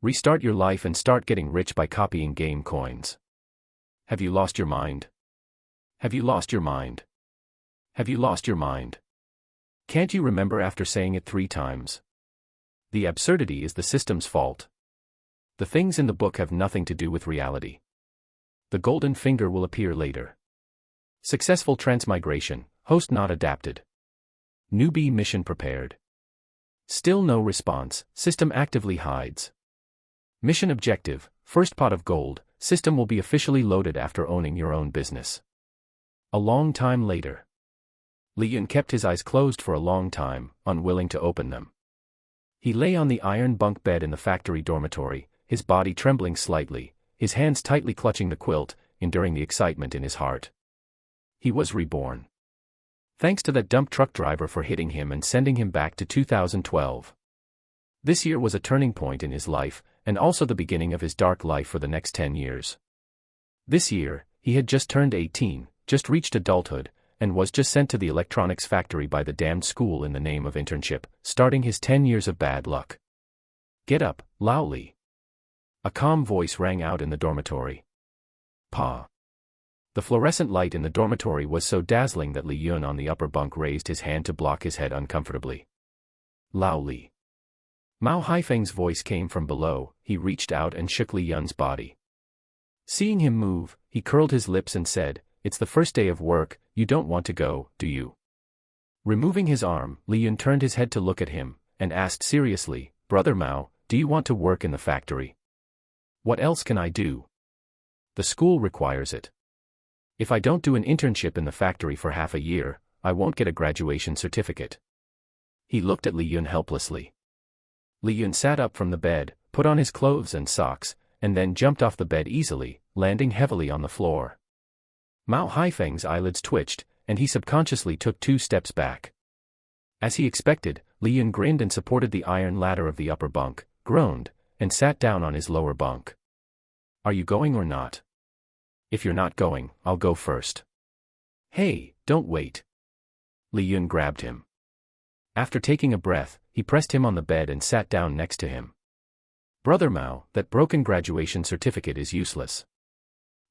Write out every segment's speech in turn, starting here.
Restart your life and start getting rich by copying game coins. Have you lost your mind? Have you lost your mind? Have you lost your mind? Can't you remember after saying it 3 times? The absurdity is the system's fault. The things in the book have nothing to do with reality. The golden finger will appear later. Successful transmigration, host not adapted. Newbie mission prepared. Still no response, system actively hides. Mission objective, first pot of gold, system will be officially loaded after owning your own business. A long time later. Li Yun kept his eyes closed for a long time, unwilling to open them. He lay on the iron bunk bed in the factory dormitory, his body trembling slightly, his hands tightly clutching the quilt, enduring the excitement in his heart. He was reborn. Thanks to that dump truck driver for hitting him and sending him back to 2012. This year was a turning point in his life, and also the beginning of his dark life for the next 10 years. This year, he had just turned 18, just reached adulthood, and was just sent to the electronics factory by the damned school in the name of internship, starting his 10 years of bad luck. Get up, Lao Li. A calm voice rang out in the dormitory. Pa. The fluorescent light in the dormitory was so dazzling that Li Yun on the upper bunk raised his hand to block his head uncomfortably. Lao Li. Mao Haifeng's voice came from below. He reached out and shook Li Yun's body. Seeing him move, he curled his lips and said, "It's the first day of work, you don't want to go, do you?" Removing his arm, Li Yun turned his head to look at him, and asked seriously, "Brother Mao, do you want to work in the factory?" "What else can I do? The school requires it. If I don't do an internship in the factory for half a year, I won't get a graduation certificate." He looked at Li Yun helplessly. Li Yun sat up from the bed, put on his clothes and socks, and then jumped off the bed easily, landing heavily on the floor. Mao Haifeng's eyelids twitched, and he subconsciously took 2 steps back. As he expected, Li Yun grinned and supported the iron ladder of the upper bunk, groaned, and sat down on his lower bunk. "Are you going or not? If you're not going, I'll go first." "Hey, don't wait." Li Yun grabbed him. After taking a breath, he pressed him on the bed and sat down next to him. "Brother Mao, that broken graduation certificate is useless."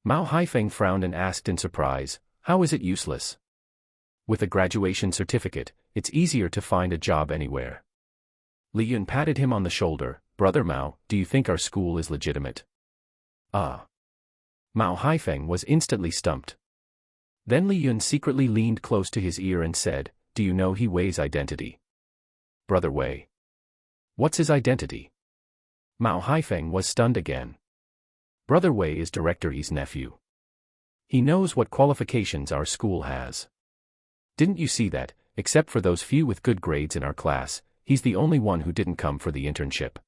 Mao Haifeng frowned and asked in surprise, "How is it useless?" "With a graduation certificate, it's easier to find a job anywhere." Li Yun patted him on the shoulder. "Brother Mao, do you think our school is legitimate?" "Ah." Mao Haifeng was instantly stumped. Then Li Yun secretly leaned close to his ear and said, "Do you know He Wei's identity?" "Brother Wei? What's his identity?" Mao Haifeng was stunned again. "Brother Wei is Director Yi's nephew. He knows what qualifications our school has. Didn't you see that, except for those few with good grades in our class, he's the only one who didn't come for the internship."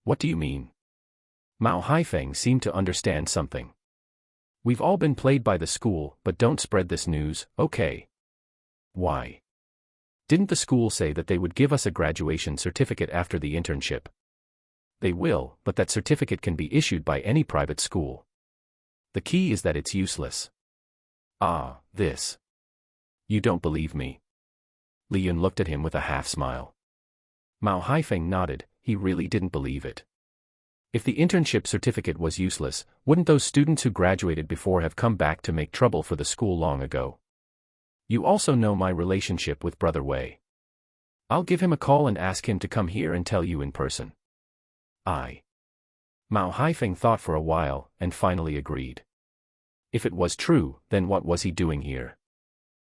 "What do you mean?" Mao Haifeng seemed to understand something. "We've all been played by the school, but don't spread this news, okay?" "Why? Didn't the school say that they would give us a graduation certificate after the internship?" "They will, but that certificate can be issued by any private school. The key is that it's useless." "Ah, this. You don't believe me?" Li Yun looked at him with a half-smile. Mao Haifeng nodded. He really didn't believe it. If the internship certificate was useless, wouldn't those students who graduated before have come back to make trouble for the school long ago? "You also know my relationship with Brother Wei. I'll give him a call and ask him to come here and tell you in person." Mao Haifeng thought for a while, and finally agreed. If it was true, then what was he doing here?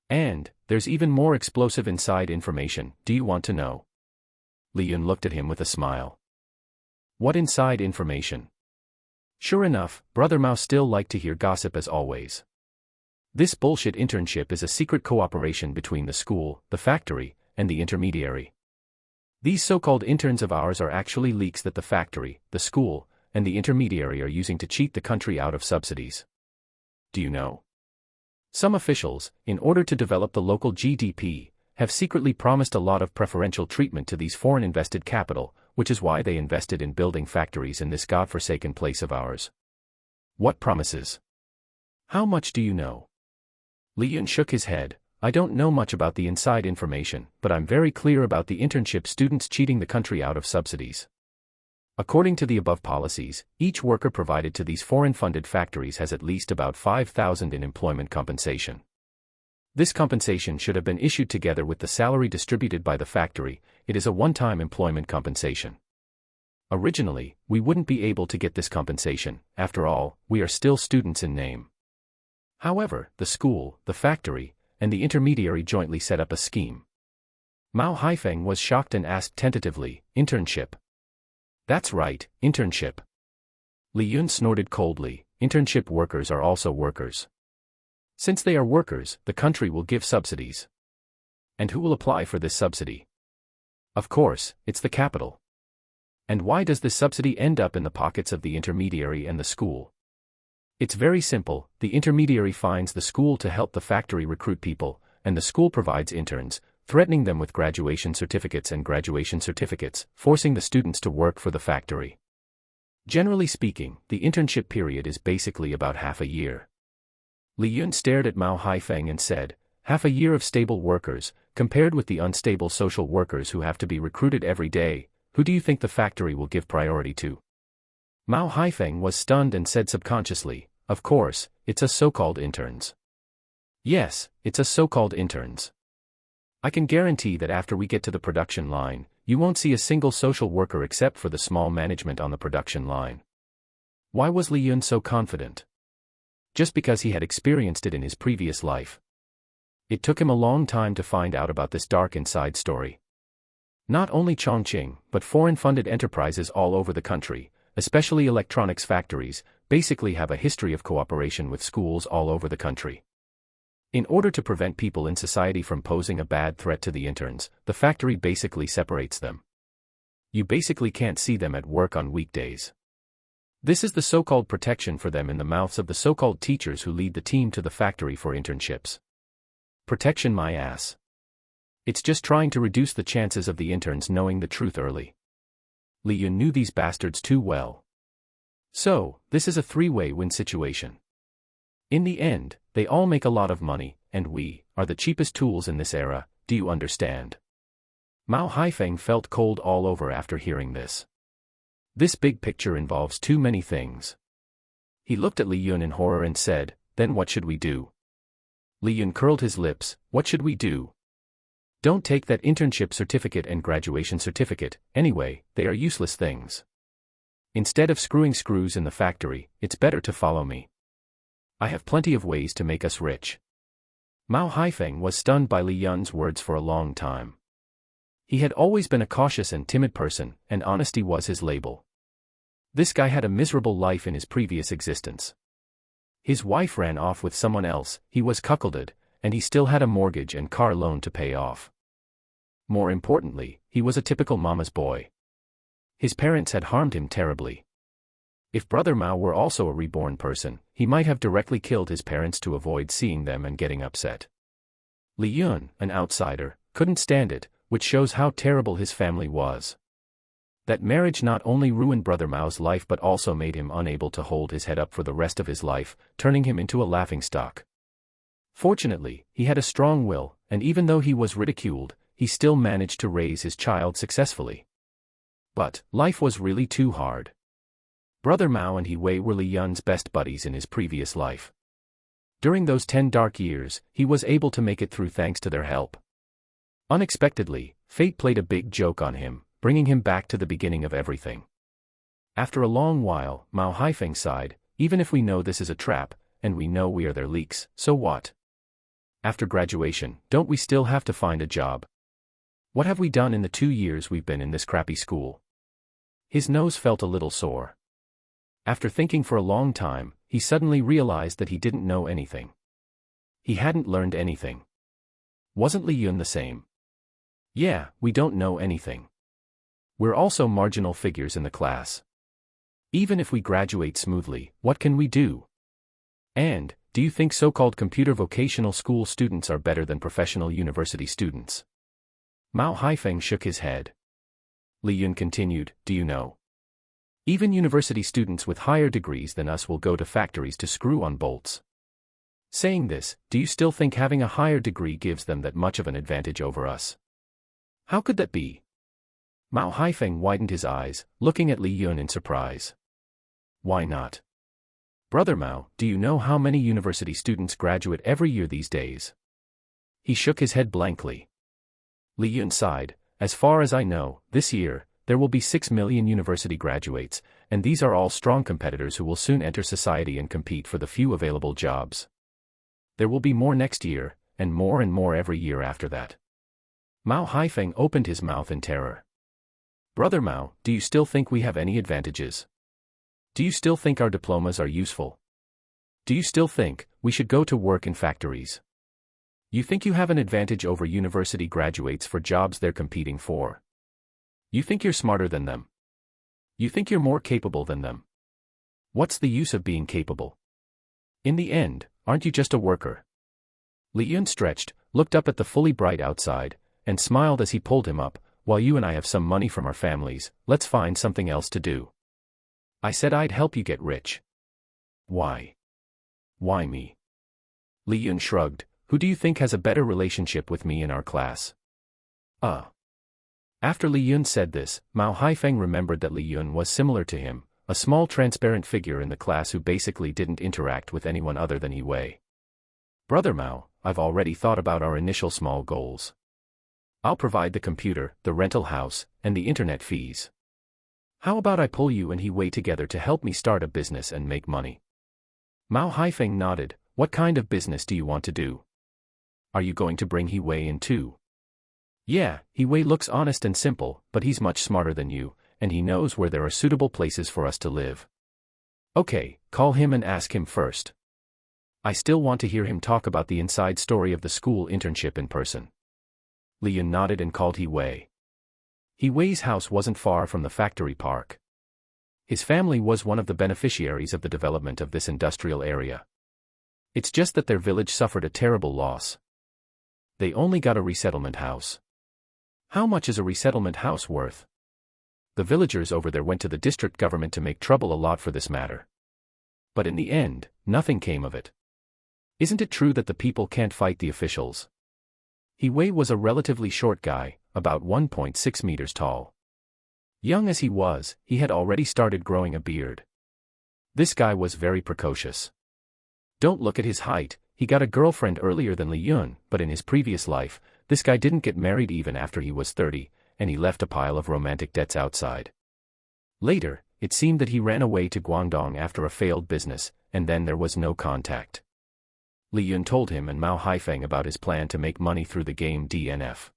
"And, there's even more explosive inside information, do you want to know?" Li Yun looked at him with a smile. "What inside information?" Sure enough, Brother Mao still liked to hear gossip as always. "This bullshit internship is a secret cooperation between the school, the factory, and the intermediary. These so-called interns of ours are actually leaks that the factory, the school, and the intermediary are using to cheat the country out of subsidies. Do you know? Some officials, in order to develop the local GDP, have secretly promised a lot of preferential treatment to these foreign invested capital, which is why they invested in building factories in this godforsaken place of ours." "What promises? How much do you know?" Li Yun shook his head. "I don't know much about the inside information, but I'm very clear about the internship students cheating the country out of subsidies." According to the above policies, each worker provided to these foreign-funded factories has at least about 5,000 in employment compensation. This compensation should have been issued together with the salary distributed by the factory. It is a one-time employment compensation. Originally, we wouldn't be able to get this compensation. After all, we are still students in name. However, the school, the factory, and the intermediary jointly set up a scheme. Mao Haifeng was shocked and asked tentatively, "Internship?" "That's right, internship." Li Yun snorted coldly, "Internship workers are also workers. Since they are workers, the country will give subsidies. And who will apply for this subsidy? Of course, it's the capital. And why does this subsidy end up in the pockets of the intermediary and the school? It's very simple. The intermediary finds the school to help the factory recruit people, and the school provides interns, threatening them with graduation certificates and graduation certificates, forcing the students to work for the factory. Generally speaking, the internship period is basically about half a year. Li Yun stared at Mao Haifeng and said, "Half a year of stable workers, compared with the unstable social workers who have to be recruited every day, who do you think the factory will give priority to?" Mao Haifeng was stunned and said subconsciously, "Of course, it's a so-called interns." "Yes, it's a so-called interns. I can guarantee that after we get to the production line, you won't see a single social worker except for the small management on the production line." Why was Li Yun so confident? Just because he had experienced it in his previous life. It took him a long time to find out about this dark inside story. Not only Chongqing, but foreign-funded enterprises all over the country, especially electronics factories, basically have a history of cooperation with schools all over the country. In order to prevent people in society from posing a bad threat to the interns, the factory basically separates them. You basically can't see them at work on weekdays. This is the so-called protection for them in the mouths of the so-called teachers who lead the team to the factory for internships. Protection my ass. It's just trying to reduce the chances of the interns knowing the truth early. Li Yun knew these bastards too well. So, this is a three-way win situation. In the end, they all make a lot of money, and we are the cheapest tools in this era, do you understand? Mao Haifeng felt cold all over after hearing this. This big picture involves too many things. He looked at Li Yun in horror and said, "Then what should we do?" Li Yun curled his lips, "What should we do? Don't take that internship certificate and graduation certificate, anyway, they are useless things. Instead of screwing screws in the factory, it's better to follow me. I have plenty of ways to make us rich." Mao Haifeng was stunned by Li Yun's words for a long time. He had always been a cautious and timid person, and honesty was his label. This guy had a miserable life in his previous existence. His wife ran off with someone else, he was cuckolded, and he still had a mortgage and car loan to pay off. More importantly, he was a typical mama's boy. His parents had harmed him terribly. If Brother Mao were also a reborn person, he might have directly killed his parents to avoid seeing them and getting upset. Li Yun, an outsider, couldn't stand it, which shows how terrible his family was. That marriage not only ruined Brother Mao's life but also made him unable to hold his head up for the rest of his life, turning him into a laughingstock. Fortunately, he had a strong will, and even though he was ridiculed, he still managed to raise his child successfully. But life was really too hard. Brother Mao and He Wei were Li Yun's best buddies in his previous life. During those 10 dark years, he was able to make it through thanks to their help. Unexpectedly, fate played a big joke on him, bringing him back to the beginning of everything. After a long while, Mao Haifeng sighed, "Even if we know this is a trap, and we know we are their leaks, so what? After graduation, don't we still have to find a job? What have we done in the 2 years we've been in this crappy school?" His nose felt a little sore. After thinking for a long time, he suddenly realized that he didn't know anything. He hadn't learned anything. Wasn't Li Yun the same? Yeah, we don't know anything. We're also marginal figures in the class. Even if we graduate smoothly, what can we do? And, do you think so-called computer vocational school students are better than professional university students? Mao Haifeng shook his head. Li Yun continued, "Do you know? Even university students with higher degrees than us will go to factories to screw on bolts. Saying this, do you still think having a higher degree gives them that much of an advantage over us? How could that be? Mao Haifeng widened his eyes, looking at Li Yun in surprise. Why not? Brother Mao, do you know how many university students graduate every year these days? He shook his head blankly. Li Yun sighed. As far as I know, this year, there will be 6 million university graduates, and these are all strong competitors who will soon enter society and compete for the few available jobs. There will be more next year, and more every year after that. Mao Haifeng opened his mouth in terror. Brother Mao, do you still think we have any advantages? Do you still think our diplomas are useful? Do you still think we should go to work in factories? You think you have an advantage over university graduates for jobs they're competing for? You think you're smarter than them? You think you're more capable than them? What's the use of being capable? In the end, aren't you just a worker? Li Yun stretched, looked up at the fully bright outside, and smiled as he pulled him up. While you and I have some money from our families, let's find something else to do. I said I'd help you get rich. Why? Why me? Li Yun shrugged. Who do you think has a better relationship with me in our class? After Li Yun said this, Mao Haifeng remembered that Li Yun was similar to him, a small transparent figure in the class who basically didn't interact with anyone other than Yi Wei. Brother Mao, I've already thought about our initial small goals. I'll provide the computer, the rental house, and the internet fees. How about I pull you and Yi Wei together to help me start a business and make money? Mao Haifeng nodded. What kind of business do you want to do? Are you going to bring Yi Wei in too? Yeah, Yi Wei looks honest and simple, but he's much smarter than you, and he knows where there are suitable places for us to live. Okay, call him and ask him first. I still want to hear him talk about the inside story of the school internship in person. Li Yun nodded and called Yi Wei. Yi Wei's house wasn't far from the factory park. His family was one of the beneficiaries of the development of this industrial area. It's just that their village suffered a terrible loss. They only got a resettlement house. How much is a resettlement house worth? The villagers over there went to the district government to make trouble a lot for this matter. But in the end, nothing came of it. Isn't it true that the people can't fight the officials? Yi Wei was a relatively short guy, about 1.6 meters tall. Young as he was, he had already started growing a beard. This guy was very precocious. Don't look at his height. He got a girlfriend earlier than Li Yun, but in his previous life, this guy didn't get married even after he was 30, and he left a pile of romantic debts outside. Later, it seemed that he ran away to Guangdong after a failed business, and then there was no contact. Li Yun told him and Mao Haifeng about his plan to make money through the game DNF.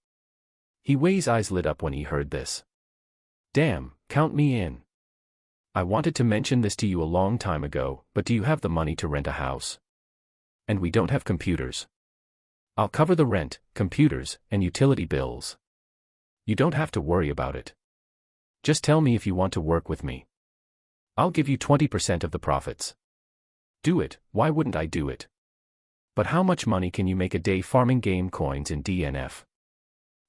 Yi Wei's eyes lit up when he heard this. Damn, count me in. I wanted to mention this to you a long time ago, but do you have the money to rent a house? And we don't have computers. I'll cover the rent, computers, and utility bills. You don't have to worry about it. Just tell me if you want to work with me. I'll give you 20% of the profits. Do it, why wouldn't I do it? But how much money can you make a day farming game coins in DNF?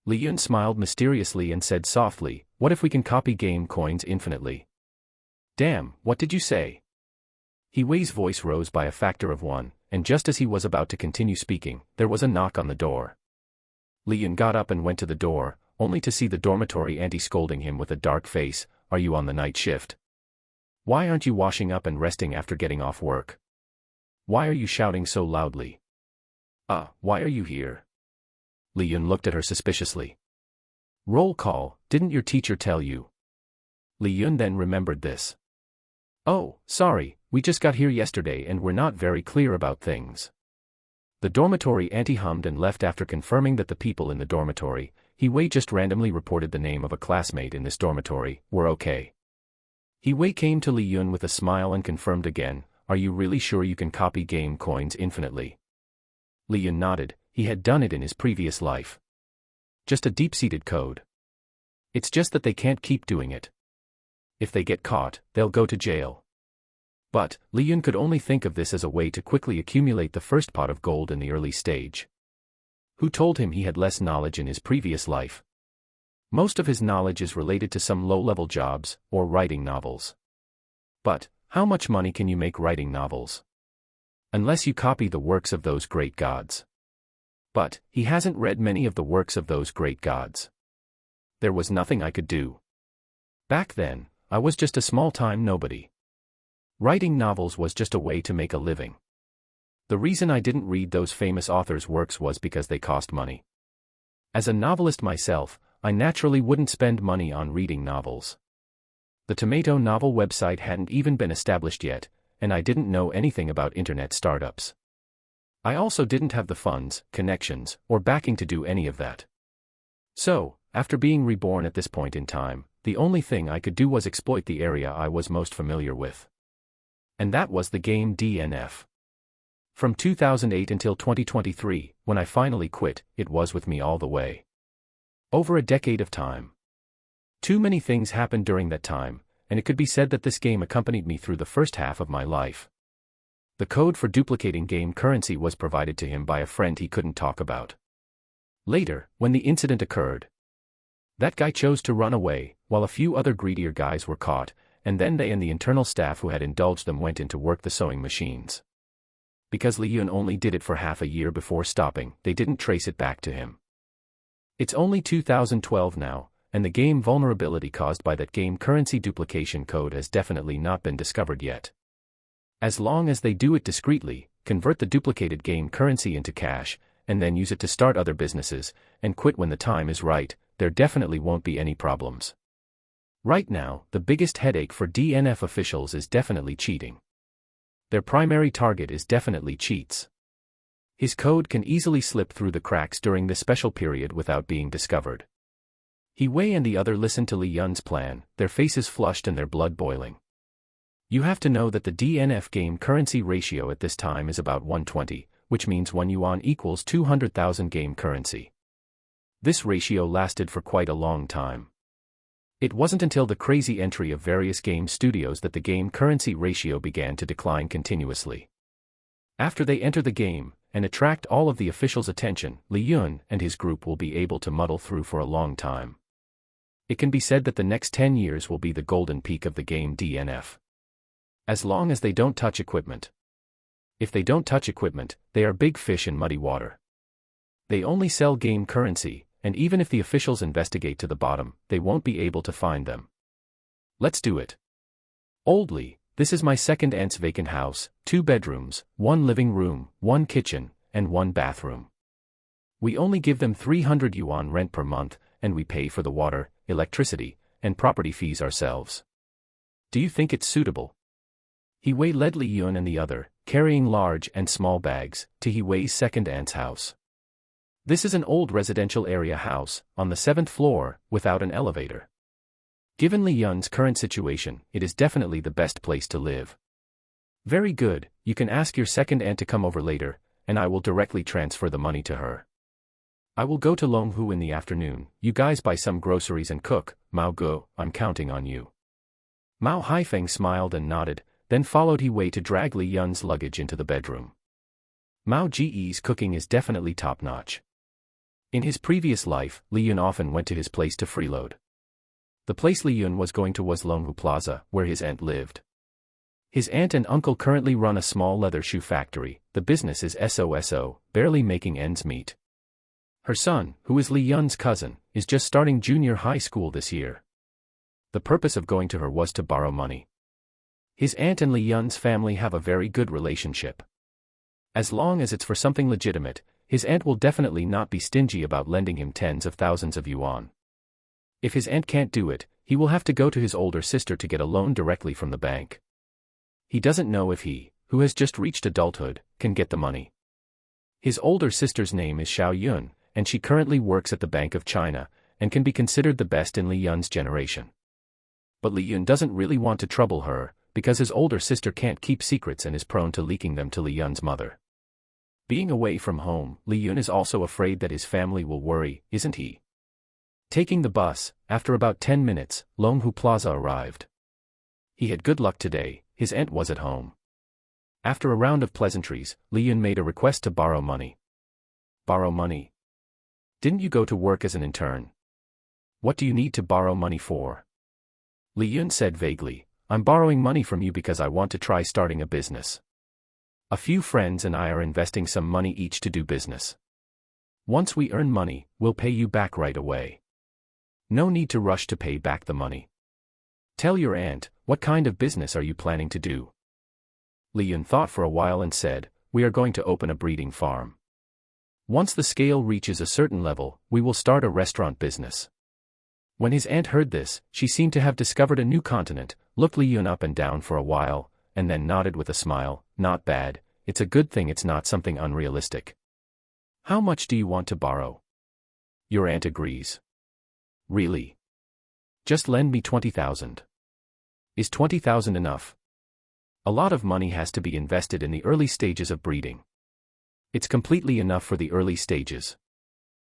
Li Yun smiled mysteriously and said softly, what if we can copy game coins infinitely? Damn, what did you say? Yi Wei's voice rose by a factor of 1, and just as he was about to continue speaking, there was a knock on the door. Li Yun got up and went to the door, only to see the dormitory auntie scolding him with a dark face. Are you on the night shift? Why aren't you washing up and resting after getting off work? Why are you shouting so loudly? Why are you here? Li Yun looked at her suspiciously. Roll call, didn't your teacher tell you? Li Yun then remembered this. Oh, sorry, we just got here yesterday and we're not very clear about things. The dormitory auntie hummed and left after confirming that the people in the dormitory, Yi Wei just randomly reported the name of a classmate in this dormitory, were okay. Yi Wei came to Li Yun with a smile and confirmed again, are you really sure you can copy game coins infinitely? Li Yun nodded, he had done it in his previous life. Just a deep-seated code. It's just that they can't keep doing it. If they get caught, they'll go to jail. But, Li Yun could only think of this as a way to quickly accumulate the first pot of gold in the early stage. Who told him he had less knowledge in his previous life? Most of his knowledge is related to some low-level jobs, or writing novels. But, how much money can you make writing novels? Unless you copy the works of those great gods. But, he hasn't read many of the works of those great gods. There was nothing I could do. Back then, I was just a small-time nobody. Writing novels was just a way to make a living. The reason I didn't read those famous authors' works was because they cost money. As a novelist myself, I naturally wouldn't spend money on reading novels. The Tomato novel website hadn't even been established yet, and I didn't know anything about internet startups. I also didn't have the funds, connections, or backing to do any of that. So, after being reborn at this point in time, the only thing I could do was exploit the area I was most familiar with. And that was the game DNF. From 2008 until 2023, when I finally quit, it was with me all the way. Over a decade of time. Too many things happened during that time, and it could be said that this game accompanied me through the first half of my life. The code for duplicating game currency was provided to him by a friend he couldn't talk about. Later, when the incident occurred, that guy chose to run away, while a few other greedier guys were caught, and then they and the internal staff who had indulged them went in to work the sewing machines. Because Li Yun only did it for half a year before stopping, they didn't trace it back to him. It's only 2012 now, and the game vulnerability caused by that game currency duplication code has definitely not been discovered yet. As long as they do it discreetly, convert the duplicated game currency into cash, and then use it to start other businesses, and quit when the time is right, there definitely won't be any problems. Right now, the biggest headache for DNF officials is definitely cheating. Their primary target is definitely cheats. His code can easily slip through the cracks during this special period without being discovered. He Wei and the other listen to Li Yun's plan, their faces flushed and their blood boiling. You have to know that the DNF game currency ratio at this time is about 120, which means 1 yuan equals 200,000 game currency. This ratio lasted for quite a long time. It wasn't until the crazy entry of various game studios that the game currency ratio began to decline continuously. After they enter the game, and attract all of the officials' attention, Li Yun and his group will be able to muddle through for a long time. It can be said that the next 10 years will be the golden peak of the game DNF. As long as they don't touch equipment. If they don't touch equipment, they are big fish in muddy water. They only sell game currency, and even if the officials investigate to the bottom, they won't be able to find them. Let's do it. Old Li, this is my second aunt's vacant house, 2 bedrooms, 1 living room, 1 kitchen, and 1 bathroom. We only give them 300 yuan rent per month, and we pay for the water, electricity, and property fees ourselves. Do you think it's suitable? He Wei led Li Yun and the other, carrying large and small bags, to He Wei's second aunt's house. This is an old residential area house, on the 7th floor, without an elevator. Given Li Yun's current situation, it is definitely the best place to live. Very good, you can ask your second aunt to come over later, and I will directly transfer the money to her. I will go to Longhu in the afternoon, you guys buy some groceries and cook, Mao Guo, I'm counting on you. Mao Haifeng smiled and nodded, then followed He Wei to drag Li Yun's luggage into the bedroom. Mao Ge's cooking is definitely top-notch. In his previous life, Li Yun often went to his place to freeload. The place Li Yun was going to was Longhu Plaza, where his aunt lived. His aunt and uncle currently run a small leather shoe factory, the business is SOSO, barely making ends meet. Her son, who is Li Yun's cousin, is just starting junior high school this year. The purpose of going to her was to borrow money. His aunt and Li Yun's family have a very good relationship. As long as it's for something legitimate, his aunt will definitely not be stingy about lending him tens of thousands of yuan. If his aunt can't do it, he will have to go to his older sister to get a loan directly from the bank. He doesn't know if he, who has just reached adulthood, can get the money. His older sister's name is Xiao Yun, and she currently works at the Bank of China, and can be considered the best in Li Yun's generation. But Li Yun doesn't really want to trouble her, because his older sister can't keep secrets and is prone to leaking them to Li Yun's mother. Being away from home, Li Yun is also afraid that his family will worry, isn't he? Taking the bus, after about 10 minutes, Longhu Plaza arrived. He had good luck today, his aunt was at home. After a round of pleasantries, Li Yun made a request to borrow money. Borrow money? Didn't you go to work as an intern? What do you need to borrow money for? Li Yun said vaguely, I'm borrowing money from you because I want to try starting a business. A few friends and I are investing some money each to do business. Once we earn money, we'll pay you back right away. No need to rush to pay back the money. Tell your aunt, what kind of business are you planning to do? Li Yun thought for a while and said, we are going to open a breeding farm. Once the scale reaches a certain level, we will start a restaurant business. When his aunt heard this, she seemed to have discovered a new continent, looked Li Yun up and down for a while, and then nodded with a smile, not bad, it's a good thing it's not something unrealistic. How much do you want to borrow? Your aunt agrees. Really? Just lend me 20,000. Is 20,000 enough? A lot of money has to be invested in the early stages of breeding. It's completely enough for the early stages.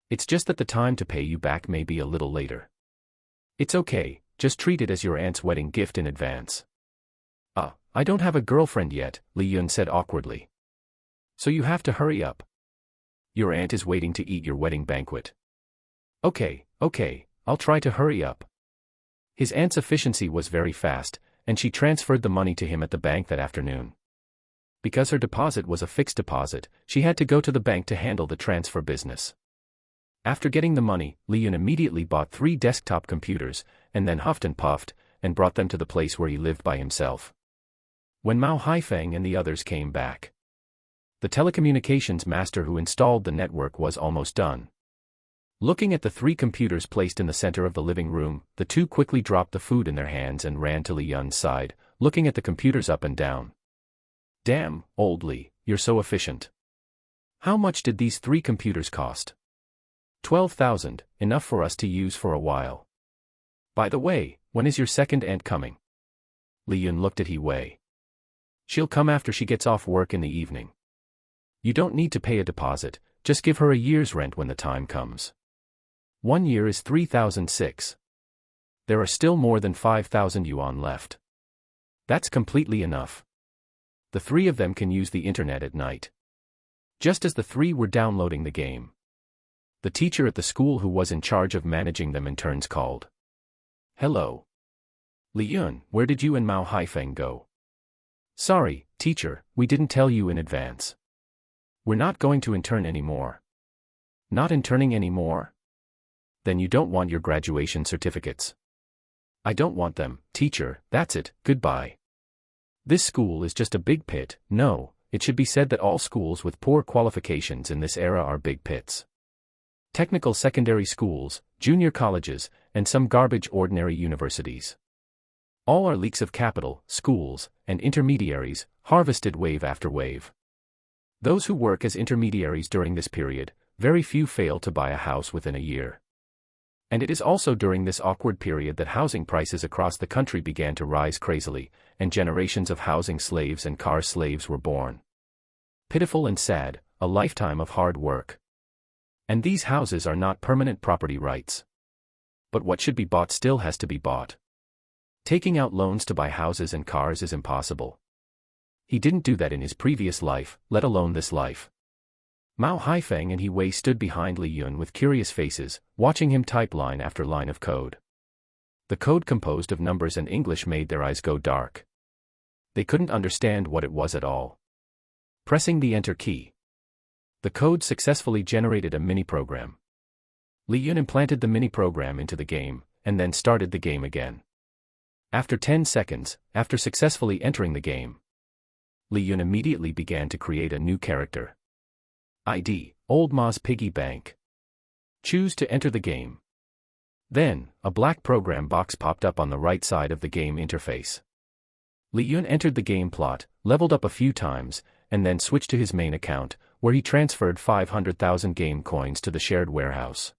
It's just that the time to pay you back may be a little later. It's okay, just treat it as your aunt's wedding gift in advance. I don't have a girlfriend yet, Li Yun said awkwardly. So you have to hurry up. Your aunt is waiting to eat your wedding banquet. Okay, I'll try to hurry up. His aunt's efficiency was very fast, and she transferred the money to him at the bank that afternoon. Because her deposit was a fixed deposit, she had to go to the bank to handle the transfer business. After getting the money, Li Yun immediately bought 3 desktop computers, and then huffed and puffed, and brought them to the place where he lived by himself. When Mao Haifeng and the others came back, the telecommunications master who installed the network was almost done. Looking at the 3 computers placed in the center of the living room, the 2 quickly dropped the food in their hands and ran to Li Yun's side, looking at the computers up and down. Damn, old Li, you're so efficient. How much did these 3 computers cost? 12,000, enough for us to use for a while. By the way, when is your second aunt coming? Li Yun looked at He Wei. She'll come after she gets off work in the evening. You don't need to pay a deposit, just give her a year's rent when the time comes. 1 year is 3,006. There are still more than 5,000 yuan left. That's completely enough. The 3 of them can use the internet at night. Just as the 3 were downloading the game, the teacher at the school who was in charge of managing them in turns called. Hello. Li Yun, where did you and Mao Haifeng go? Sorry, teacher, we didn't tell you in advance. We're not going to intern anymore. Not interning anymore? Then you don't want your graduation certificates. I don't want them, teacher, that's it, goodbye. This school is just a big pit. No, it should be said that all schools with poor qualifications in this era are big pits. Technical secondary schools, junior colleges, and some garbage ordinary universities. All are leaks of capital, schools, and intermediaries, harvested wave after wave. Those who work as intermediaries during this period, very few fail to buy a house within a year. And it is also during this awkward period that housing prices across the country began to rise crazily, and generations of housing slaves and car slaves were born. Pitiful and sad, a lifetime of hard work. And these houses are not permanent property rights. But what should be bought still has to be bought. Taking out loans to buy houses and cars is impossible. He didn't do that in his previous life, let alone this life. Mao Haifeng and He Wei stood behind Li Yun with curious faces, watching him type line after line of code. The code composed of numbers and English made their eyes go dark. They couldn't understand what it was at all. Pressing the Enter key, the code successfully generated a mini-program. Li Yun implanted the mini-program into the game, and then started the game again. After 10 seconds, after successfully entering the game, Li Yun immediately began to create a new character. ID, Old Ma's Piggy Bank. Choose to enter the game. Then, a black program box popped up on the right side of the game interface. Li Yun entered the game plot, leveled up a few times, and then switched to his main account, where he transferred 500,000 game coins to the shared warehouse.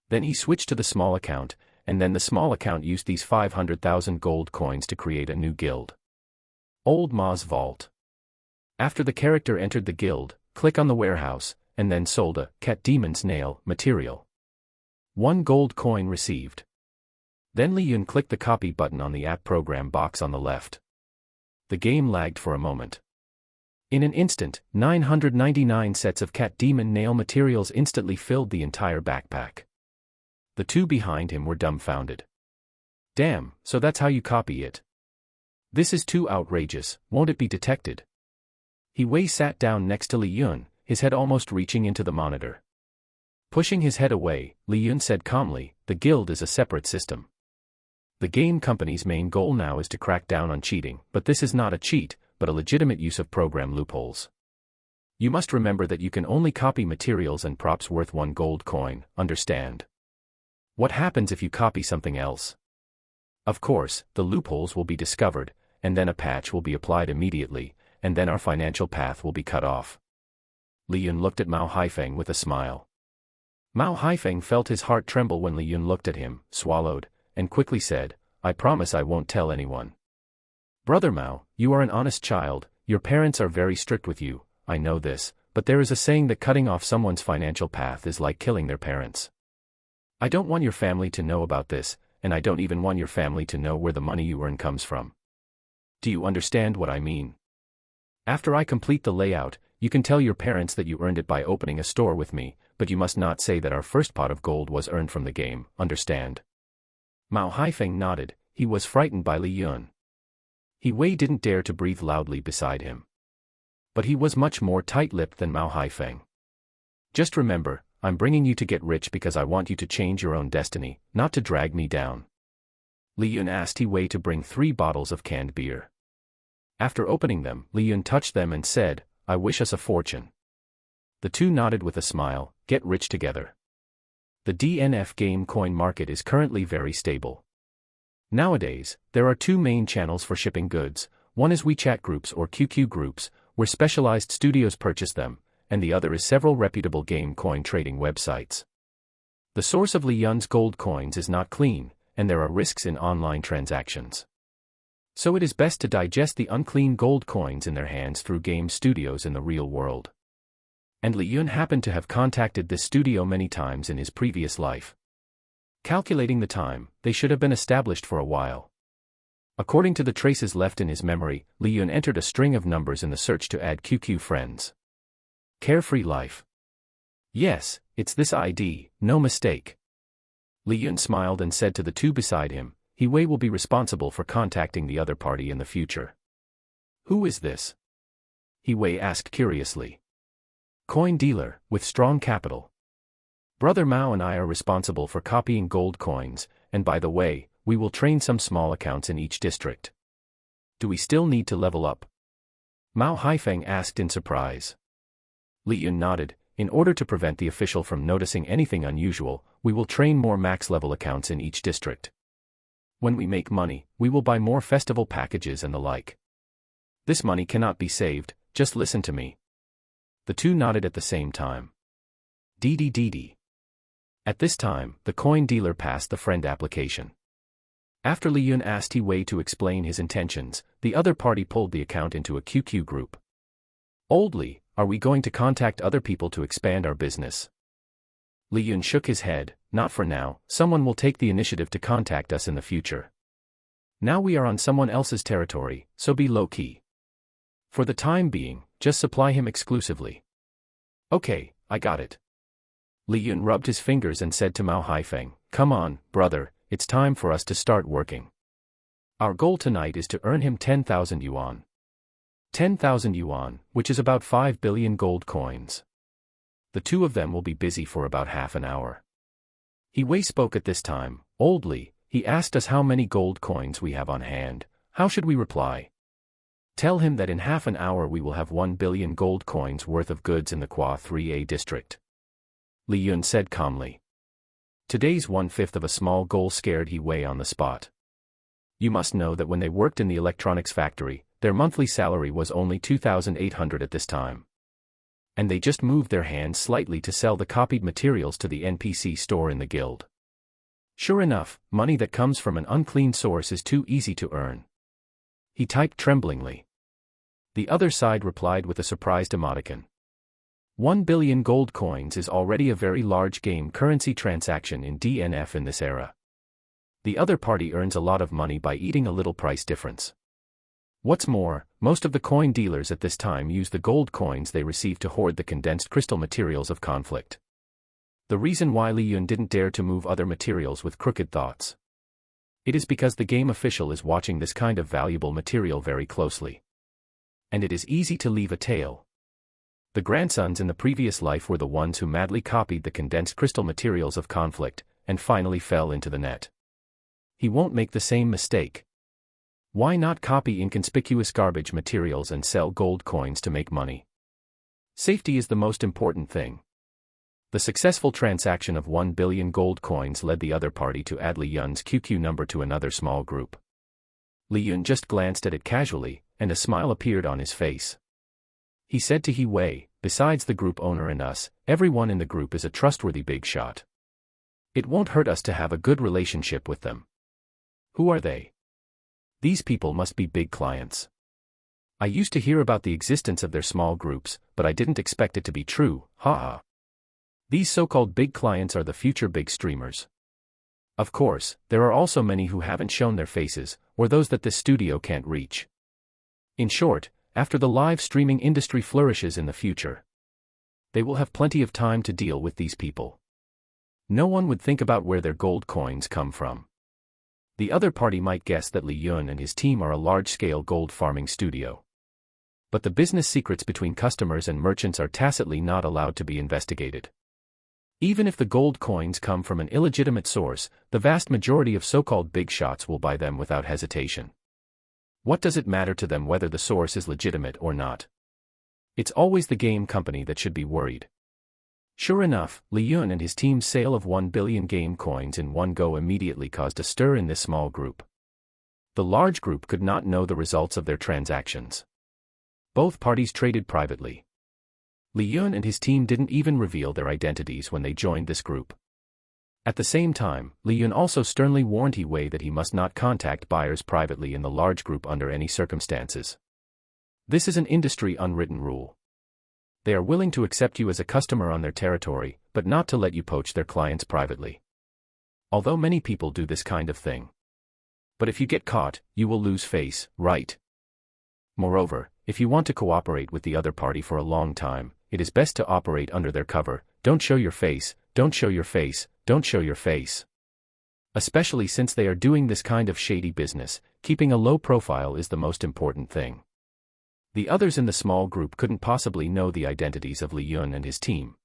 Then he switched to the small account, and then the small account used these 500,000 gold coins to create a new guild. Old Ma's Vault. After the character entered the guild, click on the warehouse, and then sold a cat demon's nail material. 1 gold coin received. Then Li Yun clicked the copy button on the app program box on the left. The game lagged for a moment. In an instant, 999 sets of cat demon nail materials instantly filled the entire backpack. The 2 behind him were dumbfounded. Damn, so that's how you copy it. This is too outrageous, won't it be detected? He Wei sat down next to Li Yun, his head almost reaching into the monitor. Pushing his head away, Li Yun said calmly, the guild is a separate system. The game company's main goal now is to crack down on cheating, but this is not a cheat, but a legitimate use of program loopholes. You must remember that you can only copy materials and props worth 1 gold coin, understand? What happens if you copy something else? Of course, the loopholes will be discovered, and then a patch will be applied immediately, and then our financial path will be cut off. Li Yun looked at Mao Haifeng with a smile. Mao Haifeng felt his heart tremble when Li Yun looked at him, swallowed, and quickly said, I promise I won't tell anyone. Brother Mao, you are an honest child, your parents are very strict with you, I know this, but there is a saying that cutting off someone's financial path is like killing their parents. I don't want your family to know about this, and I don't even want your family to know where the money you earn comes from. Do you understand what I mean? After I complete the layout, you can tell your parents that you earned it by opening a store with me, but you must not say that our first pot of gold was earned from the game, understand? Mao Haifeng nodded, he was frightened by Li Yun. He Wei didn't dare to breathe loudly beside him. But he was much more tight-lipped than Mao Haifeng. Just remember, I'm bringing you to get rich because I want you to change your own destiny, not to drag me down. Li Yun asked He Wei to bring 3 bottles of canned beer. After opening them, Li Yun touched them and said, I wish us a fortune. The two nodded with a smile, get rich together. The DNF game coin market is currently very stable. Nowadays, there are 2 main channels for shipping goods, one is WeChat groups or QQ groups, where specialized studios purchase them, and the other is several reputable game coin trading websites. The source of Li Yun's gold coins is not clean, and there are risks in online transactions. So it is best to digest the unclean gold coins in their hands through game studios in the real world. And Li Yun happened to have contacted this studio many times in his previous life. Calculating the time, they should have been established for a while. According to the traces left in his memory, Li Yun entered a string of numbers in the search to add QQ friends. Carefree life. Yes, it's this ID, no mistake. Li Yun smiled and said to the 2 beside him, He Wei will be responsible for contacting the other party in the future. Who is this? He Wei asked curiously. Coin dealer, with strong capital. Brother Mao and I are responsible for copying gold coins, and by the way, we will train some small accounts in each district. Do we still need to level up? Mao Haifeng asked in surprise. Li Yun nodded, in order to prevent the official from noticing anything unusual, we will train more max-level accounts in each district. When we make money, we will buy more festival packages and the like. This money cannot be saved, just listen to me. The 2 nodded at the same time. Dee. At this time, the coin dealer passed the friend application. After Li Yun asked He Wei to explain his intentions, the other party pulled the account into a QQ group. Old Li, are we going to contact other people to expand our business? Li Yun shook his head, not for now, someone will take the initiative to contact us in the future. Now we are on someone else's territory, so be low-key. For the time being, just supply him exclusively. Okay, I got it. Li Yun rubbed his fingers and said to Mao Haifeng, come on, brother, it's time for us to start working. Our goal tonight is to earn him 10,000 yuan. 10,000 yuan, which is about 5 billion gold coins. The 2 of them will be busy for about half an hour. He Wei spoke at this time, Old Li, he asked us how many gold coins we have on hand, how should we reply? Tell him that in half an hour we will have 1 billion gold coins worth of goods in the Qua 3A district. Li Yun said calmly. Today's 1/5 of a small goal scared He Wei on the spot. You must know that when they worked in the electronics factory, their monthly salary was only 2,800 at this time. And they just moved their hands slightly to sell the copied materials to the NPC store in the guild. Sure enough, money that comes from an unclean source is too easy to earn. He typed tremblingly. The other side replied with a surprised emoticon. 1 billion gold coins is already a very large game currency transaction in DNF in this era. The other party earns a lot of money by eating a little price difference. What's more, most of the coin dealers at this time use the gold coins they receive to hoard the condensed crystal materials of conflict. The reason why Li Yun didn't dare to move other materials with crooked thoughts. It is because the game official is watching this kind of valuable material very closely. And it is easy to leave a tail. The grandsons in the previous life were the ones who madly copied the condensed crystal materials of conflict, and finally fell into the net. He won't make the same mistake. Why not copy inconspicuous garbage materials and sell gold coins to make money? Safety is the most important thing. The successful transaction of 1 billion gold coins led the other party to add Li Yun's QQ number to another small group. Li Yun just glanced at it casually, and a smile appeared on his face. He said to He Wei, "Besides the group owner and us, everyone in the group is a trustworthy big shot. It won't hurt us to have a good relationship with them." "Who are they?" "These people must be big clients. I used to hear about the existence of their small groups, but I didn't expect it to be true, haha. These so-called big clients are the future big streamers. Of course, there are also many who haven't shown their faces, or those that this studio can't reach. In short, after the live streaming industry flourishes in the future, they will have plenty of time to deal with these people. No one would think about where their gold coins come from." The other party might guess that Li Yun and his team are a large-scale gold farming studio. But the business secrets between customers and merchants are tacitly not allowed to be investigated. Even if the gold coins come from an illegitimate source, the vast majority of so-called big shots will buy them without hesitation. What does it matter to them whether the source is legitimate or not? It's always the game company that should be worried. Sure enough, Li Yun and his team's sale of 1 billion game coins in one go immediately caused a stir in this small group. The large group could not know the results of their transactions. Both parties traded privately. Li Yun and his team didn't even reveal their identities when they joined this group. At the same time, Li Yun also sternly warned He Wei that he must not contact buyers privately in the large group under any circumstances. This is an industry unwritten rule. They are willing to accept you as a customer on their territory, but not to let you poach their clients privately. Although many people do this kind of thing. But if you get caught, you will lose face, right? Moreover, if you want to cooperate with the other party for a long time, it is best to operate under their cover. Don't show your face, don't show your face, don't show your face. Especially since they are doing this kind of shady business, keeping a low profile is the most important thing. The others in the small group couldn't possibly know the identities of Li Yun and his team.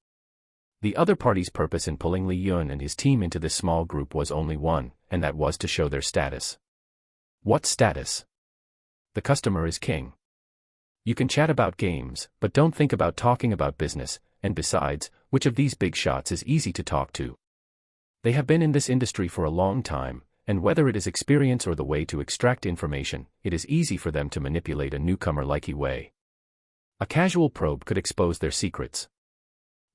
The other party's purpose in pulling Li Yun and his team into this small group was only one, and that was to show their status. What status? The customer is king. You can chat about games, but don't think about talking about business, and besides, which of these big shots is easy to talk to? They have been in this industry for a long time, and whether it is experience or the way to extract information, it is easy for them to manipulate a newcomer like He Wei. A casual probe could expose their secrets.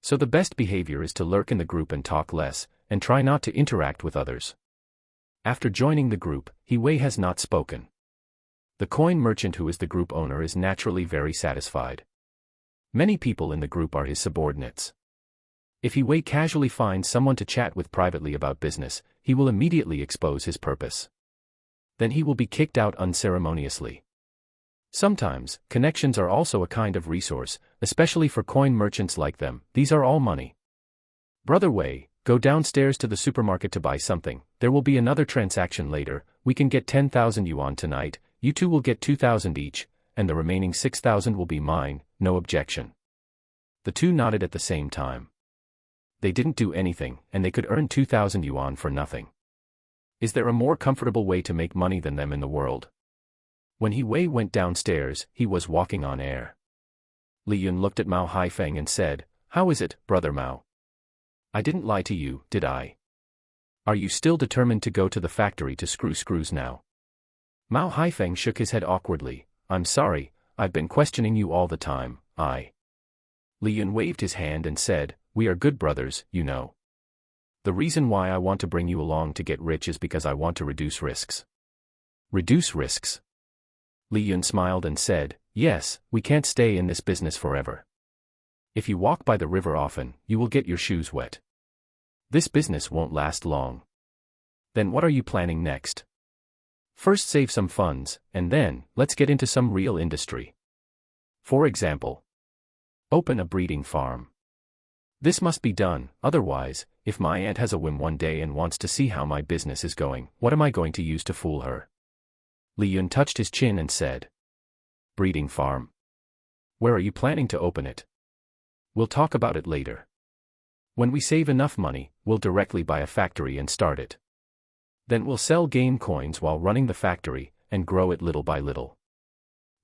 So the best behavior is to lurk in the group and talk less, and try not to interact with others. After joining the group, He Wei has not spoken. The coin merchant who is the group owner is naturally very satisfied. Many people in the group are his subordinates. If He Wei casually finds someone to chat with privately about business, he will immediately expose his purpose. Then he will be kicked out unceremoniously. Sometimes, connections are also a kind of resource, especially for coin merchants like them. These are all money. "Brother Wei, go downstairs to the supermarket to buy something. There will be another transaction later. We can get 10,000 yuan tonight. You two will get 2,000 each, and the remaining 6,000 will be mine, no objection." The two nodded at the same time. They didn't do anything, and they could earn 2,000 yuan for nothing. Is there a more comfortable way to make money than them in the world? When He Wei went downstairs, he was walking on air. Li Yun looked at Mao Haifeng and said, "How is it, brother Mao? I didn't lie to you, did I? Are you still determined to go to the factory to screw screws now?" Mao Haifeng shook his head awkwardly. "I'm sorry, I've been questioning you all the time, Li Yun waved his hand and said, "We are good brothers, you know. The reason why I want to bring you along to get rich is because I want to reduce risks." "Reduce risks?" Li Yun smiled and said, "Yes, we can't stay in this business forever. If you walk by the river often, you will get your shoes wet. This business won't last long. Then what are you planning next? First save some funds, and then, let's get into some real industry. For example, open a breeding farm. This must be done, otherwise, if my aunt has a whim one day and wants to see how my business is going, what am I going to use to fool her?" Li Yun touched his chin and said, "Breeding farm? Where are you planning to open it?" We'll talk about it later. When we save enough money, we'll directly buy a factory and start it. Then we'll sell game coins while running the factory, and grow it little by little.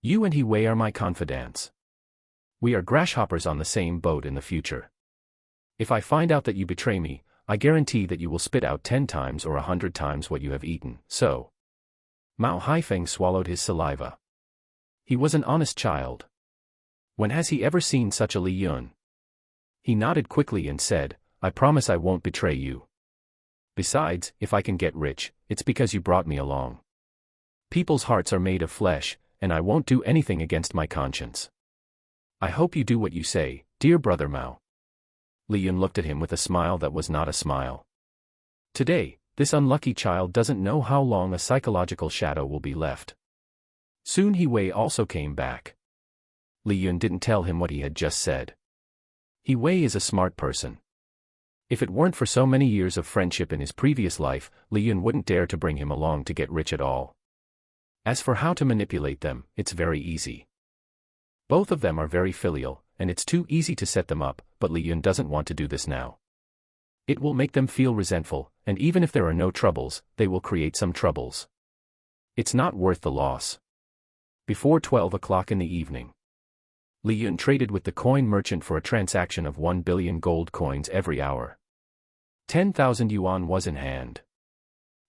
You and He are my confidants. We are grasshoppers on the same boat in the future. If I find out that you betray me, I guarantee that you will spit out 10 times or 100 times what you have eaten, so. Mao Haifeng swallowed his saliva. He was an honest child. When has he ever seen such a Li Yun? He nodded quickly and said, I promise I won't betray you. Besides, if I can get rich, it's because you brought me along. People's hearts are made of flesh, and I won't do anything against my conscience. I hope you do what you say, dear brother Mao. Li Yun looked at him with a smile that was not a smile. Today, this unlucky child doesn't know how long a psychological shadow will be left. Soon He also came back. Li Yun didn't tell him what he had just said. He is a smart person. If it weren't for so many years of friendship in his previous life, Li Yun wouldn't dare to bring him along to get rich at all. As for how to manipulate them, it's very easy. Both of them are very filial, and it's too easy to set them up, but Li Yun doesn't want to do this now. It will make them feel resentful, and even if there are no troubles, they will create some troubles. It's not worth the loss. Before 12 o'clock in the evening, Li Yun traded with the coin merchant for a transaction of 1 billion gold coins every hour. 10,000 yuan was in hand.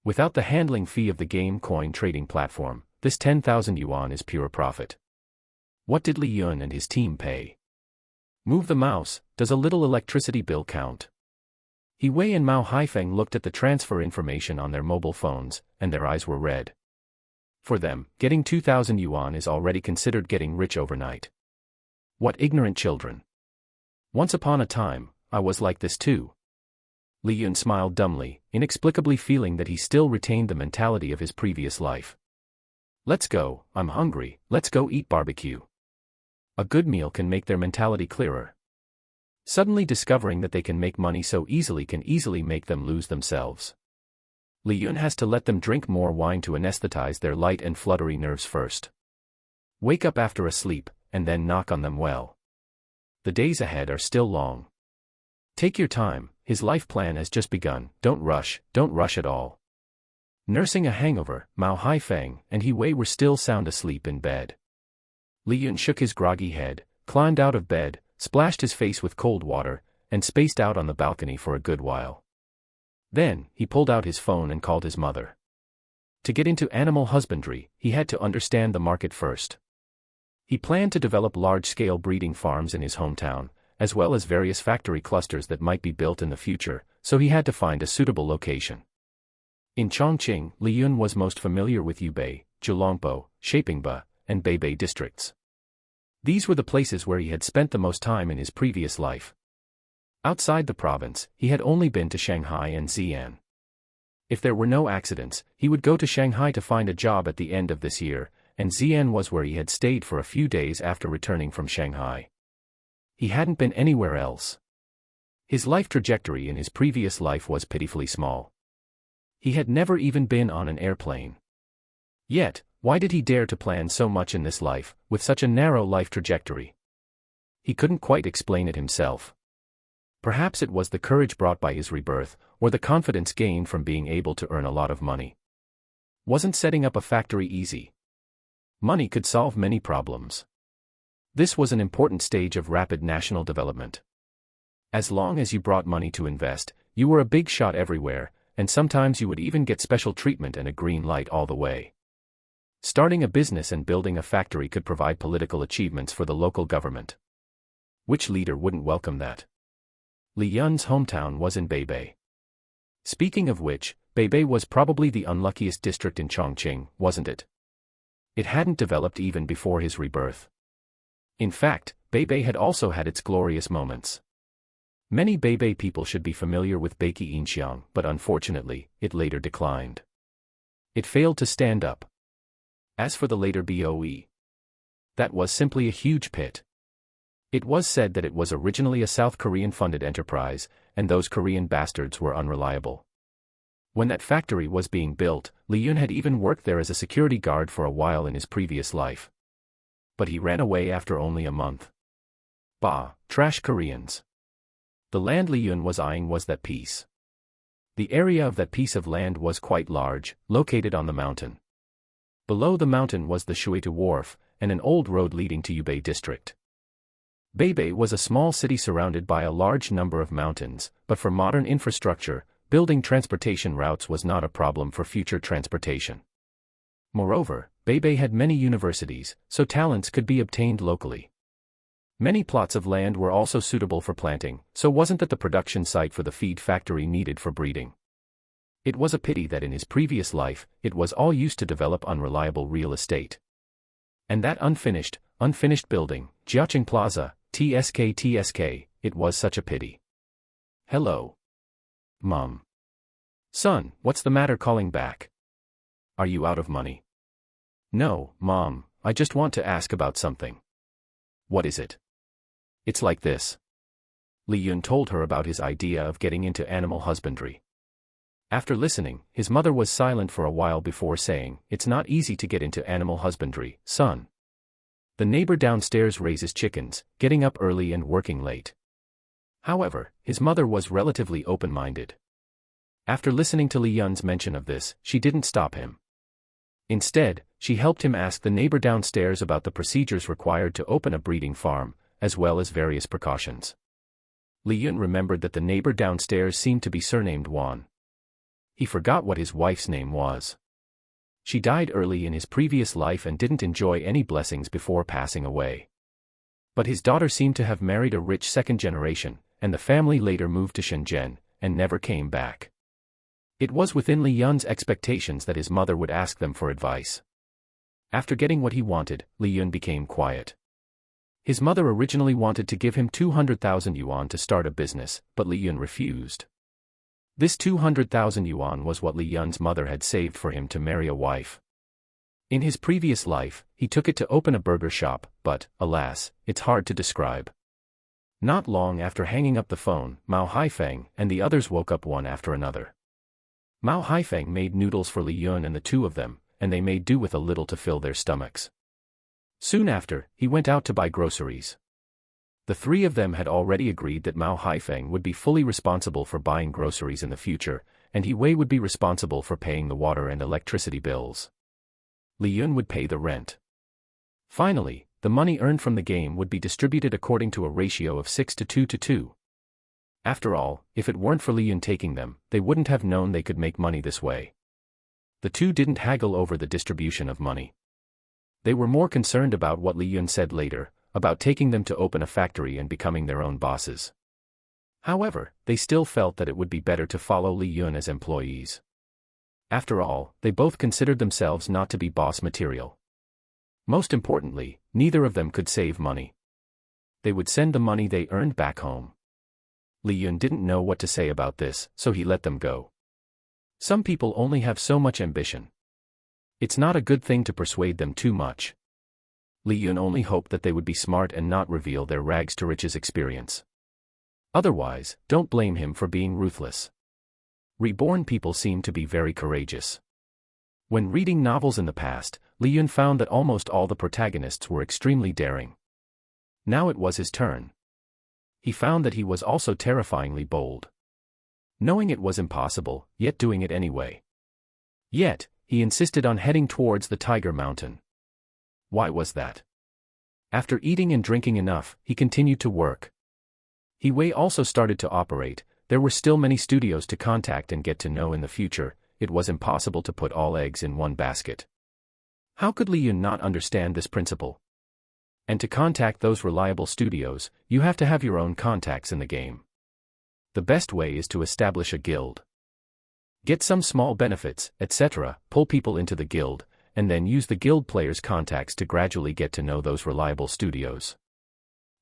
Without the handling fee of the game coin trading platform, this 10,000 yuan is pure profit. What did Li Yun and his team pay? Move the mouse. Does a little electricity bill count? He and Mao Haifeng looked at the transfer information on their mobile phones, and their eyes were red. For them, getting 2,000 yuan is already considered getting rich overnight. What ignorant children. Once upon a time, I was like this too. Li Yun smiled dumbly, inexplicably feeling that he still retained the mentality of his previous life. Let's go, I'm hungry, let's go eat barbecue. A good meal can make their mentality clearer. Suddenly discovering that they can make money so easily can easily make them lose themselves. Li Yun has to let them drink more wine to anesthetize their light and fluttery nerves first. Wake up after a sleep, and then knock on them well. The days ahead are still long. Take your time, his life plan has just begun, don't rush at all. Nursing a hangover, Mao Haifeng and He were still sound asleep in bed. Li Yun shook his groggy head, climbed out of bed, splashed his face with cold water, and spaced out on the balcony for a good while. Then, he pulled out his phone and called his mother. To get into animal husbandry, he had to understand the market first. He planned to develop large-scale breeding farms in his hometown, as well as various factory clusters that might be built in the future, so he had to find a suitable location. In Chongqing, Li Yun was most familiar with Yubei, Zhulongbo, Shapingba, and Beibei districts. These were the places where he had spent the most time in his previous life. Outside the province, he had only been to Shanghai and Xi'an. If there were no accidents, he would go to Shanghai to find a job at the end of this year, and Xi'an was where he had stayed for a few days after returning from Shanghai. He hadn't been anywhere else. His life trajectory in his previous life was pitifully small. He had never even been on an airplane. Yet, why did he dare to plan so much in this life, with such a narrow life trajectory? He couldn't quite explain it himself. Perhaps it was the courage brought by his rebirth, or the confidence gained from being able to earn a lot of money. Wasn't setting up a factory easy? Money could solve many problems. This was an important stage of rapid national development. As long as you brought money to invest, you were a big shot everywhere, and sometimes you would even get special treatment and a green light all the way. Starting a business and building a factory could provide political achievements for the local government. Which leader wouldn't welcome that? Li Yun's hometown was in Beibei. Speaking of which, Beibei was probably the unluckiest district in Chongqing, wasn't it? It hadn't developed even before his rebirth. In fact, Beibei had also had its glorious moments. Many Beibei people should be familiar with Beiki Inxiang, but unfortunately, it later declined. It failed to stand up. As for the later BOE, that was simply a huge pit. It was said that it was originally a South Korean-funded enterprise, and those Korean bastards were unreliable. When that factory was being built, Li Yun had even worked there as a security guard for a while in his previous life. But he ran away after only a month. Bah, trash Koreans. The land Liyun was eyeing was that piece. The area of that piece of land was quite large, located on the mountain. Below the mountain was the Shuetu Wharf, and an old road leading to Yubei district. Beibei was a small city surrounded by a large number of mountains, but for modern infrastructure, building transportation routes was not a problem for future transportation. Moreover, Beibei had many universities, so talents could be obtained locally. Many plots of land were also suitable for planting, so wasn't that the production site for the feed factory needed for breeding. It was a pity that in his previous life, it was all used to develop unreliable real estate. And that unfinished building, Jiaoqing Plaza, TSK, it was such a pity. Hello. Mom. Son, what's the matter calling back? Are you out of money? No, Mom, I just want to ask about something. What is it? It's like this. Liyun told her about his idea of getting into animal husbandry. After listening, his mother was silent for a while before saying, "It's not easy to get into animal husbandry, son. The neighbor downstairs raises chickens, getting up early and working late." However, his mother was relatively open-minded. After listening to Liyun's mention of this, she didn't stop him. Instead, she helped him ask the neighbor downstairs about the procedures required to open a breeding farm, as well as various precautions. Liyun remembered that the neighbor downstairs seemed to be surnamed Wan. He forgot what his wife's name was. She died early in his previous life and didn't enjoy any blessings before passing away. But his daughter seemed to have married a rich second generation, and the family later moved to Shenzhen, and never came back. It was within Liyun's expectations that his mother would ask them for advice. After getting what he wanted, Liyun became quiet. His mother originally wanted to give him 200,000 yuan to start a business, but Liyun refused. This 200,000 yuan was what Liyun's mother had saved for him to marry a wife. In his previous life, he took it to open a burger shop, but, alas, it's hard to describe. Not long after hanging up the phone, Mao Haifeng and the others woke up one after another. Mao Haifeng made noodles for Liyun and the two of them, and they made do with a little to fill their stomachs. Soon after, he went out to buy groceries. The three of them had already agreed that Mao Haifeng would be fully responsible for buying groceries in the future, and He Wei would be responsible for paying the water and electricity bills. Liyun would pay the rent. Finally, the money earned from the game would be distributed according to a ratio of 6 to 2 to 2. After all, if it weren't for Liyun taking them, they wouldn't have known they could make money this way. The two didn't haggle over the distribution of money. They were more concerned about what Liyun said later, about taking them to open a factory and becoming their own bosses. However, they still felt that it would be better to follow Liyun as employees. After all, they both considered themselves not to be boss material. Most importantly, neither of them could save money. They would send the money they earned back home. Liyun didn't know what to say about this, so he let them go. Some people only have so much ambition. It's not a good thing to persuade them too much. Liyun only hoped that they would be smart and not reveal their rags to riches experience. Otherwise, don't blame him for being ruthless. Reborn people seem to be very courageous. When reading novels in the past, Liyun found that almost all the protagonists were extremely daring. Now it was his turn. He found that he was also terrifyingly bold. Knowing it was impossible, yet doing it anyway. Yet, he insisted on heading towards the Tiger Mountain. Why was that? After eating and drinking enough, he continued to work. He Wei also started to operate. There were still many studios to contact and get to know in the future. It was impossible to put all eggs in one basket. How could Liyun not understand this principle? And to contact those reliable studios, you have to have your own contacts in the game. The best way is to establish a guild. Get some small benefits, etc., pull people into the guild, and then use the guild players' contacts to gradually get to know those reliable studios.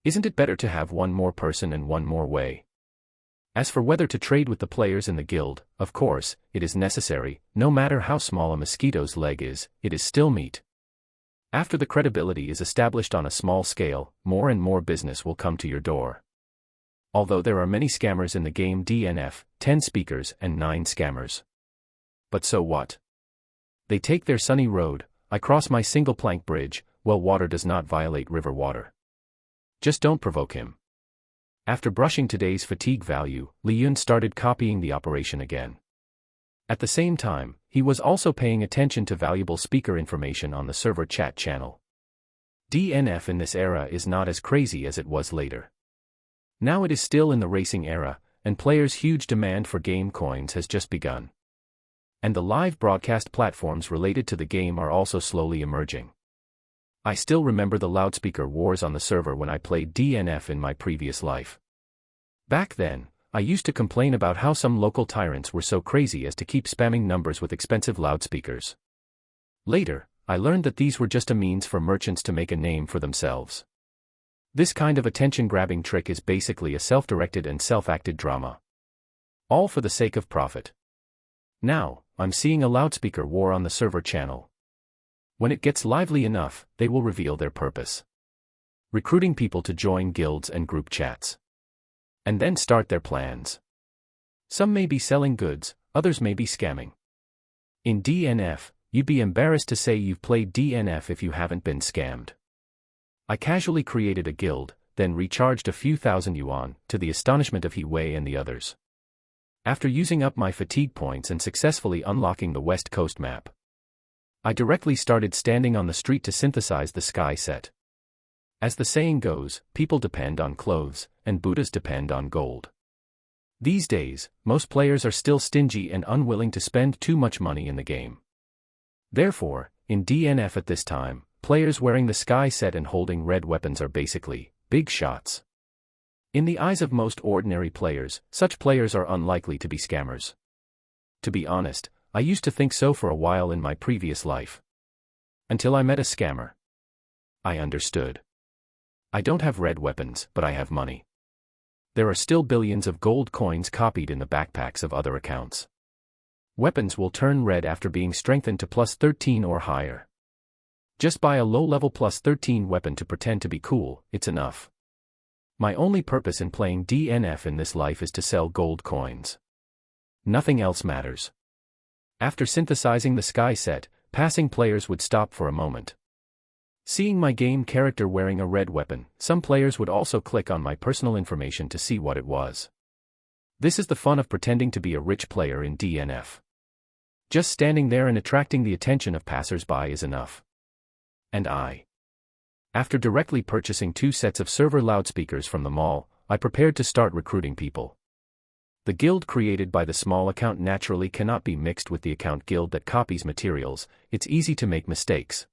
Isn't it better to have one more person and one more way? As for whether to trade with the players in the guild, of course, it is necessary. No matter how small a mosquito's leg is, it is still meat. After the credibility is established on a small scale, more and more business will come to your door. Although there are many scammers in the game DNF, 10 speakers and 9 scammers. But so what? They take their sunny road. I cross my single plank bridge. Well, water does not violate river water. Just don't provoke him. After brushing today's fatigue value, Liyun started copying the operation again. At the same time, he was also paying attention to valuable speaker information on the server chat channel. DNF in this era is not as crazy as it was later. Now it is still in the racing era, and players' huge demand for game coins has just begun. And the live broadcast platforms related to the game are also slowly emerging. I still remember the loudspeaker wars on the server when I played DNF in my previous life. Back then, I used to complain about how some local tyrants were so crazy as to keep spamming numbers with expensive loudspeakers. Later, I learned that these were just a means for merchants to make a name for themselves. This kind of attention-grabbing trick is basically a self-directed and self-acted drama. All for the sake of profit. Now, I'm seeing a loudspeaker war on the server channel. When it gets lively enough, they will reveal their purpose. Recruiting people to join guilds and group chats. And then start their plans. Some may be selling goods, others may be scamming. In DNF, you'd be embarrassed to say you've played DNF if you haven't been scammed. I casually created a guild, then recharged a few thousand yuan, to the astonishment of He Wei and the others. After using up my fatigue points and successfully unlocking the West Coast map, I directly started standing on the street to synthesize the sky set. As the saying goes, people depend on clothes, and Buddhas depend on gold. These days, most players are still stingy and unwilling to spend too much money in the game. Therefore, in DNF at this time, players wearing the sky set and holding red weapons are basically big shots. In the eyes of most ordinary players, such players are unlikely to be scammers. To be honest, I used to think so for a while in my previous life. Until I met a scammer. I understood. I don't have red weapons, but I have money. There are still billions of gold coins copied in the backpacks of other accounts. Weapons will turn red after being strengthened to plus 13 or higher. Just buy a low-level plus 13 weapon to pretend to be cool, it's enough. My only purpose in playing DNF in this life is to sell gold coins. Nothing else matters. After synthesizing the sky set, passing players would stop for a moment. Seeing my game character wearing a red weapon, some players would also click on my personal information to see what it was. This is the fun of pretending to be a rich player in DNF. Just standing there and attracting the attention of passers-by is enough. And after directly purchasing 2 sets of server loudspeakers from the mall, I prepared to start recruiting people. The guild created by the small account naturally cannot be mixed with the account guild that copies materials, it's easy to make mistakes.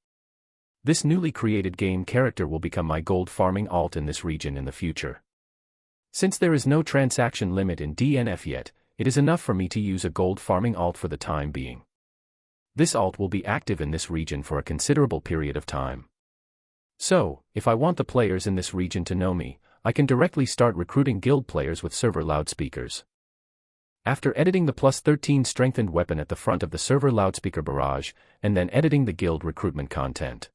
This newly created game character will become my gold farming alt in this region in the future. Since there is no transaction limit in DNF yet, it is enough for me to use a gold farming alt for the time being. This alt will be active in this region for a considerable period of time. So, if I want the players in this region to know me, I can directly start recruiting guild players with server loudspeakers. After editing the plus 13 strengthened weapon at the front of the server loudspeaker barrage, and then editing the guild recruitment content.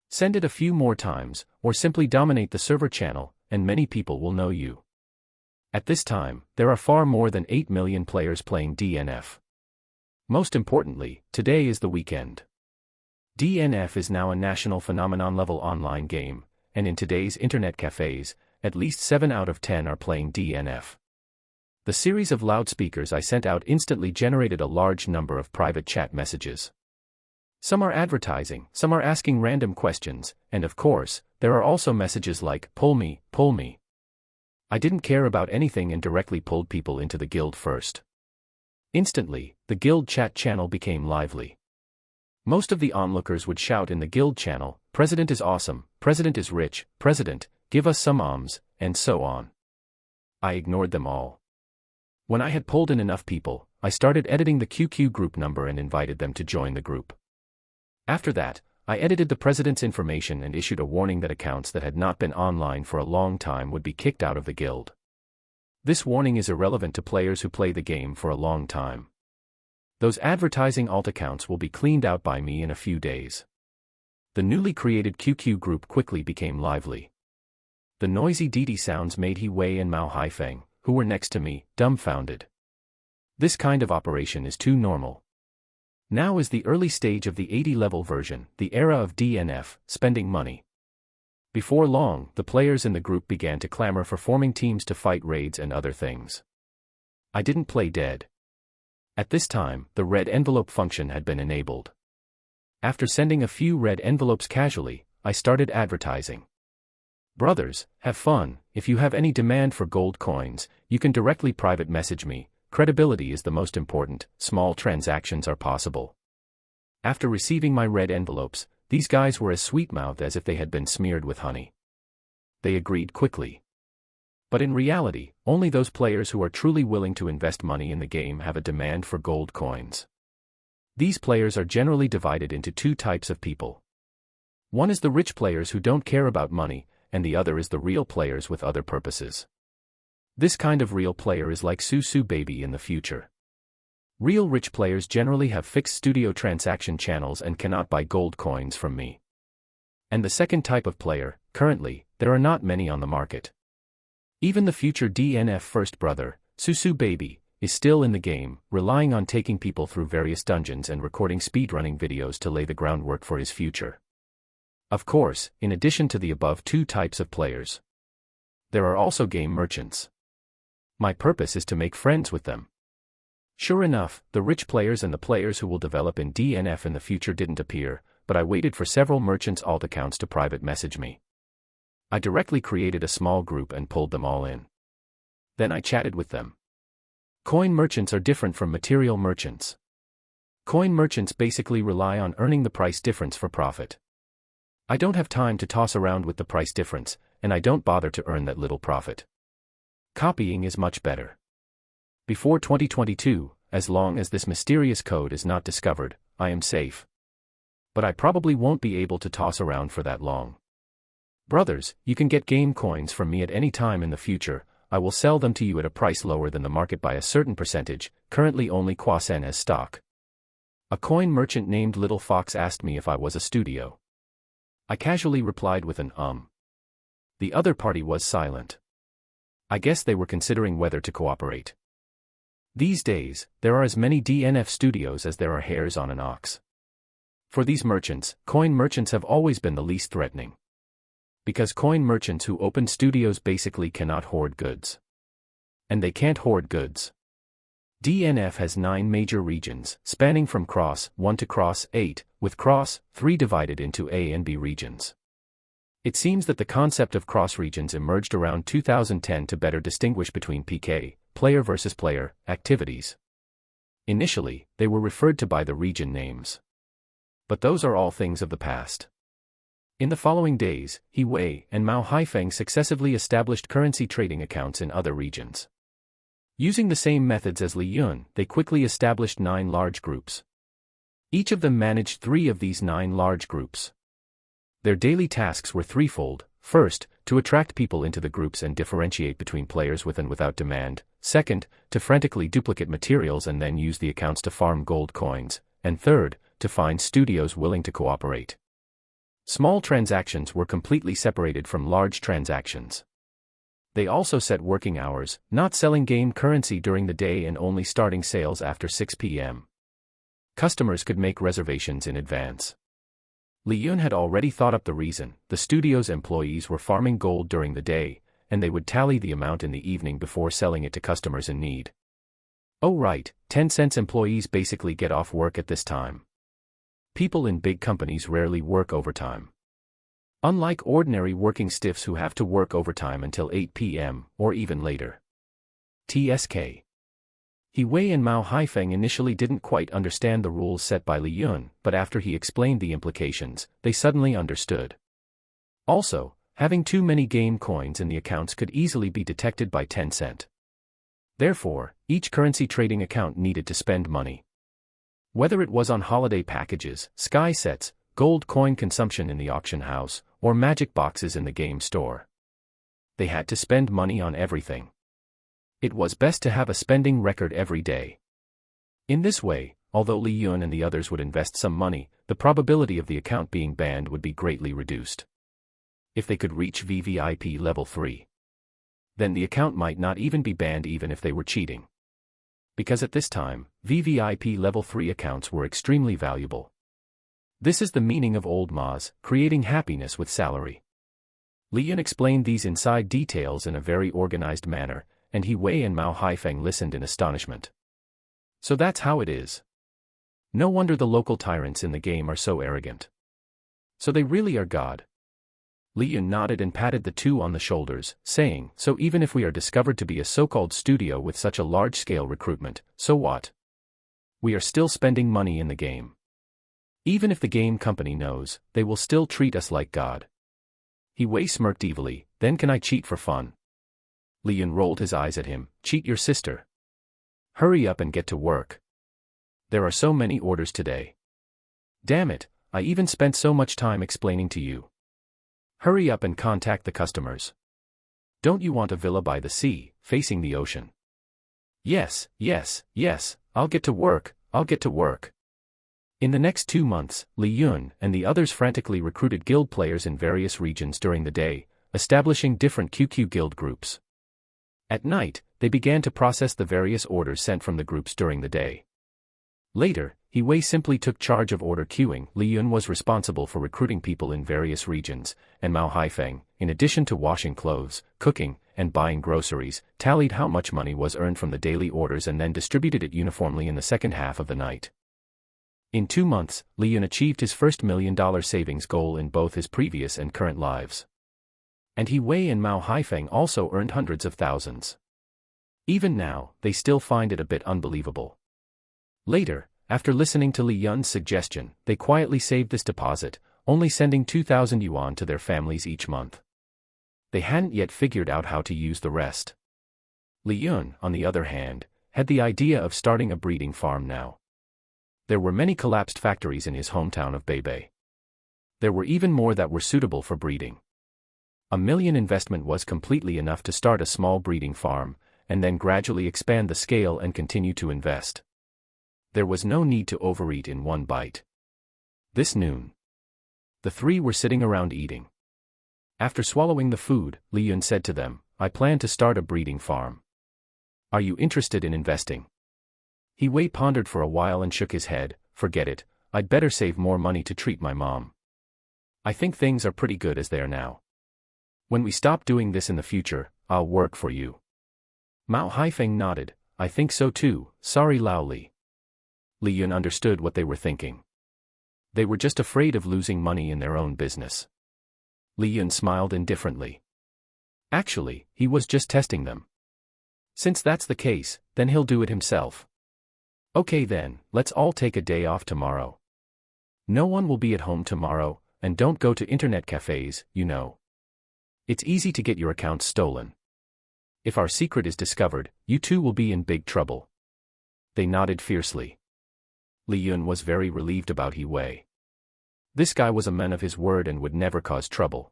Send it a few more times, or simply dominate the server channel, and many people will know you. At this time, there are far more than 8 million players playing DNF. Most importantly, today is the weekend. DNF is now a national phenomenon-level online game, and in today's internet cafés, at least 7 out of 10 are playing DNF. The series of loudspeakers I sent out instantly generated a large number of private chat messages. Some are advertising, some are asking random questions, and of course, there are also messages like, pull me, pull me. I didn't care about anything and directly pulled people into the guild first. Instantly, the guild chat channel became lively. Most of the onlookers would shout in the guild channel, President is awesome, President is rich, President, give us some alms, and so on. I ignored them all. When I had pulled in enough people, I started editing the QQ group number and invited them to join the group. After that, I edited the president's information and issued a warning that accounts that had not been online for a long time would be kicked out of the guild. This warning is irrelevant to players who play the game for a long time. Those advertising alt accounts will be cleaned out by me in a few days. The newly created QQ group quickly became lively. The noisy Didi sounds made He Wei and Mao Haifeng, who were next to me, dumbfounded. This kind of operation is too normal. Now is the early stage of the 80-level version, the era of DNF, spending money. Before long, the players in the group began to clamor for forming teams to fight raids and other things. I didn't play dead. At this time, the red envelope function had been enabled. After sending a few red envelopes casually, I started advertising. Brothers, have fun. If you have any demand for gold coins, you can directly private message me. Credibility is the most important. Small transactions are possible. After receiving my red envelopes, these guys were as sweet-mouthed as if they had been smeared with honey. They agreed quickly. But in reality, only those players who are truly willing to invest money in the game have a demand for gold coins. These players are generally divided into two types of people. One is the rich players who don't care about money, and the other is the real players with other purposes. This kind of real player is like Susu Baby in the future. Real rich players generally have fixed studio transaction channels and cannot buy gold coins from me. And the second type of player, currently, there are not many on the market. Even the future DNF first brother, Susu Baby, is still in the game, relying on taking people through various dungeons and recording speedrunning videos to lay the groundwork for his future. Of course, in addition to the above two types of players, there are also game merchants. My purpose is to make friends with them. Sure enough, the rich players and the players who will develop in DNF in the future didn't appear, but I waited for several merchants' alt accounts to private message me. I directly created a small group and pulled them all in. Then I chatted with them. Coin merchants are different from material merchants. Coin merchants basically rely on earning the price difference for profit. I don't have time to toss around with the price difference, and I don't bother to earn that little profit. Copying is much better. Before 2022, as long as this mysterious code is not discovered, I am safe. But I probably won't be able to toss around for that long. Brothers, you can get game coins from me at any time in the future. I will sell them to you at a price lower than the market by a certain percentage, currently only Quasen as stock. A coin merchant named Little Fox asked me if I was a studio. I casually replied with an The other party was silent. I guess they were considering whether to cooperate. These days, there are as many DNF studios as there are hairs on an ox. For these merchants, coin merchants have always been the least threatening. Because coin merchants who open studios basically cannot hoard goods. And they can't hoard goods. DNF has 9 major regions, spanning from Cross 1 to Cross 8, with Cross 3 divided into A and B regions. It seems that the concept of cross regions emerged around 2010 to better distinguish between PK, player versus player, activities. Initially, they were referred to by the region names. But those are all things of the past. In the following days, He Wei and Mao Haifeng successively established currency trading accounts in other regions. Using the same methods as Li Yun, they quickly established 9 large groups. Each of them managed 3 of these 9 large groups. Their daily tasks were threefold: first, to attract people into the groups and differentiate between players with and without demand; second, to frantically duplicate materials and then use the accounts to farm gold coins; and third, to find studios willing to cooperate. Small transactions were completely separated from large transactions. They also set working hours, not selling game currency during the day and only starting sales after 6 p.m. Customers could make reservations in advance. Li Yun had already thought up the reason: the studio's employees were farming gold during the day, and they would tally the amount in the evening before selling it to customers in need. Oh right, 10 cents employees basically get off work at this time. People in big companies rarely work overtime. Unlike ordinary working stiffs who have to work overtime until 8 p.m., or even later. TSK. He Wei and Mao Haifeng initially didn't quite understand the rules set by Li Yun, but after he explained the implications, they suddenly understood. Also, having too many game coins in the accounts could easily be detected by Tencent. Therefore, each currency trading account needed to spend money. Whether it was on holiday packages, sky sets, gold coin consumption in the auction house, or magic boxes in the game store. They had to spend money on everything. It was best to have a spending record every day. In this way, although Li Yun and the others would invest some money, the probability of the account being banned would be greatly reduced. If they could reach VVIP level 3, then the account might not even be banned even if they were cheating. Because at this time, VVIP level 3 accounts were extremely valuable. This is the meaning of old Ma's, creating happiness with salary. Li Yun explained these inside details in a very organized manner, and He Wei and Mao Haifeng listened in astonishment. So that's how it is. No wonder the local tyrants in the game are so arrogant. So they really are God. Li Yun nodded and patted the two on the shoulders, saying, so even if we are discovered to be a so-called studio with such a large-scale recruitment, so what? We are still spending money in the game. Even if the game company knows, they will still treat us like God. He Wei smirked evilly, then can I cheat for fun? Li Yun rolled his eyes at him, cheat your sister. Hurry up and get to work. There are so many orders today. Damn it, I even spent so much time explaining to you. Hurry up and contact the customers. Don't you want a villa by the sea, facing the ocean? Yes, yes, yes, I'll get to work, I'll get to work. In the next 2 months, Li Yun and the others frantically recruited guild players in various regions during the day, establishing different QQ guild groups. At night, they began to process the various orders sent from the groups during the day. Later, He Wei simply took charge of order queuing. Li Yun was responsible for recruiting people in various regions, and Mao Haifeng, in addition to washing clothes, cooking, and buying groceries, tallied how much money was earned from the daily orders and then distributed it uniformly in the second half of the night. In 2 months, Li Yun achieved his first $1 million savings goal in both his previous and current lives. And He Wei and Mao Haifeng also earned hundreds of thousands. Even now, they still find it a bit unbelievable. Later, after listening to Li Yun's suggestion, they quietly saved this deposit, only sending 2,000 yuan to their families each month. They hadn't yet figured out how to use the rest. Li Yun, on the other hand, had the idea of starting a breeding farm now. There were many collapsed factories in his hometown of Beibei. There were even more that were suitable for breeding. $1 million investment was completely enough to start a small breeding farm, and then gradually expand the scale and continue to invest. There was no need to overeat in one bite. This noon, the three were sitting around eating. After swallowing the food, Li Yun said to them, I plan to start a breeding farm. Are you interested in investing? He Wei pondered for a while and shook his head, forget it, I'd better save more money to treat my mom. I think things are pretty good as they are now. When we stop doing this in the future, I'll work for you. Mao Haifeng nodded, I think so too, sorry Lao Li. Li Yun understood what they were thinking. They were just afraid of losing money in their own business. Li Yun smiled indifferently. Actually, he was just testing them. Since that's the case, then he'll do it himself. Okay then, let's all take a day off tomorrow. No one will be at home tomorrow, and don't go to internet cafés, you know. It's easy to get your accounts stolen. If our secret is discovered, you two will be in big trouble. They nodded fiercely. Li Yun was very relieved about He Wei. This guy was a man of his word and would never cause trouble.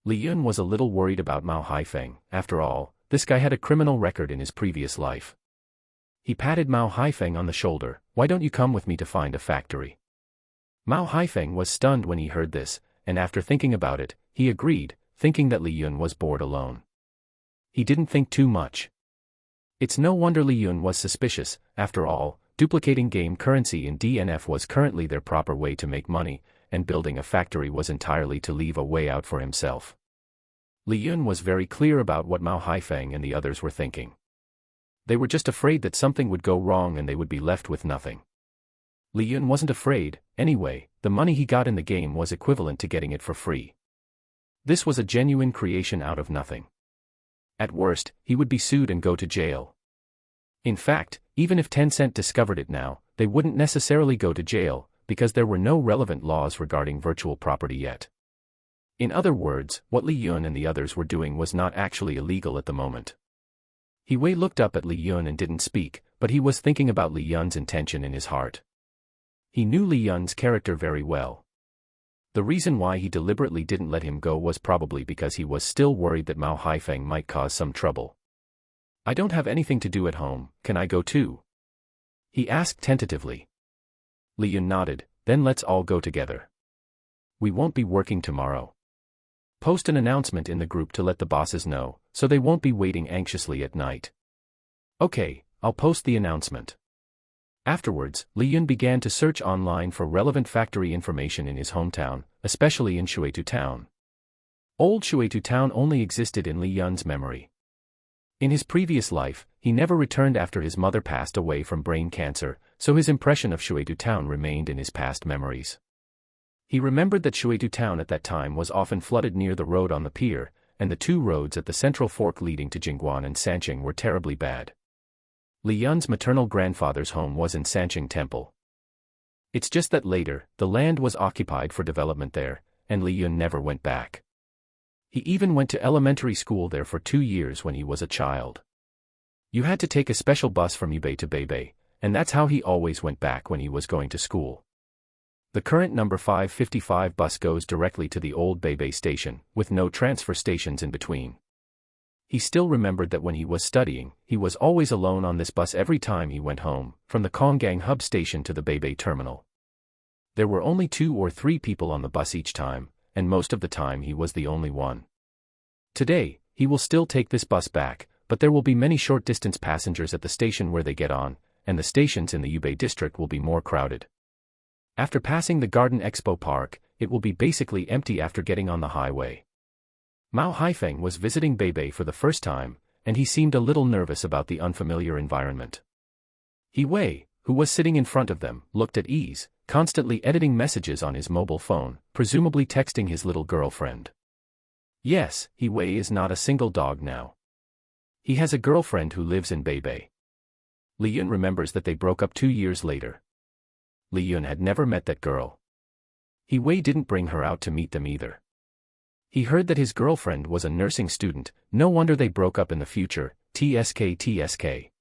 Li Yun was a little worried about Mao Haifeng. After all, this guy had a criminal record in his previous life. He patted Mao Haifeng on the shoulder, why don't you come with me to find a factory? Mao Haifeng was stunned when he heard this, and after thinking about it, he agreed, thinking that Li Yun was bored alone. He didn't think too much. It's no wonder Li Yun was suspicious. After all, duplicating game currency in DNF was currently their proper way to make money, and building a factory was entirely to leave a way out for himself. Li Yun was very clear about what Mao Haifeng and the others were thinking. They were just afraid that something would go wrong and they would be left with nothing. Li Yun wasn't afraid, anyway, the money he got in the game was equivalent to getting it for free. This was a genuine creation out of nothing. At worst, he would be sued and go to jail. In fact, even if Tencent discovered it now, they wouldn't necessarily go to jail, because there were no relevant laws regarding virtual property yet. In other words, what Li Yun and the others were doing was not actually illegal at the moment. He Wei looked up at Li Yun and didn't speak, but he was thinking about Li Yun's intention in his heart. He knew Li Yun's character very well. The reason why he deliberately didn't let him go was probably because he was still worried that Mao Haifeng might cause some trouble. I don't have anything to do at home, can I go too? He asked tentatively. Li Yun nodded, then let's all go together. We won't be working tomorrow. Post an announcement in the group to let the bosses know, so they won't be waiting anxiously at night. Okay, I'll post the announcement. Afterwards, Li Yun began to search online for relevant factory information in his hometown, especially in Shuetu town. Old Shuetu town only existed in Li Yun's memory. In his previous life, he never returned after his mother passed away from brain cancer, so his impression of Shuetu town remained in his past memories. He remembered that Shuetu town at that time was often flooded near the road on the pier, and the two roads at the central fork leading to Jingguan and Sanqing were terribly bad. Li Yun's maternal grandfather's home was in Sanqing Temple. It's just that later, the land was occupied for development there, and Li Yun never went back. He even went to elementary school there for 2 years when he was a child. You had to take a special bus from Yubei to Beibei, and that's how he always went back when he was going to school. The current number 555 bus goes directly to the old Beibei station, with no transfer stations in between. He still remembered that when he was studying, he was always alone on this bus every time he went home, from the Konggang hub station to the Beibei terminal. There were only 2 or 3 people on the bus each time, and most of the time he was the only one. Today, he will still take this bus back, but there will be many short-distance passengers at the station where they get on, and the stations in the Yubei district will be more crowded. After passing the Garden Expo Park, it will be basically empty after getting on the highway. Mao Haifeng was visiting Beibei for the first time, and he seemed a little nervous about the unfamiliar environment. He Wei, who was sitting in front of them, looked at ease, constantly editing messages on his mobile phone, presumably texting his little girlfriend. Yes, He Wei is not a single dog now. He has a girlfriend who lives in Beibei. Li Yun remembers that they broke up 2 years later. Li Yun had never met that girl. He Wei didn't bring her out to meet them either. He heard that his girlfriend was a nursing student, no wonder they broke up in the future, TSK.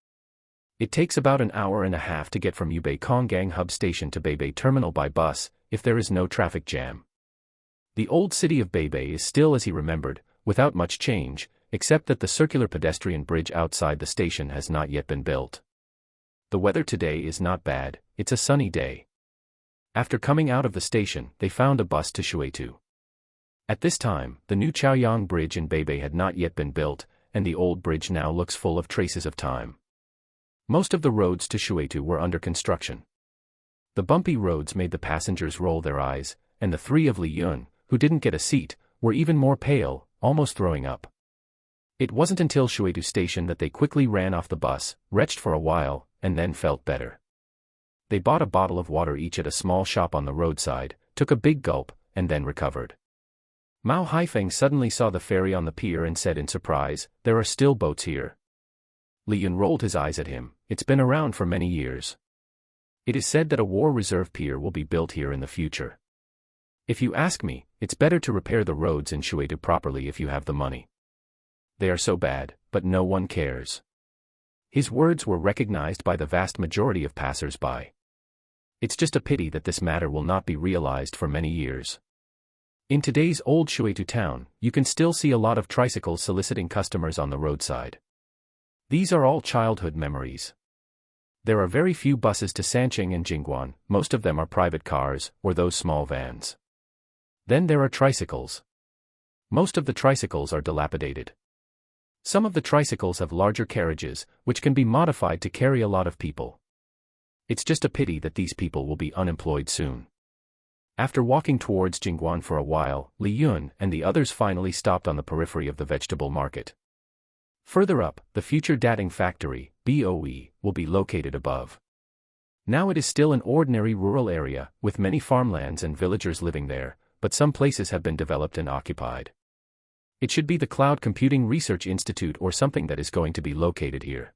It takes about an hour and a half to get from Yubei Konggang hub station to Beibei terminal by bus, if there is no traffic jam. The old city of Beibei is still as he remembered, without much change, except that the circular pedestrian bridge outside the station has not yet been built. The weather today is not bad, it's a sunny day. After coming out of the station, they found a bus to Shuetu. At this time, the new Chaoyang Bridge in Beibei had not yet been built, and the old bridge now looks full of traces of time. Most of the roads to Shuetu were under construction. The bumpy roads made the passengers roll their eyes, and the 3 of Li Yun, who didn't get a seat, were even more pale, almost throwing up. It wasn't until Shuetu station that they quickly ran off the bus, retched for a while, and then felt better. They bought a bottle of water each at a small shop on the roadside, took a big gulp, and then recovered. Mao Haifeng suddenly saw the ferry on the pier and said in surprise, "There are still boats here." Li Yun rolled his eyes at him. "It's been around for many years. It is said that a war reserve pier will be built here in the future. If you ask me, it's better to repair the roads in Shuetu properly if you have the money. They are so bad, but no one cares." His words were recognized by the vast majority of passers-by. It's just a pity that this matter will not be realized for many years. In today's old Shuetu town, you can still see a lot of tricycles soliciting customers on the roadside. These are all childhood memories. There are very few buses to Sanqing and Jingguan, most of them are private cars, or those small vans. Then there are tricycles. Most of the tricycles are dilapidated. Some of the tricycles have larger carriages, which can be modified to carry a lot of people. It's just a pity that these people will be unemployed soon. After walking towards Jingguan for a while, Li Yun and the others finally stopped on the periphery of the vegetable market. Further up, the future datting factory, BOE, will be located above. Now it is still an ordinary rural area, with many farmlands and villagers living there, but some places have been developed and occupied. It should be the Cloud Computing Research Institute or something that is going to be located here.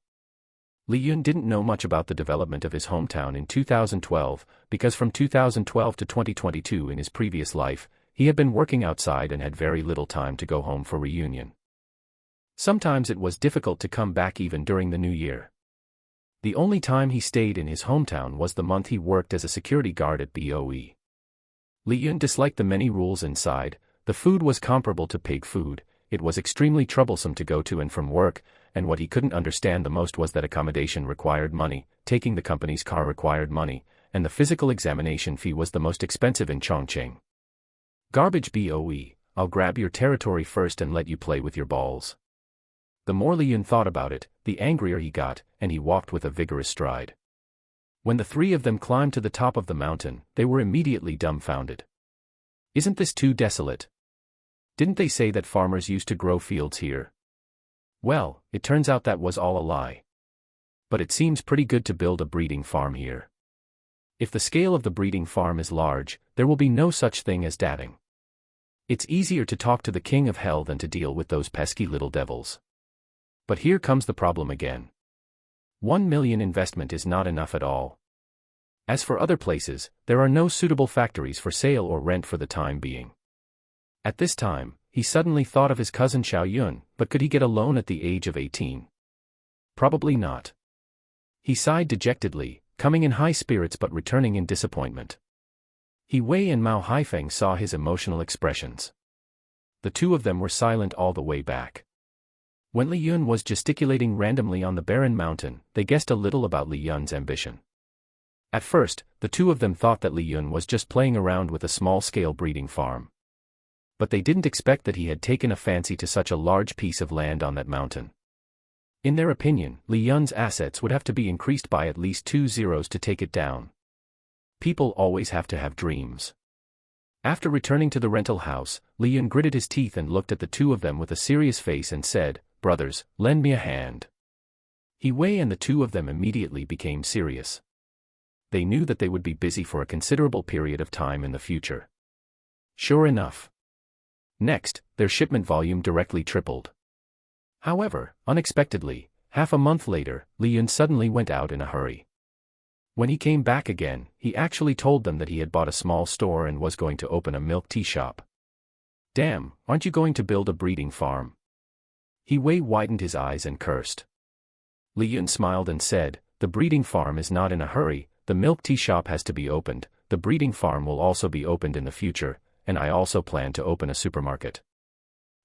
Li Yun didn't know much about the development of his hometown in 2012, because from 2012 to 2022 in his previous life, he had been working outside and had very little time to go home for reunion. Sometimes it was difficult to come back even during the new year. The only time he stayed in his hometown was the month he worked as a security guard at BOE. Li Yun disliked the many rules inside. The food was comparable to pig food, it was extremely troublesome to go to and from work, and what he couldn't understand the most was that accommodation required money, taking the company's car required money, and the physical examination fee was the most expensive in Chongqing. Garbage BOE, I'll grab your territory first and let you play with your balls. The more Li Yun thought about it, the angrier he got, and he walked with a vigorous stride. When the 3 of them climbed to the top of the mountain, they were immediately dumbfounded. Isn't this too desolate? Didn't they say that farmers used to grow fields here? Well, it turns out that was all a lie. But it seems pretty good to build a breeding farm here. If the scale of the breeding farm is large, there will be no such thing as dating. It's easier to talk to the king of hell than to deal with those pesky little devils. But here comes the problem again. 1 million investment is not enough at all. As for other places, there are no suitable factories for sale or rent for the time being. At this time, he suddenly thought of his cousin Xiao Yun, but could he get a loan at the age of 18? Probably not. He sighed dejectedly, coming in high spirits but returning in disappointment. He Wei and Mao Haifeng saw his emotional expressions. The two of them were silent all the way back. When Li Yun was gesticulating randomly on the barren mountain, they guessed a little about Li Yun's ambition. At first, the two of them thought that Li Yun was just playing around with a small-scale breeding farm. But they didn't expect that he had taken a fancy to such a large piece of land on that mountain. In their opinion, Li Yun's assets would have to be increased by at least 2 zeros to take it down. People always have to have dreams. After returning to the rental house, Li Yun gritted his teeth and looked at the two of them with a serious face and said, "Brothers, lend me a hand." He Wei and the two of them immediately became serious. They knew that they would be busy for a considerable period of time in the future. Sure enough. Next, their shipment volume directly tripled. However, unexpectedly, half a month later, Li Yun suddenly went out in a hurry. When he came back again, he actually told them that he had bought a small store and was going to open a milk tea shop. Damn, aren't you going to build a breeding farm? He Wei widened his eyes and cursed. Li Yun smiled and said, "The breeding farm is not in a hurry, the milk tea shop has to be opened, the breeding farm will also be opened in the future, and I also plan to open a supermarket."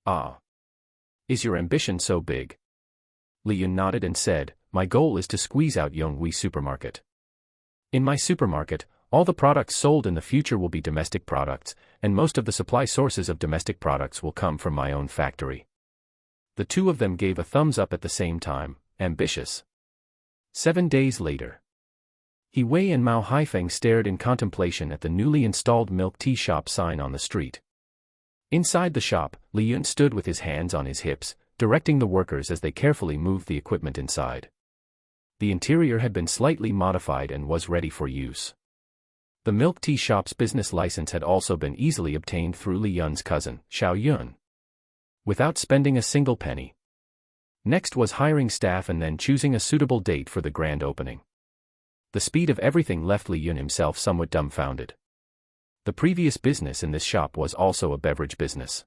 Ah. Is your ambition so big? Li Yun nodded and said, "My goal is to squeeze out Yonghui supermarket. In my supermarket, all the products sold in the future will be domestic products, and most of the supply sources of domestic products will come from my own factory." The two of them gave a thumbs up at the same time. Ambitious. 7 days later. He Wei and Mao Haifeng stared in contemplation at the newly installed milk tea shop sign on the street. Inside the shop, Li Yun stood with his hands on his hips, directing the workers as they carefully moved the equipment inside. The interior had been slightly modified and was ready for use. The milk tea shop's business license had also been easily obtained through Li Yun's cousin, Xiao Yun. Without spending a single penny. Next was hiring staff and then choosing a suitable date for the grand opening. The speed of everything left Li Yun himself somewhat dumbfounded. The previous business in this shop was also a beverage business.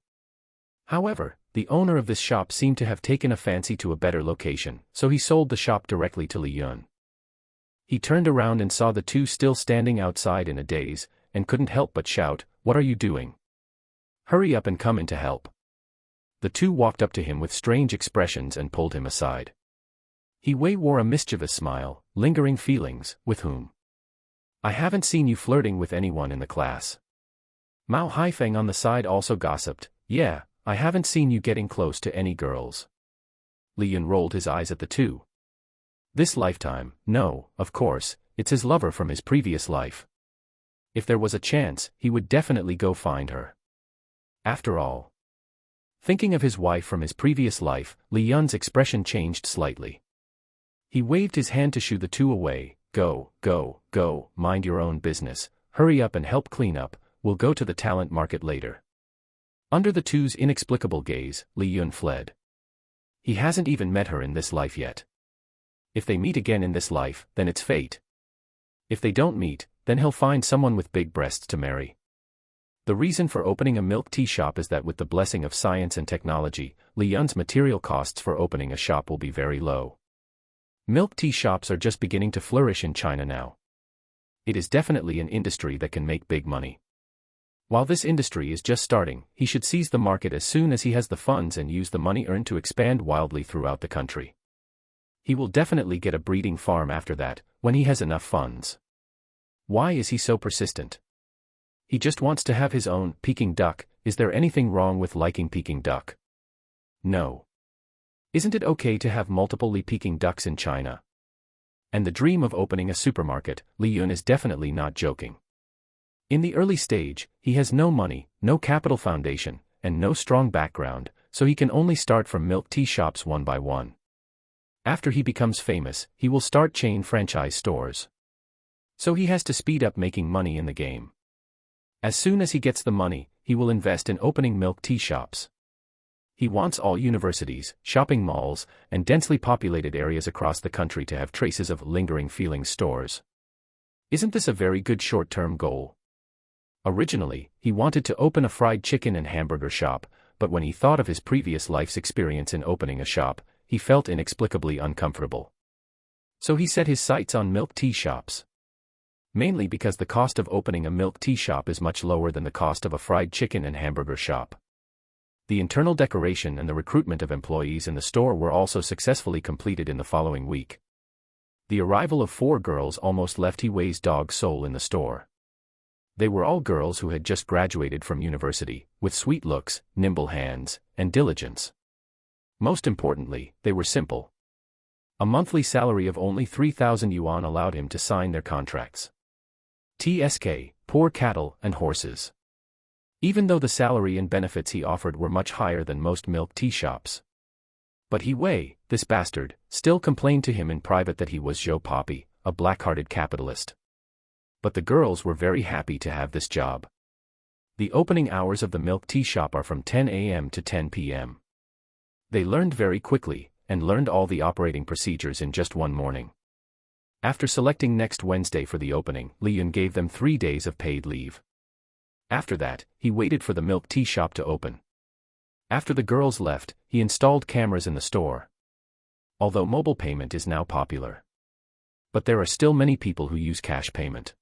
However, the owner of this shop seemed to have taken a fancy to a better location, so he sold the shop directly to Li Yun. He turned around and saw the two still standing outside in a daze, and couldn't help but shout, "What are you doing? Hurry up and come in to help." The two walked up to him with strange expressions and pulled him aside. He Wei wore a mischievous smile, lingering feelings, "With whom? I haven't seen you flirting with anyone in the class." Mao Haifeng on the side also gossiped, "Yeah, I haven't seen you getting close to any girls." Li Yun rolled his eyes at the two. This lifetime, no, of course, it's his lover from his previous life. If there was a chance, he would definitely go find her. After all. Thinking of his wife from his previous life, Li Yun's expression changed slightly. He waved his hand to shoo the two away. Go, go, go, mind your own business, hurry up and help clean up, we'll go to the talent market later." Under the two's inexplicable gaze, Li Yun fled. He hasn't even met her in this life yet. If they meet again in this life, then it's fate. If they don't meet, then he'll find someone with big breasts to marry. The reason for opening a milk tea shop is that with the blessing of science and technology, Li Yun's material costs for opening a shop will be very low. Milk tea shops are just beginning to flourish in China now. It is definitely an industry that can make big money. While this industry is just starting, he should seize the market as soon as he has the funds and use the money earned to expand wildly throughout the country. He will definitely get a breeding farm after that, when he has enough funds. Why is he so persistent? He just wants to have his own Peking duck. Is there anything wrong with liking Peking duck? No. Isn't it okay to have multiple Peking ducks in China? And the dream of opening a supermarket, Li Yun is definitely not joking. In the early stage, he has no money, no capital foundation, and no strong background, so he can only start from milk tea shops one by one. After he becomes famous, he will start chain franchise stores. So he has to speed up making money in the game. As soon as he gets the money, he will invest in opening milk tea shops. He wants all universities, shopping malls, and densely populated areas across the country to have traces of lingering feeling stores. Isn't this a very good short-term goal? Originally, he wanted to open a fried chicken and hamburger shop, but when he thought of his previous life's experience in opening a shop, he felt inexplicably uncomfortable. So he set his sights on milk tea shops. Mainly because the cost of opening a milk tea shop is much lower than the cost of a fried chicken and hamburger shop. The internal decoration and the recruitment of employees in the store were also successfully completed in the following week. The arrival of 4 girls almost left He Wei's dog's soul in the store. They were all girls who had just graduated from university, with sweet looks, nimble hands, and diligence. Most importantly, they were simple. A monthly salary of only 3,000 yuan allowed him to sign their contracts. TSK, poor cattle and horses. Even though the salary and benefits he offered were much higher than most milk tea shops. But He Wei, this bastard, still complained to him in private that he was Joe Poppy, a black-hearted capitalist. But the girls were very happy to have this job. The opening hours of the milk tea shop are from 10 a.m. to 10 p.m. They learned very quickly, and learned all the operating procedures in just one morning. After selecting next Wednesday for the opening, Li Yun gave them 3 days of paid leave. After that, he waited for the milk tea shop to open. After the girls left, he installed cameras in the store. Although mobile payment is now popular. But there are still many people who use cash payment.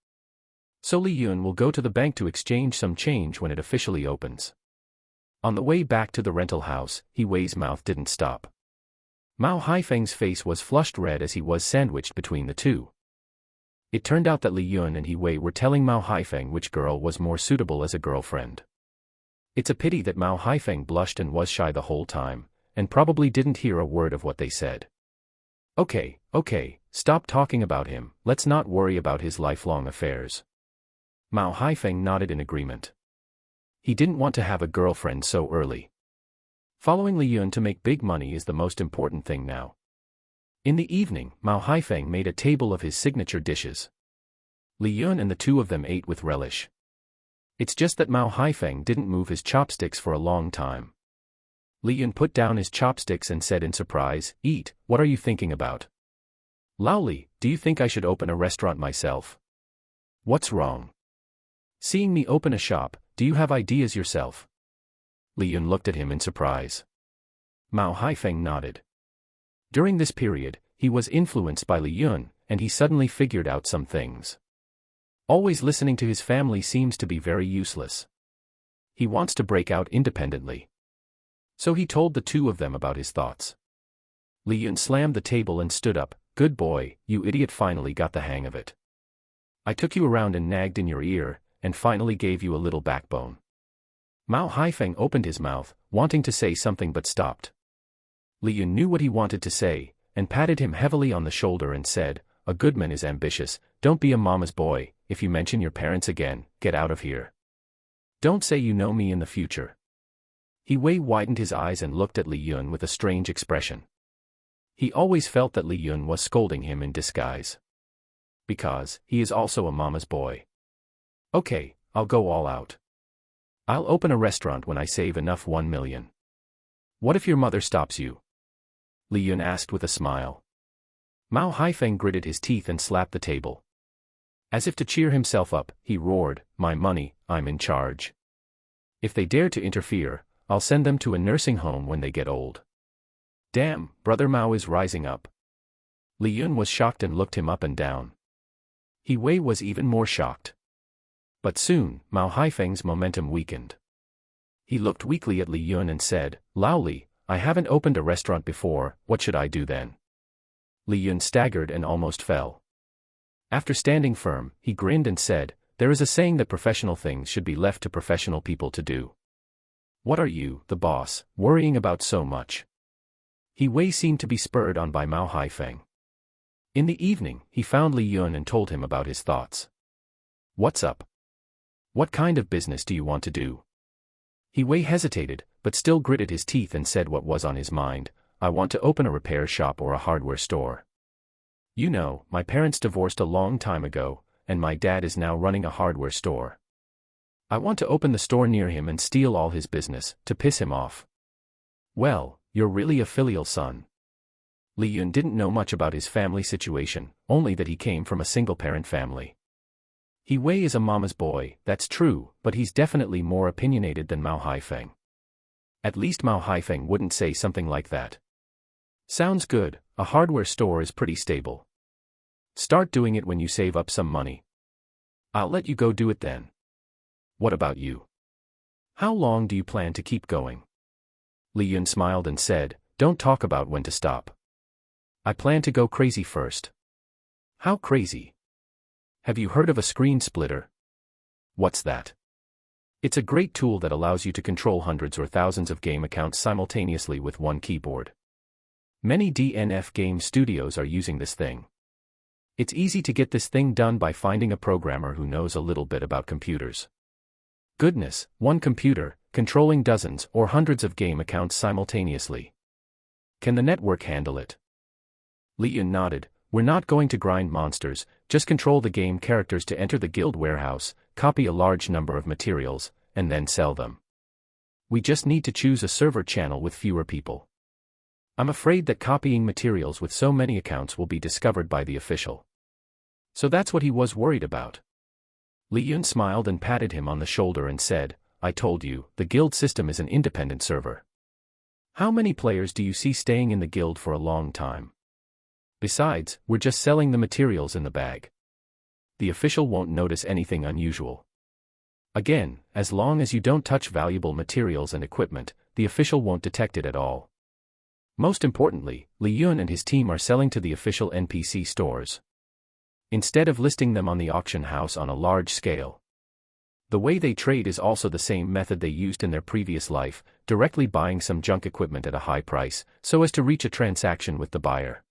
So Li Yun will go to the bank to exchange some change when it officially opens. On the way back to the rental house, He Wei's mouth didn't stop. Mao Haifeng's face was flushed red as he was sandwiched between the two. It turned out that Li Yun and He Wei were telling Mao Haifeng which girl was more suitable as a girlfriend. It's a pity that Mao Haifeng blushed and was shy the whole time, and probably didn't hear a word of what they said. Okay, stop talking about him, let's not worry about his lifelong affairs. Mao Haifeng nodded in agreement. He didn't want to have a girlfriend so early. Following Li Yun to make big money is the most important thing now. In the evening, Mao Haifeng made a table of his signature dishes. Li Yun and the two of them ate with relish. It's just that Mao Haifeng didn't move his chopsticks for a long time. Li Yun put down his chopsticks and said in surprise, "Eat, what are you thinking about?" "Lao Li, do you think I should open a restaurant myself?" "What's wrong? Seeing me open a shop, do you have ideas yourself?" Li Yun looked at him in surprise. Mao Haifeng nodded. During this period, he was influenced by Li Yun, and he suddenly figured out some things. Always listening to his family seems to be very useless. He wants to break out independently. So he told the two of them about his thoughts. Li Yun slammed the table and stood up. "Good boy, you idiot, finally got the hang of it. I took you around and nagged in your ear, and finally gave you a little backbone." Mao Haifeng opened his mouth, wanting to say something but stopped. Li Yun knew what he wanted to say, and patted him heavily on the shoulder and said, "A good man is ambitious, don't be a mama's boy, if you mention your parents again, get out of here. Don't say you know me in the future." He Wei widened his eyes and looked at Li Yun with a strange expression. He always felt that Li Yun was scolding him in disguise. Because, he is also a mama's boy. "Okay, I'll go all out. I'll open a restaurant when I save enough 1 million. What if your mother stops you?" Li Yun asked with a smile. Mao Haifeng gritted his teeth and slapped the table. As if to cheer himself up, he roared, "My money, I'm in charge. If they dare to interfere, I'll send them to a nursing home when they get old." "Damn, brother Mao is rising up." Li Yun was shocked and looked him up and down. He Wei was even more shocked. But soon, Mao Haifeng's momentum weakened. He looked weakly at Li Yun and said, "Lao Li, I haven't opened a restaurant before, what should I do then?" Li Yun staggered and almost fell. After standing firm, he grinned and said, "There is a saying that professional things should be left to professional people to do. What are you, the boss, worrying about so much?" He Wei seemed to be spurred on by Mao Haifeng. In the evening, he found Li Yun and told him about his thoughts. "What's up? What kind of business do you want to do?" He Wei hesitated, but still gritted his teeth and said what was on his mind. I want to open a repair shop or a hardware store. You know, my parents divorced a long time ago, and my dad is now running a hardware store. I want to open the store near him and steal all his business, to piss him off. Well, you're really a filial son. Li Yun didn't know much about his family situation, only that he came from a single-parent family. He Wei is a mama's boy, that's true, but he's definitely more opinionated than Mao Haifeng. At least Mao Haifeng wouldn't say something like that. Sounds good, a hardware store is pretty stable. Start doing it when you save up some money. I'll let you go do it then. What about you? How long do you plan to keep going? Li Yun smiled and said, don't talk about when to stop. I plan to go crazy first. How crazy? Have you heard of a screen splitter? What's that? It's a great tool that allows you to control hundreds or thousands of game accounts simultaneously with one keyboard. Many DNF game studios are using this thing. It's easy to get this thing done by finding a programmer who knows a little bit about computers. Goodness, one computer, controlling dozens or hundreds of game accounts simultaneously. Can the network handle it? Li Yun nodded. We're not going to grind monsters, just control the game characters to enter the guild warehouse, copy a large number of materials, and then sell them. We just need to choose a server channel with fewer people. I'm afraid that copying materials with so many accounts will be discovered by the official. So that's what he was worried about. Li Yun smiled and patted him on the shoulder and said, I told you, the guild system is an independent server. How many players do you see staying in the guild for a long time? Besides, we're just selling the materials in the bag. The official won't notice anything unusual. Again, as long as you don't touch valuable materials and equipment, the official won't detect it at all. Most importantly, Li Yun and his team are selling to the official NPC stores, instead of listing them on the auction house on a large scale. The way they trade is also the same method they used in their previous life, directly buying some junk equipment at a high price, so as to reach a transaction with the buyer.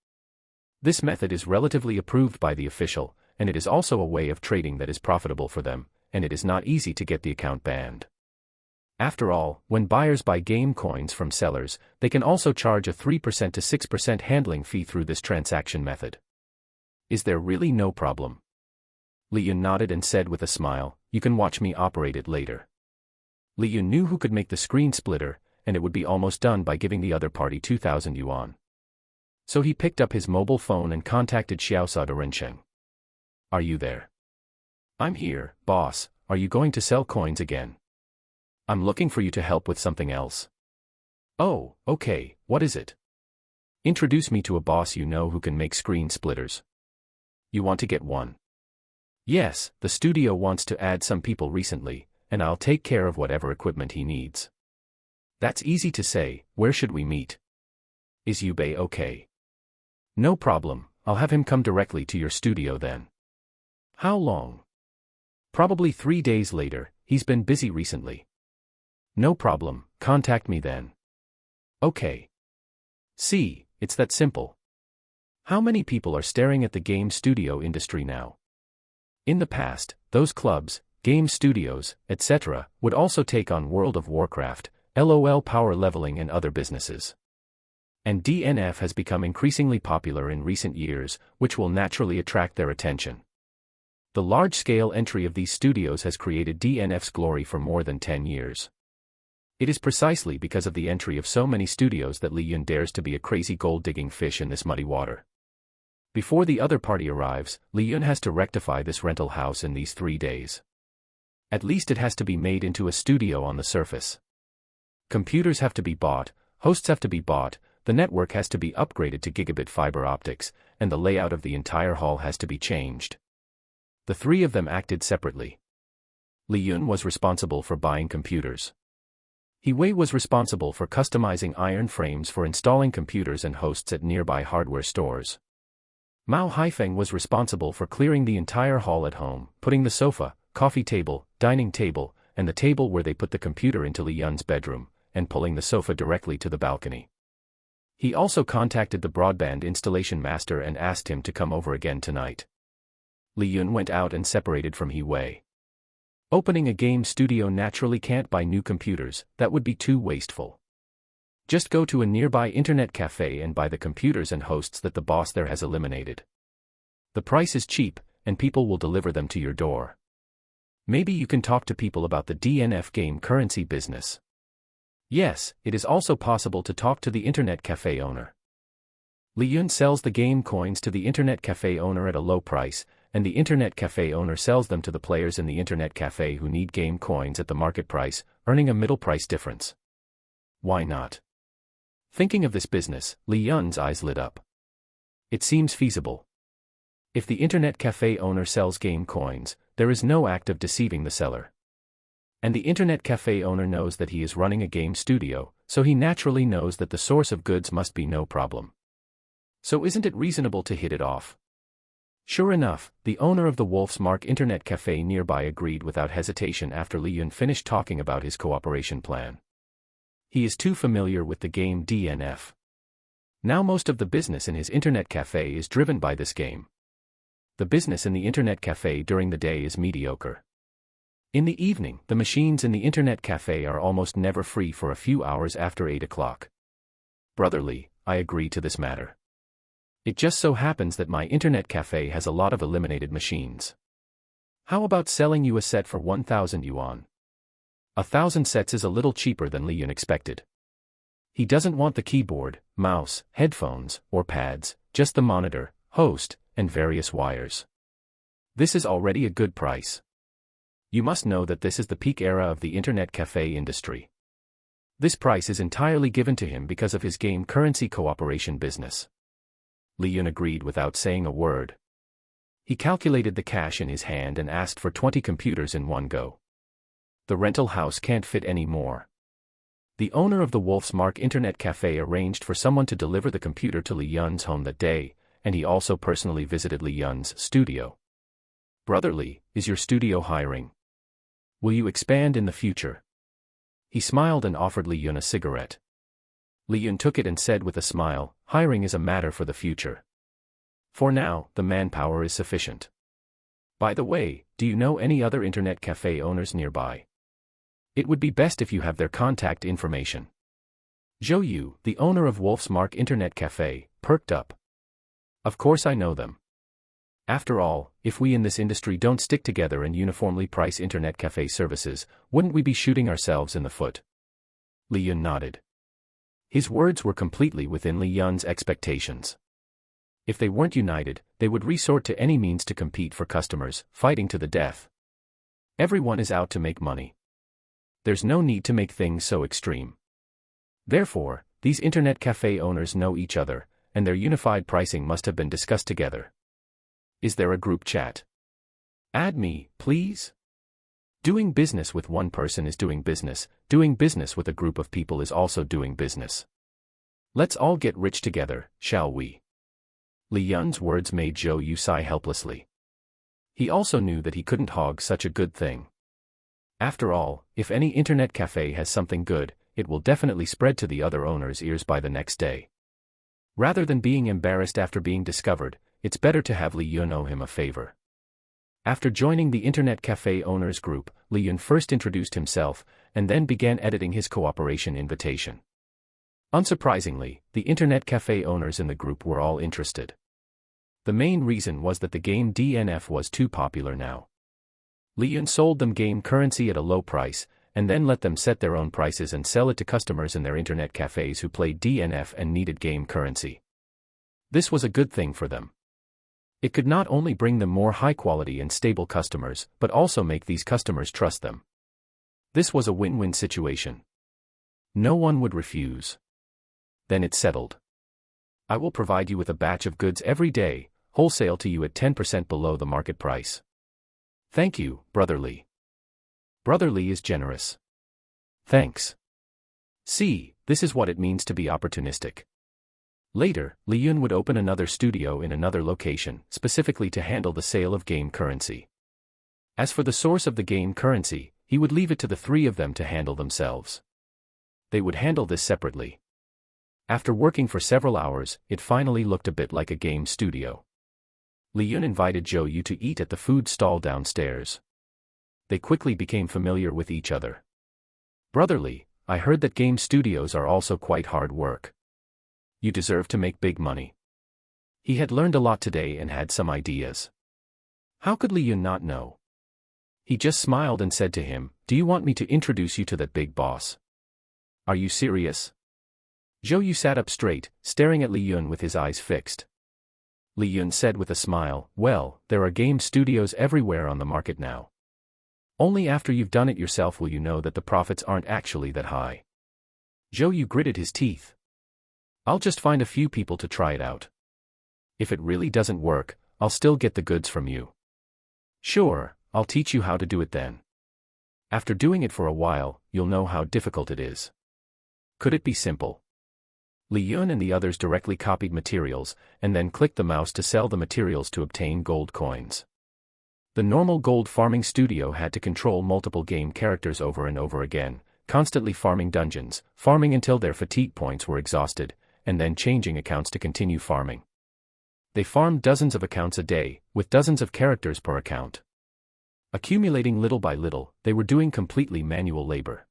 This method is relatively approved by the official, and it is also a way of trading that is profitable for them, and it is not easy to get the account banned. After all, when buyers buy game coins from sellers, they can also charge a 3% to 6% handling fee through this transaction method. Is there really no problem? Li Yun nodded and said with a smile, you can watch me operate it later. Li Yun knew who could make the screen splitter, and it would be almost done by giving the other party 2,000 yuan. So he picked up his mobile phone and contacted Xiaosha de Rensheng. Are you there? I'm here, boss. Are you going to sell coins again? I'm looking for you to help with something else. Oh, okay, what is it? Introduce me to a boss you know who can make screen splitters. You want to get one? Yes, the studio wants to add some people recently, and I'll take care of whatever equipment he needs. That's easy to say. Where should we meet? Is Yubei okay? No problem, I'll have him come directly to your studio then. How long? Probably 3 days later, he's been busy recently. No problem, contact me then. Okay. See, it's that simple. How many people are staring at the game studio industry now? In the past, those clubs, game studios, etc., would also take on World of Warcraft, LOL power leveling and other businesses. And DNF has become increasingly popular in recent years, which will naturally attract their attention. The large-scale entry of these studios has created DNF's glory for more than 10 years. It is precisely because of the entry of so many studios that Li Yun dares to be a crazy gold-digging fish in this muddy water. Before the other party arrives, Li Yun has to rectify this rental house in these 3 days. At least it has to be made into a studio on the surface. Computers have to be bought, hosts have to be bought, the network has to be upgraded to gigabit fiber optics, and the layout of the entire hall has to be changed. The three of them acted separately. Li Yun was responsible for buying computers. He Wei was responsible for customizing iron frames for installing computers and hosts at nearby hardware stores. Mao Haifeng was responsible for clearing the entire hall at home, putting the sofa, coffee table, dining table, and the table where they put the computer into Li Yun's bedroom, and pulling the sofa directly to the balcony. He also contacted the broadband installation master and asked him to come over again tonight. Li Yun went out and separated from He Wei. Opening a game studio naturally can't buy new computers, that would be too wasteful. Just go to a nearby internet cafe and buy the computers and hosts that the boss there has eliminated. The price is cheap, and people will deliver them to your door. Maybe you can talk to people about the DNF game currency business. Yes, it is also possible to talk to the internet cafe owner. Li Yun sells the game coins to the internet cafe owner at a low price, and the internet cafe owner sells them to the players in the internet cafe who need game coins at the market price, earning a middle price difference. Why not? Thinking of this business, Li Yun's eyes lit up. It seems feasible. If the internet cafe owner sells game coins, there is no act of deceiving the seller. And the internet cafe owner knows that he is running a game studio, so he naturally knows that the source of goods must be no problem. So isn't it reasonable to hit it off? Sure enough, the owner of the Wolf's Mark internet cafe nearby agreed without hesitation after Li Yun finished talking about his cooperation plan. He is too familiar with the game DNF. Now most of the business in his internet cafe is driven by this game. The business in the internet cafe during the day is mediocre. In the evening, the machines in the internet cafe are almost never free for a few hours after 8 o'clock. Brotherly, I agree to this matter. It just so happens that my internet cafe has a lot of eliminated machines. How about selling you a set for 1,000 yuan? 1,000 sets is a little cheaper than Li Yun expected. He doesn't want the keyboard, mouse, headphones, or pads, just the monitor, host, and various wires. This is already a good price. You must know that this is the peak era of the internet cafe industry. This price is entirely given to him because of his game currency cooperation business. Li Yun agreed without saying a word. He calculated the cash in his hand and asked for 20 computers in one go. The rental house can't fit any more. The owner of the Wolf's Mark internet cafe arranged for someone to deliver the computer to Li Yun's home that day, and he also personally visited Li Yun's studio. Brotherly, is your studio hiring? Will you expand in the future? He smiled and offered Li Yun a cigarette. Li Yun took it and said with a smile, hiring is a matter for the future. For now, the manpower is sufficient. By the way, do you know any other internet cafe owners nearby? It would be best if you have their contact information. Zhou Yu, the owner of Wolf's Mark internet cafe, perked up. Of course I know them. After all, if we in this industry don't stick together and uniformly price internet cafe services, wouldn't we be shooting ourselves in the foot? Li Yun nodded. His words were completely within Li Yun's expectations. If they weren't united, they would resort to any means to compete for customers, fighting to the death. Everyone is out to make money. There's no need to make things so extreme. Therefore, these internet cafe owners know each other, and their unified pricing must have been discussed together. Is there a group chat? Add me, please. Doing business with one person is doing business with a group of people is also doing business. Let's all get rich together, shall we? Li Yun's words made Zhou Yu sigh helplessly. He also knew that he couldn't hog such a good thing. After all, if any internet cafe has something good, it will definitely spread to the other owners' ears by the next day. Rather than being embarrassed after being discovered, it's better to have Li Yun owe him a favor. After joining the internet cafe owners group, Li Yun first introduced himself, and then began editing his cooperation invitation. Unsurprisingly, the internet cafe owners in the group were all interested. The main reason was that the game DNF was too popular now. Li Yun sold them game currency at a low price, and then let them set their own prices and sell it to customers in their internet cafes who played DNF and needed game currency. This was a good thing for them. It could not only bring them more high-quality and stable customers, but also make these customers trust them. This was a win-win situation. No one would refuse. Then it's settled. I will provide you with a batch of goods every day, wholesale to you at 10% below the market price. Thank you, Brotherly. Brotherly is generous. Thanks. See, this is what it means to be opportunistic. Later, Li Yun would open another studio in another location, specifically to handle the sale of game currency. As for the source of the game currency, he would leave it to the three of them to handle themselves. They would handle this separately. After working for several hours, it finally looked a bit like a game studio. Li Yun invited Zhou Yu to eat at the food stall downstairs. They quickly became familiar with each other. "Brotherly, I heard that game studios are also quite hard work. You deserve to make big money." He had learned a lot today and had some ideas. How could Li Yun not know? He just smiled and said to him, "Do you want me to introduce you to that big boss?" "Are you serious?" Zhou Yu sat up straight, staring at Li Yun with his eyes fixed. Li Yun said with a smile, "Well, there are game studios everywhere on the market now. Only after you've done it yourself will you know that the profits aren't actually that high." Zhou Yu gritted his teeth. "I'll just find a few people to try it out. If it really doesn't work, I'll still get the goods from you." "Sure, I'll teach you how to do it then. After doing it for a while, you'll know how difficult it is." Could it be simple? Li Yun and the others directly copied materials, and then clicked the mouse to sell the materials to obtain gold coins. The normal gold farming studio had to control multiple game characters over and over again, constantly farming dungeons, farming until their fatigue points were exhausted, and then changing accounts to continue farming. They farmed dozens of accounts a day, with dozens of characters per account. Accumulating little by little, they were doing completely manual labor.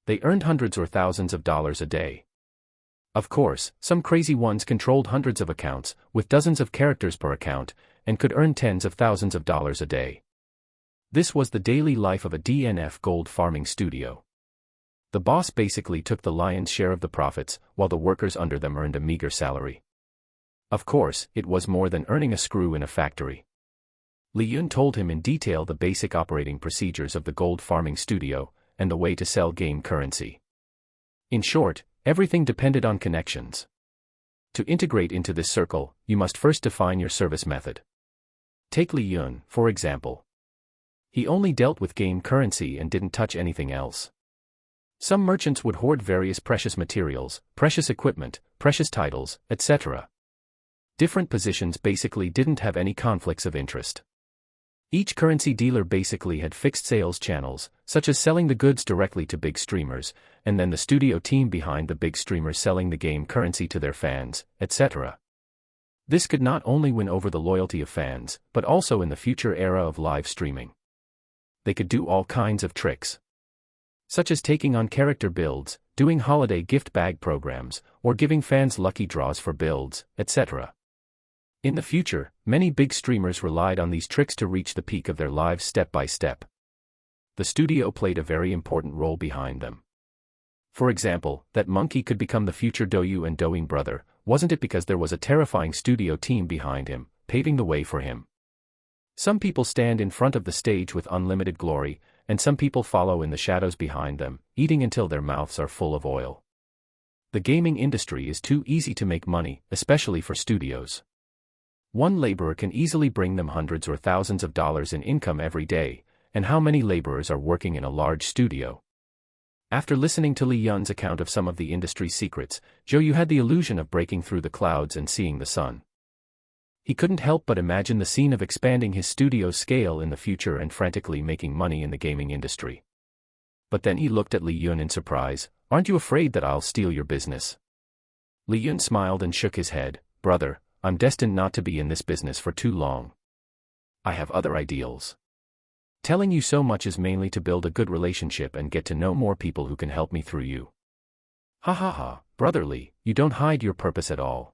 They earned hundreds or thousands of dollars a day. Of course, some crazy ones controlled hundreds of accounts, with dozens of characters per account, and could earn tens of thousands of dollars a day. This was the daily life of a DNF gold farming studio. The boss basically took the lion's share of the profits, while the workers under them earned a meager salary. Of course, it was more than earning a screw in a factory. Li Yun told him in detail the basic operating procedures of the gold farming studio, and the way to sell game currency. In short, everything depended on connections. To integrate into this circle, you must first define your service method. Take Li Yun, for example. He only dealt with game currency and didn't touch anything else. Some merchants would hoard various precious materials, precious equipment, precious titles, etc. Different positions basically didn't have any conflicts of interest. Each currency dealer basically had fixed sales channels, such as selling the goods directly to big streamers, and then the studio team behind the big streamers selling the game currency to their fans, etc. This could not only win over the loyalty of fans, but also in the future era of live streaming. They could do all kinds of tricks, such as taking on character builds, doing holiday gift bag programs, or giving fans lucky draws for builds, etc. In the future, many big streamers relied on these tricks to reach the peak of their lives step by step. The studio played a very important role behind them. For example, that Monkey could become the future Douyu and Douyin brother, wasn't it because there was a terrifying studio team behind him, paving the way for him? Some people stand in front of the stage with unlimited glory, and some people follow in the shadows behind them, eating until their mouths are full of oil. The gaming industry is too easy to make money, especially for studios. One laborer can easily bring them hundreds or thousands of dollars in income every day, and how many laborers are working in a large studio? After listening to Li Yun's account of some of the industry's secrets, Zhou Yu had the illusion of breaking through the clouds and seeing the sun. He couldn't help but imagine the scene of expanding his studio's scale in the future and frantically making money in the gaming industry. But then he looked at Li Yun in surprise. "Aren't you afraid that I'll steal your business?" Li Yun smiled and shook his head. "Brother, I'm destined not to be in this business for too long. I have other ideals. Telling you so much is mainly to build a good relationship and get to know more people who can help me through you." "Ha ha ha, brotherly, you don't hide your purpose at all.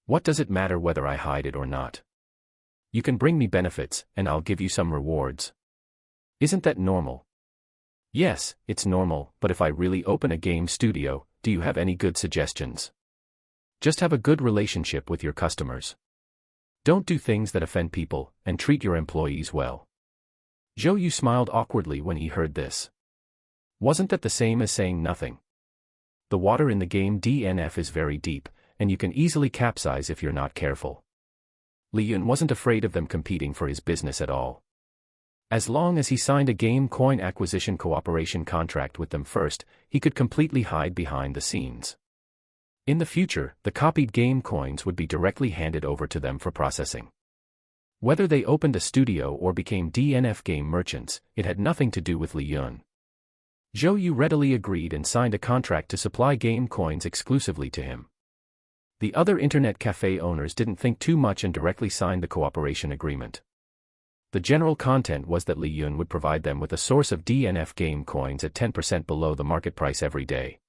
What does it matter whether I hide it or not? You can bring me benefits, and I'll give you some rewards. Isn't that normal?" "Yes, it's normal, but if I really open a game studio, do you have any good suggestions?" "Just have a good relationship with your customers. Don't do things that offend people, and treat your employees well." Zhou Yu smiled awkwardly when he heard this. Wasn't that the same as saying nothing? The water in the game DNF is very deep, and you can easily capsize if you're not careful. Li Yun wasn't afraid of them competing for his business at all. As long as he signed a game coin acquisition cooperation contract with them first, he could completely hide behind the scenes. In the future, the copied game coins would be directly handed over to them for processing. Whether they opened a studio or became DNF game merchants, it had nothing to do with Li Yun. Zhou Yu readily agreed and signed a contract to supply game coins exclusively to him. The other internet cafe owners didn't think too much and directly signed the cooperation agreement. The general content was that Li Yun would provide them with a source of DNF game coins at 10% below the market price every day.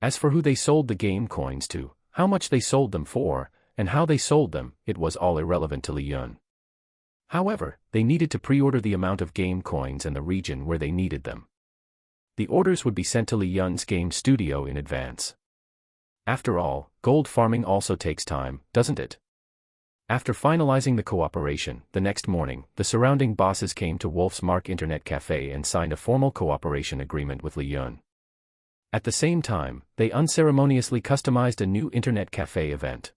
As for who they sold the game coins to, how much they sold them for, and how they sold them, it was all irrelevant to Li Yun. However, they needed to pre-order the amount of game coins and the region where they needed them. The orders would be sent to Li Yun's game studio in advance. After all, gold farming also takes time, doesn't it? After finalizing the cooperation, the next morning, the surrounding bosses came to Wolf's Mark Internet Cafe and signed a formal cooperation agreement with Li Yun. At the same time, they unceremoniously customized a new Internet Cafe event.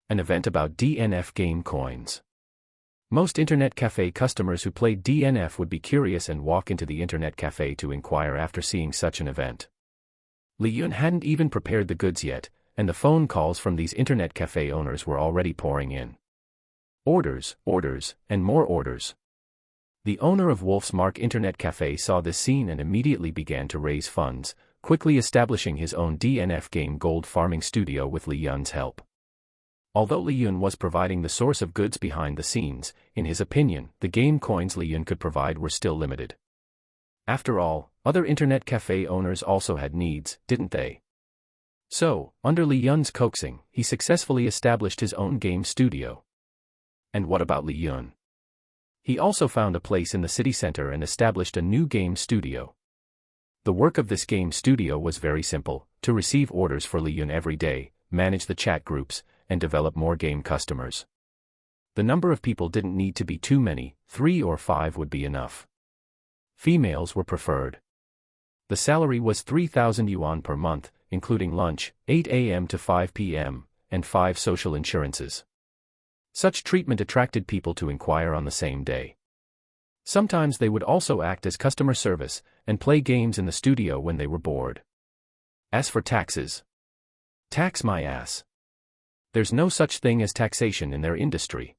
An event about DNF game coins. Most Internet Cafe customers who played DNF would be curious and walk into the Internet Cafe to inquire after seeing such an event. Li Yun hadn't even prepared the goods yet, and the phone calls from these Internet Cafe owners were already pouring in. Orders, orders, and more orders. The owner of Wolf's Mark Internet Cafe saw this scene and immediately began to raise funds, quickly establishing his own DNF game gold farming studio with Li Yun's help. Although Li Yun was providing the source of goods behind the scenes, in his opinion, the game coins Li Yun could provide were still limited. After all, other Internet Cafe owners also had needs, didn't they? So, under Li Yun's coaxing, he successfully established his own game studio. And what about Li Yun? He also found a place in the city center and established a new game studio. The work of this game studio was very simple: to receive orders for Li Yun every day, manage the chat groups, and develop more game customers. The number of people didn't need to be too many, 3 or 5 would be enough. Females were preferred. The salary was 3,000 yuan per month, including lunch, 8 a.m. to 5 p.m., and 5 social insurances. Such treatment attracted people to inquire on the same day. Sometimes they would also act as customer service, and play games in the studio when they were bored. As for taxes. Tax my ass. There's no such thing as taxation in their industry.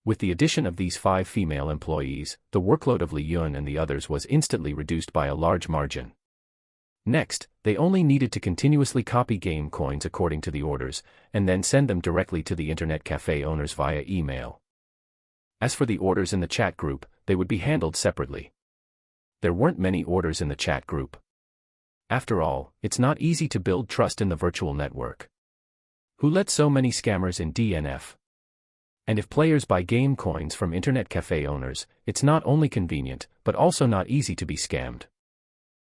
With the addition of these 5 female employees, the workload of Li Yun and the others was instantly reduced by a large margin. Next, they only needed to continuously copy game coins according to the orders, and then send them directly to the Internet Cafe owners via email. As for the orders in the chat group, they would be handled separately. There weren't many orders in the chat group. After all, it's not easy to build trust in the virtual network. Who let so many scammers in DNF? And if players buy game coins from Internet Cafe owners, it's not only convenient, but also not easy to be scammed.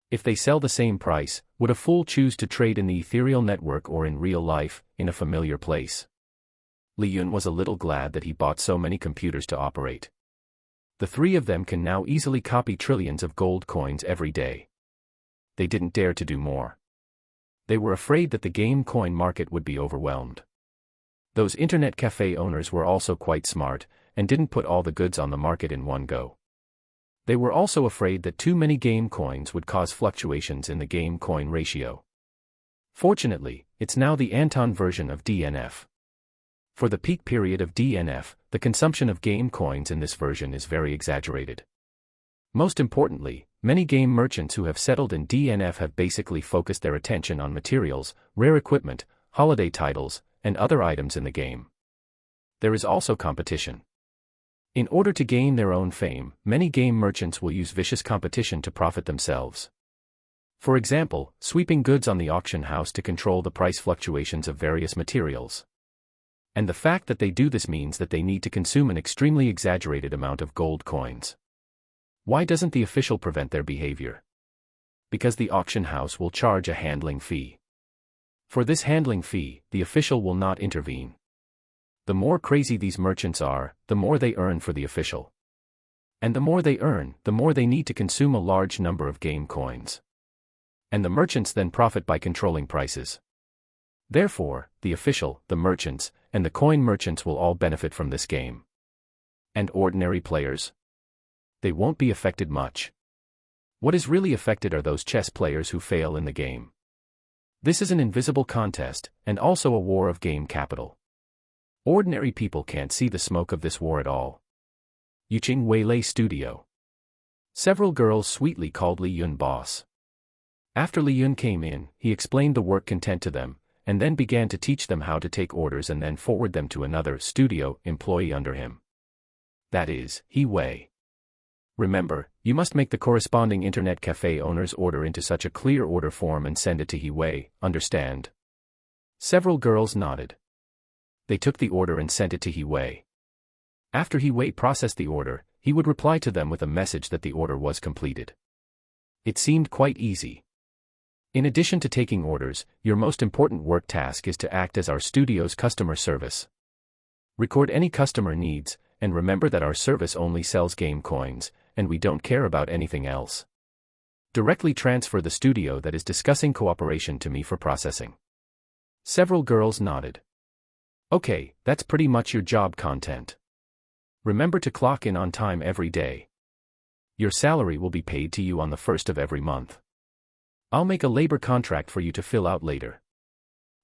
If they sell the same price, would a fool choose to trade in the ethereal network or in real life, in a familiar place? Li Yun was a little glad that he bought so many computers to operate. The 3 of them can now easily copy trillions of gold coins every day. They didn't dare to do more. They were afraid that the game coin market would be overwhelmed. Those Internet Cafe owners were also quite smart, and didn't put all the goods on the market in one go. They were also afraid that too many game coins would cause fluctuations in the game coin ratio. Fortunately, it's now the Anton version of DNF. For the peak period of DNF, the consumption of game coins in this version is very exaggerated. Most importantly, many game merchants who have settled in DNF have basically focused their attention on materials, rare equipment, holiday titles, and other items in the game. There is also competition. In order to gain their own fame, many game merchants will use vicious competition to profit themselves. For example, sweeping goods on the auction house to control the price fluctuations of various materials. And the fact that they do this means that they need to consume an extremely exaggerated amount of gold coins. Why doesn't the official prevent their behavior? Because the auction house will charge a handling fee. For this handling fee, the official will not intervene. The more crazy these merchants are, the more they earn for the official. And the more they earn, the more they need to consume a large number of game coins. And the merchants then profit by controlling prices. Therefore, the official, the merchants, and the coin merchants will all benefit from this game. And ordinary players? They won't be affected much. What is really affected are those chess players who fail in the game. This is an invisible contest, and also a war of game capital. Ordinary people can't see the smoke of this war at all. Yuqing Weilei Studio. Several girls sweetly called Li Yun boss. After Li Yun came in, he explained the work content to them, and then began to teach them how to take orders and then forward them to another studio employee under him. That is, He Wei. Remember, you must make the corresponding internet cafe owner's order into such a clear order form and send it to He Wei, understand? Several girls nodded. They took the order and sent it to He Wei. After He Wei processed the order, he would reply to them with a message that the order was completed. It seemed quite easy. In addition to taking orders, your most important work task is to act as our studio's customer service. Record any customer needs, and remember that our service only sells game coins, and we don't care about anything else. Directly transfer the studio that is discussing cooperation to me for processing. Several girls nodded. Okay, that's pretty much your job content. Remember to clock in on time every day. Your salary will be paid to you on the 1st of every month. I'll make a labor contract for you to fill out later.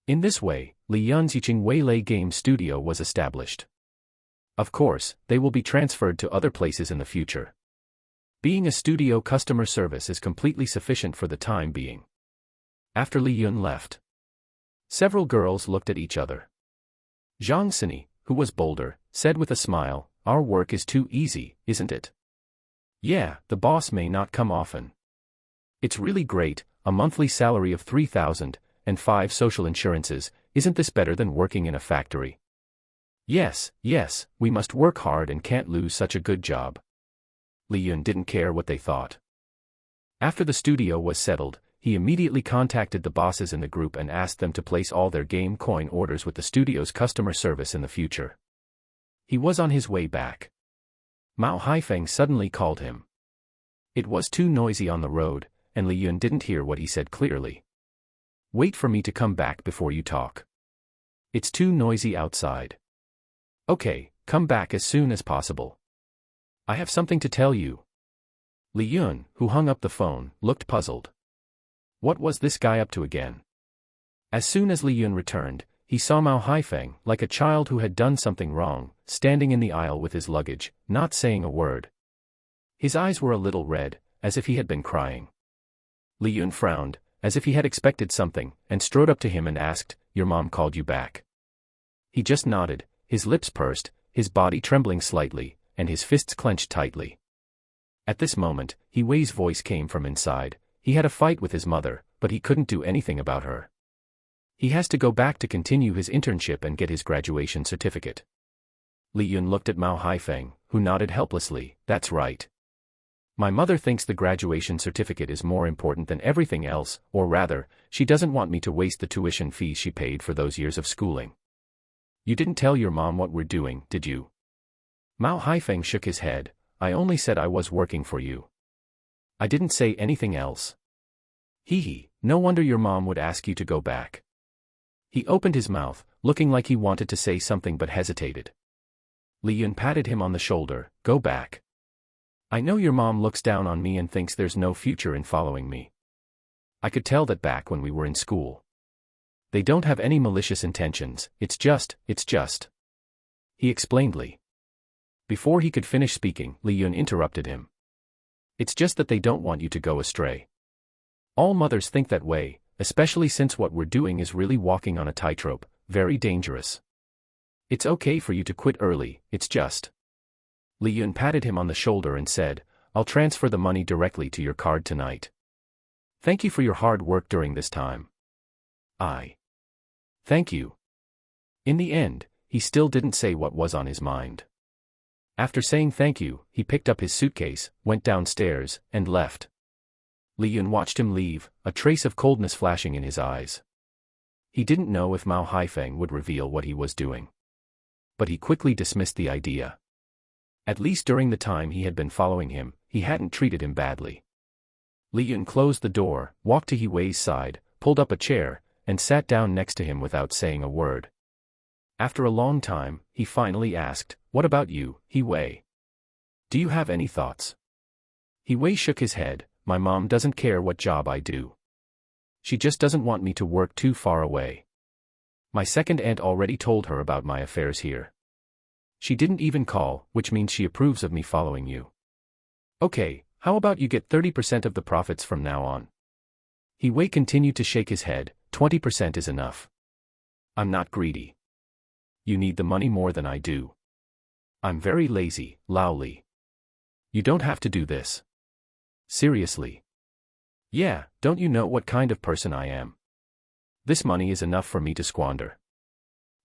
In this way, Li Yun's Yiqing Weilei Game Studio was established. Of course, they will be transferred to other places in the future. Being a studio customer service is completely sufficient for the time being. After Li Yun left, several girls looked at each other. Zhang Sini, who was bolder, said with a smile, "Our work is too easy, isn't it? Yeah, the boss may not come often. It's really great, a monthly salary of 3,000, and 5 social insurances, isn't this better than working in a factory? Yes, we must work hard and can't lose such a good job." Li Yun didn't care what they thought. After the studio was settled, he immediately contacted the bosses in the group and asked them to place all their game coin orders with the studio's customer service in the future. He was on his way back. Mao Haifeng suddenly called him. It was too noisy on the road, and Li Yun didn't hear what he said clearly. "Wait for me to come back before you talk. It's too noisy outside." "Okay, come back as soon as possible. I have something to tell you." Li Yun, who hung up the phone, looked puzzled. What was this guy up to again? As soon as Li Yun returned, he saw Mao Haifeng, like a child who had done something wrong, standing in the aisle with his luggage, not saying a word. His eyes were a little red, as if he had been crying. Li Yun frowned, as if he had expected something, and strode up to him and asked, "Your mom called you back?" He just nodded, his lips pursed, his body trembling slightly, and his fists clenched tightly. At this moment, He Wei's voice came from inside. He had a fight with his mother, but he couldn't do anything about her. He has to go back to continue his internship and get his graduation certificate. Li Yun looked at Mao Haifeng, who nodded helplessly. "That's right. My mother thinks the graduation certificate is more important than everything else, or rather, she doesn't want me to waste the tuition fees she paid for those years of schooling." "You didn't tell your mom what we're doing, did you?" Mao Haifeng shook his head. "I only said I was working for you. I didn't say anything else." Hee, no wonder your mom would ask you to go back." He opened his mouth, looking like he wanted to say something but hesitated. Li Yun patted him on the shoulder. "Go back. I know your mom looks down on me and thinks there's no future in following me. I could tell that back when we were in school. They don't have any malicious intentions, it's just. He explained Li. Before he could finish speaking, Li Yun interrupted him. "It's just that they don't want you to go astray. All mothers think that way, especially since what we're doing is really walking on a tightrope, very dangerous. It's okay for you to quit early, it's just." Li Yun patted him on the shoulder and said, "I'll transfer the money directly to your card tonight. Thank you for your hard work during this time." Thank you." In the end, he still didn't say what was on his mind. After saying thank you, he picked up his suitcase, went downstairs, and left. Li Yun watched him leave, a trace of coldness flashing in his eyes. He didn't know if Mao Haifeng would reveal what he was doing. But he quickly dismissed the idea. At least during the time he had been following him, he hadn't treated him badly. Li Yun closed the door, walked to He Wei's side, pulled up a chair, and sat down next to him without saying a word. After a long time, he finally asked, "What about you, He Wei? Do you have any thoughts?" He Wei shook his head. "My mom doesn't care what job I do. She just doesn't want me to work too far away. My second aunt already told her about my affairs here. She didn't even call, which means she approves of me following you. Okay, how about you get 30% of the profits from now on?" He Wei continued to shake his head. 20% is enough. I'm not greedy. You need the money more than I do. I'm very lazy, Lowly. You don't have to do this. Seriously. Yeah, don't you know what kind of person I am? This money is enough for me to squander.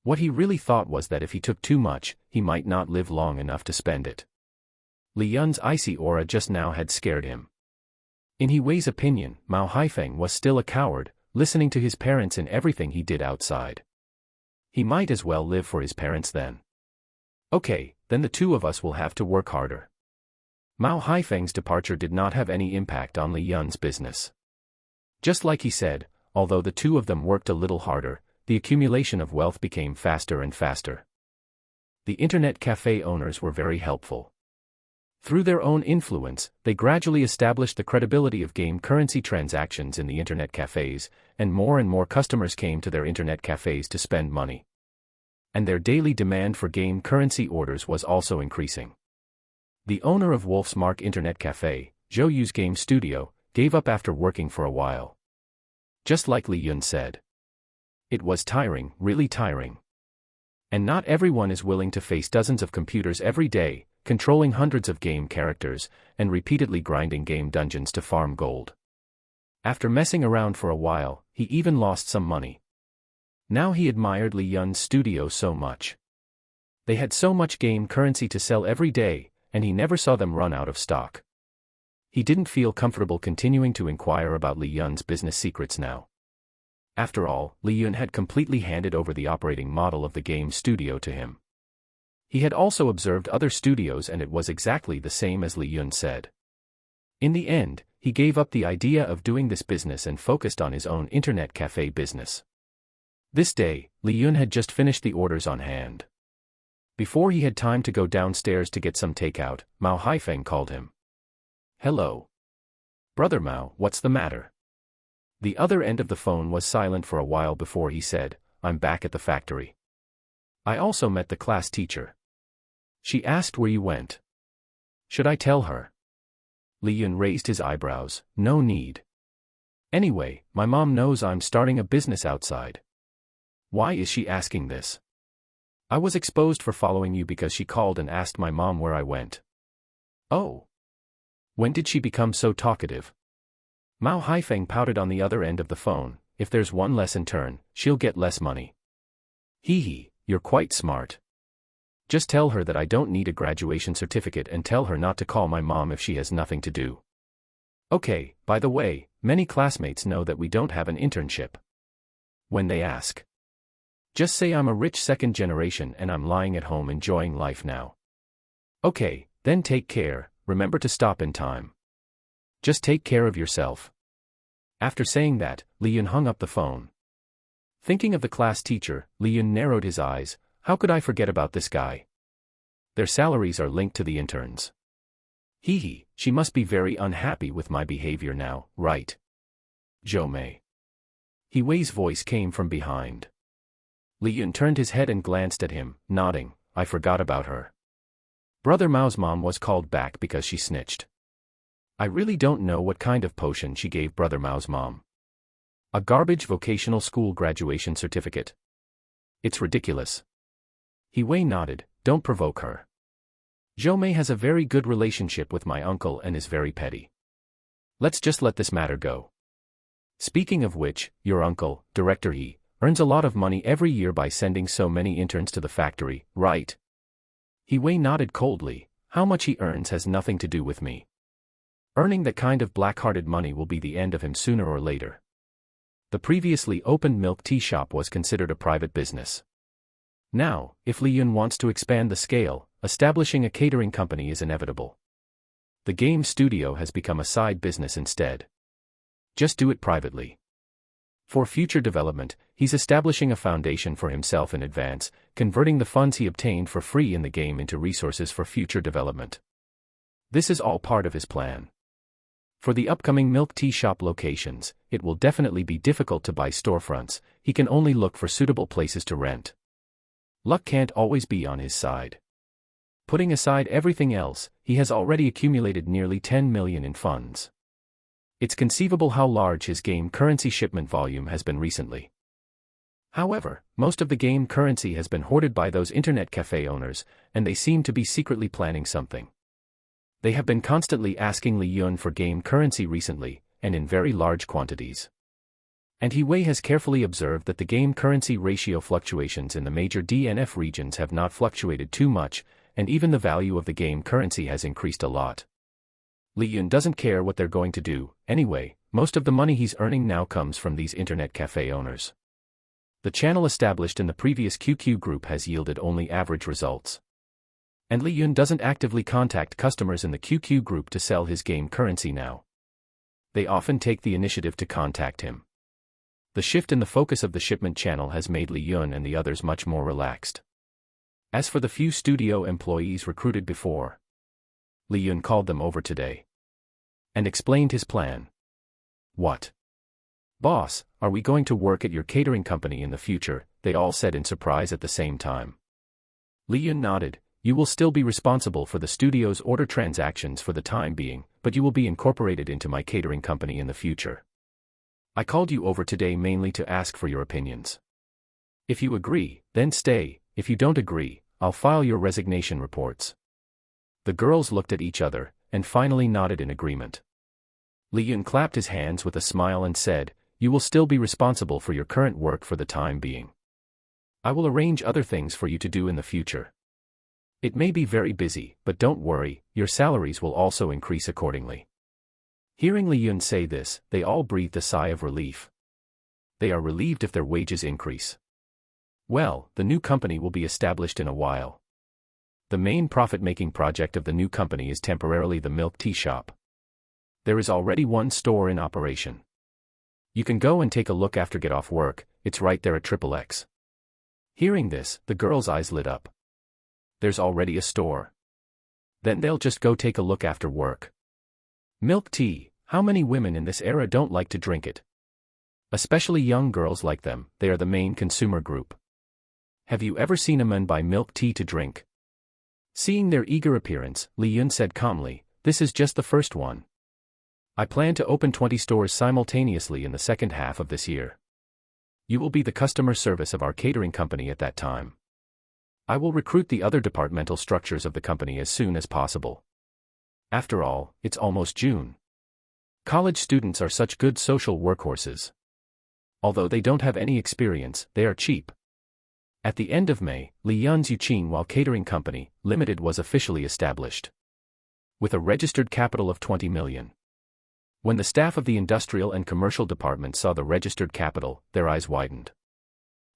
What he really thought was that if he took too much, he might not live long enough to spend it. Li Yun's icy aura just now had scared him. In He Wei's opinion, Mao Haifeng was still a coward, listening to his parents in everything he did outside. He might as well live for his parents then. Okay, then the two of us will have to work harder. Mao Haifeng's departure did not have any impact on Li Yun's business. Just like he said, although the two of them worked a little harder, the accumulation of wealth became faster and faster. The internet cafe owners were very helpful. Through their own influence, they gradually established the credibility of game currency transactions in the internet cafes, and more customers came to their internet cafes to spend money. And their daily demand for game currency orders was also increasing. The owner of Wolf's Mark Internet Cafe, Zhou Yu's game studio, gave up after working for a while. Just like Li Yun said. It was tiring, really tiring. And not everyone is willing to face dozens of computers every day, controlling hundreds of game characters, and repeatedly grinding game dungeons to farm gold. After messing around for a while, he even lost some money. Now he admired Li Yun's studio so much. They had so much game currency to sell every day, and he never saw them run out of stock. He didn't feel comfortable continuing to inquire about Li Yun's business secrets now. After all, Li Yun had completely handed over the operating model of the game studio to him. He had also observed other studios and it was exactly the same as Li Yun said. In the end, he gave up the idea of doing this business and focused on his own internet cafe business. This day, Li Yun had just finished the orders on hand. Before he had time to go downstairs to get some takeout, Mao Haifeng called him. Hello. Brother Mao, what's the matter? The other end of the phone was silent for a while before he said, I'm back at the factory. I also met the class teacher. She asked where you went. Should I tell her? Li Yun raised his eyebrows. No need. Anyway, my mom knows I'm starting a business outside. Why is she asking this? I was exposed for following you because she called and asked my mom where I went. Oh. When did she become so talkative? Mao Haifeng pouted on the other end of the phone. If there's one less intern, she'll get less money. Hee, you're quite smart. Just tell her that I don't need a graduation certificate and tell her not to call my mom if she has nothing to do. Okay, by the way, many classmates know that we don't have an internship. When they ask, just say I'm a rich second generation and I'm lying at home enjoying life now. Okay, then take care, remember to stop in time. Just take care of yourself. After saying that, Li Yun hung up the phone. Thinking of the class teacher, Li Yun narrowed his eyes. How could I forget about this guy? Their salaries are linked to the interns. Hee, she must be very unhappy with my behavior now, right? Zhou Mei. He Wei's voice came from behind. Li Yun turned his head and glanced at him, nodding. I forgot about her. Brother Mao's mom was called back because she snitched. I really don't know what kind of potion she gave Brother Mao's mom. A garbage vocational school graduation certificate. It's ridiculous. He Wei nodded. Don't provoke her. Zhou Mei has a very good relationship with my uncle and is very petty. Let's just let this matter go. Speaking of which, your uncle, Director He, earns a lot of money every year by sending so many interns to the factory, right? He Wei nodded coldly. How much he earns has nothing to do with me. Earning that kind of black-hearted money will be the end of him sooner or later. The previously opened milk tea shop was considered a private business. Now, if Li Yun wants to expand the scale, establishing a catering company is inevitable. The game studio has become a side business instead. Just do it privately. For future development, he's establishing a foundation for himself in advance, converting the funds he obtained for free in the game into resources for future development. This is all part of his plan. For the upcoming milk tea shop locations, it will definitely be difficult to buy storefronts. He can only look for suitable places to rent. Luck can't always be on his side. Putting aside everything else, he has already accumulated nearly 10 million in funds. It's conceivable how large his game currency shipment volume has been recently. However, most of the game currency has been hoarded by those internet cafe owners, and they seem to be secretly planning something. They have been constantly asking Li Yun for game currency recently, and in very large quantities. And He Wei has carefully observed that the game currency ratio fluctuations in the major DNF regions have not fluctuated too much, and even the value of the game currency has increased a lot. Li Yun doesn't care what they're going to do, anyway. Most of the money he's earning now comes from these internet cafe owners. The channel established in the previous QQ group has yielded only average results. And Li Yun doesn't actively contact customers in the QQ group to sell his game currency now. They often take the initiative to contact him. The shift in the focus of the shipment channel has made Li Yun and the others much more relaxed. As for the few studio employees recruited before, Li Yun called them over today and explained his plan. What? Boss, are we going to work at your catering company in the future? They all said in surprise at the same time. Li Yun nodded. You will still be responsible for the studio's order transactions for the time being, but you will be incorporated into my catering company in the future. I called you over today mainly to ask for your opinions. If you agree, then stay. If you don't agree, I'll file your resignation reports. The girls looked at each other, and finally nodded in agreement. Li Yun clapped his hands with a smile and said, You will still be responsible for your current work for the time being. I will arrange other things for you to do in the future. It may be very busy, but don't worry, your salaries will also increase accordingly. Hearing Li Yun say this, they all breathed a sigh of relief. They are relieved if their wages increase. Well, the new company will be established in a while. The main profit-making project of the new company is temporarily the milk tea shop. There is already one store in operation. You can go and take a look after get off work, it's right there at XXX. Hearing this, the girl's eyes lit up. There's already a store. Then they'll just go take a look after work. Milk tea, how many women in this era don't like to drink it? Especially young girls like them, they are the main consumer group. Have you ever seen a man buy milk tea to drink? Seeing their eager appearance, Li Yun said calmly, This is just the first one. I plan to open 20 stores simultaneously in the second half of this year. You will be the customer service of our catering company at that time. I will recruit the other departmental structures of the company as soon as possible. After all, it's almost June. College students are such good social workhorses. Although they don't have any experience, they are cheap. At the end of May, Li Yun's Yuqing Catering Company, Limited was officially established. With a registered capital of 20 million. When the staff of the industrial and commercial department saw the registered capital, their eyes widened.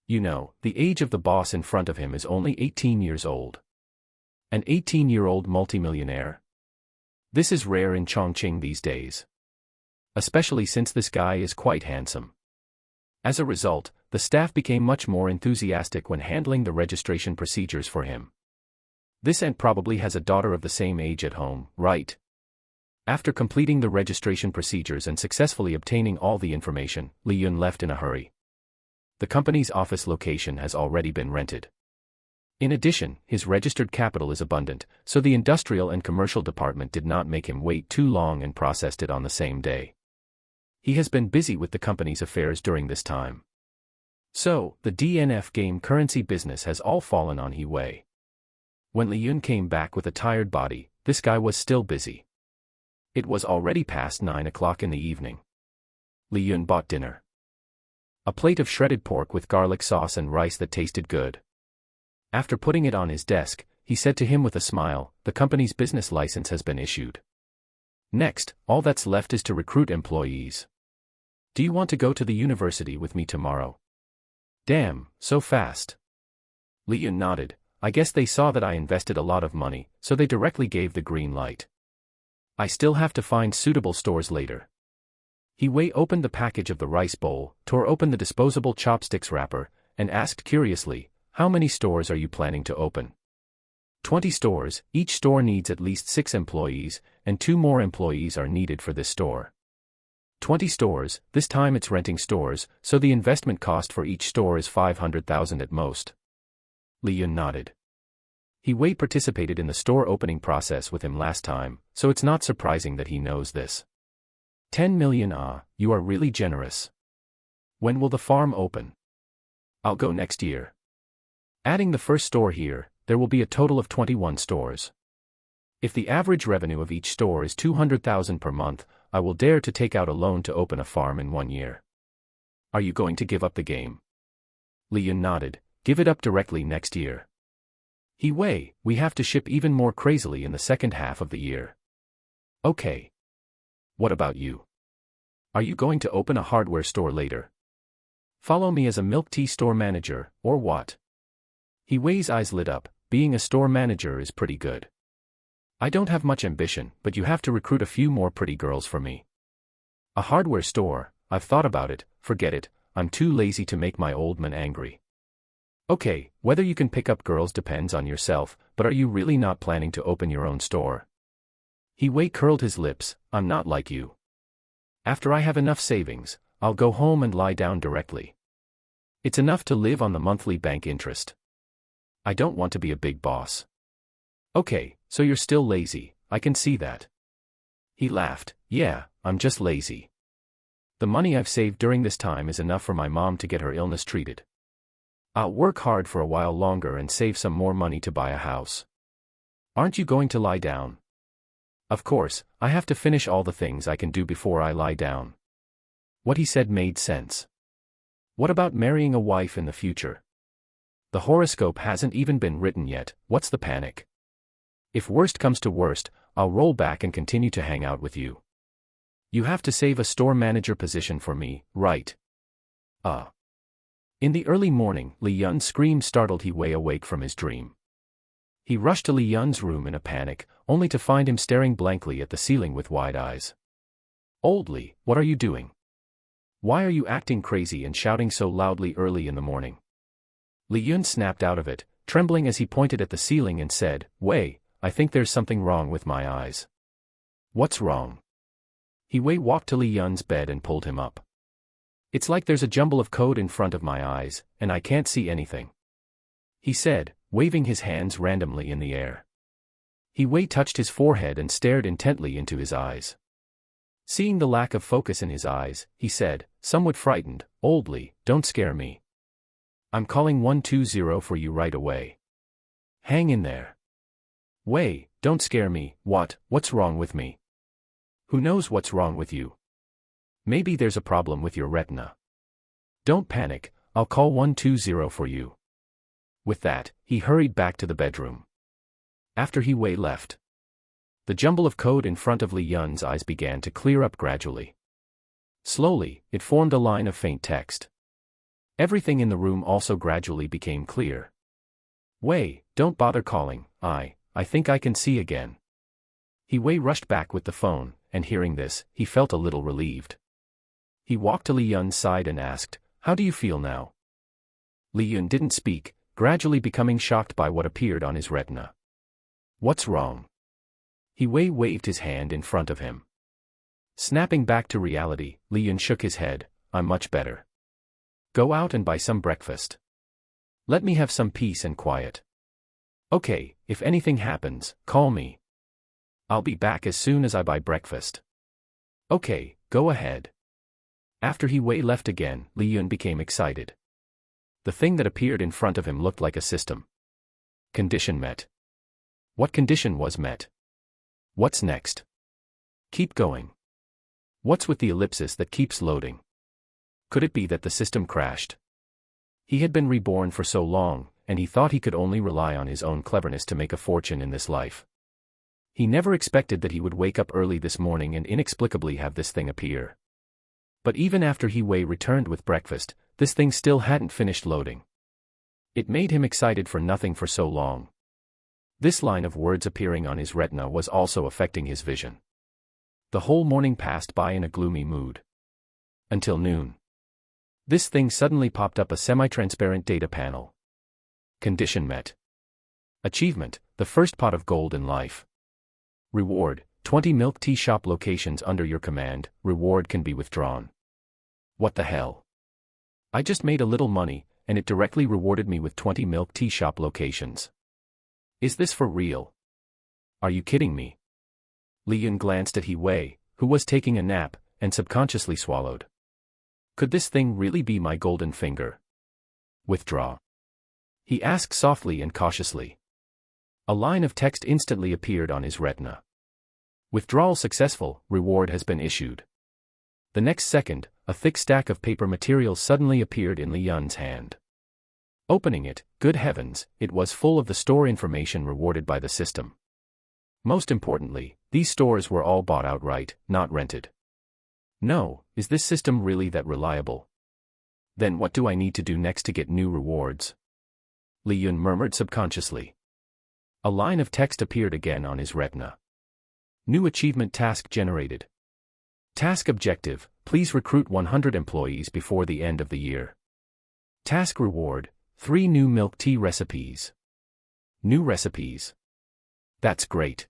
You know, the age of the boss in front of him is only 18 years old. An 18-year-old multimillionaire? This is rare in Chongqing these days. Especially since this guy is quite handsome. As a result, the staff became much more enthusiastic when handling the registration procedures for him. This ant probably has a daughter of the same age at home, right? After completing the registration procedures and successfully obtaining all the information, Li Yun left in a hurry. The company's office location has already been rented. In addition, his registered capital is abundant, so the industrial and commercial department did not make him wait too long and processed it on the same day. He has been busy with the company's affairs during this time. So, the DNF game currency business has all fallen on He Wei. When Li Yun came back with a tired body, this guy was still busy. It was already past 9 o'clock in the evening. Li Yun bought dinner. A plate of shredded pork with garlic sauce and rice that tasted good. After putting it on his desk, he said to him with a smile, The company's business license has been issued. Next, all that's left is to recruit employees. Do you want to go to the university with me tomorrow? Damn, so fast. Li Yun nodded. I guess they saw that I invested a lot of money, so they directly gave the green light. I still have to find suitable stores later. He Wei opened the package of the rice bowl, tore open the disposable chopsticks wrapper, and asked curiously, How many stores are you planning to open? 20 stores, each store needs at least 6 employees, and 2 more employees are needed for this store. 20 stores, this time it's renting stores, so the investment cost for each store is 500,000 at most. Li Yun nodded. He Wei participated in the store opening process with him last time, so it's not surprising that he knows this. 10 million, you are really generous. When will the farm open? I'll go next year. Adding the first store here, there will be a total of 21 stores. If the average revenue of each store is 200,000 per month, I will dare to take out a loan to open a farm in 1 year. Are you going to give up the game? Leon nodded. Give it up directly next year. We have to ship even more crazily in the second half of the year. Okay. What about you? Are you going to open a hardware store later? Follow me as a milk tea store manager, or what? Wei's eyes lit up. Being a store manager is pretty good. I don't have much ambition, but you have to recruit a few more pretty girls for me. A hardware store, I've thought about it. Forget it, I'm too lazy to make my old man angry. Okay, whether you can pick up girls depends on yourself, but are you really not planning to open your own store? Wei curled his lips. I'm not like you. After I have enough savings, I'll go home and lie down directly. It's enough to live on the monthly bank interest. I don't want to be a big boss. Okay, so you're still lazy, I can see that. He laughed. Yeah, I'm just lazy. The money I've saved during this time is enough for my mom to get her illness treated. I'll work hard for a while longer and save some more money to buy a house. Aren't you going to lie down? Of course, I have to finish all the things I can do before I lie down. What he said made sense. What about marrying a wife in the future? The horoscope hasn't even been written yet, what's the panic? If worst comes to worst, I'll roll back and continue to hang out with you. You have to save a store manager position for me, right? In the early morning, Li Yun's scream startled Wei awake from his dream. He rushed to Li Yun's room in a panic, only to find him staring blankly at the ceiling with wide eyes. Old Li, what are you doing? Why are you acting crazy and shouting so loudly early in the morning? Li Yun snapped out of it, trembling as he pointed at the ceiling and said, Wei, I think there's something wrong with my eyes. What's wrong? Wei walked to Li Yun's bed and pulled him up. It's like there's a jumble of code in front of my eyes, and I can't see anything. He said, waving his hands randomly in the air. Wei touched his forehead and stared intently into his eyes. Seeing the lack of focus in his eyes, he said, somewhat frightened, Old Li, don't scare me. I'm calling 120 for you right away. Hang in there. Wei, don't scare me. What's wrong with me? Who knows what's wrong with you? Maybe there's a problem with your retina. Don't panic, I'll call 120 for you. With that, he hurried back to the bedroom. After Wei left, the jumble of code in front of Li Yun's eyes began to clear up gradually. Slowly, it formed a line of faint text. Everything in the room also gradually became clear. Wei, don't bother calling, I think I can see again. Wei rushed back with the phone, and hearing this, he felt a little relieved. He walked to Li Yun's side and asked, how do you feel now? Li Yun didn't speak, gradually becoming shocked by what appeared on his retina. What's wrong? Wei waved his hand in front of him. Snapping back to reality, Li Yun shook his head, I'm much better. Go out and buy some breakfast. Let me have some peace and quiet. Okay, if anything happens, call me. I'll be back as soon as I buy breakfast. Okay, go ahead. After Wei left again, Li Yun became excited. The thing that appeared in front of him looked like a system. Condition met. What condition was met? What's next? Keep going. What's with the ellipsis that keeps loading? Could it be that the system crashed? He had been reborn for so long, and he thought he could only rely on his own cleverness to make a fortune in this life. He never expected that he would wake up early this morning and inexplicably have this thing appear. But even after Wei returned with breakfast, this thing still hadn't finished loading. It made him excited for nothing for so long. This line of words appearing on his retina was also affecting his vision. The whole morning passed by in a gloomy mood. Until noon. This thing suddenly popped up a semi-transparent data panel. Condition met. Achievement, the first pot of gold in life. Reward, 20 milk tea shop locations under your command, reward can be withdrawn. What the hell? I just made a little money, and it directly rewarded me with 20 milk tea shop locations. Is this for real? Are you kidding me? Li Yun glanced at Wei, who was taking a nap, and subconsciously swallowed. Could this thing really be my golden finger? Withdraw. He asked softly and cautiously. A line of text instantly appeared on his retina. Withdrawal successful, reward has been issued. The next second, a thick stack of paper materials suddenly appeared in Li Yun's hand. Opening it, good heavens, it was full of the store information rewarded by the system. Most importantly, these stores were all bought outright, not rented. No, is this system really that reliable? Then what do I need to do next to get new rewards? Li Yun murmured subconsciously. A line of text appeared again on his retina. New achievement task generated. Task objective, please recruit 100 employees before the end of the year. Task reward, 3 new milk tea recipes. New recipes. That's great.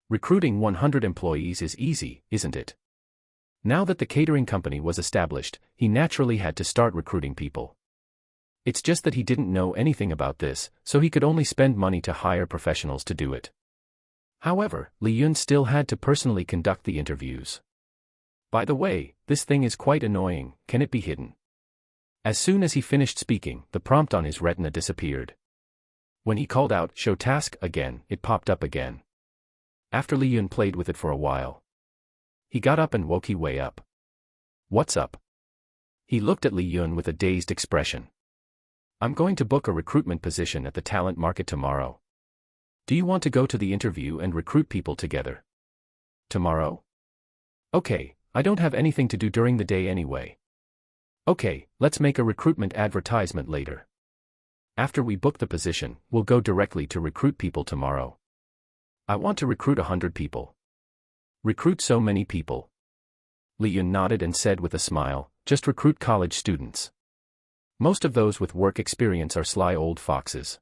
Recruiting 100 employees is easy, isn't it? Now that the catering company was established, he naturally had to start recruiting people. It's just that he didn't know anything about this, so he could only spend money to hire professionals to do it. However, Li Yun still had to personally conduct the interviews. By the way, this thing is quite annoying, can it be hidden? As soon as he finished speaking, the prompt on his retina disappeared. When he called out, "Show task," again, it popped up again. After Li Yun played with it for a while, he got up and woke He Wei up. "What's up?" He looked at Li Yun with a dazed expression. "I'm going to book a recruitment position at the talent market tomorrow. Do you want to go to the interview and recruit people together? Tomorrow? Okay, I don't have anything to do during the day anyway. Okay, let's make a recruitment advertisement later. After we book the position, we'll go directly to recruit people tomorrow. I want to recruit 100 people. Recruit so many people." Li Yun nodded and said with a smile, "Just recruit college students. Most of those with work experience are sly old foxes.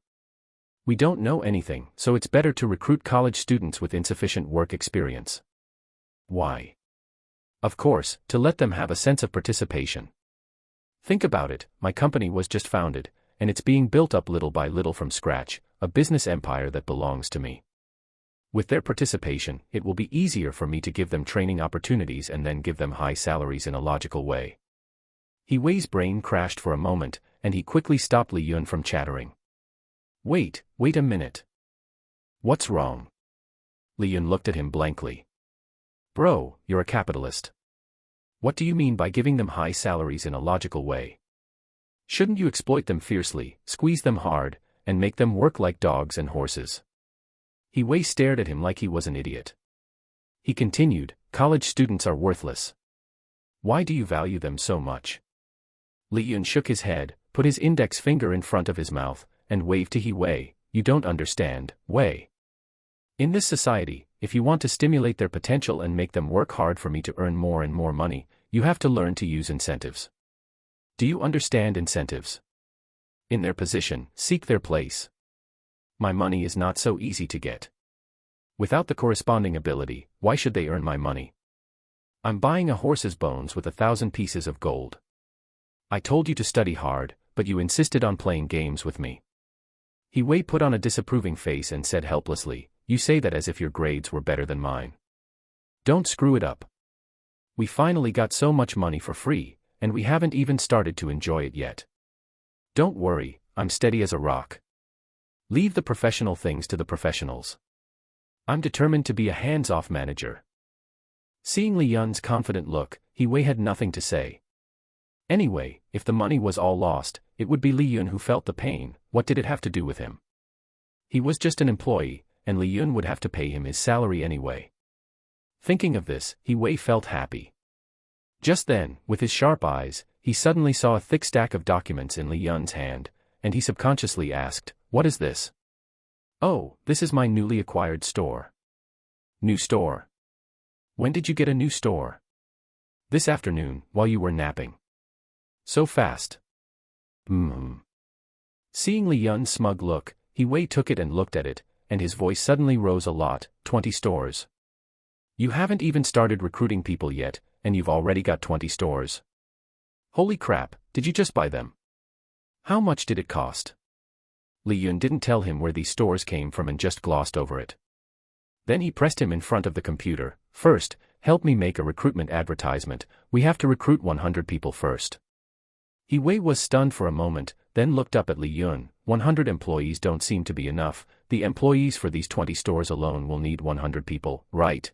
We don't know anything, so it's better to recruit college students with insufficient work experience." "Why?" "Of course, to let them have a sense of participation. Think about it, my company was just founded, and it's being built up little by little from scratch, a business empire that belongs to me. With their participation, it will be easier for me to give them training opportunities and then give them high salaries in a logical way." He Wei's brain crashed for a moment, and he quickly stopped Li Yun from chattering. Wait a minute. What's wrong?" Li Yun looked at him blankly. "Bro, you're a capitalist. What do you mean by giving them high salaries in a logical way? Shouldn't you exploit them fiercely, squeeze them hard, and make them work like dogs and horses?" He Wei stared at him like he was an idiot. He continued, "College students are worthless. Why do you value them so much?" Li Yun shook his head, put his index finger in front of his mouth, and waved to He Wei. "You don't understand, Wei. In this society, if you want to stimulate their potential and make them work hard for me to earn more and more money, you have to learn to use incentives. Do you understand incentives? In their position, seek their place. My money is not so easy to get. Without the corresponding ability, why should they earn my money? I'm buying a horse's bones with 1,000 pieces of gold. I told you to study hard, but you insisted on playing games with me." He Wei put on a disapproving face and said helplessly, "You say that as if your grades were better than mine. Don't screw it up. We finally got so much money for free, and we haven't even started to enjoy it yet. Don't worry, I'm steady as a rock. Leave the professional things to the professionals. I'm determined to be a hands-off manager." Seeing Li Yun's confident look, He Wei had nothing to say. Anyway, if the money was all lost, it would be Li Yun who felt the pain. What did it have to do with him? He was just an employee, and Li Yun would have to pay him his salary anyway. Thinking of this, He Wei felt happy. Just then, with his sharp eyes, he suddenly saw a thick stack of documents in Li Yun's hand, and he subconsciously asked, "What is this?" "Oh, this is my newly acquired store." "New store? When did you get a new store?" "This afternoon, while you were napping." "So fast." Seeing Li Yun's smug look, He Wei took it and looked at it, and his voice suddenly rose a lot. 20 stores. You haven't even started recruiting people yet, and you've already got 20 stores. Holy crap, did you just buy them? How much did it cost?" Li Yun didn't tell him where these stores came from and just glossed over it. Then he pressed him in front of the computer. "First, help me make a recruitment advertisement. We have to recruit 100 people first." He Wei was stunned for a moment, then looked up at Li Yun. 100 employees don't seem to be enough. The employees for these 20 stores alone will need 100 people, right?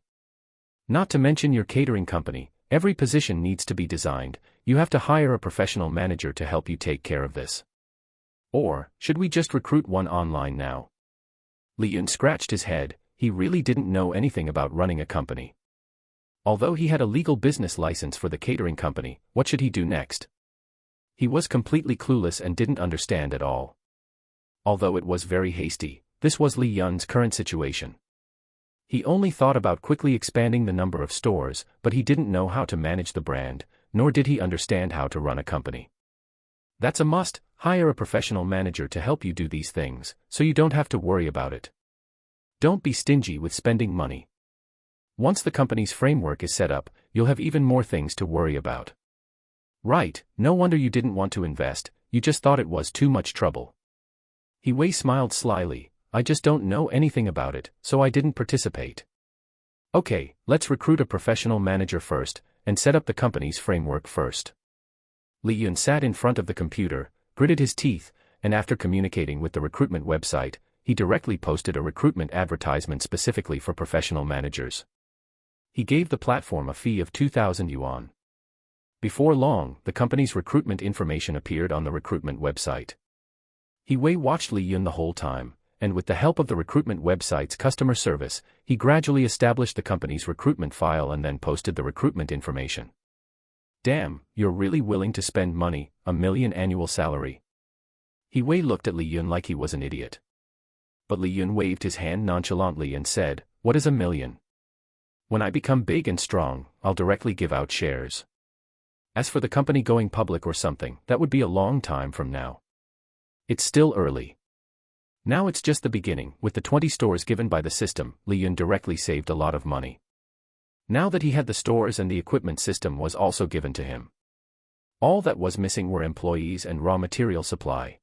Not to mention your catering company. Every position needs to be designed. You have to hire a professional manager to help you take care of this. Or, should we just recruit one online now? Li Yun scratched his head. He really didn't know anything about running a company. Although he had a legal business license for the catering company, what should he do next? He was completely clueless and didn't understand at all. Although it was very hasty, this was Li Yun's current situation. He only thought about quickly expanding the number of stores, but he didn't know how to manage the brand, nor did he understand how to run a company. That's a must. Hire a professional manager to help you do these things, so you don't have to worry about it. Don't be stingy with spending money. Once the company's framework is set up, you'll have even more things to worry about. Right, no wonder you didn't want to invest, you just thought it was too much trouble. Wei smiled slyly. I just don't know anything about it, so I didn't participate. Okay, let's recruit a professional manager first, and set up the company's framework first. Li Yun sat in front of the computer, gritted his teeth, and after communicating with the recruitment website, he directly posted a recruitment advertisement specifically for professional managers. He gave the platform a fee of 2,000 yuan. Before long, the company's recruitment information appeared on the recruitment website. Wei watched Li Yun the whole time, and with the help of the recruitment website's customer service, he gradually established the company's recruitment file and then posted the recruitment information. Damn, you're really willing to spend money, 1 million annual salary. Wei looked at Li Yun like he was an idiot. But Li Yun waved his hand nonchalantly and said, "What is 1 million? When I become big and strong, I'll directly give out shares. As for the company going public or something, that would be a long time from now. It's still early. Now it's just the beginning." With the 20 stores given by the system, Li Yun directly saved a lot of money. Now that he had the stores and the equipment system was also given to him. All that was missing were employees and raw material supply.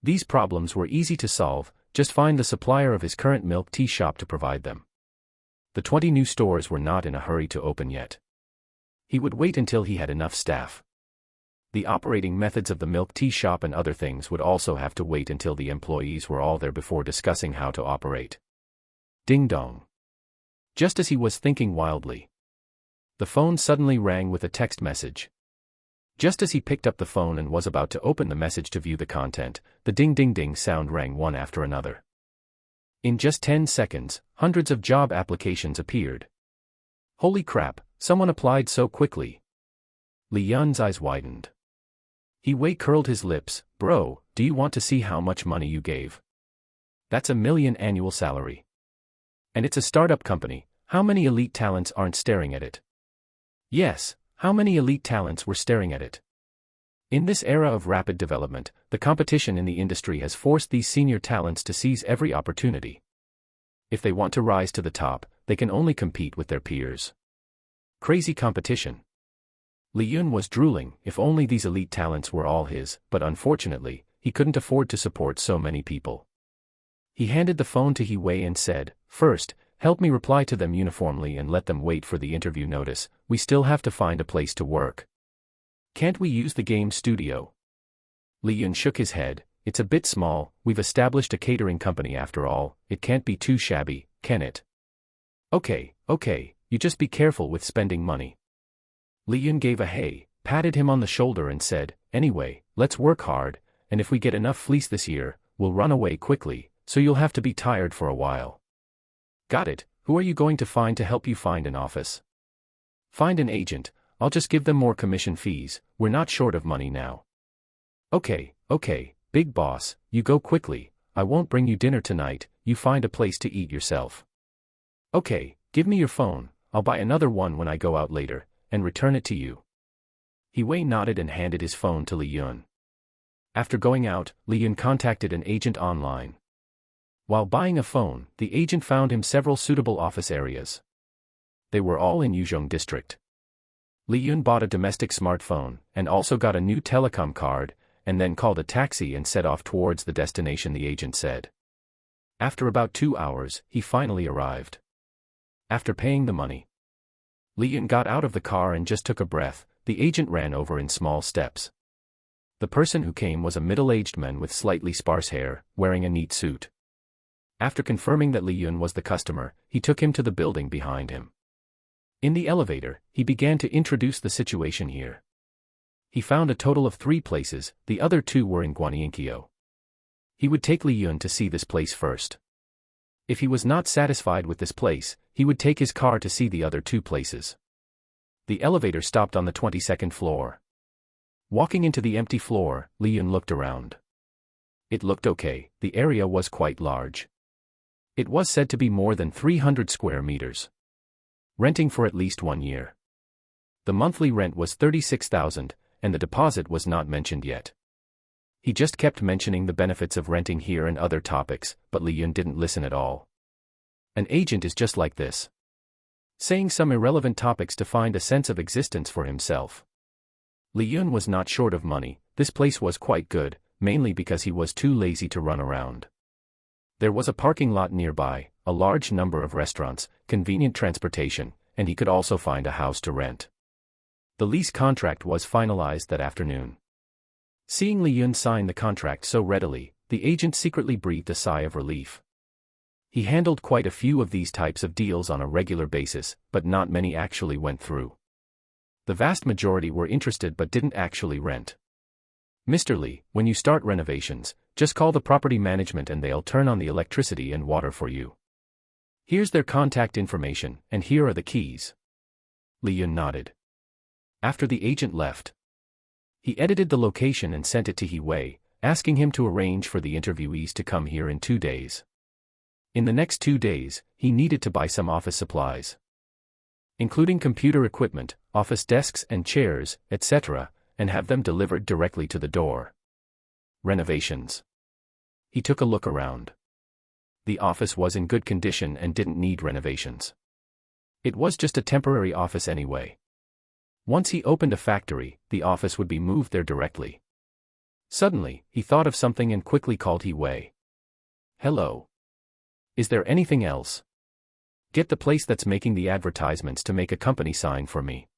These problems were easy to solve, just find the supplier of his current milk tea shop to provide them. The 20 new stores were not in a hurry to open yet. He would wait until he had enough staff. The operating methods of the milk tea shop and other things would also have to wait until the employees were all there before discussing how to operate. Ding dong. Just as he was thinking wildly, the phone suddenly rang with a text message. Just as he picked up the phone and was about to open the message to view the content, the ding-ding-ding sound rang one after another. In just 10 seconds, hundreds of job applications appeared. Holy crap, someone applied so quickly. Li Yun's eyes widened. Wei curled his lips. Bro, do you want to see how much money you gave? That's 1 million annual salary. And it's a startup company. How many elite talents aren't staring at it? Yes, how many elite talents were staring at it? In this era of rapid development, the competition in the industry has forced these senior talents to seize every opportunity. If they want to rise to the top, they can only compete with their peers. Crazy competition. Li Yun was drooling. If only these elite talents were all his, but unfortunately, he couldn't afford to support so many people. He handed the phone to Wei and said, "First, help me reply to them uniformly and let them wait for the interview notice. We still have to find a place to work. Can't we use the game studio?" Li Yun shook his head. "It's a bit small. We've established a catering company after all. It can't be too shabby, can it?" Okay, you just be careful with spending money." Li Yun gave a hey, patted him on the shoulder and said, "Anyway, let's work hard, and if we get enough fleece this year, we'll run away quickly, so you'll have to be tired for a while." "Got it. Who are you going to find to help you find an office?" "Find an agent. I'll just give them more commission fees. We're not short of money now." Okay, big boss, you go quickly. I won't bring you dinner tonight, you find a place to eat yourself." "Okay, give me your phone, I'll buy another one when I go out later, and return it to you." Wei nodded and handed his phone to Li Yun. After going out, Li Yun contacted an agent online. While buying a phone, the agent found him several suitable office areas. They were all in Yuzhong district. Li Yun bought a domestic smartphone, and also got a new telecom card, and then called a taxi and set off towards the destination the agent said. After about 2 hours, he finally arrived. After paying the money, Li Yun got out of the car and just took a breath. The agent ran over in small steps. The person who came was a middle-aged man with slightly sparse hair, wearing a neat suit. After confirming that Li Yun was the customer, he took him to the building behind him. In the elevator, he began to introduce the situation here. He found a total of 3 places, the other 2 were in Guanyinkyo. He would take Li Yun to see this place first. If he was not satisfied with this place, he would take his car to see the other 2 places. The elevator stopped on the 22nd floor. Walking into the empty floor, Li Yun looked around. It looked okay, the area was quite large. It was said to be more than 300 square meters. Renting for at least 1 year. The monthly rent was 36,000, and the deposit was not mentioned yet. He just kept mentioning the benefits of renting here and other topics, but Li Yun didn't listen at all. An agent is just like this. Saying some irrelevant topics to find a sense of existence for himself. Li Yun was not short of money, this place was quite good, mainly because he was too lazy to run around. There was a parking lot nearby, a large number of restaurants, convenient transportation, and he could also find a house to rent. The lease contract was finalized that afternoon. Seeing Li Yun sign the contract so readily, the agent secretly breathed a sigh of relief. He handled quite a few of these types of deals on a regular basis, but not many actually went through. The vast majority were interested but didn't actually rent. Mr. Lee, when you start renovations, just call the property management and they'll turn on the electricity and water for you. Here's their contact information, and here are the keys. Li Yun nodded. After the agent left, he edited the location and sent it to He Wei, asking him to arrange for the interviewees to come here in 2 days. In the next 2 days, he needed to buy some office supplies, including computer equipment, office desks and chairs, etc., and have them delivered directly to the door. Renovations. He took a look around. The office was in good condition and didn't need renovations. It was just a temporary office anyway. Once he opened a factory, the office would be moved there directly. Suddenly, he thought of something and quickly called He Wei. Hello. Is there anything else? Get the place that's making the advertisements to make a company sign for me.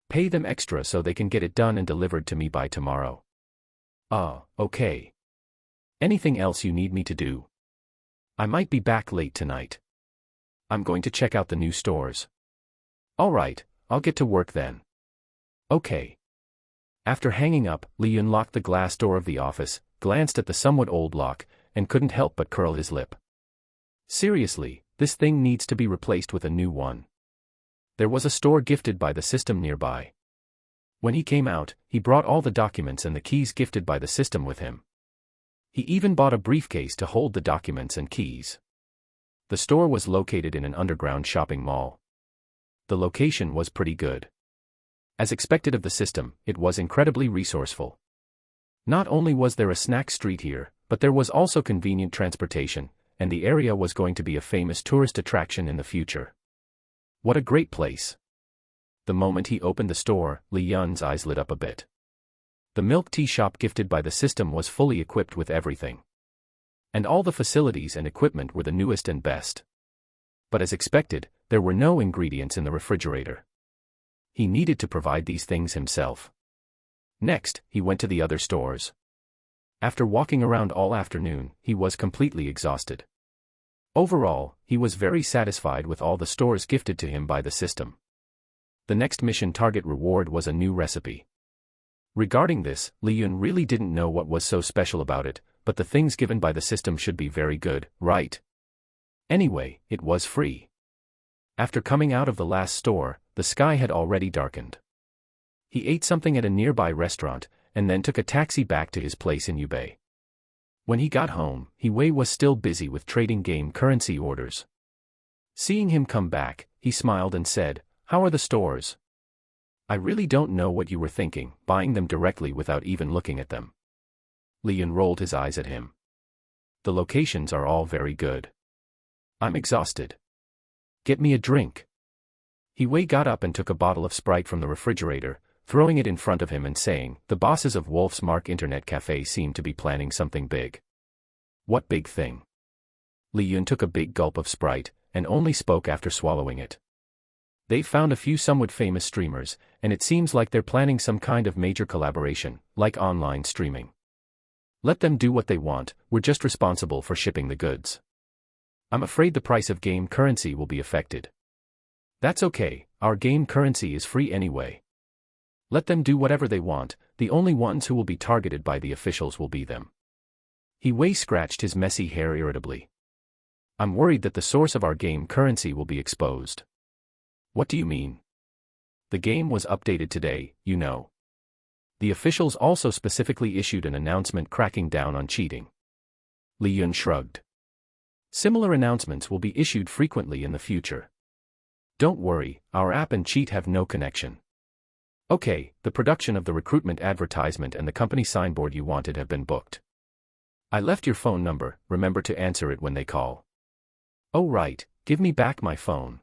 Pay them extra so they can get it done and delivered to me by tomorrow. Okay. Anything else you need me to do? I might be back late tonight. I'm going to check out the new stores. Alright, I'll get to work then. Okay. After hanging up, Li Yun locked the glass door of the office, glanced at the somewhat old lock, and couldn't help but curl his lip. Seriously, this thing needs to be replaced with a new one. There was a store gifted by the system nearby. When he came out, he brought all the documents and the keys gifted by the system with him. He even bought a briefcase to hold the documents and keys. The store was located in an underground shopping mall. The location was pretty good. As expected of the system, it was incredibly resourceful. Not only was there a snack street here, but there was also convenient transportation, and the area was going to be a famous tourist attraction in the future. What a great place. The moment he opened the store, Li Yun's eyes lit up a bit. The milk tea shop gifted by the system was fully equipped with everything. And all the facilities and equipment were the newest and best. But as expected, there were no ingredients in the refrigerator. He needed to provide these things himself. Next, he went to the other stores. After walking around all afternoon, he was completely exhausted. Overall, he was very satisfied with all the stores gifted to him by the system. The next mission target reward was a new recipe. Regarding this, Li Yun really didn't know what was so special about it, but the things given by the system should be very good, right? Anyway, it was free. After coming out of the last store, the sky had already darkened. He ate something at a nearby restaurant, and then took a taxi back to his place in Yubei. When he got home, He Wei was still busy with trading game currency orders. Seeing him come back, he smiled and said, "How are the stores? I really don't know what you were thinking, buying them directly without even looking at them." Li Yun rolled his eyes at him. "The locations are all very good. I'm exhausted. Get me a drink." He Wei got up and took a bottle of Sprite from the refrigerator, throwing it in front of him and saying, "The bosses of Wolf's Mark Internet Cafe seem to be planning something big." "What big thing?" Li Yun took a big gulp of Sprite, and only spoke after swallowing it. "They found a few somewhat famous streamers, and it seems like they're planning some kind of major collaboration, like online streaming. Let them do what they want, we're just responsible for shipping the goods. I'm afraid the price of game currency will be affected. That's okay, our game currency is free anyway. Let them do whatever they want, the only ones who will be targeted by the officials will be them. He Wei scratched his messy hair irritably. I'm worried that the source of our game currency will be exposed. What do you mean? The game was updated today, you know. The officials also specifically issued an announcement cracking down on cheating. Li Yun shrugged. Similar announcements will be issued frequently in the future. Don't worry, our app and cheat have no connection. Okay, the production of the recruitment advertisement and the company signboard you wanted have been booked. I left your phone number, remember to answer it when they call. Oh right, give me back my phone.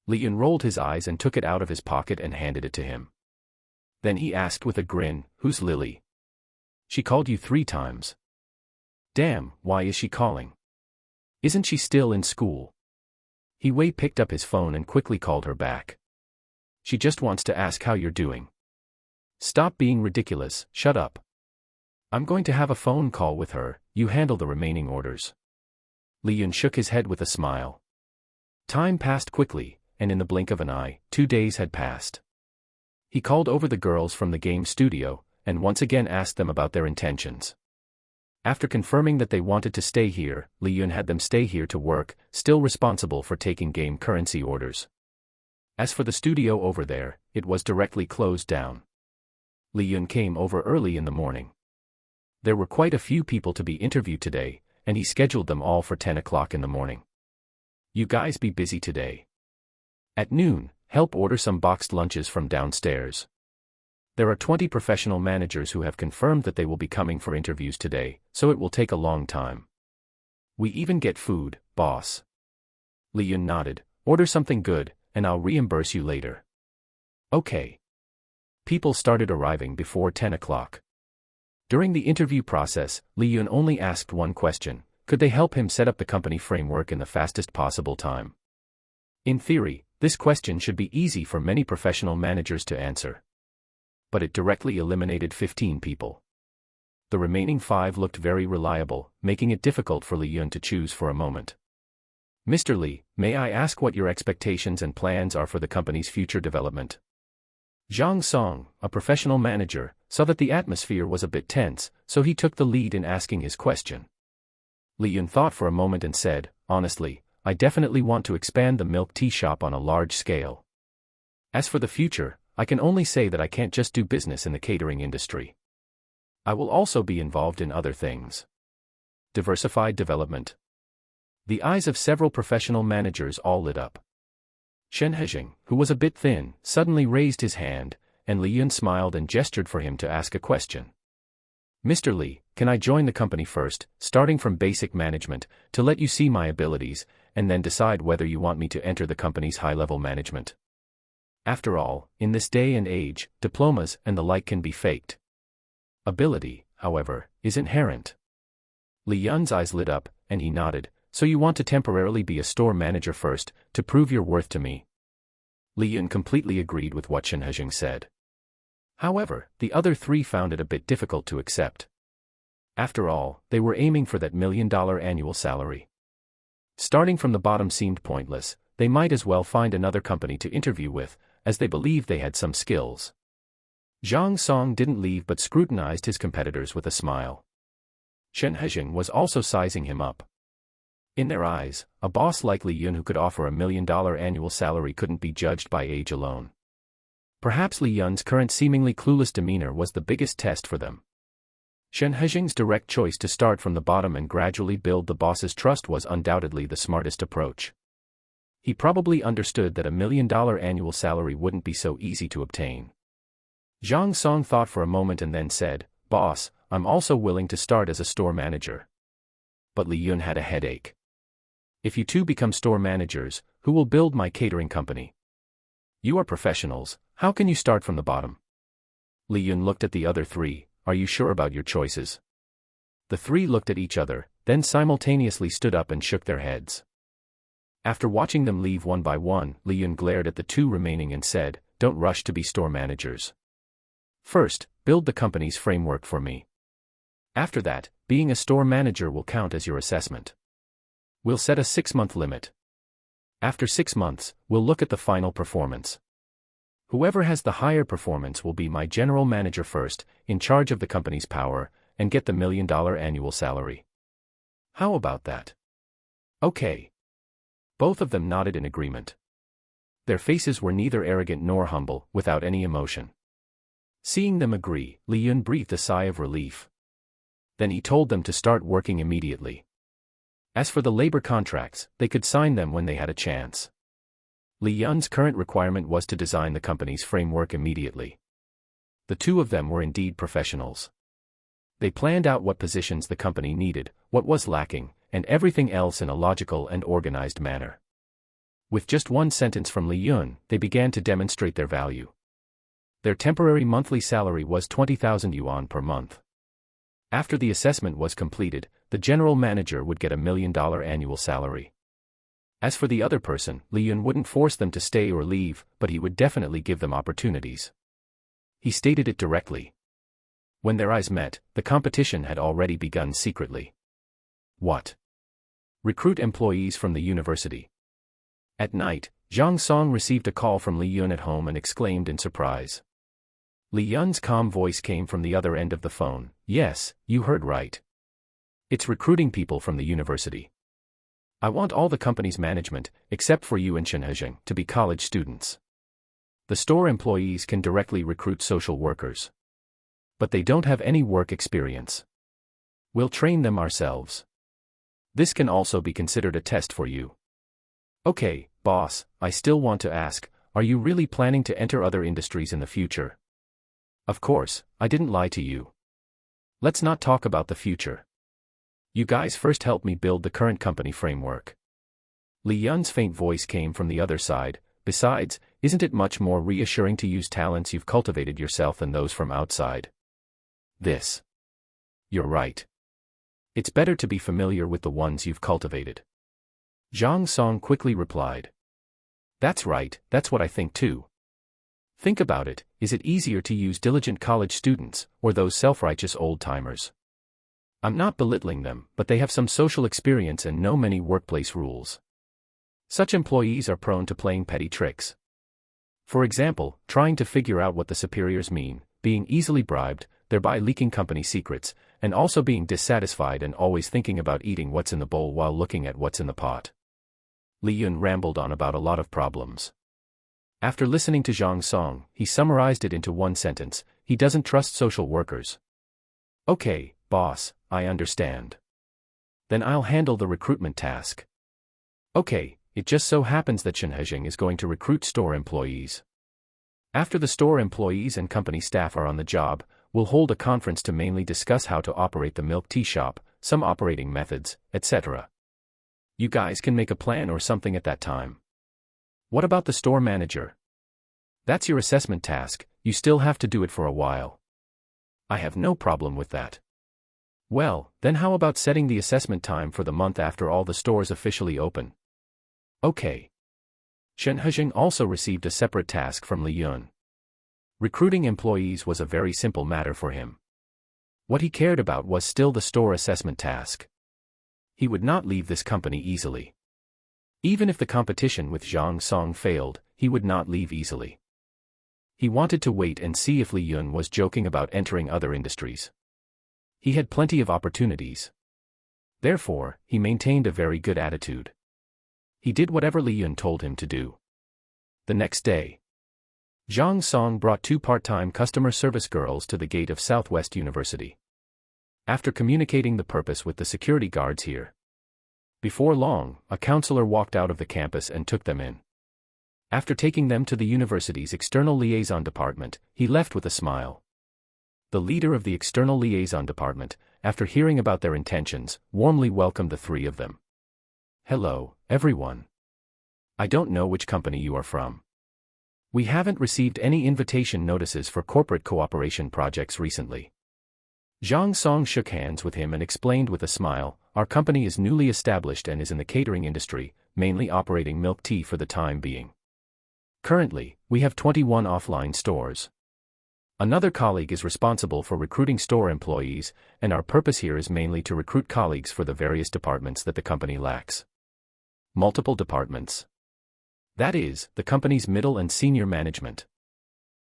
Li Yun rolled his eyes and took it out of his pocket and handed it to him. Then he asked with a grin, who's Lily? She called you 3 times. Damn, why is she calling? Isn't she still in school? He Wei picked up his phone and quickly called her back. She just wants to ask how you're doing. Stop being ridiculous, shut up. I'm going to have a phone call with her, you handle the remaining orders. Li Yun shook his head with a smile. Time passed quickly, and in the blink of an eye, 2 days had passed. He called over the girls from the game studio, and once again asked them about their intentions. After confirming that they wanted to stay here, Li Yun had them stay here to work, still responsible for taking game currency orders. As for the studio over there, it was directly closed down. Li Yun came over early in the morning. There were quite a few people to be interviewed today, and he scheduled them all for 10 o'clock in the morning. You guys be busy today. At noon, help order some boxed lunches from downstairs. There are 20 professional managers who have confirmed that they will be coming for interviews today, so it will take a long time. We even get food, boss. Li Yun nodded, order something good, and I'll reimburse you later. Okay. People started arriving before 10 o'clock. During the interview process, Li Yun only asked one question, could they help him set up the company framework in the fastest possible time? In theory, this question should be easy for many professional managers to answer. But it directly eliminated 15 people. The remaining 5 looked very reliable, making it difficult for Li Yun to choose for a moment. Mr. Li, may I ask what your expectations and plans are for the company's future development? Zhang Song, a professional manager, saw that the atmosphere was a bit tense, so he took the lead in asking his question. Li Yun thought for a moment and said, honestly, I definitely want to expand the milk tea shop on a large scale. As for the future, I can only say that I can't just do business in the catering industry. I will also be involved in other things. Diversified development. The eyes of several professional managers all lit up. Shen Hejing, who was a bit thin, suddenly raised his hand, and Li Yun smiled and gestured for him to ask a question. Mr. Li, can I join the company first, starting from basic management, to let you see my abilities, and then decide whether you want me to enter the company's high-level management? After all, in this day and age, diplomas and the like can be faked. Ability, however, is inherent. Li Yun's eyes lit up, and he nodded, so you want to temporarily be a store manager first, to prove your worth to me? Li Yun completely agreed with what Shen Hejing said. However, the other 3 found it a bit difficult to accept. After all, they were aiming for that $1 million annual salary. Starting from the bottom seemed pointless, they might as well find another company to interview with, as they believed they had some skills. Zhang Song didn't leave but scrutinized his competitors with a smile. Shen Hejing was also sizing him up. In their eyes, a boss like Li Yun who could offer $1 million annual salary couldn't be judged by age alone. Perhaps Li Yun's current seemingly clueless demeanor was the biggest test for them. Shen Hejing's direct choice to start from the bottom and gradually build the boss's trust was undoubtedly the smartest approach. He probably understood that $1 million annual salary wouldn't be so easy to obtain. Zhang Song thought for a moment and then said, Boss, I'm also willing to start as a store manager. But Li Yun had a headache. If you two become store managers, who will build my catering company? You are professionals, how can you start from the bottom? Li Yun looked at the other 3, are you sure about your choices? The 3 looked at each other, then simultaneously stood up and shook their heads. After watching them leave one by one, Li Yun glared at the 2 remaining and said, don't rush to be store managers. First, build the company's framework for me. After that, being a store manager will count as your assessment. We'll set a 6-month limit. After 6 months, we'll look at the final performance. Whoever has the higher performance will be my general manager first, in charge of the company's power, and get the $1 million annual salary. How about that? Okay. Both of them nodded in agreement. Their faces were neither arrogant nor humble, without any emotion. Seeing them agree, Li Yun breathed a sigh of relief. Then he told them to start working immediately. As for the labor contracts, they could sign them when they had a chance. Li Yun's current requirement was to design the company's framework immediately. The two of them were indeed professionals. They planned out what positions the company needed, what was lacking, and everything else in a logical and organized manner. With just one sentence from Li Yun, they began to demonstrate their value. Their temporary monthly salary was 20,000 yuan per month. After the assessment was completed, the general manager would get $1 million annual salary. As for the other person, Li Yun wouldn't force them to stay or leave, but he would definitely give them opportunities. He stated it directly. When their eyes met, the competition had already begun secretly. What? Recruit employees from the university. At night, Zhang Song received a call from Li Yun at home and exclaimed in surprise. Li Yun's calm voice came from the other end of the phone. Yes, you heard right. It's recruiting people from the university. I want all the company's management, except for you and Shen Hezheng, to be college students. The store employees can directly recruit social workers. But they don't have any work experience. We'll train them ourselves. This can also be considered a test for you. Okay, boss, I still want to ask, are you really planning to enter other industries in the future? Of course, I didn't lie to you. Let's not talk about the future. You guys first help me build the current company framework. Li Yun's faint voice came from the other side. Besides, isn't it much more reassuring to use talents you've cultivated yourself than those from outside? You're right. It's better to be familiar with the ones you've cultivated. Zhang Song quickly replied. That's right, that's what I think too. Think about it, is it easier to use diligent college students, or those self-righteous old-timers? I'm not belittling them, but they have some social experience and know many workplace rules. Such employees are prone to playing petty tricks. For example, trying to figure out what the superiors mean, being easily bribed, thereby leaking company secrets, and also being dissatisfied and always thinking about eating what's in the bowl while looking at what's in the pot. Li Yun rambled on about a lot of problems. After listening to Zhang Song, he summarized it into one sentence: he doesn't trust social workers. Okay, boss, I understand. Then I'll handle the recruitment task. Okay, it just so happens that Shen Hezheng is going to recruit store employees. After the store employees and company staff are on the job, we'll hold a conference to mainly discuss how to operate the milk tea shop, some operating methods, etc. You guys can make a plan or something at that time. What about the store manager? That's your assessment task, you still have to do it for a while. I have no problem with that. Well, then how about setting the assessment time for the month after all the stores officially open? Okay. Shen Hezheng also received a separate task from Li Yun. Recruiting employees was a very simple matter for him. What he cared about was still the store assessment task. He would not leave this company easily. Even if the competition with Zhang Song failed, he would not leave easily. He wanted to wait and see if Li Yun was joking about entering other industries. He had plenty of opportunities. Therefore, he maintained a very good attitude. He did whatever Li Yun told him to do. The next day, Zhang Song brought 2 part-time customer service girls to the gate of Southwest University. After communicating the purpose with the security guards here, before long, a counselor walked out of the campus and took them in. After taking them to the university's external liaison department, he left with a smile. The leader of the external liaison department, after hearing about their intentions, warmly welcomed the 3 of them. Hello, everyone. I don't know which company you are from. We haven't received any invitation notices for corporate cooperation projects recently. Zhang Song shook hands with him and explained with a smile, our company is newly established and is in the catering industry, mainly operating milk tea for the time being. Currently, we have 21 offline stores. Another colleague is responsible for recruiting store employees, and our purpose here is mainly to recruit colleagues for the various departments that the company lacks. Multiple departments. That is, the company's middle and senior management.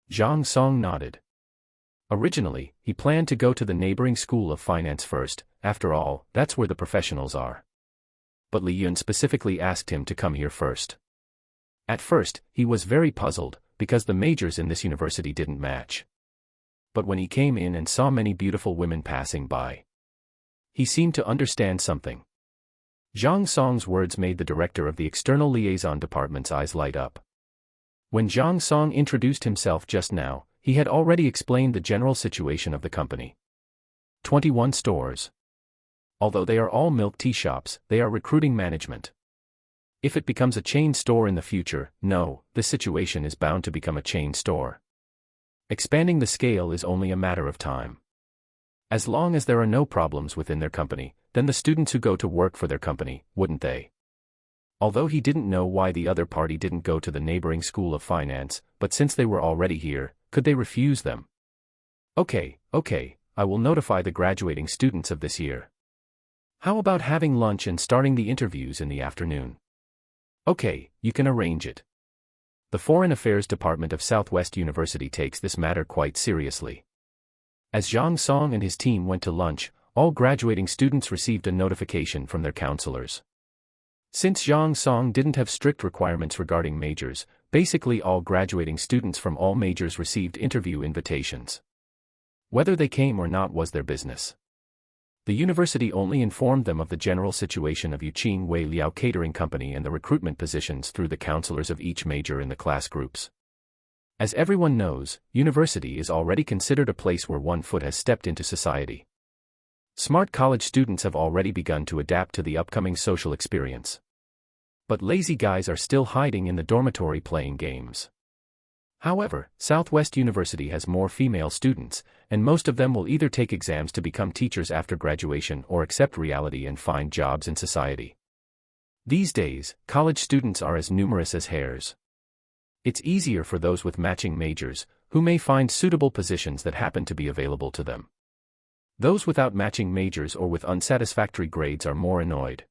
Zhang Song nodded. Originally, he planned to go to the neighboring school of finance first, after all, that's where the professionals are. But Li Yun specifically asked him to come here first. At first, he was very puzzled, because the majors in this university didn't match. But when he came in and saw many beautiful women passing by, he seemed to understand something. Zhang Song's words made the director of the External Liaison Department's eyes light up. When Zhang Song introduced himself just now, he had already explained the general situation of the company. 21 stores. Although they are all milk tea shops, they are recruiting management. If it becomes a chain store in the future, no, this situation is bound to become a chain store. Expanding the scale is only a matter of time. As long as there are no problems within their company, then the students who go to work for their company, wouldn't they? Although he didn't know why the other party didn't go to the neighboring school of finance, but since they were already here, could they refuse them? Okay, I will notify the graduating students of this year. How about having lunch and starting the interviews in the afternoon? Okay, you can arrange it. The Foreign Affairs Department of Southwest University takes this matter quite seriously. As Zhang Song and his team went to lunch, all graduating students received a notification from their counselors. Since Zhang Song didn't have strict requirements regarding majors, basically all graduating students from all majors received interview invitations. Whether they came or not was their business. The university only informed them of the general situation of Yuqing Wei Liao Catering Company and the recruitment positions through the counselors of each major in the class groups. As everyone knows, university is already considered a place where one foot has stepped into society. Smart college students have already begun to adapt to the upcoming social experience. But lazy guys are still hiding in the dormitory playing games. However, Southwest University has more female students, and most of them will either take exams to become teachers after graduation or accept reality and find jobs in society. These days, college students are as numerous as hares. It's easier for those with matching majors, who may find suitable positions that happen to be available to them. Those without matching majors or with unsatisfactory grades are more annoyed.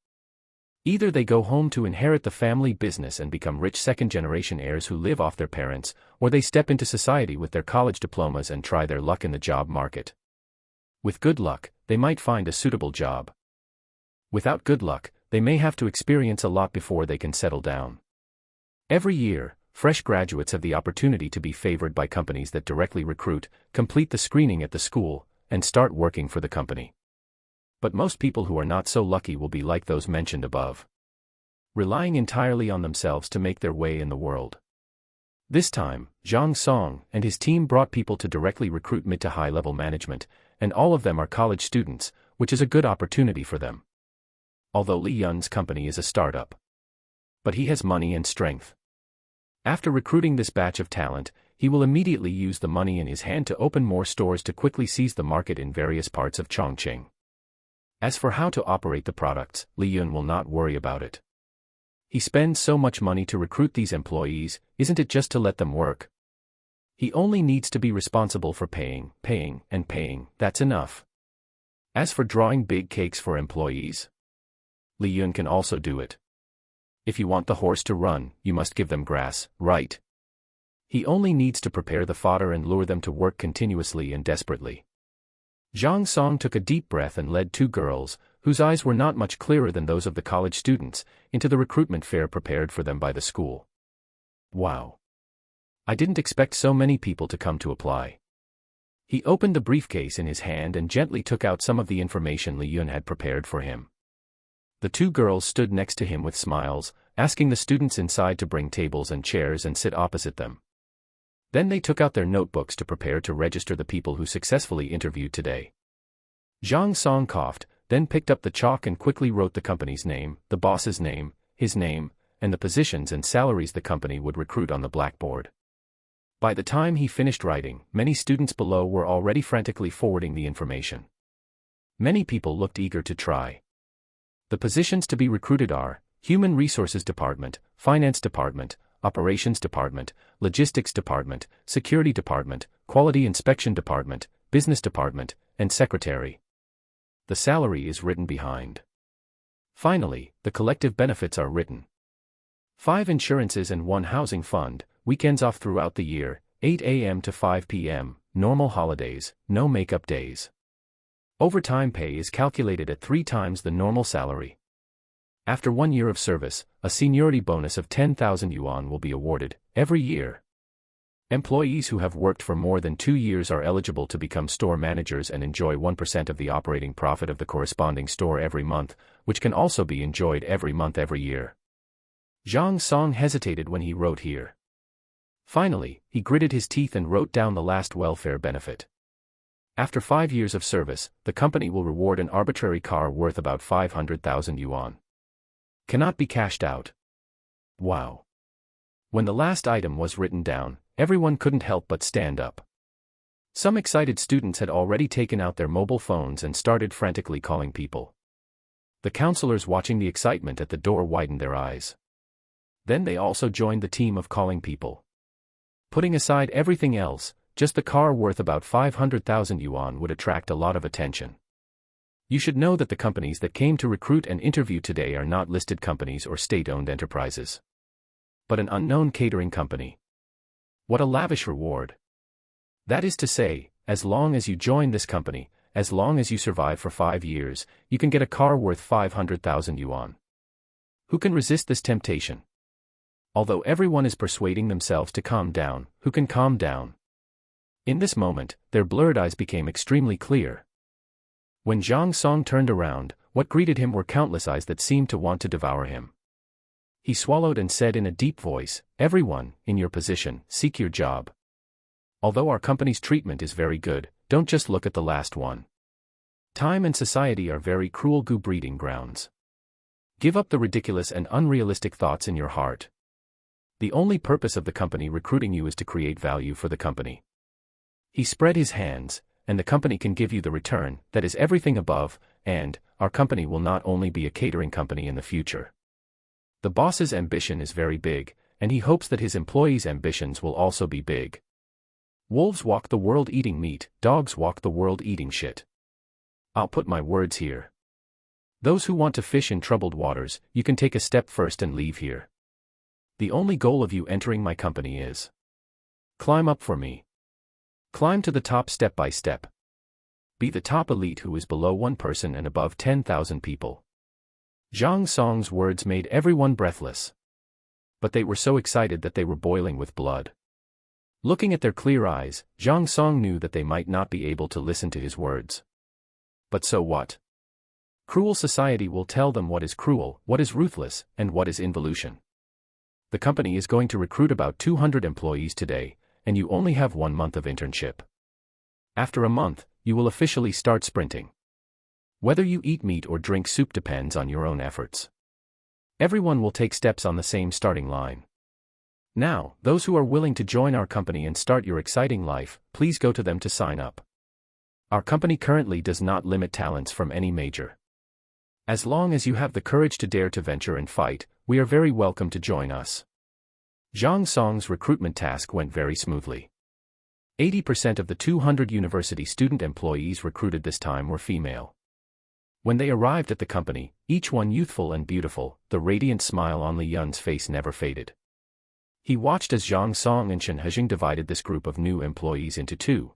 Either they go home to inherit the family business and become rich second-generation heirs who live off their parents, or they step into society with their college diplomas and try their luck in the job market. With good luck, they might find a suitable job. Without good luck, they may have to experience a lot before they can settle down. Every year, fresh graduates have the opportunity to be favored by companies that directly recruit, complete the screening at the school, and start working for the company. But most people who are not so lucky will be like those mentioned above, relying entirely on themselves to make their way in the world. This time, Zhang Song and his team brought people to directly recruit mid to high-level management, and all of them are college students, which is a good opportunity for them. Although Li Yun's company is a startup, but he has money and strength. After recruiting this batch of talent, he will immediately use the money in his hand to open more stores to quickly seize the market in various parts of Chongqing. As for how to operate the products, Li Yun will not worry about it. He spends so much money to recruit these employees, isn't it just to let them work? He only needs to be responsible for paying, that's enough. As for drawing big cakes for employees, Li Yun can also do it. If you want the horse to run, you must give them grass, right? He only needs to prepare the fodder and lure them to work continuously and desperately. Zhang Song took a deep breath and led two girls, whose eyes were not much clearer than those of the college students, into the recruitment fair prepared for them by the school. Wow! I didn't expect so many people to come to apply. He opened the briefcase in his hand and gently took out some of the information Li Yun had prepared for him. The two girls stood next to him with smiles, asking the students inside to bring tables and chairs and sit opposite them. Then they took out their notebooks to prepare to register the people who successfully interviewed today. Zhang Song coughed, then picked up the chalk and quickly wrote the company's name, the boss's name, his name, and the positions and salaries the company would recruit on the blackboard. By the time he finished writing, many students below were already frantically forwarding the information. Many people looked eager to try. The positions to be recruited are Human Resources Department, Finance Department, operations department, logistics department, security department, quality inspection department, business department, and secretary. The salary is written behind. Finally, the collective benefits are written. 5 insurances and 1 housing fund, weekends off throughout the year, 8 a.m. to 5 p.m., normal holidays, no makeup days. Overtime pay is calculated at 3 times the normal salary. After 1 year of service, a seniority bonus of 10,000 yuan will be awarded every year. Employees who have worked for more than 2 years are eligible to become store managers and enjoy 1% of the operating profit of the corresponding store every month, which can also be enjoyed every month every year. Zhang Song hesitated when he wrote here. Finally, he gritted his teeth and wrote down the last welfare benefit. After 5 years of service, the company will reward an arbitrary car worth about 500,000 yuan. Cannot be cashed out. Wow. When the last item was written down, everyone couldn't help but stand up. Some excited students had already taken out their mobile phones and started frantically calling people. The counselors watching the excitement at the door widened their eyes. Then they also joined the team of calling people. Putting aside everything else, just the car worth about 500,000 yuan would attract a lot of attention. You should know that the companies that came to recruit and interview today are not listed companies or state-owned enterprises, but an unknown catering company. What a lavish reward. That is to say, as long as you join this company, as long as you survive for 5 years, you can get a car worth 500,000 yuan. Who can resist this temptation? Although everyone is persuading themselves to calm down, who can calm down? In this moment, their blurred eyes became extremely clear. When Zhang Song turned around, what greeted him were countless eyes that seemed to want to devour him. He swallowed and said in a deep voice, "Everyone, in your position, seek your job. Although our company's treatment is very good, don't just look at the last one. Time and society are very cruel breeding grounds. Give up the ridiculous and unrealistic thoughts in your heart. The only purpose of the company recruiting you is to create value for the company." He spread his hands, and the company can give you the return, that is everything above, and our company will not only be a catering company in the future. The boss's ambition is very big, and he hopes that his employees' ambitions will also be big. Wolves walk the world eating meat, dogs walk the world eating shit. I'll put my words here. Those who want to fish in troubled waters, you can take a step first and leave here. The only goal of you entering my company is climb up for me. Climb to the top step by step. Be the top elite who is below 1 person and above 10,000 people. Zhang Song's words made everyone breathless. But they were so excited that they were boiling with blood. Looking at their clear eyes, Zhang Song knew that they might not be able to listen to his words. But so what? Cruel society will tell them what is cruel, what is ruthless, and what is involution. The company is going to recruit about 200 employees today, and you only have 1 month of internship. After a month, you will officially start sprinting. Whether you eat meat or drink soup depends on your own efforts. Everyone will take steps on the same starting line. Now, those who are willing to join our company and start your exciting life, please go to them to sign up. Our company currently does not limit talents from any major. As long as you have the courage to dare to venture and fight, we are very welcome to join us. Zhang Song's recruitment task went very smoothly. 80% of the 200 university student employees recruited this time were female. When they arrived at the company, each one youthful and beautiful, the radiant smile on Li Yun's face never faded. He watched as Zhang Song and Shen Hejing divided this group of new employees into 2.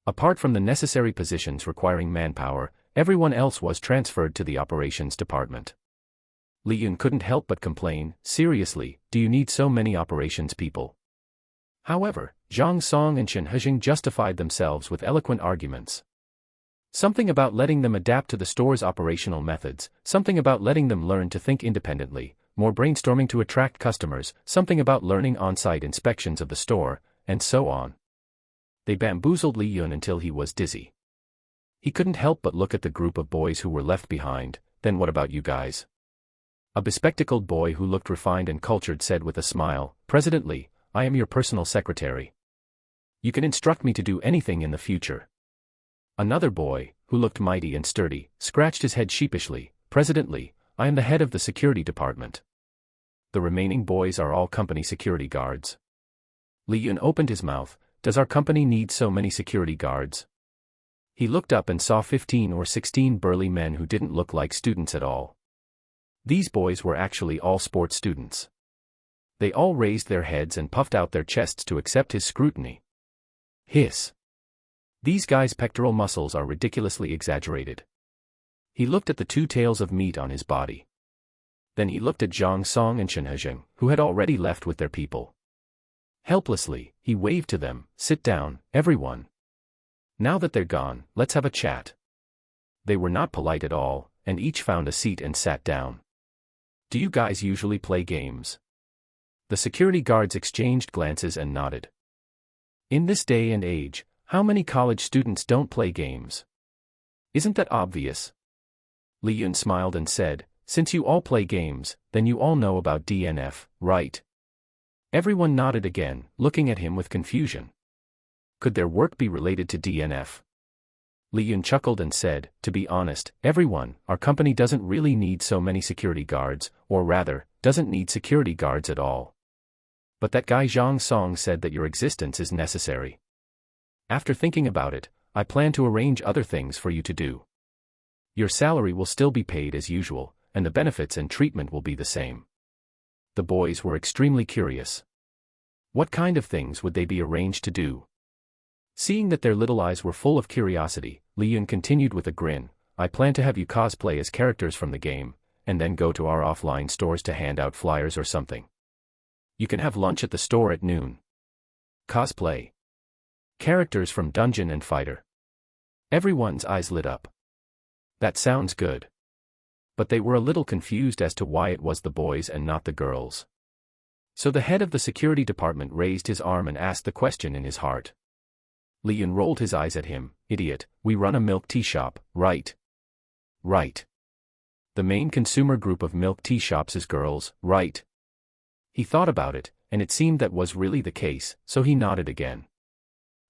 Apart from the necessary positions requiring manpower, everyone else was transferred to the operations department. Li Yun couldn't help but complain, "Seriously, do you need so many operations people?" However, Zhang Song and Shen Hejing justified themselves with eloquent arguments. Something about letting them adapt to the store's operational methods, something about letting them learn to think independently, more brainstorming to attract customers, something about learning on-site inspections of the store, and so on. They bamboozled Li Yun until he was dizzy. He couldn't help but look at the group of boys who were left behind. "Then what about you guys?" A bespectacled boy who looked refined and cultured said with a smile, "President Li, I am your personal secretary. You can instruct me to do anything in the future." Another boy, who looked mighty and sturdy, scratched his head sheepishly, "President Li, I am the head of the security department. The remaining boys are all company security guards. Li Yun opened his mouth. Does our company need so many security guards? He looked up and saw 15 or 16 burly men who didn't look like students at all. These boys were actually all sports students. They all raised their heads and puffed out their chests to accept his scrutiny. Hiss. These guys' pectoral muscles are ridiculously exaggerated. He looked at the 2 tails of meat on his body. Then he looked at Zhang Song and Shen Hezheng, who had already left with their people. Helplessly, he waved to them, "Sit down, everyone. Now that they're gone, let's have a chat." They were not polite at all, and each found a seat and sat down. "Do you guys usually play games?" The security guards exchanged glances and nodded. In this day and age, how many college students don't play games? Isn't that obvious? Li Yun smiled and said, "Since you all play games, then you all know about DNF, right?" Everyone nodded again, looking at him with confusion. Could their work be related to DNF? Li Yun chuckled and said, "To be honest, everyone, our company doesn't really need so many security guards, or rather, doesn't need security guards at all. But that guy Zhang Song said that your existence is necessary. After thinking about it, I plan to arrange other things for you to do. Your salary will still be paid as usual, and the benefits and treatment will be the same." The boys were extremely curious. What kind of things would they be arranged to do? Seeing that their little eyes were full of curiosity, Li Yun continued with a grin, "I plan to have you cosplay as characters from the game, and then go to our offline stores to hand out flyers or something. You can have lunch at the store at noon. Cosplay. Characters from Dungeon and Fighter." Everyone's eyes lit up. That sounds good. But they were a little confused as to why it was the boys and not the girls. So the head of the security department raised his arm and asked the question in his heart. Li Yun rolled his eyes at him, "Idiot, we run a milk tea shop, right?" "Right. The main consumer group of milk tea shops is girls, right?" He thought about it, and it seemed that was really the case, so he nodded again.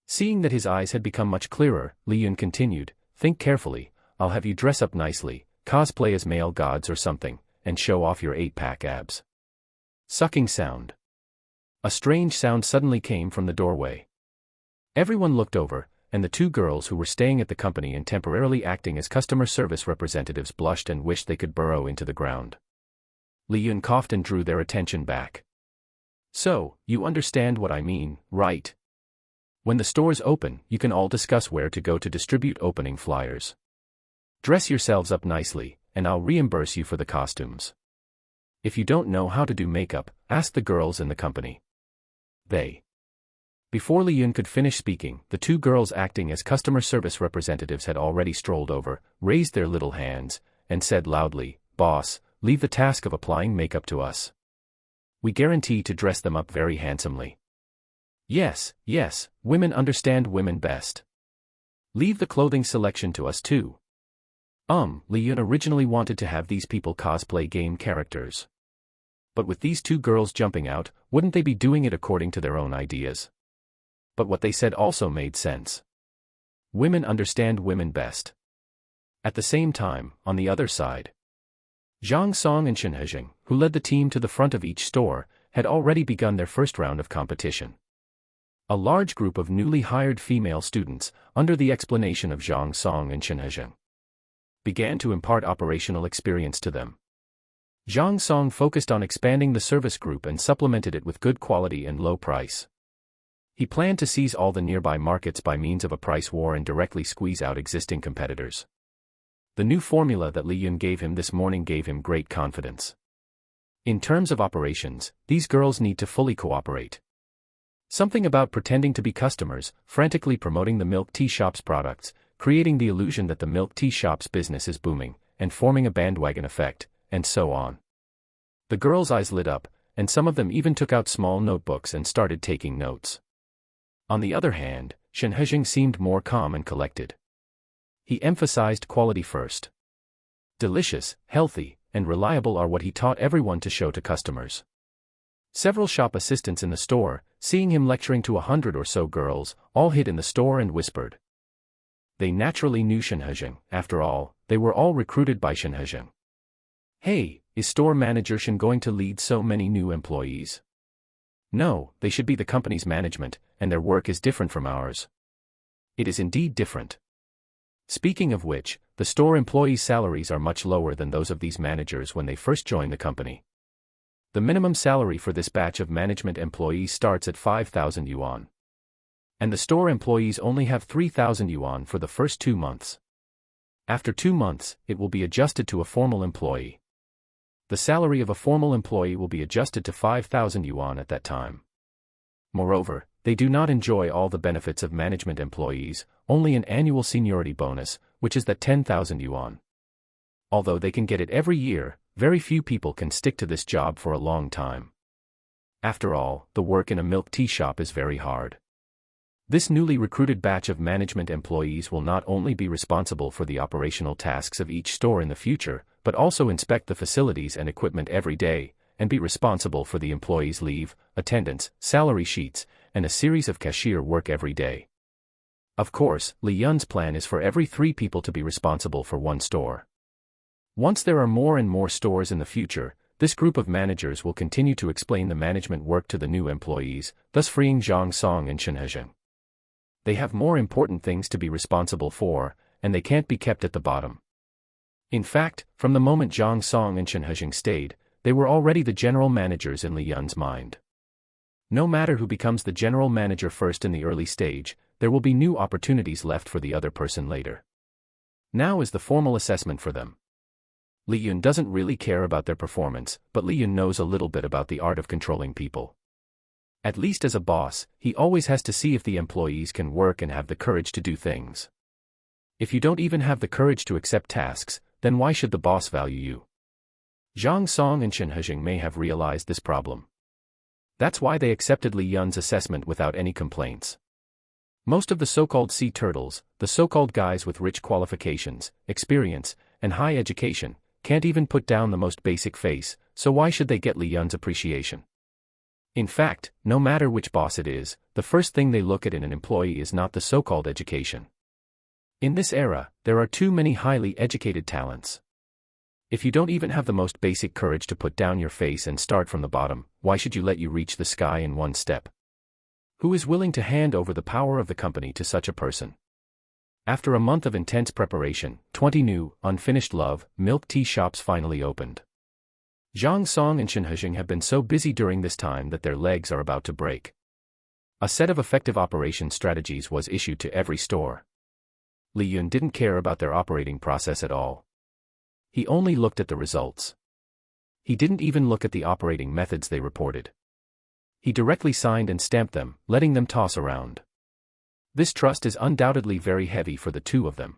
Seeing that his eyes had become much clearer, Li Yun continued, "Think carefully, I'll have you dress up nicely, cosplay as male gods or something, and show off your 8-pack abs." Sucking sound. A strange sound suddenly came from the doorway. Everyone looked over, and the 2 girls who were staying at the company and temporarily acting as customer service representatives blushed and wished they could burrow into the ground. Li Yun coughed and drew their attention back. "So, you understand what I mean, right? When the stores open, you can all discuss where to go to distribute opening flyers. Dress yourselves up nicely, and I'll reimburse you for the costumes. If you don't know how to do makeup, ask the girls in the company." Before Li Yun could finish speaking, the 2 girls acting as customer service representatives had already strolled over, raised their little hands, and said loudly, "Boss, leave the task of applying makeup to us. We guarantee to dress them up very handsomely." Yes, women understand women best. "Leave the clothing selection to us too." Li Yun originally wanted to have these people cosplay game characters. But with these 2 girls jumping out, wouldn't they be doing it according to their own ideas? But what they said also made sense. Women understand women best. At the same time, on the other side, Zhang Song and Shen Hezheng, who led the team to the front of each store, had already begun their first round of competition. A large group of newly hired female students, under the explanation of Zhang Song and Shen Hezheng, began to impart operational experience to them. Zhang Song focused on expanding the service group and supplemented it with good quality and low price. He planned to seize all the nearby markets by means of a price war and directly squeeze out existing competitors. The new formula that Li Yun gave him this morning gave him great confidence. In terms of operations, these girls need to fully cooperate. Something about pretending to be customers, frantically promoting the milk tea shop's products, creating the illusion that the milk tea shop's business is booming, and forming a bandwagon effect, and so on. The girls' eyes lit up, and some of them even took out small notebooks and started taking notes. On the other hand, Shen Hezheng seemed more calm and collected. He emphasized quality first. Delicious, healthy, and reliable are what he taught everyone to show to customers. Several shop assistants in the store, seeing him lecturing to 100 or so girls, all hid in the store and whispered. They naturally knew Shen Hezheng, after all, they were all recruited by Shen Hezheng. Hey, is store manager Shen going to lead so many new employees? No, they should be the company's management, and their work is different from ours. It is indeed different. Speaking of which, the store employees' salaries are much lower than those of these managers when they first join the company. The minimum salary for this batch of management employees starts at 5,000 yuan. And the store employees only have 3,000 yuan for the first 2 months. After 2 months, it will be adjusted to a formal employee. The salary of a formal employee will be adjusted to 5,000 yuan at that time. Moreover, they do not enjoy all the benefits of management employees, only an annual seniority bonus, which is that 10,000 yuan. Although they can get it every year, very few people can stick to this job for a long time. After all, the work in a milk tea shop is very hard. This newly recruited batch of management employees will not only be responsible for the operational tasks of each store in the future, but also inspect the facilities and equipment every day, and be responsible for the employees' leave, attendance, salary sheets, and a series of cashier work every day. Of course, Li Yun's plan is for every 3 people to be responsible for 1 store. Once there are more and more stores in the future, this group of managers will continue to explain the management work to the new employees, thus freeing Zhang Song and Chen Hezheng. They have more important things to be responsible for, and they can't be kept at the bottom. In fact, from the moment Zhang Song and Chen Hezheng stayed, they were already the general managers in Li Yun's mind. No matter who becomes the general manager first in the early stage, there will be new opportunities left for the other person later. Now is the formal assessment for them. Li Yun doesn't really care about their performance, but Li Yun knows a little bit about the art of controlling people. At least as a boss, he always has to see if the employees can work and have the courage to do things. If you don't even have the courage to accept tasks, then why should the boss value you? Zhang Song and Chen Hezheng may have realized this problem. That's why they accepted Li Yun's assessment without any complaints. Most of the so-called sea turtles, the so-called guys with rich qualifications, experience, and high education, can't even put down the most basic face, so why should they get Li Yun's appreciation? In fact, no matter which boss it is, the first thing they look at in an employee is not the so-called education. In this era, there are too many highly educated talents. If you don't even have the most basic courage to put down your face and start from the bottom, why should you let you reach the sky in 1 step? Who is willing to hand over the power of the company to such a person? After a month of intense preparation, 20 new, unfinished love, milk tea shops finally opened. Zhang Song and Chen Hezheng have been so busy during this time that their legs are about to break. A set of effective operation strategies was issued to every store. Li Yun didn't care about their operating process at all. He only looked at the results. He didn't even look at the operating methods they reported. He directly signed and stamped them, letting them toss around. This trust is undoubtedly very heavy for the 2 of them.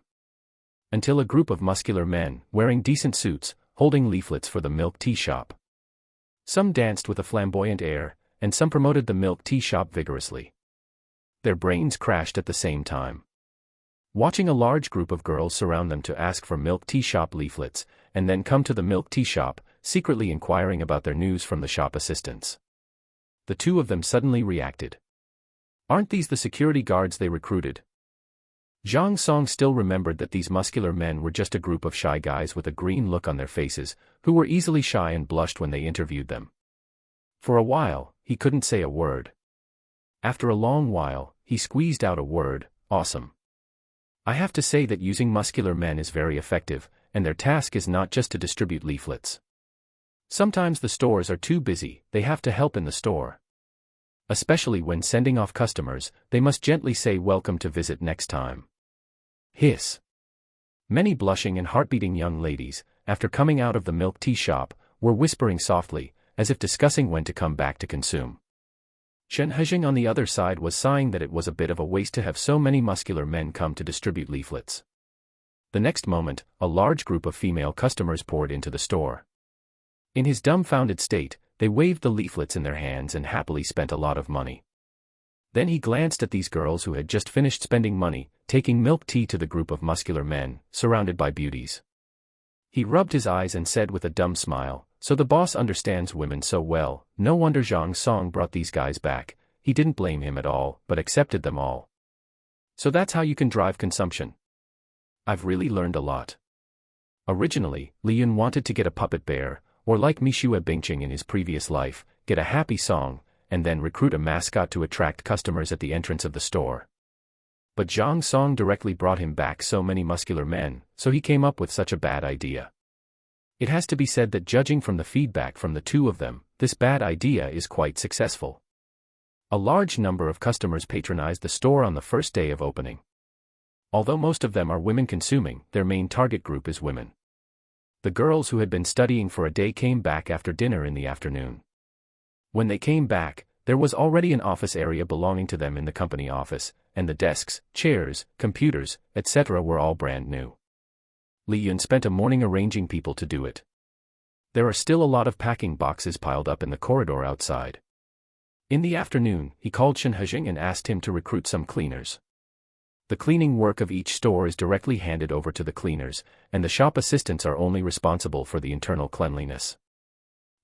Until a group of muscular men, wearing decent suits, holding leaflets for the milk tea shop. Some danced with a flamboyant air, and some promoted the milk tea shop vigorously. Their brains crashed at the same time. Watching a large group of girls surround them to ask for milk tea shop leaflets, and then come to the milk tea shop, secretly inquiring about their news from the shop assistants. The 2 of them suddenly reacted. Aren't these the security guards they recruited? Zhang Song still remembered that these muscular men were just a group of shy guys with a green look on their faces, who were easily shy and blushed when they interviewed them. For a while, he couldn't say a word. After a long while, he squeezed out a word, awesome. I have to say that using muscular men is very effective, and their task is not just to distribute leaflets. Sometimes the stores are too busy, they have to help in the store. Especially when sending off customers, they must gently say welcome to visit next time. Hiss. Many blushing and heart-beating young ladies, after coming out of the milk tea shop, were whispering softly, as if discussing when to come back to consume. Chen Hezheng on the other side was sighing that it was a bit of a waste to have so many muscular men come to distribute leaflets. The next moment, a large group of female customers poured into the store. In his dumbfounded state, they waved the leaflets in their hands and happily spent a lot of money. Then he glanced at these girls who had just finished spending money, taking milk tea to the group of muscular men, surrounded by beauties. He rubbed his eyes and said with a dumb smile, so the boss understands women so well, no wonder Zhang Song brought these guys back. He didn't blame him at all, but accepted them all. So that's how you can drive consumption. I've really learned a lot. Originally, Li Yun wanted to get a puppet bear, or like Mishue Bingqing in his previous life, get a happy song, and then recruit a mascot to attract customers at the entrance of the store. But Zhang Song directly brought him back so many muscular men, so he came up with such a bad idea. It has to be said that judging from the feedback from the two of them, this bad idea is quite successful. A large number of customers patronized the store on the first day of opening. Although most of them are women consuming, their main target group is women. The girls who had been studying for a day came back after dinner in the afternoon. When they came back, there was already an office area belonging to them in the company office, and the desks, chairs, computers, etc. were all brand new. Li Yun spent a morning arranging people to do it. There are still a lot of packing boxes piled up in the corridor outside. In the afternoon, he called Shen Hejing and asked him to recruit some cleaners. The cleaning work of each store is directly handed over to the cleaners, and the shop assistants are only responsible for the internal cleanliness.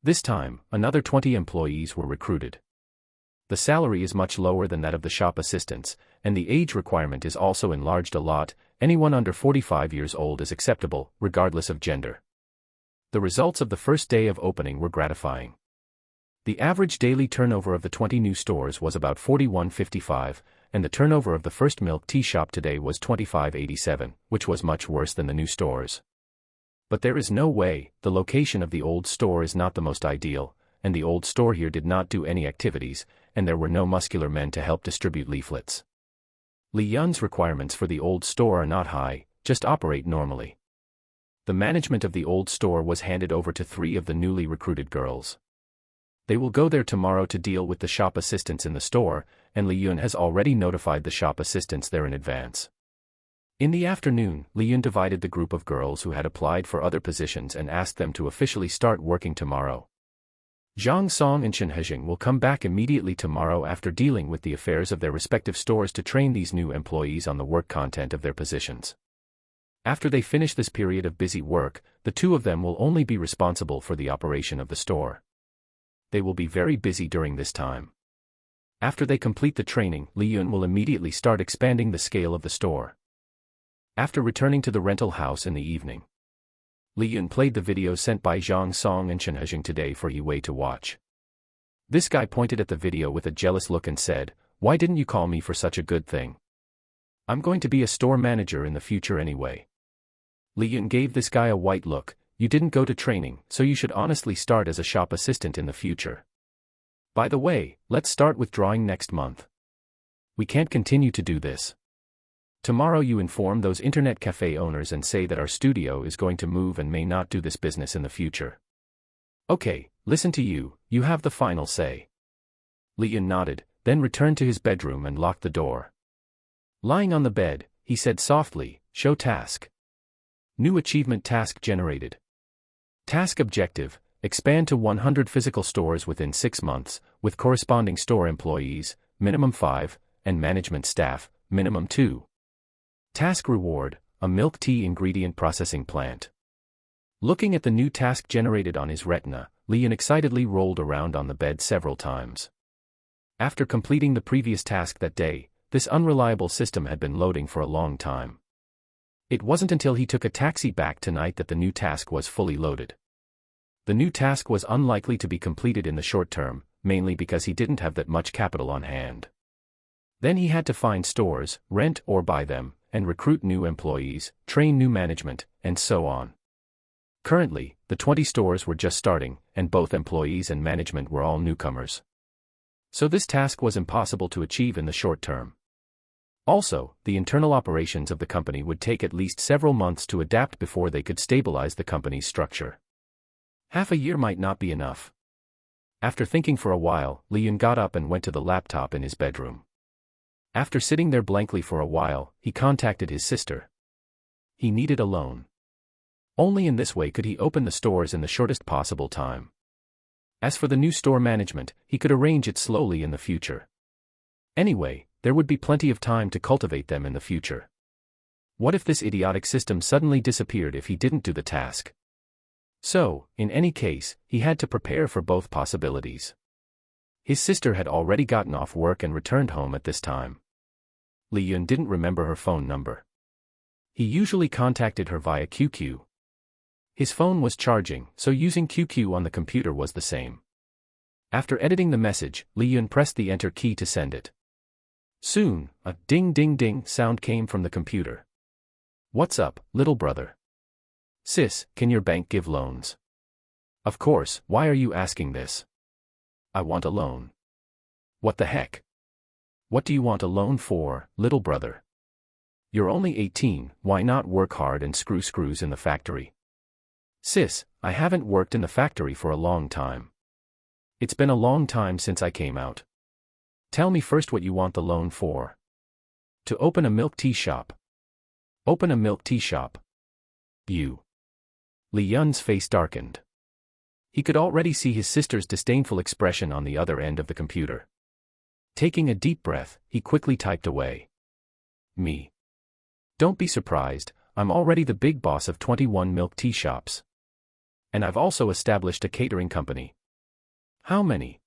This time, another 20 employees were recruited. The salary is much lower than that of the shop assistants, and the age requirement is also enlarged a lot. Anyone under 45 years old is acceptable, regardless of gender. The results of the first day of opening were gratifying. The average daily turnover of the 20 new stores was about 41.55, and the turnover of the first milk tea shop today was 25.87, which was much worse than the new stores. But there is no way, the location of the old store is not the most ideal, and the old store here did not do any activities, and there were no muscular men to help distribute leaflets. Li Yun's requirements for the old store are not high, just operate normally. The management of the old store was handed over to 3 of the newly recruited girls. They will go there tomorrow to deal with the shop assistants in the store, and Li Yun has already notified the shop assistants there in advance. In the afternoon, Li Yun divided the group of girls who had applied for other positions and asked them to officially start working tomorrow. Zhang Song and Shen Hejing will come back immediately tomorrow after dealing with the affairs of their respective stores to train these new employees on the work content of their positions. After they finish this period of busy work, the two of them will only be responsible for the operation of the store. They will be very busy during this time. After they complete the training, Li Yun will immediately start expanding the scale of the store. After returning to the rental house in the evening, Li Yun played the video sent by Zhang Song and Shen Hejing today for Yi Wei to watch. This guy pointed at the video with a jealous look and said, "Why didn't you call me for such a good thing? I'm going to be a store manager in the future anyway." Li Yun gave this guy a white look. "You didn't go to training, so you should honestly start as a shop assistant in the future. By the way, let's start withdrawing next month. We can't continue to do this. Tomorrow you inform those internet cafe owners and say that our studio is going to move and may not do this business in the future." "Okay, listen to you, you have the final say." Li Yun nodded, then returned to his bedroom and locked the door. Lying on the bed, he said softly, "Show task." New achievement task generated. Task objective: expand to 100 physical stores within 6 months, with corresponding store employees, minimum 5, and management staff, minimum 2. Task reward: a milk tea ingredient processing plant. Looking at the new task generated on his retina, Li Yun excitedly rolled around on the bed several times. After completing the previous task that day, this unreliable system had been loading for a long time. It wasn't until he took a taxi back tonight that the new task was fully loaded. The new task was unlikely to be completed in the short term, mainly because he didn't have that much capital on hand. Then he had to find stores, rent or buy them, and recruit new employees, train new management, and so on. Currently, the 20 stores were just starting, and both employees and management were all newcomers. So this task was impossible to achieve in the short term. Also, the internal operations of the company would take at least several months to adapt before they could stabilize the company's structure. Half a year might not be enough. After thinking for a while, Li Yun got up and went to the laptop in his bedroom. After sitting there blankly for a while, he contacted his sister. He needed a loan. Only in this way could he open the stores in the shortest possible time. As for the new store management, he could arrange it slowly in the future. Anyway, there would be plenty of time to cultivate them in the future. What if this idiotic system suddenly disappeared if he didn't do the task? So, in any case, he had to prepare for both possibilities. His sister had already gotten off work and returned home at this time. Li Yun didn't remember her phone number. He usually contacted her via QQ. His phone was charging, so using QQ on the computer was the same. After editing the message, Li Yun pressed the enter key to send it. Soon, a ding ding ding sound came from the computer. What's up, little brother? Sis, can your bank give loans? Of course, why are you asking this? I want a loan. What the heck? What do you want a loan for, little brother? You're only 18, why not work hard and screw screws in the factory? Sis, I haven't worked in the factory for a long time. It's been a long time since I came out. Tell me first what you want the loan for. To open a milk tea shop. Open a milk tea shop. You. Li Yun's face darkened. He could already see his sister's disdainful expression on the other end of the computer. Taking a deep breath, he quickly typed away. Me. Don't be surprised, I'm already the big boss of 21 milk tea shops. And I've also established a catering company. How many?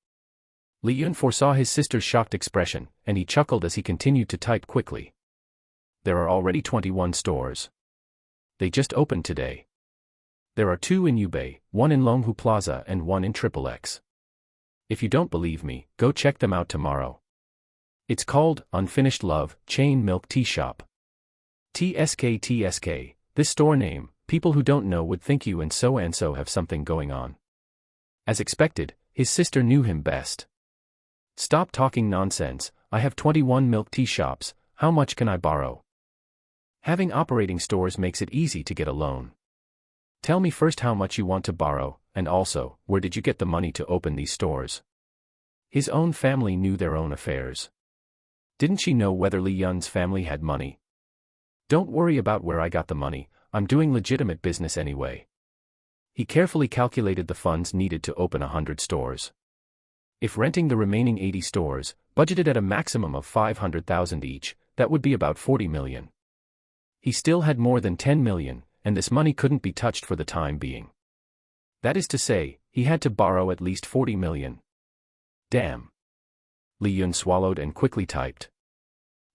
Li Yun foresaw his sister's shocked expression, and he chuckled as he continued to type quickly. There are already 21 stores. They just opened today. There are 2 in Yubei, 1 in Longhu Plaza and 1 in XXX. If you don't believe me, go check them out tomorrow. It's called Unfinished Love Chain Milk Tea Shop. TSK. This store name, people who don't know would think you and so have something going on. As expected, his sister knew him best. Stop talking nonsense, I have 21 milk tea shops, how much can I borrow? Having operating stores makes it easy to get a loan. Tell me first how much you want to borrow, and also, where did you get the money to open these stores? His own family knew their own affairs. Didn't she know whether Li Yun's family had money? Don't worry about where I got the money, I'm doing legitimate business anyway. He carefully calculated the funds needed to open 100 stores. If renting the remaining 80 stores, budgeted at a maximum of 500,000 each, that would be about 40 million. He still had more than 10 million, and this money couldn't be touched for the time being. That is to say, he had to borrow at least 40 million. Damn. Li Yun swallowed and quickly typed.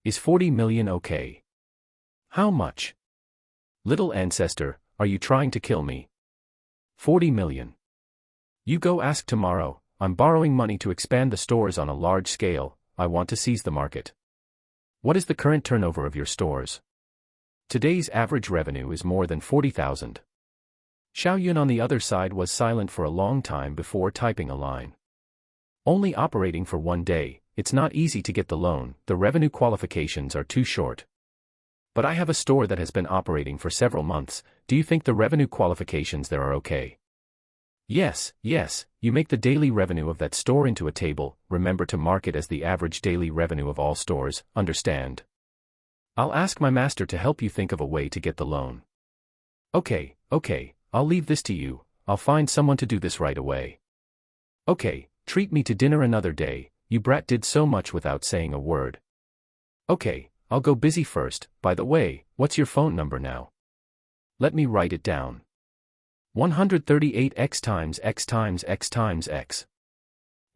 Is 40 million okay? How much? Little ancestor, are you trying to kill me? 40 million. You go ask tomorrow, I'm borrowing money to expand the stores on a large scale, I want to seize the market. What is the current turnover of your stores? Today's average revenue is more than 40,000. Xiao Yun on the other side was silent for a long time before typing a line. Only operating for 1 day, it's not easy to get the loan, the revenue qualifications are too short. But I have a store that has been operating for several months, do you think the revenue qualifications there are okay? Yes, you make the daily revenue of that store into a table, remember to mark it as the average daily revenue of all stores, understand? I'll ask my master to help you think of a way to get the loan. Okay, I'll leave this to you, I'll find someone to do this right away. Okay, treat me to dinner another day, you brat did so much without saying a word. Okay, I'll go busy first, by the way, what's your phone number now? Let me write it down. 138x times x times x times x.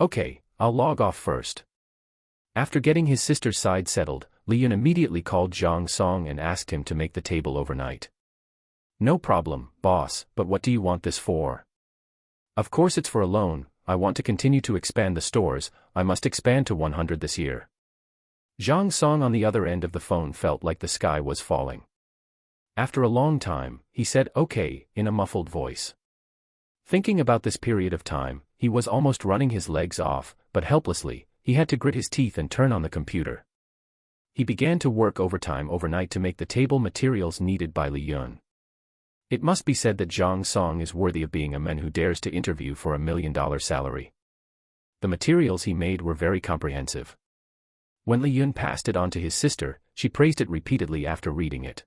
Okay, I'll log off first. After getting his sister's side settled, Li Yun immediately called Zhang Song and asked him to make the table overnight. No problem, boss, but what do you want this for? Of course it's for a loan, I want to continue to expand the stores, I must expand to 100 this year. Zhang Song on the other end of the phone felt like the sky was falling. After a long time, he said okay, in a muffled voice. Thinking about this period of time, he was almost running his legs off, but helplessly, he had to grit his teeth and turn on the computer. He began to work overtime overnight to make the table materials needed by Li Yun. It must be said that Zhang Song is worthy of being a man who dares to interview for $1 million salary. The materials he made were very comprehensive. When Li Yun passed it on to his sister, she praised it repeatedly after reading it.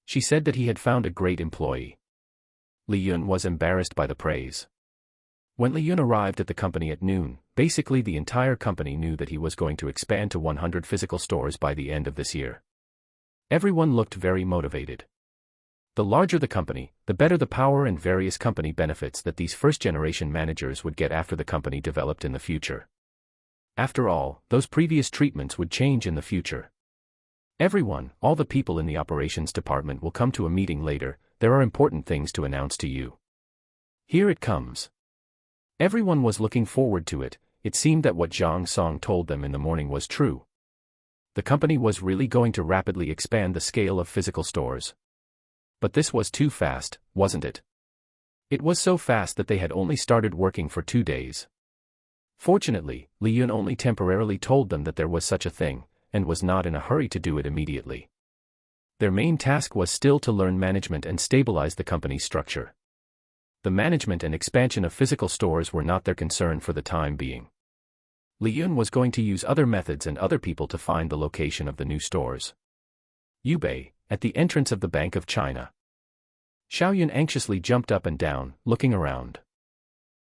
She said that he had found a great employee. Li Yun was embarrassed by the praise. When Li Yun arrived at the company at noon, basically the entire company knew that he was going to expand to 100 physical stores by the end of this year. Everyone looked very motivated. The larger the company, the better the power and various company benefits that these first-generation managers would get after the company developed in the future. After all, those previous treatments would change in the future. Everyone, all the people in the operations department will come to a meeting later, there are important things to announce to you. Here it comes. Everyone was looking forward to it. It seemed that what Zhang Song told them in the morning was true. The company was really going to rapidly expand the scale of physical stores. But this was too fast, wasn't it? It was so fast that they had only started working for 2 days. Fortunately, Li Yun only temporarily told them that there was such a thing, and was not in a hurry to do it immediately. Their main task was still to learn management and stabilize the company's structure. The management and expansion of physical stores were not their concern for the time being. Li Yun was going to use other methods and other people to find the location of the new stores. Yubei, at the entrance of the Bank of China. Xiaoyun anxiously jumped up and down, looking around.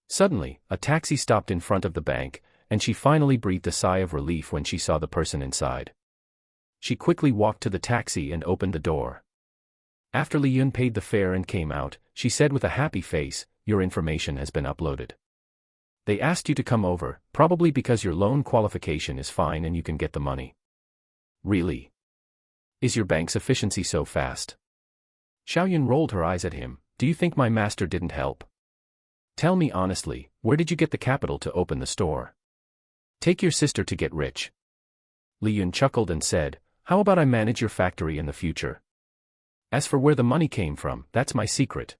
Suddenly, a taxi stopped in front of the bank, and she finally breathed a sigh of relief when she saw the person inside. She quickly walked to the taxi and opened the door. After Li Yun paid the fare and came out, she said with a happy face, "Your information has been uploaded. They asked you to come over, probably because your loan qualification is fine and you can get the money." "Really? Is your bank's efficiency so fast?" Xiaoyun rolled her eyes at him. "Do you think my master didn't help? Tell me honestly, where did you get the capital to open the store? Take your sister to get rich." Li Yun chuckled and said, "How about I manage your factory in the future? As for where the money came from, that's my secret."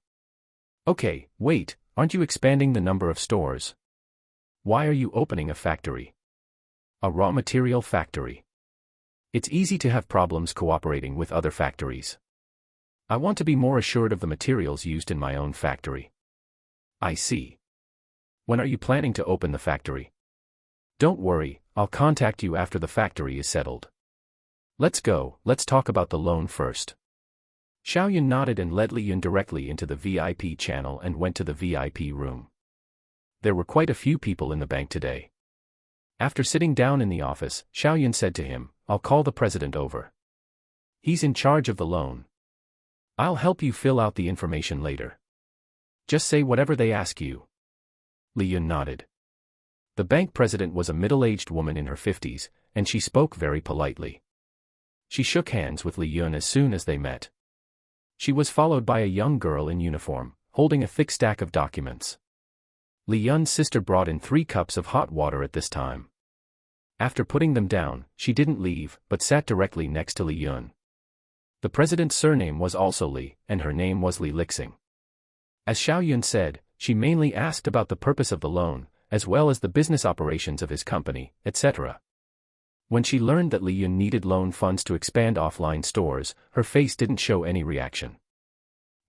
"Okay, wait, aren't you expanding the number of stores? Why are you opening a factory? A raw material factory? It's easy to have problems cooperating with other factories. I want to be more assured of the materials used in my own factory." "I see. When are you planning to open the factory?" "Don't worry, I'll contact you after the factory is settled. Let's go, let's talk about the loan first." Xiaoyun nodded and led Li Yun directly into the VIP channel and went to the VIP room. There were quite a few people in the bank today. After sitting down in the office, Xiaoyun said to him, "I'll call the president over. He's in charge of the loan. I'll help you fill out the information later. Just say whatever they ask you." Li Yun nodded. The bank president was a middle-aged woman in her 50s, and she spoke very politely. She shook hands with Li Yun as soon as they met. She was followed by a young girl in uniform, holding a thick stack of documents. Li Yun's sister brought in 3 cups of hot water at this time. After putting them down, she didn't leave, but sat directly next to Li Yun. The president's surname was also Li, and her name was Li Lixing. As Xiaoyun said, she mainly asked about the purpose of the loan, as well as the business operations of his company, etc. When she learned that Li Yun needed loan funds to expand offline stores, her face didn't show any reaction.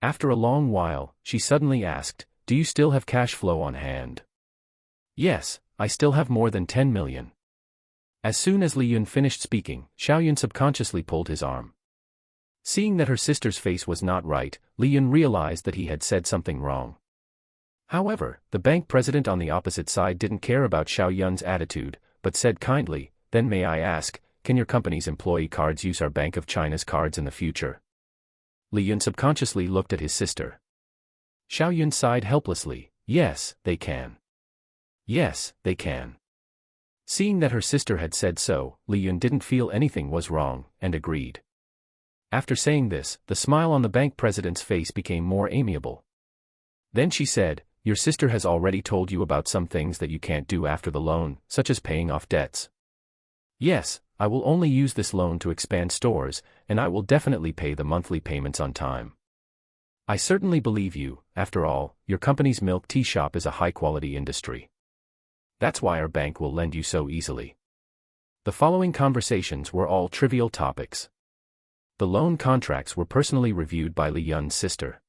After a long while, she suddenly asked, "Do you still have cash flow on hand?" "Yes, I still have more than 10 million. As soon as Li Yun finished speaking, Xiaoyun subconsciously pulled his arm. Seeing that her sister's face was not right, Li Yun realized that he had said something wrong. However, the bank president on the opposite side didn't care about Xiaoyun's attitude, but said kindly, "Then may I ask, can your company's employee cards use our Bank of China's cards in the future?" Li Yun subconsciously looked at his sister. Xiaoyun sighed helplessly, "Yes, they can. Yes, they can." Seeing that her sister had said so, Li Yun didn't feel anything was wrong, and agreed. After saying this, the smile on the bank president's face became more amiable. Then she said, "Your sister has already told you about some things that you can't do after the loan, such as paying off debts." "Yes, I will only use this loan to expand stores, and I will definitely pay the monthly payments on time." "I certainly believe you. After all, your company's milk tea shop is a high-quality industry. That's why our bank will lend you so easily." The following conversations were all trivial topics. The loan contracts were personally reviewed by Li Yun's sister.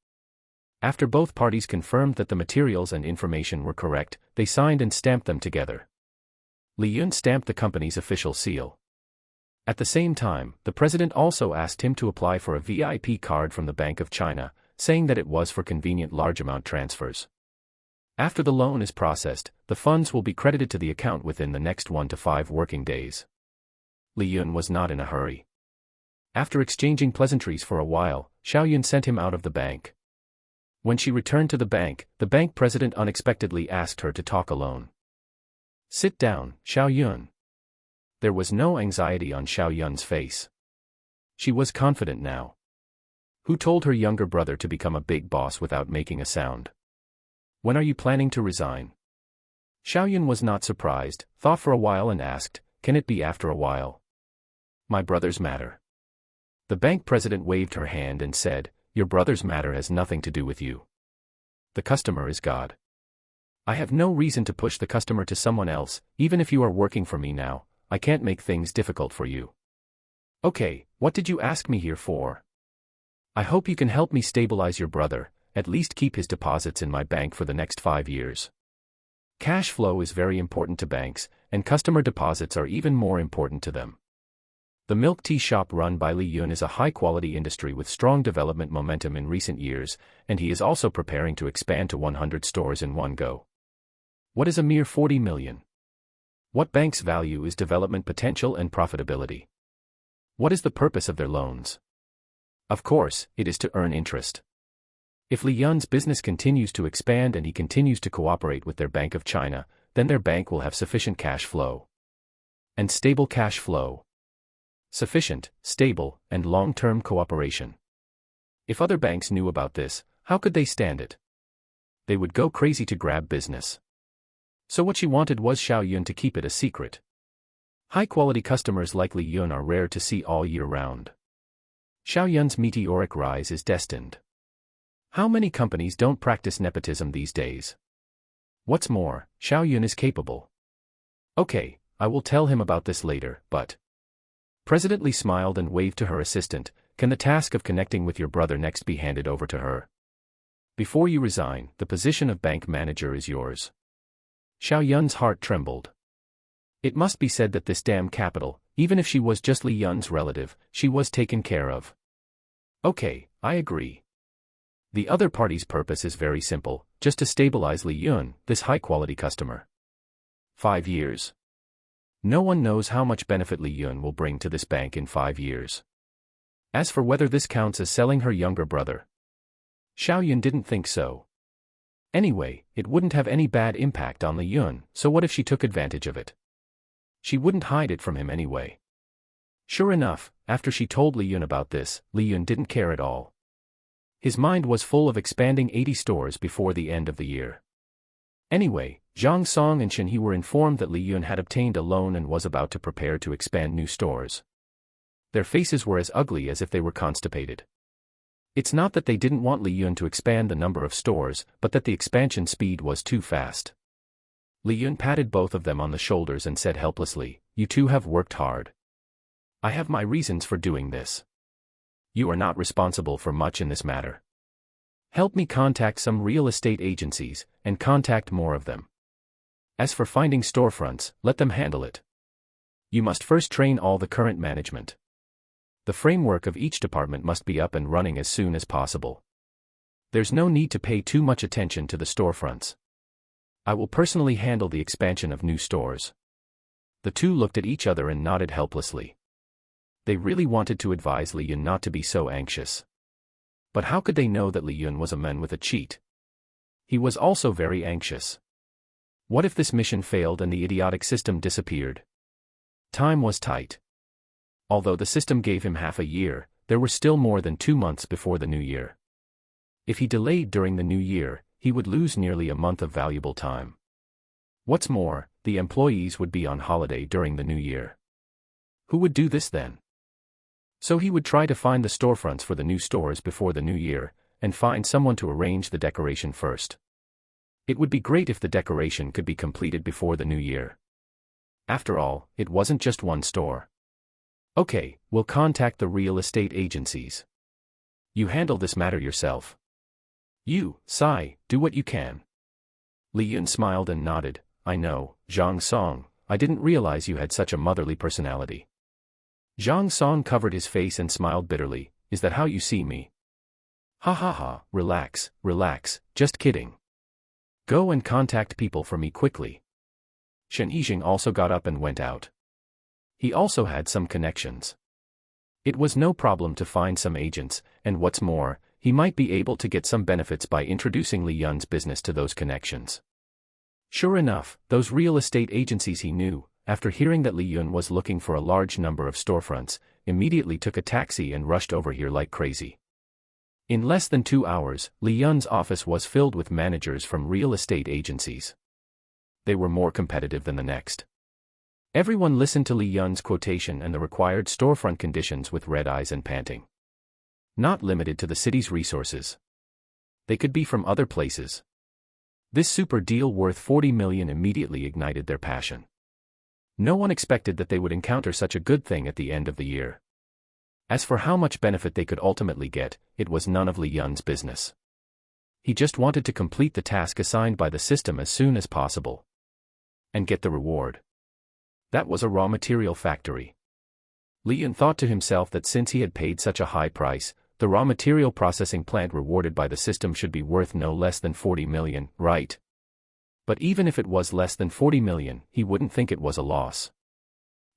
After both parties confirmed that the materials and information were correct, they signed and stamped them together. Li Yun stamped the company's official seal. At the same time, the president also asked him to apply for a VIP card from the Bank of China, saying that it was for convenient large-amount transfers. After the loan is processed, the funds will be credited to the account within the next 1 to 5 working days. Li Yun was not in a hurry. After exchanging pleasantries for a while, Xiaoyun sent him out of the bank. When she returned to the bank president unexpectedly asked her to talk alone. "Sit down, Xiaoyun." There was no anxiety on Xiaoyun's face. She was confident now. Who told her younger brother to become a big boss without making a sound? When are you planning to resign? Xiaoyun was not surprised, thought for a while and asked, can it be after a while? My brother's matter. The bank president waved her hand and said, your brother's matter has nothing to do with you. The customer is God. I have no reason to push the customer to someone else, even if you are working for me now, I can't make things difficult for you. Okay, what did you ask me here for? I hope you can help me stabilize your brother, at least keep his deposits in my bank for the next 5 years. Cash flow is very important to banks, and customer deposits are even more important to them. The milk tea shop run by Li Yun is a high-quality industry with strong development momentum in recent years, and he is also preparing to expand to 100 stores in one go. What is a mere 40 million? What banks value is development potential and profitability. What is the purpose of their loans? Of course, it is to earn interest. If Li Yun's business continues to expand and he continues to cooperate with their Bank of China, then their bank will have sufficient cash flow. And stable cash flow. Sufficient, stable, and long-term cooperation. If other banks knew about this, how could they stand it? They would go crazy to grab business. So what she wanted was Xiaoyun to keep it a secret. High-quality customers like Li Yun are rare to see all year round. Xiaoyun's meteoric rise is destined. How many companies don't practice nepotism these days? What's more, Xiaoyun is capable. Okay, I will tell him about this later, but... President Li smiled and waved to her assistant, can the task of connecting with your brother next be handed over to her? Before you resign, the position of bank manager is yours. Xiaoyun's heart trembled. It must be said that this damn capital, even if she was just Li Yun's relative, she was taken care of. Okay, I agree. The other party's purpose is very simple, just to stabilize Li Yun, this high-quality customer. 5 years. No one knows how much benefit Li Yun will bring to this bank in 5 years. As for whether this counts as selling her younger brother, Xiaoyun didn't think so. Anyway, it wouldn't have any bad impact on Li Yun, so what if she took advantage of it? She wouldn't hide it from him anyway. Sure enough, after she told Li Yun about this, Li Yun didn't care at all. His mind was full of expanding 80 stores before the end of the year. Anyway, Zhang Song and Shen He were informed that Li Yun had obtained a loan and was about to prepare to expand new stores. Their faces were as ugly as if they were constipated. It's not that they didn't want Li Yun to expand the number of stores, but that the expansion speed was too fast. Li Yun patted both of them on the shoulders and said helplessly, you two have worked hard. I have my reasons for doing this. You are not responsible for much in this matter. Help me contact some real estate agencies, and contact more of them. As for finding storefronts, let them handle it. You must first train all the current management. The framework of each department must be up and running as soon as possible. There's no need to pay too much attention to the storefronts. I will personally handle the expansion of new stores. The two looked at each other and nodded helplessly. They really wanted to advise Li Yun not to be so anxious. But how could they know that Li Yun was a man with a cheat? He was also very anxious. What if this mission failed and the idiotic system disappeared? Time was tight. Although the system gave him half a year, there were still more than 2 months before the new year. If he delayed during the new year, he would lose nearly a month of valuable time. What's more, the employees would be on holiday during the new year. Who would do this then? So he would try to find the storefronts for the new stores before the new year, and find someone to arrange the decoration first. It would be great if the decoration could be completed before the new year. After all, it wasn't just one store. Okay, we'll contact the real estate agencies. You handle this matter yourself. You, Sai, do what you can. Li Yun smiled and nodded. I know, Zhang Song, I didn't realize you had such a motherly personality. Zhang Song covered his face and smiled bitterly. Is that how you see me? Ha ha ha, relax, relax, just kidding. Go and contact people for me quickly. Shen Yijing also got up and went out. He also had some connections. It was no problem to find some agents, and what's more, he might be able to get some benefits by introducing Li Yun's business to those connections. Sure enough, those real estate agencies he knew, after hearing that Li Yun was looking for a large number of storefronts, immediately took a taxi and rushed over here like crazy. In less than 2 hours, Li Yun's office was filled with managers from real estate agencies. They were more competitive than the next. Everyone listened to Li Yun's quotation and the required storefront conditions with red eyes and panting. Not limited to the city's resources. They could be from other places. This super deal worth 40 million immediately ignited their passion. No one expected that they would encounter such a good thing at the end of the year. As for how much benefit they could ultimately get, it was none of Li Yun's business. He just wanted to complete the task assigned by the system as soon as possible. And get the reward. That was a raw material factory. Li Yun thought to himself that since he had paid such a high price, the raw material processing plant rewarded by the system should be worth no less than 40 million, right? But even if it was less than 40 million, he wouldn't think it was a loss.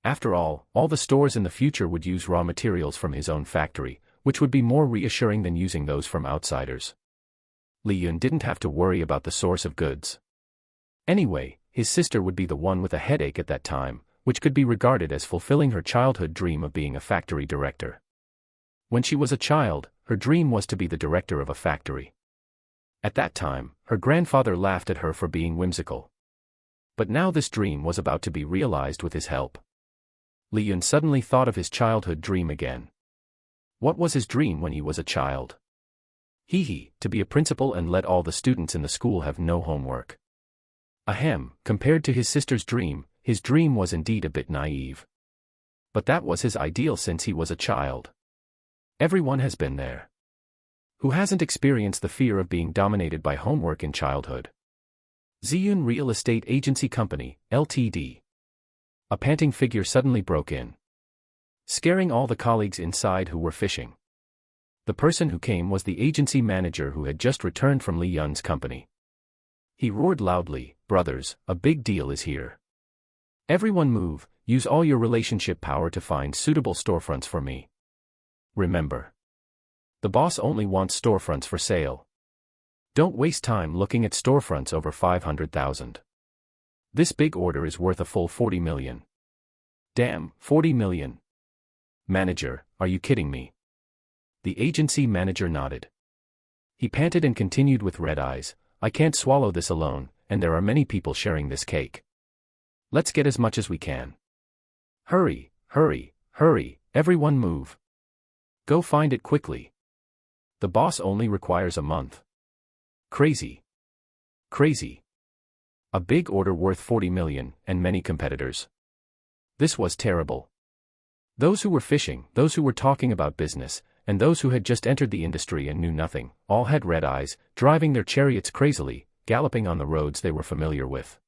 After all the stores in the future would use raw materials from his own factory, which would be more reassuring than using those from outsiders. Li Yun didn't have to worry about the source of goods. Anyway, his sister would be the one with a headache at that time, which could be regarded as fulfilling her childhood dream of being a factory director. When she was a child, her dream was to be the director of a factory. At that time, her grandfather laughed at her for being whimsical. But now this dream was about to be realized with his help. Li Yun suddenly thought of his childhood dream again. What was his dream when he was a child? To be a principal and let all the students in the school have no homework. Ahem, compared to his sister's dream, his dream was indeed a bit naive. But that was his ideal since he was a child. Everyone has been there. Who hasn't experienced the fear of being dominated by homework in childhood? Ziyun Real Estate Agency Company, Ltd. A panting figure suddenly broke in, scaring all the colleagues inside who were fishing. The person who came was the agency manager who had just returned from Li Yun's company. He roared loudly, "Brothers, a big deal is here. Everyone move, use all your relationship power to find suitable storefronts for me. Remember, the boss only wants storefronts for sale. Don't waste time looking at storefronts over 500,000. This big order is worth a full 40 million. Damn, 40 million. Manager, are you kidding me?" The agency manager nodded. He panted and continued with red eyes, "I can't swallow this alone, and there are many people sharing this cake. Let's get as much as we can. Hurry, hurry, hurry, everyone move. Go find it quickly. The boss only requires a month." Crazy. Crazy. A big order worth 40 million, and many competitors. This was terrible. Those who were fishing, those who were talking about business, and those who had just entered the industry and knew nothing, all had red eyes, driving their chariots crazily, galloping on the roads they were familiar with.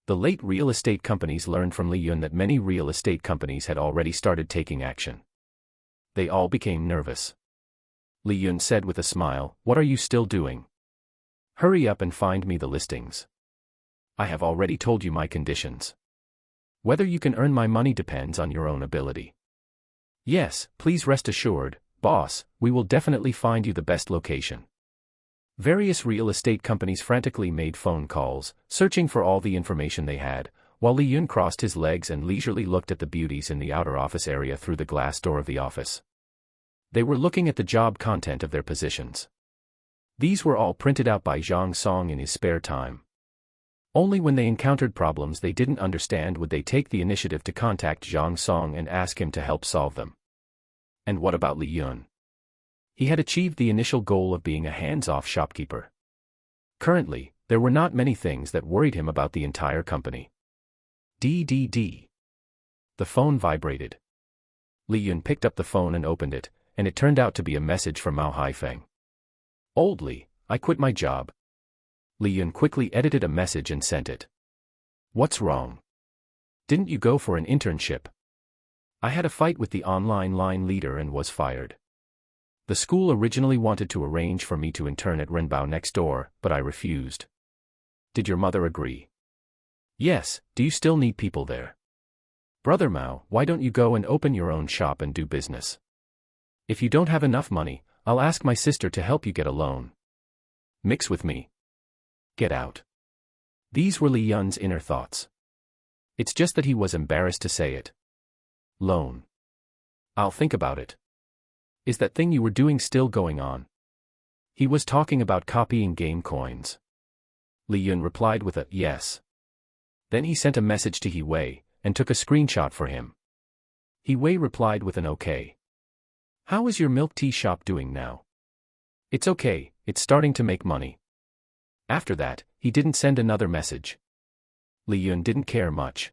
The late real estate companies learned from Li Yun that many real estate companies had already started taking action. They all became nervous. Li Yun said with a smile, "What are you still doing? Hurry up and find me the listings. I have already told you my conditions. Whether you can earn my money depends on your own ability. Yes, please rest assured, boss, we will definitely find you the best location." Various real estate companies frantically made phone calls, searching for all the information they had, while Li Yun crossed his legs and leisurely looked at the beauties in the outer office area through the glass door of the office. They were looking at the job content of their positions. These were all printed out by Zhang Song in his spare time. Only when they encountered problems they didn't understand would they take the initiative to contact Zhang Song and ask him to help solve them. And what about Li Yun? He had achieved the initial goal of being a hands-off shopkeeper. Currently, there were not many things that worried him about the entire company. DDD. The phone vibrated. Li Yun picked up the phone and opened it, and it turned out to be a message from Mao Haifeng. "Old Li, I quit my job." Li Yun quickly edited a message and sent it. "What's wrong? Didn't you go for an internship? I had a fight with the online line leader and was fired. The school originally wanted to arrange for me to intern at Renbao next door, but I refused. Did your mother agree? Yes, do you still need people there? Brother Mao, why don't you go and open your own shop and do business? If you don't have enough money, I'll ask my sister to help you get a loan. Mix with me. Get out." These were Li Yun's inner thoughts. It's just that he was embarrassed to say it. "Loan. I'll think about it." Is that thing you were doing still going on? He was talking about copying game coins. Li Yun replied with a yes. Then he sent a message to He Wei, and took a screenshot for him. He Wei replied with an okay. How is your milk tea shop doing now? It's okay, it's starting to make money. After that, he didn't send another message. Li Yun didn't care much.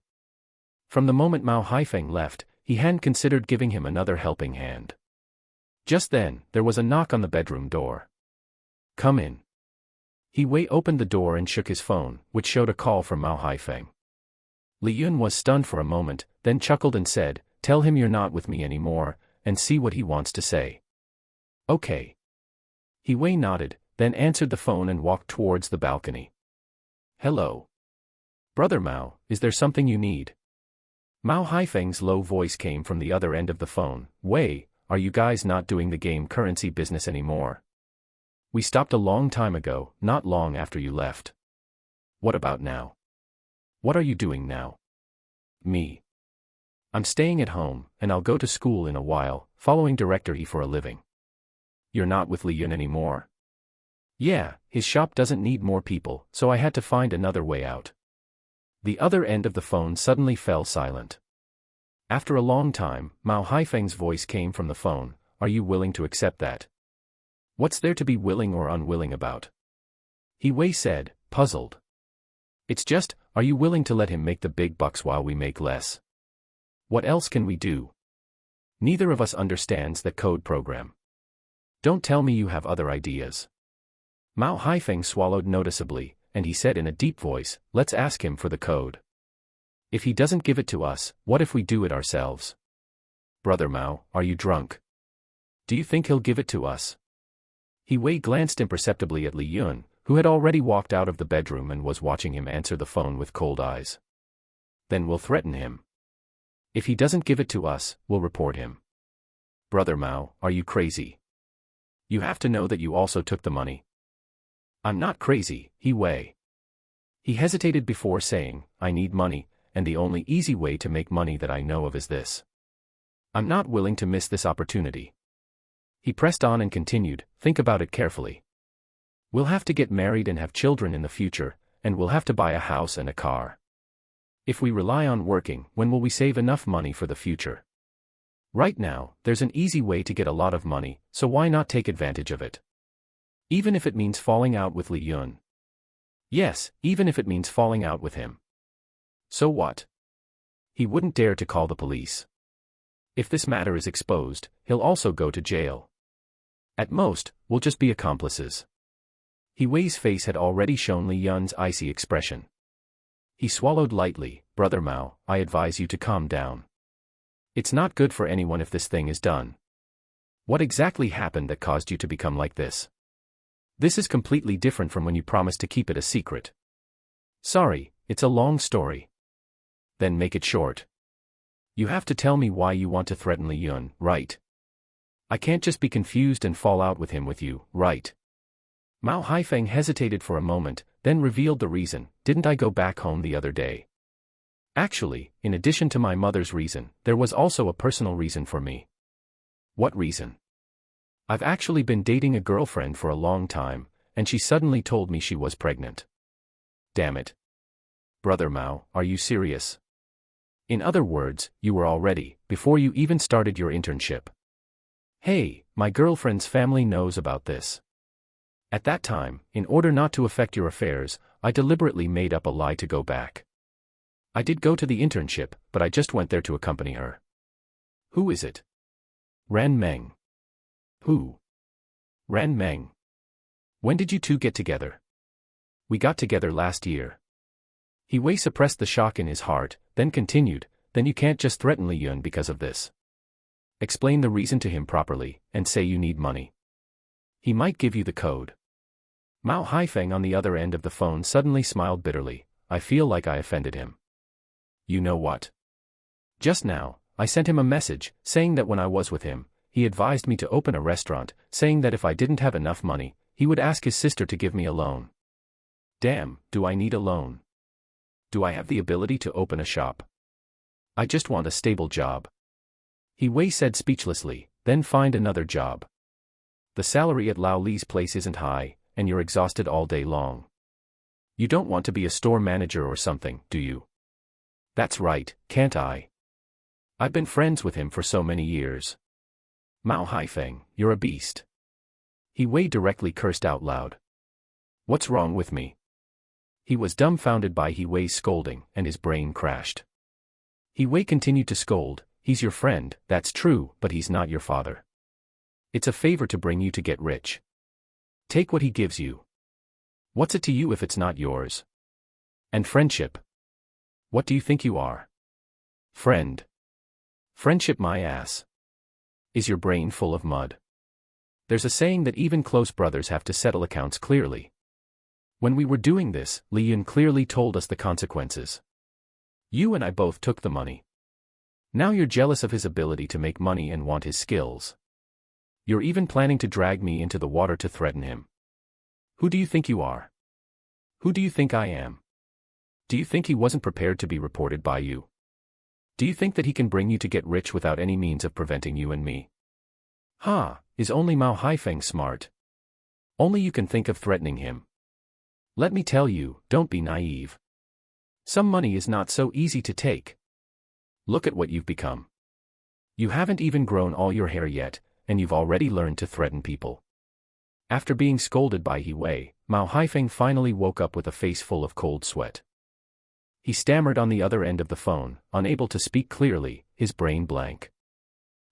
From the moment Mao Haifeng left, he hadn't considered giving him another helping hand. Just then, there was a knock on the bedroom door. Come in. He Wei opened the door and shook his phone, which showed a call from Mao Haifeng. Li Yun was stunned for a moment, then chuckled and said, "Tell him you're not with me anymore, and see what he wants to say." Okay. He Wei nodded, then answered the phone and walked towards the balcony. Hello. Brother Mao, is there something you need? Mao Haifeng's low voice came from the other end of the phone. Wei, are you guys not doing the game currency business anymore? We stopped a long time ago, not long after you left. What about now? What are you doing now? Me. I'm staying at home, and I'll go to school in a while, following Director He for a living. You're not with Li Yun anymore? Yeah, his shop doesn't need more people, so I had to find another way out. The other end of the phone suddenly fell silent. After a long time, Mao Haifeng's voice came from the phone. Are you willing to accept that? What's there to be willing or unwilling about? He Wei said, puzzled. It's just, are you willing to let him make the big bucks while we make less? What else can we do? Neither of us understands that code program. Don't tell me you have other ideas. Mao Haifeng swallowed noticeably, and he said in a deep voice, let's ask him for the code. If he doesn't give it to us, what if we do it ourselves? Brother Mao, are you drunk? Do you think he'll give it to us? He Wei glanced imperceptibly at Li Yun, who had already walked out of the bedroom and was watching him answer the phone with cold eyes. Then we'll threaten him. If he doesn't give it to us, we'll report him. Brother Mao, are you crazy? You have to know that you also took the money. I'm not crazy, He Wei. He hesitated before saying, I need money, and the only easy way to make money that I know of is this. I'm not willing to miss this opportunity. He pressed on and continued, think about it carefully. We'll have to get married and have children in the future, and we'll have to buy a house and a car. If we rely on working, when will we save enough money for the future? Right now, there's an easy way to get a lot of money, so why not take advantage of it? Even if it means falling out with Li Yun. Yes, even if it means falling out with him. So what? He wouldn't dare to call the police. If this matter is exposed, he'll also go to jail. At most, we'll just be accomplices. He Wei's face had already shown Li Yun's icy expression. He swallowed lightly. Brother Mao, I advise you to calm down. It's not good for anyone if this thing is done. What exactly happened that caused you to become like this? This is completely different from when you promised to keep it a secret. Sorry, it's a long story. Then make it short. You have to tell me why you want to threaten Li Yun, right? I can't just be confused and fall out with him with you, right? Mao Haifeng hesitated for a moment, then revealed the reason. Didn't I go back home the other day? Actually, in addition to my mother's reason, there was also a personal reason for me. What reason? I've actually been dating a girlfriend for a long time, and she suddenly told me she was pregnant. Damn it. Brother Mao, are you serious? In other words, you were already, before you even started your internship. Hey, my girlfriend's family knows about this. At that time, in order not to affect your affairs, I deliberately made up a lie to go back. I did go to the internship, but I just went there to accompany her. Who is it? Ran Meng. Who? Ran Meng. When did you two get together? We got together last year. He Wei suppressed the shock in his heart, then continued, then you can't just threaten Li Yun because of this. Explain the reason to him properly, and say you need money. He might give you the code. Mao Haifeng on the other end of the phone suddenly smiled bitterly. I feel like I offended him. You know what? Just now, I sent him a message, saying that when I was with him, he advised me to open a restaurant, saying that if I didn't have enough money, he would ask his sister to give me a loan. Damn, do I need a loan? Do I have the ability to open a shop? I just want a stable job. He Wei said speechlessly, then find another job. The salary at Lao Li's place isn't high, and you're exhausted all day long. You don't want to be a store manager or something, do you? That's right, can't I? I've been friends with him for so many years. Mao Haifeng, you're a beast. He Wei directly cursed out loud. What's wrong with me? He was dumbfounded by He Wei's scolding, and his brain crashed. He Wei continued to scold, he's your friend, that's true, but he's not your father. It's a favor to bring you to get rich. Take what he gives you. What's it to you if it's not yours? And friendship? What do you think you are? Friend. Friendship my ass. Is your brain full of mud? There's a saying that even close brothers have to settle accounts clearly. When we were doing this, Li Yun clearly told us the consequences. You and I both took the money. Now you're jealous of his ability to make money and want his skills. You're even planning to drag me into the water to threaten him. Who do you think you are? Who do you think I am? Do you think he wasn't prepared to be reported by you? Do you think that he can bring you to get rich without any means of preventing you and me? Is only Mao Haifeng smart? Only you can think of threatening him. Let me tell you, don't be naive. Some money is not so easy to take. Look at what you've become. You haven't even grown all your hair yet, and you've already learned to threaten people. After being scolded by He Wei, Mao Haifeng finally woke up with a face full of cold sweat. He stammered on the other end of the phone, unable to speak clearly, his brain blank.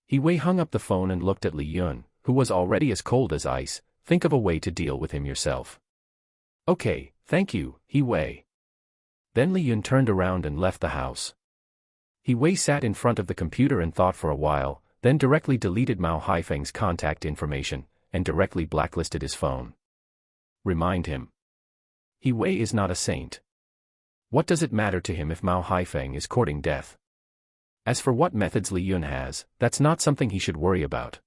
He Wei hung up the phone and looked at Li Yun, who was already as cold as ice. Think of a way to deal with him yourself. Okay, thank you, He Wei. Then Li Yun turned around and left the house. He Wei sat in front of the computer and thought for a while, then directly deleted Mao Haifeng's contact information, and directly blacklisted his phone. Remind him. He Wei is not a saint. What does it matter to him if Mao Haifeng is courting death? As for what methods Li Yun has, that's not something he should worry about.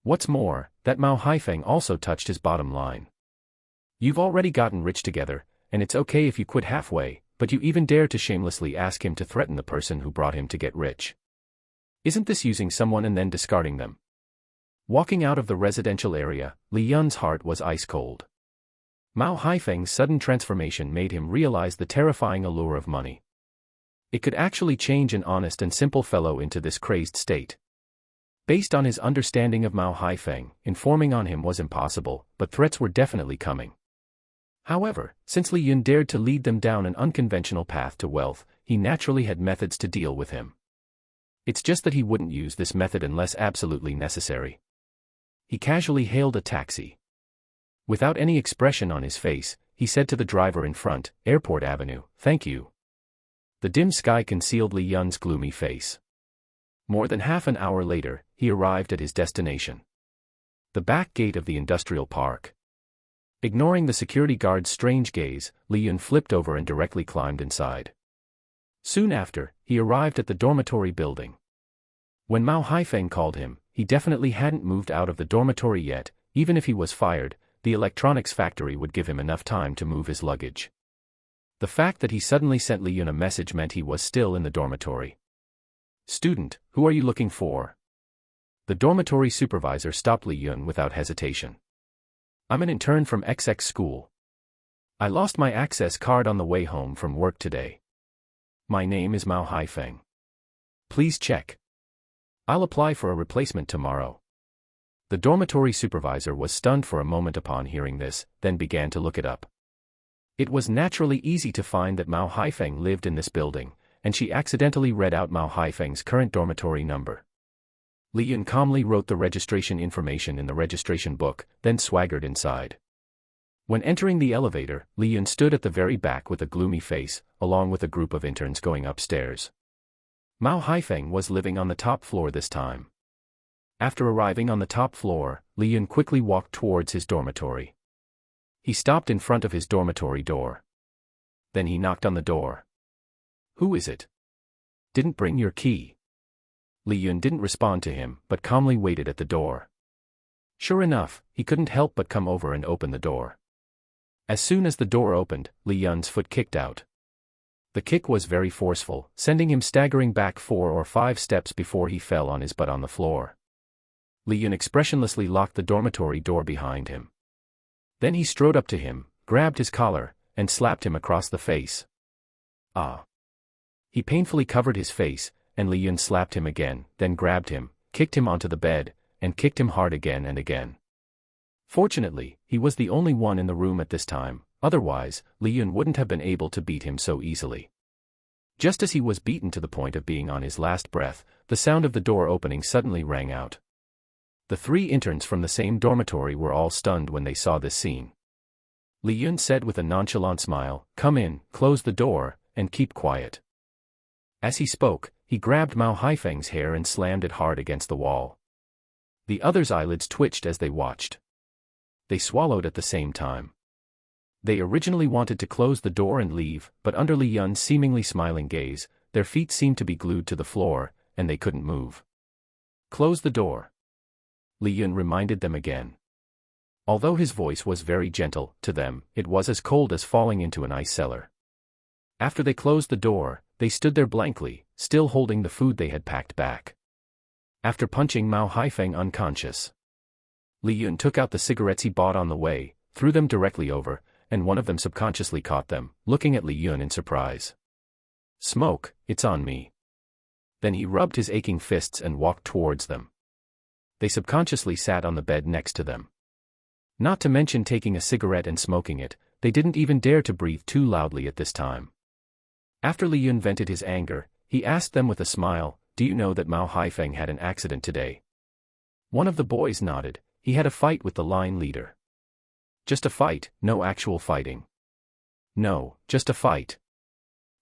What's more, that Mao Haifeng also touched his bottom line. You've already gotten rich together, and it's okay if you quit halfway, but you even dare to shamelessly ask him to threaten the person who brought him to get rich. Isn't this using someone and then discarding them? Walking out of the residential area, Li Yun's heart was ice cold. Mao Haifeng's sudden transformation made him realize the terrifying allure of money. It could actually change an honest and simple fellow into this crazed state. Based on his understanding of Mao Haifeng, informing on him was impossible, but threats were definitely coming. However, since Li Yun dared to lead them down an unconventional path to wealth, he naturally had methods to deal with him. It's just that he wouldn't use this method unless absolutely necessary. He casually hailed a taxi. Without any expression on his face, he said to the driver in front, "Airport Avenue, thank you." The dim sky concealed Li Yun's gloomy face. More than half an hour later, he arrived at his destination. The back gate of the industrial park. Ignoring the security guard's strange gaze, Li Yun flipped over and directly climbed inside. Soon after, he arrived at the dormitory building. When Mao Haifeng called him, he definitely hadn't moved out of the dormitory yet. Even if he was fired, the electronics factory would give him enough time to move his luggage. The fact that he suddenly sent Li Yun a message meant he was still in the dormitory. "Student, who are you looking for?" The dormitory supervisor stopped Li Yun without hesitation. "I'm an intern from XX school. I lost my access card on the way home from work today. My name is Mao Haifeng. Please check. I'll apply for a replacement tomorrow." The dormitory supervisor was stunned for a moment upon hearing this, then began to look it up. It was naturally easy to find that Mao Haifeng lived in this building, and she accidentally read out Mao Haifeng's current dormitory number. Li Yun calmly wrote the registration information in the registration book, then swaggered inside. When entering the elevator, Li Yun stood at the very back with a gloomy face, along with a group of interns going upstairs. Mao Haifeng was living on the top floor this time. After arriving on the top floor, Li Yun quickly walked towards his dormitory. He stopped in front of his dormitory door. Then he knocked on the door. "Who is it? Didn't bring your key?" Li Yun didn't respond to him, but calmly waited at the door. Sure enough, he couldn't help but come over and open the door. As soon as the door opened, Li Yun's foot kicked out. The kick was very forceful, sending him staggering back 4 or 5 steps before he fell on his butt on the floor. Li Yun expressionlessly locked the dormitory door behind him. Then he strode up to him, grabbed his collar, and slapped him across the face. Ah! He painfully covered his face, and Li Yun slapped him again, then grabbed him, kicked him onto the bed, and kicked him hard again and again. Fortunately, he was the only one in the room at this time, otherwise, Li Yun wouldn't have been able to beat him so easily. Just as he was beaten to the point of being on his last breath, the sound of the door opening suddenly rang out. The 3 interns from the same dormitory were all stunned when they saw this scene. Li Yun said with a nonchalant smile, "Come in, close the door, and keep quiet." As he spoke, he grabbed Mao Haifeng's hair and slammed it hard against the wall. The others' eyelids twitched as they watched. They swallowed at the same time. They originally wanted to close the door and leave, but under Li Yun's seemingly smiling gaze, their feet seemed to be glued to the floor, and they couldn't move. "Close the door," Li Yun reminded them again. Although his voice was very gentle, to them, it was as cold as falling into an ice cellar. After they closed the door, they stood there blankly, still holding the food they had packed back. After punching Mao Haifeng unconscious, Li Yun took out the cigarettes he bought on the way, threw them directly over, and one of them subconsciously caught them, looking at Li Yun in surprise. "Smoke, it's on me." Then he rubbed his aching fists and walked towards them. They subconsciously sat on the bed next to them. Not to mention taking a cigarette and smoking it, they didn't even dare to breathe too loudly at this time. After Li Yun vented his anger, he asked them with a smile, "Do you know that Mao Haifeng had an accident today?" One of the boys nodded. He had a fight with the line leader. "Just a fight, no actual fighting." "No, just a fight."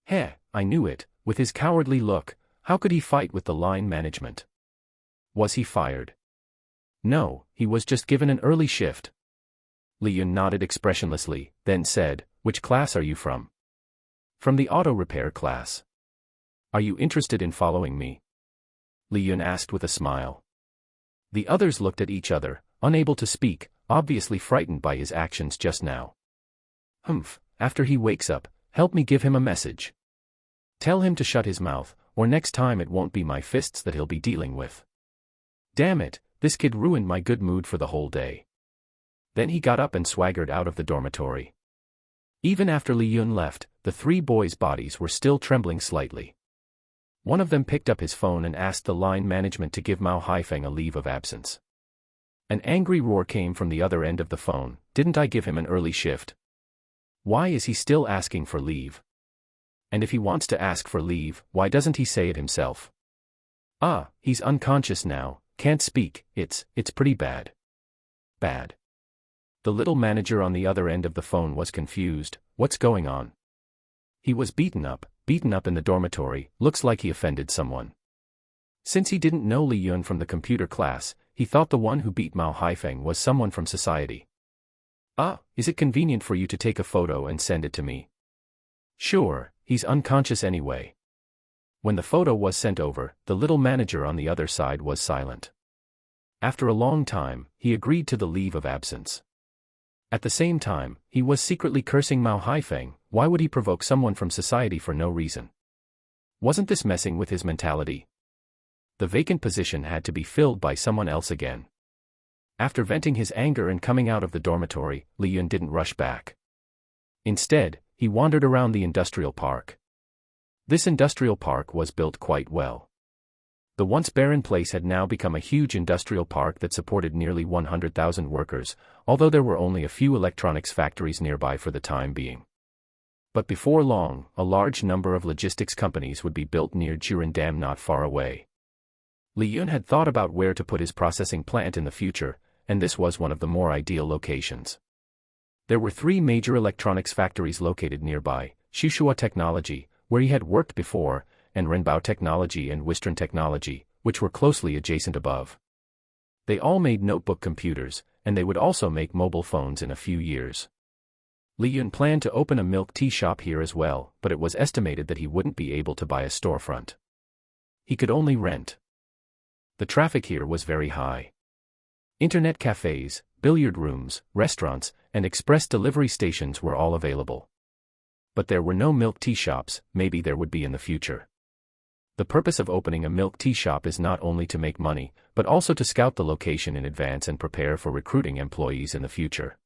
"Heh, I knew it." With his cowardly look, how could he fight with the line management? "Was he fired?" "No, he was just given an early shift." Li Yun nodded expressionlessly, then said, "Which class are you from?" "From the auto repair class." "Are you interested in following me?" Li Yun asked with a smile. The others looked at each other, unable to speak, obviously frightened by his actions just now. "Humph, after he wakes up, help me give him a message. Tell him to shut his mouth, or next time it won't be my fists that he'll be dealing with. Damn it, this kid ruined my good mood for the whole day." Then he got up and swaggered out of the dormitory. Even after Li Yun left, the 3 boys' bodies were still trembling slightly. One of them picked up his phone and asked the line management to give Mao Haifeng a leave of absence. An angry roar came from the other end of the phone. "Didn't I give him an early shift? Why is he still asking for leave? And if he wants to ask for leave, why doesn't he say it himself? Ah, he's unconscious now, can't speak, it's pretty bad." "Bad?" The little manager on the other end of the phone was confused. "What's going on?" "He was beaten up in the dormitory, looks like he offended someone." Since he didn't know Li Yun from the computer class, he thought the one who beat Mao Haifeng was someone from society. "Ah, is it convenient for you to take a photo and send it to me?" "Sure, he's unconscious anyway." When the photo was sent over, the little manager on the other side was silent. After a long time, he agreed to the leave of absence. At the same time, he was secretly cursing Mao Haifeng. Why would he provoke someone from society for no reason? Wasn't this messing with his mentality? The vacant position had to be filled by someone else again. After venting his anger and coming out of the dormitory, Li Yun didn't rush back. Instead, he wandered around the industrial park. This industrial park was built quite well. The once barren place had now become a huge industrial park that supported nearly 100,000 workers, although there were only a few electronics factories nearby for the time being. But before long, a large number of logistics companies would be built near Jiren Dam not far away. Li Yun had thought about where to put his processing plant in the future, and this was one of the more ideal locations. There were 3 major electronics factories located nearby: Shushua Technology, where he had worked before, and Renbao Technology and Western Technology, which were closely adjacent above. They all made notebook computers, and they would also make mobile phones in a few years. Li Yun planned to open a milk tea shop here as well, but it was estimated that he wouldn't be able to buy a storefront. He could only rent. The traffic here was very high. Internet cafés, billiard rooms, restaurants, and express delivery stations were all available. But there were no milk tea shops. Maybe there would be in the future. the purpose of opening a milk tea shop is not only to make money, but also to scout the location in advance and prepare for recruiting employees in the future.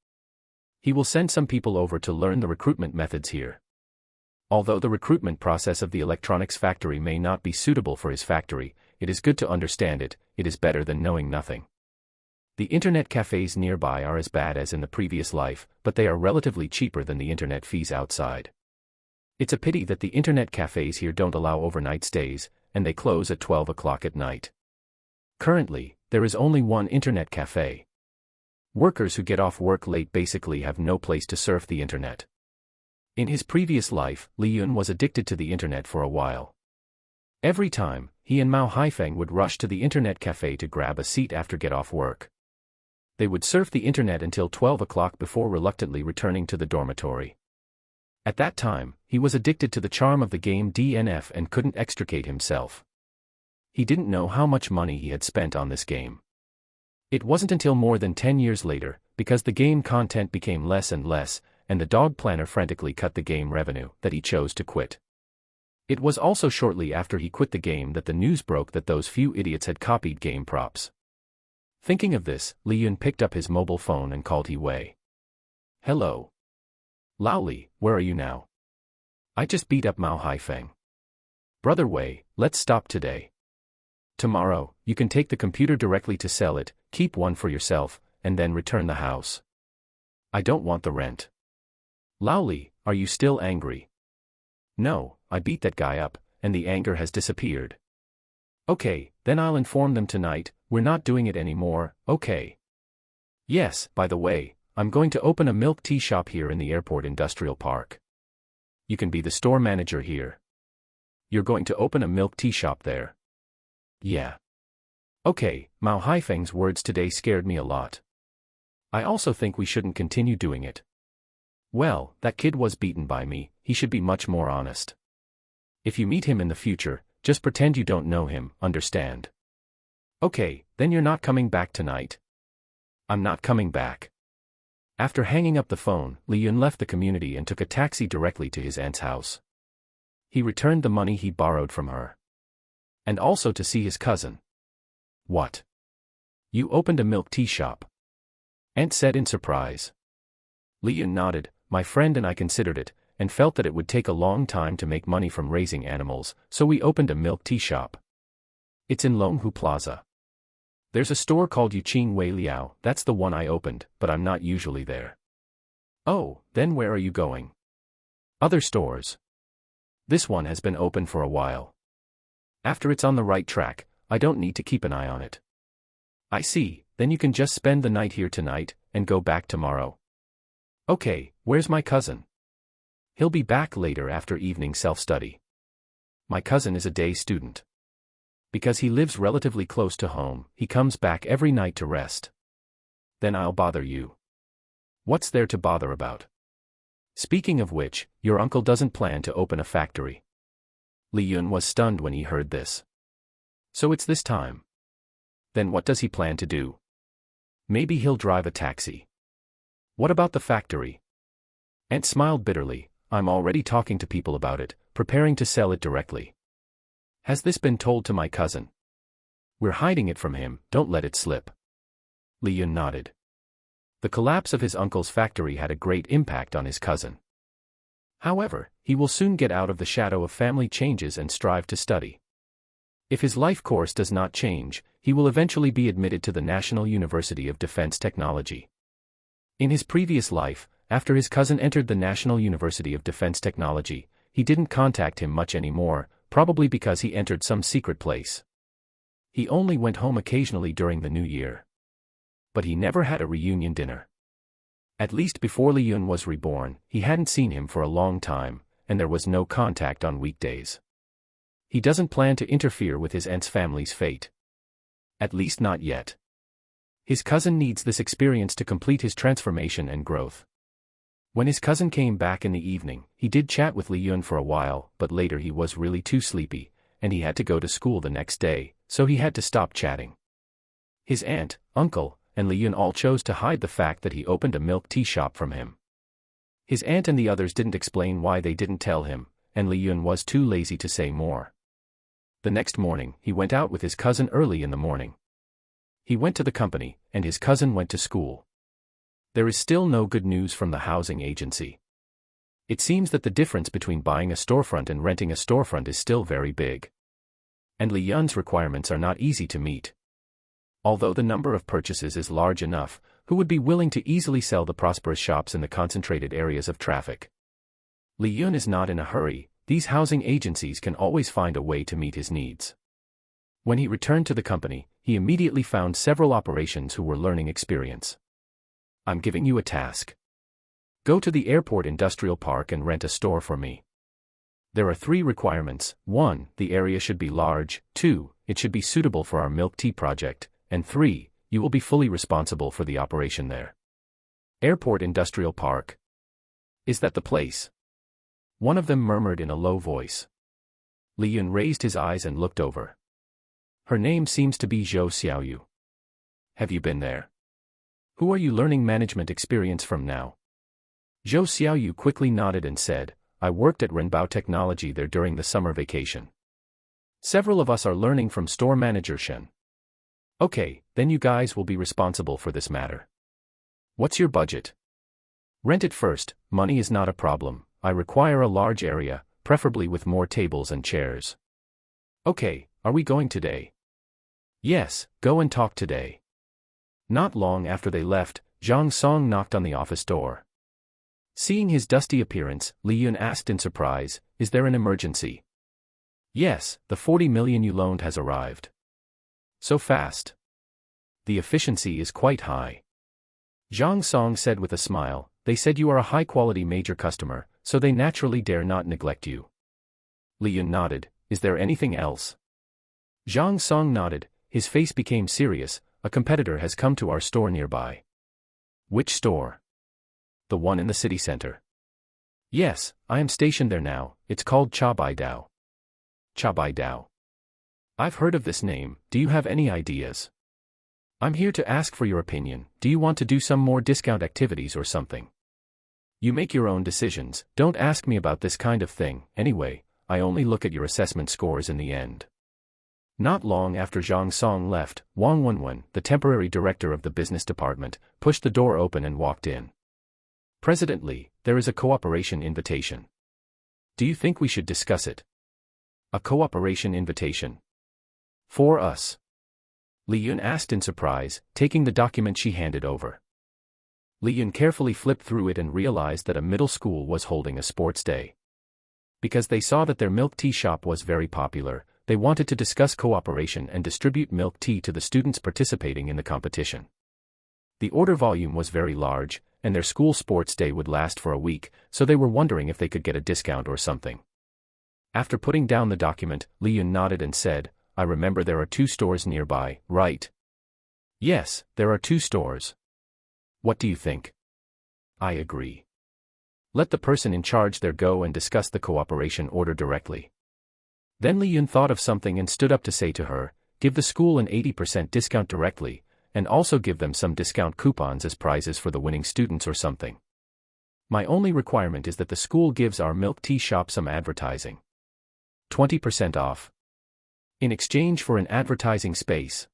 He will send some people over to learn the recruitment methods here. Although the recruitment process of the electronics factory may not be suitable for his factory, it is good to understand it. It is better than knowing nothing. The internet cafes nearby are as bad as in the previous life, but they are relatively cheaper than the internet fees outside. It's a pity that the internet cafes here don't allow overnight stays, and they close at 12 o'clock at night. Currently, there is only one internet cafe. Workers who get off work late basically have no place to surf the internet. In his previous life, Li Yun was addicted to the internet for a while. Every time, he and Mao Haifeng would rush to the internet cafe to grab a seat after get off work. They would surf the internet until 12 o'clock before reluctantly returning to the dormitory. At that time, he was addicted to the charm of the game DNF and couldn't extricate himself. He didn't know how much money he had spent on this game. It wasn't until more than 10 years later, because the game content became less and less, and the dog planner frantically cut the game revenue, that he chose to quit. It was also shortly after he quit the game that the news broke that those few idiots had copied game props. Thinking of this, Li Yun picked up his mobile phone and called He Wei. "Hello. Lao Li, where are you now? I just beat up Mao Haifeng. Brother Wei, let's stop today. Tomorrow, you can take the computer directly to sell it, keep one for yourself, and then return the house. I don't want the rent. Lao Li, are you still angry?" "No, I beat that guy up, and the anger has disappeared." "Okay, then I'll inform them tonight, we're not doing it anymore, okay? Yes, by the way, I'm going to open a milk tea shop here in the airport industrial park. You can be the store manager here." "You're going to open a milk tea shop there?" "Yeah." "Okay." Mao Haifeng's words today scared me a lot. I also think we shouldn't continue doing it. Well, that kid was beaten by me, he should be much more honest. If you meet him in the future, just pretend you don't know him, understand? Okay, then you're not coming back tonight. I'm not coming back. After hanging up the phone, Li Yun left the community and took a taxi directly to his aunt's house. He returned the money he borrowed from her. And also to see his cousin. "What? You opened a milk tea shop?" Aunt said in surprise. Li Yun nodded. "My friend and I considered it, and felt that it would take a long time to make money from raising animals, so we opened a milk tea shop. It's in Longhu Plaza. There's a store called Yuqing Wei Liao, that's the one I opened, but I'm not usually there." "Oh, then where are you going?" "Other stores. This one has been open for a while. After it's on the right track, I don't need to keep an eye on it." "I see, then you can just spend the night here tonight, and go back tomorrow." "Okay, where's my cousin?" "He'll be back later after evening self-study." "My cousin is a day student. Because he lives relatively close to home, he comes back every night to rest." "Then I'll bother you." "What's there to bother about? Speaking of which, your uncle doesn't plan to open a factory." Li Yun was stunned when he heard this. "So it's this time? Then what does he plan to do? Maybe he'll drive a taxi." "What about the factory?" Aunt smiled bitterly. "I'm already talking to people about it, preparing to sell it directly." "Has this been told to my cousin?" "We're hiding it from him, don't let it slip." Li Yun nodded. The collapse of his uncle's factory had a great impact on his cousin. However, he will soon get out of the shadow of family changes and strive to study. If his life course does not change, he will eventually be admitted to the National University of Defense Technology. In his previous life, after his cousin entered the National University of Defense Technology, he didn't contact him much anymore, probably because he entered some secret place. He only went home occasionally during the New Year. But he never had a reunion dinner. At least before Li Yun was reborn, he hadn't seen him for a long time, and there was no contact on weekdays. He doesn't plan to interfere with his aunt's family's fate. At least not yet. His cousin needs this experience to complete his transformation and growth. When his cousin came back in the evening, he did chat with Li Yun for a while, but later he was really too sleepy, and he had to go to school the next day, so he had to stop chatting. His aunt, uncle, and Li Yun all chose to hide the fact that he opened a milk tea shop from him. His aunt and the others didn't explain why they didn't tell him, and Li Yun was too lazy to say more. The next morning, he went out with his cousin early in the morning. He went to the company, and his cousin went to school. There is still no good news from the housing agency. It seems that the difference between buying a storefront and renting a storefront is still very big. And Li Yun's requirements are not easy to meet. Although the number of purchases is large enough, who would be willing to easily sell the prosperous shops in the concentrated areas of traffic? Li Yun is not in a hurry. These housing agencies can always find a way to meet his needs. When he returned to the company, he immediately found several operations who were learning experience. I'm giving you a task. Go to the airport industrial park and rent a store for me. There are 3 requirements. 1, the area should be large. 2, it should be suitable for our milk tea project. And 3, you will be fully responsible for the operation there. Airport industrial park. Is that the place? One of them murmured in a low voice. Li Yun raised his eyes and looked over. Her name seems to be Zhou Xiaoyu. Have you been there? Who are you learning management experience from now? Zhou Xiaoyu quickly nodded and said, I worked at Renbao Technology there during the summer vacation. Several of us are learning from store manager Shen. Okay, then you guys will be responsible for this matter. What's your budget? Rent it first. Money is not a problem. I require a large area, preferably with more tables and chairs. Okay, are we going today? Yes, go and talk today. Not long after they left, Zhang Song knocked on the office door. Seeing his dusty appearance, Li Yun asked in surprise, Is there an emergency? Yes, the 40 million you loaned has arrived. So fast. The efficiency is quite high. Zhang Song said with a smile, They said you are a high-quality major customer, so they naturally dare not neglect you. Li Yun nodded, Is there anything else? Zhang Song nodded, his face became serious, A competitor has come to our store nearby. Which store? The one in the city center. Yes, I am stationed there now, it's called Chabaidao. Chabaidao. I've heard of this name, do you have any ideas? I'm here to ask for your opinion, do you want to do some more discount activities or something? You make your own decisions, don't ask me about this kind of thing, anyway, I only look at your assessment scores in the end. Not long after Zhang Song left, Wang Wenwen, the temporary director of the business department, pushed the door open and walked in. President Li, there is a cooperation invitation. Do you think we should discuss it? A cooperation invitation. For us? Li Yun asked in surprise, taking the document she handed over. Li Yun carefully flipped through it and realized that a middle school was holding a sports day. Because they saw that their milk tea shop was very popular, they wanted to discuss cooperation and distribute milk tea to the students participating in the competition. The order volume was very large, and their school sports day would last for a week, so they were wondering if they could get a discount or something. After putting down the document, Li Yun nodded and said, I remember there are 2 stores nearby, right? Yes, there are 2 stores. What do you think? I agree. Let the person in charge there go and discuss the cooperation order directly. Then Li Yun thought of something and stood up to say to her, Give the school an 80% discount directly, and also give them some discount coupons as prizes for the winning students or something. My only requirement is that the school gives our milk tea shop some advertising. 20% off. In exchange for an advertising space.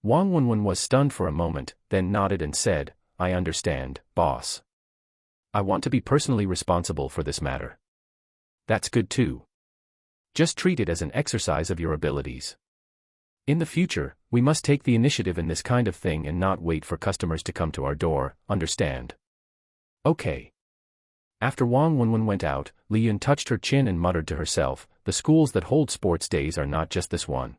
Wang Wenwen was stunned for a moment, then nodded and said, I understand, boss. I want to be personally responsible for this matter. That's good too. Just treat it as an exercise of your abilities. In the future, we must take the initiative in this kind of thing and not wait for customers to come to our door, understand? Okay. After Wang Wenwen went out, Li Yun touched her chin and muttered to herself, the schools that hold sports days are not just this one.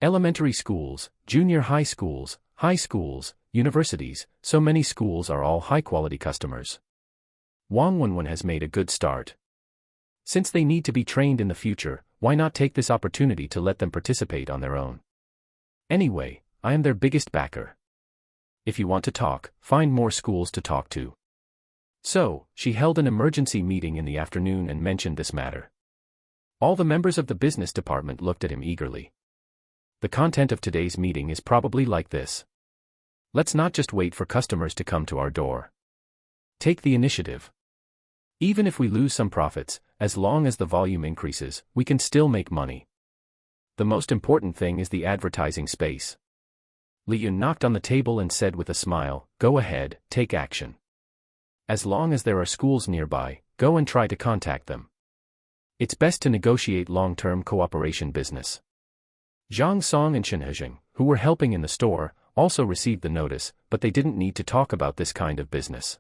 Elementary schools, junior high schools, universities, so many schools are all high-quality customers. Wang Wenwen has made a good start. Since they need to be trained in the future, why not take this opportunity to let them participate on their own? Anyway, I am their biggest backer. If you want to talk, find more schools to talk to. So, she held an emergency meeting in the afternoon and mentioned this matter. All the members of the business department looked at him eagerly. The content of today's meeting is probably like this. Let's not just wait for customers to come to our door. Take the initiative. Even if we lose some profits, as long as the volume increases, we can still make money. The most important thing is the advertising space. Li Yun knocked on the table and said with a smile, "Go ahead, take action. As long as there are schools nearby, go and try to contact them. It's best to negotiate long-term cooperation business." Zhang Song and Shen Hezheng, who were helping in the store, also received the notice, but they didn't need to talk about this kind of business.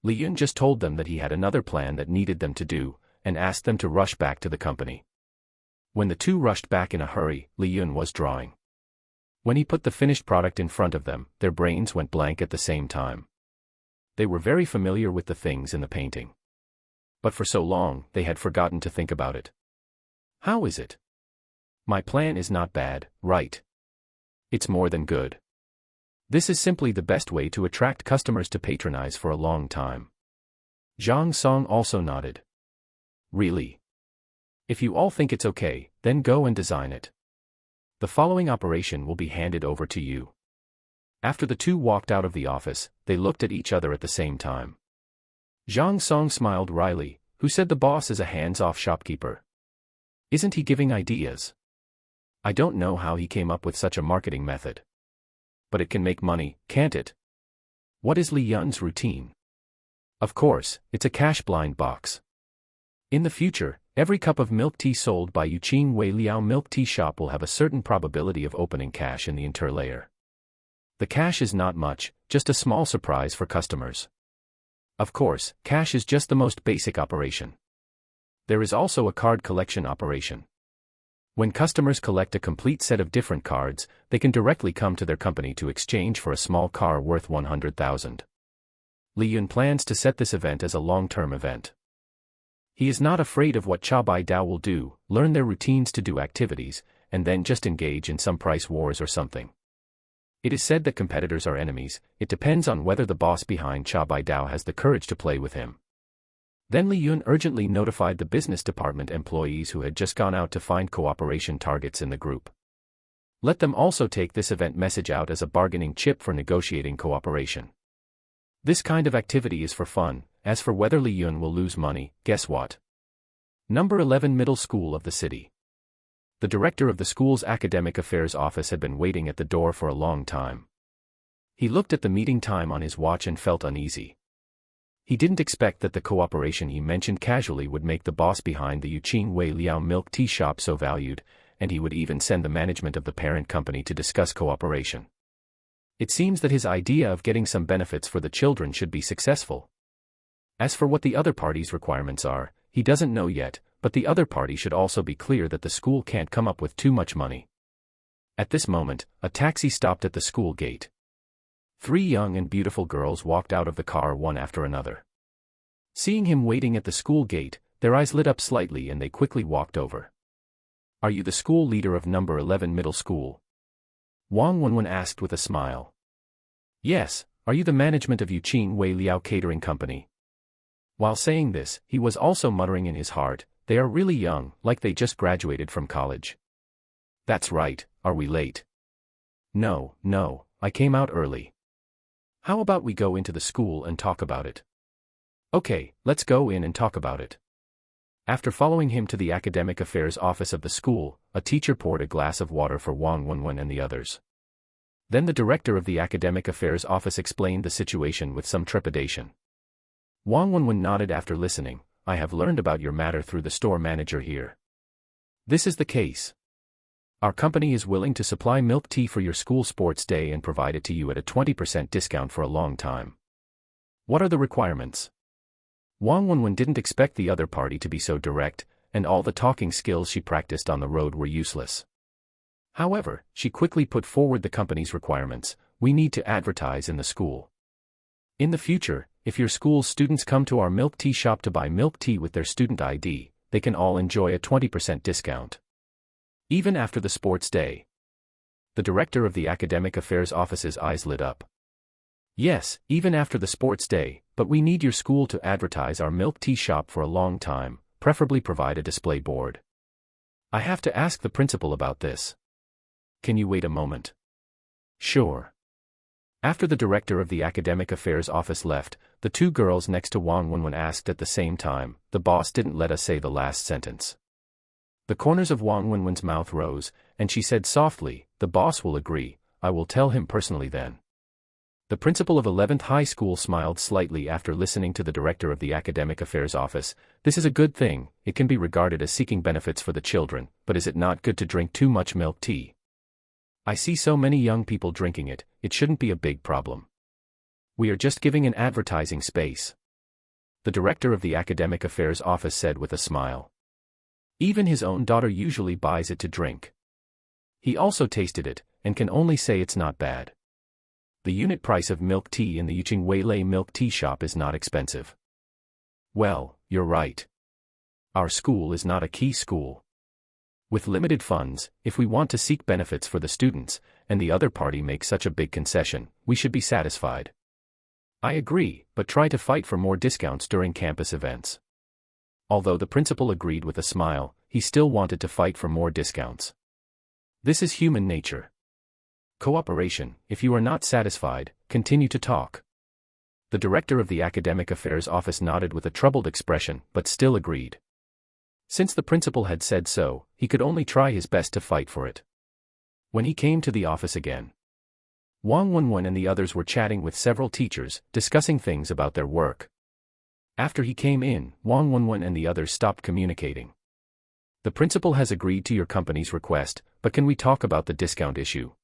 Li Yun just told them that he had another plan that needed them to do, and asked them to rush back to the company. When the two rushed back in a hurry, Li Yun was drawing. When he put the finished product in front of them, their brains went blank at the same time. They were very familiar with the things in the painting. But for so long, they had forgotten to think about it. How is it? My plan is not bad, right? It's more than good. This is simply the best way to attract customers to patronize for a long time. Zhang Song also nodded. Really? If you all think it's okay, then go and design it. The following operation will be handed over to you. After the two walked out of the office, they looked at each other at the same time. Zhang Song smiled wryly, "Who said the boss is a hands-off shopkeeper? Isn't he giving ideas? I don't know how he came up with such a marketing method. But it can make money, can't it? What is Li Yun's routine? Of course, it's a cash-blind box. In the future, every cup of milk tea sold by Yuqing Wei Liao Milk Tea Shop will have a certain probability of opening cash in the interlayer. The cash is not much, just a small surprise for customers. Of course, cash is just the most basic operation. There is also a card collection operation. When customers collect a complete set of different cards, they can directly come to their company to exchange for a small car worth 100,000. Li Yun plans to set this event as a long-term event. He is not afraid of what Cha Bai Dao will do, learn their routines to do activities, and then just engage in some price wars or something. It is said that competitors are enemies, it depends on whether the boss behind Cha Bai Dao has the courage to play with him. Then Li Yun urgently notified the business department employees who had just gone out to find cooperation targets in the group. Let them also take this event message out as a bargaining chip for negotiating cooperation. This kind of activity is for fun. As for whether Li Yun will lose money, guess what? Number 11 Middle School of the city. The director of the school's academic affairs office had been waiting at the door for a long time. He looked at the meeting time on his watch and felt uneasy. He didn't expect that the cooperation he mentioned casually would make the boss behind the Yuqing Wei Liao Milk Tea Shop so valued, and he would even send the management of the parent company to discuss cooperation. It seems that his idea of getting some benefits for the children should be successful. As for what the other party's requirements are, he doesn't know yet, but the other party should also be clear that the school can't come up with too much money. At this moment, a taxi stopped at the school gate. 3 young and beautiful girls walked out of the car one after another. Seeing him waiting at the school gate, their eyes lit up slightly and they quickly walked over. "Are you the school leader of number 11 middle school?" Wang Wenwen asked with a smile. "Yes, are you the management of Yuqing Wei Liao Catering Company?" While saying this, he was also muttering in his heart, "They are really young, like they just graduated from college." "That's right, are we late?" No, I came out early." "How about we go into the school and talk about it?" "Okay, let's go in and talk about it." After following him to the academic affairs office of the school, a teacher poured a glass of water for Wang Wenwen and the others. Then the director of the academic affairs office explained the situation with some trepidation. Wang Wenwen nodded after listening. "I have learned about your matter through the store manager here. This is the case. Our company is willing to supply milk tea for your school sports day and provide it to you at a 20% discount for a long time. What are the requirements?" Wang Wenwen didn't expect the other party to be so direct, and all the talking skills she practiced on the road were useless. However, she quickly put forward the company's requirements. "We need to advertise in the school. In the future, if your school's students come to our milk tea shop to buy milk tea with their student ID, they can all enjoy a 20% discount. Even after the sports day." The director of the academic affairs office's eyes lit up. "Yes, even after the sports day, but we need your school to advertise our milk tea shop for a long time, preferably provide a display board. I have to ask the principal about this. Can you wait a moment?" "Sure." After the director of the academic affairs office left, the 2 girls next to Wang Wenwen asked at the same time. "The boss didn't let us say the last sentence." The corners of Wang Wenwen's mouth rose, and she said softly, "The boss will agree, I will tell him personally then." The principal of 11th High School smiled slightly after listening to the director of the Academic Affairs Office. "This is a good thing, it can be regarded as seeking benefits for the children, but is it not good to drink too much milk tea? I see so many young people drinking it, it shouldn't be a big problem. We are just giving an advertising space," the director of the Academic Affairs Office said with a smile. Even his own daughter usually buys it to drink. He also tasted it, and can only say it's not bad. The unit price of milk tea in the Yuqing Weilei milk tea shop is not expensive. Well, you're right. Our school is not a key school. With limited funds, if we want to seek benefits for the students, and the other party makes such a big concession, we should be satisfied. I agree, but try to fight for more discounts during campus events. Although the principal agreed with a smile, he still wanted to fight for more discounts. This is human nature. Cooperation. If you are not satisfied, continue to talk. The director of the Academic Affairs Office nodded with a troubled expression, but still agreed. Since the principal had said so, he could only try his best to fight for it. When he came to the office again, Wang Wenwen and the others were chatting with several teachers, discussing things about their work. After he came in, Wang Wenwen and the others stopped communicating. "The principal has agreed to your company's request, but can we talk about the discount issue?"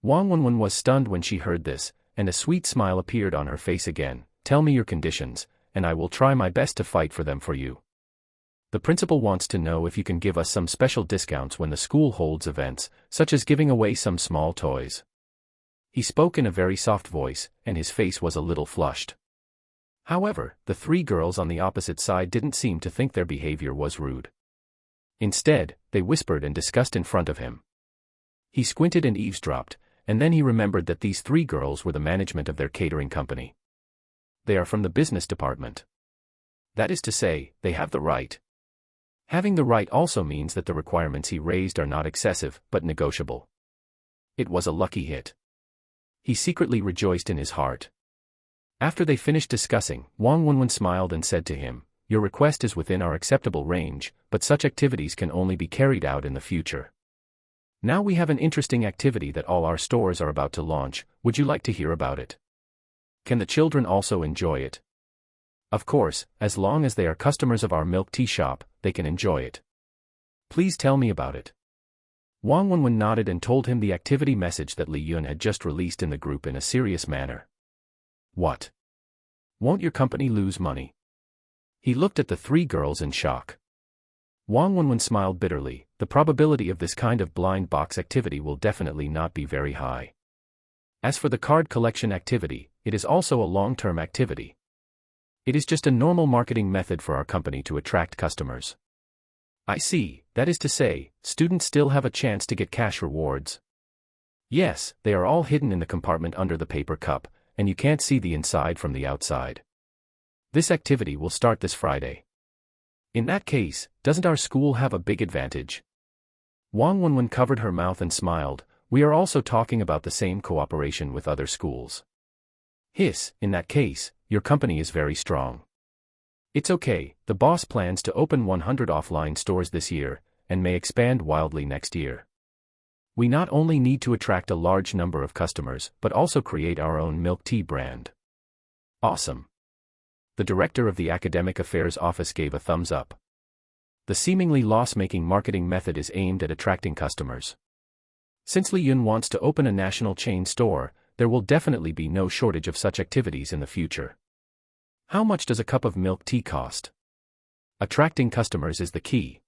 Wang Wenwen was stunned when she heard this, and a sweet smile appeared on her face again. "Tell me your conditions, and I will try my best to fight for them for you. The principal wants to know if you can give us some special discounts when the school holds events, such as giving away some small toys." He spoke in a very soft voice, and his face was a little flushed. However, the three girls on the opposite side didn't seem to think their behavior was rude. Instead, they whispered and discussed in front of him. He squinted and eavesdropped, and then he remembered that these three girls were the management of their catering company. They are from the business department. That is to say, they have the right. Having the right also means that the requirements he raised are not excessive, but negotiable. It was a lucky hit. He secretly rejoiced in his heart. After they finished discussing, Wang Wenwen smiled and said to him, "Your request is within our acceptable range, but such activities can only be carried out in the future. Now we have an interesting activity that all our stores are about to launch. Would you like to hear about it? Can the children also enjoy it? Of course, as long as they are customers of our milk tea shop, they can enjoy it. Please tell me about it." Wang Wenwen nodded and told him the activity message that Li Yun had just released in the group in a serious manner. "What? Won't your company lose money?" He looked at the three girls in shock. Wang Wenwen smiled bitterly. "The probability of this kind of blind box activity will definitely not be very high. As for the card collection activity, it is also a long-term activity. It is just a normal marketing method for our company to attract customers." "I see, that is to say, students still have a chance to get cash rewards." "Yes, they are all hidden in the compartment under the paper cup, and you can't see the inside from the outside. This activity will start this Friday." "In that case, doesn't our school have a big advantage?" Wang Wenwen covered her mouth and smiled. "We are also talking about the same cooperation with other schools." "Hiss, in that case, your company is very strong." "It's okay, the boss plans to open 100 offline stores this year, and may expand wildly next year. We not only need to attract a large number of customers, but also create our own milk tea brand." "Awesome." The director of the Academic Affairs Office gave a thumbs up. The seemingly loss-making marketing method is aimed at attracting customers. Since Li Yun wants to open a national chain store, there will definitely be no shortage of such activities in the future. How much does a cup of milk tea cost? Attracting customers is the key.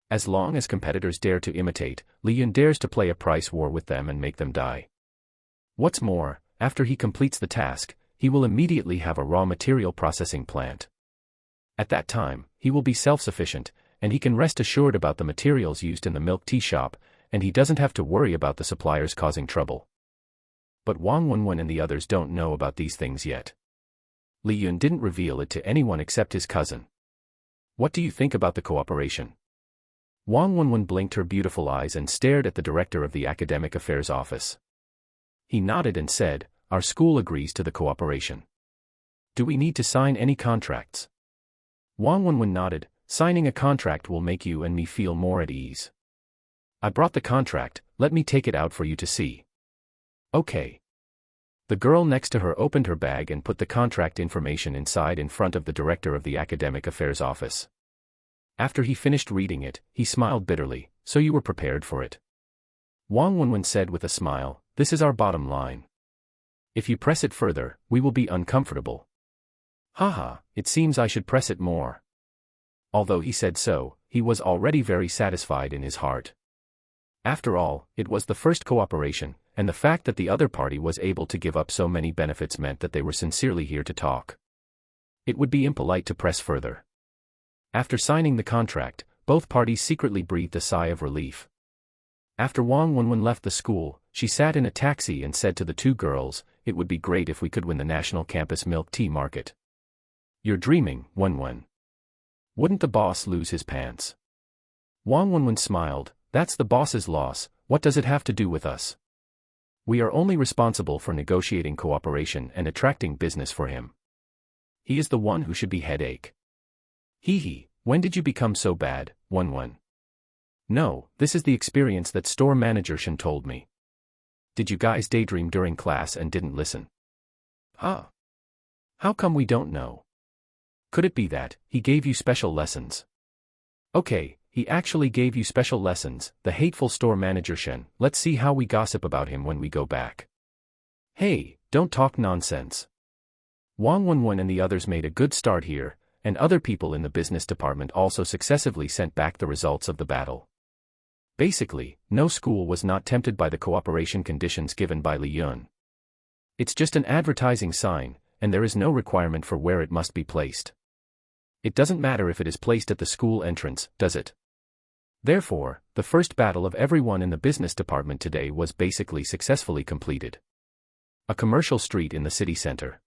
As long as competitors dare to imitate, Li Yun dares to play a price war with them and make them die. What's more, after he completes the task, he will immediately have a raw material processing plant. At that time, he will be self-sufficient, and he can rest assured about the materials used in the milk tea shop, and he doesn't have to worry about the suppliers causing trouble. But Wang Wenwen and the others don't know about these things yet. Li Yun didn't reveal it to anyone except his cousin. "What do you think about the cooperation?" Wang Wenwen blinked her beautiful eyes and stared at the director of the Academic Affairs Office. He nodded and said, "Our school agrees to the cooperation. Do we need to sign any contracts?" Wang Wenwen nodded. Signing a contract will make you and me feel more at ease. I brought the contract, let me take it out for you to see. Okay. The girl next to her opened her bag and put the contract information inside in front of the director of the academic affairs office. After he finished reading it, he smiled bitterly, so you were prepared for it. Wang Wenwen said with a smile, this is our bottom line. If you press it further, we will be uncomfortable. Haha, it seems I should press it more. Although he said so, he was already very satisfied in his heart. After all, it was the first cooperation, and the fact that the other party was able to give up so many benefits meant that they were sincerely here to talk. It would be impolite to press further. After signing the contract, both parties secretly breathed a sigh of relief. After Wang Wenwen left the school, she sat in a taxi and said to the two girls, it would be great if we could win the national campus milk tea market. You're dreaming, Wenwen. Wouldn't the boss lose his pants? Wang Wenwen smiled, that's the boss's loss, what does it have to do with us? We are only responsible for negotiating cooperation and attracting business for him. He is the one who should be headache. Hee, when did you become so bad, Wenwen? No, this is the experience that store manager Shen told me. Did you guys daydream during class and didn't listen? Huh? How come we don't know? Could it be that he gave you special lessons? Okay, he actually gave you special lessons, the hateful store manager Shen. Let's see how we gossip about him when we go back. Hey, don't talk nonsense. Wang Wenwen and the others made a good start here, and other people in the business department also successively sent back the results of the battle. Basically, no school was not tempted by the cooperation conditions given by Li Yun. It's just an advertising sign, and there is no requirement for where it must be placed. It doesn't matter if it is placed at the school entrance, does it? Therefore, the first battle of everyone in the business department today was basically successfully completed. A commercial street in the city center.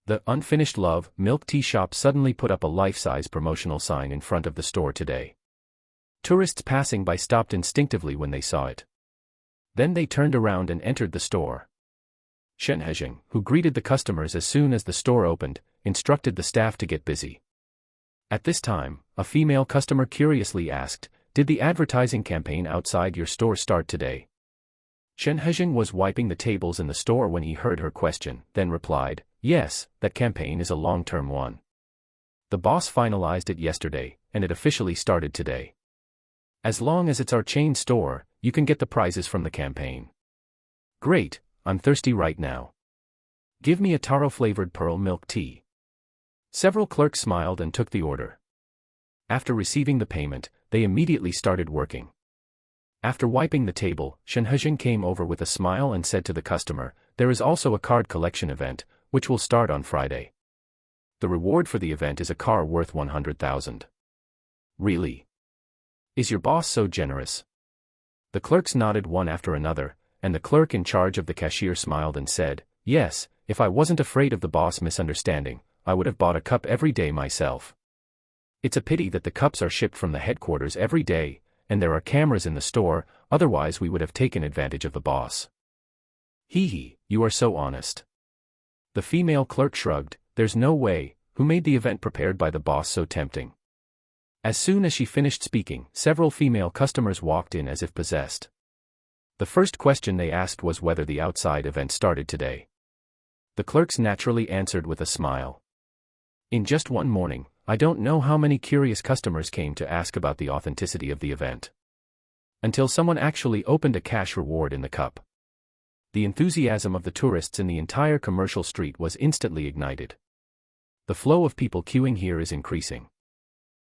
The Unfinished Love milk tea shop suddenly put up a life-size promotional sign in front of the store today. Tourists passing by stopped instinctively when they saw it. Then they turned around and entered the store. Shen Hezheng, who greeted the customers as soon as the store opened, instructed the staff to get busy. At this time, a female customer curiously asked, did the advertising campaign outside your store start today? Shen Hezheng was wiping the tables in the store when he heard her question, then replied, yes, that campaign is a long-term one. The boss finalized it yesterday, and it officially started today. As long as it's our chain store, you can get the prizes from the campaign. Great, I'm thirsty right now. Give me a taro-flavored pearl milk tea. Several clerks smiled and took the order. After receiving the payment, they immediately started working. After wiping the table, Shen Hezheng came over with a smile and said to the customer, there is also a card collection event, which will start on Friday. The reward for the event is a car worth 100,000. Really? Is your boss so generous? The clerks nodded one after another, and the clerk in charge of the cashier smiled and said, yes, if I wasn't afraid of the boss misunderstanding, I would have bought a cup every day myself. It's a pity that the cups are shipped from the headquarters every day, and there are cameras in the store, otherwise we would have taken advantage of the boss. Hee, you are so honest. The female clerk shrugged, there's no way, who made the event prepared by the boss so tempting? As soon as she finished speaking, several female customers walked in as if possessed. The first question they asked was whether the outside event started today. The clerks naturally answered with a smile. In just one morning, I don't know how many curious customers came to ask about the authenticity of the event. Until someone actually opened a cash reward in the cup. The enthusiasm of the tourists in the entire commercial street was instantly ignited. The flow of people queuing here is increasing.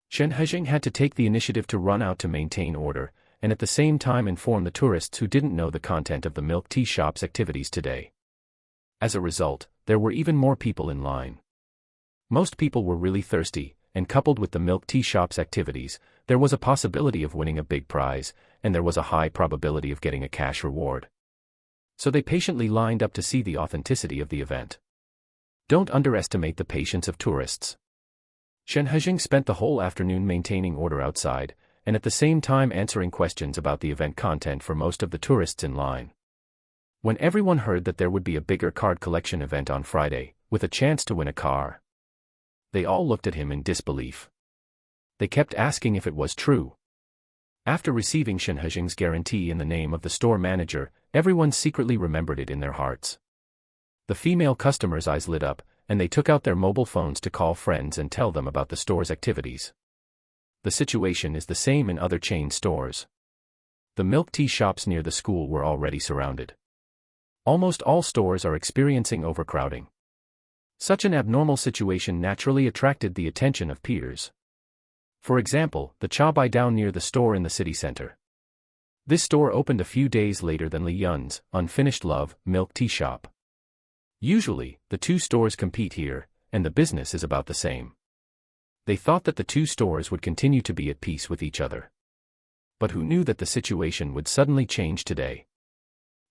Shen Hezheng had to take the initiative to run out to maintain order, and at the same time inform the tourists who didn't know the content of the milk tea shop's activities today. As a result, there were even more people in line. Most people were really thirsty, and coupled with the milk tea shop's activities, there was a possibility of winning a big prize, and there was a high probability of getting a cash reward. So they patiently lined up to see the authenticity of the event. Don't underestimate the patience of tourists. Shen Hezheng spent the whole afternoon maintaining order outside, and at the same time answering questions about the event content for most of the tourists in line. When everyone heard that there would be a bigger card collection event on Friday, with a chance to win a car, they all looked at him in disbelief. They kept asking if it was true. After receiving Shen Hezheng's guarantee in the name of the store manager, everyone secretly remembered it in their hearts. The female customers' eyes lit up, and they took out their mobile phones to call friends and tell them about the store's activities. The situation is the same in other chain stores. The milk tea shops near the school were already surrounded. Almost all stores are experiencing overcrowding. Such an abnormal situation naturally attracted the attention of peers. For example, the Cha Bai Dao near the store in the city center. This store opened a few days later than Li Yun's Unfinished Love milk tea shop. Usually, the two stores compete here, and the business is about the same. They thought that the two stores would continue to be at peace with each other. But who knew that the situation would suddenly change today?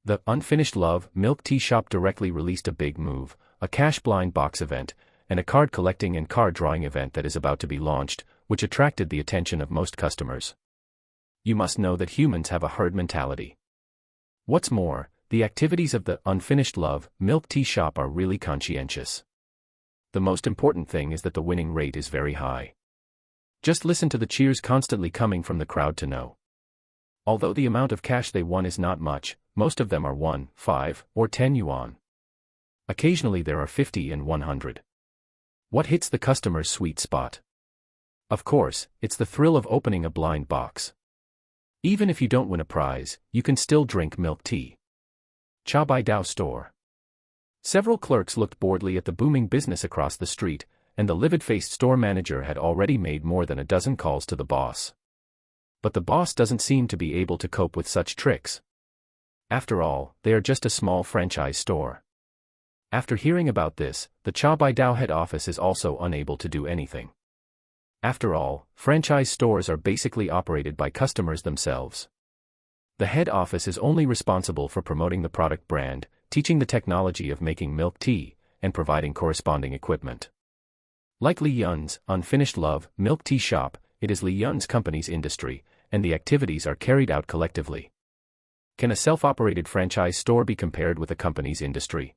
The Unfinished Love milk tea shop directly released a big move, a cash blind box event, and a card collecting and card drawing event that is about to be launched, which attracted the attention of most customers. You must know that humans have a herd mentality. What's more, the activities of the Unfinished Love milk tea shop are really conscientious. The most important thing is that the winning rate is very high. Just listen to the cheers constantly coming from the crowd to know. Although the amount of cash they won is not much, most of them are 1, 5, or 10 yuan. Occasionally there are 50 and 100. What hits the customer's sweet spot? Of course, it's the thrill of opening a blind box. Even if you don't win a prize, you can still drink milk tea. Cha Bai Dao store. Several clerks looked boredly at the booming business across the street, and the livid-faced store manager had already made more than a dozen calls to the boss. But the boss doesn't seem to be able to cope with such tricks. After all, they are just a small franchise store. After hearing about this, the Cha Bai Dao head office is also unable to do anything. After all, franchise stores are basically operated by customers themselves. The head office is only responsible for promoting the product brand, teaching the technology of making milk tea, and providing corresponding equipment. Like Li Yun's Unfinished Love milk tea shop, it is Li Yun's company's industry, and the activities are carried out collectively. Can a self-operated franchise store be compared with a company's industry?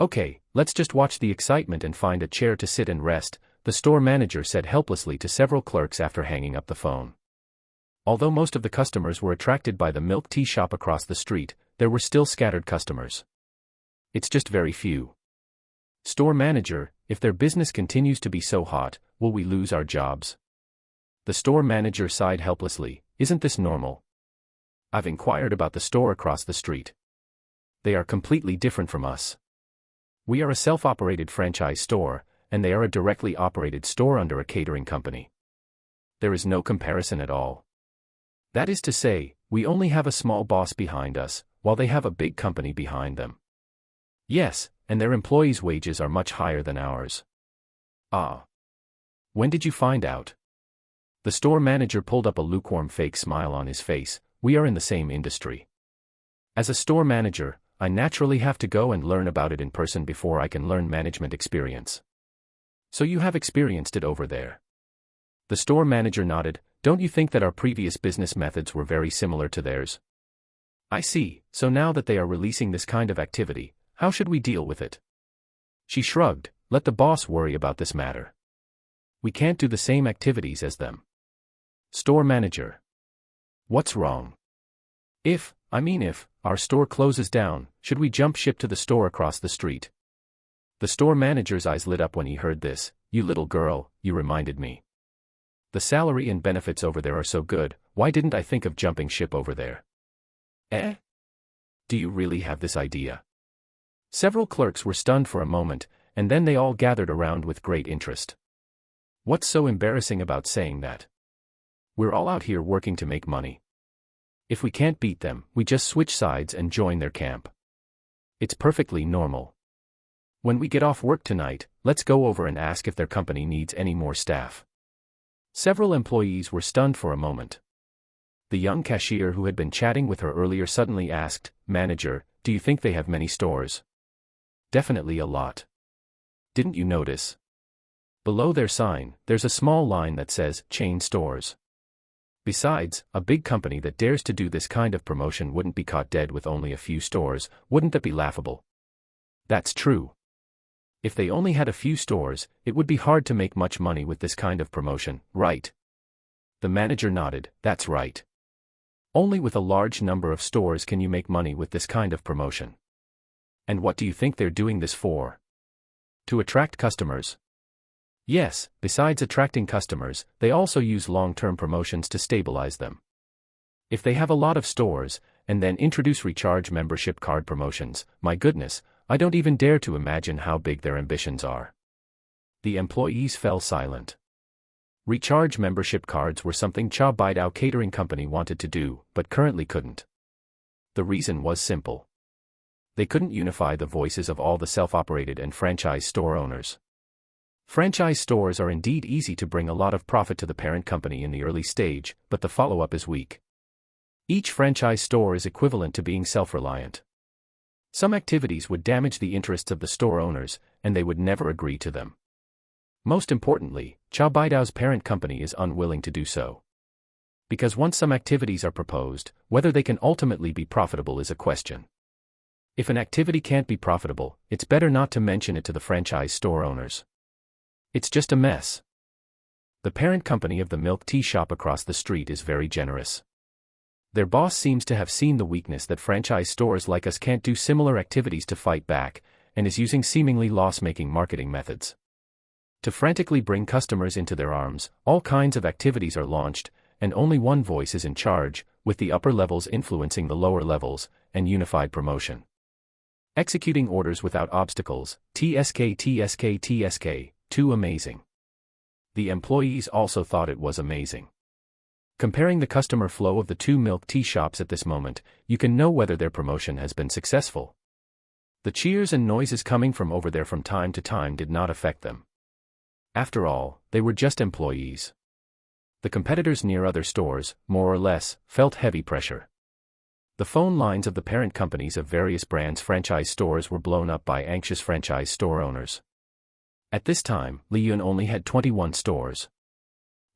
Okay, let's just watch the excitement and find a chair to sit and rest, the store manager said helplessly to several clerks after hanging up the phone. Although most of the customers were attracted by the milk tea shop across the street, there were still scattered customers. It's just very few. Store manager, if their business continues to be so hot, will we lose our jobs? The store manager sighed helplessly, isn't this normal? I've inquired about the store across the street. They are completely different from us. We are a self-operated franchise store, and they are a directly operated store under a catering company. There is no comparison at all. That is to say, we only have a small boss behind us, while they have a big company behind them. Yes, and their employees' wages are much higher than ours. Ah. When did you find out? The store manager pulled up a lukewarm fake smile on his face. We are in the same industry. As a store manager, I naturally have to go and learn about it in person before I can learn management experience. So you have experienced it over there. The store manager nodded. Don't you think that our previous business methods were very similar to theirs? I see, so now that they are releasing this kind of activity, how should we deal with it? She shrugged, let the boss worry about this matter. We can't do the same activities as them. Store manager. What's wrong? If our store closes down, should we jump ship to the store across the street? The store manager's eyes lit up when he heard this. You little girl, you reminded me. The salary and benefits over there are so good, why didn't I think of jumping ship over there? Eh? Do you really have this idea? Several clerks were stunned for a moment, and then they all gathered around with great interest. What's so embarrassing about saying that? We're all out here working to make money. If we can't beat them, we just switch sides and join their camp. It's perfectly normal. When we get off work tonight, let's go over and ask if their company needs any more staff. Several employees were stunned for a moment. The young cashier who had been chatting with her earlier suddenly asked, Manager, do you think they have many stores? Definitely a lot. Didn't you notice? Below their sign, there's a small line that says, chain stores. Besides, a big company that dares to do this kind of promotion wouldn't be caught dead with only a few stores, wouldn't that be laughable? That's true. If they only had a few stores, it would be hard to make much money with this kind of promotion, right? The manager nodded, that's right. Only with a large number of stores can you make money with this kind of promotion. And what do you think they're doing this for? To attract customers. Yes, besides attracting customers, they also use long-term promotions to stabilize them. If they have a lot of stores, and then introduce recharge membership card promotions, my goodness, I don't even dare to imagine how big their ambitions are. The employees fell silent. Recharge membership cards were something Cha Baidao Catering Company wanted to do, but currently couldn't. The reason was simple. They couldn't unify the voices of all the self-operated and franchise store owners. Franchise stores are indeed easy to bring a lot of profit to the parent company in the early stage, but the follow-up is weak. Each franchise store is equivalent to being self-reliant. Some activities would damage the interests of the store owners, and they would never agree to them. Most importantly, Cha Baidao's parent company is unwilling to do so. Because once some activities are proposed, whether they can ultimately be profitable is a question. If an activity can't be profitable, it's better not to mention it to the franchise store owners. It's just a mess. The parent company of the milk tea shop across the street is very generous. Their boss seems to have seen the weakness that franchise stores like us can't do similar activities to fight back, and is using seemingly loss-making marketing methods. To frantically bring customers into their arms, all kinds of activities are launched, and only one voice is in charge, with the upper levels influencing the lower levels, and unified promotion. Executing orders without obstacles, TSK, too amazing. The employees also thought it was amazing. Comparing the customer flow of the two milk tea shops at this moment, you can know whether their promotion has been successful. The cheers and noises coming from over there from time to time did not affect them. After all, they were just employees. The competitors near other stores, more or less, felt heavy pressure. The phone lines of the parent companies of various brands' franchise stores were blown up by anxious franchise store owners. At this time, Li Yun only had 21 stores.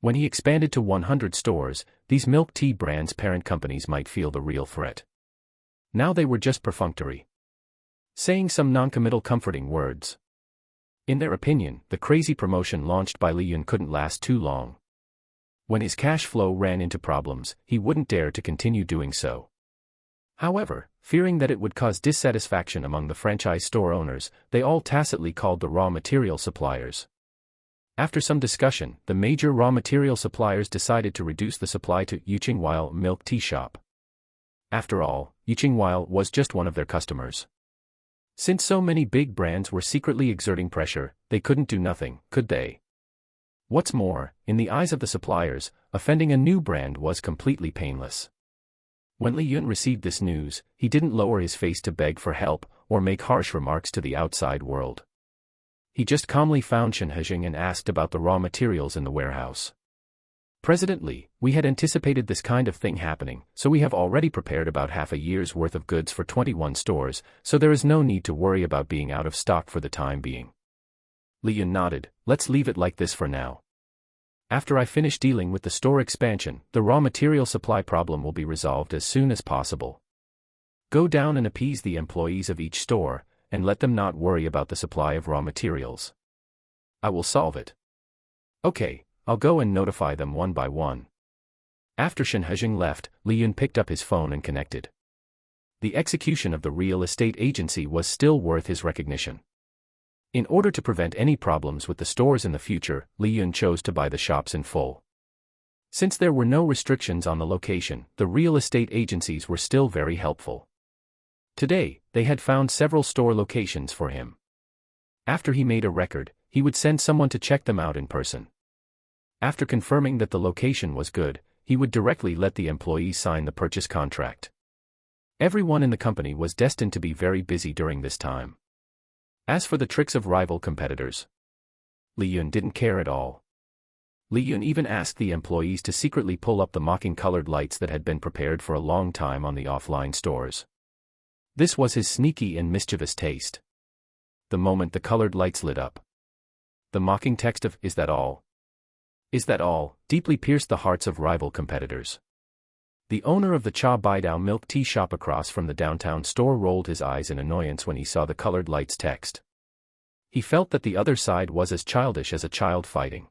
When he expanded to 100 stores, these milk tea brands' parent companies might feel the real threat. Now they were just perfunctory, saying some non-committal comforting words. In their opinion, the crazy promotion launched by Li Yun couldn't last too long. When his cash flow ran into problems, he wouldn't dare to continue doing so. However, fearing that it would cause dissatisfaction among the franchise store owners, they all tacitly called the raw material suppliers. After some discussion, the major raw material suppliers decided to reduce the supply to Yuqingwile milk tea shop. After all, Yuqingwile was just one of their customers. Since so many big brands were secretly exerting pressure, they couldn't do nothing, could they? What's more, in the eyes of the suppliers, offending a new brand was completely painless. When Li Yun received this news, he didn't lower his face to beg for help, or make harsh remarks to the outside world. He just calmly found Shen Hejing and asked about the raw materials in the warehouse. President Li, we had anticipated this kind of thing happening, so we have already prepared about half a year's worth of goods for 21 stores, so there is no need to worry about being out of stock for the time being. Li Yun nodded, let's leave it like this for now. After I finish dealing with the store expansion, the raw material supply problem will be resolved as soon as possible. Go down and appease the employees of each store, and let them not worry about the supply of raw materials. I will solve it. Okay, I'll go and notify them one by one. After Shen Hejing left, Li Yun picked up his phone and connected. The execution of the real estate agency was still worth his recognition. In order to prevent any problems with the stores in the future, Li Yun chose to buy the shops in full. Since there were no restrictions on the location, the real estate agencies were still very helpful. Today, they had found several store locations for him. After he made a record, he would send someone to check them out in person. After confirming that the location was good, he would directly let the employees sign the purchase contract. Everyone in the company was destined to be very busy during this time. As for the tricks of rival competitors, Li Yun didn't care at all. Li Yun even asked the employees to secretly pull up the mocking colored lights that had been prepared for a long time on the offline stores. This was his sneaky and mischievous taste. The moment the colored lights lit up, the mocking text of "Is that all? Is that all?" deeply pierced the hearts of rival competitors. The owner of the Cha Baidao milk tea shop across from the downtown store rolled his eyes in annoyance when he saw the colored lights text. He felt that the other side was as childish as a child fighting.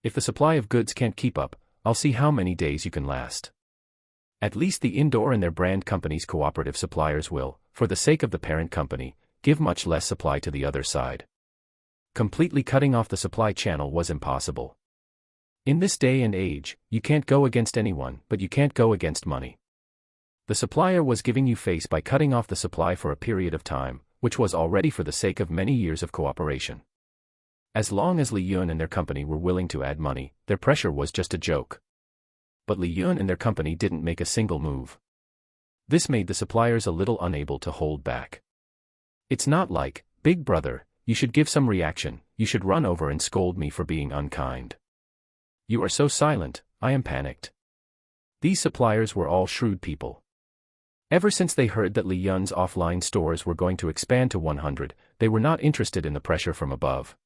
If the supply of goods can't keep up, I'll see how many days you can last. At least the indoor and their brand company's cooperative suppliers will, for the sake of the parent company, give much less supply to the other side. Completely cutting off the supply channel was impossible. In this day and age, you can't go against anyone, but you can't go against money. The supplier was giving you face by cutting off the supply for a period of time, which was already for the sake of many years of cooperation. As long as Li Yun and their company were willing to add money, their pressure was just a joke. But Li Yun and their company didn't make a single move. This made the suppliers a little unable to hold back. It's not like, "Big brother, you should give some reaction, you should run over and scold me for being unkind. You are so silent, I am panicked." These suppliers were all shrewd people. Ever since they heard that Li Yun's offline stores were going to expand to 100, they were not interested in the pressure from above.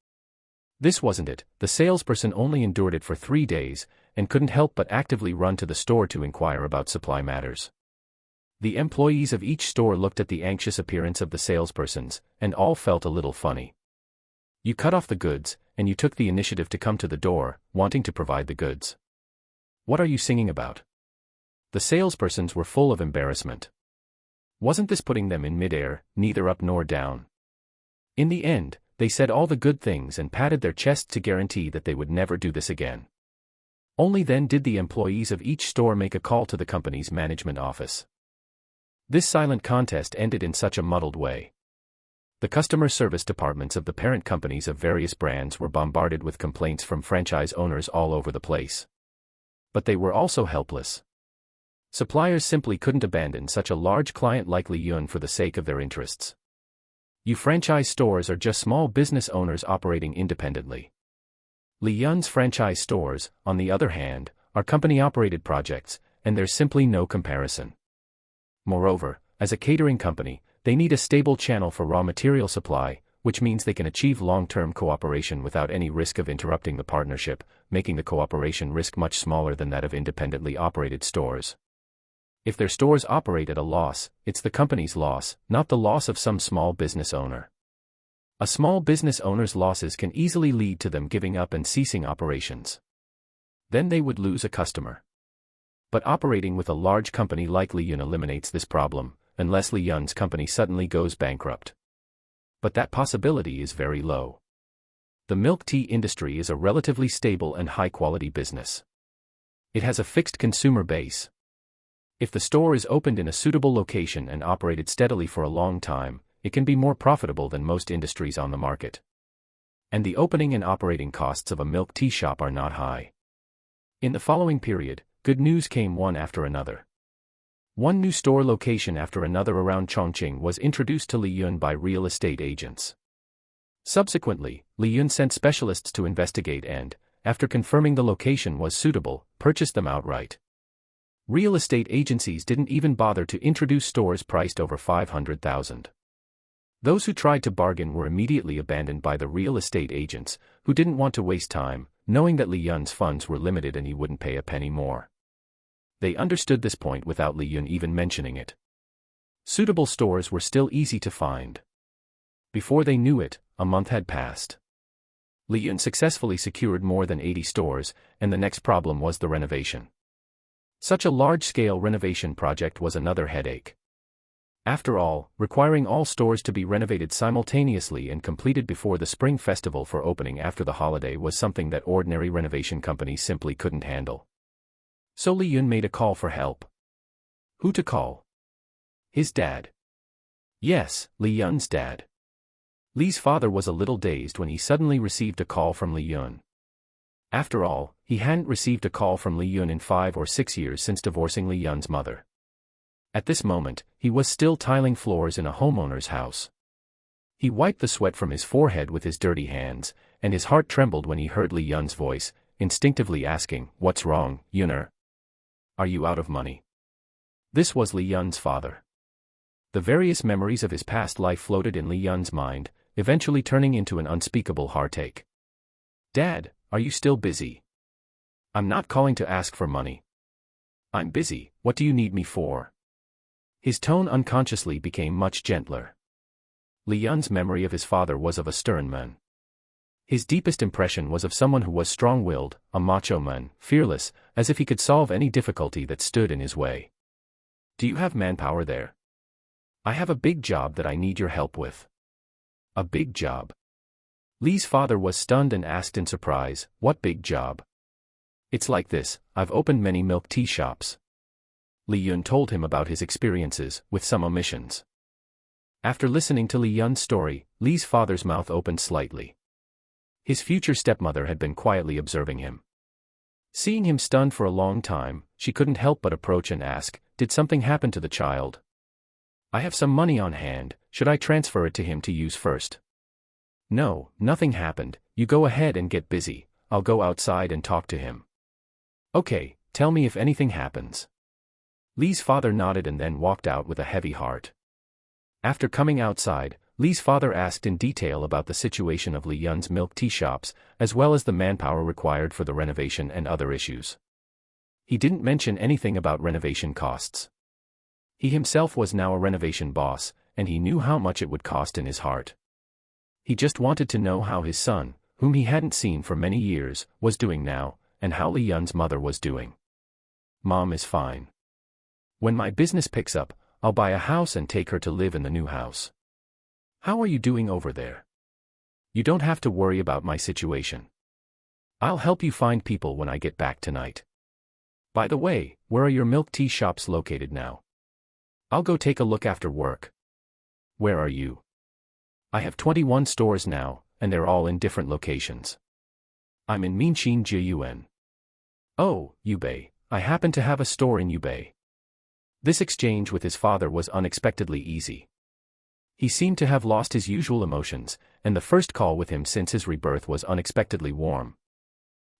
This wasn't it, the salesperson only endured it for 3 days, and couldn't help but actively run to the store to inquire about supply matters. The employees of each store looked at the anxious appearance of the salespersons, and all felt a little funny. You cut off the goods, and you took the initiative to come to the door, wanting to provide the goods. What are you singing about? The salespersons were full of embarrassment. Wasn't this putting them in midair, neither up nor down? In the end, they said all the good things and patted their chests to guarantee that they would never do this again. Only then did the employees of each store make a call to the company's management office. This silent contest ended in such a muddled way. The customer service departments of the parent companies of various brands were bombarded with complaints from franchise owners all over the place. But they were also helpless. Suppliers simply couldn't abandon such a large client like Li Yun for the sake of their interests. You franchise stores are just small business owners operating independently. Li Yun's franchise stores, on the other hand, are company-operated projects, and there's simply no comparison. Moreover, as a catering company, they need a stable channel for raw material supply, which means they can achieve long-term cooperation without any risk of interrupting the partnership, making the cooperation risk much smaller than that of independently operated stores. If their stores operate at a loss, it's the company's loss, not the loss of some small business owner. A small business owner's losses can easily lead to them giving up and ceasing operations. Then they would lose a customer. But operating with a large company like Li Yun eliminates this problem, unless Li Yun's company suddenly goes bankrupt. But that possibility is very low. The milk tea industry is a relatively stable and high-quality business. It has a fixed consumer base. If the store is opened in a suitable location and operated steadily for a long time, it can be more profitable than most industries on the market. And the opening and operating costs of a milk tea shop are not high. In the following period, good news came one after another. One new store location after another around Chongqing was introduced to Li Yun by real estate agents. Subsequently, Li Yun sent specialists to investigate and, after confirming the location was suitable, purchased them outright. Real estate agencies didn't even bother to introduce stores priced over 500,000. Those who tried to bargain were immediately abandoned by the real estate agents, who didn't want to waste time, knowing that Li Yun's funds were limited and he wouldn't pay a penny more. They understood this point without Li Yun even mentioning it. Suitable stores were still easy to find. Before they knew it, a month had passed. Li Yun successfully secured more than 80 stores, and the next problem was the renovation. Such a large-scale renovation project was another headache. After all, requiring all stores to be renovated simultaneously and completed before the Spring Festival for opening after the holiday was something that ordinary renovation companies simply couldn't handle. So Li Yun made a call for help. Who to call? His dad. Yes, Li Yun's dad. Li's father was a little dazed when he suddenly received a call from Li Yun. After all, he hadn't received a call from Li Yun in 5 or 6 years since divorcing Li Yun's mother. At this moment, he was still tiling floors in a homeowner's house. He wiped the sweat from his forehead with his dirty hands, and his heart trembled when he heard Li Yun's voice, instinctively asking, "What's wrong, Yuner? Are you out of money?" This was Li Yun's father. The various memories of his past life floated in Li Yun's mind, eventually turning into an unspeakable heartache. "Dad, are you still busy?" "I'm not calling to ask for money." "I'm busy, what do you need me for?" His tone unconsciously became much gentler. Li Yun's memory of his father was of a stern man. His deepest impression was of someone who was strong-willed, a macho man, fearless, as if he could solve any difficulty that stood in his way. "Do you have manpower there? I have a big job that I need your help with." "A big job?" Li's father was stunned and asked in surprise, "What big job?" "It's like this, I've opened many milk tea shops." Li Yun told him about his experiences, with some omissions. After listening to Li Yun's story, Li's father's mouth opened slightly. His future stepmother had been quietly observing him. Seeing him stunned for a long time, she couldn't help but approach and ask, "Did something happen to the child? I have some money on hand, should I transfer it to him to use first?" "No, nothing happened, you go ahead and get busy, I'll go outside and talk to him." "Okay, tell me if anything happens." Li's father nodded and then walked out with a heavy heart. After coming outside, Li's father asked in detail about the situation of Li Yun's milk tea shops, as well as the manpower required for the renovation and other issues. He didn't mention anything about renovation costs. He himself was now a renovation boss, and he knew how much it would cost in his heart. He just wanted to know how his son, whom he hadn't seen for many years, was doing now, and how Li Yun's mother was doing. "Mom is fine. When my business picks up, I'll buy a house and take her to live in the new house. How are you doing over there? You don't have to worry about my situation. I'll help you find people when I get back tonight. By the way, where are your milk tea shops located now? I'll go take a look after work." "Where are you?" "I have 21 stores now, and they're all in different locations. I'm in Minxin Jiyuan." "Oh, Yubei, I happen to have a store in Yubei." This exchange with his father was unexpectedly easy. He seemed to have lost his usual emotions, and the first call with him since his rebirth was unexpectedly warm.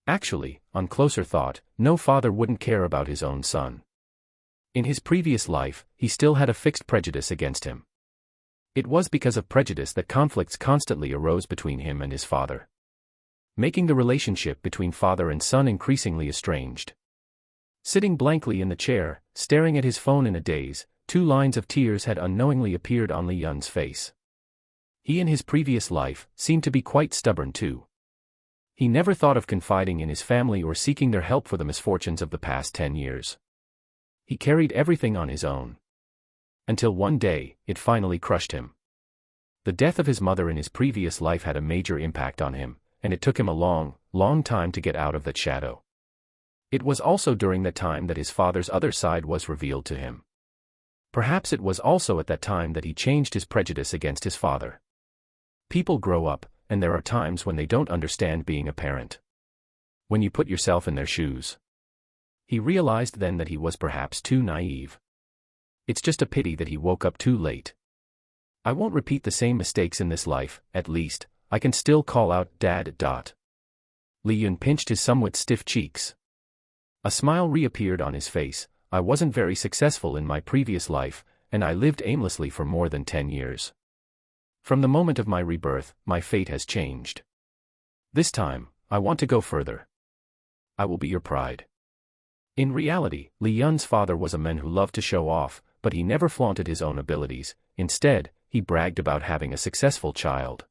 Actually, on closer thought, no father wouldn't care about his own son. In his previous life, he still had a fixed prejudice against him. It was because of prejudice that conflicts constantly arose between him and his father, making the relationship between father and son increasingly estranged. Sitting blankly in the chair, staring at his phone in a daze, 2 lines of tears had unknowingly appeared on Li Yun's face. He in his previous life seemed to be quite stubborn too. He never thought of confiding in his family or seeking their help for the misfortunes of the past 10 years. He carried everything on his own. Until one day, it finally crushed him. The death of his mother in his previous life had a major impact on him, and it took him a long, long time to get out of that shadow. It was also during that time that his father's other side was revealed to him. Perhaps it was also at that time that he changed his prejudice against his father. People grow up, and there are times when they don't understand being a parent. When you put yourself in their shoes. He realized then that he was perhaps too naive. It's just a pity that he woke up too late. "I won't repeat the same mistakes in this life, at least, I can still call out, Dad. Li Yun pinched his somewhat stiff cheeks. A smile reappeared on his face. "I wasn't very successful in my previous life, and I lived aimlessly for more than 10 years. From the moment of my rebirth, my fate has changed. This time, I want to go further. I will be your pride." In reality, Li Yun's father was a man who loved to show off, but he never flaunted his own abilities. Instead, he bragged about having a successful child.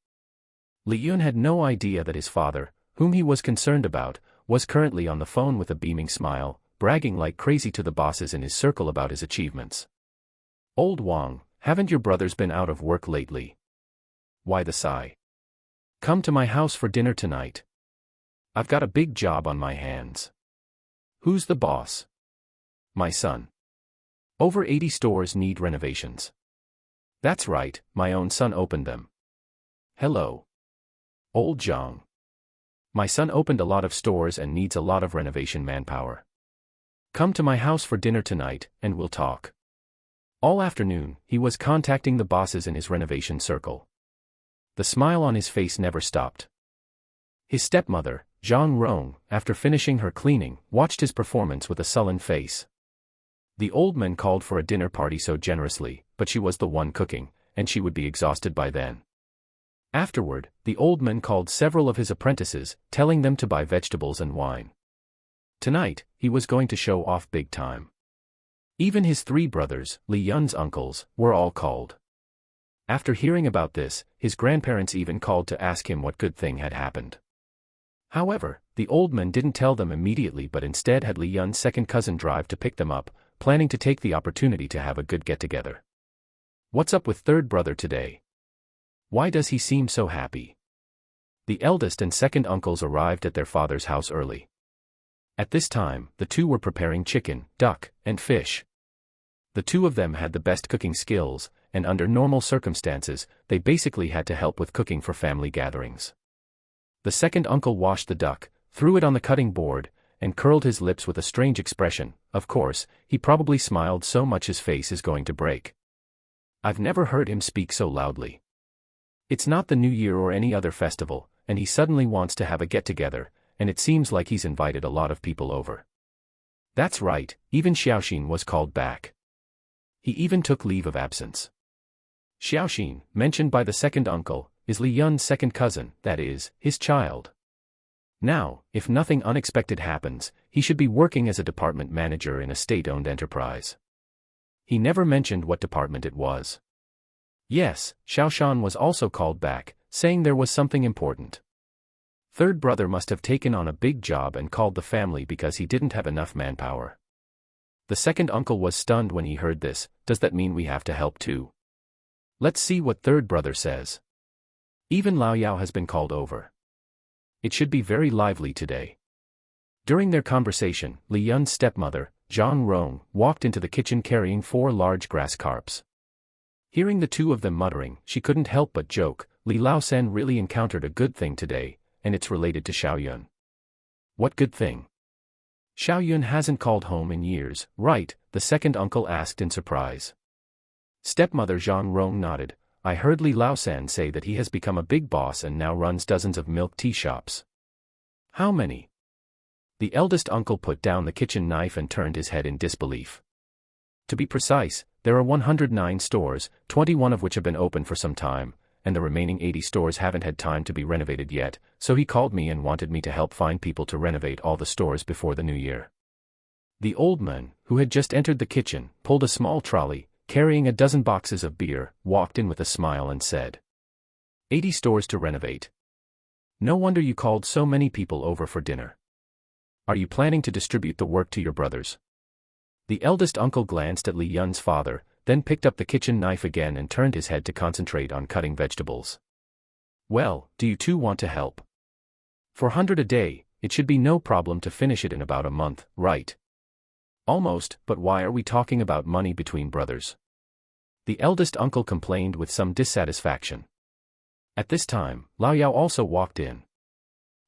Li Yun had no idea that his father, whom he was concerned about, was currently on the phone with a beaming smile, bragging like crazy to the bosses in his circle about his achievements. "Old Wang, haven't your brothers been out of work lately? Why the sigh? Come to my house for dinner tonight. I've got a big job on my hands." "Who's the boss?" "My son. Over 80 stores need renovations." "That's right, my own son opened them." "Hello. Old Zhang. My son opened a lot of stores and needs a lot of renovation manpower. Come to my house for dinner tonight, and we'll talk." All afternoon, he was contacting the bosses in his renovation circle. The smile on his face never stopped. His stepmother, Zhang Rong, after finishing her cleaning, watched his performance with a sullen face. The old man called for a dinner party so generously, but she was the one cooking, and she would be exhausted by then. Afterward, the old man called several of his apprentices, telling them to buy vegetables and wine. Tonight, he was going to show off big time. Even his 3 brothers, Li Yun's uncles, were all called. After hearing about this, his grandparents even called to ask him what good thing had happened. However, the old man didn't tell them immediately but instead had Li Yun's second cousin drive to pick them up, planning to take the opportunity to have a good get-together. What's up with third brother today? Why does he seem so happy? The eldest and second uncles arrived at their father's house early. At this time, the two were preparing chicken, duck, and fish. The two of them had the best cooking skills, and under normal circumstances, they basically had to help with cooking for family gatherings. The second uncle washed the duck, threw it on the cutting board, and curled his lips with a strange expression. Of course, he probably smiled so much his face is going to break. I've never heard him speak so loudly. It's not the New Year or any other festival, and he suddenly wants to have a get-together, and it seems like he's invited a lot of people over. That's right, even Xiaoxin was called back. He even took leave of absence. Xiaoxin, mentioned by the second uncle, is Li Yun's second cousin, that is, his child. Now, if nothing unexpected happens, he should be working as a department manager in a state-owned enterprise. He never mentioned what department it was. Yes, Xiaoshan was also called back, saying there was something important. Third brother must have taken on a big job and called the family because he didn't have enough manpower. The second uncle was stunned when he heard this. Does that mean we have to help too? Let's see what third brother says. Even Lao Yao has been called over. It should be very lively today. During their conversation, Li Yun's stepmother, Zhang Rong, walked into the kitchen carrying 4 large grass carps. Hearing the two of them muttering, she couldn't help but joke, Li Laosen really encountered a good thing today, and it's related to Xiaoyun. What good thing? Xiaoyun hasn't called home in years, right? The second uncle asked in surprise. Stepmother Zhang Rong nodded. I heard Li Laosan say that he has become a big boss and now runs dozens of milk tea shops. How many? The eldest uncle put down the kitchen knife and turned his head in disbelief. To be precise, there are 109 stores, 21 of which have been open for some time, and the remaining 80 stores haven't had time to be renovated yet, so he called me and wanted me to help find people to renovate all the stores before the new year. The old man, who had just entered the kitchen, pulled a small trolley, carrying a dozen boxes of beer, walked in with a smile and said, 80 stores to renovate. No wonder you called so many people over for dinner. Are you planning to distribute the work to your brothers? The eldest uncle glanced at Li Yun's father, then picked up the kitchen knife again and turned his head to concentrate on cutting vegetables. Well, do you two want to help? For 100 a day, it should be no problem to finish it in about a month, right? Almost, but why are we talking about money between brothers? The eldest uncle complained with some dissatisfaction. At this time, Lao Yao also walked in.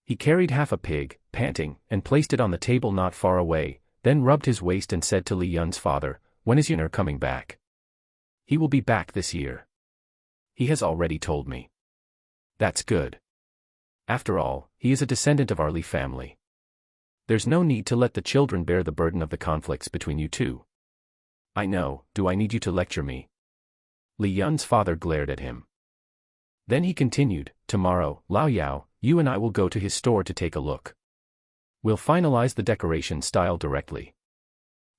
He carried half a pig, panting, and placed it on the table not far away, then rubbed his waist and said to Li Yun's father, when is Yuner coming back? He will be back this year. He has already told me. That's good. After all, he is a descendant of our Li family. There's no need to let the children bear the burden of the conflicts between you two. I know, do I need you to lecture me? Li Yun's father glared at him. Then he continued, tomorrow, Lao Yao, you and I will go to his store to take a look. We'll finalize the decoration style directly.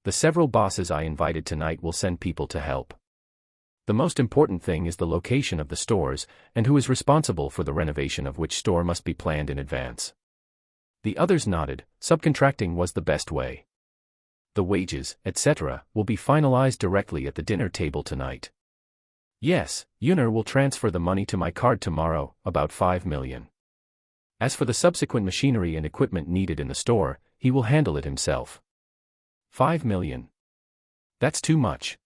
The several bosses I invited tonight will send people to help. The most important thing is the location of the stores, and who is responsible for the renovation of which store must be planned in advance. The others nodded. Subcontracting was the best way. The wages, etc., will be finalized directly at the dinner table tonight. Yes, Yuner will transfer the money to my card tomorrow, about 5 million. As for the subsequent machinery and equipment needed in the store, he will handle it himself. 5 million. That's too much.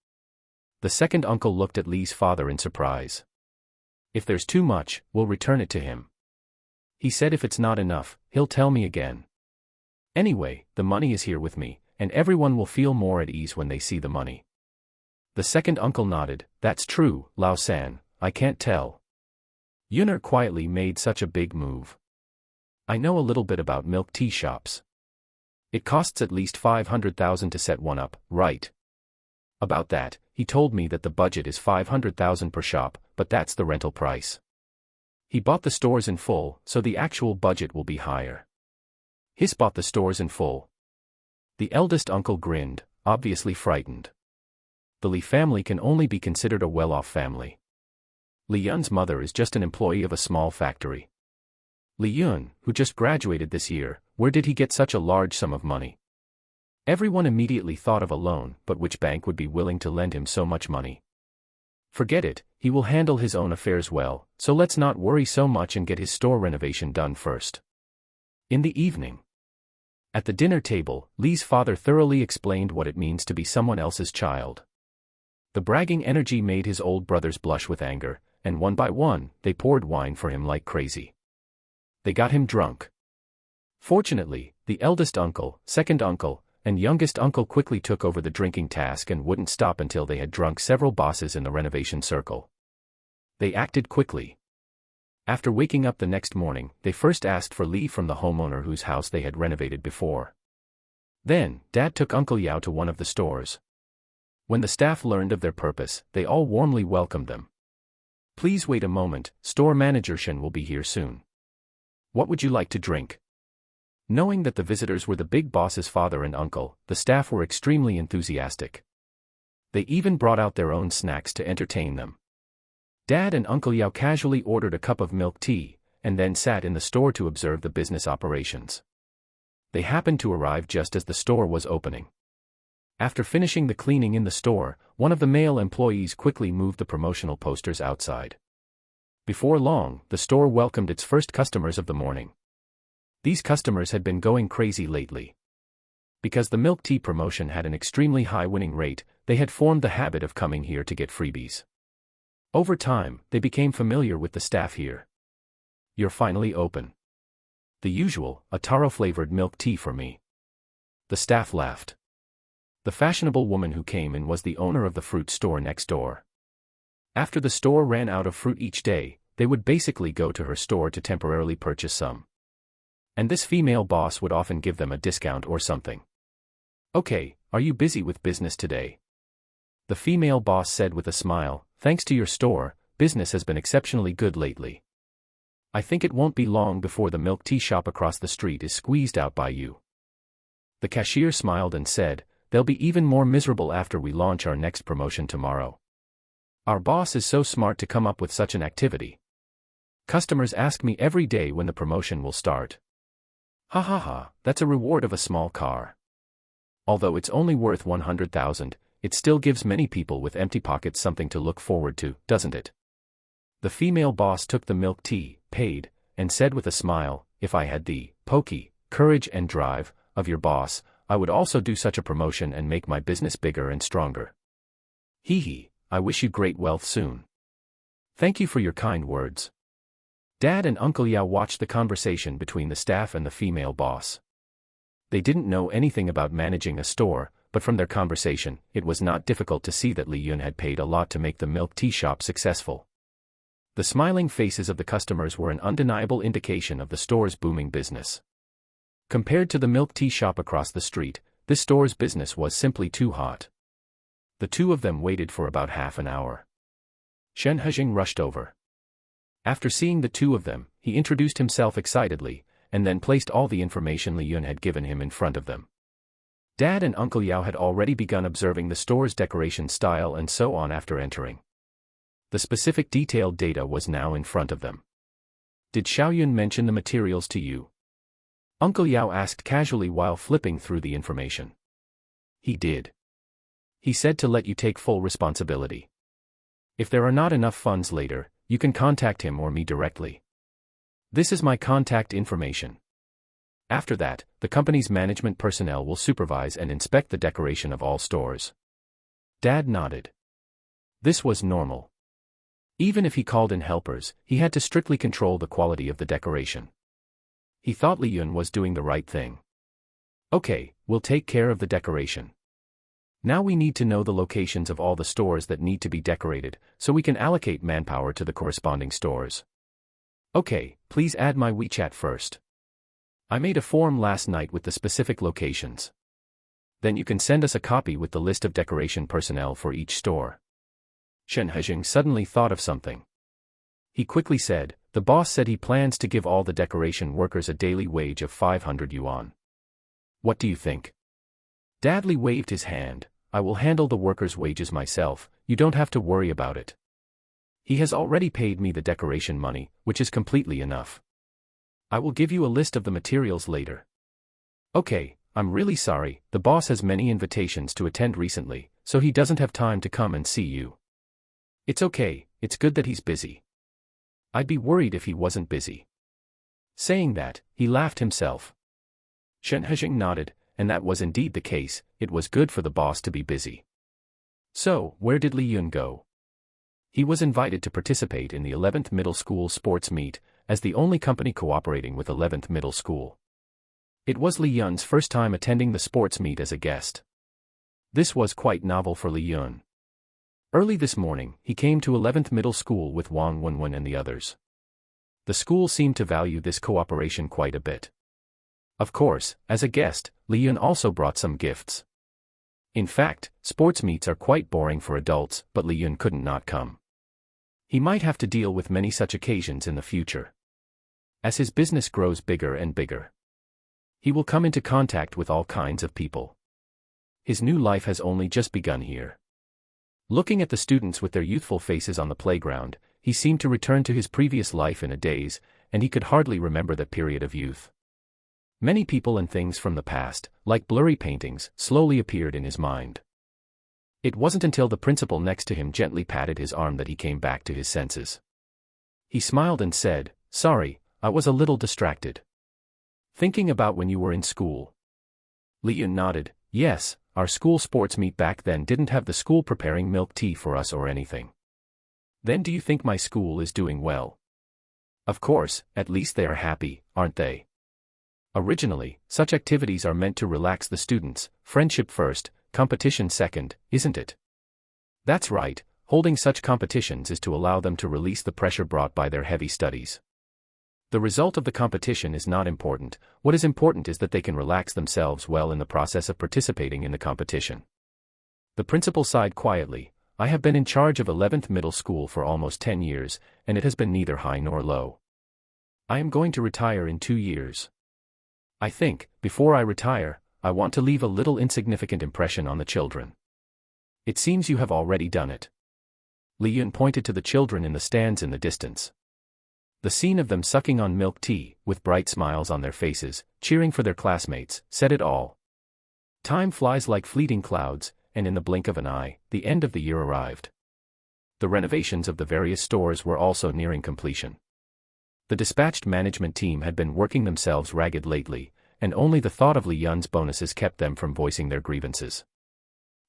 The second uncle looked at Li's father in surprise. If there's too much, we'll return it to him. He said if it's not enough, he'll tell me again. Anyway, the money is here with me, and everyone will feel more at ease when they see the money. The second uncle nodded. That's true, Lao San, I can't tell. Yuner quietly made such a big move. I know a little bit about milk tea shops. It costs at least 500,000 to set one up, right? About that, he told me that the budget is 500,000 per shop, but that's the rental price. He bought the stores in full, so the actual budget will be higher. His bought the stores in full. The eldest uncle grinned, obviously frightened. The Li family can only be considered a well-off family. Li Yun's mother is just an employee of a small factory. Li Yun, who just graduated this year, where did he get such a large sum of money? Everyone immediately thought of a loan, but which bank would be willing to lend him so much money? Forget it, he will handle his own affairs well, so let's not worry so much and get his store renovation done first. In the evening, at the dinner table, Li's father thoroughly explained what it means to be someone else's child. The bragging energy made his old brothers blush with anger, and one by one, they poured wine for him like crazy. They got him drunk. Fortunately, the eldest uncle, second uncle, and youngest uncle quickly took over the drinking task and wouldn't stop until they had drunk several bosses in the renovation circle. They acted quickly. After waking up the next morning, they first asked for leave from the homeowner whose house they had renovated before. Then, Dad took Uncle Yao to one of the stores. When the staff learned of their purpose, they all warmly welcomed them. Please wait a moment, store manager Shen will be here soon. What would you like to drink? Knowing that the visitors were the big boss's father and uncle, the staff were extremely enthusiastic. They even brought out their own snacks to entertain them. Dad and Uncle Yao casually ordered a cup of milk tea, and then sat in the store to observe the business operations. They happened to arrive just as the store was opening. After finishing the cleaning in the store, one of the male employees quickly moved the promotional posters outside. Before long, the store welcomed its first customers of the morning. These customers had been going crazy lately. Because the milk tea promotion had an extremely high winning rate, they had formed the habit of coming here to get freebies. Over time, they became familiar with the staff here. You're finally open. The usual, a taro-flavored milk tea for me. The staff laughed. The fashionable woman who came in was the owner of the fruit store next door. After the store ran out of fruit each day, they would basically go to her store to temporarily purchase some. And this female boss would often give them a discount or something. Okay, are you busy with business today? The female boss said with a smile, thanks to your store, business has been exceptionally good lately. I think it won't be long before the milk tea shop across the street is squeezed out by you. The cashier smiled and said, they'll be even more miserable after we launch our next promotion tomorrow. Our boss is so smart to come up with such an activity. Customers ask me every day when the promotion will start. Ha ha ha, that's a reward of a small car. Although it's only worth 100,000, it still gives many people with empty pockets something to look forward to, doesn't it? The female boss took the milk tea, paid, and said with a smile, if I had the pokey, courage and drive of your boss, I would also do such a promotion and make my business bigger and stronger. Hee hee, I wish you great wealth soon. Thank you for your kind words. Dad and Uncle Yao watched the conversation between the staff and the female boss. They didn't know anything about managing a store, but from their conversation, it was not difficult to see that Li Yun had paid a lot to make the milk tea shop successful. The smiling faces of the customers were an undeniable indication of the store's booming business. Compared to the milk tea shop across the street, this store's business was simply too hot. The two of them waited for about half an hour. Shen Hejing rushed over. After seeing the two of them, he introduced himself excitedly, and then placed all the information Li Yun had given him in front of them. Dad and Uncle Yao had already begun observing the store's decoration style and so on after entering. The specific detailed data was now in front of them. Did Xiaoyun mention the materials to you? Uncle Yao asked casually while flipping through the information. He did. He said to let you take full responsibility. If there are not enough funds later, you can contact him or me directly. This is my contact information. After that, the company's management personnel will supervise and inspect the decoration of all stores. Dad nodded. This was normal. Even if he called in helpers, he had to strictly control the quality of the decoration. He thought Li Yun was doing the right thing. Okay, we'll take care of the decoration. Now we need to know the locations of all the stores that need to be decorated, so we can allocate manpower to the corresponding stores. Okay, please add my WeChat first. I made a form last night with the specific locations. Then you can send us a copy with the list of decoration personnel for each store. Shen Hejing suddenly thought of something. He quickly said, the boss said he plans to give all the decoration workers a daily wage of 500 yuan. What do you think? Dadley waved his hand. I will handle the workers' wages myself, you don't have to worry about it. He has already paid me the decoration money, which is completely enough. I will give you a list of the materials later. Okay, I'm really sorry, the boss has many invitations to attend recently, so he doesn't have time to come and see you. It's okay, it's good that he's busy. I'd be worried if he wasn't busy. Saying that, he laughed himself. Shen Hezheng nodded, and that was indeed the case. It was good for the boss to be busy. So, where did Li Yun go? He was invited to participate in the 11th Middle School sports meet, as the only company cooperating with 11th Middle School. It was Li Yun's first time attending the sports meet as a guest. This was quite novel for Li Yun. Early this morning, he came to 11th Middle School with Wang Wenwen and the others. The school seemed to value this cooperation quite a bit. Of course, as a guest, Li Yun also brought some gifts. In fact, sports meets are quite boring for adults, but Li Yun couldn't not come. He might have to deal with many such occasions in the future. As his business grows bigger and bigger, he will come into contact with all kinds of people. His new life has only just begun here. Looking at the students with their youthful faces on the playground, he seemed to return to his previous life in a daze, and he could hardly remember that period of youth. Many people and things from the past, like blurry paintings, slowly appeared in his mind. It wasn't until the principal next to him gently patted his arm that he came back to his senses. He smiled and said, "Sorry, I was a little distracted. Thinking about when you were in school." Li Yun nodded. "Yes, our school sports meet back then didn't have the school preparing milk tea for us or anything. Then do you think my school is doing well? Of course, at least they are happy, aren't they? Originally, such activities are meant to relax the students, friendship first, competition second, isn't it?" "That's right, holding such competitions is to allow them to release the pressure brought by their heavy studies. The result of the competition is not important, what is important is that they can relax themselves well in the process of participating in the competition." The principal sighed quietly. "I have been in charge of 11th Middle School for almost 10 years, and it has been neither high nor low. I am going to retire in 2 years. I think, before I retire, I want to leave a little insignificant impression on the children." "It seems you have already done it." Li Yun pointed to the children in the stands in the distance. The scene of them sucking on milk tea, with bright smiles on their faces, cheering for their classmates, said it all. Time flies like fleeting clouds, and in the blink of an eye, the end of the year arrived. The renovations of the various stores were also nearing completion. The dispatched management team had been working themselves ragged lately, and only the thought of Li Yun's bonuses kept them from voicing their grievances.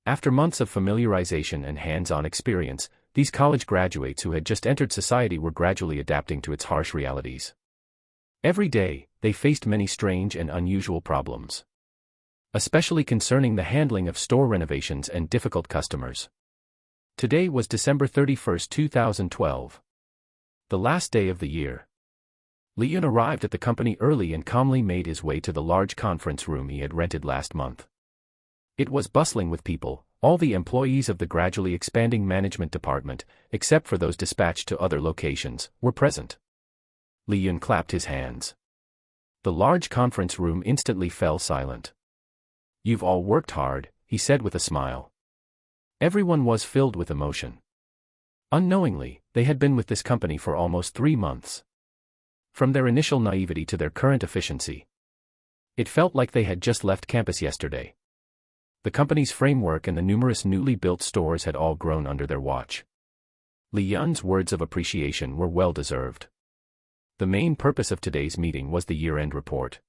After months of familiarization and hands-on experience, these college graduates who had just entered society were gradually adapting to its harsh realities. Every day, they faced many strange and unusual problems, especially concerning the handling of store renovations and difficult customers. Today was December 31, 2012. The last day of the year. Li Yun arrived at the company early and calmly made his way to the large conference room he had rented last month. It was bustling with people. All the employees of the gradually expanding management department, except for those dispatched to other locations, were present. Li Yun clapped his hands. The large conference room instantly fell silent. "You've all worked hard," he said with a smile. Everyone was filled with emotion. Unknowingly, they had been with this company for almost 3 months. From their initial naivety to their current efficiency, it felt like they had just left campus yesterday. The company's framework and the numerous newly built stores had all grown under their watch. Li Yun's words of appreciation were well-deserved. The main purpose of today's meeting was the year-end report.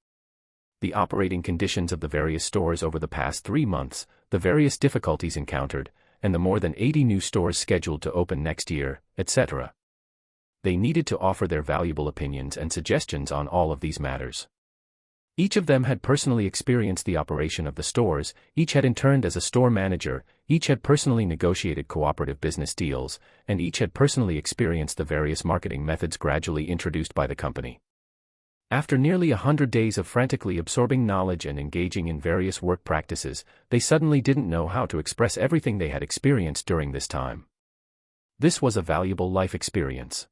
The operating conditions of the various stores over the past 3 months, the various difficulties encountered, and the more than 80 new stores scheduled to open next year, etc. They needed to offer their valuable opinions and suggestions on all of these matters. Each of them had personally experienced the operation of the stores, each had interned as a store manager, each had personally negotiated cooperative business deals, and each had personally experienced the various marketing methods gradually introduced by the company. After nearly 100 days of frantically absorbing knowledge and engaging in various work practices, they suddenly didn't know how to express everything they had experienced during this time. This was a valuable life experience.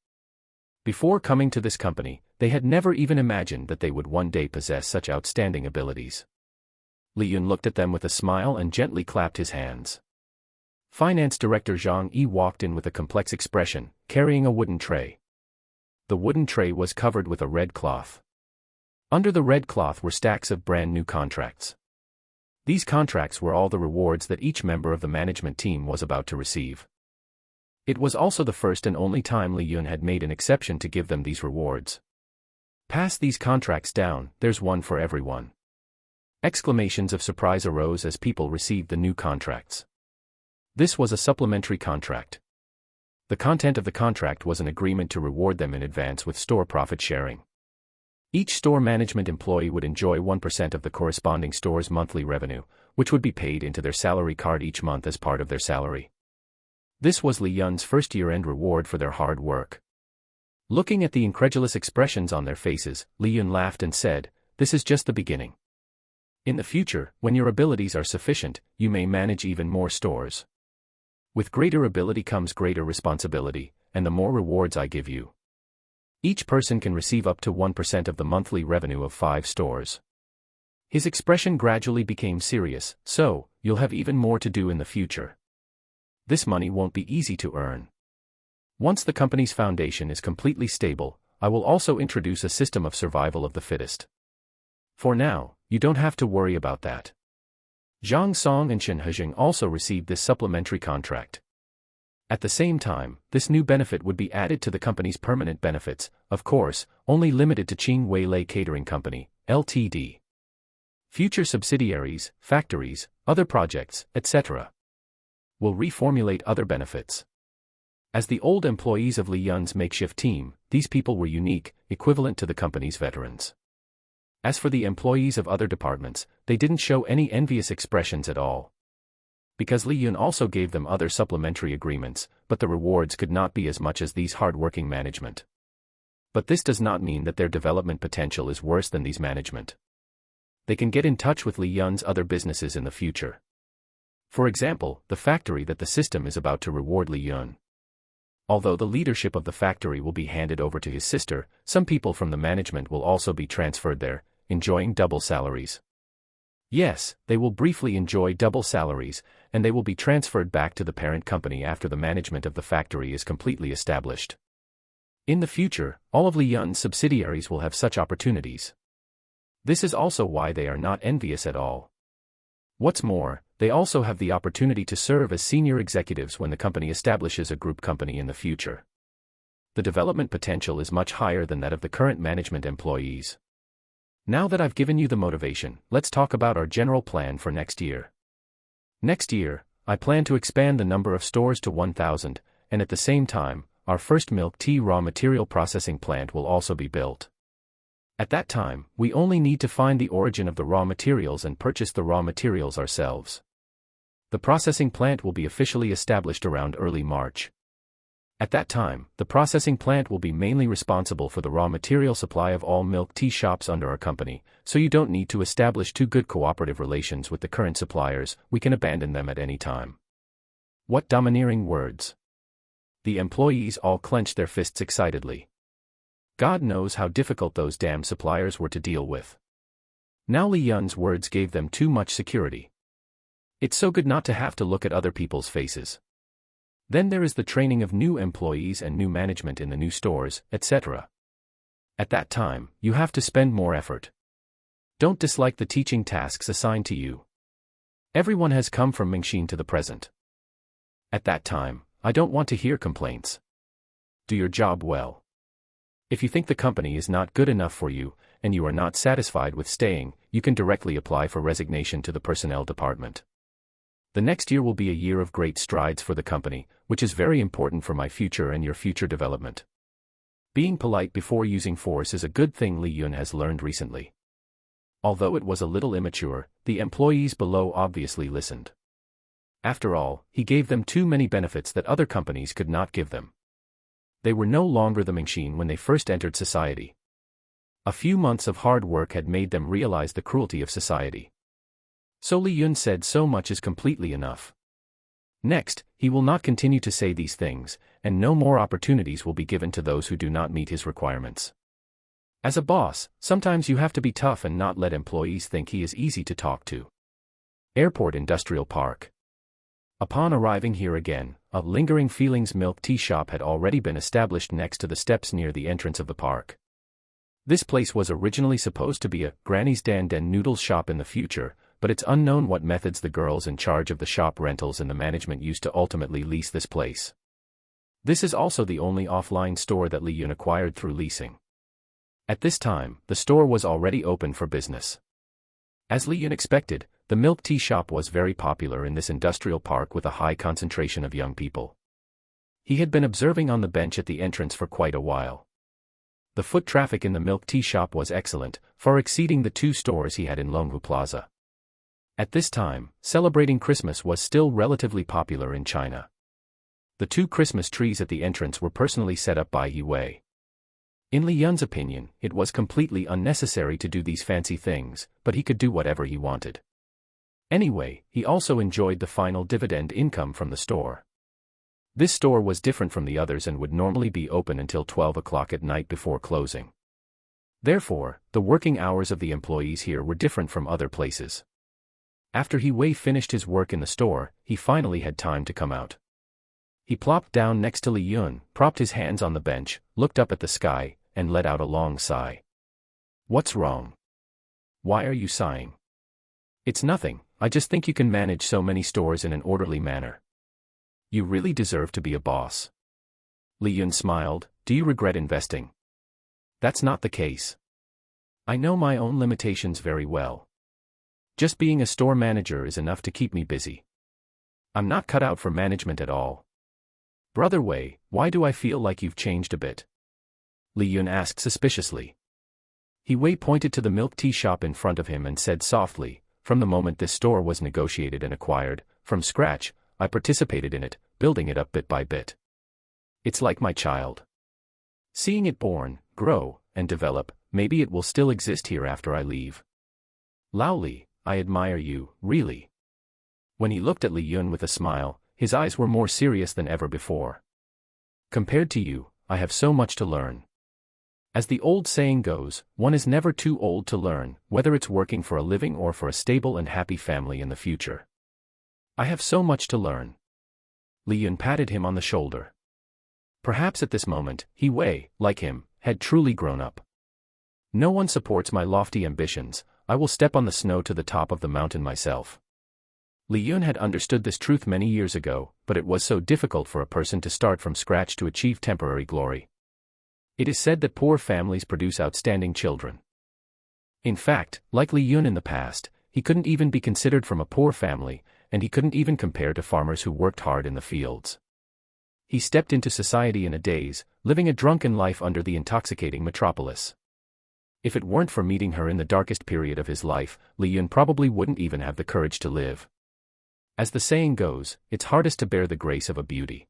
Before coming to this company, they had never even imagined that they would one day possess such outstanding abilities. Li Yun looked at them with a smile and gently clapped his hands. Finance Director Zhang Yi walked in with a complex expression, carrying a wooden tray. The wooden tray was covered with a red cloth. Under the red cloth were stacks of brand new contracts. These contracts were all the rewards that each member of the management team was about to receive. It was also the first and only time Li Yun had made an exception to give them these rewards. Pass these contracts down, there's one for everyone. Exclamations of surprise arose as people received the new contracts. This was a supplementary contract. The content of the contract was an agreement to reward them in advance with store profit sharing. Each store management employee would enjoy 1% of the corresponding store's monthly revenue, which would be paid into their salary card each month as part of their salary. This was Li Yun's first year-end reward for their hard work. Looking at the incredulous expressions on their faces, Li Yun laughed and said, "This is just the beginning. In the future, when your abilities are sufficient, you may manage even more stores. With greater ability comes greater responsibility, and the more rewards I give you. Each person can receive up to 1% of the monthly revenue of 5 stores." His expression gradually became serious, "So, you'll have even more to do in the future. This money won't be easy to earn. Once the company's foundation is completely stable, I will also introduce a system of survival of the fittest. For now, you don't have to worry about that." Zhang Song and Shen Hezheng also received this supplementary contract. At the same time, this new benefit would be added to the company's permanent benefits, of course, only limited to Qing Weilei Catering Company, Ltd. Future subsidiaries, factories, other projects, etc. will reformulate other benefits. As the old employees of Li Yun's makeshift team, these people were unique, equivalent to the company's veterans. As for the employees of other departments, they didn't show any envious expressions at all. Because Li Yun also gave them other supplementary agreements, but the rewards could not be as much as these hard-working management. But this does not mean that their development potential is worse than these management. They can get in touch with Li Yun's other businesses in the future. For example, the factory that the system is about to reward Li Yun. Although the leadership of the factory will be handed over to his sister, some people from the management will also be transferred there, enjoying double salaries. Yes, they will briefly enjoy double salaries, and they will be transferred back to the parent company after the management of the factory is completely established. In the future, all of Li Yun's subsidiaries will have such opportunities. This is also why they are not envious at all. What's more, they also have the opportunity to serve as senior executives when the company establishes a group company in the future. The development potential is much higher than that of the current management employees. Now that I've given you the motivation, let's talk about our general plan for next year. Next year, I plan to expand the number of stores to 1,000, and at the same time, our first milk tea raw material processing plant will also be built. At that time, we only need to find the origin of the raw materials and purchase the raw materials ourselves. The processing plant will be officially established around early March. At that time, the processing plant will be mainly responsible for the raw material supply of all milk tea shops under our company, so you don't need to establish too good cooperative relations with the current suppliers, we can abandon them at any time. What domineering words! The employees all clenched their fists excitedly. God knows how difficult those damn suppliers were to deal with. Now Li Yun's words gave them too much security. It's so good not to have to look at other people's faces. Then there is the training of new employees and new management in the new stores, etc. At that time, you have to spend more effort. Don't dislike the teaching tasks assigned to you. Everyone has come from Mingxin to the present. At that time, I don't want to hear complaints. Do your job well. If you think the company is not good enough for you, and you are not satisfied with staying, you can directly apply for resignation to the personnel department. The next year will be a year of great strides for the company, which is very important for my future and your future development. Being polite before using force is a good thing Li Yun has learned recently. Although it was a little immature, the employees below obviously listened. After all, he gave them too many benefits that other companies could not give them. They were no longer the Mingxin when they first entered society. A few months of hard work had made them realize the cruelty of society. So Li Yun said so much is completely enough. Next, he will not continue to say these things, and no more opportunities will be given to those who do not meet his requirements. As a boss, sometimes you have to be tough and not let employees think he is easy to talk to. Airport Industrial Park. Upon arriving here again, a lingering feelings milk tea shop had already been established next to the steps near the entrance of the park. This place was originally supposed to be a Granny's Dan noodles shop in the future, but it's unknown what methods the girls in charge of the shop rentals and the management used to ultimately lease this place. This is also the only offline store that Li Yun acquired through leasing. At this time, the store was already open for business. As Li Yun expected, the milk tea shop was very popular in this industrial park with a high concentration of young people. He had been observing on the bench at the entrance for quite a while. The foot traffic in the milk tea shop was excellent, far exceeding the 2 stores he had in Longhu Plaza. At this time, celebrating Christmas was still relatively popular in China. The 2 Christmas trees at the entrance were personally set up by He Wei. In Li Yun's opinion, it was completely unnecessary to do these fancy things, but he could do whatever he wanted. Anyway, he also enjoyed the final dividend income from the store. This store was different from the others and would normally be open until 12 o'clock at night before closing. Therefore, the working hours of the employees here were different from other places. After He Wei finished his work in the store, he finally had time to come out. He plopped down next to Li Yun, propped his hands on the bench, looked up at the sky, and let out a long sigh. "What's wrong? Why are you sighing?" "It's nothing, I just think you can manage so many stores in an orderly manner. You really deserve to be a boss." Li Yun smiled. "Do you regret investing?" "That's not the case. I know my own limitations very well. Just being a store manager is enough to keep me busy. I'm not cut out for management at all." "Brother Wei, why do I feel like you've changed a bit?" Li Yun asked suspiciously. He Wei pointed to the milk tea shop in front of him and said softly, "From the moment this store was negotiated and acquired, from scratch, I participated in it, building it up bit by bit. It's like my child. Seeing it born, grow, and develop, maybe it will still exist here after I leave. Lao Li, I admire you, really." When he looked at Li Yun with a smile, his eyes were more serious than ever before. "Compared to you, I have so much to learn. As the old saying goes, one is never too old to learn, whether it's working for a living or for a stable and happy family in the future. I have so much to learn." Li Yun patted him on the shoulder. Perhaps at this moment, He Wei, like him, had truly grown up. "No one supports my lofty ambitions, I will step on the snow to the top of the mountain myself." Li Yun had understood this truth many years ago, but it was so difficult for a person to start from scratch to achieve temporary glory. It is said that poor families produce outstanding children. In fact, like Li Yun in the past, he couldn't even be considered from a poor family, and he couldn't even compare to farmers who worked hard in the fields. He stepped into society in a daze, living a drunken life under the intoxicating metropolis. If it weren't for meeting her in the darkest period of his life, Li Yun probably wouldn't even have the courage to live. As the saying goes, it's hardest to bear the grace of a beauty.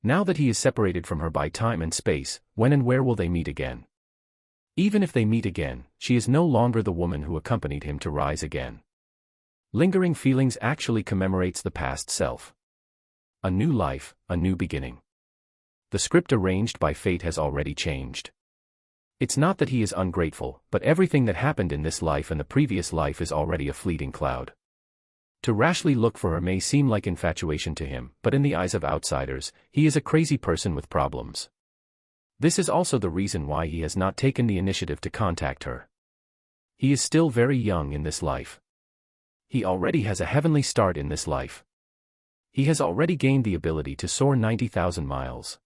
Now that he is separated from her by time and space, when and where will they meet again? Even if they meet again, she is no longer the woman who accompanied him to rise again. Lingering feelings actually commemorates the past self. A new life, a new beginning. The script arranged by fate has already changed. It's not that he is ungrateful, but everything that happened in this life and the previous life is already a fleeting cloud. To rashly look for her may seem like infatuation to him, but in the eyes of outsiders, he is a crazy person with problems. This is also the reason why he has not taken the initiative to contact her. He is still very young in this life. He already has a heavenly start in this life. He has already gained the ability to soar 90,000 miles.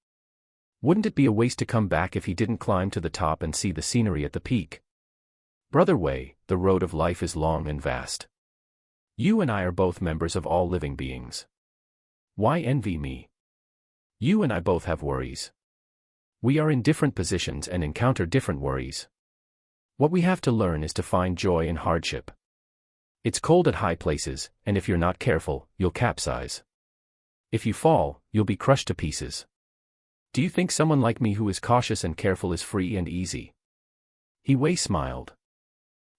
Wouldn't it be a waste to come back if he didn't climb to the top and see the scenery at the peak? Brother Wei, the road of life is long and vast. You and I are both members of all living beings. Why envy me? You and I both have worries. We are in different positions and encounter different worries. What we have to learn is to find joy in hardship. It's cold at high places, and if you're not careful, you'll capsize. If you fall, you'll be crushed to pieces. Do you think someone like me who is cautious and careful is free and easy? He Wei smiled.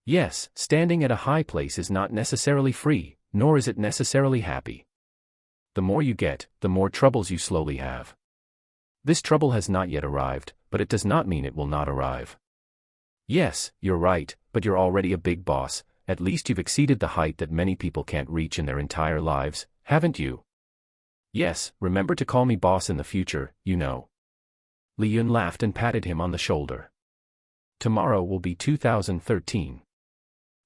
Yes, standing at a high place is not necessarily free, nor is it necessarily happy. The more you get, the more troubles you slowly have. This trouble has not yet arrived, but it does not mean it will not arrive. Yes, you're right, but you're already a big boss, at least you've exceeded the height that many people can't reach in their entire lives, haven't you? Yes, remember to call me boss in the future, you know. Li Yun laughed and patted him on the shoulder. Tomorrow will be 2013.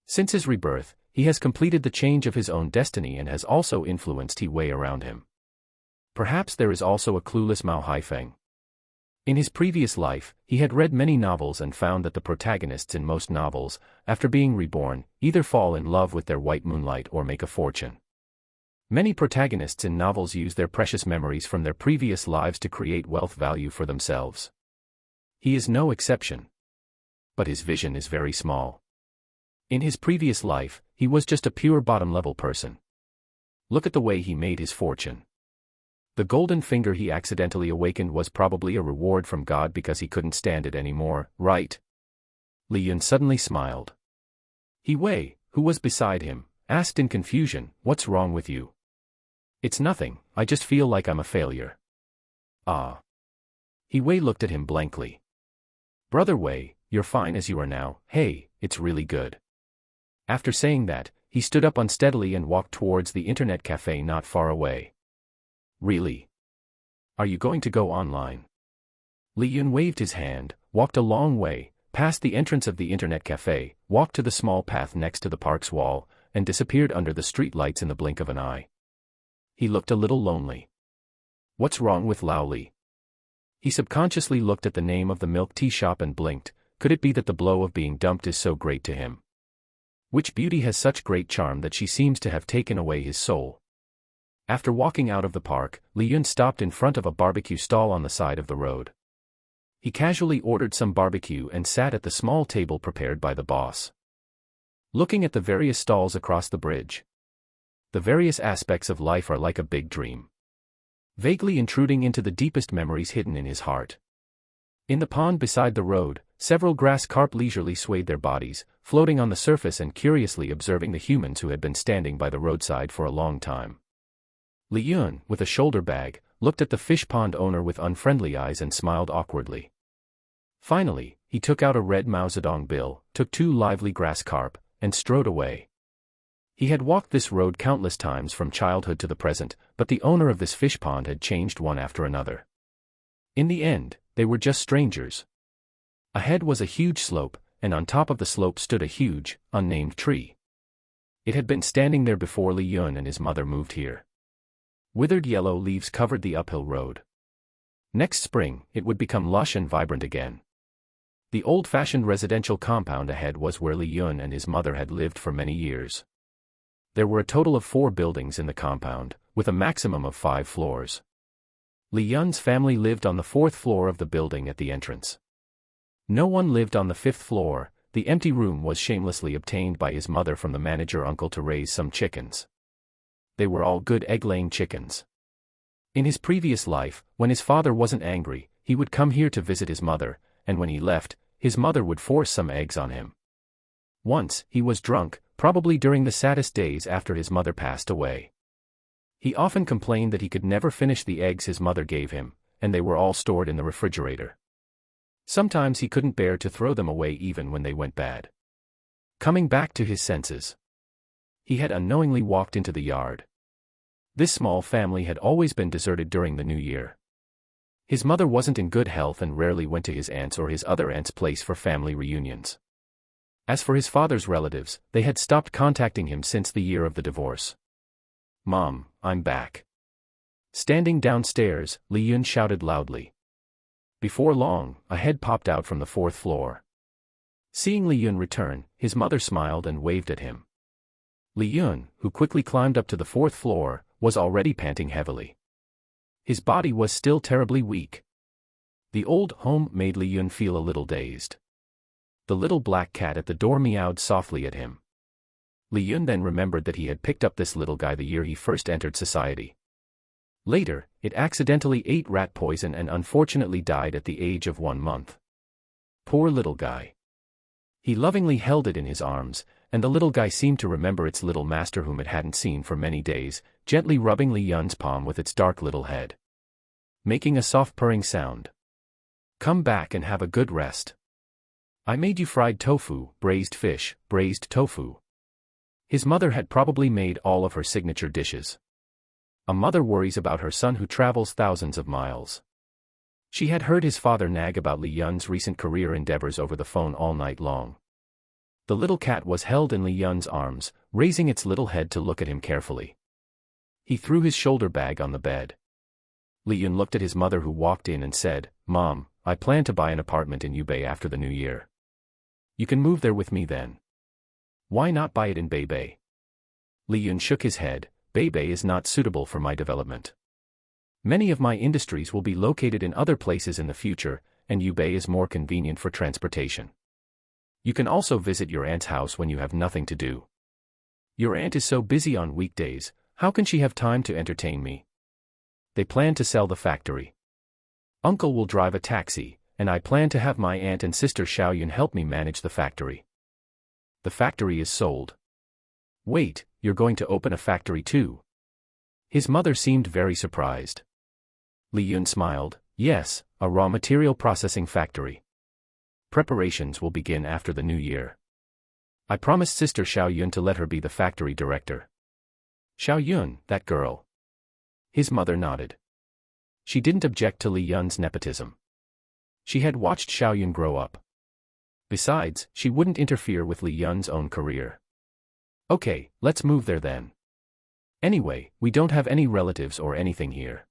Since his rebirth, he has completed the change of his own destiny and has also influenced He Wei around him. Perhaps there is also a clueless Mao Haifeng. In his previous life, he had read many novels and found that the protagonists in most novels, after being reborn, either fall in love with their white moonlight or make a fortune. Many protagonists in novels use their precious memories from their previous lives to create wealth value for themselves. He is no exception. But his vision is very small. In his previous life, he was just a pure bottom-level person. Look at the way he made his fortune. The golden finger he accidentally awakened was probably a reward from God because he couldn't stand it anymore, right? Li Yun suddenly smiled. He Wei, who was beside him, asked in confusion, "What's wrong with you?" "It's nothing, I just feel like I'm a failure." "Ah." He Wei looked at him blankly. "Brother Wei, you're fine as you are now, hey, it's really good." After saying that, he stood up unsteadily and walked towards the internet cafe not far away. "Really? Are you going to go online?" Li Yun waved his hand, walked a long way, past the entrance of the internet cafe, walked to the small path next to the park's wall, and disappeared under the street lights in the blink of an eye. He looked a little lonely. What's wrong with Lao Li? He subconsciously looked at the name of the milk tea shop and blinked. Could it be that the blow of being dumped is so great to him? Which beauty has such great charm that she seems to have taken away his soul? After walking out of the park, Li Yun stopped in front of a barbecue stall on the side of the road. He casually ordered some barbecue and sat at the small table prepared by the boss. Looking at the various stalls across the bridge. The various aspects of life are like a big dream, vaguely intruding into the deepest memories hidden in his heart. In the pond beside the road, several grass carp leisurely swayed their bodies, floating on the surface and curiously observing the humans who had been standing by the roadside for a long time. Li Yun, with a shoulder bag, looked at the fish pond owner with unfriendly eyes and smiled awkwardly. Finally, he took out a red Mao Zedong bill, took 2 lively grass carp, and strode away. He had walked this road countless times from childhood to the present, but the owner of this fish pond had changed one after another. In the end, they were just strangers. Ahead was a huge slope, and on top of the slope stood a huge, unnamed tree. It had been standing there before Li Yun and his mother moved here. Withered yellow leaves covered the uphill road. Next spring, it would become lush and vibrant again. The old-fashioned residential compound ahead was where Li Yun and his mother had lived for many years. There were a total of 4 buildings in the compound, with a maximum of 5 floors. Li Yun's family lived on the 4th floor of the building at the entrance. No one lived on the 5th floor. The empty room was shamelessly obtained by his mother from the manager uncle to raise some chickens. They were all good egg-laying chickens. In his previous life, when his father wasn't angry, he would come here to visit his mother, and when he left, his mother would force some eggs on him. Once, he was drunk, probably during the saddest days after his mother passed away. He often complained that he could never finish the eggs his mother gave him, and they were all stored in the refrigerator. Sometimes he couldn't bear to throw them away even when they went bad. Coming back to his senses, he had unknowingly walked into the yard. This small family had always been deserted during the New Year. His mother wasn't in good health and rarely went to his aunt's or his other aunt's place for family reunions. As for his father's relatives, they had stopped contacting him since the year of the divorce. "Mom, I'm back." Standing downstairs, Li Yun shouted loudly. Before long, a head popped out from the 4th floor. Seeing Li Yun return, his mother smiled and waved at him. Li Yun, who quickly climbed up to the 4th floor, was already panting heavily. His body was still terribly weak. The old home made Li Yun feel a little dazed. The little black cat at the door meowed softly at him. Li Yun then remembered that he had picked up this little guy the year he first entered society. Later, it accidentally ate rat poison and unfortunately died at the age of 1 month. Poor little guy. He lovingly held it in his arms, and the little guy seemed to remember its little master whom it hadn't seen for many days, gently rubbing Li Yun's palm with its dark little head, making a soft purring sound. "Come back and have a good rest. I made you fried tofu, braised fish, braised tofu." His mother had probably made all of her signature dishes. A mother worries about her son who travels thousands of miles. She had heard his father nag about Li Yun's recent career endeavors over the phone all night long. The little cat was held in Li Yun's arms, raising its little head to look at him carefully. He threw his shoulder bag on the bed. Li Yun looked at his mother who walked in and said, "Mom, I plan to buy an apartment in Yubei after the new year. You can move there with me then. Why not buy it in Beibei?" Li Yun shook his head. "Beibei is not suitable for my development. Many of my industries will be located in other places in the future, and Yubei is more convenient for transportation. You can also visit your aunt's house when you have nothing to do. Your aunt is so busy on weekdays, how can she have time to entertain me? They plan to sell the factory. Uncle will drive a taxi, and I plan to have my aunt and sister Xiaoyun help me manage the factory." "The factory is sold." "Wait, you're going to open a factory too?" His mother seemed very surprised. Li Yun smiled. "Yes, a raw material processing factory. Preparations will begin after the new year. I promised Sister Xiaoyun to let her be the factory director." "Xiaoyun, that girl?" His mother nodded. She didn't object to Li Yun's nepotism. She had watched Xiaoyun grow up. Besides, she wouldn't interfere with Li Yun's own career. "Okay, let's move there then. Anyway, we don't have any relatives or anything here."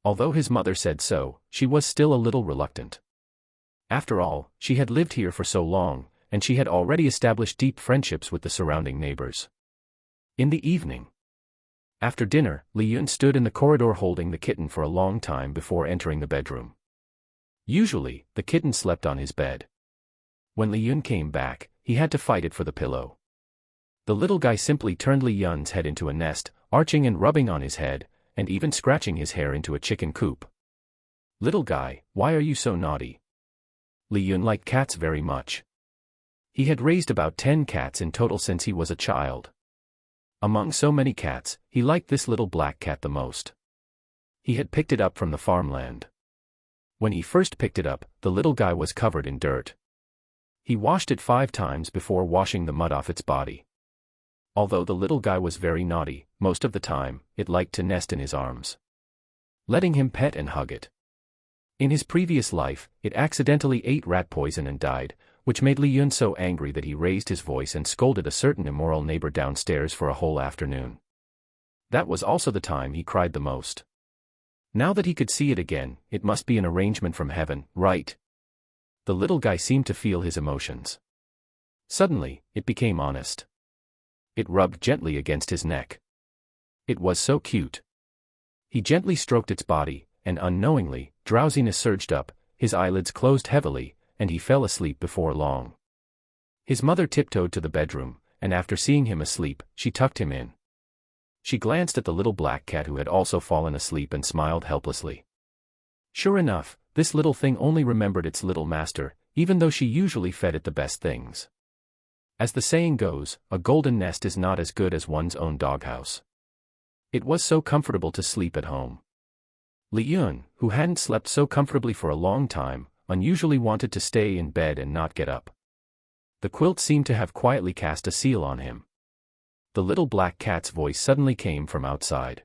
Although his mother said so, she was still a little reluctant. After all, she had lived here for so long, and she had already established deep friendships with the surrounding neighbors. In the evening, after dinner, Li Yun stood in the corridor holding the kitten for a long time before entering the bedroom. Usually, the kitten slept on his bed. When Li Yun came back, he had to fight it for the pillow. The little guy simply turned Li Yun's head into a nest, arching and rubbing on his head, and even scratching his hair into a chicken coop. "Little guy, why are you so naughty?" Li Yun liked cats very much. He had raised about 10 cats in total since he was a child. Among so many cats, he liked this little black cat the most. He had picked it up from the farmland. When he first picked it up, the little guy was covered in dirt. He washed it 5 times before washing the mud off its body. Although the little guy was very naughty, most of the time, it liked to nest in his arms, letting him pet and hug it. In his previous life, it accidentally ate rat poison and died, which made Li Yun so angry that he raised his voice and scolded a certain immoral neighbor downstairs for a whole afternoon. That was also the time he cried the most. Now that he could see it again, it must be an arrangement from heaven, right? The little guy seemed to feel his emotions. Suddenly, it became honest. It rubbed gently against his neck. It was so cute. He gently stroked its body, and unknowingly, drowsiness surged up, his eyelids closed heavily, and he fell asleep before long. His mother tiptoed to the bedroom, and after seeing him asleep, she tucked him in. She glanced at the little black cat who had also fallen asleep and smiled helplessly. Sure enough, this little thing only remembered its little master, even though she usually fed it the best things. As the saying goes, a golden nest is not as good as one's own doghouse. It was so comfortable to sleep at home. Li Yun, who hadn't slept so comfortably for a long time, unusually wanted to stay in bed and not get up. The quilt seemed to have quietly cast a seal on him. The little black cat's voice suddenly came from outside.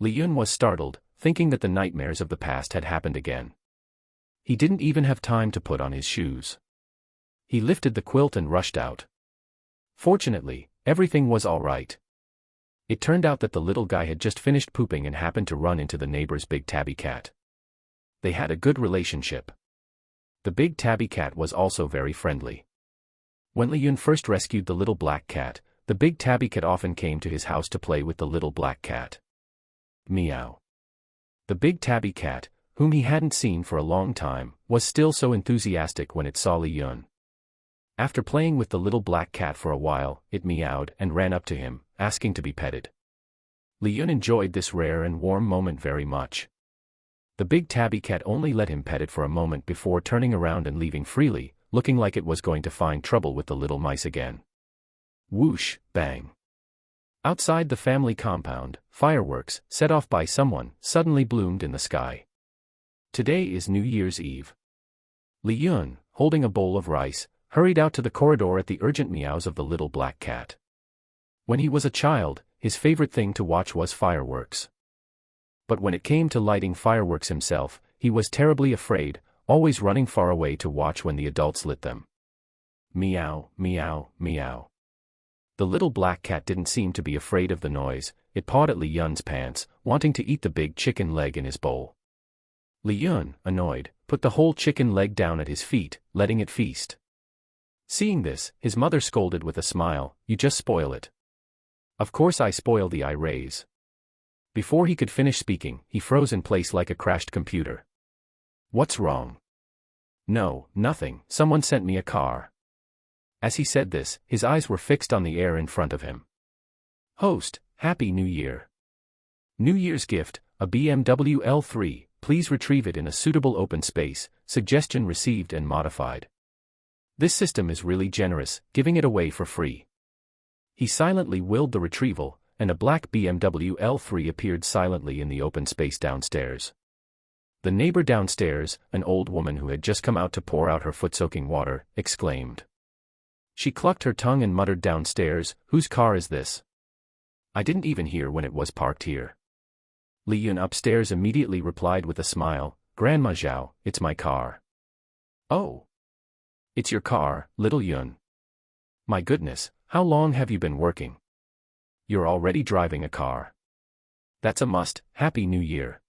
Li Yun was startled, thinking that the nightmares of the past had happened again. He didn't even have time to put on his shoes. He lifted the quilt and rushed out. Fortunately, everything was all right. It turned out that the little guy had just finished pooping and happened to run into the neighbor's big tabby cat. They had a good relationship. The big tabby cat was also very friendly. When Li Yun first rescued the little black cat, the big tabby cat often came to his house to play with the little black cat. Meow. The big tabby cat, whom he hadn't seen for a long time, was still so enthusiastic when it saw Li Yun. After playing with the little black cat for a while, it meowed and ran up to him, asking to be petted. Li Yun enjoyed this rare and warm moment very much. The big tabby cat only let him pet it for a moment before turning around and leaving freely, looking like it was going to find trouble with the little mice again. Whoosh, bang. Outside the family compound, fireworks, set off by someone, suddenly bloomed in the sky. Today is New Year's Eve. Li Yun, holding a bowl of rice, hurried out to the corridor at the urgent meows of the little black cat. When he was a child, his favorite thing to watch was fireworks. But when it came to lighting fireworks himself, he was terribly afraid, always running far away to watch when the adults lit them. Meow, meow, meow. The little black cat didn't seem to be afraid of the noise. It pawed at Li Yun's pants, wanting to eat the big chicken leg in his bowl. Li Yun, annoyed, put the whole chicken leg down at his feet, letting it feast. Seeing this, his mother scolded with a smile, "You just spoil it." "Of course I spoil the I raise." Before he could finish speaking, he froze in place like a crashed computer. "What's wrong?" "No, nothing, someone sent me a car." As he said this, his eyes were fixed on the air in front of him. "Host, Happy New Year. New Year's gift, a BMW L3, please retrieve it in a suitable open space, suggestion received and modified. This system is really generous, giving it away for free." He silently willed the retrieval, and a black BMW L3 appeared silently in the open space downstairs. The neighbor downstairs, an old woman who had just come out to pour out her foot-soaking water, exclaimed. She clucked her tongue and muttered downstairs, "Whose car is this? I didn't even hear when it was parked here." Li Yun upstairs immediately replied with a smile, "Grandma Zhao, it's my car." "Oh. It's your car, little Yun. My goodness, how long have you been working? You're already driving a car. That's a must. Happy New Year."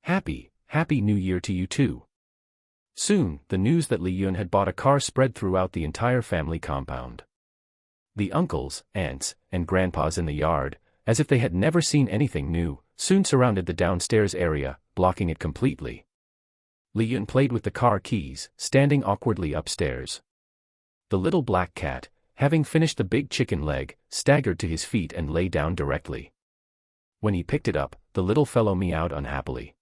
Happy New Year to you too." Soon, the news that Li Yun had bought a car spread throughout the entire family compound. The uncles, aunts, and grandpas in the yard, as if they had never seen anything new, soon surrounded the downstairs area, blocking it completely. Li Yun played with the car keys, standing awkwardly upstairs. The little black cat, having finished the big chicken leg, staggered to his feet and lay down directly. When he picked it up, the little fellow meowed unhappily.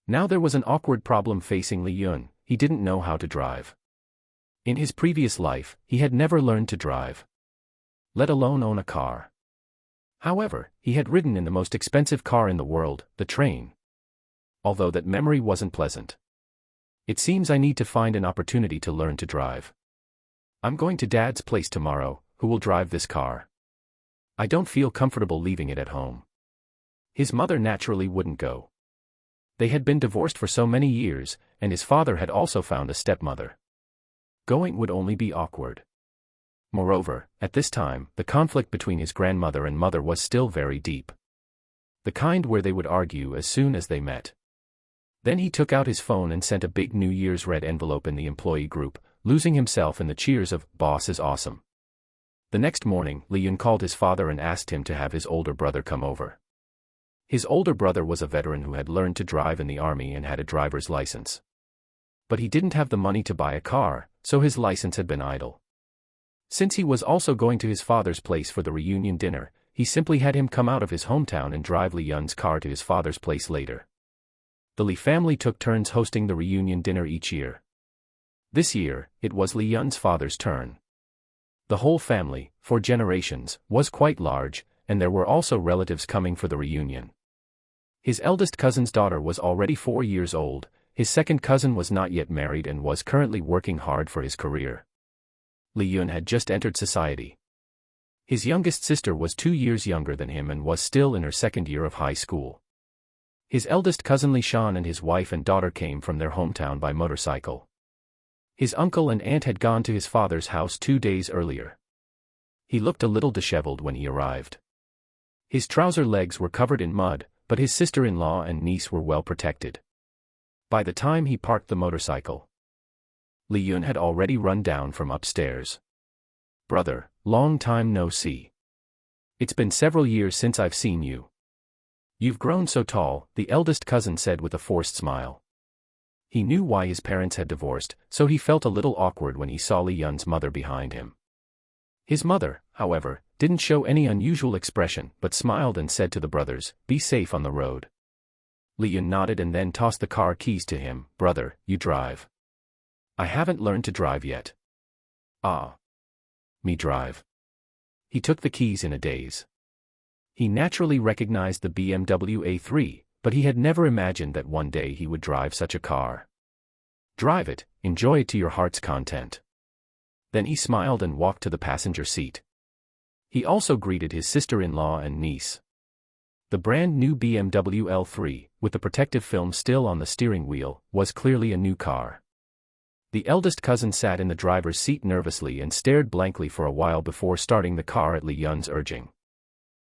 Now there was an awkward problem facing Li Yun. He didn't know how to drive. In his previous life, he had never learned to drive, let alone own a car. However, he had ridden in the most expensive car in the world, the train. Although that memory wasn't pleasant. "It seems I need to find an opportunity to learn to drive. I'm going to Dad's place tomorrow. Who will drive this car? I don't feel comfortable leaving it at home." His mother naturally wouldn't go. They had been divorced for so many years, and his father had also found a stepmother. Going would only be awkward. Moreover, at this time, the conflict between his grandmother and mother was still very deep. The kind where they would argue as soon as they met. Then he took out his phone and sent a big New Year's red envelope in the employee group, losing himself in the cheers of, "Boss is awesome." The next morning, Li Yun called his father and asked him to have his older brother come over. His older brother was a veteran who had learned to drive in the army and had a driver's license. But he didn't have the money to buy a car, so his license had been idle. Since he was also going to his father's place for the reunion dinner, he simply had him come out of his hometown and drive Li Yun's car to his father's place later. The Li family took turns hosting the reunion dinner each year. This year, it was Li Yun's father's turn. The whole family, for generations, was quite large, and there were also relatives coming for the reunion. His eldest cousin's daughter was already 4 years old, his second cousin was not yet married and was currently working hard for his career. Li Yun had just entered society. His youngest sister was 2 years younger than him and was still in her second year of high school. His eldest cousin Li Shan and his wife and daughter came from their hometown by motorcycle. His uncle and aunt had gone to his father's house 2 days earlier. He looked a little disheveled when he arrived. His trouser legs were covered in mud, but his sister-in-law and niece were well protected. By the time he parked the motorcycle, Li Yun had already run down from upstairs. "Brother, long time no see. It's been several years since I've seen you. You've grown so tall," the eldest cousin said with a forced smile. He knew why his parents had divorced, so he felt a little awkward when he saw Li Yun's mother behind him. His mother, however, didn't show any unusual expression but smiled and said to the brothers, "Be safe on the road." Li Yun nodded and then tossed the car keys to him. "Brother, you drive." "I haven't learned to drive yet." "Ah. Me drive." He took the keys in a daze. He naturally recognized the BMW A3, but he had never imagined that one day he would drive such a car. "Drive it, enjoy it to your heart's content." Then he smiled and walked to the passenger seat. He also greeted his sister-in-law and niece. The brand new BMW L3, with the protective film still on the steering wheel, was clearly a new car. The eldest cousin sat in the driver's seat nervously and stared blankly for a while before starting the car at Li Yun's urging.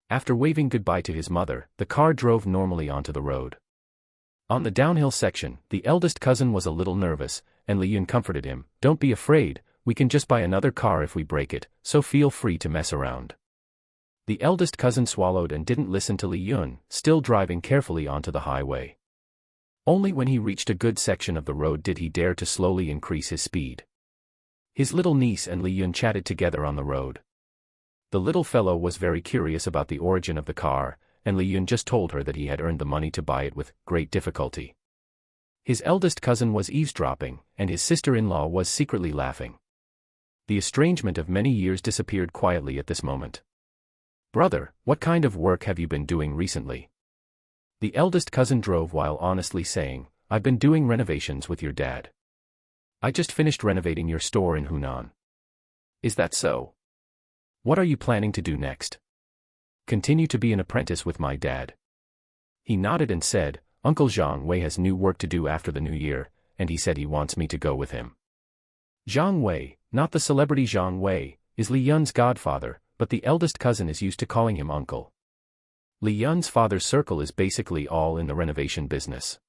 After waving goodbye to his mother, the car drove normally onto the road. On the downhill section, the eldest cousin was a little nervous, and Li Yun comforted him, "Don't be afraid, we can just buy another car if we break it, so feel free to mess around." The eldest cousin swallowed and didn't listen to Li Yun, still driving carefully onto the highway. Only when he reached a good section of the road did he dare to slowly increase his speed. His little niece and Li Yun chatted together on the road. The little fellow was very curious about the origin of the car, and Li Yun just told her that he had earned the money to buy it with great difficulty. His eldest cousin was eavesdropping, and his sister-in-law was secretly laughing. The estrangement of many years disappeared quietly at this moment. "Brother, what kind of work have you been doing recently?" The eldest cousin drove while honestly saying, "I've been doing renovations with your dad. I just finished renovating your store in Hunan." "Is that so? What are you planning to do next?" "Continue to be an apprentice with my dad." He nodded and said, "Uncle Zhang Wei has new work to do after the new year, and he said he wants me to go with him." Zhang Wei, not the celebrity Zhang Wei, is Li Yun's godfather, but the eldest cousin is used to calling him uncle. Li Yun's father's circle is basically all in the renovation business.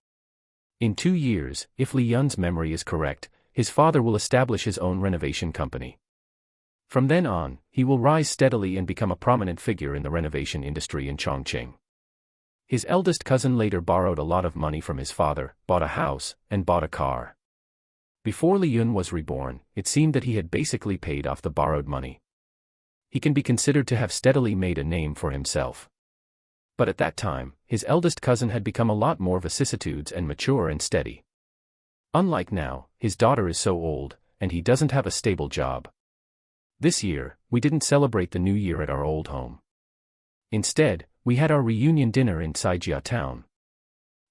In 2 years, if Li Yun's memory is correct, his father will establish his own renovation company. From then on, he will rise steadily and become a prominent figure in the renovation industry in Chongqing. His eldest cousin later borrowed a lot of money from his father, bought a house, and bought a car. Before Li Yun was reborn, it seemed that he had basically paid off the borrowed money. He can be considered to have steadily made a name for himself. But at that time, his eldest cousin had become a lot more vicissitudes and mature and steady. Unlike now, his daughter is so old, and he doesn't have a stable job. This year, we didn't celebrate the new year at our old home. Instead, we had our reunion dinner in Saijia town.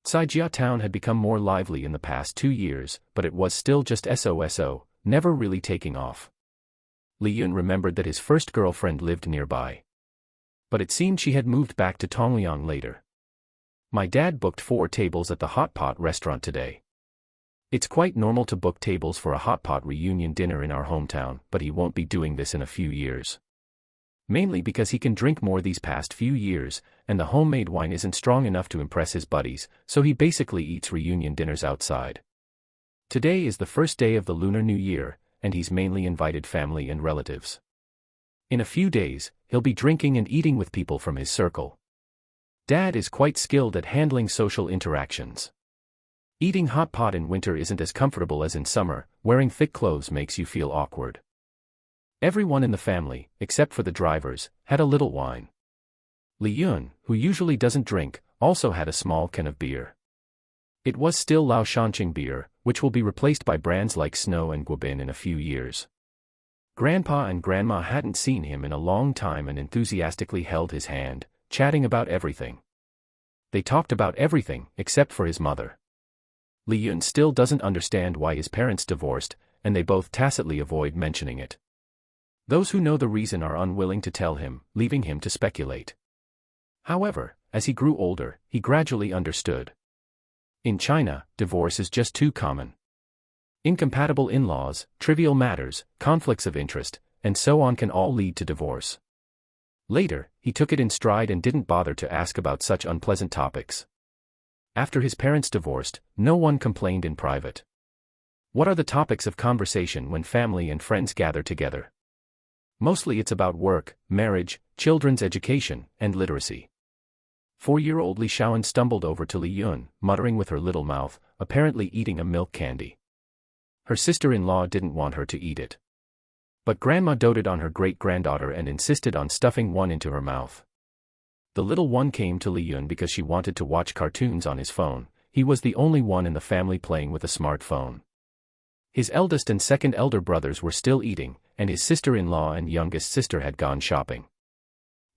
Saijia town had become more lively in the past 2 years, but it was still just so, never really taking off. Li Yun remembered that his first girlfriend lived nearby. But it seemed she had moved back to Tongliang later. "My dad booked 4 tables at the hot pot restaurant today. It's quite normal to book tables for a hot pot reunion dinner in our hometown, but he won't be doing this in a few years. Mainly because he can drink more these past few years, and the homemade wine isn't strong enough to impress his buddies, so he basically eats reunion dinners outside. Today is the first day of the Lunar New Year, and he's mainly invited family and relatives. In a few days, he'll be drinking and eating with people from his circle. Dad is quite skilled at handling social interactions. Eating hot pot in winter isn't as comfortable as in summer, wearing thick clothes makes you feel awkward." Everyone in the family, except for the drivers, had a little wine. Li Yun, who usually doesn't drink, also had a small can of beer. It was still Lao Shanqing beer, which will be replaced by brands like Snow and Guobin in a few years. Grandpa and Grandma hadn't seen him in a long time and enthusiastically held his hand, chatting about everything. They talked about everything, except for his mother. Li Yun still doesn't understand why his parents divorced, and they both tacitly avoid mentioning it. Those who know the reason are unwilling to tell him, leaving him to speculate. However, as he grew older, he gradually understood. In China, divorce is just too common. Incompatible in-laws, trivial matters, conflicts of interest, and so on can all lead to divorce. Later, he took it in stride and didn't bother to ask about such unpleasant topics. After his parents divorced, no one complained in private. What are the topics of conversation when family and friends gather together? Mostly it's about work, marriage, children's education, and literacy. 4-year-old Li Shaoan stumbled over to Li Yun, muttering with her little mouth, apparently eating a milk candy. Her sister-in-law didn't want her to eat it. But Grandma doted on her great-granddaughter and insisted on stuffing one into her mouth. The little one came to Li Yun because she wanted to watch cartoons on his phone. He was the only one in the family playing with a smartphone. His eldest and second elder brothers were still eating, and his sister-in-law and youngest sister had gone shopping.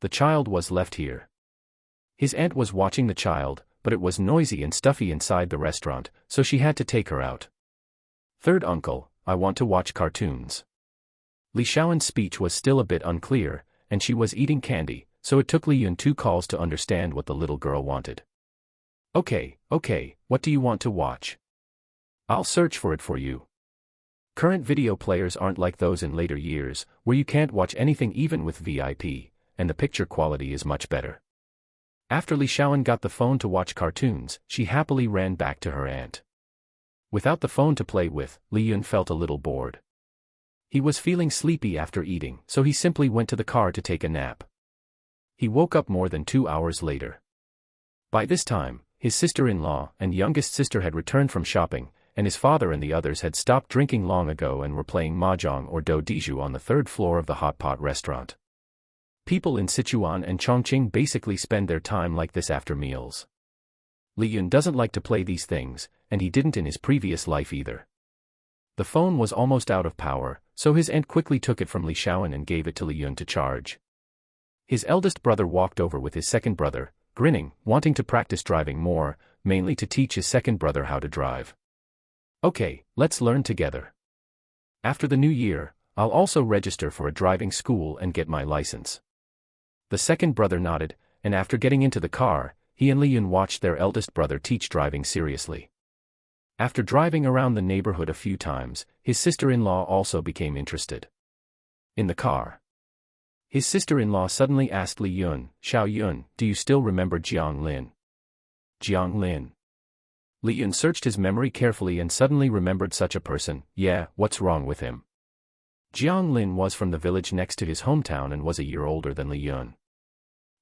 The child was left here. His aunt was watching the child, but it was noisy and stuffy inside the restaurant, so she had to take her out. "Third uncle, I want to watch cartoons." Li Shaoan's speech was still a bit unclear, and she was eating candy, so it took Li Yun 2 calls to understand what the little girl wanted. Okay, what do you want to watch? I'll search for it for you. Current video players aren't like those in later years, where you can't watch anything even with VIP, and the picture quality is much better. After Li Xiaoan got the phone to watch cartoons, she happily ran back to her aunt. Without the phone to play with, Li Yun felt a little bored. He was feeling sleepy after eating, so he simply went to the car to take a nap. He woke up more than 2 hours later. By this time, his sister-in-law and youngest sister had returned from shopping, and his father and the others had stopped drinking long ago and were playing mahjong or do diju on the 3rd floor of the hot pot restaurant. People in Sichuan and Chongqing basically spend their time like this after meals. Li Yun doesn't like to play these things, and he didn't in his previous life either. The phone was almost out of power, so his aunt quickly took it from Li Xiaoan and gave it to Li Yun to charge. His eldest brother walked over with his second brother, grinning, wanting to practice driving more, mainly to teach his second brother how to drive. Okay, let's learn together. After the new year, I'll also register for a driving school and get my license. The second brother nodded, and after getting into the car, he and Li Yun watched their eldest brother teach driving seriously. After driving around the neighborhood a few times, his sister-in-law also became interested. In the car, his sister-in-law suddenly asked Li Yun, "Xiao Yun, do you still remember Jiang Lin?" Jiang Lin. Li Yun searched his memory carefully and suddenly remembered such a person. Yeah, what's wrong with him? Jiang Lin was from the village next to his hometown and was a year older than Li Yun.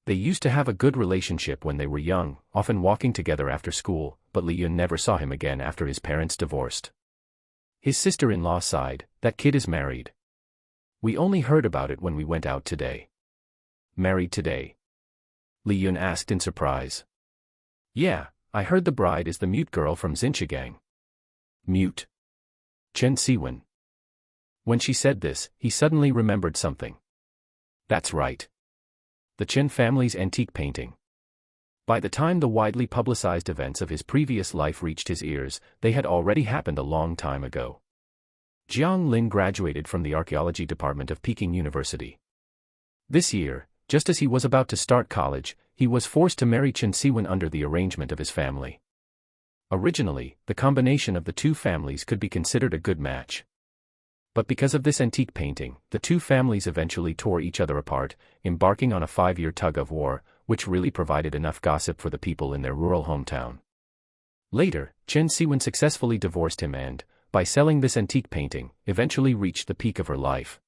They used to have a good relationship when they were young, often walking together after school, but Li Yun never saw him again after his parents divorced. His sister-in-law sighed, "That kid is married. We only heard about it when we went out today." "Married today?" Li Yun asked in surprise. "Yeah, I heard the bride is the mute girl from Xinjiang." Mute? Chen Siwen. When she said this, he suddenly remembered something. That's right. The Chen family's antique painting. By the time the widely publicized events of his previous life reached his ears, they had already happened a long time ago. Jiang Lin graduated from the archaeology department of Peking University. This year, just as he was about to start college, he was forced to marry Chen Siwen under the arrangement of his family. Originally, the combination of the two families could be considered a good match. But because of this antique painting, the two families eventually tore each other apart, embarking on a 5-year tug-of-war, which really provided enough gossip for the people in their rural hometown. Later, Chen Siwen successfully divorced him and, by selling this antique painting, eventually reached the peak of her life.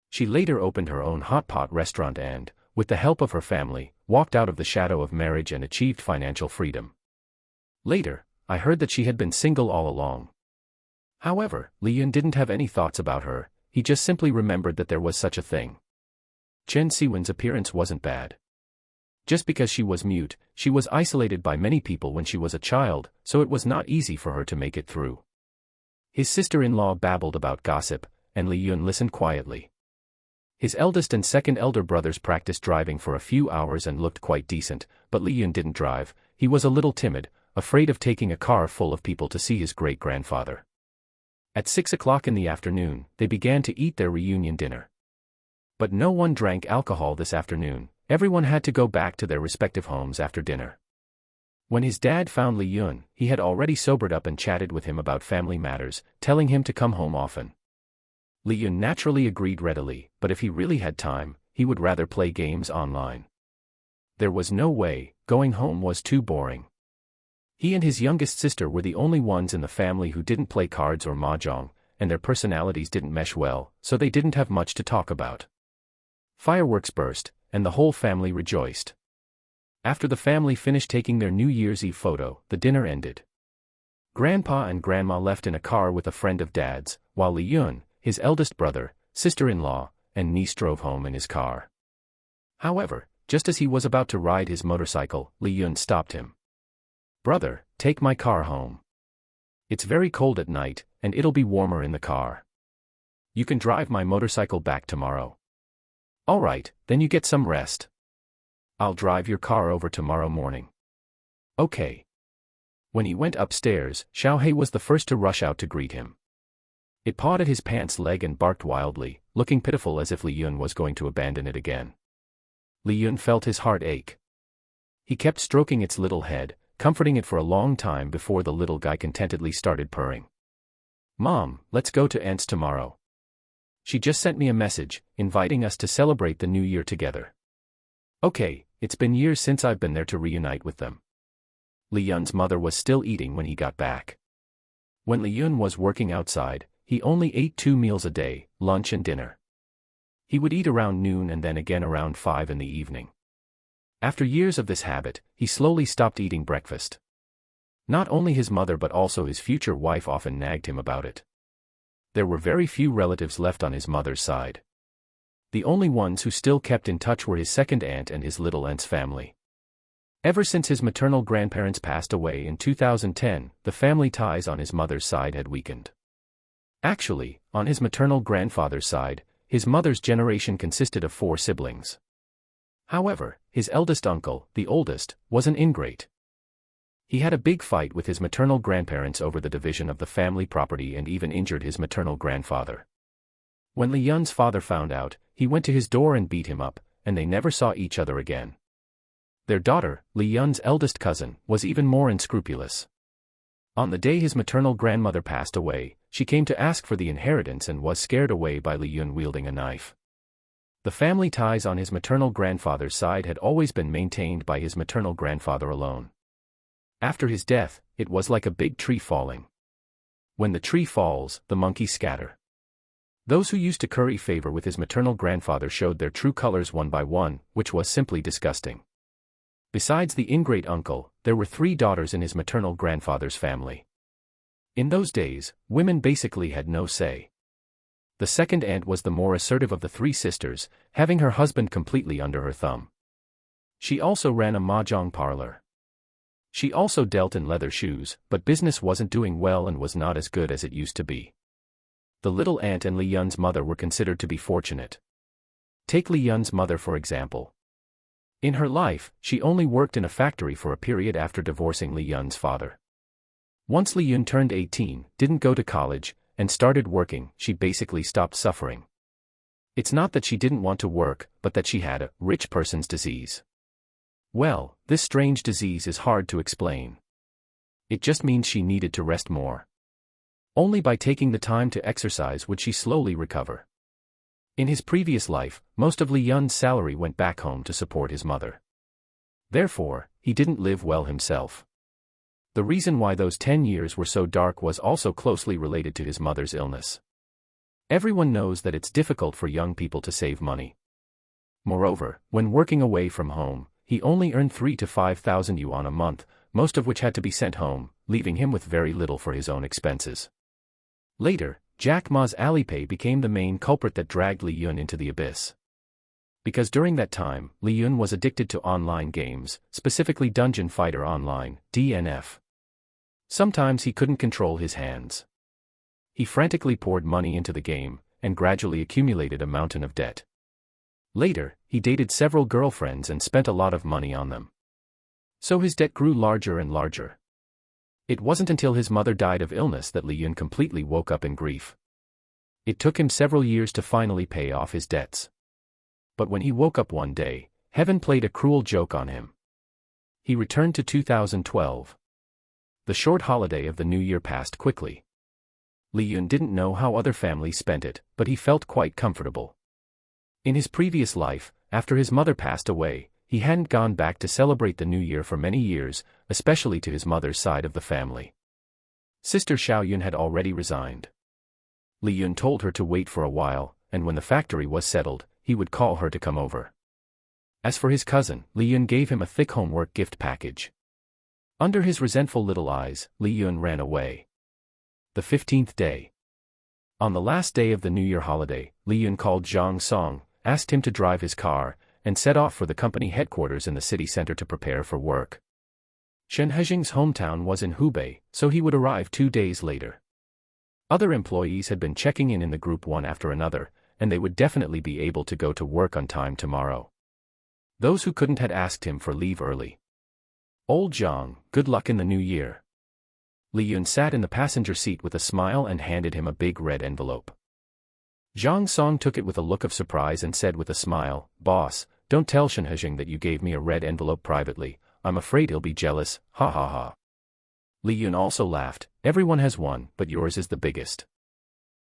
She later opened her own hot pot restaurant and, with the help of her family, walked out of the shadow of marriage and achieved financial freedom. Later, I heard that she had been single all along. However, Li Yun didn't have any thoughts about her, he just simply remembered that there was such a thing. Chen Siwen's appearance wasn't bad. Just because she was mute, she was isolated by many people when she was a child, so it was not easy for her to make it through. His sister-in-law babbled about gossip, and Li Yun listened quietly. His eldest and second elder brothers practiced driving for a few hours and looked quite decent, but Li Yun didn't drive. He was a little timid, afraid of taking a car full of people to see his great-grandfather. At 6 o'clock in the afternoon, they began to eat their reunion dinner. But no one drank alcohol this afternoon, everyone had to go back to their respective homes after dinner. When his dad found Li Yun, he had already sobered up and chatted with him about family matters, telling him to come home often. Li Yun naturally agreed readily, but if he really had time, he would rather play games online. There was no way, going home was too boring. He and his youngest sister were the only ones in the family who didn't play cards or mahjong, and their personalities didn't mesh well, so they didn't have much to talk about. Fireworks burst, and the whole family rejoiced. After the family finished taking their New Year's Eve photo, the dinner ended. Grandpa and Grandma left in a car with a friend of Dad's, while Li Yun, his eldest brother, sister-in-law, and niece drove home in his car. However, just as he was about to ride his motorcycle, Li Yun stopped him. "Brother, take my car home. It's very cold at night, and it'll be warmer in the car. You can drive my motorcycle back tomorrow." "All right, then you get some rest. I'll drive your car over tomorrow morning." "Okay." When he went upstairs, Xiao He was the first to rush out to greet him. It pawed at his pants leg and barked wildly, looking pitiful as if Li Yun was going to abandon it again. Li Yun felt his heart ache. He kept stroking its little head, comforting it for a long time before the little guy contentedly started purring. "Mom, let's go to Aunt's tomorrow. She just sent me a message, inviting us to celebrate the new year together." "Okay, it's been years since I've been there to reunite with them." Li Yun's mother was still eating when he got back. When Li Yun was working outside, he only ate 2 meals a day, lunch and dinner. He would eat around noon and then again around 5 in the evening. After years of this habit, he slowly stopped eating breakfast. Not only his mother but also his future wife often nagged him about it. There were very few relatives left on his mother's side. The only ones who still kept in touch were his second aunt and his little aunt's family. Ever since his maternal grandparents passed away in 2010, the family ties on his mother's side had weakened. Actually, on his maternal grandfather's side, his mother's generation consisted of 4 siblings. However, his eldest uncle, the oldest, was an ingrate. He had a big fight with his maternal grandparents over the division of the family property and even injured his maternal grandfather. When Li Yun's father found out, he went to his door and beat him up, and they never saw each other again. Their daughter, Li Yun's eldest cousin, was even more unscrupulous. On the day his maternal grandmother passed away, she came to ask for the inheritance and was scared away by Li Yun wielding a knife. The family ties on his maternal grandfather's side had always been maintained by his maternal grandfather alone. After his death, it was like a big tree falling. When the tree falls, the monkeys scatter. Those who used to curry favor with his maternal grandfather showed their true colors one by one, which was simply disgusting. Besides the ingrate uncle, there were 3 daughters in his maternal grandfather's family. In those days, women basically had no say. The second aunt was the more assertive of the 3 sisters, having her husband completely under her thumb. She also ran a mahjong parlor. She also dealt in leather shoes, but business wasn't doing well and was not as good as it used to be. The little aunt and Li Yun's mother were considered to be fortunate. Take Li Yun's mother for example. In her life, she only worked in a factory for a period after divorcing Li Yun's father. Once Li Yun turned 18, didn't go to college, and started working, she basically stopped suffering. It's not that she didn't want to work, but that she had a rich person's disease. Well, this strange disease is hard to explain. It just means she needed to rest more. Only by taking the time to exercise would she slowly recover. In his previous life, most of Li Yun's salary went back home to support his mother. Therefore, he didn't live well himself. The reason why those 10 years were so dark was also closely related to his mother's illness. Everyone knows that it's difficult for young people to save money. Moreover, when working away from home, he only earned 3,000 to 5,000 yuan a month, most of which had to be sent home, leaving him with very little for his own expenses. Later, Jack Ma's Alipay became the main culprit that dragged Li Yun into the abyss. Because during that time, Li Yun was addicted to online games, specifically Dungeon Fighter Online, DNF. Sometimes he couldn't control his hands. He frantically poured money into the game, and gradually accumulated a mountain of debt. Later, he dated several girlfriends and spent a lot of money on them. So his debt grew larger and larger. It wasn't until his mother died of illness that Li Yun completely woke up in grief. It took him several years to finally pay off his debts. But when he woke up one day, heaven played a cruel joke on him. He returned to 2012. The short holiday of the new year passed quickly. Li Yun didn't know how other families spent it, but he felt quite comfortable. In his previous life, after his mother passed away, he hadn't gone back to celebrate the new year for many years, especially to his mother's side of the family. Sister Xiao Yun had already resigned. Li Yun told her to wait for a while, and when the factory was settled, he would call her to come over. As for his cousin, Li Yun gave him a thick homework gift package. Under his resentful little eyes, Li Yun ran away. The 15th day. On the last day of the New Year holiday, Li Yun called Zhang Song, asked him to drive his car, and set off for the company headquarters in the city center to prepare for work. Shen Hezhing's hometown was in Hubei, so he would arrive 2 days later. Other employees had been checking in the group one after another, and they would definitely be able to go to work on time tomorrow. Those who couldn't had asked him for leave early. Old Zhang, good luck in the new year. Li Yun sat in the passenger seat with a smile and handed him a big red envelope. Zhang Song took it with a look of surprise and said with a smile, "Boss, don't tell Shen Hejing that you gave me a red envelope privately. I'm afraid he'll be jealous, ha ha ha." Li Yun also laughed. "Everyone has one, but yours is the biggest.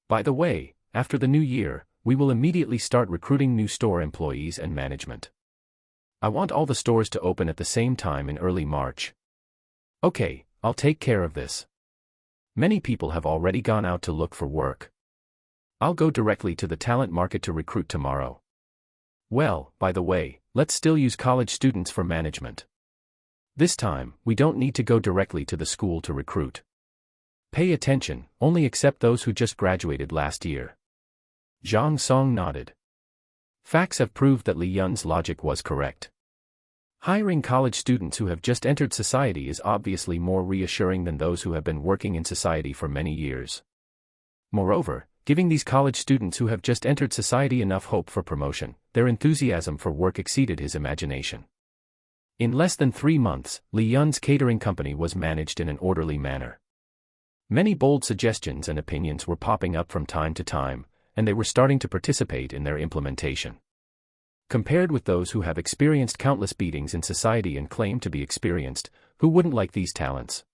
By the way, after the new year, we will immediately start recruiting new store employees and management. I want all the stores to open at the same time in early March." "Okay, I'll take care of this. Many people have already gone out to look for work. I'll go directly to the talent market to recruit tomorrow. Well, by the way, let's still use college students for management. This time, we don't need to go directly to the school to recruit. Pay attention, only accept those who just graduated last year." Zhang Song nodded. Facts have proved that Li Yun's logic was correct. Hiring college students who have just entered society is obviously more reassuring than those who have been working in society for many years. Moreover, giving these college students who have just entered society enough hope for promotion, their enthusiasm for work exceeded his imagination. In less than 3 months, Li Yun's catering company was managed in an orderly manner. Many bold suggestions and opinions were popping up from time to time, and they were starting to participate in their implementation. Compared with those who have experienced countless beatings in society and claim to be experienced, who wouldn't like these talents?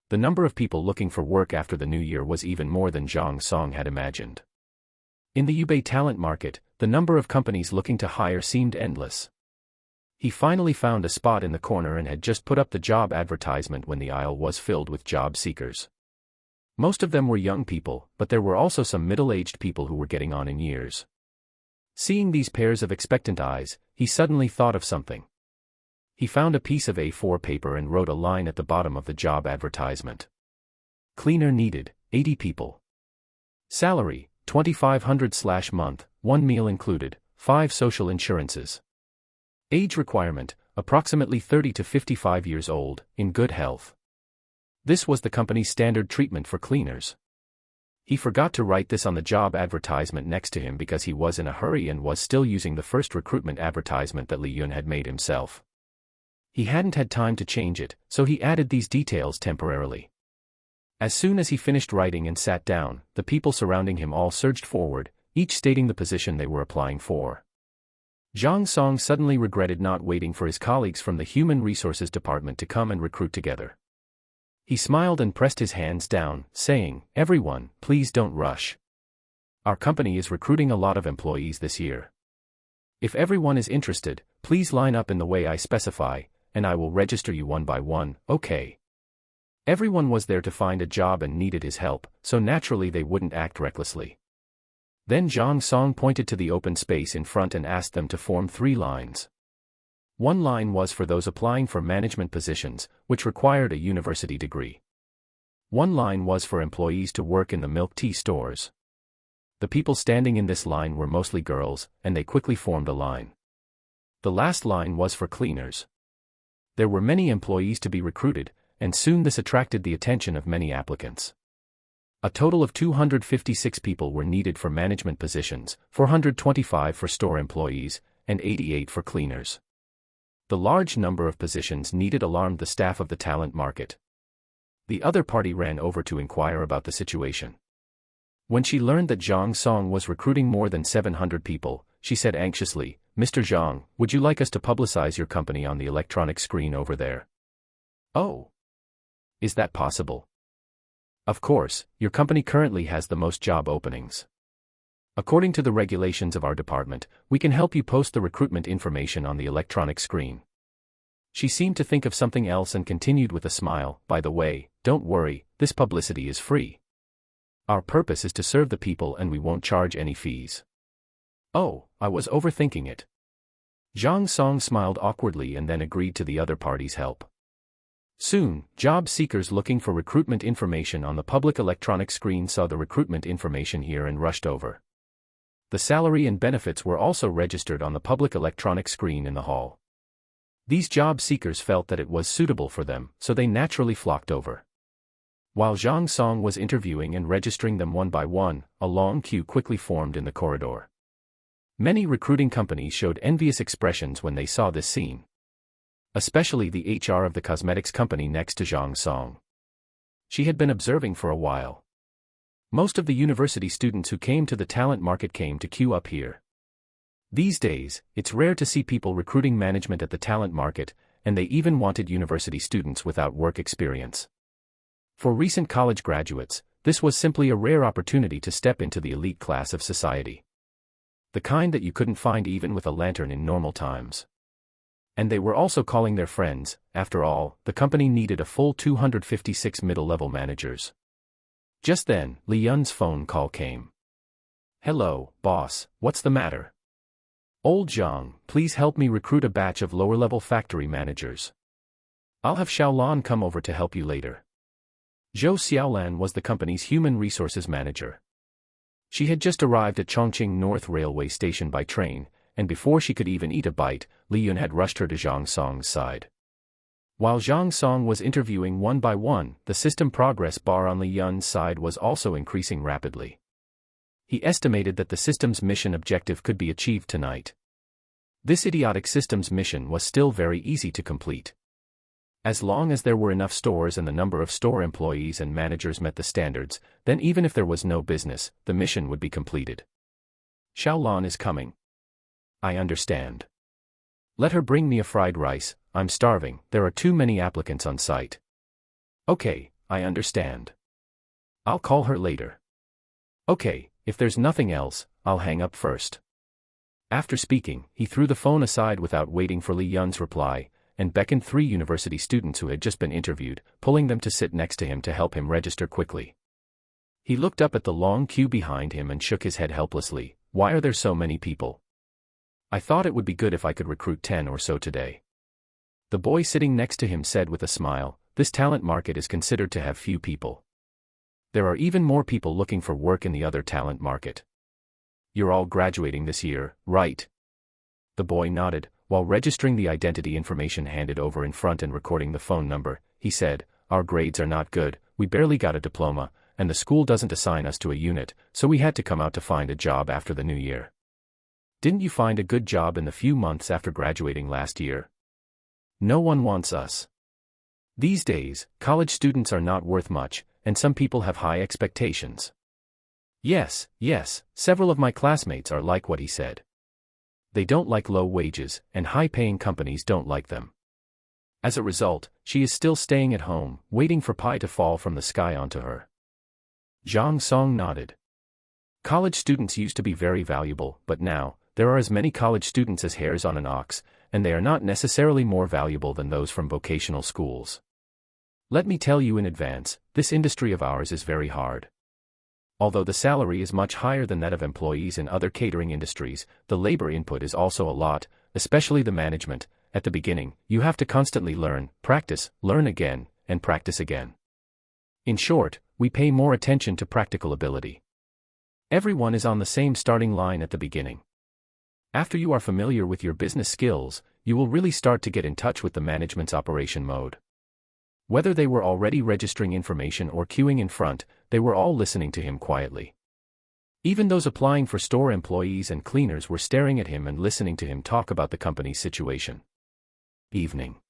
The number of people looking for work after the new year was even more than Zhang Song had imagined. In the Yubei talent market, the number of companies looking to hire seemed endless. He finally found a spot in the corner and had just put up the job advertisement when the aisle was filled with job seekers. Most of them were young people, but there were also some middle-aged people who were getting on in years. Seeing these pairs of expectant eyes, he suddenly thought of something. He found a piece of A4 paper and wrote a line at the bottom of the job advertisement. Cleaner needed, 80 people. Salary, $2,500/month, 1 meal included, 5 social insurances. Age requirement, approximately 30 to 55 years old, in good health. This was the company's standard treatment for cleaners. He forgot to write this on the job advertisement next to him because he was in a hurry and was still using the first recruitment advertisement that Li Yun had made himself. He hadn't had time to change it, so he added these details temporarily. As soon as he finished writing and sat down, the people surrounding him all surged forward, each stating the position they were applying for. Zhang Song suddenly regretted not waiting for his colleagues from the Human Resources Department to come and recruit together. He smiled and pressed his hands down, saying, "Everyone, please don't rush. Our company is recruiting a lot of employees this year. If everyone is interested, please line up in the way I specify, and I will register you one by one, okay?" Everyone was there to find a job and needed his help, so naturally they wouldn't act recklessly. Then Zhang Song pointed to the open space in front and asked them to form 3 lines. One line was for those applying for management positions, which required a university degree. One line was for employees to work in the milk tea stores. The people standing in this line were mostly girls, and they quickly formed a line. The last line was for cleaners. There were many employees to be recruited, and soon this attracted the attention of many applicants. A total of 256 people were needed for management positions, 425 for store employees, and 88 for cleaners. The large number of positions needed alarmed the staff of the talent market. The other party ran over to inquire about the situation. When she learned that Zhang Song was recruiting more than 700 people, she said anxiously, "Mr. Zhang, would you like us to publicize your company on the electronic screen over there?" "Oh. Is that possible?" "Of course, your company currently has the most job openings. According to the regulations of our department, we can help you post the recruitment information on the electronic screen." She seemed to think of something else and continued with a smile, "By the way, don't worry, this publicity is free. Our purpose is to serve the people and we won't charge any fees." "Oh, I was overthinking it." Zhang Song smiled awkwardly and then agreed to the other party's help. Soon, job seekers looking for recruitment information on the public electronic screen saw the recruitment information here and rushed over. The salary and benefits were also registered on the public electronic screen in the hall. These job seekers felt that it was suitable for them, so they naturally flocked over. While Zhang Song was interviewing and registering them one by one, a long queue quickly formed in the corridor. Many recruiting companies showed envious expressions when they saw this scene. Especially the HR of the cosmetics company next to Zhang Song. She had been observing for a while. Most of the university students who came to the talent market came to queue up here. These days, it's rare to see people recruiting management at the talent market, and they even wanted university students without work experience. For recent college graduates, this was simply a rare opportunity to step into the elite class of society. The kind that you couldn't find even with a lantern in normal times. And they were also calling their friends. After all, the company needed a full 256 middle-level managers. Just then, Li Yun's phone call came. "Hello, boss, what's the matter?" "Old Zhang, please help me recruit a batch of lower-level factory managers. I'll have Xiaolan come over to help you later." Zhou Xiaolan was the company's human resources manager. She had just arrived at Chongqing North Railway Station by train, and before she could even eat a bite, Li Yun had rushed her to Zhang Song's side. While Zhang Song was interviewing one by one, the system progress bar on Li Yun's side was also increasing rapidly. He estimated that the system's mission objective could be achieved tonight. This idiotic system's mission was still very easy to complete. As long as there were enough stores and the number of store employees and managers met the standards, then even if there was no business, the mission would be completed. "Xiaolan is coming." "I understand. Let her bring me a fried rice, I'm starving, there are too many applicants on site." "Okay, I understand. I'll call her later." "Okay, if there's nothing else, I'll hang up first." After speaking, he threw the phone aside without waiting for Li Yun's reply, and beckoned 3 university students who had just been interviewed, pulling them to sit next to him to help him register quickly. He looked up at the long queue behind him and shook his head helplessly. "Why are there so many people? I thought it would be good if I could recruit 10 or so today." The boy sitting next to him said with a smile, "This talent market is considered to have few people. There are even more people looking for work in the other talent market." "You're all graduating this year, right?" The boy nodded, while registering the identity information handed over in front and recording the phone number. He said, "Our grades are not good, we barely got a diploma, and the school doesn't assign us to a unit, so we had to come out to find a job after the new year." "Didn't you find a good job in the few months after graduating last year?" "No one wants us. These days, college students are not worth much, and some people have high expectations." Yes, several of my classmates are like what he said. They don't like low wages, and high-paying companies don't like them. As a result, she is still staying at home, waiting for pie to fall from the sky onto her. Zhang Song nodded. College students used to be very valuable, but now, there are as many college students as hairs on an ox, and they are not necessarily more valuable than those from vocational schools. Let me tell you in advance, this industry of ours is very hard. Although the salary is much higher than that of employees in other catering industries, the labor input is also a lot, especially the management. At the beginning, you have to constantly learn, practice, learn again, and practice again. In short, we pay more attention to practical ability. Everyone is on the same starting line at the beginning. After you are familiar with your business skills, you will really start to get in touch with the management's operation mode. Whether they were already registering information or queuing in front, they were all listening to him quietly. Even those applying for store employees and cleaners were staring at him and listening to him talk about the company's situation. Evening.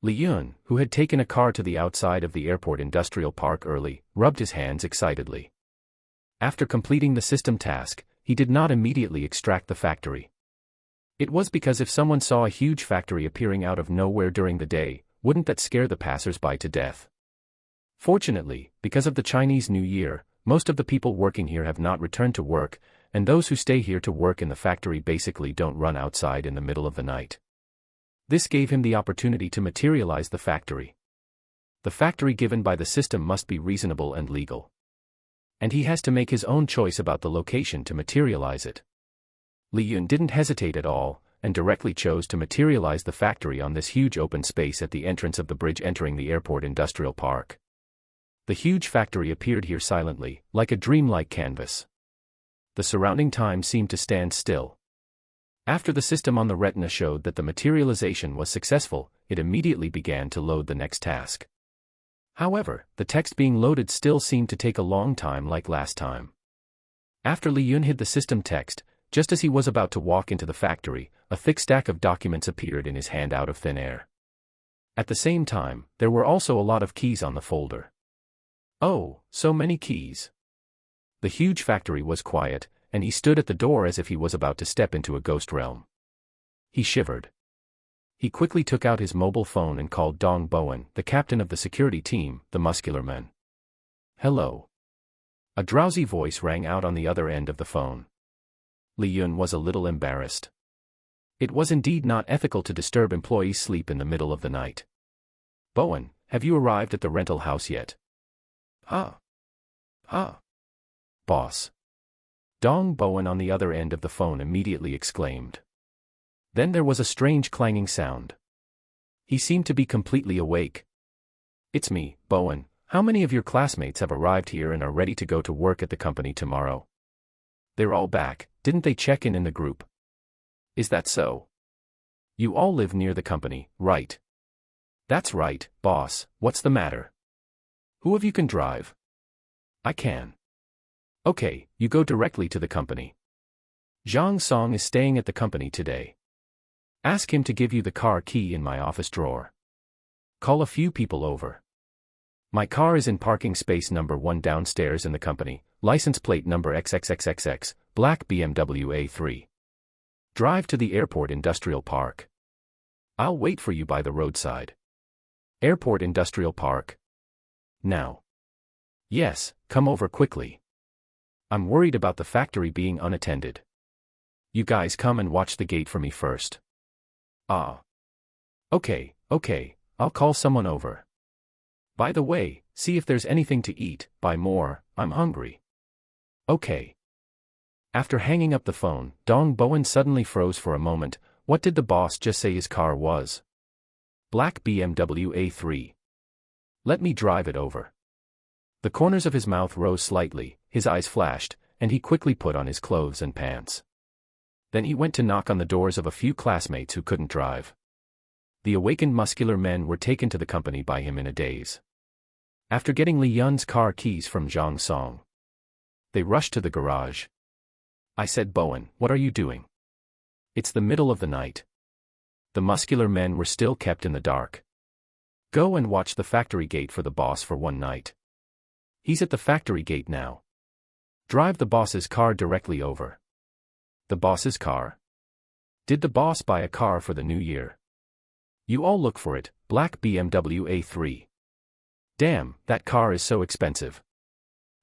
Li Yun, who had taken a car to the outside of the airport industrial park early, rubbed his hands excitedly. After completing the system task, he did not immediately extract the factory. It was because if someone saw a huge factory appearing out of nowhere during the day, wouldn't that scare the passers-by to death? Fortunately, because of the Chinese New Year, most of the people working here have not returned to work, and those who stay here to work in the factory basically don't run outside in the middle of the night. This gave him the opportunity to materialize the factory. The factory given by the system must be reasonable and legal. And he has to make his own choice about the location to materialize it. Li Yun didn't hesitate at all, and directly chose to materialize the factory on this huge open space at the entrance of the bridge entering the airport industrial park. The huge factory appeared here silently, like a dreamlike canvas. The surrounding time seemed to stand still. After the system on the retina showed that the materialization was successful, it immediately began to load the next task. However, the text being loaded still seemed to take a long time like last time. After Li Yun hid the system text, just as he was about to walk into the factory, a thick stack of documents appeared in his hand out of thin air. At the same time, there were also a lot of keys on the folder. Oh, so many keys. The huge factory was quiet, and he stood at the door as if he was about to step into a ghost realm. He shivered. He quickly took out his mobile phone and called Dong Bowen, the captain of the security team, the muscular man. "Hello." A drowsy voice rang out on the other end of the phone. Li Yun was a little embarrassed. It was indeed not ethical to disturb employees' sleep in the middle of the night. "Bowen, have you arrived at the rental house yet?" "Huh? Huh? Boss." Dong Bowen on the other end of the phone immediately exclaimed. Then there was a strange clanging sound. He seemed to be completely awake. "It's me, Bowen. How many of your classmates have arrived here and are ready to go to work at the company tomorrow?" "They're all back. Didn't they check in the group?" "Is that so? You all live near the company, right?" "That's right, boss. What's the matter? Who of you can drive?" "I can." "Okay, you go directly to the company. Zhang Song is staying at the company today. Ask him to give you the car key in my office drawer. Call a few people over. My car is in parking space number 1 downstairs in the company, license plate number XXXXX, black BMW A3. Drive to the Airport Industrial Park. I'll wait for you by the roadside." "Airport Industrial Park? Now?" "Yes, come over quickly. I'm worried about the factory being unattended. You guys come and watch the gate for me first." "Ah. Okay, I'll call someone over. By the way, see if there's anything to eat, buy more, I'm hungry." "Okay." After hanging up the phone, Dong Bowen suddenly froze for a moment. What did the boss just say his car was? "Black BMW A3. Let me drive it over." The corners of his mouth rose slightly, his eyes flashed, and he quickly put on his clothes and pants. Then he went to knock on the doors of a few classmates who couldn't drive. The awakened muscular men were taken to the company by him in a daze. After getting Li Yun's car keys from Zhang Song, they rushed to the garage. "I said, Bowen, what are you doing? It's the middle of the night." The muscular men were still kept in the dark. "Go and watch the factory gate for the boss for one night. He's at the factory gate now. Drive the boss's car directly over." "The boss's car? Did the boss buy a car for the new year?" "You all look for it, black BMW A3. Damn, that car is so expensive."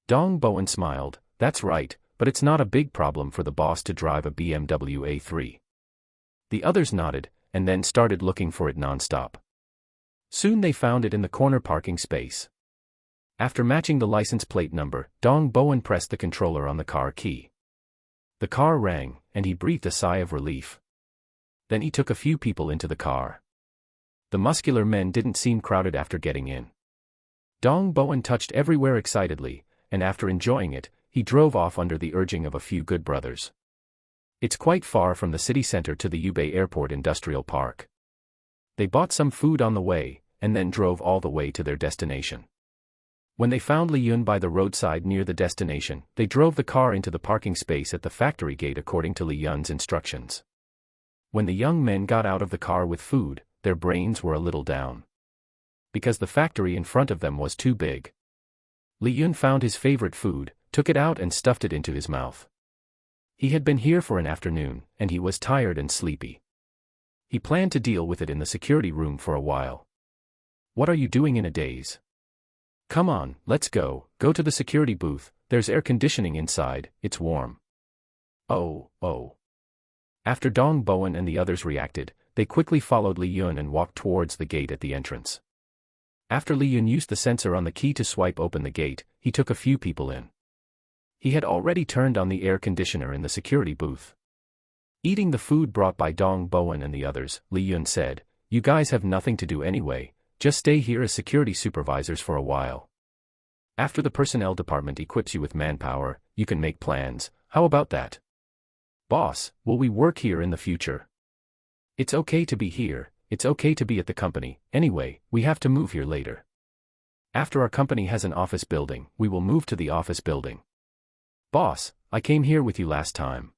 Dong Bowen smiled. "That's right, but it's not a big problem for the boss to drive a BMW A3. The others nodded, and then started looking for it non-stop. Soon they found it in the corner parking space. After matching the license plate number, Dong Bowen pressed the controller on the car key. The car rang, and he breathed a sigh of relief. Then he took a few people into the car. The muscular men didn't seem crowded after getting in. Dong Bowen touched everywhere excitedly, and after enjoying it, he drove off under the urging of a few good brothers. It's quite far from the city center to the Yubei Airport Industrial Park. They bought some food on the way, and then drove all the way to their destination. When they found Li Yun by the roadside near the destination, they drove the car into the parking space at the factory gate according to Li Yun's instructions. When the young men got out of the car with food, their brains were a little down. Because the factory in front of them was too big. Li Yun found his favorite food, took it out and stuffed it into his mouth. He had been here for an afternoon, and he was tired and sleepy. He planned to deal with it in the security room for a while. "What are you doing in a daze? Come on, let's go to the security booth, there's air conditioning inside, it's warm." Oh. After Dong Bowen and the others reacted, they quickly followed Li Yun and walked towards the gate at the entrance. After Li Yun used the sensor on the key to swipe open the gate, he took a few people in. He had already turned on the air conditioner in the security booth. Eating the food brought by Dong Bowen and the others, Li Yun said, "You guys have nothing to do anyway, just stay here as security supervisors for a while. After the personnel department equips you with manpower, you can make plans, how about that?" "Boss, will we work here in the future?" "It's okay to be here, it's okay to be at the company, anyway, we have to move here later. After our company has an office building, we will move to the office building." "Boss, I came here with you last time.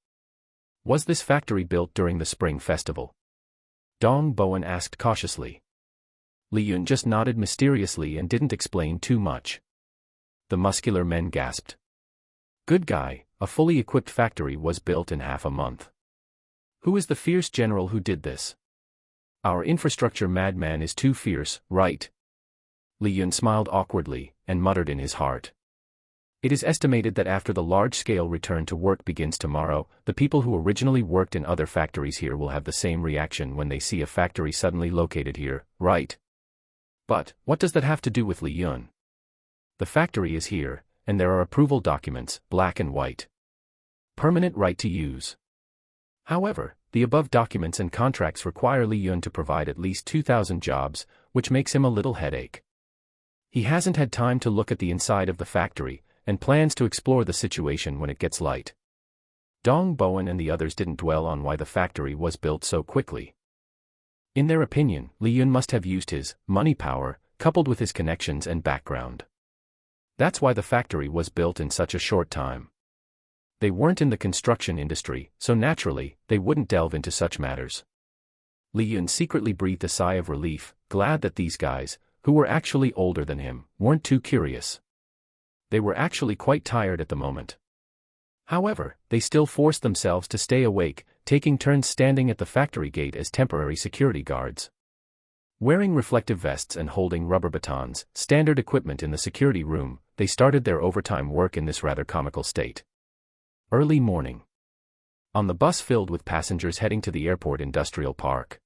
Was this factory built during the Spring Festival?" Dong Bowen asked cautiously. Li Yun just nodded mysteriously and didn't explain too much. The muscular men gasped. Good guy, a fully equipped factory was built in half a month. Who is the fierce general who did this? Our infrastructure madman is too fierce, right? Li Yun smiled awkwardly, and muttered in his heart. It is estimated that after the large-scale return to work begins tomorrow, the people who originally worked in other factories here will have the same reaction when they see a factory suddenly located here, right? But, what does that have to do with Li Yun? The factory is here, and there are approval documents, black and white. Permanent right to use. However, the above documents and contracts require Li Yun to provide at least 2,000 jobs, which makes him a little headache. He hasn't had time to look at the inside of the factory, and plans to explore the situation when it gets light. Dong Bowen and the others didn't dwell on why the factory was built so quickly. In their opinion, Li Yun must have used his money power, coupled with his connections and background. That's why the factory was built in such a short time. They weren't in the construction industry, so naturally, they wouldn't delve into such matters. Li Yun secretly breathed a sigh of relief, glad that these guys, who were actually older than him, weren't too curious. They were actually quite tired at the moment. However, they still forced themselves to stay awake, taking turns standing at the factory gate as temporary security guards. Wearing reflective vests and holding rubber batons, standard equipment in the security room, they started their overtime work in this rather comical state. Early morning. On the bus filled with passengers heading to the airport industrial park.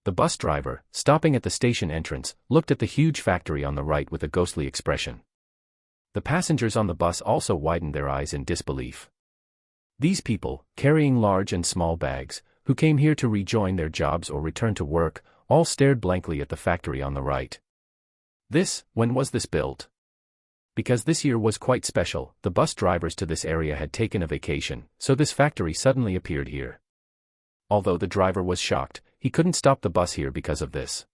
The bus driver, stopping at the station entrance, looked at the huge factory on the right with a ghostly expression. The passengers on the bus also widened their eyes in disbelief. These people, carrying large and small bags, who came here to rejoin their jobs or return to work, all stared blankly at the factory on the right. When was this built? Because this year was quite special, the bus drivers to this area had taken a vacation, so this factory suddenly appeared here. Although the driver was shocked, he couldn't stop the bus here because of this.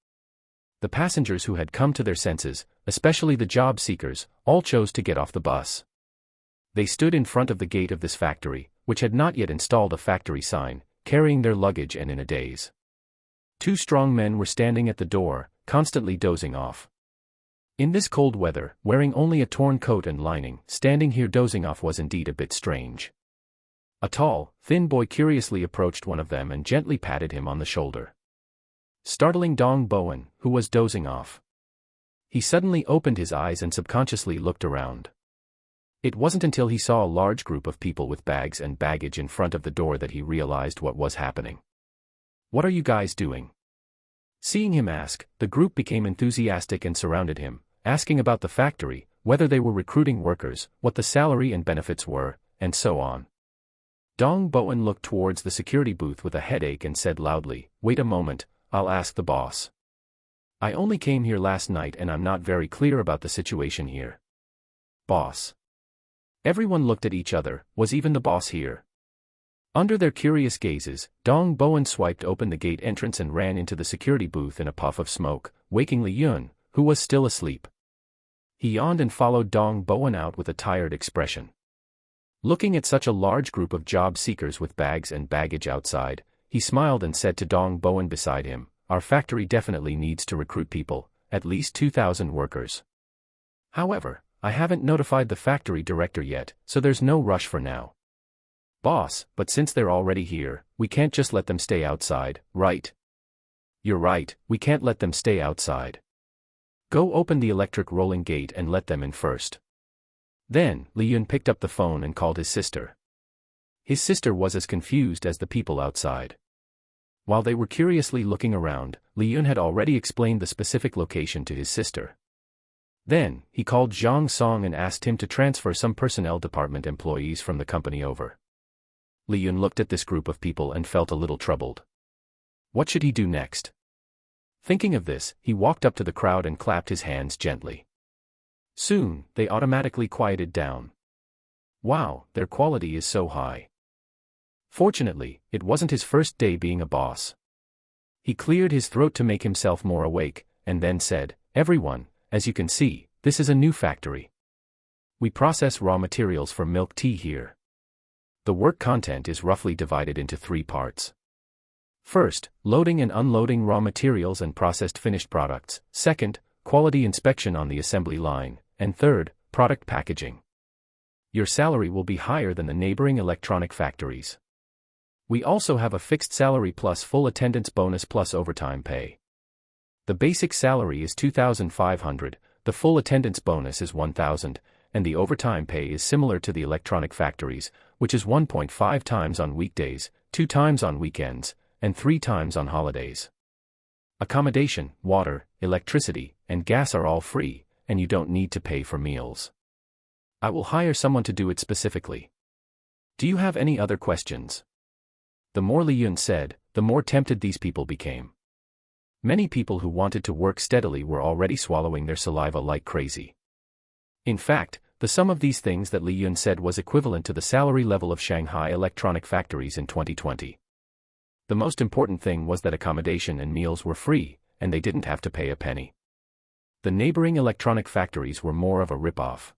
The passengers who had come to their senses, especially the job seekers, all chose to get off the bus. They stood in front of the gate of this factory, which had not yet installed a factory sign, carrying their luggage and in a daze. Two strong men were standing at the door, constantly dozing off. In this cold weather, wearing only a torn coat and lining, standing here dozing off was indeed a bit strange. A tall, thin boy curiously approached one of them and gently patted him on the shoulder, startling Dong Bowen, who was dozing off. He suddenly opened his eyes and subconsciously looked around. It wasn't until he saw a large group of people with bags and baggage in front of the door that he realized what was happening. "What are you guys doing?" Seeing him ask, the group became enthusiastic and surrounded him, asking about the factory, whether they were recruiting workers, what the salary and benefits were, and so on. Dong Bowen looked towards the security booth with a headache and said loudly, "Wait a moment, I'll ask the boss. I only came here last night and I'm not very clear about the situation here." Boss. Everyone looked at each other, was even the boss here? Under their curious gazes, Dong Bowen swiped open the gate entrance and ran into the security booth in a puff of smoke, waking Li Yun, who was still asleep. He yawned and followed Dong Bowen out with a tired expression. Looking at such a large group of job seekers with bags and baggage outside, he smiled and said to Dong Bowen beside him, "Our factory definitely needs to recruit people, at least 2,000 workers. However, I haven't notified the factory director yet, so there's no rush for now." "Boss, but since they're already here, we can't just let them stay outside, right?" "You're right, we can't let them stay outside. Go open the electric rolling gate and let them in first." Then, Li Yun picked up the phone and called his sister. His sister was as confused as the people outside. While they were curiously looking around, Li Yun had already explained the specific location to his sister. Then, he called Zhang Song and asked him to transfer some personnel department employees from the company over. Li Yun looked at this group of people and felt a little troubled. What should he do next? Thinking of this, he walked up to the crowd and clapped his hands gently. Soon, they automatically quieted down. Wow, their quality is so high. Fortunately, it wasn't his first day being a boss. He cleared his throat to make himself more awake, and then said, "Everyone, as you can see, this is a new factory. We process raw materials for milk tea here. The work content is roughly divided into 3 parts. First, loading and unloading raw materials and processed finished products. Second, quality inspection on the assembly line. And third, product packaging. Your salary will be higher than the neighboring electronic factories. We also have a fixed salary plus full attendance bonus plus overtime pay. The basic salary is $2,500, the full attendance bonus is $1,000, and the overtime pay is similar to the electronic factories, which is 1.5 times on weekdays, 2 times on weekends, and 3 times on holidays. Accommodation, water, electricity, and gas are all free, and you don't need to pay for meals. I will hire someone to do it specifically. Do you have any other questions? The more Li Yun said, the more tempted these people became. Many people who wanted to work steadily were already swallowing their saliva like crazy. In fact, the sum of these things that Li Yun said was equivalent to the salary level of Shanghai electronic factories in 2020. The most important thing was that accommodation and meals were free, and they didn't have to pay a penny. The neighboring electronic factories were more of a rip-off.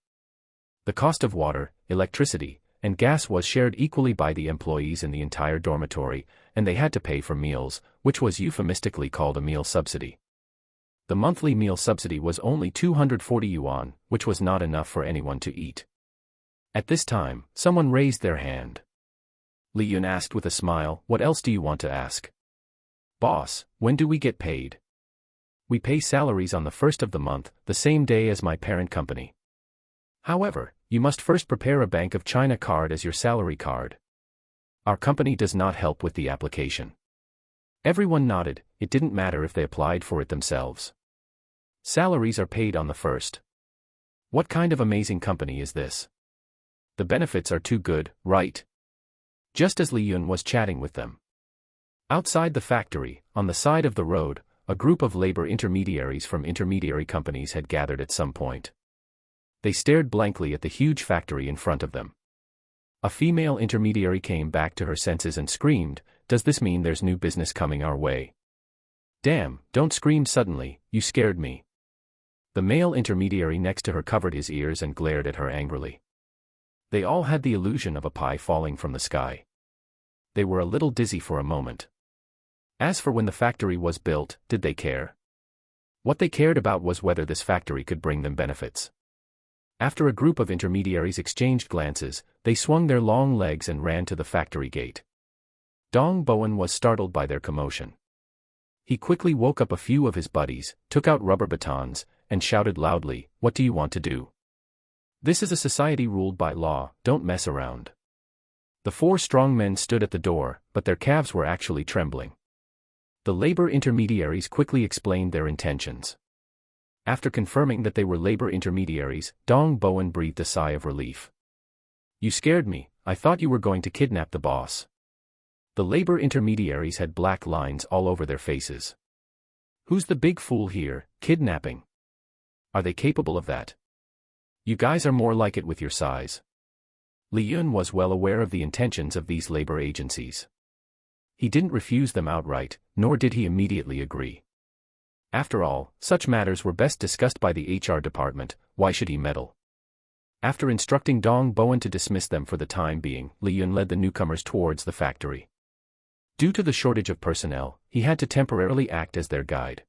The cost of water, electricity, and gas was shared equally by the employees in the entire dormitory, and they had to pay for meals, which was euphemistically called a meal subsidy. The monthly meal subsidy was only 240 yuan, which was not enough for anyone to eat. At this time, someone raised their hand. Li Yun asked with a smile, "What else do you want to ask?" "Boss, when do we get paid?" "We pay salaries on the first of the month, the same day as my parent company. However, you must first prepare a Bank of China card as your salary card. Our company does not help with the application." Everyone nodded. It didn't matter if they applied for it themselves. Salaries are paid on the first. What kind of amazing company is this? The benefits are too good, right? Just as Li Yun was chatting with them. Outside the factory, on the side of the road, a group of labor intermediaries from intermediary companies had gathered at some point. They stared blankly at the huge factory in front of them. A female intermediary came back to her senses and screamed, "Does this mean there's new business coming our way?" "Damn, don't scream suddenly, you scared me." The male intermediary next to her covered his ears and glared at her angrily. They all had the illusion of a pie falling from the sky. They were a little dizzy for a moment. As for when the factory was built, did they care? What they cared about was whether this factory could bring them benefits. After a group of intermediaries exchanged glances, they swung their long legs and ran to the factory gate. Dong Bowen was startled by their commotion. He quickly woke up a few of his buddies, took out rubber batons, and shouted loudly, "What do you want to do? This is a society ruled by law, don't mess around." The 4 strong men stood at the door, but their calves were actually trembling. The labor intermediaries quickly explained their intentions. After confirming that they were labor intermediaries, Dong Bowen breathed a sigh of relief. "You scared me, I thought you were going to kidnap the boss." The labor intermediaries had black lines all over their faces. "Who's the big fool here, kidnapping? Are they capable of that? You guys are more like it with your size." Li Yun was well aware of the intentions of these labor agencies. He didn't refuse them outright, nor did he immediately agree. After all, such matters were best discussed by the HR department, why should he meddle? After instructing Dong Bowen to dismiss them for the time being, Li Yun led the newcomers towards the factory. Due to the shortage of personnel, he had to temporarily act as their guide.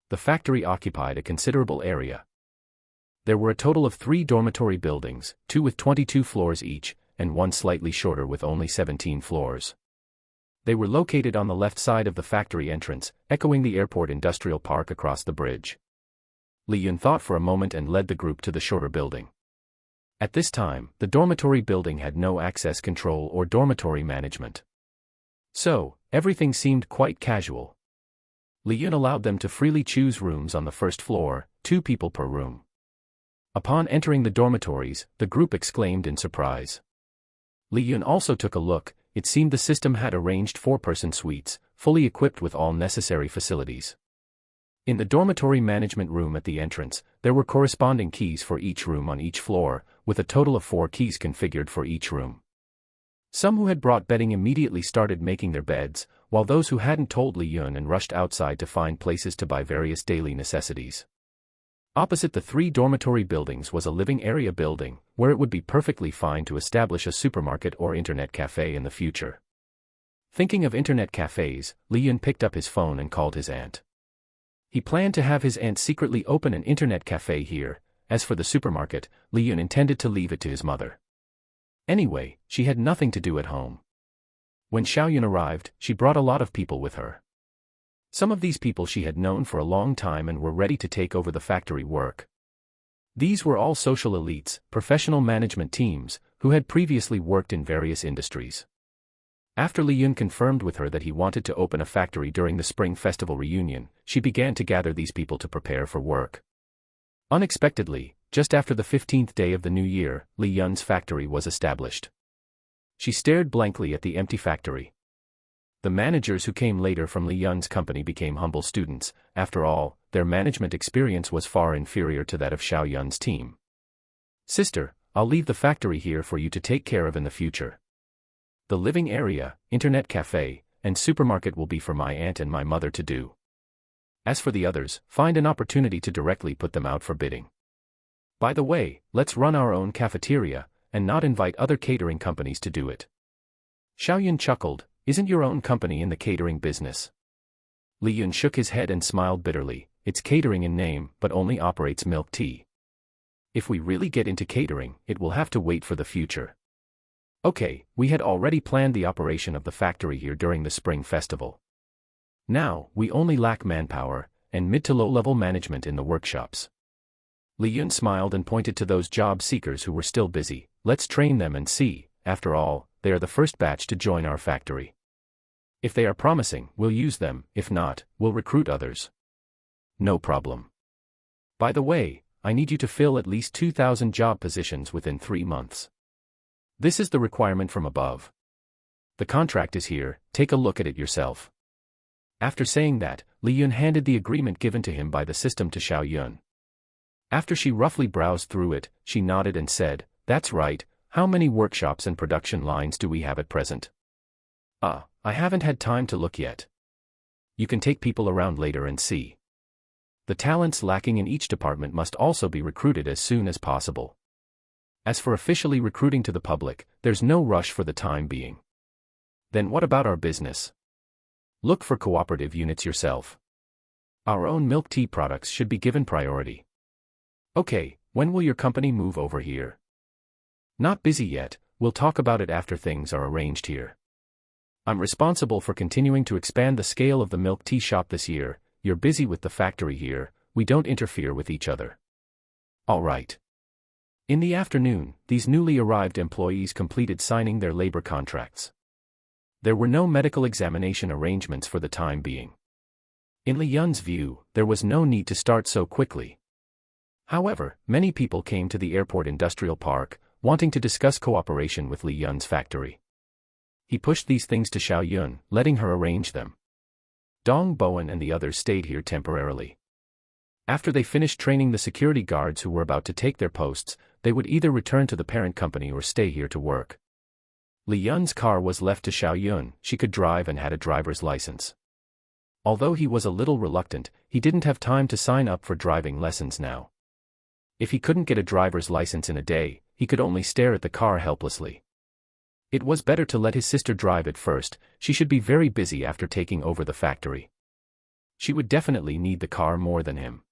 The factory occupied a considerable area. There were a total of 3 dormitory buildings, 2 with 22 floors each, and 1 slightly shorter with only 17 floors. They were located on the left side of the factory entrance, echoing the airport industrial park across the bridge. Li Yun thought for a moment and led the group to the shorter building. At this time, the dormitory building had no access control or dormitory management. So, everything seemed quite casual. Li Yun allowed them to freely choose rooms on the first floor, 2 people per room. Upon entering the dormitories, the group exclaimed in surprise. Li Yun also took a look. It seemed the system had arranged 4-person suites, fully equipped with all necessary facilities. In the dormitory management room at the entrance, there were corresponding keys for each room on each floor, with a total of 4 keys configured for each room. Some who had brought bedding immediately started making their beds, while those who hadn't told Li Yun and rushed outside to find places to buy various daily necessities. Opposite the 3 dormitory buildings was a living area building, where it would be perfectly fine to establish a supermarket or internet cafe in the future. Thinking of internet cafes, Li Yun picked up his phone and called his aunt. He planned to have his aunt secretly open an internet cafe here, As for the supermarket, Li Yun intended to leave it to his mother. Anyway, she had nothing to do at home. When Xiaoyun arrived, she brought a lot of people with her. Some of these people she had known for a long time and were ready to take over the factory work. These were all social elites, professional management teams, who had previously worked in various industries. After Li Yun confirmed with her that he wanted to open a factory during the Spring Festival reunion, she began to gather these people to prepare for work. Unexpectedly, just after the 15th day of the new year, Li Yun's factory was established. She stared blankly at the empty factory. The managers who came later from Li Yun's company became humble students. After all, their management experience was far inferior to that of Xiaoyun's team. "Sister, I'll leave the factory here for you to take care of in the future. The living area, internet cafe, and supermarket will be for my aunt and my mother to do. As for the others, find an opportunity to directly put them out for bidding. By the way, let's run our own cafeteria, and not invite other catering companies to do it." Xiaoyun chuckled. "Isn't your own company in the catering business?" Li Yun shook his head and smiled bitterly. "It's catering in name, but only operates milk tea. If we really get into catering, it will have to wait for the future." Okay, we had already planned the operation of the factory here during the Spring Festival. Now, we only lack manpower, and mid to low-level management in the workshops. Li Yun smiled and pointed to those job seekers who were still busy. "Let's train them and see, after all, they are the first batch to join our factory. If they are promising, we'll use them, if not, we'll recruit others." "No problem. By the way, I need you to fill at least 2,000 job positions within 3 months. This is the requirement from above. The contract is here, take a look at it yourself." After saying that, Li Yun handed the agreement given to him by the system to Xiaoyun. After she roughly browsed through it, she nodded and said, "That's right, how many workshops and production lines do we have at present?" I haven't had time to look yet." "You can take people around later and see. The talents lacking in each department must also be recruited as soon as possible. As for officially recruiting to the public, there's no rush for the time being." "Then what about our business? Look for cooperative units yourself. Our own milk tea products should be given priority." "Okay, when will your company move over here?" "Not busy yet, we'll talk about it after things are arranged here. I'm responsible for continuing to expand the scale of the milk tea shop this year. You're busy with the factory here, we don't interfere with each other." "All right." In the afternoon, these newly arrived employees completed signing their labor contracts. There were no medical examination arrangements for the time being. In Li Yun's view, there was no need to start so quickly. However, many people came to the airport industrial park, wanting to discuss cooperation with Li Yun's factory. He pushed these things to Xiaoyun, letting her arrange them. Dong Bowen and the others stayed here temporarily. After they finished training the security guards who were about to take their posts, they would either return to the parent company or stay here to work. Li Yun's car was left to Xiaoyun. She could drive and had a driver's license. Although he was a little reluctant, he didn't have time to sign up for driving lessons now. If he couldn't get a driver's license in a day, he could only stare at the car helplessly. It was better to let his sister drive at first. She should be very busy after taking over the factory. She would definitely need the car more than him.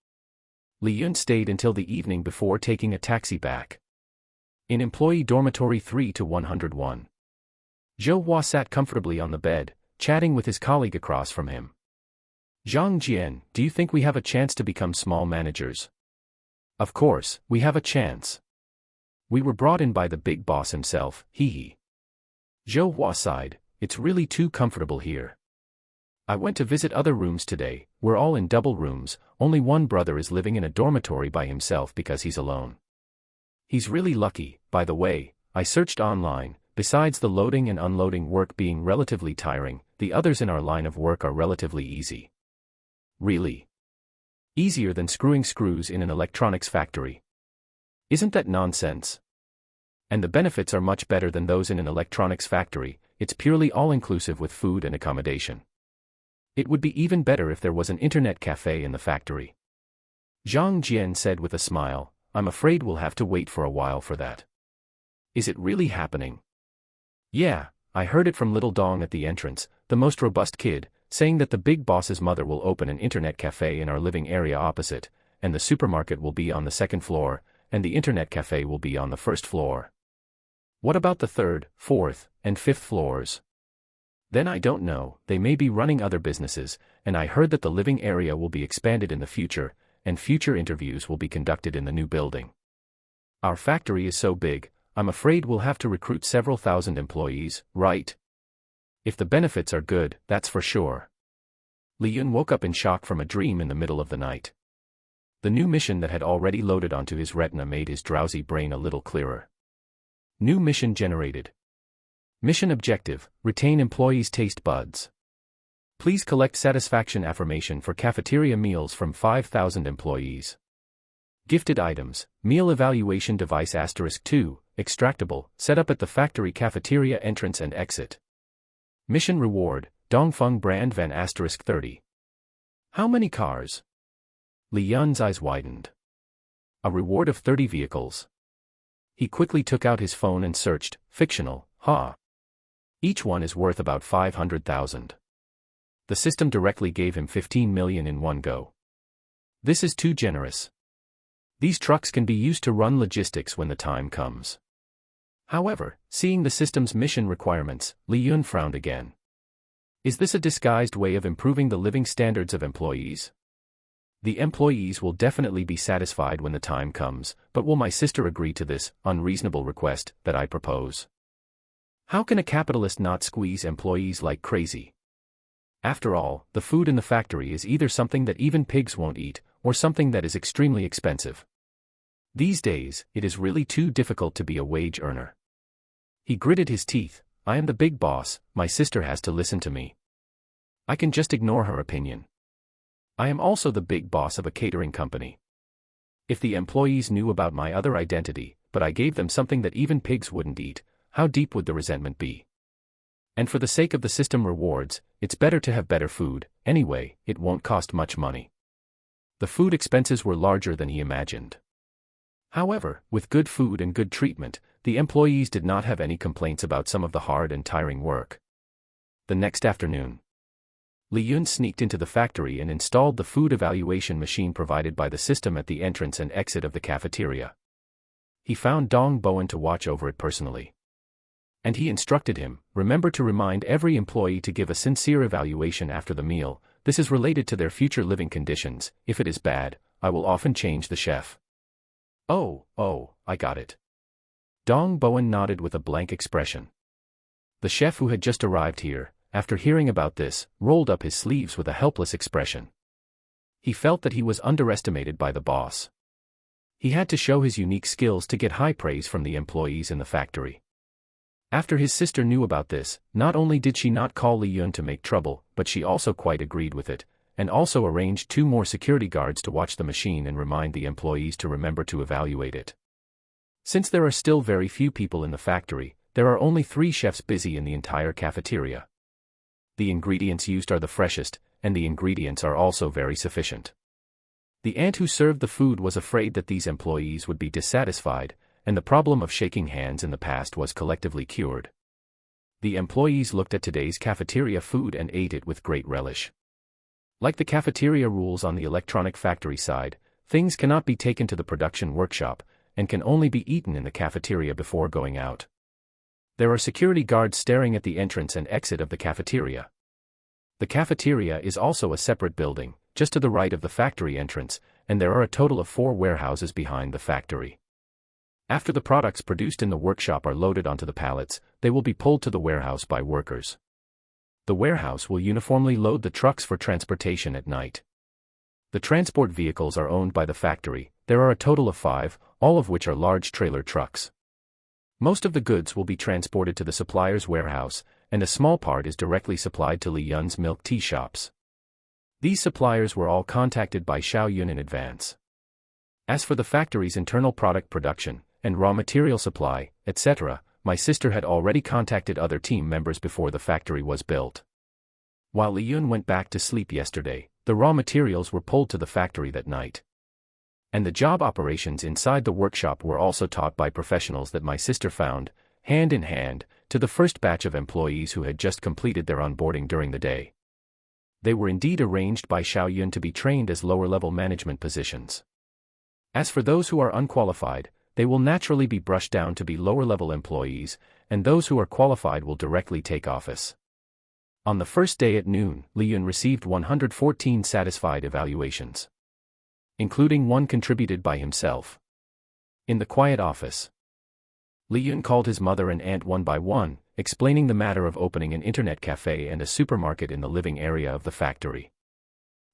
Li Yun stayed until the evening before taking a taxi back. In employee dormitory 3-101. Zhou Hua sat comfortably on the bed, chatting with his colleague across from him. "Zhang Jian, do you think we have a chance to become small managers?" "Of course, we have a chance. We were brought in by the big boss himself, hee. Zhou Hua sighed, "It's really too comfortable here. I went to visit other rooms today, we're all in double rooms, only one brother is living in a dormitory by himself because he's alone. He's really lucky. By the way, I searched online, besides the loading and unloading work being relatively tiring, the others in our line of work are relatively easy." "Really? Easier than screwing screws in an electronics factory? Isn't that nonsense? And the benefits are much better than those in an electronics factory. It's purely all-inclusive with food and accommodation. It would be even better if there was an internet cafe in the factory." Zhang Jian said with a smile, "I'm afraid we'll have to wait for a while for that." "Is it really happening?" "Yeah, I heard it from little Dong at the entrance, the most robust kid, saying that the big boss's mother will open an internet cafe in our living area opposite, and the supermarket will be on the second floor, and the internet cafe will be on the first floor. What about the third, fourth, and fifth floors? Then I don't know, they may be running other businesses, and I heard that the living area will be expanded in the future, and future interviews will be conducted in the new building. Our factory is so big, I'm afraid we'll have to recruit several thousand employees, right? If the benefits are good, that's for sure. Li Yun woke up in shock from a dream in the middle of the night. The new mission that had already loaded onto his retina made his drowsy brain a little clearer. New mission generated. Mission objective: retain employees' taste buds. Please collect satisfaction affirmation for cafeteria meals from 5,000 employees. Gifted items: meal evaluation device *2, extractable, set up at the factory cafeteria entrance and exit. Mission reward: Dongfeng brand van *30. How many cars? Li Yun's eyes widened. A reward of 30 vehicles. He quickly took out his phone and searched, fictional, Each one is worth about 500,000. The system directly gave him 15 million in one go. This is too generous. These trucks can be used to run logistics when the time comes. However, seeing the system's mission requirements, Li Yun frowned again. Is this a disguised way of improving the living standards of employees? The employees will definitely be satisfied when the time comes, but will my sister agree to this unreasonable request that I propose? How can a capitalist not squeeze employees like crazy? After all, the food in the factory is either something that even pigs won't eat, or something that is extremely expensive. These days, it is really too difficult to be a wage earner. He gritted his teeth. I am the big boss, my sister has to listen to me. I can just ignore her opinion. I am also the big boss of a catering company. If the employees knew about my other identity, but I gave them something that even pigs wouldn't eat, how deep would the resentment be? And for the sake of the system rewards, it's better to have better food, anyway, it won't cost much money. The food expenses were larger than he imagined. However, with good food and good treatment, the employees did not have any complaints about some of the hard and tiring work. The next afternoon, Li Yun sneaked into the factory and installed the food evaluation machine provided by the system at the entrance and exit of the cafeteria. He found Dong Bowen to watch over it personally. And he instructed him, remember to remind every employee to give a sincere evaluation after the meal. This is related to their future living conditions. If it is bad, I will often change the chef. Oh, I got it. Dong Bowen nodded with a blank expression. The chef who had just arrived here, after hearing about this, rolled up his sleeves with a helpless expression. He felt that he was underestimated by the boss. He had to show his unique skills to get high praise from the employees in the factory. After his sister knew about this, not only did she not call Li Yun to make trouble, but she also quite agreed with it, and also arranged 2 more security guards to watch the machine and remind the employees to remember to evaluate it. Since there are still very few people in the factory, there are only 3 chefs busy in the entire cafeteria. The ingredients used are the freshest, and the ingredients are also very sufficient. The aunt who served the food was afraid that these employees would be dissatisfied, and the problem of shaking hands in the past was collectively cured. The employees looked at today's cafeteria food and ate it with great relish. Like the cafeteria rules on the electronic factory side, things cannot be taken to the production workshop, and can only be eaten in the cafeteria before going out. There are security guards staring at the entrance and exit of the cafeteria. The cafeteria is also a separate building, just to the right of the factory entrance, and there are a total of 4 warehouses behind the factory. After the products produced in the workshop are loaded onto the pallets, they will be pulled to the warehouse by workers. The warehouse will uniformly load the trucks for transportation at night. The transport vehicles are owned by the factory. There are a total of 5, all of which are large trailer trucks. Most of the goods will be transported to the supplier's warehouse, and a small part is directly supplied to Li Yun's milk tea shops. These suppliers were all contacted by Xiao Yun in advance. As for the factory's internal product production, and raw material supply, etc., my sister had already contacted other team members before the factory was built. While Li Yun went back to sleep yesterday, the raw materials were pulled to the factory that night. And the job operations inside the workshop were also taught by professionals that my sister found, hand in hand, to the first batch of employees who had just completed their onboarding during the day. They were indeed arranged by Xiao Yun to be trained as lower-level management positions. As for those who are unqualified, they will naturally be brushed down to be lower-level employees, and those who are qualified will directly take office. On the first day at noon, Li Yun received 114 satisfied evaluations, including one contributed by himself. In the quiet office, Li Yun called his mother and aunt one by one, explaining the matter of opening an internet cafe and a supermarket in the living area of the factory.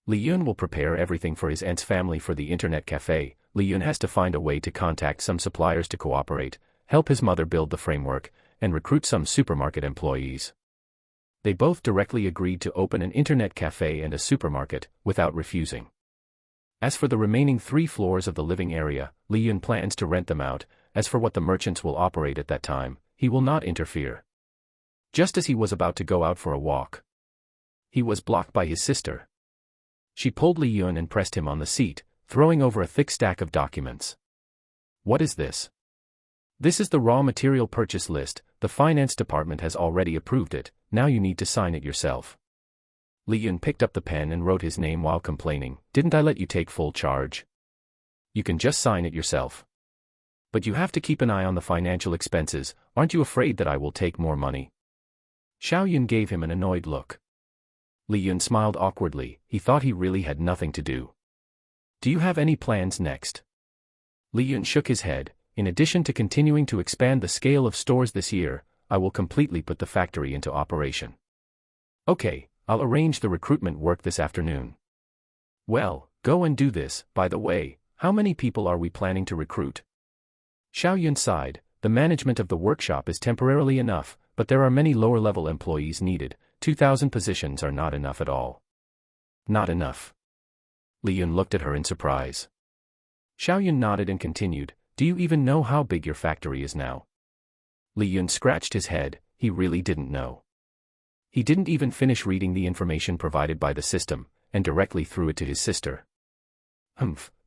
Li Yun will prepare everything for his aunt's family for the internet cafe. Li Yun has to find a way to contact some suppliers to cooperate, help his mother build the framework, and recruit some supermarket employees. They both directly agreed to open an internet cafe and a supermarket, without refusing. As for the remaining 3 floors of the living area, Li Yun plans to rent them out. As for what the merchants will operate at that time, he will not interfere. Just as he was about to go out for a walk, he was blocked by his sister. She pulled Li Yun and pressed him on the seat, throwing over a thick stack of documents. What is this? This is the raw material purchase list. The finance department has already approved it. Now you need to sign it yourself. Li Yun picked up the pen and wrote his name while complaining. Didn't I let you take full charge? You can just sign it yourself. But you have to keep an eye on the financial expenses. Aren't you afraid that I will take more money? Xiao Yun gave him an annoyed look. Li Yun smiled awkwardly. He thought he really had nothing to do. Do you have any plans next? Li Yun shook his head. In addition to continuing to expand the scale of stores this year, I will completely put the factory into operation. Okay, I'll arrange the recruitment work this afternoon. Well, go and do this. By the way, how many people are we planning to recruit? Xiao Yun sighed. The management of the workshop is temporarily enough, but there are many lower-level employees needed. 2,000 positions are not enough at all. Not enough. Li Yun looked at her in surprise. Xiao Yun nodded and continued. Do you even know how big your factory is now? Li Yun scratched his head. He really didn't know. He didn't even finish reading the information provided by the system, and directly threw it to his sister.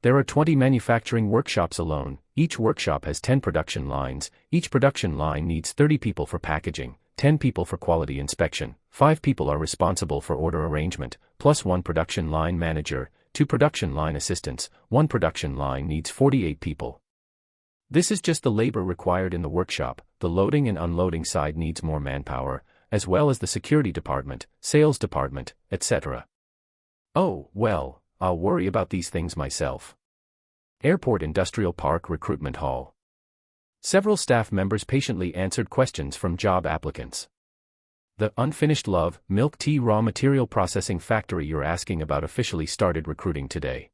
There are 20 manufacturing workshops alone. Each workshop has 10 production lines. Each production line needs 30 people for packaging, 10 people for quality inspection, 5 people are responsible for order arrangement, plus 1 production line manager, 2 production line assistants. 1 production line needs 48 people. This is just the labor required in the workshop. The loading and unloading side needs more manpower, as well as the security department, sales department, etc. Oh, well, I'll worry about these things myself. Airport Industrial Park Recruitment Hall. Several staff members patiently answered questions from job applicants. The unfinished love, milk tea raw material processing factory you're asking about officially started recruiting today.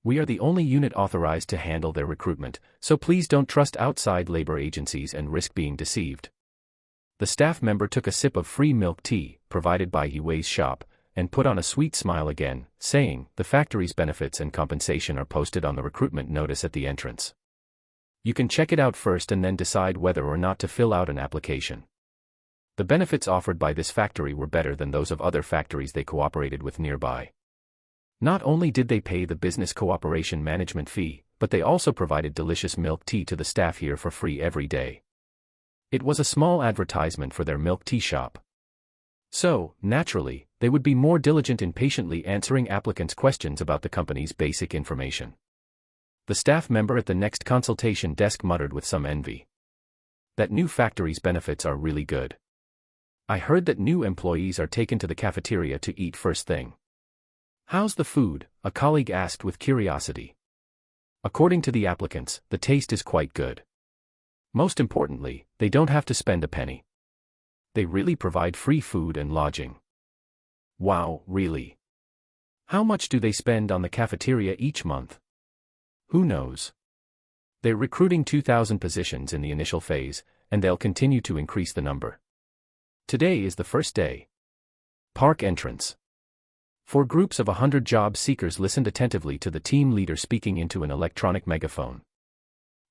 We are the only unit authorized to handle their recruitment, so please don't trust outside labor agencies and risk being deceived. The staff member took a sip of free milk tea, provided by He Wei's shop, and put on a sweet smile again, saying, the factory's benefits and compensation are posted on the recruitment notice at the entrance. You can check it out first and then decide whether or not to fill out an application. The benefits offered by this factory were better than those of other factories they cooperated with nearby. Not only did they pay the business cooperation management fee, but they also provided delicious milk tea to the staff here for free every day. It was a small advertisement for their milk tea shop. So, naturally, they would be more diligent in patiently answering applicants' questions about the company's basic information. The staff member at the next consultation desk muttered with some envy. That new factory's benefits are really good. I heard that new employees are taken to the cafeteria to eat first thing. How's the food? A colleague asked with curiosity. According to the applicants, the taste is quite good. Most importantly, they don't have to spend a penny. They really provide free food and lodging. Wow, really? How much do they spend on the cafeteria each month? Who knows? They're recruiting 2,000 positions in the initial phase, and they'll continue to increase the number. Today is the first day. Park entrance. 4 groups of 100 job seekers listened attentively to the team leader speaking into an electronic megaphone.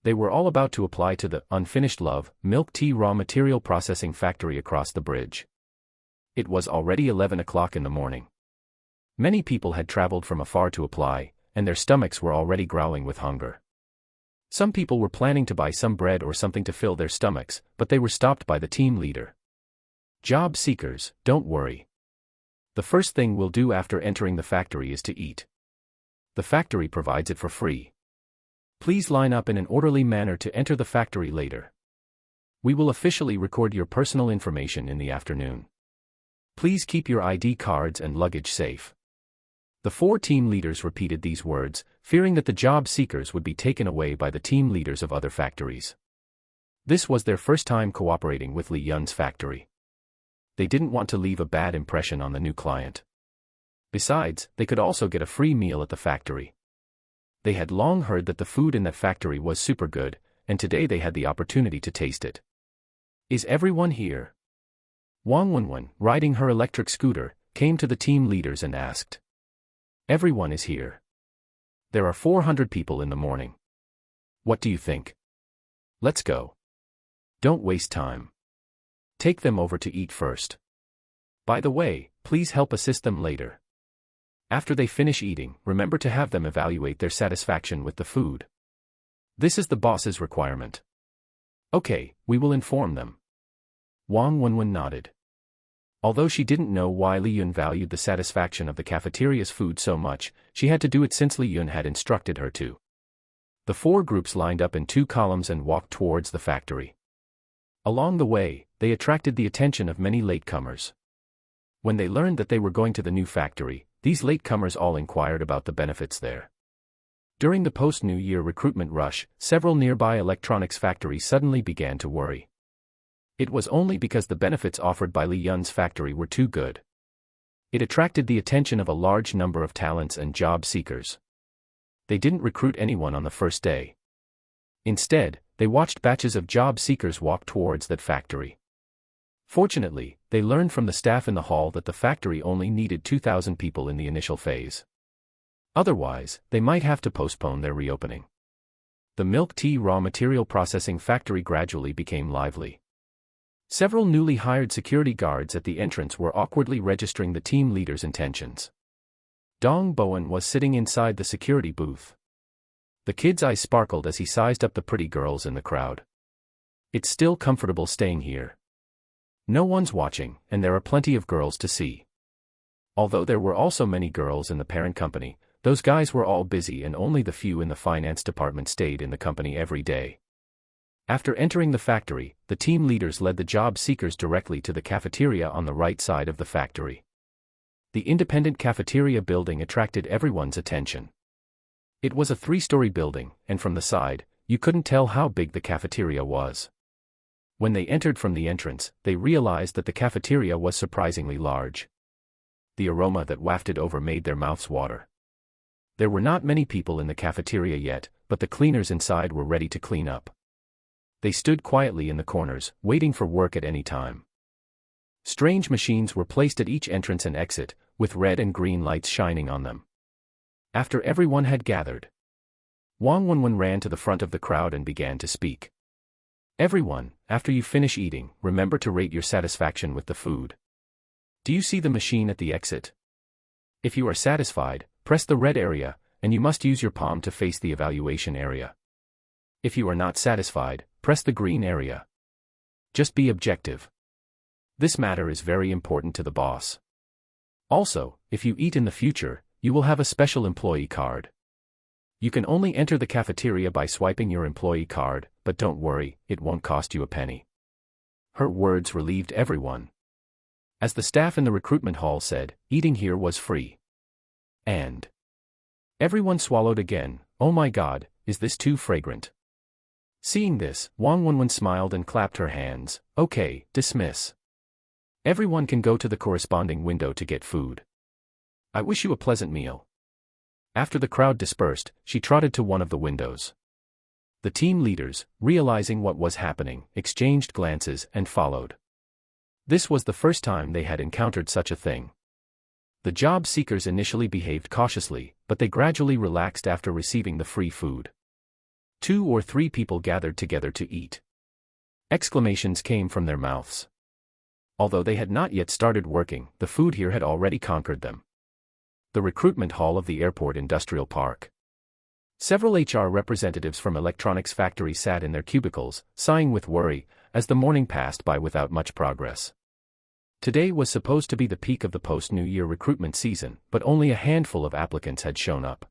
They were all about to apply to the unfinished love, milk tea raw material processing factory across the bridge. It was already 11 o'clock in the morning. Many people had traveled from afar to apply, and their stomachs were already growling with hunger. Some people were planning to buy some bread or something to fill their stomachs, but they were stopped by the team leader. Job seekers, don't worry. The first thing we'll do after entering the factory is to eat. The factory provides it for free. Please line up in an orderly manner to enter the factory later. We will officially record your personal information in the afternoon. Please keep your ID cards and luggage safe. The 4 team leaders repeated these words, fearing that the job seekers would be taken away by the team leaders of other factories. This was their first time cooperating with Li Yun's factory. They didn't want to leave a bad impression on the new client. Besides, they could also get a free meal at the factory. They had long heard that the food in that factory was super good, and today they had the opportunity to taste it. Is everyone here? Wang Wenwen, riding her electric scooter, came to the team leaders and asked. Everyone is here. There are 400 people in the morning. What do you think? Let's go. Don't waste time. Take them over to eat first. By the way, please help assist them later. After they finish eating, remember to have them evaluate their satisfaction with the food. This is the boss's requirement. Okay, we will inform them. Wang Wenwen nodded. Although she didn't know why Li Yun valued the satisfaction of the cafeteria's food so much, she had to do it since Li Yun had instructed her to. The 4 groups lined up in 2 columns and walked towards the factory. Along the way, they attracted the attention of many latecomers. When they learned that they were going to the new factory, these latecomers all inquired about the benefits there. During the post-New Year recruitment rush, several nearby electronics factories suddenly began to worry. It was only because the benefits offered by Li Yun's factory were too good. It attracted the attention of a large number of talents and job seekers. They didn't recruit anyone on the first day. Instead, they watched batches of job seekers walk towards that factory. Fortunately, they learned from the staff in the hall that the factory only needed 2,000 people in the initial phase. Otherwise, they might have to postpone their reopening. The milk tea raw material processing factory gradually became lively. Several newly hired security guards at the entrance were awkwardly registering the team leader's intentions. Dong Bowen was sitting inside the security booth. The kid's eyes sparkled as he sized up the pretty girls in the crowd. It's still comfortable staying here. No one's watching, and there are plenty of girls to see. Although there were also many girls in the parent company, those guys were all busy and only the few in the finance department stayed in the company every day. After entering the factory, the team leaders led the job seekers directly to the cafeteria on the right side of the factory. The independent cafeteria building attracted everyone's attention. It was a 3-story building, and from the side, you couldn't tell how big the cafeteria was. When they entered from the entrance, they realized that the cafeteria was surprisingly large. The aroma that wafted over made their mouths water. There were not many people in the cafeteria yet, but the cleaners inside were ready to clean up. They stood quietly in the corners, waiting for work at any time. Strange machines were placed at each entrance and exit, with red and green lights shining on them. After everyone had gathered, Wang Wenwen ran to the front of the crowd and began to speak. Everyone, after you finish eating, remember to rate your satisfaction with the food. Do you see the machine at the exit? If you are satisfied, press the red area, and you must use your palm to face the evaluation area. If you are not satisfied, press the green area. Just be objective. This matter is very important to the boss. Also, if you eat in the future, you will have a special employee card. You can only enter the cafeteria by swiping your employee card, but don't worry, it won't cost you a penny. Her words relieved everyone. As the staff in the recruitment hall said, eating here was free. And everyone swallowed again. Oh my God, is this too fragrant? Seeing this, Wang Wenwen smiled and clapped her hands. Okay, dismiss. Everyone can go to the corresponding window to get food. I wish you a pleasant meal. After the crowd dispersed, she trotted to one of the windows. The team leaders, realizing what was happening, exchanged glances and followed. This was the first time they had encountered such a thing. The job seekers initially behaved cautiously, but they gradually relaxed after receiving the free food. 2 or 3 people gathered together to eat. Exclamations came from their mouths. Although they had not yet started working, the food here had already conquered them. The recruitment hall of the airport industrial park. Several HR representatives from electronics factories sat in their cubicles, sighing with worry, as the morning passed by without much progress. Today was supposed to be the peak of the post-New Year recruitment season, but only a handful of applicants had shown up.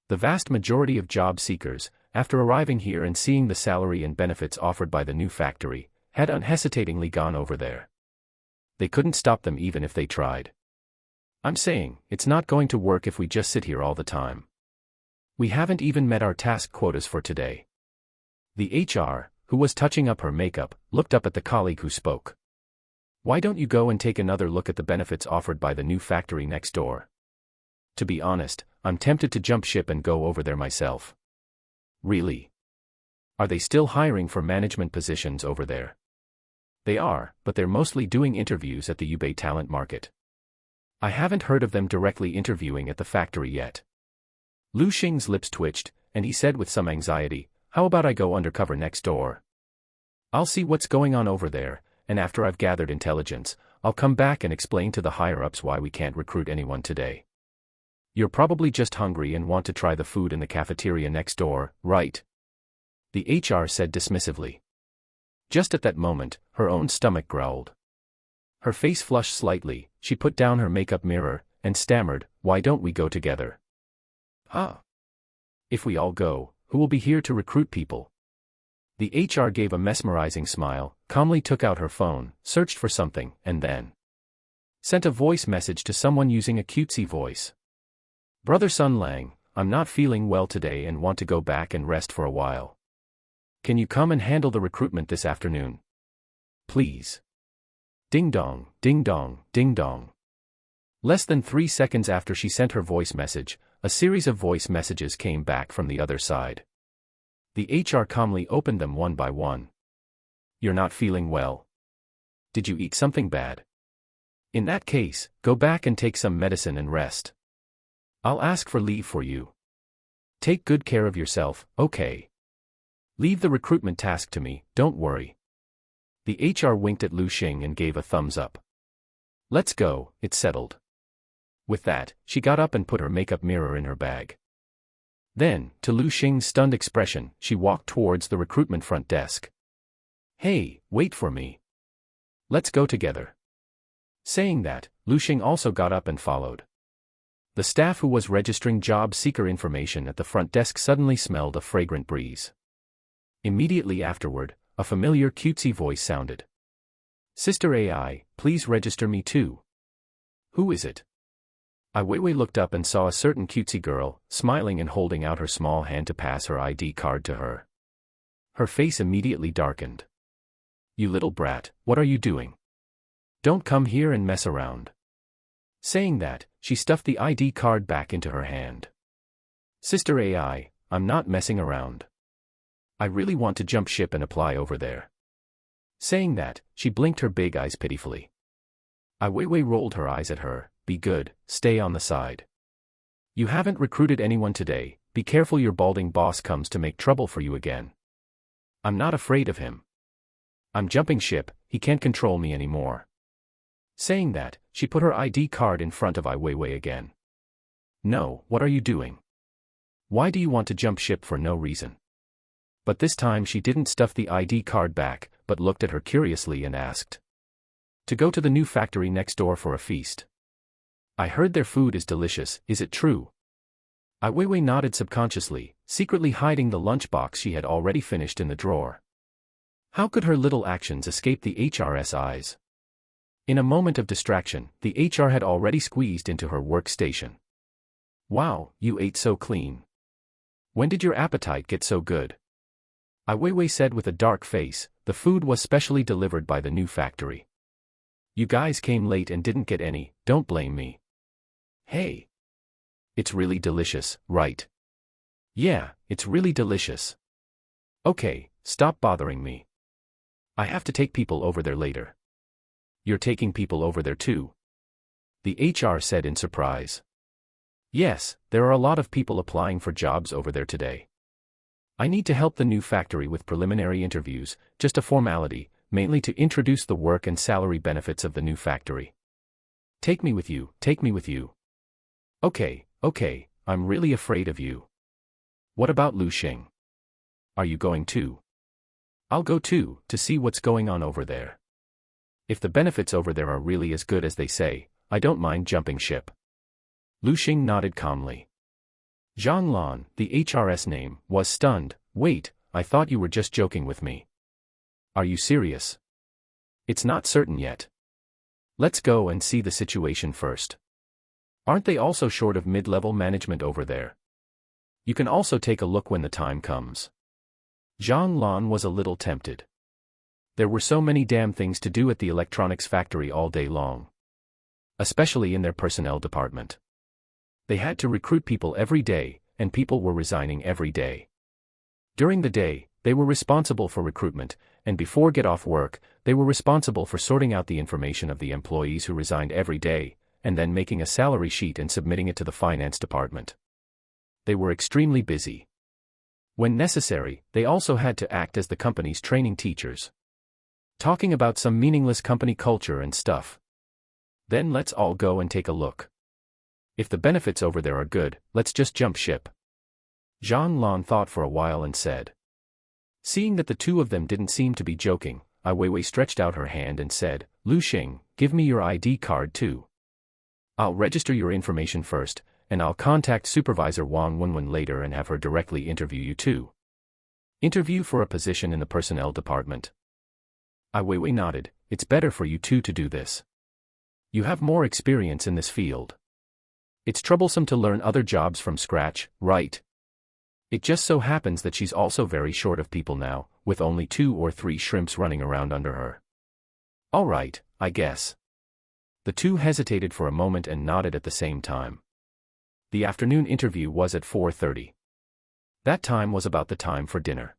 The vast majority of job seekers, after arriving here and seeing the salary and benefits offered by the new factory, had unhesitatingly gone over there. They couldn't stop them even if they tried. I'm saying, it's not going to work if we just sit here all the time. We haven't even met our task quotas for today. The HR, who was touching up her makeup, looked up at the colleague who spoke. Why don't you go and take another look at the benefits offered by the new factory next door? To be honest, I'm tempted to jump ship and go over there myself. Really? Are they still hiring for management positions over there? They are, but they're mostly doing interviews at the eBay talent market. I haven't heard of them directly interviewing at the factory yet. Lu Xing's lips twitched, and he said with some anxiety, how about I go undercover next door? I'll see what's going on over there, and after I've gathered intelligence, I'll come back and explain to the higher-ups why we can't recruit anyone today. You're probably just hungry and want to try the food in the cafeteria next door, right? The HR said dismissively. Just at that moment, her own stomach growled. Her face flushed slightly, she put down her makeup mirror, and stammered, why don't we go together? If we all go, who will be here to recruit people? The HR gave a mesmerizing smile, calmly took out her phone, searched for something, and then sent a voice message to someone using a cutesy voice. Brother Sun Lang, I'm not feeling well today and want to go back and rest for a while. Can you come and handle the recruitment this afternoon? Please. Ding dong, ding dong, ding dong. Less than 3 seconds after she sent her voice message, a series of voice messages came back from the other side. The HR calmly opened them one by one. You're not feeling well. Did you eat something bad? In that case, go back and take some medicine and rest. I'll ask for leave for you. Take good care of yourself, okay? Leave the recruitment task to me, don't worry. The HR winked at Lu Xing and gave a thumbs up. Let's go, it's settled. With that, she got up and put her makeup mirror in her bag. Then, to Lu Xing's stunned expression, she walked towards the recruitment front desk. Hey, wait for me. Let's go together. Saying that, Lu Xing also got up and followed. The staff who was registering job seeker information at the front desk suddenly smelled a fragrant breeze. Immediately afterward, a familiar cutesy voice sounded. Sister AI, please register me too. Who is it? Ai Weiwei looked up and saw a certain cutesy girl, smiling and holding out her small hand to pass her ID card to her. Her face immediately darkened. You little brat, what are you doing? Don't come here and mess around. Saying that, she stuffed the ID card back into her hand. Sister AI, I'm not messing around. I really want to jump ship and apply over there. Saying that, she blinked her big eyes pitifully. Ai Weiwei rolled her eyes at her, be good, stay on the side. You haven't recruited anyone today, be careful your balding boss comes to make trouble for you again. I'm not afraid of him. I'm jumping ship, he can't control me anymore. Saying that, she put her ID card in front of Ai Weiwei again. No, what are you doing? Why do you want to jump ship for no reason? But this time she didn't stuff the ID card back, but looked at her curiously and asked. To go to the new factory next door for a feast. I heard their food is delicious, is it true? Ai Weiwei nodded subconsciously, secretly hiding the lunchbox she had already finished in the drawer. How could her little actions escape the HR's eyes? In a moment of distraction, the HR had already squeezed into her workstation. Wow, you ate so clean. When did your appetite get so good? Ai Weiwei said with a dark face, the food was specially delivered by the new factory. You guys came late and didn't get any, don't blame me. Hey. It's really delicious, right? Yeah, it's really delicious. Okay, stop bothering me. I have to take people over there later. You're taking people over there too? The HR said in surprise. Yes, there are a lot of people applying for jobs over there today. I need to help the new factory with preliminary interviews, just a formality, mainly to introduce the work and salary benefits of the new factory. Take me with you, take me with you. Okay, I'm really afraid of you. What about Lu Xing? Are you going too? I'll go too, to see what's going on over there. If the benefits over there are really as good as they say, I don't mind jumping ship. Lu Xing nodded calmly. Zhang Lan, the HRS name, was stunned. Wait, I thought you were just joking with me. Are you serious? It's not certain yet. Let's go and see the situation first. Aren't they also short of mid-level management over there? You can also take a look when the time comes. Zhang Lan was a little tempted. There were so many damn things to do at the electronics factory all day long. Especially in their personnel department. They had to recruit people every day, and people were resigning every day. During the day, they were responsible for recruitment, and before get off work, they were responsible for sorting out the information of the employees who resigned every day, and then making a salary sheet and submitting it to the finance department. They were extremely busy. When necessary, they also had to act as the company's training teachers. Talking about some meaningless company culture and stuff. Then let's all go and take a look. If the benefits over there are good, let's just jump ship. Zhang Lan thought for a while and said. Seeing that the two of them didn't seem to be joking, Ai Weiwei stretched out her hand and said, Lu Xing, give me your ID card too. I'll register your information first, and I'll contact Supervisor Wang Wenwen later and have her directly interview you too. Interview for a position in the personnel department. Ai Weiwei nodded. It's better for you two to do this. You have more experience in this field. It's troublesome to learn other jobs from scratch, right? It just so happens that she's also very short of people now, with only 2 or 3 shrimps running around under her. All right, I guess. The two hesitated for a moment and nodded at the same time. The afternoon interview was at 4:30. That time was about the time for dinner.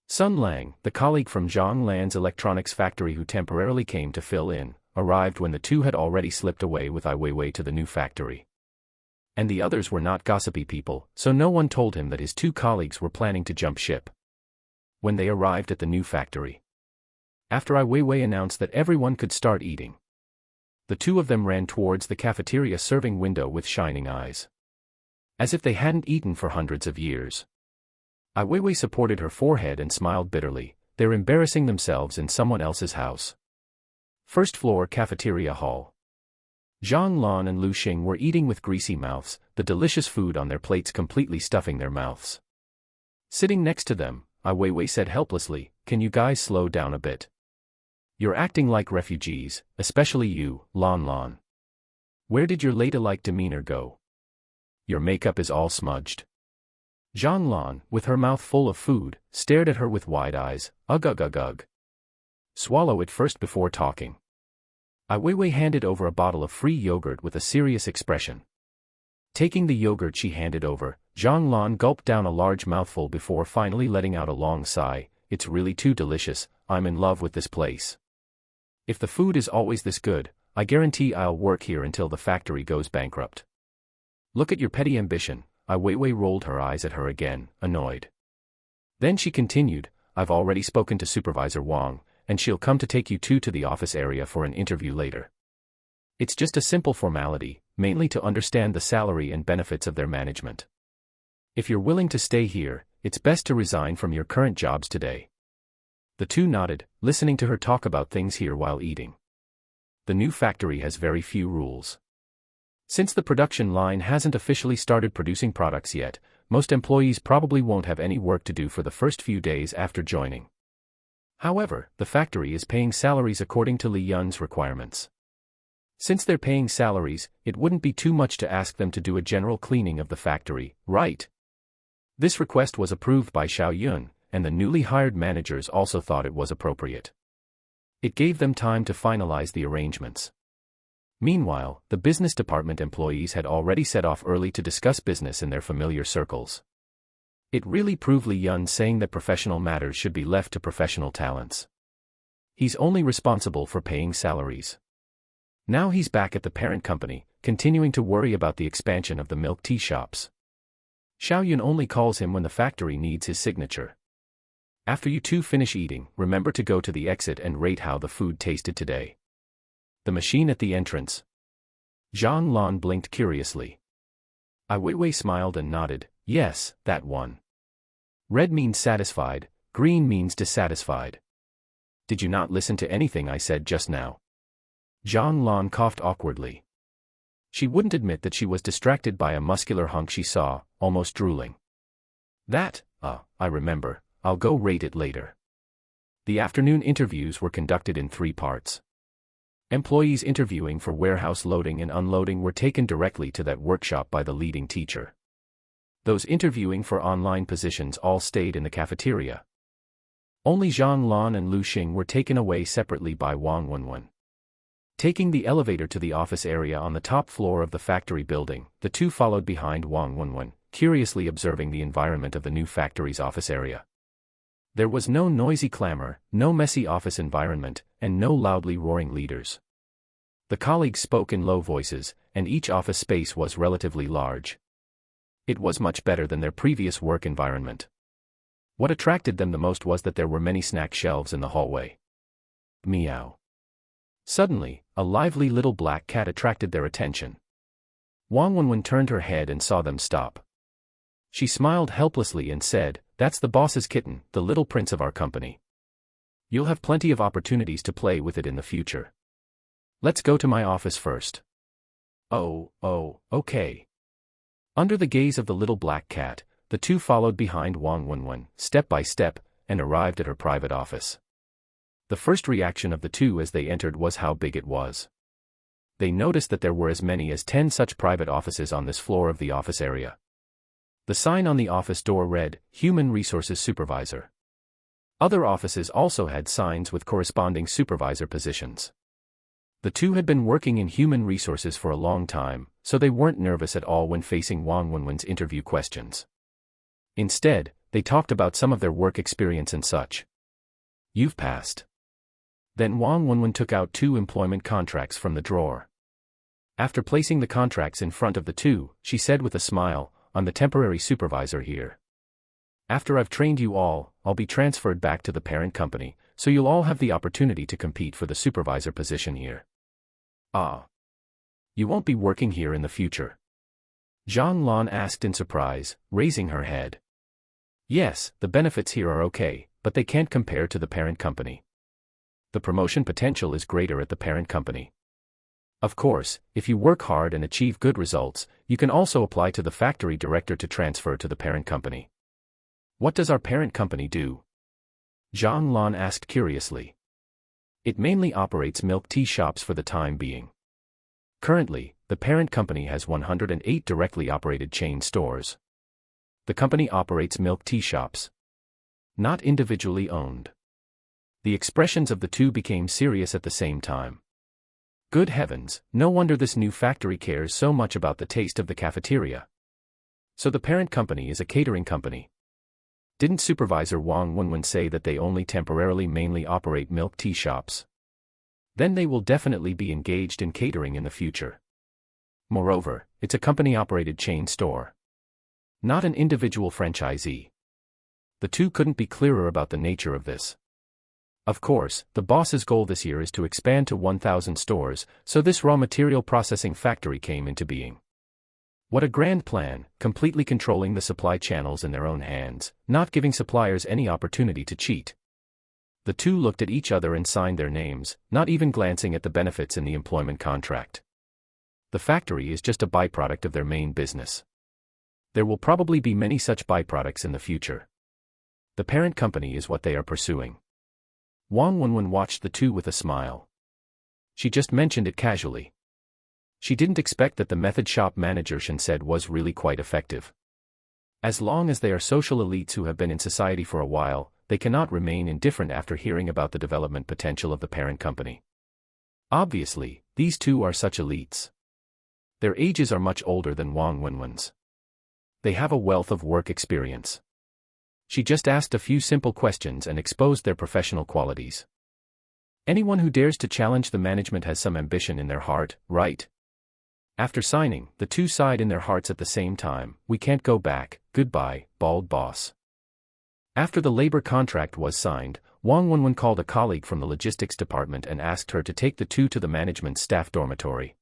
Sun Lang, the colleague from Zhang Lan's electronics factory who temporarily came to fill in, arrived when the two had already slipped away with Ai Weiwei to the new factory. And the others were not gossipy people, so no one told him that his 2 colleagues were planning to jump ship. When they arrived at the new factory, after Ai Weiwei announced that everyone could start eating, the 2 of them ran towards the cafeteria serving window with shining eyes. As if they hadn't eaten for hundreds of years. Ai Weiwei supported her forehead and smiled bitterly. They're embarrassing themselves in someone else's house. First floor cafeteria hall. Zhang Lan and Lu Xing were eating with greasy mouths, the delicious food on their plates completely stuffing their mouths. Sitting next to them, Ai Weiwei said helplessly, Can you guys slow down a bit? You're acting like refugees, especially you, Lan Lan. Where did your ladylike demeanor go? Your makeup is all smudged. Zhang Lan, with her mouth full of food, stared at her with wide eyes. Ugh ugh ugh ugh. Swallow it first before talking. Ai Weiwei handed over a bottle of free yogurt with a serious expression. Taking the yogurt she handed over, Zhang Lan gulped down a large mouthful before finally letting out a long sigh. It's really too delicious, I'm in love with this place. If the food is always this good, I guarantee I'll work here until the factory goes bankrupt. Look at your petty ambition. Ai Weiwei rolled her eyes at her again, annoyed. Then she continued, I've already spoken to Supervisor Wang, and she'll come to take you two to the office area for an interview later. It's just a simple formality, mainly to understand the salary and benefits of their management. If you're willing to stay here, it's best to resign from your current jobs today. The two nodded, listening to her talk about things here while eating. The new factory has very few rules. Since the production line hasn't officially started producing products yet, most employees probably won't have any work to do for the first few days after joining. However, the factory is paying salaries according to Li Yun's requirements. Since they're paying salaries, it wouldn't be too much to ask them to do a general cleaning of the factory, right? This request was approved by Xiao Yun, and the newly hired managers also thought it was appropriate. It gave them time to finalize the arrangements. Meanwhile, the business department employees had already set off early to discuss business in their familiar circles. It really proved Li Yun saying that professional matters should be left to professional talents. He's only responsible for paying salaries. Now he's back at the parent company, continuing to worry about the expansion of the milk tea shops. Xiao Yun only calls him when the factory needs his signature. After you two finish eating, remember to go to the exit and rate how the food tasted today. The machine at the entrance. Zhang Lan blinked curiously. Ai Weiwei smiled and nodded, yes, that one. Red means satisfied, green means dissatisfied. Did you not listen to anything I said just now? Zhang Lan coughed awkwardly. She wouldn't admit that she was distracted by a muscular hunk she saw, almost drooling. I remember, I'll go rate it later. The afternoon interviews were conducted in 3 parts. Employees interviewing for warehouse loading and unloading were taken directly to that workshop by the leading teacher. Those interviewing for online positions all stayed in the cafeteria. Only Zhang Lan and Lu Xing were taken away separately by Wang Wenwen. Taking the elevator to the office area on the top floor of the factory building, the 2 followed behind Wang Wenwen, curiously observing the environment of the new factory's office area. There was no noisy clamor, no messy office environment, and no loudly roaring leaders. The colleagues spoke in low voices, and each office space was relatively large. It was much better than their previous work environment. What attracted them the most was that there were many snack shelves in the hallway. Meow. Suddenly, a lively little black cat attracted their attention. Wang Wenwen turned her head and saw them stop. She smiled helplessly and said, "That's the boss's kitten, the little prince of our company. You'll have plenty of opportunities to play with it in the future. Let's go to my office first." Oh, okay. Under the gaze of the little black cat, the 2 followed behind Wang Wenwen, step by step, and arrived at her private office. The first reaction of the 2 as they entered was how big it was. They noticed that there were as many as 10 such private offices on this floor of the office area. The sign on the office door read, "Human Resources Supervisor." Other offices also had signs with corresponding supervisor positions. The 2 had been working in human resources for a long time, so they weren't nervous at all when facing Wang Wenwen's interview questions. Instead, they talked about some of their work experience and such. "You've passed." Then Wang Wenwen took out 2 employment contracts from the drawer. After placing the contracts in front of the 2, she said with a smile, "I'm the temporary supervisor here. After I've trained you all, I'll be transferred back to the parent company, so you'll all have the opportunity to compete for the supervisor position here." "Ah. You won't be working here in the future?" Zhang Lan asked in surprise, raising her head. "Yes, the benefits here are okay, but they can't compare to the parent company. The promotion potential is greater at the parent company. Of course, if you work hard and achieve good results, you can also apply to the factory director to transfer to the parent company." "What does our parent company do?" Zhang Lan asked curiously. "It mainly operates milk tea shops for the time being. Currently, the parent company has 108 directly operated chain stores. The company operates milk tea shops. Not individually owned." The expressions of the 2 became serious at the same time. Good heavens, no wonder this new factory cares so much about the taste of the cafeteria. So the parent company is a catering company. Didn't Supervisor Wang Wenwen say that they only temporarily mainly operate milk tea shops? Then they will definitely be engaged in catering in the future. Moreover, it's a company-operated chain store. Not an individual franchisee. The 2 couldn't be clearer about the nature of this. Of course, the boss's goal this year is to expand to 1,000 stores, so this raw material processing factory came into being. What a grand plan, completely controlling the supply channels in their own hands, not giving suppliers any opportunity to cheat. The 2 looked at each other and signed their names, not even glancing at the benefits in the employment contract. The factory is just a byproduct of their main business. There will probably be many such byproducts in the future. The parent company is what they are pursuing. Wang Wenwen watched the 2 with a smile. She just mentioned it casually. She didn't expect that the method shop manager Shen said was really quite effective. As long as they are social elites who have been in society for a while, they cannot remain indifferent after hearing about the development potential of the parent company. Obviously, these 2 are such elites. Their ages are much older than Wang Wenwen's. They have a wealth of work experience. She just asked a few simple questions and exposed their professional qualities. Anyone who dares to challenge the management has some ambition in their heart, right? After signing, the 2 sighed in their hearts at the same time. "We can't go back, goodbye, bald boss." After the labor contract was signed, Wang Wenwen called a colleague from the logistics department and asked her to take the 2 to the management staff dormitory.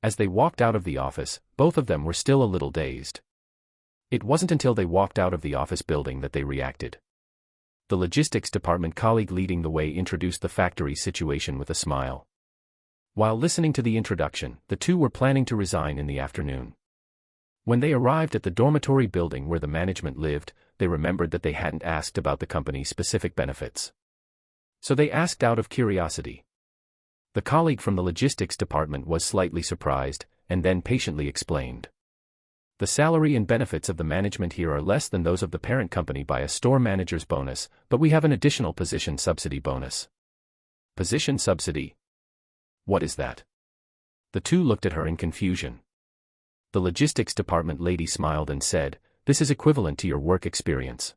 As they walked out of the office, both of them were still a little dazed. It wasn't until they walked out of the office building that they reacted. The logistics department colleague leading the way introduced the factory situation with a smile. While listening to the introduction, the two were planning to resign in the afternoon. When they arrived at the dormitory building where the management lived, they remembered that they hadn't asked about the company's specific benefits. So they asked out of curiosity. The colleague from the logistics department was slightly surprised, and then patiently explained. The salary and benefits of the management here are less than those of the parent company by a store manager's bonus, but we have an additional position subsidy bonus. Position subsidy? What is that? The two looked at her in confusion. The logistics department lady smiled and said, this is equivalent to your work experience.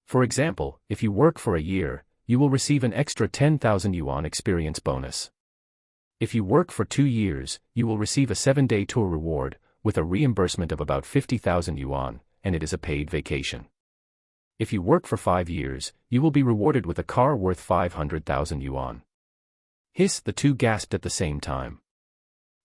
For example, if you work for a year, you will receive an extra 10,000 yuan experience bonus. If you work for 2 years, you will receive a 7-day tour reward, with a reimbursement of about 50,000 yuan, and it is a paid vacation. If you work for 5 years, you will be rewarded with a car worth 500,000 yuan. Hiss, the two gasped at the same time.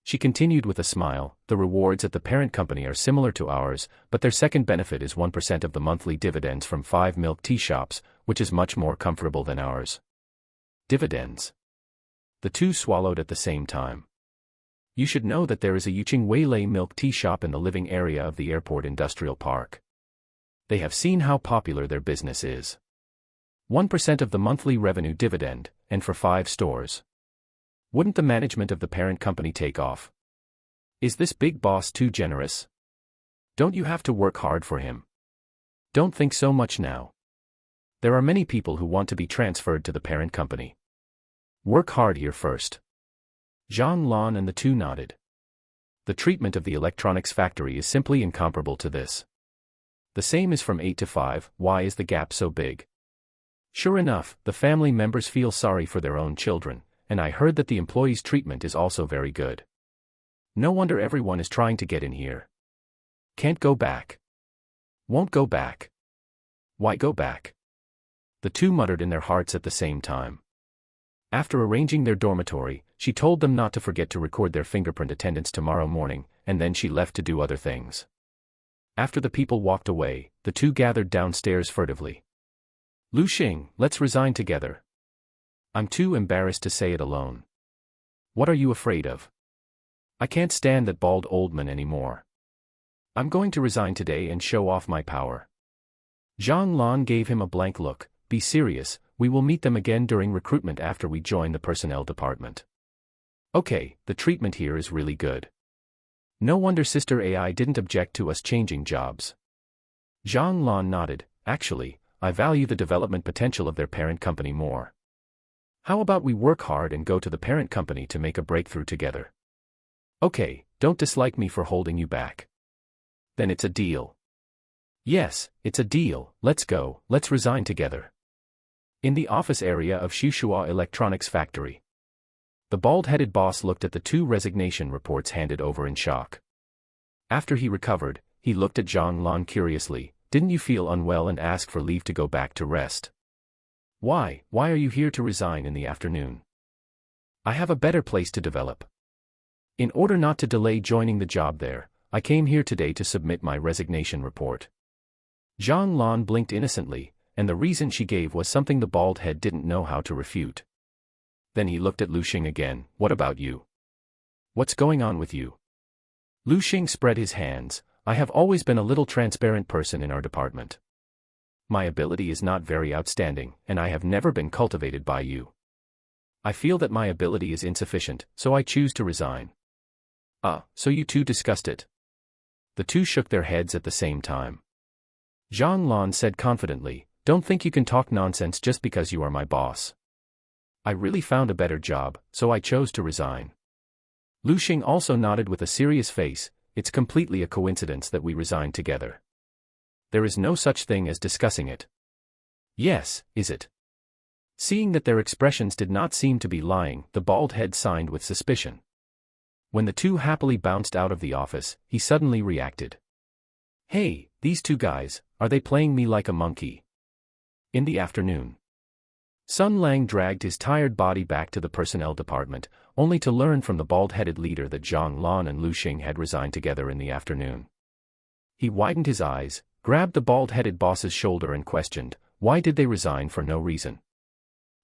She continued with a smile, the rewards at the parent company are similar to ours, but their second benefit is 1% of the monthly dividends from 5 milk tea shops, which is much more comfortable than ours. Dividends. The two swallowed at the same time. You should know that there is a Yuqing Weilei milk tea shop in the living area of the airport industrial park. They have seen how popular their business is. 1% of the monthly revenue dividend, and for 5 stores. Wouldn't the management of the parent company take off? Is this big boss too generous? Don't you have to work hard for him? Don't think so much now. There are many people who want to be transferred to the parent company. Work hard here first. Zhang Lan and the two nodded. The treatment of the electronics factory is simply incomparable to this. The same is from 8 to 5, why is the gap so big? Sure enough, the family members feel sorry for their own children, and I heard that the employees' treatment is also very good. No wonder everyone is trying to get in here. Can't go back. Won't go back. Why go back? The two muttered in their hearts at the same time. After arranging their dormitory, she told them not to forget to record their fingerprint attendance tomorrow morning, and then she left to do other things. After the people walked away, the two gathered downstairs furtively. Lu Xing, let's resign together. I'm too embarrassed to say it alone. What are you afraid of? I can't stand that bald old man anymore. I'm going to resign today and show off my power. Zhang Lan gave him a blank look. Be serious, we will meet them again during recruitment after we join the personnel department. Okay, the treatment here is really good. No wonder Sister AI didn't object to us changing jobs. Zhang Lan nodded. Actually, I value the development potential of their parent company more. How about we work hard and go to the parent company to make a breakthrough together? Okay, don't dislike me for holding you back. Then it's a deal. Yes, it's a deal, let's go, let's resign together. In the office area of Shushua Electronics Factory. The bald-headed boss looked at the 2 resignation reports handed over in shock. After he recovered, he looked at Zhang Lan curiously. Didn't you feel unwell and ask for leave to go back to rest? Why are you here to resign in the afternoon? I have a better place to develop. In order not to delay joining the job there, I came here today to submit my resignation report. Zhang Lan blinked innocently, and the reason she gave was something the bald head didn't know how to refute. Then he looked at Lu Xing again. What about you? What's going on with you? Lu Xing spread his hands. I have always been a little transparent person in our department. My ability is not very outstanding, and I have never been cultivated by you. I feel that my ability is insufficient, so I choose to resign. So you two discussed it? The two shook their heads at the same time. Zhang Lan said confidently, don't think you can talk nonsense just because you are my boss. I really found a better job, so I chose to resign. Lu Xing also nodded with a serious face. It's completely a coincidence that we resigned together. There is no such thing as discussing it. Yes, is it? Seeing that their expressions did not seem to be lying, the bald head signed with suspicion. When the two happily bounced out of the office, he suddenly reacted. Hey, these two guys, are they playing me like a monkey? In the afternoon, Sun Lang dragged his tired body back to the personnel department, only to learn from the bald-headed leader that Zhang Lan and Lu Xing had resigned together in the afternoon. He widened his eyes, grabbed the bald-headed boss's shoulder and questioned, why did they resign for no reason?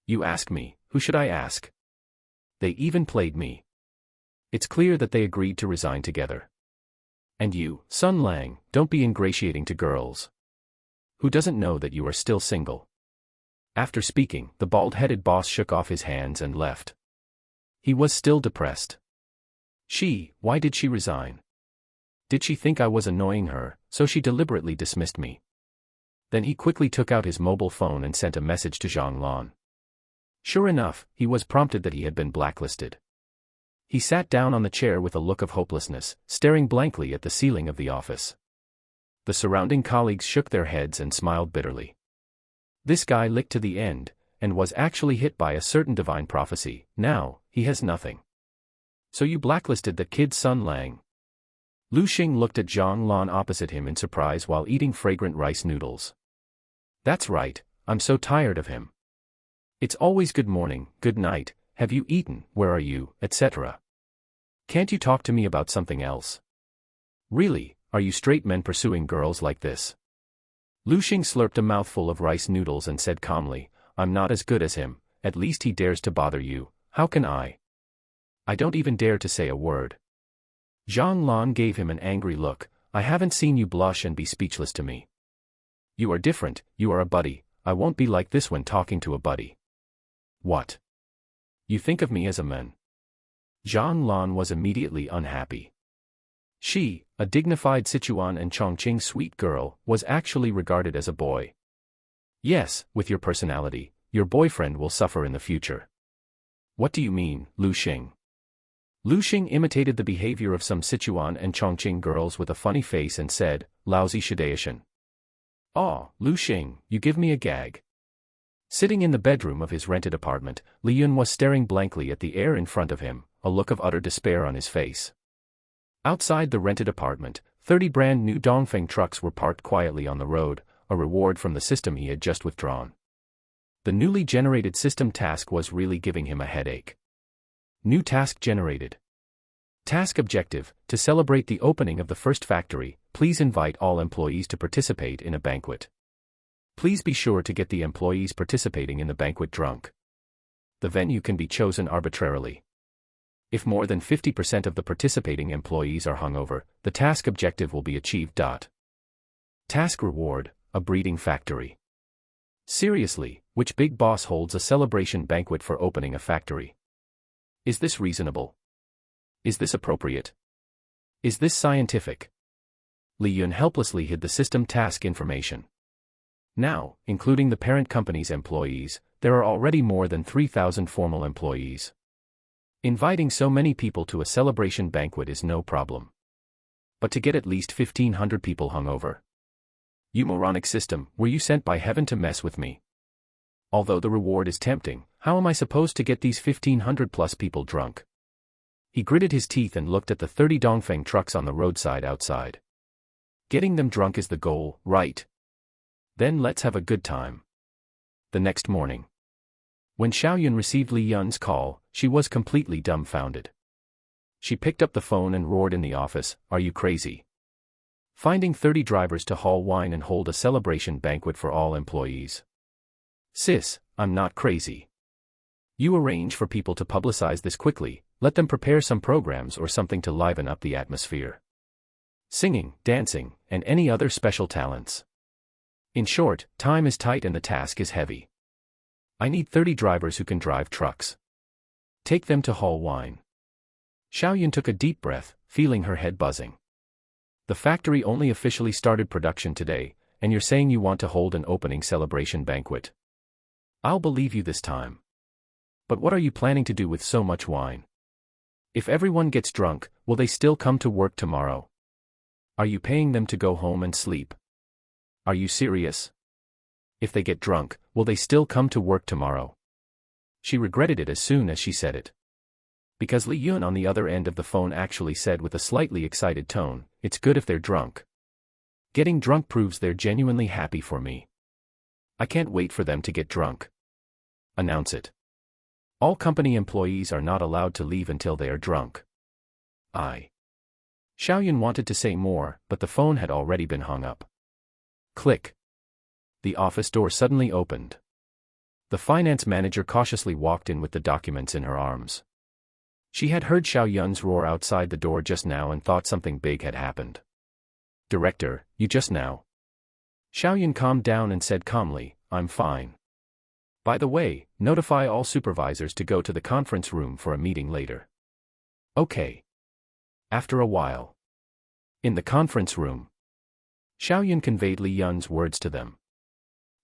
You ask me, who should I ask? They even played me. It's clear that they agreed to resign together. And you, Sun Lang, don't be ingratiating to girls. Who doesn't know that you are still single? After speaking, the bald-headed boss shook off his hands and left. He was still depressed. Why did she resign? Did she think I was annoying her, so she deliberately dismissed me? Then he quickly took out his mobile phone and sent a message to Zhang Lan. Sure enough, he was prompted that he had been blacklisted. He sat down on the chair with a look of hopelessness, staring blankly at the ceiling of the office. The surrounding colleagues shook their heads and smiled bitterly. This guy licked to the end, and was actually hit by a certain divine prophecy. Now, he has nothing. So you blacklisted the kid Sun Lang? Lu Xing looked at Zhang Lan opposite him in surprise while eating fragrant rice noodles. That's right, I'm so tired of him. It's always good morning, good night, have you eaten, where are you, etc. Can't you talk to me about something else? Really, are you straight men pursuing girls like this? Lu Xing slurped a mouthful of rice noodles and said calmly, I'm not as good as him, at least he dares to bother you, how can I? I don't even dare to say a word. Zhang Lan gave him an angry look, I haven't seen you blush and be speechless to me. You are different, you are a buddy, I won't be like this when talking to a buddy. What? You think of me as a man? Zhang Lan was immediately unhappy. She, a dignified Sichuan and Chongqing sweet girl, was actually regarded as a boy. Yes, with your personality, your boyfriend will suffer in the future. What do you mean, Lu Xing? Lu Xing imitated the behavior of some Sichuan and Chongqing girls with a funny face and said, lousy shidation. Aw, Lu Xing, you give me a gag. Sitting in the bedroom of his rented apartment, Li Yun was staring blankly at the air in front of him, a look of utter despair on his face. Outside the rented apartment, 30 brand new Dongfeng trucks were parked quietly on the road, a reward from the system he had just withdrawn. The newly generated system task was really giving him a headache. New task generated. Task objective, to celebrate the opening of the first factory, please invite all employees to participate in a banquet. Please be sure to get the employees participating in the banquet drunk. The venue can be chosen arbitrarily. If more than 50% of the participating employees are hungover, the task objective will be achieved. Task reward, a breeding factory. Seriously, which big boss holds a celebration banquet for opening a factory? Is this reasonable? Is this appropriate? Is this scientific? Li Yun helplessly hid the system task information. Now, including the parent company's employees, there are already more than 3,000 formal employees. Inviting so many people to a celebration banquet is no problem. But to get at least 1,500 people hungover. You moronic system, were you sent by heaven to mess with me? Although the reward is tempting, how am I supposed to get these 1,500 plus people drunk? He gritted his teeth and looked at the 30 Dongfeng trucks on the roadside outside. Getting them drunk is the goal, right? Then let's have a good time. The next morning. When Xiaoyun received Li Yun's call, she was completely dumbfounded. She picked up the phone and roared in the office, are you crazy? Finding 30 drivers to haul wine and hold a celebration banquet for all employees. Sis, I'm not crazy. You arrange for people to publicize this quickly, let them prepare some programs or something to liven up the atmosphere. Singing, dancing, and any other special talents. In short, time is tight and the task is heavy. I need 30 drivers who can drive trucks. Take them to haul wine. Xiaoyun took a deep breath, feeling her head buzzing. The factory only officially started production today, and you're saying you want to hold an opening celebration banquet. I'll believe you this time. But what are you planning to do with so much wine? If everyone gets drunk, will they still come to work tomorrow? Are you paying them to go home and sleep? Are you serious? If they get drunk, will they still come to work tomorrow? She regretted it as soon as she said it. Because Li Yun on the other end of the phone actually said with a slightly excited tone, it's good if they're drunk. Getting drunk proves they're genuinely happy for me. I can't wait for them to get drunk. Announce it. All company employees are not allowed to leave until they are drunk. Xiaoyun wanted to say more, but the phone had already been hung up. Click. The office door suddenly opened. The finance manager cautiously walked in with the documents in her arms. She had heard Xiao Yun's roar outside the door just now and thought something big had happened. Director, you just now. Xiao Yun calmed down and said calmly, I'm fine. By the way, notify all supervisors to go to the conference room for a meeting later. Okay. After a while. In the conference room. Xiao Yun conveyed Li Yun's words to them.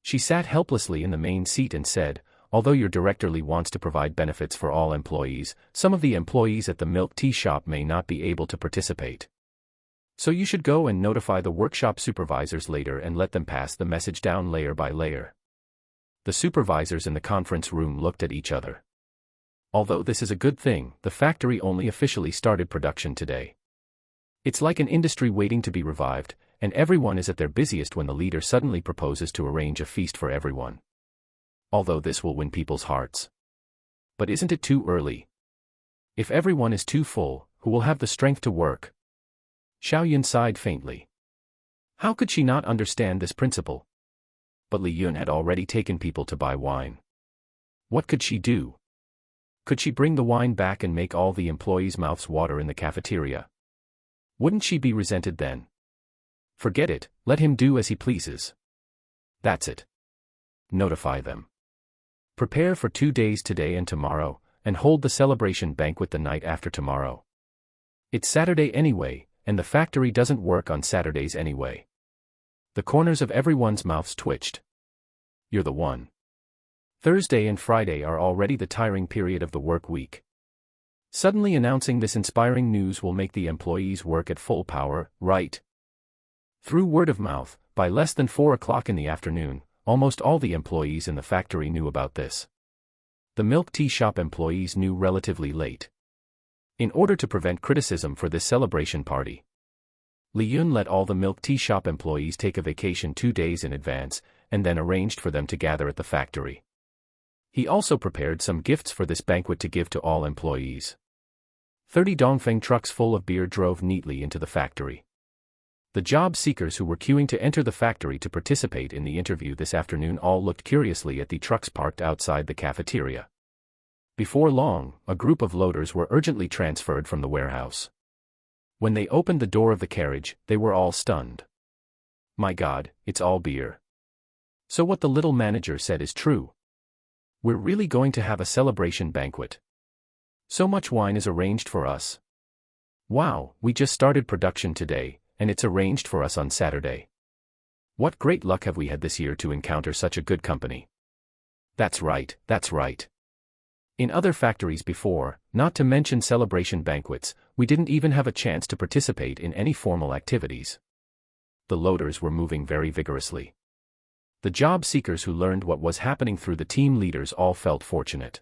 She sat helplessly in the main seat and said, although your director Li wants to provide benefits for all employees, some of the employees at the milk tea shop may not be able to participate. So you should go and notify the workshop supervisors later and let them pass the message down layer by layer. The supervisors in the conference room looked at each other. Although this is a good thing, the factory only officially started production today. It's like an industry waiting to be revived, and everyone is at their busiest when the leader suddenly proposes to arrange a feast for everyone. Although this will win people's hearts. But isn't it too early? If everyone is too full, who will have the strength to work? Xiao Yun sighed faintly. How could she not understand this principle? But Li Yun had already taken people to buy wine. What could she do? Could she bring the wine back and make all the employees' mouths water in the cafeteria? Wouldn't she be resented then? Forget it, let him do as he pleases. That's it. Notify them. Prepare for 2 days today and tomorrow, and hold the celebration banquet the night after tomorrow. It's Saturday anyway, and the factory doesn't work on Saturdays anyway. The corners of everyone's mouths twitched. You're the one. Thursday and Friday are already the tiring period of the work week. Suddenly announcing this inspiring news will make the employees work at full power, right? Through word of mouth, by less than 4 o'clock in the afternoon, almost all the employees in the factory knew about this. The milk tea shop employees knew relatively late. In order to prevent criticism for this celebration party, Li Yun let all the milk tea shop employees take a vacation 2 days in advance, and then arranged for them to gather at the factory. He also prepared some gifts for this banquet to give to all employees. 30 Dongfeng trucks full of beer drove neatly into the factory. The job seekers who were queuing to enter the factory to participate in the interview this afternoon all looked curiously at the trucks parked outside the cafeteria. Before long, a group of loaders were urgently transferred from the warehouse. When they opened the door of the carriage, they were all stunned. My God, it's all beer. So what the little manager said is true. We're really going to have a celebration banquet. So much wine is arranged for us. Wow, we just started production today, and it's arranged for us on Saturday. What great luck have we had this year to encounter such a good company. That's right, that's right. In other factories before, not to mention celebration banquets, we didn't even have a chance to participate in any formal activities. The loaders were moving very vigorously. The job seekers who learned what was happening through the team leaders all felt fortunate.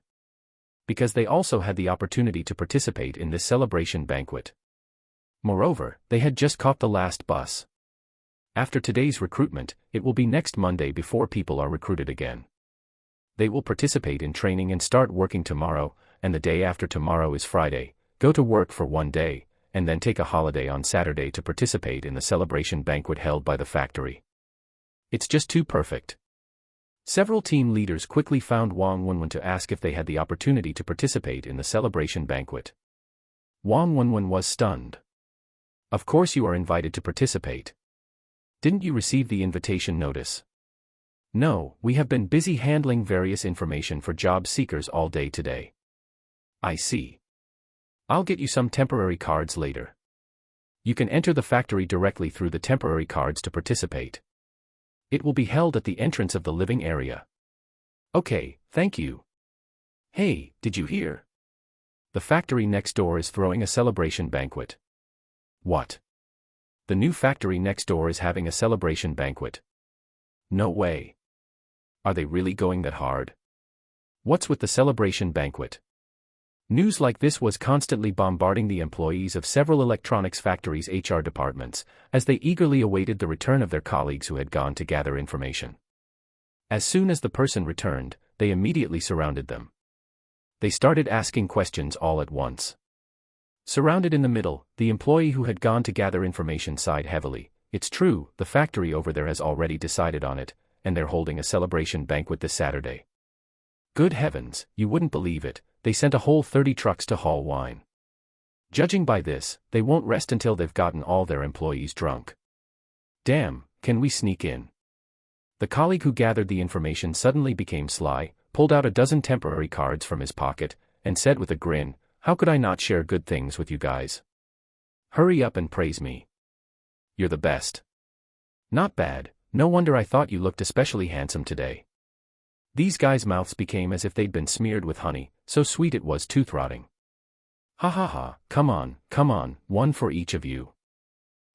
Because they also had the opportunity to participate in this celebration banquet. Moreover, they had just caught the last bus. After today's recruitment, it will be next Monday before people are recruited again. They will participate in training and start working tomorrow, and the day after tomorrow is Friday, go to work for 1 day, and then take a holiday on Saturday to participate in the celebration banquet held by the factory. It's just too perfect. Several team leaders quickly found Wang Wenwen to ask if they had the opportunity to participate in the celebration banquet. Wang Wenwen was stunned. Of course you are invited to participate. Didn't you receive the invitation notice? No, we have been busy handling various information for job seekers all day today. I see. I'll get you some temporary cards later. You can enter the factory directly through the temporary cards to participate. It will be held at the entrance of the living area. Okay, thank you. Hey, did you hear? The factory next door is throwing a celebration banquet. What? The new factory next door is having a celebration banquet. No way. Are they really going that hard? What's with the celebration banquet? News like this was constantly bombarding the employees of several electronics factories' HR departments, as they eagerly awaited the return of their colleagues who had gone to gather information. As soon as the person returned, they immediately surrounded them. They started asking questions all at once. Surrounded in the middle, the employee who had gone to gather information sighed heavily. It's true, the factory over there has already decided on it, and they're holding a celebration banquet this Saturday. Good heavens, you wouldn't believe it, they sent a whole 30 trucks to haul wine. Judging by this, they won't rest until they've gotten all their employees drunk. Damn, can we sneak in? The colleague who gathered the information suddenly became sly, pulled out a dozen temporary cards from his pocket, and said with a grin, "How could I not share good things with you guys? Hurry up and praise me. You're the best. Not bad, no wonder I thought you looked especially handsome today." These guys' mouths became as if they'd been smeared with honey, so sweet it was tooth-rotting. "Ha ha ha, come on, one for each of you.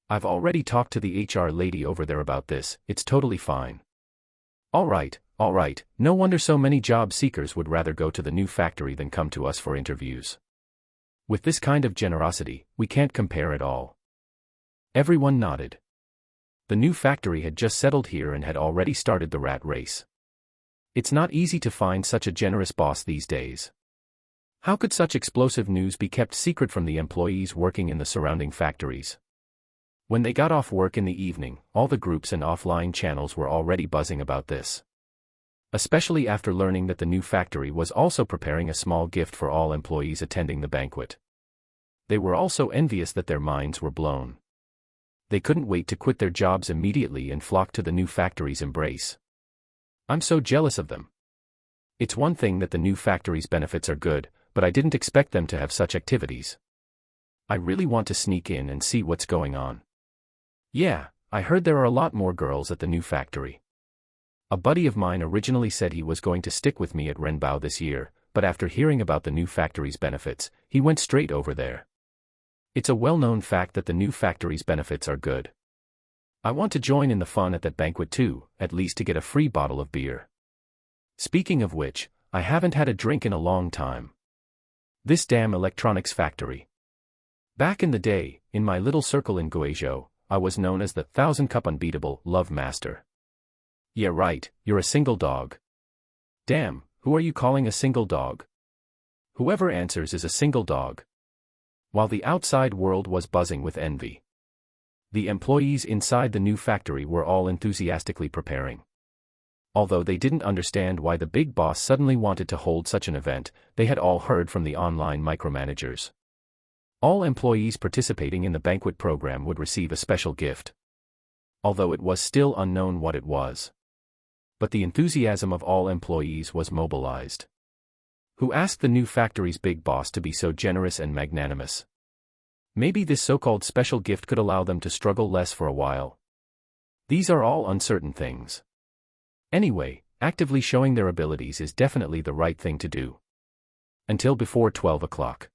I've already talked to the HR lady over there about this, it's totally fine." All right, no wonder so many job seekers would rather go to the new factory than come to us for interviews. With this kind of generosity, we can't compare at all. Everyone nodded. The new factory had just settled here and had already started the rat race. It's not easy to find such a generous boss these days. How could such explosive news be kept secret from the employees working in the surrounding factories? When they got off work in the evening, all the groups and offline channels were already buzzing about this. Especially after learning that the new factory was also preparing a small gift for all employees attending the banquet. They were also envious that their minds were blown. They couldn't wait to quit their jobs immediately and flock to the new factory's embrace. I'm so jealous of them. It's one thing that the new factory's benefits are good, but I didn't expect them to have such activities. I really want to sneak in and see what's going on. Yeah, I heard there are a lot more girls at the new factory. A buddy of mine originally said he was going to stick with me at Renbao this year, but after hearing about the new factory's benefits, he went straight over there. It's a well-known fact that the new factory's benefits are good. I want to join in the fun at that banquet too, at least to get a free bottle of beer. Speaking of which, I haven't had a drink in a long time. This damn electronics factory. Back in the day, in my little circle in Guizhou, I was known as the 1,000-cup unbeatable love master. Yeah right, you're a single dog. Damn, who are you calling a single dog? Whoever answers is a single dog. While the outside world was buzzing with envy, the employees inside the new factory were all enthusiastically preparing. Although they didn't understand why the big boss suddenly wanted to hold such an event, they had all heard from the online micromanagers. All employees participating in the banquet program would receive a special gift. Although it was still unknown what it was. But the enthusiasm of all employees was mobilized. Who asked the new factory's big boss to be so generous and magnanimous? Maybe this so-called special gift could allow them to struggle less for a while. These are all uncertain things. Anyway, actively showing their abilities is definitely the right thing to do. Until before 12 o'clock.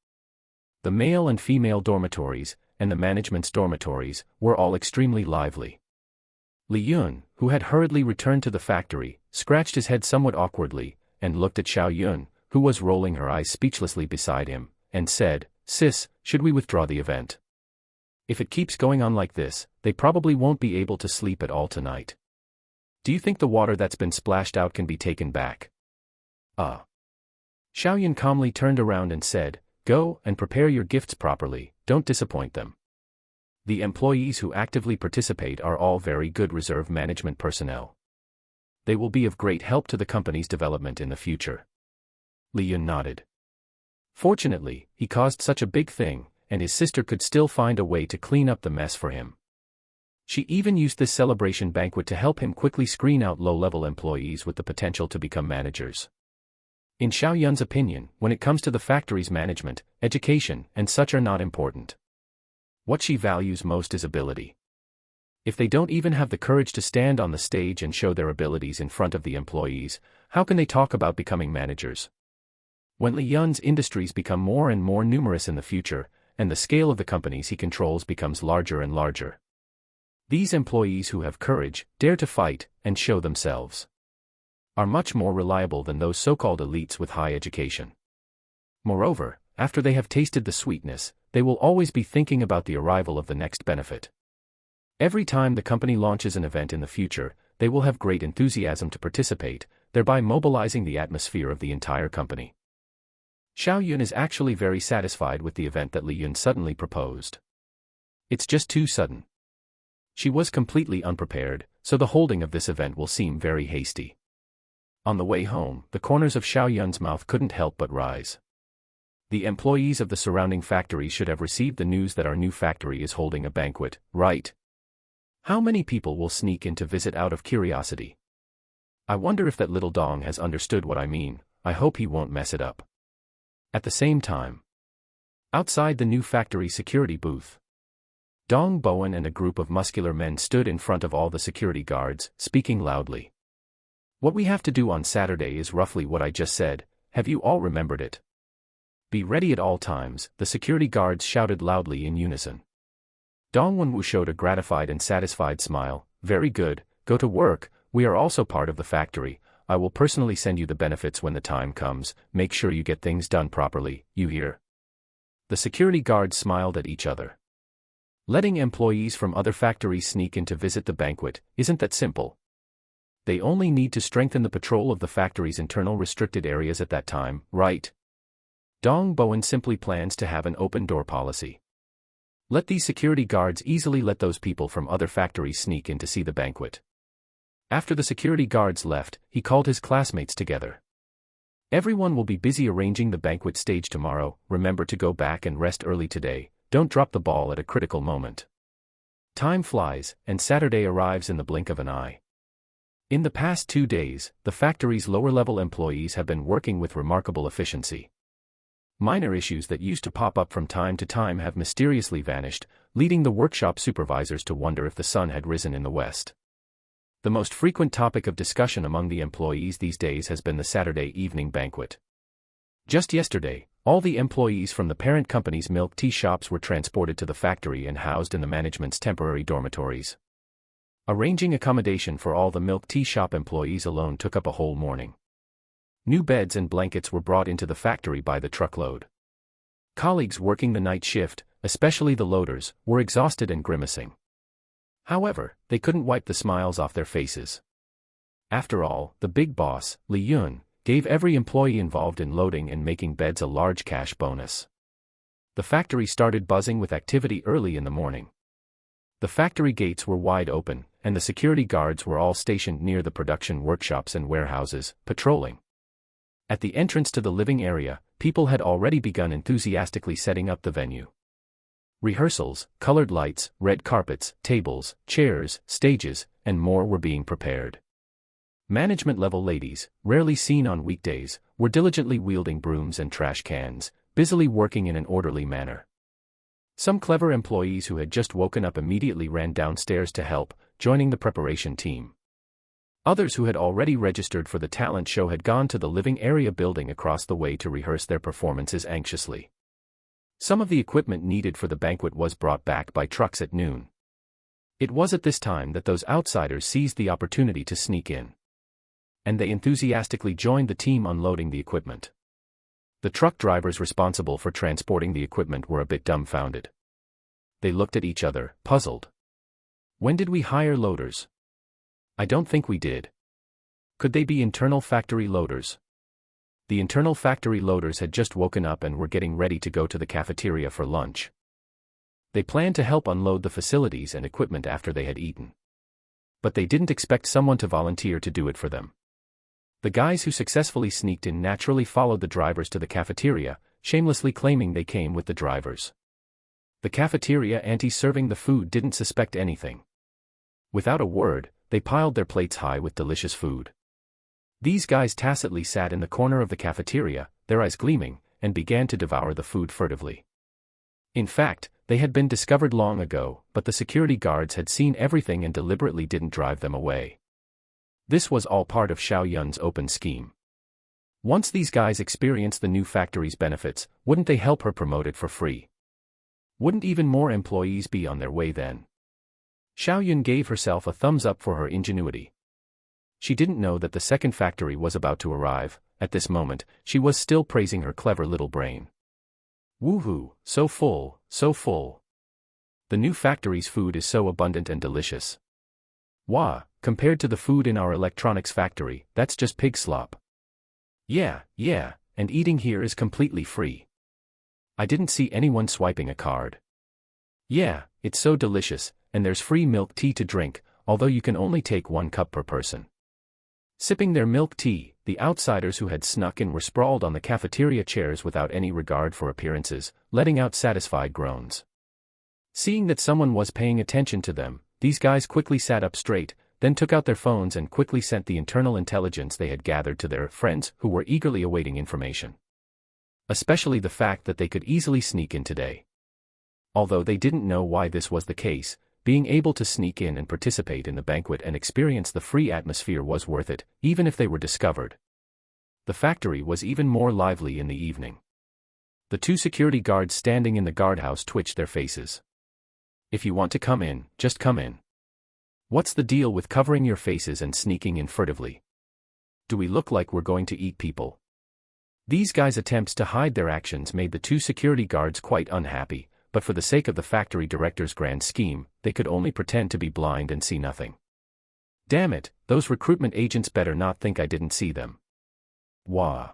The male and female dormitories, and the management's dormitories, were all extremely lively. Li Yun, who had hurriedly returned to the factory, scratched his head somewhat awkwardly, and looked at Xiao Yun, who was rolling her eyes speechlessly beside him, and said, "Sis, should we withdraw the event? If it keeps going on like this, they probably won't be able to sleep at all tonight. Do you think the water that's been splashed out can be taken back?" Xiao Yun calmly turned around and said, "Go and prepare your gifts properly, don't disappoint them." The employees who actively participate are all very good reserve management personnel. They will be of great help to the company's development in the future. Li Yun nodded. Fortunately, he caused such a big thing, and his sister could still find a way to clean up the mess for him. She even used this celebration banquet to help him quickly screen out low-level employees with the potential to become managers. In Xiao Yun's opinion, when it comes to the factory's management, education, and such are not important. What she values most is ability. If they don't even have the courage to stand on the stage and show their abilities in front of the employees, how can they talk about becoming managers? When Li Yun's industries become more and more numerous in the future, and the scale of the companies he controls becomes larger and larger, these employees who have courage, dare to fight, and show themselves, are much more reliable than those so-called elites with high education. Moreover, after they have tasted the sweetness, they will always be thinking about the arrival of the next benefit. Every time the company launches an event in the future, they will have great enthusiasm to participate, thereby mobilizing the atmosphere of the entire company. Xiao Yun is actually very satisfied with the event that Li Yun suddenly proposed. It's just too sudden. She was completely unprepared, so the holding of this event will seem very hasty. On the way home, the corners of Xiao Yun's mouth couldn't help but rise. The employees of the surrounding factories should have received the news that our new factory is holding a banquet, right? How many people will sneak in to visit out of curiosity? I wonder if that little Dong has understood what I mean. I hope he won't mess it up. At the same time, outside the new factory security booth, Dong Bowen and a group of muscular men stood in front of all the security guards, speaking loudly. What we have to do on Saturday is roughly what I just said. Have you all remembered it? Be ready at all times, the security guards shouted loudly in unison. Dong Wenwu showed a gratified and satisfied smile. Very good, go to work, we are also part of the factory. I will personally send you the benefits when the time comes. Make sure you get things done properly, you hear? The security guards smiled at each other. Letting employees from other factories sneak in to visit the banquet, isn't that simple? They only need to strengthen the patrol of the factory's internal restricted areas at that time, right? Dong Bowen simply plans to have an open-door policy. Let these security guards easily let those people from other factories sneak in to see the banquet. After the security guards left, he called his classmates together. Everyone will be busy arranging the banquet stage tomorrow. Remember to go back and rest early today. Don't drop the ball at a critical moment. Time flies, and Saturday arrives in the blink of an eye. In the past 2 days, the factory's lower-level employees have been working with remarkable efficiency. Minor issues that used to pop up from time to time have mysteriously vanished, leading the workshop supervisors to wonder if the sun had risen in the west. The most frequent topic of discussion among the employees these days has been the Saturday evening banquet. Just yesterday, all the employees from the parent company's milk tea shops were transported to the factory and housed in the management's temporary dormitories. Arranging accommodation for all the milk tea shop employees alone took up a whole morning. New beds and blankets were brought into the factory by the truckload. Colleagues working the night shift, especially the loaders, were exhausted and grimacing. However, they couldn't wipe the smiles off their faces. After all, the big boss, Li Yun, gave every employee involved in loading and making beds a large cash bonus. The factory started buzzing with activity early in the morning. The factory gates were wide open, and the security guards were all stationed near the production workshops and warehouses, patrolling. At the entrance to the living area, people had already begun enthusiastically setting up the venue. Rehearsals, colored lights, red carpets, tables, chairs, stages, and more were being prepared. Management-level ladies, rarely seen on weekdays, were diligently wielding brooms and trash cans, busily working in an orderly manner. Some clever employees who had just woken up immediately ran downstairs to help, joining the preparation team. Others who had already registered for the talent show had gone to the living area building across the way to rehearse their performances anxiously. Some of the equipment needed for the banquet was brought back by trucks at noon. It was at this time that those outsiders seized the opportunity to sneak in. And they enthusiastically joined the team unloading the equipment. The truck drivers responsible for transporting the equipment were a bit dumbfounded. They looked at each other, puzzled. When did we hire loaders? I don't think we did. Could they be internal factory loaders? The internal factory loaders had just woken up and were getting ready to go to the cafeteria for lunch. They planned to help unload the facilities and equipment after they had eaten. But they didn't expect someone to volunteer to do it for them. The guys who successfully sneaked in naturally followed the drivers to the cafeteria, shamelessly claiming they came with the drivers. The cafeteria auntie serving the food didn't suspect anything. Without a word, they piled their plates high with delicious food. These guys tacitly sat in the corner of the cafeteria, their eyes gleaming, and began to devour the food furtively. In fact, they had been discovered long ago, but the security guards had seen everything and deliberately didn't drive them away. This was all part of Xiao Yun's open scheme. Once these guys experienced the new factory's benefits, wouldn't they help her promote it for free? Wouldn't even more employees be on their way then? Xiao Yun gave herself a thumbs up for her ingenuity. She didn't know that the second factory was about to arrive. At this moment, she was still praising her clever little brain. Woohoo, so full, so full. The new factory's food is so abundant and delicious. Wah, compared to the food in our electronics factory, that's just pig slop. Yeah, and eating here is completely free. I didn't see anyone swiping a card. Yeah, it's so delicious, and there's free milk tea to drink, although you can only take 1 cup per person. Sipping their milk tea, The outsiders who had snuck in were sprawled on the cafeteria chairs without any regard for appearances, letting out satisfied groans. Seeing that someone was paying attention to them, these guys quickly sat up straight, then took out their phones and quickly sent the internal intelligence they had gathered to their friends who were eagerly awaiting information. Especially the fact that they could easily sneak in today. Although they didn't know why this was the case, being able to sneak in and participate in the banquet and experience the free atmosphere was worth it, even if they were discovered. The factory was even more lively in the evening. The two security guards standing in the guardhouse twitched their faces. If you want to come in, just come in. What's the deal with covering your faces and sneaking in furtively? Do we look like we're going to eat people? These guys' attempts to hide their actions made the two security guards quite unhappy, but for the sake of the factory director's grand scheme, they could only pretend to be blind and see nothing. Damn it, those recruitment agents better not think I didn't see them. Wah.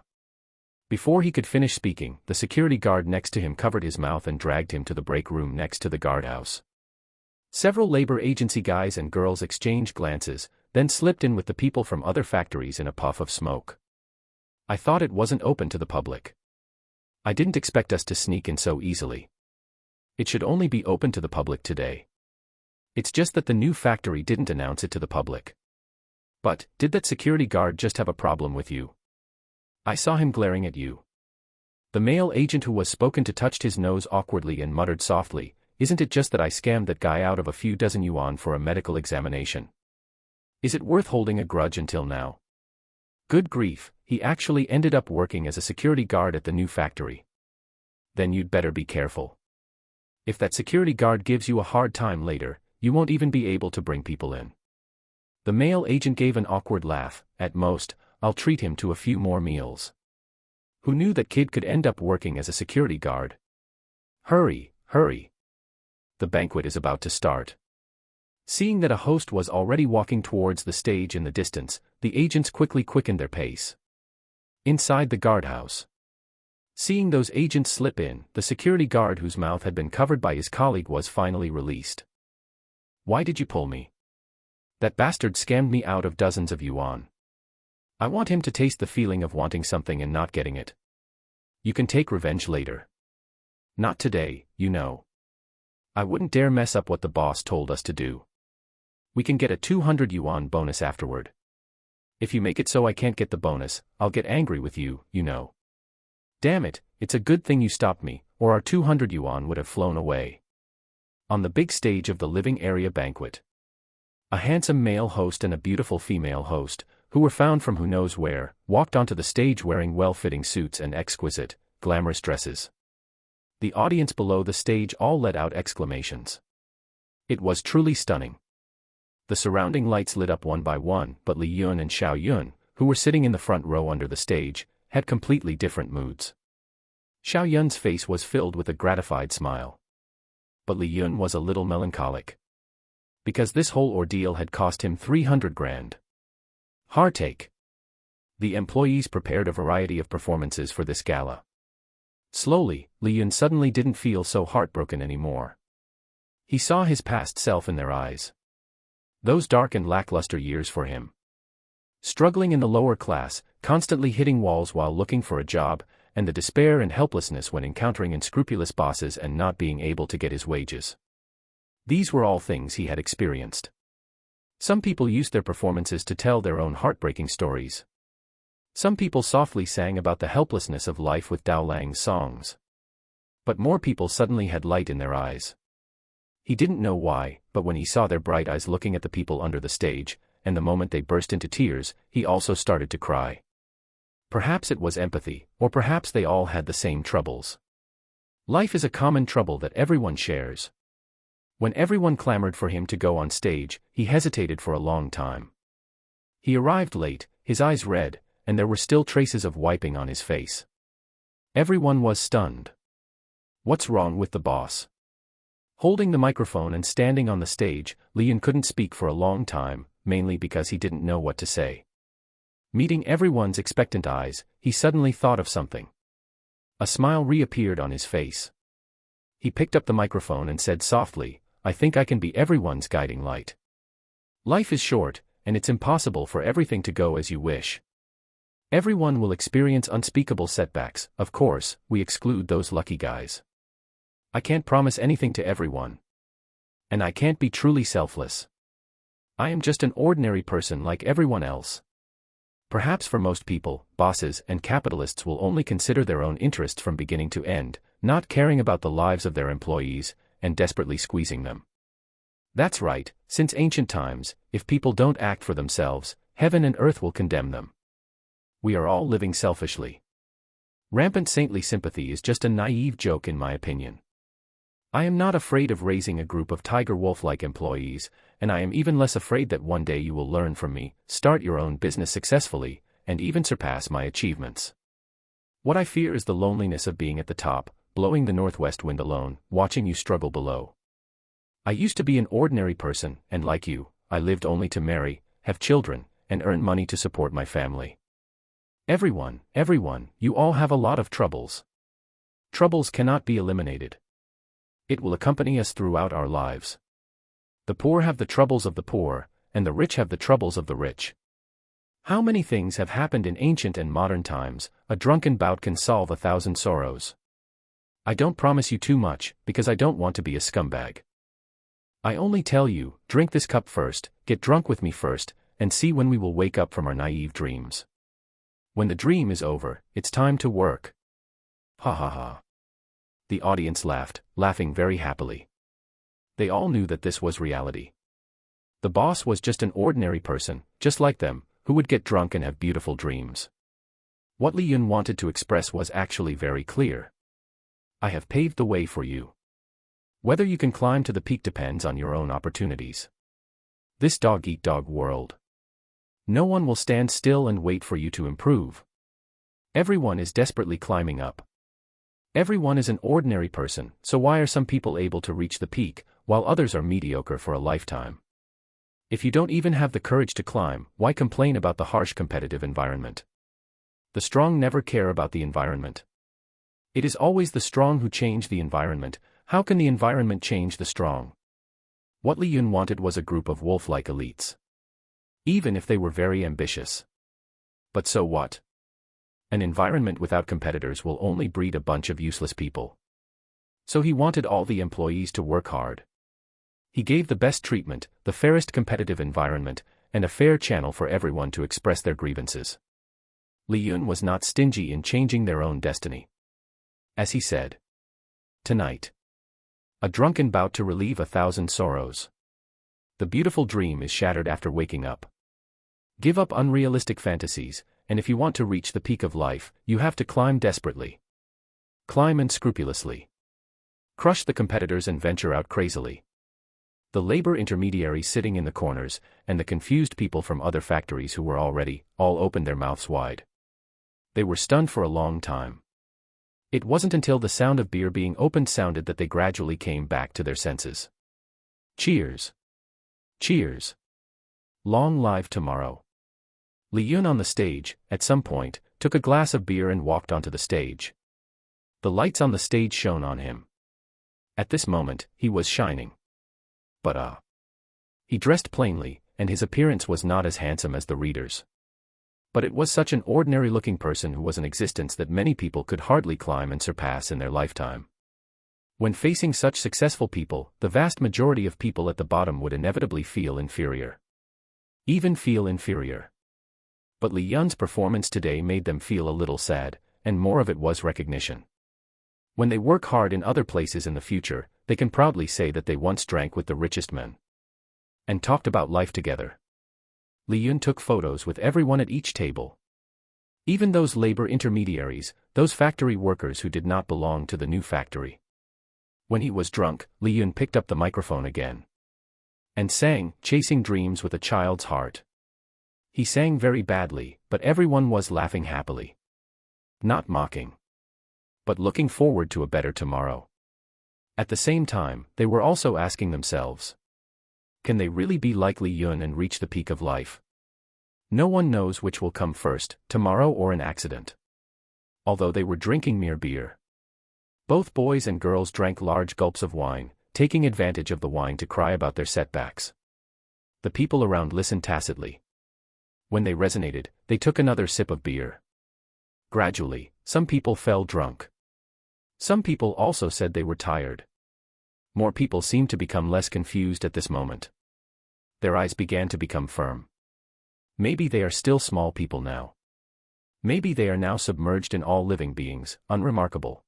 Before he could finish speaking, the security guard next to him covered his mouth and dragged him to the break room next to the guardhouse. Several labor agency guys and girls exchanged glances, then slipped in with the people from other factories in a puff of smoke. I thought it wasn't open to the public. I didn't expect us to sneak in so easily. It should only be open to the public today. It's just that the new factory didn't announce it to the public. But, did that security guard just have a problem with you? I saw him glaring at you. The male agent who was spoken to touched his nose awkwardly and muttered softly, isn't it just that I scammed that guy out of a few dozen yuan for a medical examination? Is it worth holding a grudge until now? Good grief, he actually ended up working as a security guard at the new factory. Then you'd better be careful. If that security guard gives you a hard time later, you won't even be able to bring people in. The male agent gave an awkward laugh. At most, I'll treat him to a few more meals. Who knew that kid could end up working as a security guard? Hurry, hurry. The banquet is about to start. Seeing that a host was already walking towards the stage in the distance, the agents quickly quickened their pace. Inside the guardhouse. Seeing those agents slip in, the security guard whose mouth had been covered by his colleague was finally released. Why did you pull me? That bastard scammed me out of dozens of yuan. I want him to taste the feeling of wanting something and not getting it. You can take revenge later. Not today, you know. I wouldn't dare mess up what the boss told us to do. We can get a 200 yuan bonus afterward. If you make it so I can't get the bonus, I'll get angry with you, you know. Damn it, it's a good thing you stopped me, or our 200 yuan would have flown away. On the big stage of the living area banquet, a handsome male host and a beautiful female host, who were found from who knows where, walked onto the stage wearing well-fitting suits and exquisite, glamorous dresses. The audience below the stage all let out exclamations. It was truly stunning. The surrounding lights lit up one by one, but Li Yun and Xiao Yun, who were sitting in the front row under the stage, had completely different moods. Xiao Yun's face was filled with a gratified smile. But Li Yun was a little melancholic. Because this whole ordeal had cost him 300 grand. Heartache. The employees prepared a variety of performances for this gala. Slowly, Li Yun suddenly didn't feel so heartbroken anymore. He saw his past self in their eyes. Those dark and lackluster years for him. Struggling in the lower class, constantly hitting walls while looking for a job, and the despair and helplessness when encountering unscrupulous bosses and not being able to get his wages. These were all things he had experienced. Some people used their performances to tell their own heartbreaking stories. Some people softly sang about the helplessness of life with Dao Lang's songs. But more people suddenly had light in their eyes. He didn't know why, but when he saw their bright eyes looking at the people under the stage, and the moment they burst into tears, he also started to cry. Perhaps it was empathy, or perhaps they all had the same troubles. Life is a common trouble that everyone shares. When everyone clamored for him to go on stage, he hesitated for a long time. He arrived late, his eyes red, and there were still traces of wiping on his face. Everyone was stunned. What's wrong with the boss? Holding the microphone and standing on the stage, Li Yun couldn't speak for a long time, mainly because he didn't know what to say. Meeting everyone's expectant eyes, he suddenly thought of something. A smile reappeared on his face. He picked up the microphone and said softly, I think I can be everyone's guiding light. Life is short, and it's impossible for everything to go as you wish. Everyone will experience unspeakable setbacks, of course, we exclude those lucky guys. I can't promise anything to everyone. And I can't be truly selfless. I am just an ordinary person like everyone else. Perhaps for most people, bosses and capitalists will only consider their own interests from beginning to end, not caring about the lives of their employees, and desperately squeezing them. That's right, since ancient times, if people don't act for themselves, heaven and earth will condemn them. We are all living selfishly. Rampant saintly sympathy is just a naive joke in my opinion. I am not afraid of raising a group of tiger wolf-like employees, and I am even less afraid that one day you will learn from me, start your own business successfully, and even surpass my achievements. What I fear is the loneliness of being at the top, blowing the northwest wind alone, watching you struggle below. I used to be an ordinary person, and like you, I lived only to marry, have children, and earn money to support my family. Everyone, you all have a lot of troubles. Troubles cannot be eliminated. It will accompany us throughout our lives. The poor have the troubles of the poor, and the rich have the troubles of the rich. How many things have happened in ancient and modern times? A drunken bout can solve 1,000 sorrows. I don't promise you too much, because I don't want to be a scumbag. I only tell you, drink this cup first, get drunk with me first, and see when we will wake up from our naive dreams. When the dream is over, it's time to work. Ha ha ha. The audience laughed, laughing very happily. They all knew that this was reality. The boss was just an ordinary person, just like them, who would get drunk and have beautiful dreams. What Li Yun wanted to express was actually very clear. I have paved the way for you. Whether you can climb to the peak depends on your own opportunities. This dog-eat-dog world. No one will stand still and wait for you to improve. Everyone is desperately climbing up. Everyone is an ordinary person, so why are some people able to reach the peak, while others are mediocre for a lifetime? If you don't even have the courage to climb, why complain about the harsh competitive environment? The strong never care about the environment. It is always the strong who change the environment. How can the environment change the strong? What Li Yun wanted was a group of wolf-like elites. Even if they were very ambitious. But so what? An environment without competitors will only breed a bunch of useless people. So he wanted all the employees to work hard. He gave the best treatment, the fairest competitive environment, and a fair channel for everyone to express their grievances. Li Yun was not stingy in changing their own destiny. As he said, tonight. A drunken bout to relieve 1,000 sorrows. The beautiful dream is shattered after waking up. Give up unrealistic fantasies, and if you want to reach the peak of life, you have to climb desperately. Climb unscrupulously. Crush the competitors and venture out crazily. The labor intermediaries sitting in the corners, and the confused people from other factories who were already, all opened their mouths wide. They were stunned for a long time. It wasn't until the sound of beer being opened sounded that they gradually came back to their senses. Cheers. Cheers. Long live tomorrow. Li Yun on the stage, at some point, took a glass of beer and walked onto the stage. The lights on the stage shone on him. At this moment, he was shining. But he dressed plainly, and his appearance was not as handsome as the readers. But it was such an ordinary-looking person who was in existence that many people could hardly climb and surpass in their lifetime. When facing such successful people, the vast majority of people at the bottom would inevitably feel inferior. Even feel inferior. But Li Yun's performance today made them feel a little sad, and more of it was recognition. When they work hard in other places in the future, they can proudly say that they once drank with the richest men. And talked about life together. Li Yun took photos with everyone at each table. Even those labor intermediaries, those factory workers who did not belong to the new factory. When he was drunk, Li Yun picked up the microphone again. And sang, Chasing Dreams with a Child's Heart. He sang very badly, but everyone was laughing happily. Not mocking. But looking forward to a better tomorrow. At the same time, they were also asking themselves, can they really be like Li Yun and reach the peak of life? No one knows which will come first, tomorrow or an accident. Although they were drinking mere beer. Both boys and girls drank large gulps of wine, taking advantage of the wine to cry about their setbacks. The people around listened tacitly. When they resonated, they took another sip of beer. Gradually, some people fell drunk. Some people also said they were tired. More people seemed to become less confused at this moment. Their eyes began to become firm. Maybe they are still small people now. Maybe they are now submerged in all living beings, unremarkable.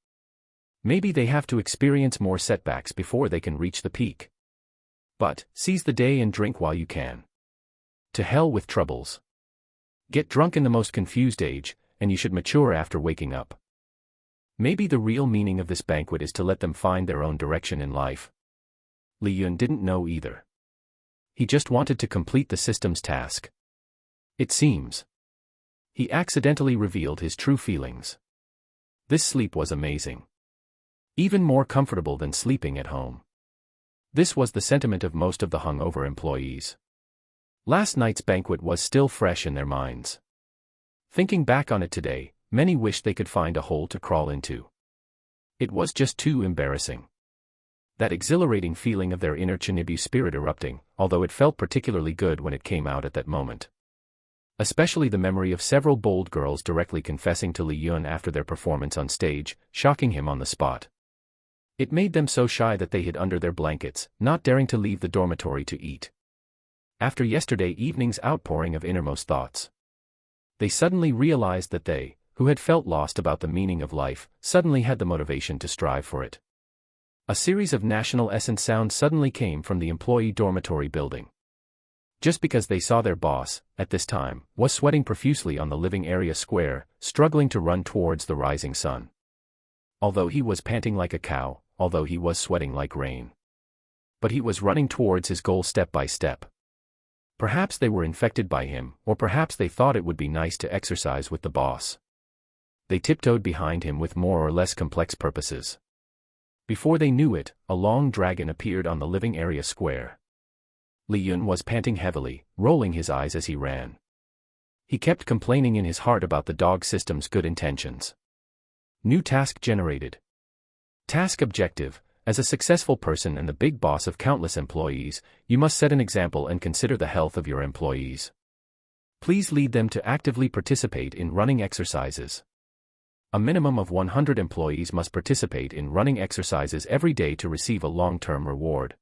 Maybe they have to experience more setbacks before they can reach the peak. But, seize the day and drink while you can. To hell with troubles. Get drunk in the most confused age, and you should mature after waking up. Maybe the real meaning of this banquet is to let them find their own direction in life. Li Yun didn't know either. He just wanted to complete the system's task. It seems. He accidentally revealed his true feelings. This sleep was amazing. Even more comfortable than sleeping at home. This was the sentiment of most of the hungover employees. Last night's banquet was still fresh in their minds. Thinking back on it today, many wished they could find a hole to crawl into. It was just too embarrassing. That exhilarating feeling of their inner Chinibu spirit erupting, although it felt particularly good when it came out at that moment. Especially the memory of several bold girls directly confessing to Li Yun after their performance on stage, shocking him on the spot. It made them so shy that they hid under their blankets, not daring to leave the dormitory to eat. After yesterday evening's outpouring of innermost thoughts, they suddenly realized that they, who had felt lost about the meaning of life, suddenly had the motivation to strive for it. A series of national essence sounds suddenly came from the employee dormitory building. Just because they saw their boss, at this time, was sweating profusely on the living area square, struggling to run towards the rising sun. Although he was panting like a cow, although he was sweating like rain. But he was running towards his goal step by step. Perhaps they were infected by him, or perhaps they thought it would be nice to exercise with the boss. They tiptoed behind him with more or less complex purposes. Before they knew it, a long dragon appeared on the living area square. Li Yun was panting heavily, rolling his eyes as he ran. He kept complaining in his heart about the dog system's good intentions. New task generated. Task objective: as a successful person and the big boss of countless employees, you must set an example and consider the health of your employees. Please lead them to actively participate in running exercises. A minimum of 100 employees must participate in running exercises every day to receive a long-term reward.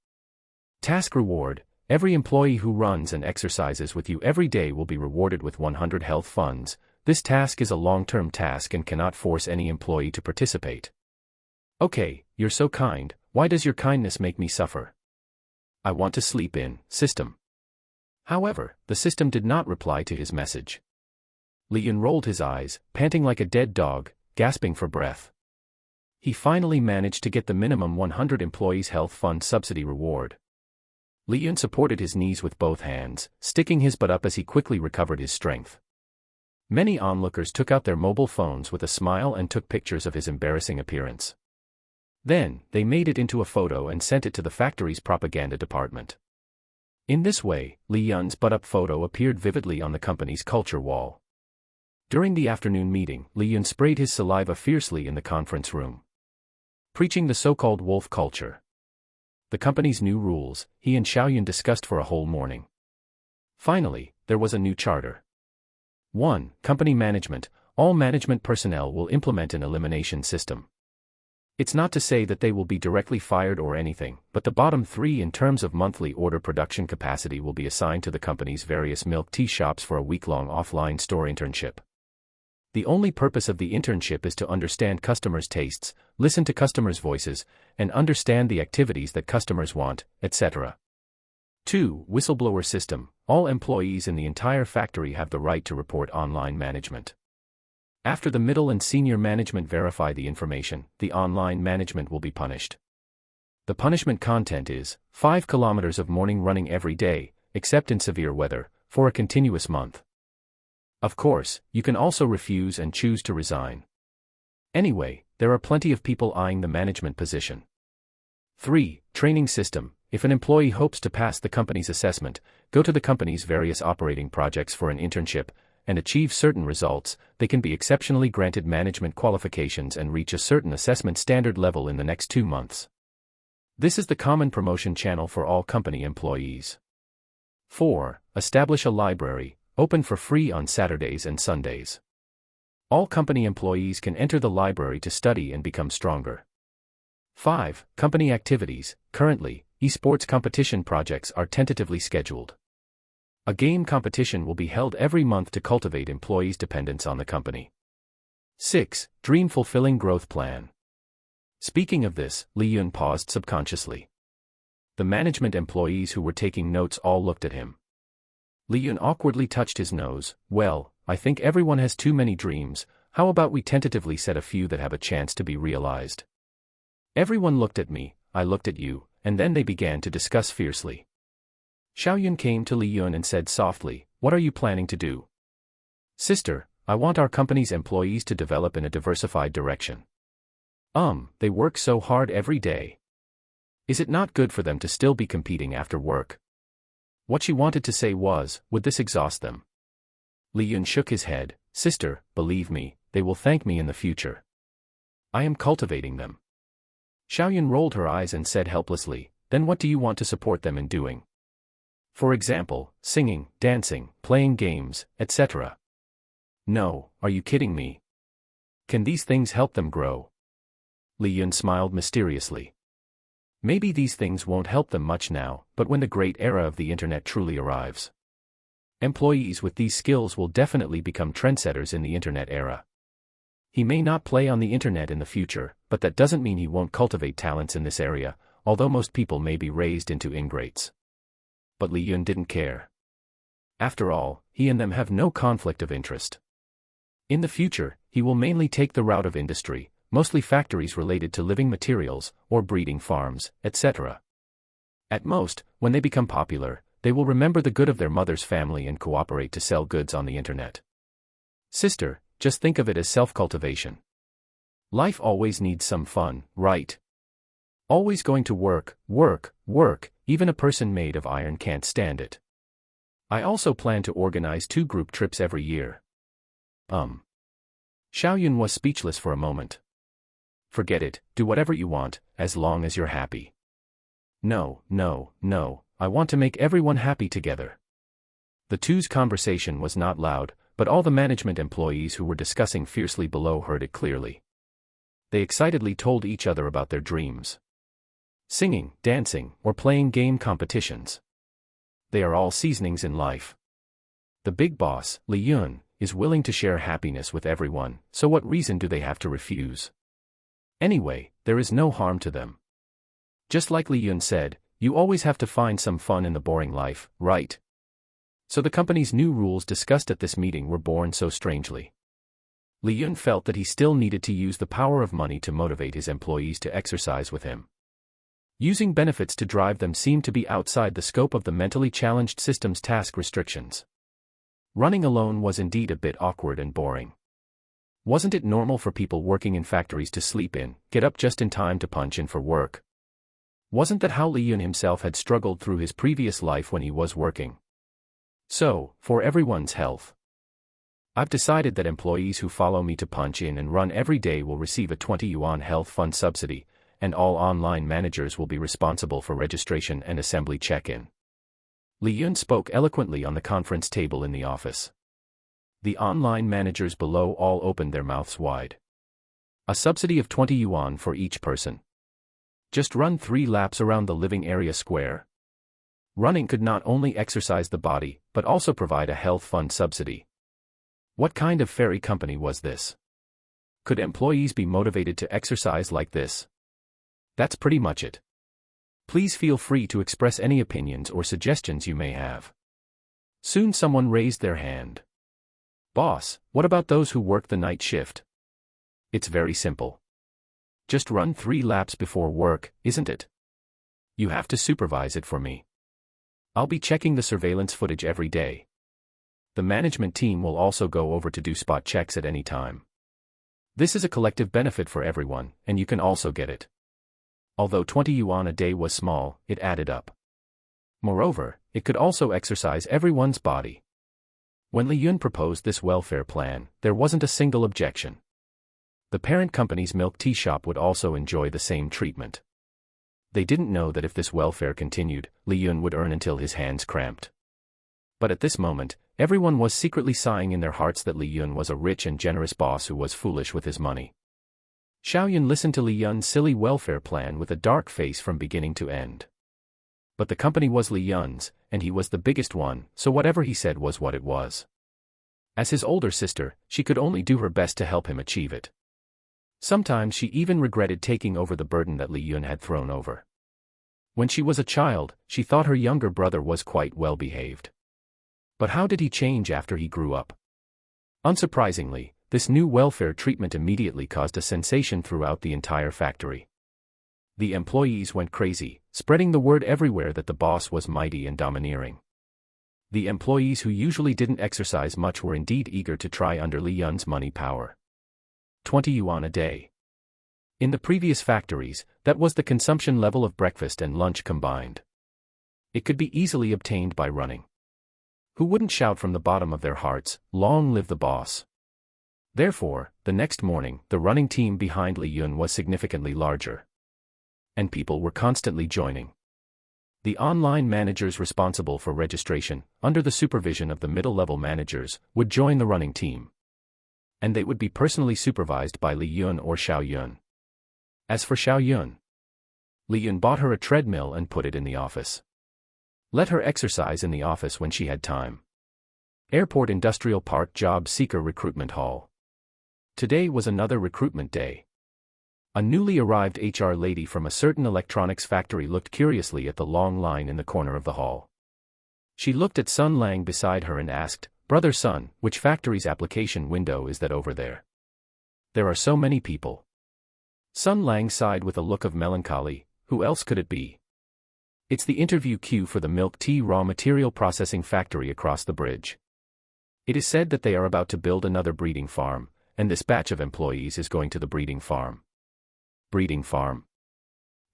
Task reward: every employee who runs and exercises with you every day will be rewarded with 100 health funds. This task is a long-term task and cannot force any employee to participate. Okay, you're so kind, why does your kindness make me suffer? I want to sleep in, system. However, the system did not reply to his message. Li Yun rolled his eyes, panting like a dead dog, gasping for breath. He finally managed to get the minimum 100 employees health fund subsidy reward. Li Yun supported his knees with both hands, sticking his butt up as he quickly recovered his strength. Many onlookers took out their mobile phones with a smile and took pictures of his embarrassing appearance. Then, they made it into a photo and sent it to the factory's propaganda department. In this way, Li Yun's butt-up photo appeared vividly on the company's culture wall. During the afternoon meeting, Li Yun sprayed his saliva fiercely in the conference room. Preaching the so-called wolf culture. The company's new rules, he and Xiaoyun discussed for a whole morning. Finally, there was a new charter. 1. Company management: all management personnel will implement an elimination system. It's not to say that they will be directly fired or anything, but the bottom 3 in terms of monthly order production capacity will be assigned to the company's various milk tea shops for a week-long offline store internship. The only purpose of the internship is to understand customers' tastes, listen to customers' voices, and understand the activities that customers want, etc. 2. Whistleblower system: all employees in the entire factory have the right to report online management. After the middle and senior management verify the information, the online management will be punished. The punishment content is 5 kilometers of morning running every day, except in severe weather, for a continuous month. Of course, you can also refuse and choose to resign. Anyway, there are plenty of people eyeing the management position. 3. Training system: if an employee hopes to pass the company's assessment, go to the company's various operating projects for an internship, and achieve certain results, they can be exceptionally granted management qualifications and reach a certain assessment standard level in the next 2 months. This is the common promotion channel for all company employees. 4. Establish a library: open for free on Saturdays and Sundays. All company employees can enter the library to study and become stronger. 5. Company activities. Currently, esports competition projects are tentatively scheduled. A game competition will be held every month to cultivate employees' dependence on the company. 6. Dream-fulfilling growth plan. Speaking of this, Li Yun paused subconsciously. The management employees who were taking notes all looked at him. Li Yun awkwardly touched his nose. Well, I think everyone has too many dreams. How about we tentatively set a few that have a chance to be realized? Everyone looked at me, I looked at you, and then they began to discuss fiercely. Xiaoyun came to Li Yun and said softly, "What are you planning to do?" "Sister, I want our company's employees to develop in a diversified direction. They work so hard every day. Is it not good for them to still be competing after work?" What she wanted to say was, would this exhaust them? Li Yun shook his head. "Sister, believe me, they will thank me in the future. I am cultivating them." Xiaoyun rolled her eyes and said helplessly, "Then what do you want to support them in doing? For example, singing, dancing, playing games, etc." "No, are you kidding me? Can these things help them grow?" Li Yun smiled mysteriously. "Maybe these things won't help them much now, but when the great era of the internet truly arrives, employees with these skills will definitely become trendsetters in the internet era. He may not play on the internet in the future, but that doesn't mean he won't cultivate talents in this area, although most people may be raised into ingrates." But Li Yun didn't care. After all, he and them have no conflict of interest. In the future, he will mainly take the route of industry, mostly factories related to living materials, or breeding farms, etc. At most, when they become popular, they will remember the good of their mother's family and cooperate to sell goods on the internet. Sister, just think of it as self-cultivation. Life always needs some fun, right? Always going to work, work, work, even a person made of iron can't stand it. I also plan to organize 2 group trips every year. Xiaoyun was speechless for a moment. "Forget it, do whatever you want, as long as you're happy." No, I want to make everyone happy together." The two's conversation was not loud, but all the management employees who were discussing fiercely below heard it clearly. They excitedly told each other about their dreams. Singing, dancing, or playing game competitions. They are all seasonings in life. The big boss, Li Yun, is willing to share happiness with everyone, so what reason do they have to refuse? Anyway, there is no harm to them. Just like Li Yun said, you always have to find some fun in the boring life, right? So the company's new rules discussed at this meeting were born so strangely. Li Yun felt that he still needed to use the power of money to motivate his employees to exercise with him. Using benefits to drive them seemed to be outside the scope of the mentally challenged system's task restrictions. Running alone was indeed a bit awkward and boring. Wasn't it normal for people working in factories to sleep in, get up just in time to punch in for work? Wasn't that how Li Yun himself had struggled through his previous life when he was working? So, for everyone's health, I've decided that employees who follow me to punch in and run every day will receive a 20 yuan health fund subsidy, and all online managers will be responsible for registration and assembly check-in. Li Yun spoke eloquently on the conference table in the office. The online managers below all opened their mouths wide. A subsidy of 20 yuan for each person. Just run 3 laps around the living area square. Running could not only exercise the body, but also provide a health fund subsidy. What kind of fairy company was this? Could employees be motivated to exercise like this? That's pretty much it. Please feel free to express any opinions or suggestions you may have. Soon someone raised their hand. Boss, what about those who work the night shift? It's very simple. Just run 3 laps before work, isn't it? You have to supervise it for me. I'll be checking the surveillance footage every day. The management team will also go over to do spot checks at any time. This is a collective benefit for everyone, and you can also get it. Although 20 yuan a day was small, it added up. Moreover, it could also exercise everyone's body. When Li Yun proposed this welfare plan, there wasn't a single objection. The parent company's milk tea shop would also enjoy the same treatment. They didn't know that if this welfare continued, Li Yun would earn until his hands cramped. But at this moment, Everyone was secretly sighing in their hearts that Li Yun was a rich and generous boss who was foolish with his money. Xiaoyun listened to Li Yun's silly welfare plan with a dark face from beginning to end. But the company was Li Yun's, and he was the biggest one, so whatever he said was what it was. As his older sister, she could only do her best to help him achieve it. Sometimes she even regretted taking over the burden that Li Yun had thrown over. When she was a child, she thought her younger brother was quite well behaved. But how did he change after he grew up? Unsurprisingly, this new welfare treatment immediately caused a sensation throughout the entire factory. The employees went crazy, spreading the word everywhere that the boss was mighty and domineering. The employees who usually didn't exercise much were indeed eager to try under Li Yun's money power. 20 yuan a day. In the previous factories, that was the consumption level of breakfast and lunch combined. It could be easily obtained by running. Who wouldn't shout from the bottom of their hearts, "Long live the boss"? Therefore, the next morning, the running team behind Li Yun was significantly larger. And people were constantly joining. The online managers responsible for registration, under the supervision of the middle-level managers, would join the running team. And they would be personally supervised by Li Yun or Xiaoyun. As for Xiaoyun, Li Yun bought her a treadmill and put it in the office. Let her exercise in the office when she had time. Airport Industrial Park Job Seeker Recruitment Hall. Today was another recruitment day. A newly arrived HR lady from a certain electronics factory looked curiously at the long line in the corner of the hall. She looked at Sun Lang beside her and asked, "Brother Sun, which factory's application window is that over there? There are so many people." Sun Lang sighed with a look of melancholy. Who else could it be? It's the interview queue for the milk tea raw material processing factory across the bridge. It is said that they are about to build another breeding farm, and this batch of employees is going to the breeding farm. Breeding farm?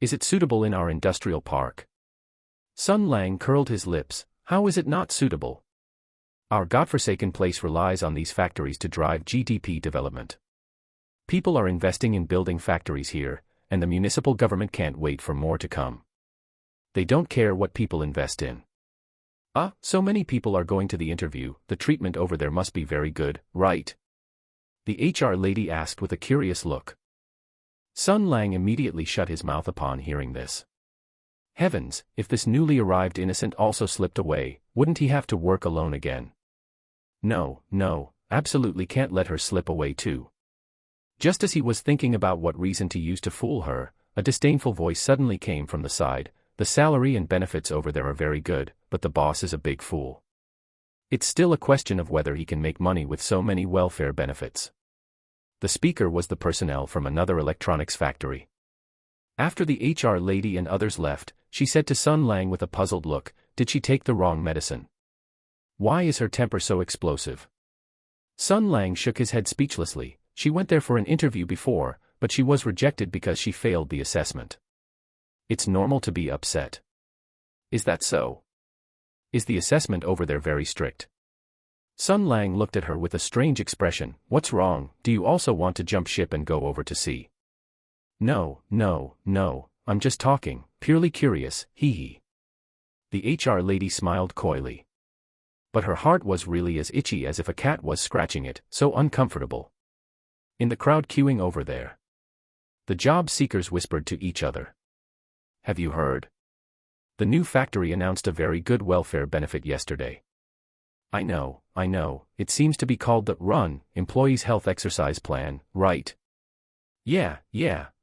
Is it suitable in our industrial park? Sun Lang curled his lips. How is it not suitable? Our godforsaken place relies on these factories to drive GDP development. People are investing in building factories here, and the municipal government can't wait for more to come. They don't care what people invest in. So many people are going to the interview, the treatment over there must be very good, right? The HR lady asked with a curious look. Sun Lang immediately shut his mouth upon hearing this. Heavens, if this newly arrived innocent also slipped away, wouldn't he have to work alone again? No, absolutely can't let her slip away too. Just as he was thinking about what reason to use to fool her, a disdainful voice suddenly came from the side. The salary and benefits over there are very good, but the boss is a big fool. It's still a question of whether he can make money with so many welfare benefits. The speaker was the personnel from another electronics factory. After the HR lady and others left, she said to Sun Lang with a puzzled look, "Did she take the wrong medicine? Why is her temper so explosive?" Sun Lang shook his head speechlessly. She went there for an interview before, but she was rejected because she failed the assessment. It's normal to be upset. Is that so? Is the assessment over there very strict? Sun Lang looked at her with a strange expression. What's wrong? Do you also want to jump ship and go over to see? No, I'm just talking, purely curious, hee. The HR lady smiled coyly. But her heart was really as itchy as if a cat was scratching it, so uncomfortable. In the crowd queuing over there, the job seekers whispered to each other. Have you heard? The new factory announced a very good welfare benefit yesterday. I know, it seems to be called the Run, Employees Health Exercise Plan, right? Yeah,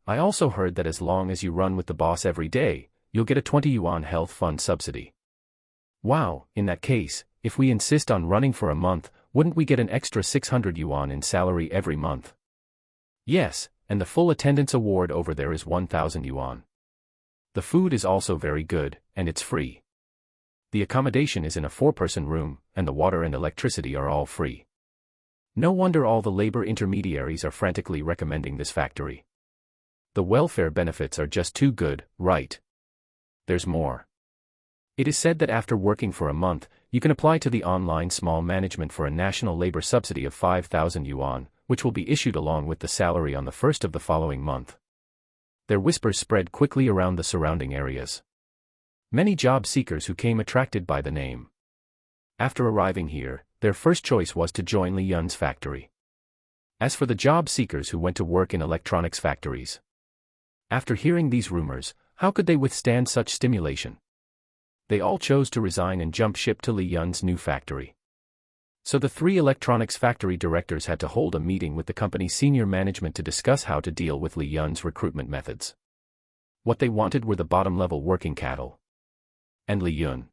I also heard that as long as you run with the boss every day, you'll get a 20 yuan health fund subsidy. Wow, in that case, if we insist on running for a month, wouldn't we get an extra 600 yuan in salary every month? Yes, and the full attendance award over there is 1,000 yuan. The food is also very good, and it's free. The accommodation is in a 4-person room, and the water and electricity are all free. No wonder all the labor intermediaries are frantically recommending this factory. The welfare benefits are just too good, right? There's more. It is said that after working for a month, you can apply to the online small management for a national labor subsidy of 5,000 yuan, which will be issued along with the salary on the first of the following month. Their whispers spread quickly around the surrounding areas. Many job seekers who came attracted by the name. After arriving here, their first choice was to join Li Yun's factory. As for the job seekers who went to work in electronics factories, after hearing these rumors, how could they withstand such stimulation? They all chose to resign and jump ship to Li Yun's new factory. So the 3 electronics factory directors had to hold a meeting with the company's senior management to discuss how to deal with Li Yun's recruitment methods. What they wanted were the bottom-level working cattle. And Li Yun,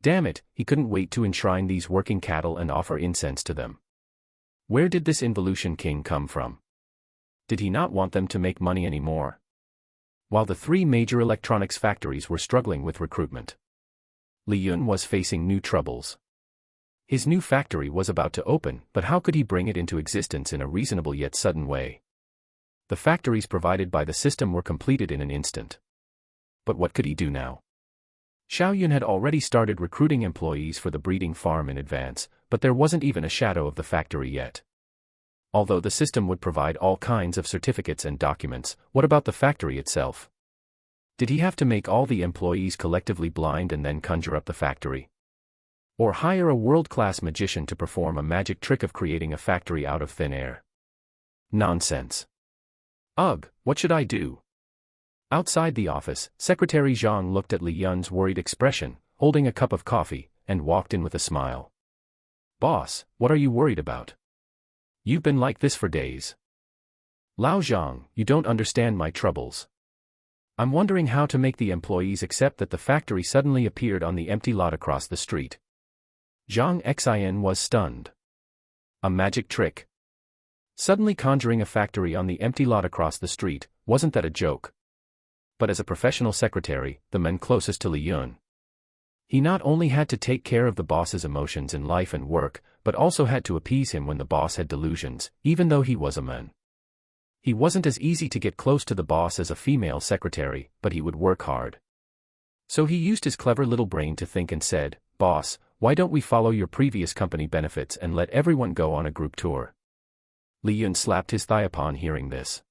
damn it, he couldn't wait to enshrine these working cattle and offer incense to them. Where did this involution king come from? Did he not want them to make money anymore? While the 3 major electronics factories were struggling with recruitment, Li Yun was facing new troubles. His new factory was about to open, but how could he bring it into existence in a reasonable yet sudden way? The factories provided by the system were completed in an instant. But what could he do now? Xiao Yun had already started recruiting employees for the breeding farm in advance, but there wasn't even a shadow of the factory yet. Although the system would provide all kinds of certificates and documents, what about the factory itself? Did he have to make all the employees collectively blind and then conjure up the factory? Or hire a world-class magician to perform a magic trick of creating a factory out of thin air? Nonsense. Ugh, what should I do? Outside the office, Secretary Zhang looked at Li Yun's worried expression, holding a cup of coffee, and walked in with a smile. Boss, what are you worried about? You've been like this for days. Lao Zhang, you don't understand my troubles. I'm wondering how to make the employees accept that the factory suddenly appeared on the empty lot across the street. Zhang Xin was stunned. A magic trick? Suddenly conjuring a factory on the empty lot across the street, wasn't that a joke? But as a professional secretary, the man closest to Li Yun, he not only had to take care of the boss's emotions in life and work, but also had to appease him when the boss had delusions, even though he was a man. He wasn't as easy to get close to the boss as a female secretary, but he would work hard. So he used his clever little brain to think and said, "Boss, why don't we follow your previous company benefits and let everyone go on a group tour?" Li Yun slapped his thigh upon hearing this.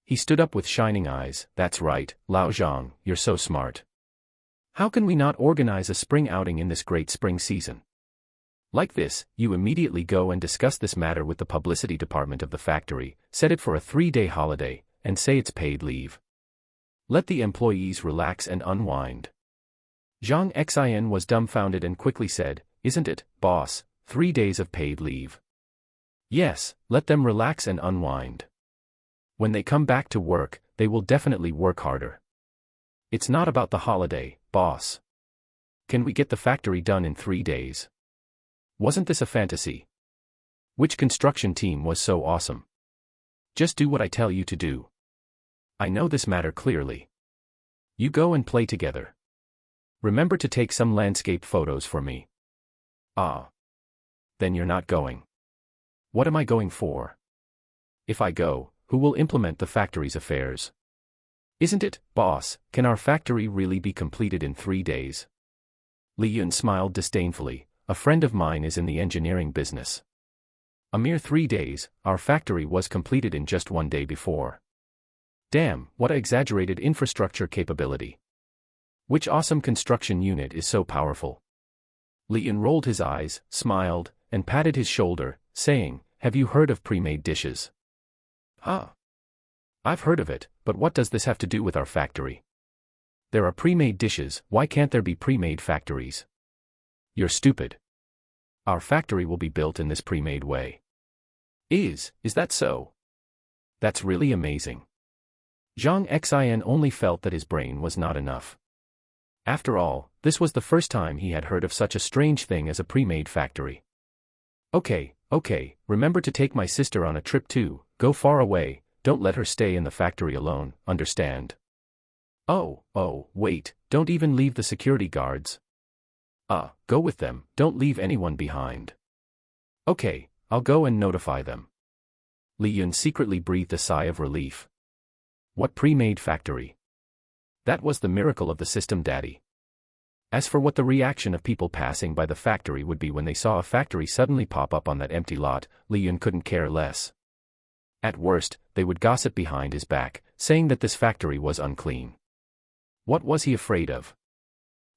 He stood up with shining eyes. "That's right, Lao Zhang, you're so smart. How can we not organize a spring outing in this great spring season? Like this, you immediately go and discuss this matter with the publicity department of the factory, set it for a 3-day holiday, and say it's paid leave. Let the employees relax and unwind." Zhang Xin was dumbfounded and quickly said, "Isn't it, boss, 3 days of paid leave?" "Yes, let them relax and unwind. When they come back to work, they will definitely work harder. It's not about the holiday, boss. Can we get the factory done in 3 days? Wasn't this a fantasy? Which construction team was so awesome? Just do what I tell you to do. I know this matter clearly. You go and play together. Remember to take some landscape photos for me." "Ah. Then you're not going." "What am I going for? If I go, who will implement the factory's affairs? Isn't it, boss, can our factory really be completed in 3 days?" Li Yun smiled disdainfully. "A friend of mine is in the engineering business. A mere 3 days, our factory was completed in just 1 day before. Damn, what a exaggerated infrastructure capability. Which awesome construction unit is so powerful?" Li Yun rolled his eyes, smiled, and patted his shoulder, saying, "Have you heard of pre-made dishes?" "Huh. I've heard of it, but what does this have to do with our factory? There are pre-made dishes, why can't there be pre-made factories?" "You're stupid. Our factory will be built in this pre-made way." Is that so? That's really amazing." Zhang Xin only felt that his brain was not enough. After all, this was the first time he had heard of such a strange thing as a pre-made factory. Okay, remember to take my sister on a trip too, go far away, don't let her stay in the factory alone, understand?" Oh, wait, don't even leave the security guards. Go with them, don't leave anyone behind." "Okay, I'll go and notify them." Li Yun secretly breathed a sigh of relief. What pre-made factory? That was the miracle of the system, daddy. As for what the reaction of people passing by the factory would be when they saw a factory suddenly pop up on that empty lot, Li Yun couldn't care less. At worst, they would gossip behind his back, saying that this factory was unclean. What was he afraid of?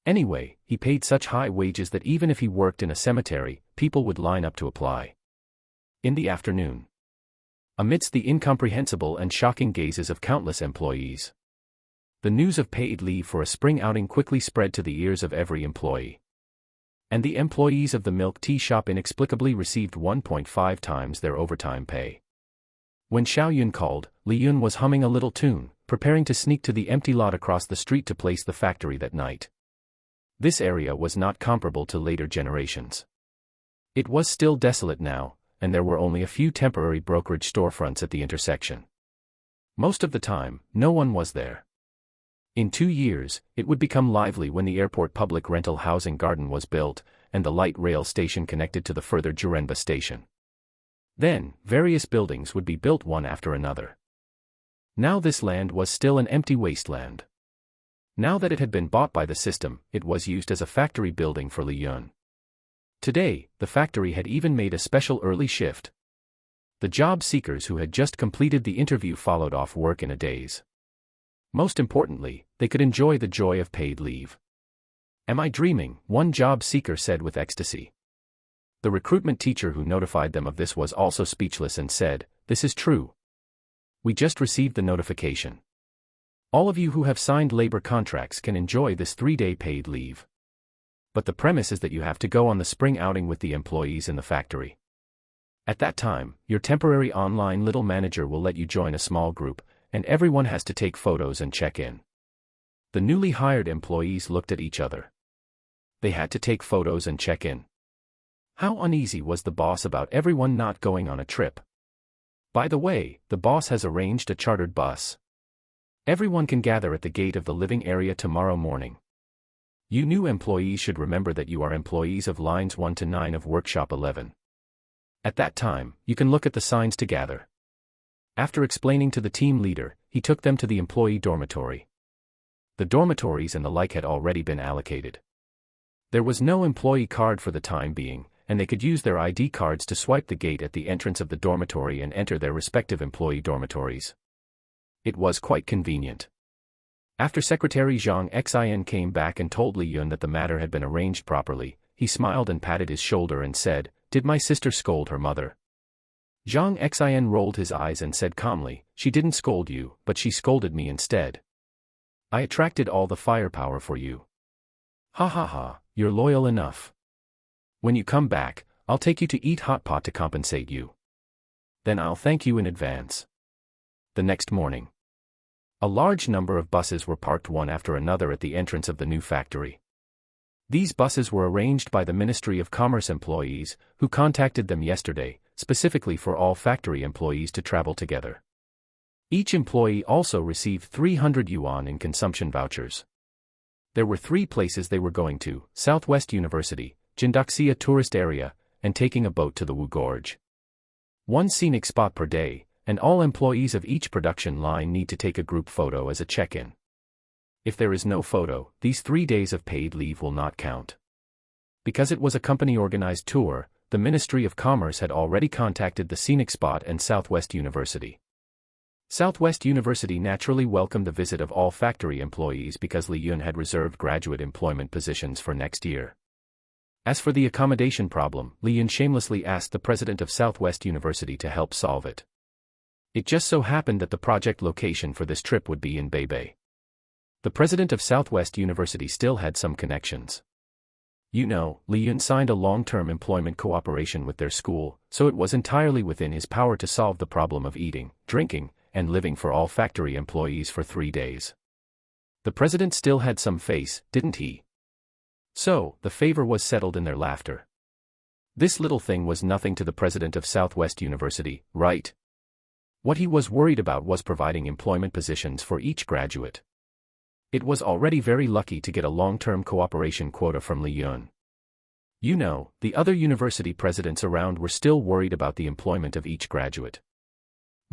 Anyway, he paid such high wages that even if he worked in a cemetery, people would line up to apply. In the afternoon, amidst the incomprehensible and shocking gazes of countless employees, the news of paid leave for a spring outing quickly spread to the ears of every employee. And the employees of the milk tea shop inexplicably received 1.5 times their overtime pay. When Xiaoyun called, Li Yun was humming a little tune, preparing to sneak to the empty lot across the street to place the factory that night. This area was not comparable to later generations. It was still desolate now, and there were only a few temporary brokerage storefronts at the intersection. Most of the time, no one was there. In 2 years, it would become lively when the airport public rental housing garden was built, and the light rail station connected to the further Jurenba station. Then, various buildings would be built one after another. Now this land was still an empty wasteland. Now that it had been bought by the system, it was used as a factory building for Li Yun. Today, the factory had even made a special early shift. The job seekers who had just completed the interview followed off work in a daze. Most importantly, they could enjoy the joy of paid leave. "Am I dreaming?" one job seeker said with ecstasy. The recruitment teacher who notified them of this was also speechless and said, "This is true. We just received the notification. All of you who have signed labor contracts can enjoy this 3-day paid leave. But the premise is that you have to go on the spring outing with the employees in the factory. At that time, your temporary online little manager will let you join a small group, and everyone has to take photos and check in." The newly hired employees looked at each other. They had to take photos and check in. How uneasy was the boss about everyone not going on a trip? By the way, the boss has arranged a chartered bus. Everyone can gather at the gate of the living area tomorrow morning. You new employees should remember that you are employees of lines 1 to 9 of Workshop 11. At that time, you can look at the signs to gather. After explaining to the team leader, he took them to the employee dormitory. The dormitories and the like had already been allocated. There was no employee card for the time being, and they could use their ID cards to swipe the gate at the entrance of the dormitory and enter their respective employee dormitories. It was quite convenient. After Secretary Zhang Xin came back and told Li Yun that the matter had been arranged properly, he smiled and patted his shoulder and said, "Did my sister scold her mother?" Zhang Xin rolled his eyes and said calmly, "She didn't scold you, but she scolded me instead. I attracted all the firepower for you. Ha ha ha, you're loyal enough. When you come back, I'll take you to eat hot pot to compensate you. Then I'll thank you in advance." The next morning, a large number of buses were parked one after another at the entrance of the new factory. These buses were arranged by the Ministry of Commerce employees, who contacted them yesterday, specifically for all factory employees to travel together. Each employee also received 300 yuan in consumption vouchers. There were 3 places they were going to: Southwest University, Jindaxia Tourist Area, and taking a boat to the Wu Gorge. 1 scenic spot per day, and all employees of each production line need to take a group photo as a check-in. If there is no photo, these 3 days of paid leave will not count. Because it was a company-organized tour, the Ministry of Commerce had already contacted the Scenic Spot and Southwest University. Southwest University naturally welcomed the visit of all factory employees because Li Yun had reserved graduate employment positions for next year. As for the accommodation problem, Li Yun shamelessly asked the president of Southwest University to help solve it. It just so happened that the project location for this trip would be in Beibei. The president of Southwest University still had some connections. You know, Li Yun signed a long-term employment cooperation with their school, so it was entirely within his power to solve the problem of eating, drinking, and living for all factory employees for 3 days. The president still had some face, didn't he? So, the favor was settled in their laughter. This little thing was nothing to the president of Southwest University, right? What he was worried about was providing employment positions for each graduate. It was already very lucky to get a long-term cooperation quota from Li Yun. You know, the other university presidents around were still worried about the employment of each graduate.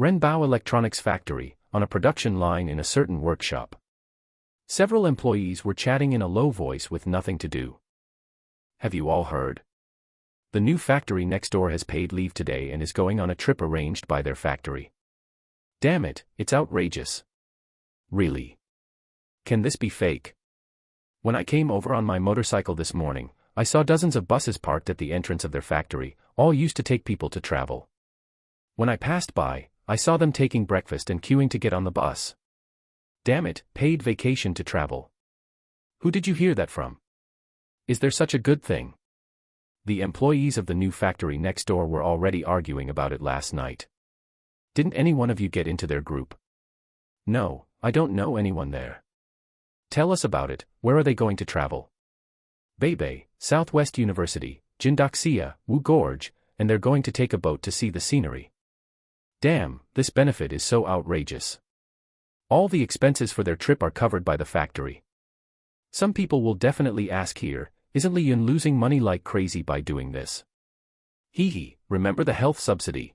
Renbao Electronics Factory, on a production line in a certain workshop. Several employees were chatting in a low voice with nothing to do. Have you all heard? The new factory next door has paid leave today and is going on a trip arranged by their factory. Damn it, it's outrageous. Really? Can this be fake? When I came over on my motorcycle this morning, I saw dozens of buses parked at the entrance of their factory, all used to take people to travel. When I passed by, I saw them taking breakfast and queuing to get on the bus. Damn it, paid vacation to travel. Who did you hear that from? Is there such a good thing? The employees of the new factory next door were already arguing about it last night. Didn't any one of you get into their group? No, I don't know anyone there. Tell us about it. Where are they going to travel? Beibei, Southwest University, Jindaxia, Wu Gorge, and they're going to take a boat to see the scenery. Damn, this benefit is so outrageous. All the expenses for their trip are covered by the factory. Some people will definitely ask here, isn't Li Yun losing money like crazy by doing this? Hee, remember the health subsidy?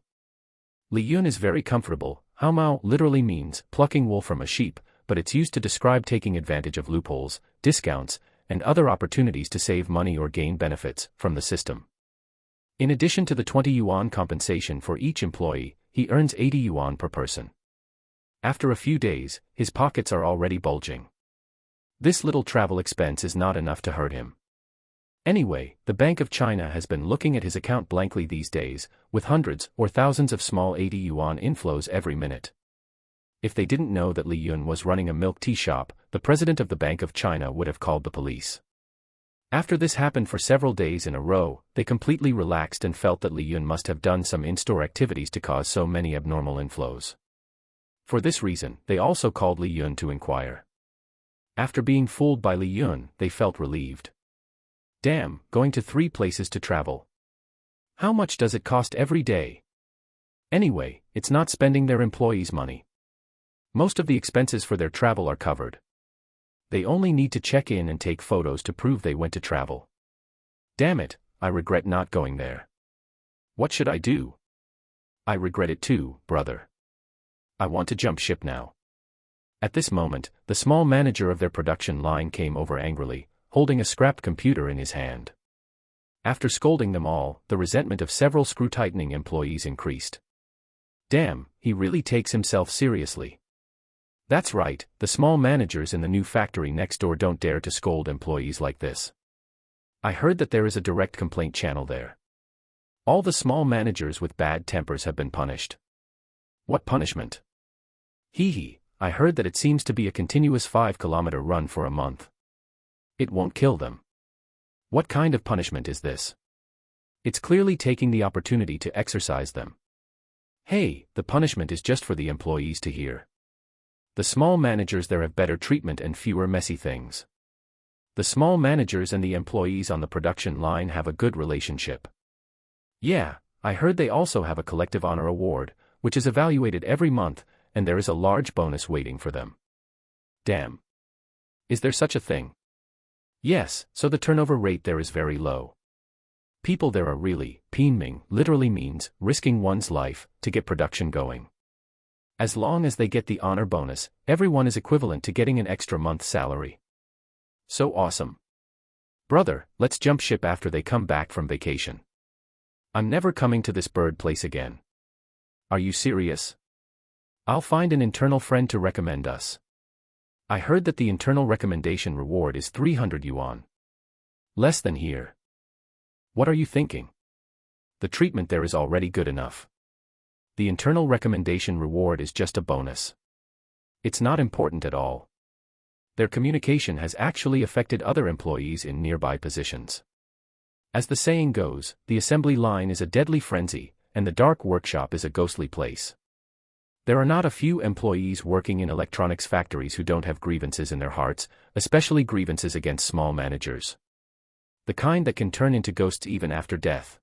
Li Yun is very comfortable. Hao Mao literally means plucking wool from a sheep, but it's used to describe taking advantage of loopholes, discounts, and other opportunities to save money or gain benefits from the system. In addition to the 20 yuan compensation for each employee, he earns 80 yuan per person. After a few days, his pockets are already bulging. This little travel expense is not enough to hurt him. Anyway, the Bank of China has been looking at his account blankly these days, with hundreds or thousands of small 80 yuan inflows every minute. If they didn't know that Li Yun was running a milk tea shop, the president of the Bank of China would have called the police. After this happened for several days in a row, they completely relaxed and felt that Li Yun must have done some in-store activities to cause so many abnormal inflows. For this reason, they also called Li Yun to inquire. After being fooled by Li Yun, they felt relieved. Damn, going to 3 places to travel. How much does it cost every day? Anyway, it's not spending their employees' money. Most of the expenses for their travel are covered. They only need to check in and take photos to prove they went to travel. Damn it, I regret not going there. What should I do? I regret it too, brother. I want to jump ship now. At this moment, the small manager of their production line came over angrily, holding a scrapped computer in his hand. After scolding them all, the resentment of several screw-tightening employees increased. Damn, he really takes himself seriously. That's right, the small managers in the new factory next door don't dare to scold employees like this. I heard that there is a direct complaint channel there. All the small managers with bad tempers have been punished. What punishment? Hee, I heard that it seems to be a continuous 5-kilometer run for a month. It won't kill them. What kind of punishment is this? It's clearly taking the opportunity to exercise them. Hey, the punishment is just for the employees to hear. The small managers there have better treatment and fewer messy things. The small managers and the employees on the production line have a good relationship. Yeah, I heard they also have a collective honor award, which is evaluated every month, and there is a large bonus waiting for them. Damn. Is there such a thing? Yes, so the turnover rate there is very low. People there are really, pinming literally means risking one's life to get production going. As long as they get the honor bonus, everyone is equivalent to getting an extra month's salary. So awesome. Brother, let's jump ship after they come back from vacation. I'm never coming to this bird place again. Are you serious? I'll find an internal friend to recommend us. I heard that the internal recommendation reward is 300 yuan. Less than here. What are you thinking? The treatment there is already good enough. The internal recommendation reward is just a bonus. It's not important at all. Their communication has actually affected other employees in nearby positions. As the saying goes, the assembly line is a deadly frenzy, and the dark workshop is a ghostly place. There are not a few employees working in electronics factories who don't have grievances in their hearts, especially grievances against small managers. The kind that can turn into ghosts even after death.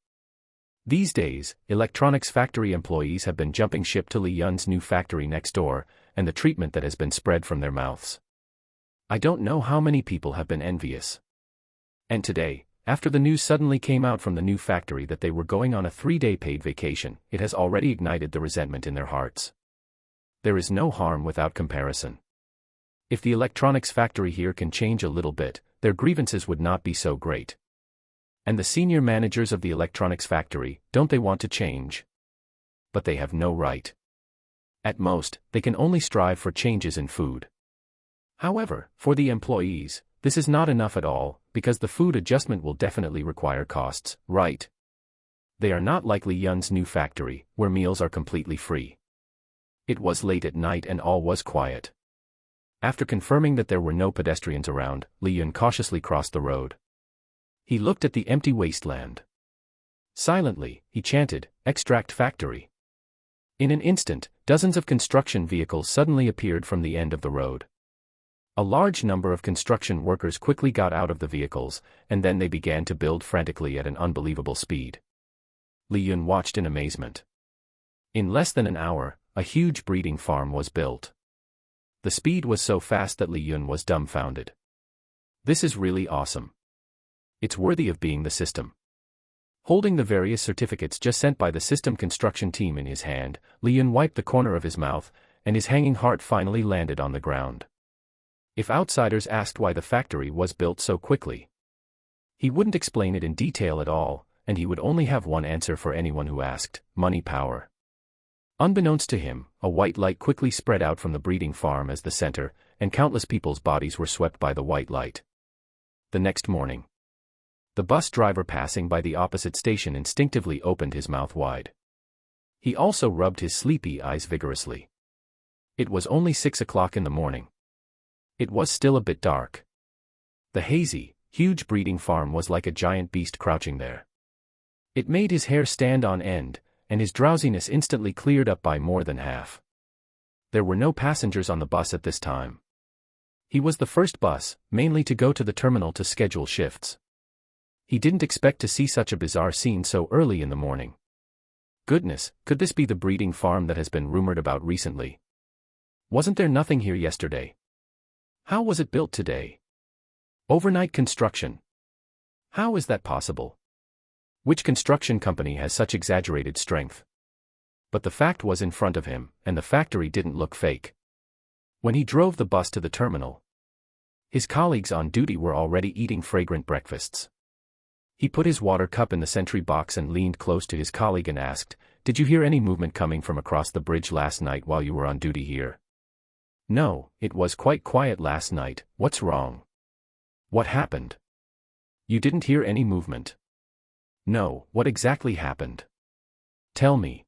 These days, electronics factory employees have been jumping ship to Li Yun's new factory next door, and the treatment that has been spread from their mouths. I don't know how many people have been envious. And today, after the news suddenly came out from the new factory that they were going on a 3-day paid vacation, it has already ignited the resentment in their hearts. There is no harm without comparison. If the electronics factory here can change a little bit, their grievances would not be so great. And the senior managers of the electronics factory, don't they want to change? But they have no right. At most, they can only strive for changes in food. However, for the employees, This is not enough at all, because the food adjustment will definitely require costs, right? They are not like Li Yun's new factory, where meals are completely free. It was late at night and all was quiet. After confirming that there were no pedestrians around, Li Yun cautiously crossed the road. He looked at the empty wasteland. Silently, he chanted, "Extract factory." In an instant, dozens of construction vehicles suddenly appeared from the end of the road. A large number of construction workers quickly got out of the vehicles, and then they began to build frantically at an unbelievable speed. Li Yun watched in amazement. In less than an hour, a huge breeding farm was built. The speed was so fast that Li Yun was dumbfounded. This is really awesome. It's worthy of being the system. Holding the various certificates just sent by the system construction team in his hand, Li Yun wiped the corner of his mouth, and his hanging heart finally landed on the ground. If outsiders asked why the factory was built so quickly, he wouldn't explain it in detail at all, and he would only have one answer for anyone who asked: money power. Unbeknownst to him, a white light quickly spread out from the breeding farm as the center, and countless people's bodies were swept by the white light. The next morning, the bus driver passing by the opposite station instinctively opened his mouth wide. He also rubbed his sleepy eyes vigorously. It was only 6 o'clock in the morning. It was still a bit dark. The hazy, huge breeding farm was like a giant beast crouching there. It made his hair stand on end, and his drowsiness instantly cleared up by more than half. There were no passengers on the bus at this time. He was the first bus, mainly to go to the terminal to schedule shifts. He didn't expect to see such a bizarre scene so early in the morning. Goodness, could this be the breeding farm that has been rumored about recently? Wasn't there nothing here yesterday? How was it built today? Overnight construction. How is that possible? Which construction company has such exaggerated strength? But the fact was in front of him, and the factory didn't look fake. When he drove the bus to the terminal, his colleagues on duty were already eating fragrant breakfasts. He put his water cup in the sentry box and leaned close to his colleague and asked, "Did you hear any movement coming from across the bridge last night while you were on duty here?" "No, it was quite quiet last night. What's wrong? What happened?" "You didn't hear any movement?" "No, what exactly happened? Tell me."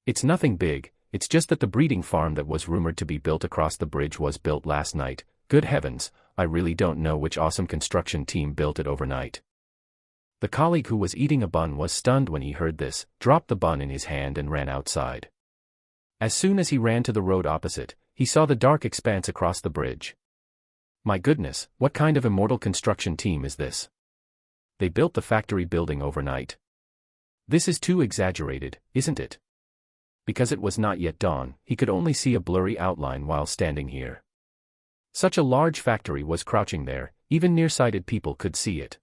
"It's nothing big, it's just that the breeding farm that was rumored to be built across the bridge was built last night. Good heavens, I really don't know which awesome construction team built it overnight." The colleague who was eating a bun was stunned when he heard this, dropped the bun in his hand and ran outside. As soon as he ran to the road opposite, he saw the dark expanse across the bridge. My goodness, what kind of immortal construction team is this? They built the factory building overnight. This is too exaggerated, isn't it? Because it was not yet dawn, he could only see a blurry outline while standing here. Such a large factory was crouching there, even nearsighted people could see it.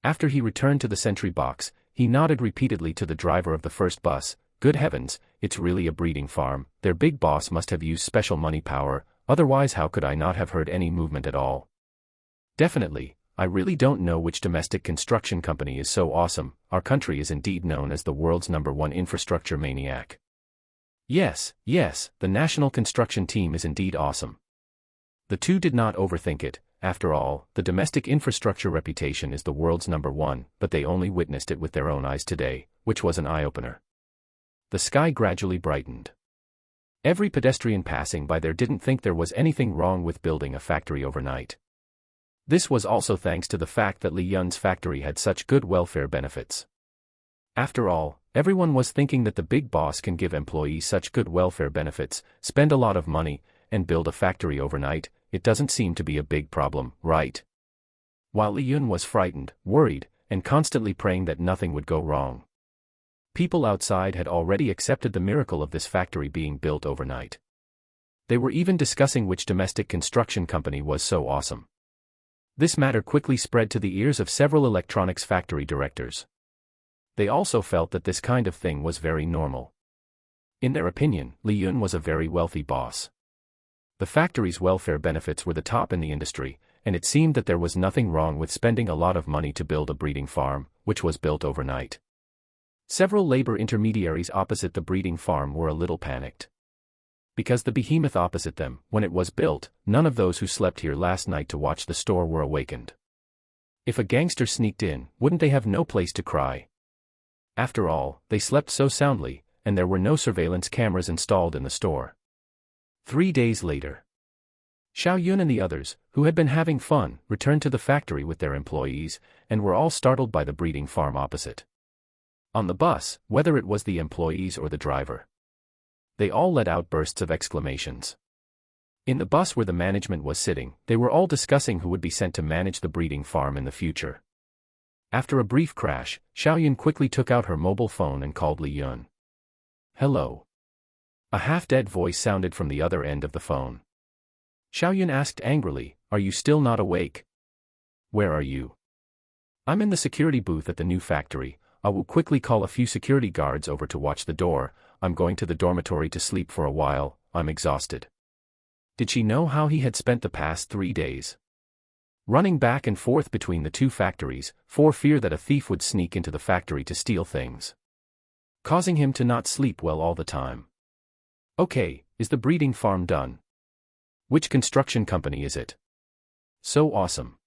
After he returned to the sentry box, he nodded repeatedly to the driver of the first bus. Good heavens, it's really a breeding farm. Their big boss must have used special money power, otherwise how could I not have heard any movement at all? Definitely, I really don't know which domestic construction company is so awesome. Our country is indeed known as the world's #1 infrastructure maniac. Yes, the national construction team is indeed awesome. The two did not overthink it. After all, the domestic infrastructure reputation is the world's #1, but they only witnessed it with their own eyes today, which was an eye-opener. The sky gradually brightened. Every pedestrian passing by there didn't think there was anything wrong with building a factory overnight. This was also thanks to the fact that Li Yun's factory had such good welfare benefits. After all, everyone was thinking that the big boss can give employees such good welfare benefits, spend a lot of money, and build a factory overnight. It doesn't seem to be a big problem, right? While Li Yun was frightened, worried, and constantly praying that nothing would go wrong, people outside had already accepted the miracle of this factory being built overnight. They were even discussing which domestic construction company was so awesome. This matter quickly spread to the ears of several electronics factory directors. They also felt that this kind of thing was very normal. In their opinion, Li Yun was a very wealthy boss. The factory's welfare benefits were the top in the industry, and it seemed that there was nothing wrong with spending a lot of money to build a breeding farm, which was built overnight. Several labor intermediaries opposite the breeding farm were a little panicked. Because the behemoth opposite them, when it was built, none of those who slept here last night to watch the store were awakened. If a gangster sneaked in, wouldn't they have no place to cry? After all, they slept so soundly, and there were no surveillance cameras installed in the store. 3 days later, Xiao Yun and the others, who had been having fun, returned to the factory with their employees, and were all startled by the breeding farm opposite. On the bus, whether it was the employees or the driver, they all let out bursts of exclamations. In the bus where the management was sitting, they were all discussing who would be sent to manage the breeding farm in the future. After a brief crash, Xiao Yun quickly took out her mobile phone and called Li Yun. "Hello." A half-dead voice sounded from the other end of the phone. Xiao Yun asked angrily, "Are you still not awake? Where are you?" "I'm in the security booth at the new factory. I will quickly call a few security guards over to watch the door. I'm going to the dormitory to sleep for a while, I'm exhausted." Did she know how he had spent the past 3 days? Running back and forth between the two factories, for fear that a thief would sneak into the factory to steal things, causing him to not sleep well all the time. "Okay, is the breeding farm done? Which construction company is it?" So awesome.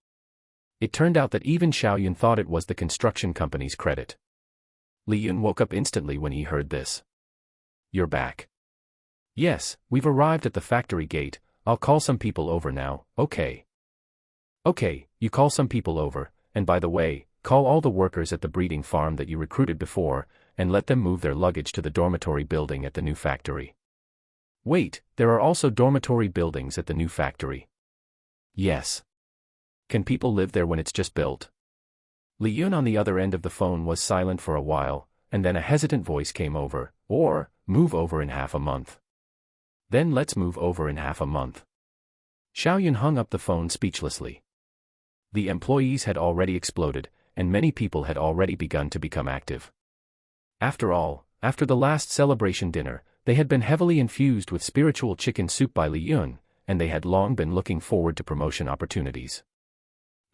It turned out that even Xiao Yun thought it was the construction company's credit. Li Yun woke up instantly when he heard this. "You're back." "Yes, we've arrived at the factory gate. I'll call some people over now, okay?" "Okay, you call some people over, and by the way, call all the workers at the breeding farm that you recruited before, and let them move their luggage to the dormitory building at the new factory." "Wait, there are also dormitory buildings at the new factory?" "Yes." "Can people live there when it's just built?" Li Yun on the other end of the phone was silent for a while, and then a hesitant voice came over, "Or, move over in half a month." "Then let's move over in half a month." Xiao Yun hung up the phone speechlessly. The employees had already exploded, and many people had already begun to become active. After all, after the last celebration dinner, they had been heavily infused with spiritual chicken soup by Li Yun, and they had long been looking forward to promotion opportunities.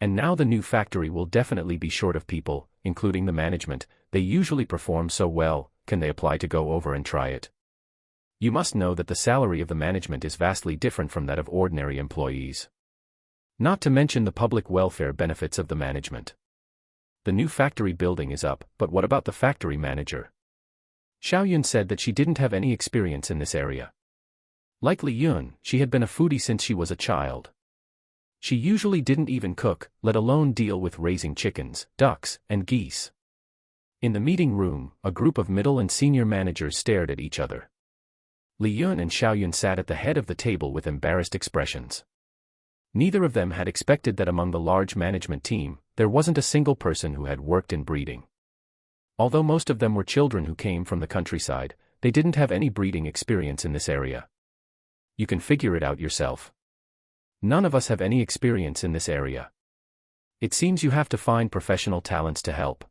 And now the new factory will definitely be short of people, including the management. They usually perform so well, can they apply to go over and try it? You must know that the salary of the management is vastly different from that of ordinary employees. Not to mention the public welfare benefits of the management. The new factory building is up, but what about the factory manager? Xiao Yun said that she didn't have any experience in this area. Like Li Yun, she had been a foodie since she was a child. She usually didn't even cook, let alone deal with raising chickens, ducks, and geese. In the meeting room, a group of middle and senior managers stared at each other. Li Yun and Xiao Yun sat at the head of the table with embarrassed expressions. Neither of them had expected that among the large management team, there wasn't a single person who had worked in breeding. Although most of them were children who came from the countryside, they didn't have any breeding experience in this area. You can figure it out yourself. None of us have any experience in this area. It seems you have to find professional talents to help.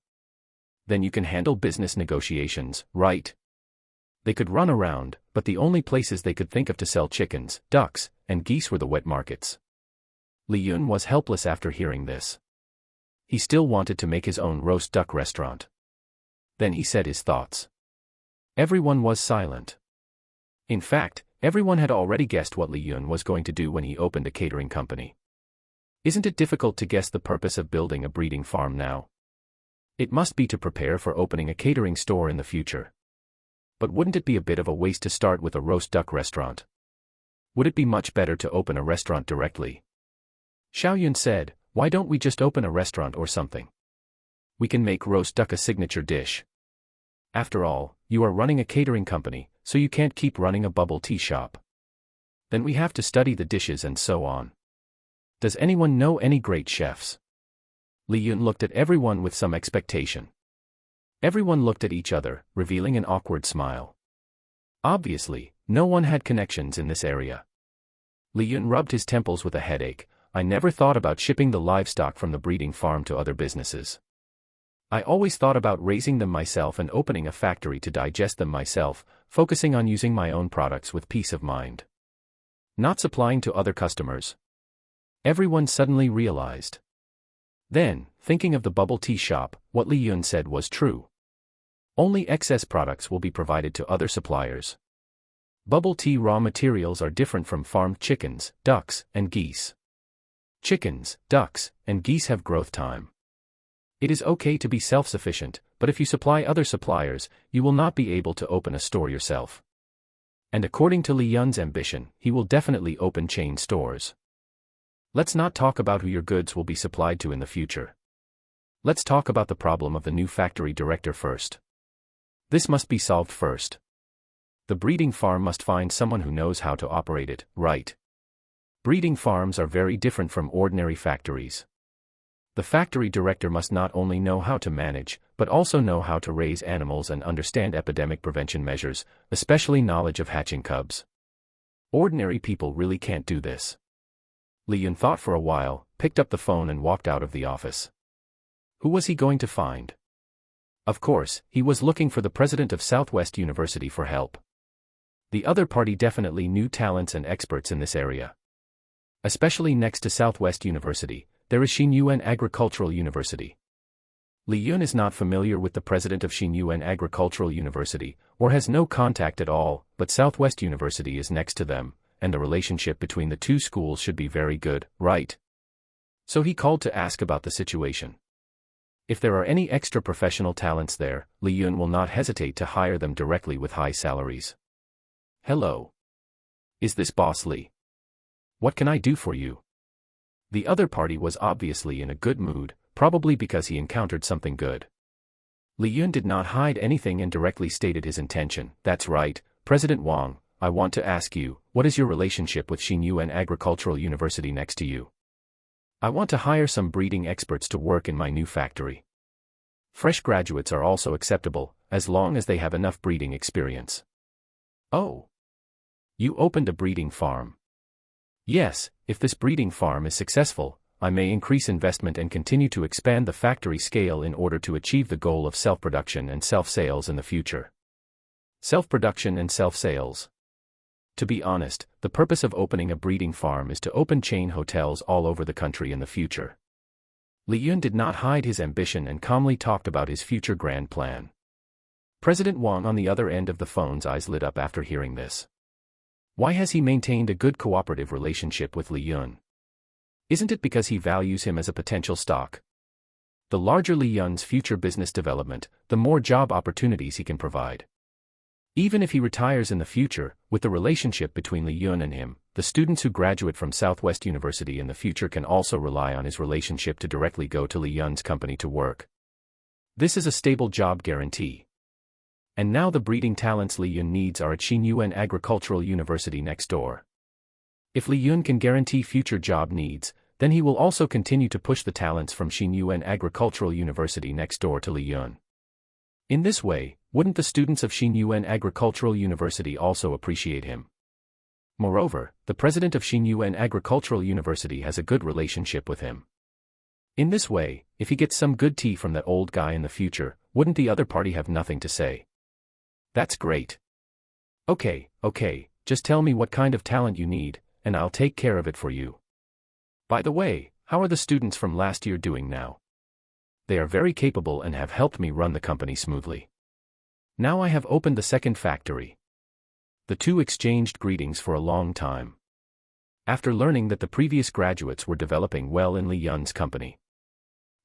Then you can handle business negotiations, right? They could run around, but the only places they could think of to sell chickens, ducks, and geese were the wet markets. Li Yun was helpless after hearing this. He still wanted to make his own roast duck restaurant. Then he said his thoughts. Everyone was silent. In fact, everyone had already guessed what Li Yun was going to do when he opened a catering company. Isn't it difficult to guess the purpose of building a breeding farm now? It must be to prepare for opening a catering store in the future. But wouldn't it be a bit of a waste to start with a roast duck restaurant? Would it be much better to open a restaurant directly? Xiao Yun said, "Why don't we just open a restaurant or something? We can make roast duck a signature dish. After all, you are running a catering company, so you can't keep running a bubble tea shop. Then we have to study the dishes and so on. Does anyone know any great chefs?" Li Yun looked at everyone with some expectation. Everyone looked at each other, revealing an awkward smile. Obviously, no one had connections in this area. Li Yun rubbed his temples with a headache. "I never thought about shipping the livestock from the breeding farm to other businesses. I always thought about raising them myself and opening a factory to digest them myself, focusing on using my own products with peace of mind. Not supplying to other customers." Everyone suddenly realized. Then, thinking of the bubble tea shop, what Li Yun said was true. Only excess products will be provided to other suppliers. Bubble tea raw materials are different from farmed chickens, ducks, and geese. Chickens, ducks, and geese have growth time. It is okay to be self-sufficient, but if you supply other suppliers, you will not be able to open a store yourself. And according to Li Yun's ambition, he will definitely open chain stores. Let's not talk about who your goods will be supplied to in the future. Let's talk about the problem of the new factory director first. This must be solved first. The breeding farm must find someone who knows how to operate it, right? Breeding farms are very different from ordinary factories. The factory director must not only know how to manage, but also know how to raise animals and understand epidemic prevention measures, especially knowledge of hatching cubs. Ordinary people really can't do this. Li Yun thought for a while, picked up the phone and walked out of the office. Who was he going to find? Of course, he was looking for the president of Southwest University for help. The other party definitely knew talents and experts in this area. Especially next to Southwest University, there is Xinyuan Agricultural University. Li Yun is not familiar with the president of Xinyuan Agricultural University, or has no contact at all, but Southwest University is next to them, and the relationship between the two schools should be very good, right? So he called to ask about the situation. If there are any extra professional talents there, Li Yun will not hesitate to hire them directly with high salaries. Hello. Is this Boss Li? What can I do for you? The other party was obviously in a good mood, probably because he encountered something good. Li Yun did not hide anything and directly stated his intention. That's right, President Wang, I want to ask you, what is your relationship with Xinyuan Agricultural University next to you? I want to hire some breeding experts to work in my new factory. Fresh graduates are also acceptable, as long as they have enough breeding experience. Oh. You opened a breeding farm. Yes, if this breeding farm is successful, I may increase investment and continue to expand the factory scale in order to achieve the goal of self-production and self-sales in the future. Self-production and self-sales. To be honest, the purpose of opening a breeding farm is to open chain hotels all over the country in the future. Li Yun did not hide his ambition and calmly talked about his future grand plan. President Wang on the other end of the phone's eyes lit up after hearing this. Why has he maintained a good cooperative relationship with Li Yun? Isn't it because he values him as a potential stock? The larger Li Yun's future business development, the more job opportunities he can provide. Even if he retires in the future, with the relationship between Li Yun and him, the students who graduate from Southwest University in the future can also rely on his relationship to directly go to Li Yun's company to work. This is a stable job guarantee. And now the breeding talents Li Yun needs are at Xinyuan Agricultural University next door. If Li Yun can guarantee future job needs, then he will also continue to push the talents from Xinyuan Agricultural University next door to Li Yun. In this way, wouldn't the students of Xinyuan Agricultural University also appreciate him? Moreover, the president of Xinyuan Agricultural University has a good relationship with him. In this way, if he gets some good tea from that old guy in the future, wouldn't the other party have nothing to say? That's great. Okay, just tell me what kind of talent you need, and I'll take care of it for you. By the way, how are the students from last year doing now? They are very capable and have helped me run the company smoothly. Now I have opened the second factory. The two exchanged greetings for a long time. After learning that the previous graduates were developing well in Li Yun's company,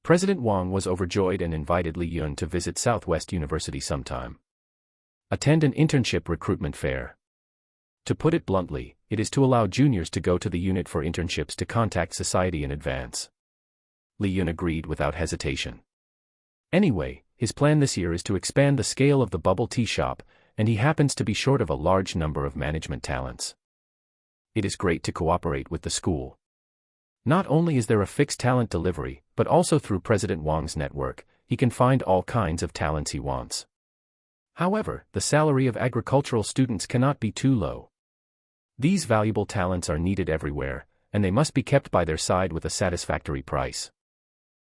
President Wang was overjoyed and invited Li Yun to visit Southwest University sometime. Attend an internship recruitment fair. To put it bluntly, it is to allow juniors to go to the unit for internships to contact society in advance. Li Yun agreed without hesitation. Anyway, his plan this year is to expand the scale of the bubble tea shop, and he happens to be short of a large number of management talents. It is great to cooperate with the school. Not only is there a fixed talent delivery, but also through President Wang's network, he can find all kinds of talents he wants. However, the salary of agricultural students cannot be too low. These valuable talents are needed everywhere, and they must be kept by their side with a satisfactory price.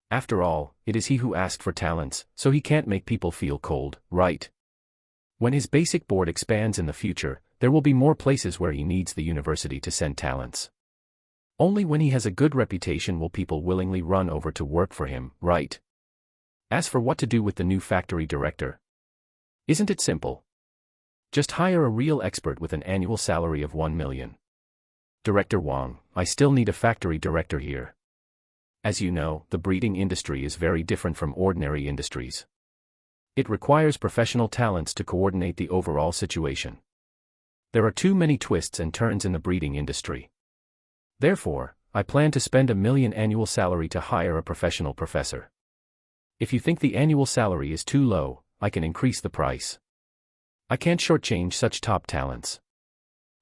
After all, it is he who asked for talents, so he can't make people feel cold, right? When his basic board expands in the future, there will be more places where he needs the university to send talents. Only when he has a good reputation will people willingly run over to work for him, right? As for what to do with the new factory director, isn't it simple? Just hire a real expert with an annual salary of 1 million. Director Wang, I still need a factory director here. As you know, the breeding industry is very different from ordinary industries. It requires professional talents to coordinate the overall situation. There are too many twists and turns in the breeding industry. Therefore, I plan to spend 1 million annual salary to hire a professional professor. If you think the annual salary is too low, I can increase the price. I can't shortchange such top talents.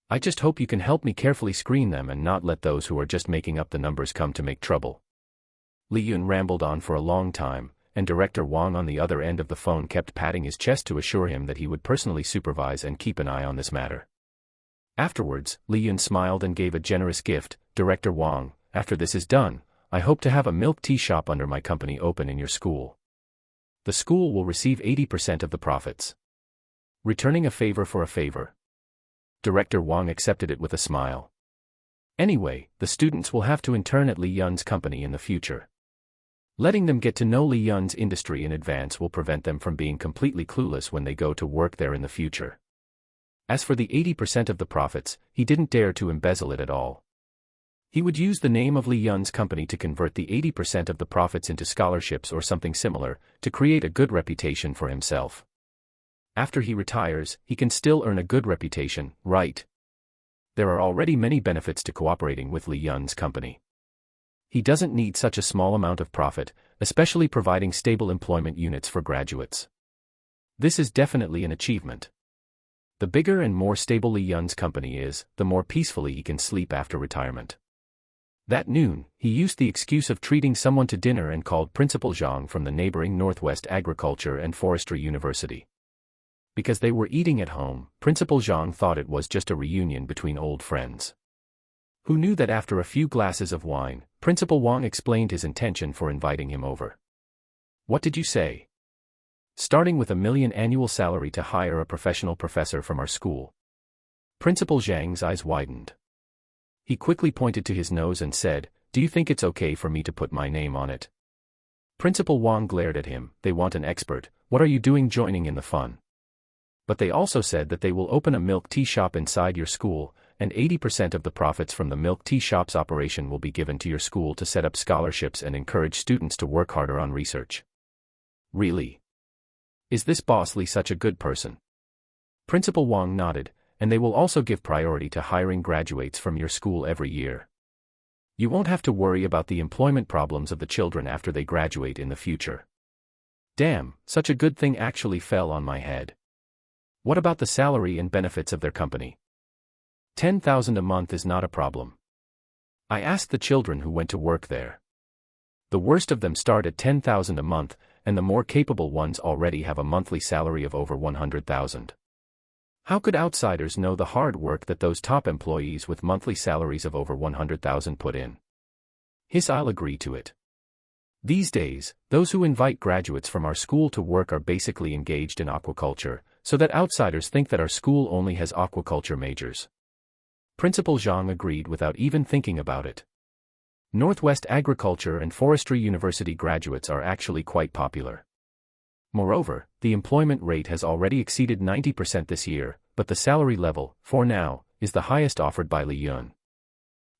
I just hope you can help me carefully screen them and not let those who are just making up the numbers come to make trouble. Li Yun rambled on for a long time, and Director Wang on the other end of the phone kept patting his chest to assure him that he would personally supervise and keep an eye on this matter. Afterwards, Li Yun smiled and gave a generous gift. Director Wang, after this is done, I hope to have a milk tea shop under my company open in your school. The school will receive 80% of the profits. Returning a favor for a favor. Director Wang accepted it with a smile. Anyway, the students will have to intern at Li Yun's company in the future. Letting them get to know Li Yun's industry in advance will prevent them from being completely clueless when they go to work there in the future. As for the 80% of the profits, he didn't dare to embezzle it at all. He would use the name of Li Yun's company to convert the 80% of the profits into scholarships or something similar, to create a good reputation for himself. After he retires, he can still earn a good reputation, right? There are already many benefits to cooperating with Li Yun's company. He doesn't need such a small amount of profit, especially providing stable employment units for graduates. This is definitely an achievement. The bigger and more stable Li Yun's company is, the more peacefully he can sleep after retirement. That noon, he used the excuse of treating someone to dinner and called Principal Zhang from the neighboring Northwest Agriculture and Forestry University. Because they were eating at home, Principal Zhang thought it was just a reunion between old friends. Who knew that after a few glasses of wine, Principal Wang explained his intention for inviting him over. What did you say? Starting with 1 million annual salary to hire a professional professor from our school. Principal Zhang's eyes widened. He quickly pointed to his nose and said, "Do you think it's okay for me to put my name on it?" Principal Wang glared at him. "They want an expert, what are you doing joining in the fun? But they also said that they will open a milk tea shop inside your school, and 80% of the profits from the milk tea shop's operation will be given to your school to set up scholarships and encourage students to work harder on research." Really? Is this Boss Li such a good person? Principal Wang nodded, and they will also give priority to hiring graduates from your school every year. You won't have to worry about the employment problems of the children after they graduate in the future. Damn, such a good thing actually fell on my head. What about the salary and benefits of their company? 10,000 a month is not a problem. I asked the children who went to work there. The worst of them start at 10,000 a month, and the more capable ones already have a monthly salary of over 100,000. How could outsiders know the hard work that those top employees with monthly salaries of over 100,000 put in? Yes, I'll agree to it. These days, those who invite graduates from our school to work are basically engaged in aquaculture, so that outsiders think that our school only has aquaculture majors. Principal Zhang agreed without even thinking about it. Northwest Agriculture and Forestry University graduates are actually quite popular. Moreover, the employment rate has already exceeded 90% this year, but the salary level, for now, is the highest offered by Li Yun.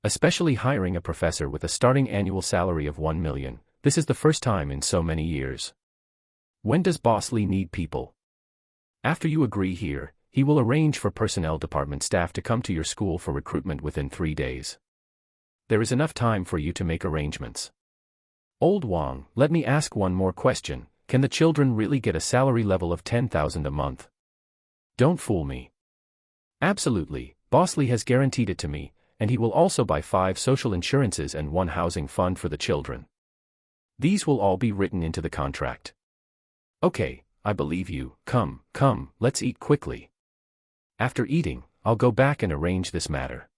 Especially hiring a professor with a starting annual salary of 1 million, this is the first time in so many years. When does Boss Li need people? After you agree here, he will arrange for personnel department staff to come to your school for recruitment within 3 days. There is enough time for you to make arrangements. Old Wang, let me ask one more question. Can the children really get a salary level of 10,000 a month? Don't fool me. Absolutely, Boss Li has guaranteed it to me, and he will also buy 5 social insurances and 1 housing fund for the children. These will all be written into the contract. Okay, I believe you. Come, let's eat quickly. After eating, I'll go back and arrange this matter.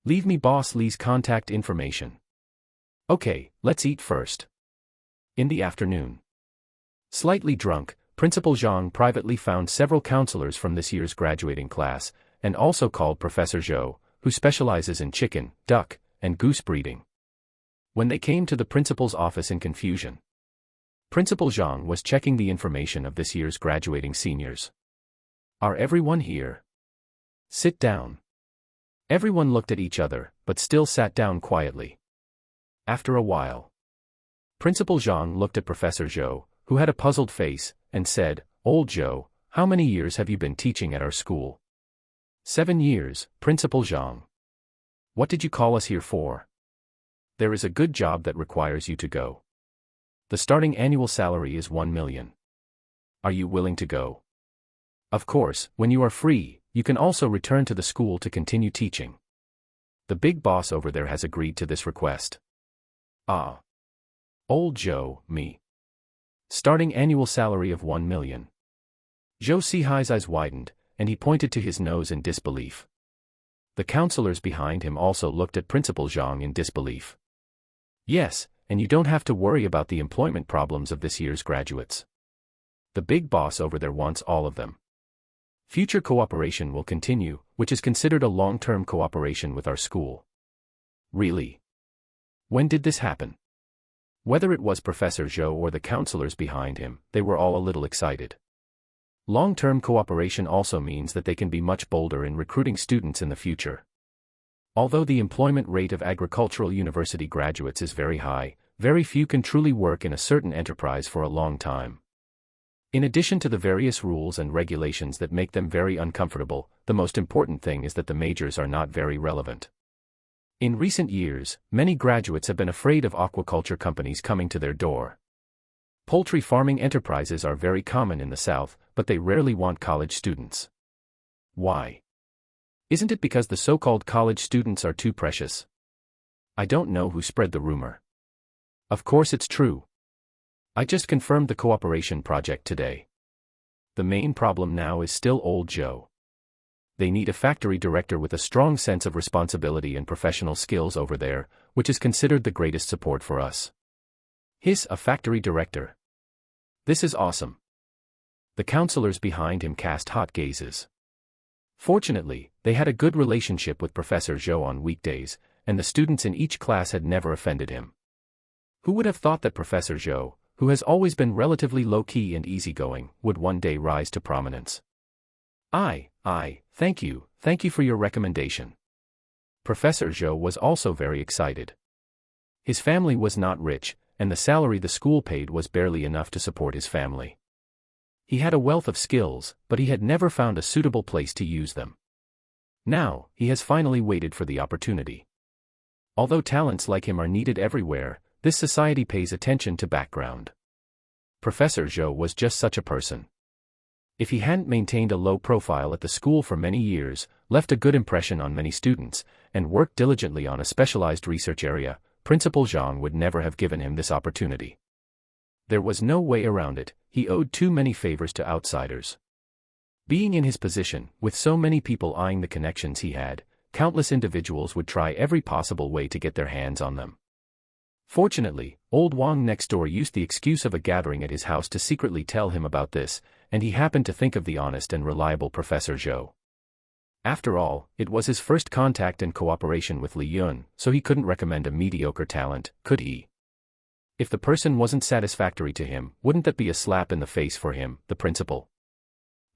Leave me Boss Li's contact information. Okay, let's eat first. In the afternoon. Slightly drunk, Principal Zhang privately found several counselors from this year's graduating class, and also called Professor Zhou, who specializes in chicken, duck, and goose breeding. When they came to the principal's office in confusion, Principal Zhang was checking the information of this year's graduating seniors. Are everyone here? Sit down. Everyone looked at each other, but still sat down quietly. After a while, Principal Zhang looked at Professor Zhou, who had a puzzled face, and said, "Old Zhou, how many years have you been teaching at our school?" 7 years, Principal Zhang. What did you call us here for? There is a good job that requires you to go. The starting annual salary is 1 million. Are you willing to go? Of course, when you are free, you can also return to the school to continue teaching. The big boss over there has agreed to this request. Ah. Old Zhou, me. Starting annual salary of 1 million. Zhou Sihai's eyes widened, and he pointed to his nose in disbelief. The counselors behind him also looked at Principal Zhang in disbelief. Yes, and you don't have to worry about the employment problems of this year's graduates. The big boss over there wants all of them. Future cooperation will continue, which is considered a long-term cooperation with our school. Really? When did this happen? Whether it was Professor Zhou or the counselors behind him, they were all a little excited. Long-term cooperation also means that they can be much bolder in recruiting students in the future. Although the employment rate of agricultural university graduates is very high, very few can truly work in a certain enterprise for a long time. In addition to the various rules and regulations that make them very uncomfortable, the most important thing is that the majors are not very relevant. In recent years, many graduates have been afraid of aquaculture companies coming to their door. Poultry farming enterprises are very common in the South, but they rarely want college students. Why? Isn't it because the so-called college students are too precious? I don't know who spread the rumor. Of course it's true. I just confirmed the cooperation project today. The main problem now is still Old Zhou. They need a factory director with a strong sense of responsibility and professional skills over there, which is considered the greatest support for us. A factory director. This is awesome. The counselors behind him cast hot gazes. Fortunately, they had a good relationship with Professor Zhou on weekdays, and the students in each class had never offended him. Who would have thought that Professor Zhou, who has always been relatively low-key and easygoing, would one day rise to prominence? Thank you for your recommendation. Professor Zhou was also very excited. His family was not rich, and the salary the school paid was barely enough to support his family. He had a wealth of skills, but he had never found a suitable place to use them. Now, he has finally waited for the opportunity. Although talents like him are needed everywhere, this society pays attention to background. Professor Zhou was just such a person. If he hadn't maintained a low profile at the school for many years, left a good impression on many students, and worked diligently on a specialized research area, Principal Zhang would never have given him this opportunity. There was no way around it, he owed too many favors to outsiders. Being in his position, with so many people eyeing the connections he had, countless individuals would try every possible way to get their hands on them. Fortunately, old Wang next door used the excuse of a gathering at his house to secretly tell him about this, and he happened to think of the honest and reliable Professor Zhou. After all, it was his first contact and cooperation with Li Yun, so he couldn't recommend a mediocre talent, could he? If the person wasn't satisfactory to him, wouldn't that be a slap in the face for him, the principal?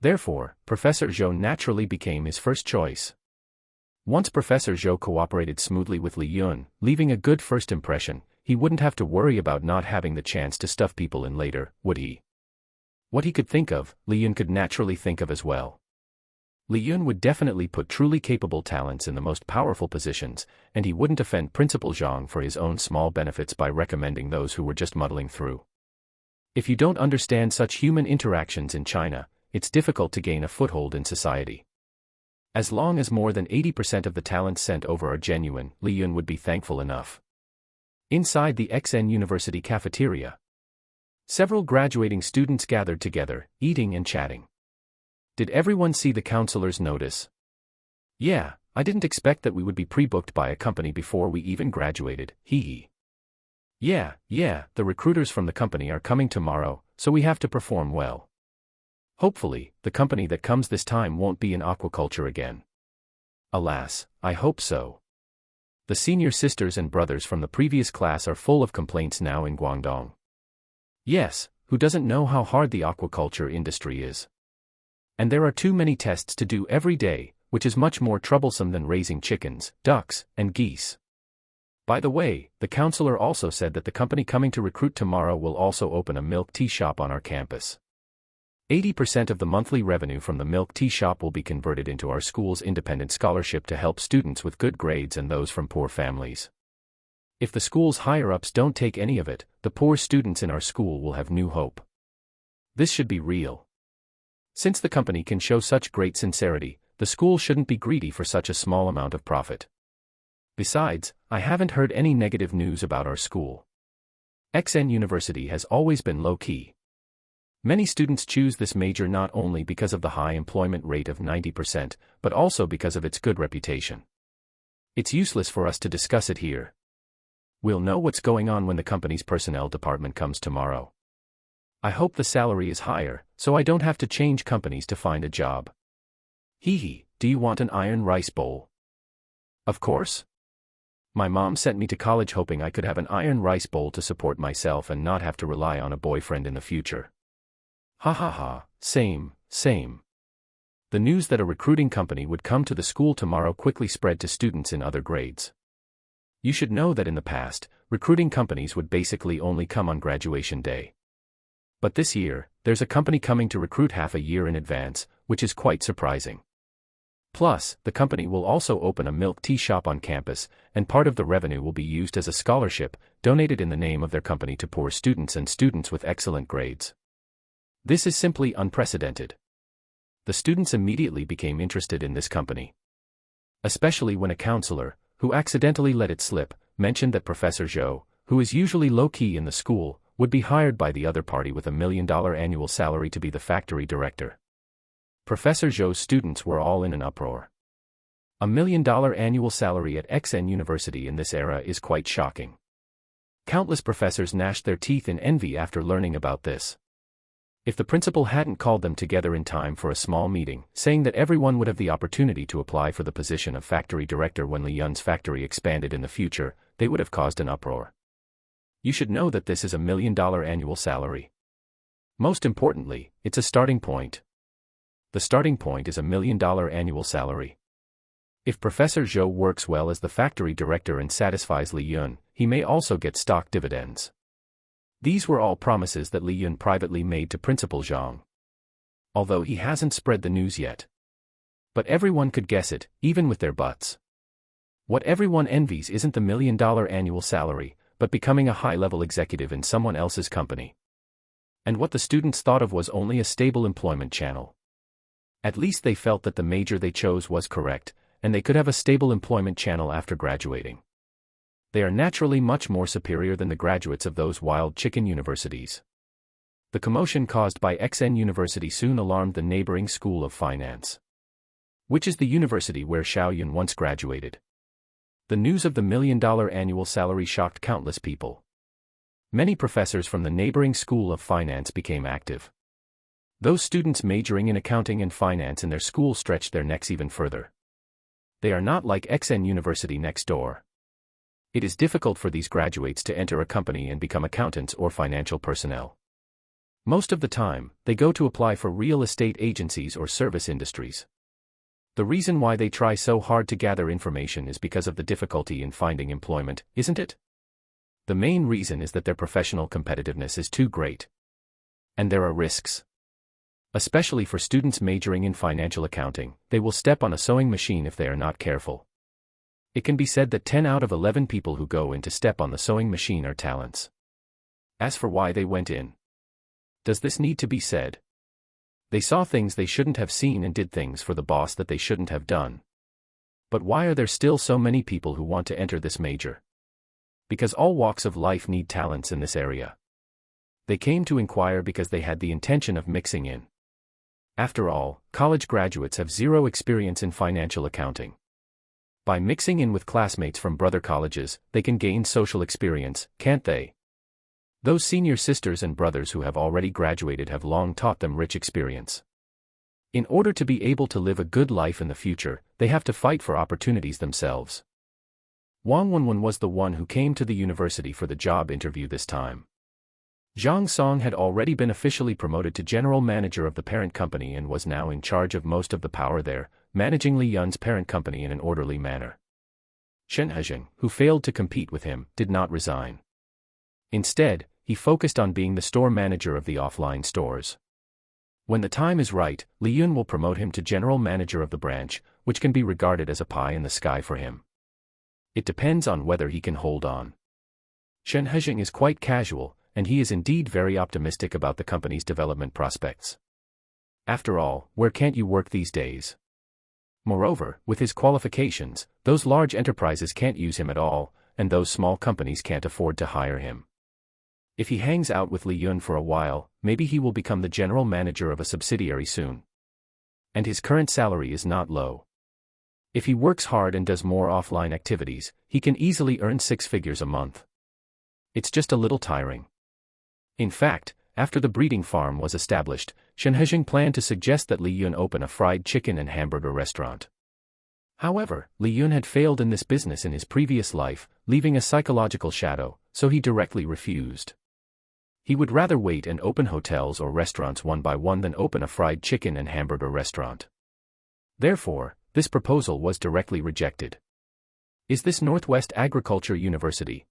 Therefore, Professor Zhou naturally became his first choice. Once Professor Zhou cooperated smoothly with Li Yun, leaving a good first impression, he wouldn't have to worry about not having the chance to stuff people in later, would he? What he could think of, Li Yun could naturally think of as well. Li Yun would definitely put truly capable talents in the most powerful positions, and he wouldn't offend Principal Zhang for his own small benefits by recommending those who were just muddling through. If you don't understand such human interactions in China, it's difficult to gain a foothold in society. As long as more than 80% of the talents sent over are genuine, Li Yun would be thankful enough. Inside the XN University cafeteria, several graduating students gathered together, eating and chatting. Did everyone see the counselor's notice? Yeah, I didn't expect that we would be pre-booked by a company before we even graduated, hee. Yeah, the recruiters from the company are coming tomorrow, so we have to perform well. Hopefully, the company that comes this time won't be in aquaculture again. Alas, I hope so. The senior sisters and brothers from the previous class are full of complaints now in Guangdong. Yes, who doesn't know how hard the aquaculture industry is? And there are too many tests to do every day, which is much more troublesome than raising chickens, ducks, and geese. By the way, the counselor also said that the company coming to recruit tomorrow will also open a milk tea shop on our campus. 80% of the monthly revenue from the milk tea shop will be converted into our school's independent scholarship to help students with good grades and those from poor families. If the school's higher-ups don't take any of it, the poor students in our school will have new hope. This should be real. Since the company can show such great sincerity, the school shouldn't be greedy for such a small amount of profit. Besides, I haven't heard any negative news about our school. XN University has always been low-key. Many students choose this major not only because of the high employment rate of 90%, but also because of its good reputation. It's useless for us to discuss it here. We'll know what's going on when the company's personnel department comes tomorrow. I hope the salary is higher, so I don't have to change companies to find a job. Hee, do you want an iron rice bowl? Of course. My mom sent me to college hoping I could have an iron rice bowl to support myself and not have to rely on a boyfriend in the future. Ha ha ha, same. The news that a recruiting company would come to the school tomorrow quickly spread to students in other grades. You should know that in the past, recruiting companies would basically only come on graduation day. But this year, there's a company coming to recruit half a year in advance, which is quite surprising. Plus, the company will also open a milk tea shop on campus, and part of the revenue will be used as a scholarship, donated in the name of their company to poor students and students with excellent grades. This is simply unprecedented. The students immediately became interested in this company. Especially when a counselor, who accidentally let it slip, mentioned that Professor Zhou, who is usually low-key in the school, would be hired by the other party with $1 million annual salary to be the factory director. Professor Zhou's students were all in an uproar. $1 million annual salary at XN University in this era is quite shocking. Countless professors gnashed their teeth in envy after learning about this. If the principal hadn't called them together in time for a small meeting, saying that everyone would have the opportunity to apply for the position of factory director when Li Yun's factory expanded in the future, they would have caused an uproar. You should know that this is $1 million annual salary. Most importantly, it's a starting point. The starting point is $1 million annual salary. If Professor Zhou works well as the factory director and satisfies Li Yun, he may also get stock dividends. These were all promises that Li Yun privately made to Principal Zhang. Although he hasn't spread the news yet. But everyone could guess it, even with their butts. What everyone envies isn't the $1 million annual salary, but becoming a high-level executive in someone else's company. And what the students thought of was only a stable employment channel. At least they felt that the major they chose was correct, and they could have a stable employment channel after graduating. They are naturally much more superior than the graduates of those wild chicken universities. The commotion caused by XN University soon alarmed the neighboring School of Finance, which is the university where Xiaoyun once graduated. The news of the $1 million annual salary shocked countless people. Many professors from the neighboring School of Finance became active. Those students majoring in accounting and finance in their school stretched their necks even further. They are not like XN University next door. It is difficult for these graduates to enter a company and become accountants or financial personnel. Most of the time, they go to apply for real estate agencies or service industries. The reason why they try so hard to gather information is because of the difficulty in finding employment, isn't it? The main reason is that their professional competitiveness is too great. And there are risks. Especially for students majoring in financial accounting, they will step on a sewing machine if they are not careful. It can be said that 10 out of 11 people who go in to step on the sewing machine are talents. As for why they went in, does this need to be said? They saw things they shouldn't have seen and did things for the boss that they shouldn't have done. But why are there still so many people who want to enter this major? Because all walks of life need talents in this area. They came to inquire because they had the intention of mixing in. After all, college graduates have zero experience in financial accounting. By mixing in with classmates from brother colleges, they can gain social experience, can't they? Those senior sisters and brothers who have already graduated have long taught them rich experience. In order to be able to live a good life in the future, they have to fight for opportunities themselves. Wang Wenwen was the one who came to the university for the job interview this time. Zhang Song had already been officially promoted to general manager of the parent company and was now in charge of most of the power there, managing Li Yun's parent company in an orderly manner. Shen Hezheng, who failed to compete with him, did not resign. Instead, he focused on being the store manager of the offline stores. When the time is right, Li Yun will promote him to general manager of the branch, which can be regarded as a pie in the sky for him. It depends on whether he can hold on. Shen Hezheng is quite casual, and he is indeed very optimistic about the company's development prospects. After all, where can't you work these days? Moreover, with his qualifications, those large enterprises can't use him at all, and those small companies can't afford to hire him. If he hangs out with Li Yun for a while, maybe he will become the general manager of a subsidiary soon. And his current salary is not low. If he works hard and does more offline activities, he can easily earn 6 figures a month. It's just a little tiring. In fact, after the breeding farm was established, Shen Hezheng planned to suggest that Li Yun open a fried chicken and hamburger restaurant. However, Li Yun had failed in this business in his previous life, leaving a psychological shadow, so he directly refused. He would rather wait and open hotels or restaurants one by one than open a fried chicken and hamburger restaurant. Therefore, this proposal was directly rejected. Is this Northwest Agriculture University?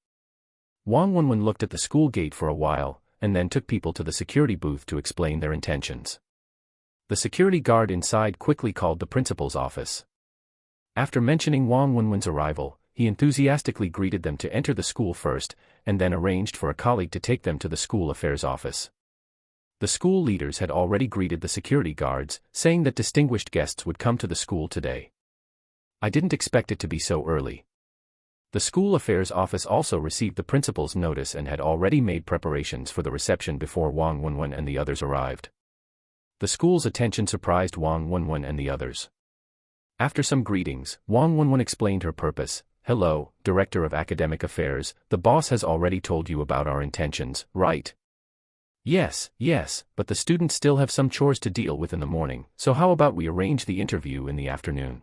Wang Wenwen looked at the school gate for a while, and then took people to the security booth to explain their intentions. The security guard inside quickly called the principal's office. After mentioning Wang Wenwen's arrival, he enthusiastically greeted them to enter the school first, and then arranged for a colleague to take them to the school affairs office. The school leaders had already greeted the security guards, saying that distinguished guests would come to the school today. I didn't expect it to be so early. The school affairs office also received the principal's notice and had already made preparations for the reception before Wang Wenwen and the others arrived. The school's attention surprised Wang Wenwen and the others. After some greetings, Wang Wenwen explained her purpose. Hello, Director of Academic Affairs, the boss has already told you about our intentions, right? Yes, but the students still have some chores to deal with in the morning, so how about we arrange the interview in the afternoon?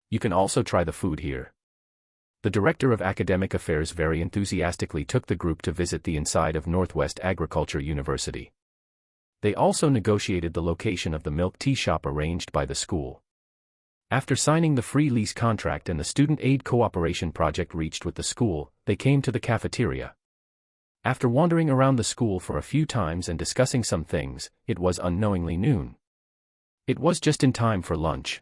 You can also try the food here. The Director of Academic Affairs very enthusiastically took the group to visit the inside of Northwest Agriculture University. They also negotiated the location of the milk tea shop arranged by the school. After signing the free lease contract and the student aid cooperation project reached with the school, they came to the cafeteria. After wandering around the school for a few times and discussing some things, it was unknowingly noon. It was just in time for lunch.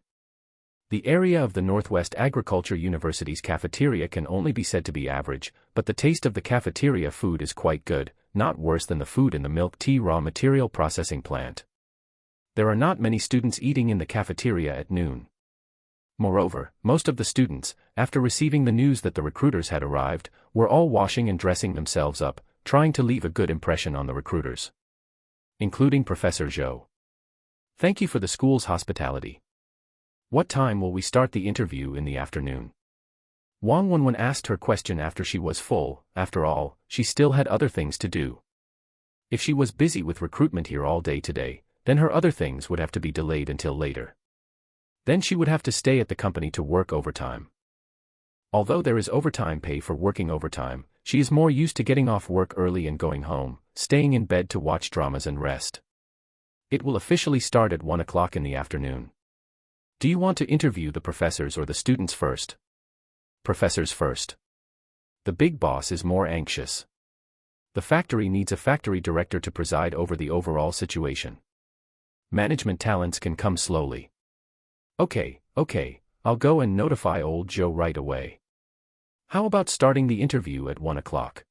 The area of the Northwest Agriculture University's cafeteria can only be said to be average, but the taste of the cafeteria food is quite good, not worse than the food in the milk tea raw material processing plant. There are not many students eating in the cafeteria at noon. Moreover, most of the students, after receiving the news that the recruiters had arrived, were all washing and dressing themselves up, trying to leave a good impression on the recruiters. Including Professor Zhou. Thank you for the school's hospitality. What time will we start the interview in the afternoon? Wang Wenwen asked her question after she was full. After all, she still had other things to do. If she was busy with recruitment here all day today, then her other things would have to be delayed until later. Then she would have to stay at the company to work overtime. Although there is overtime pay for working overtime, she is more used to getting off work early and going home, staying in bed to watch dramas and rest. It will officially start at 1 o'clock in the afternoon. Do you want to interview the professors or the students first? Professors first. The big boss is more anxious. The factory needs a factory director to preside over the overall situation. Management talents can come slowly. Okay, I'll go and notify old Joe right away. How about starting the interview at 1 o'clock?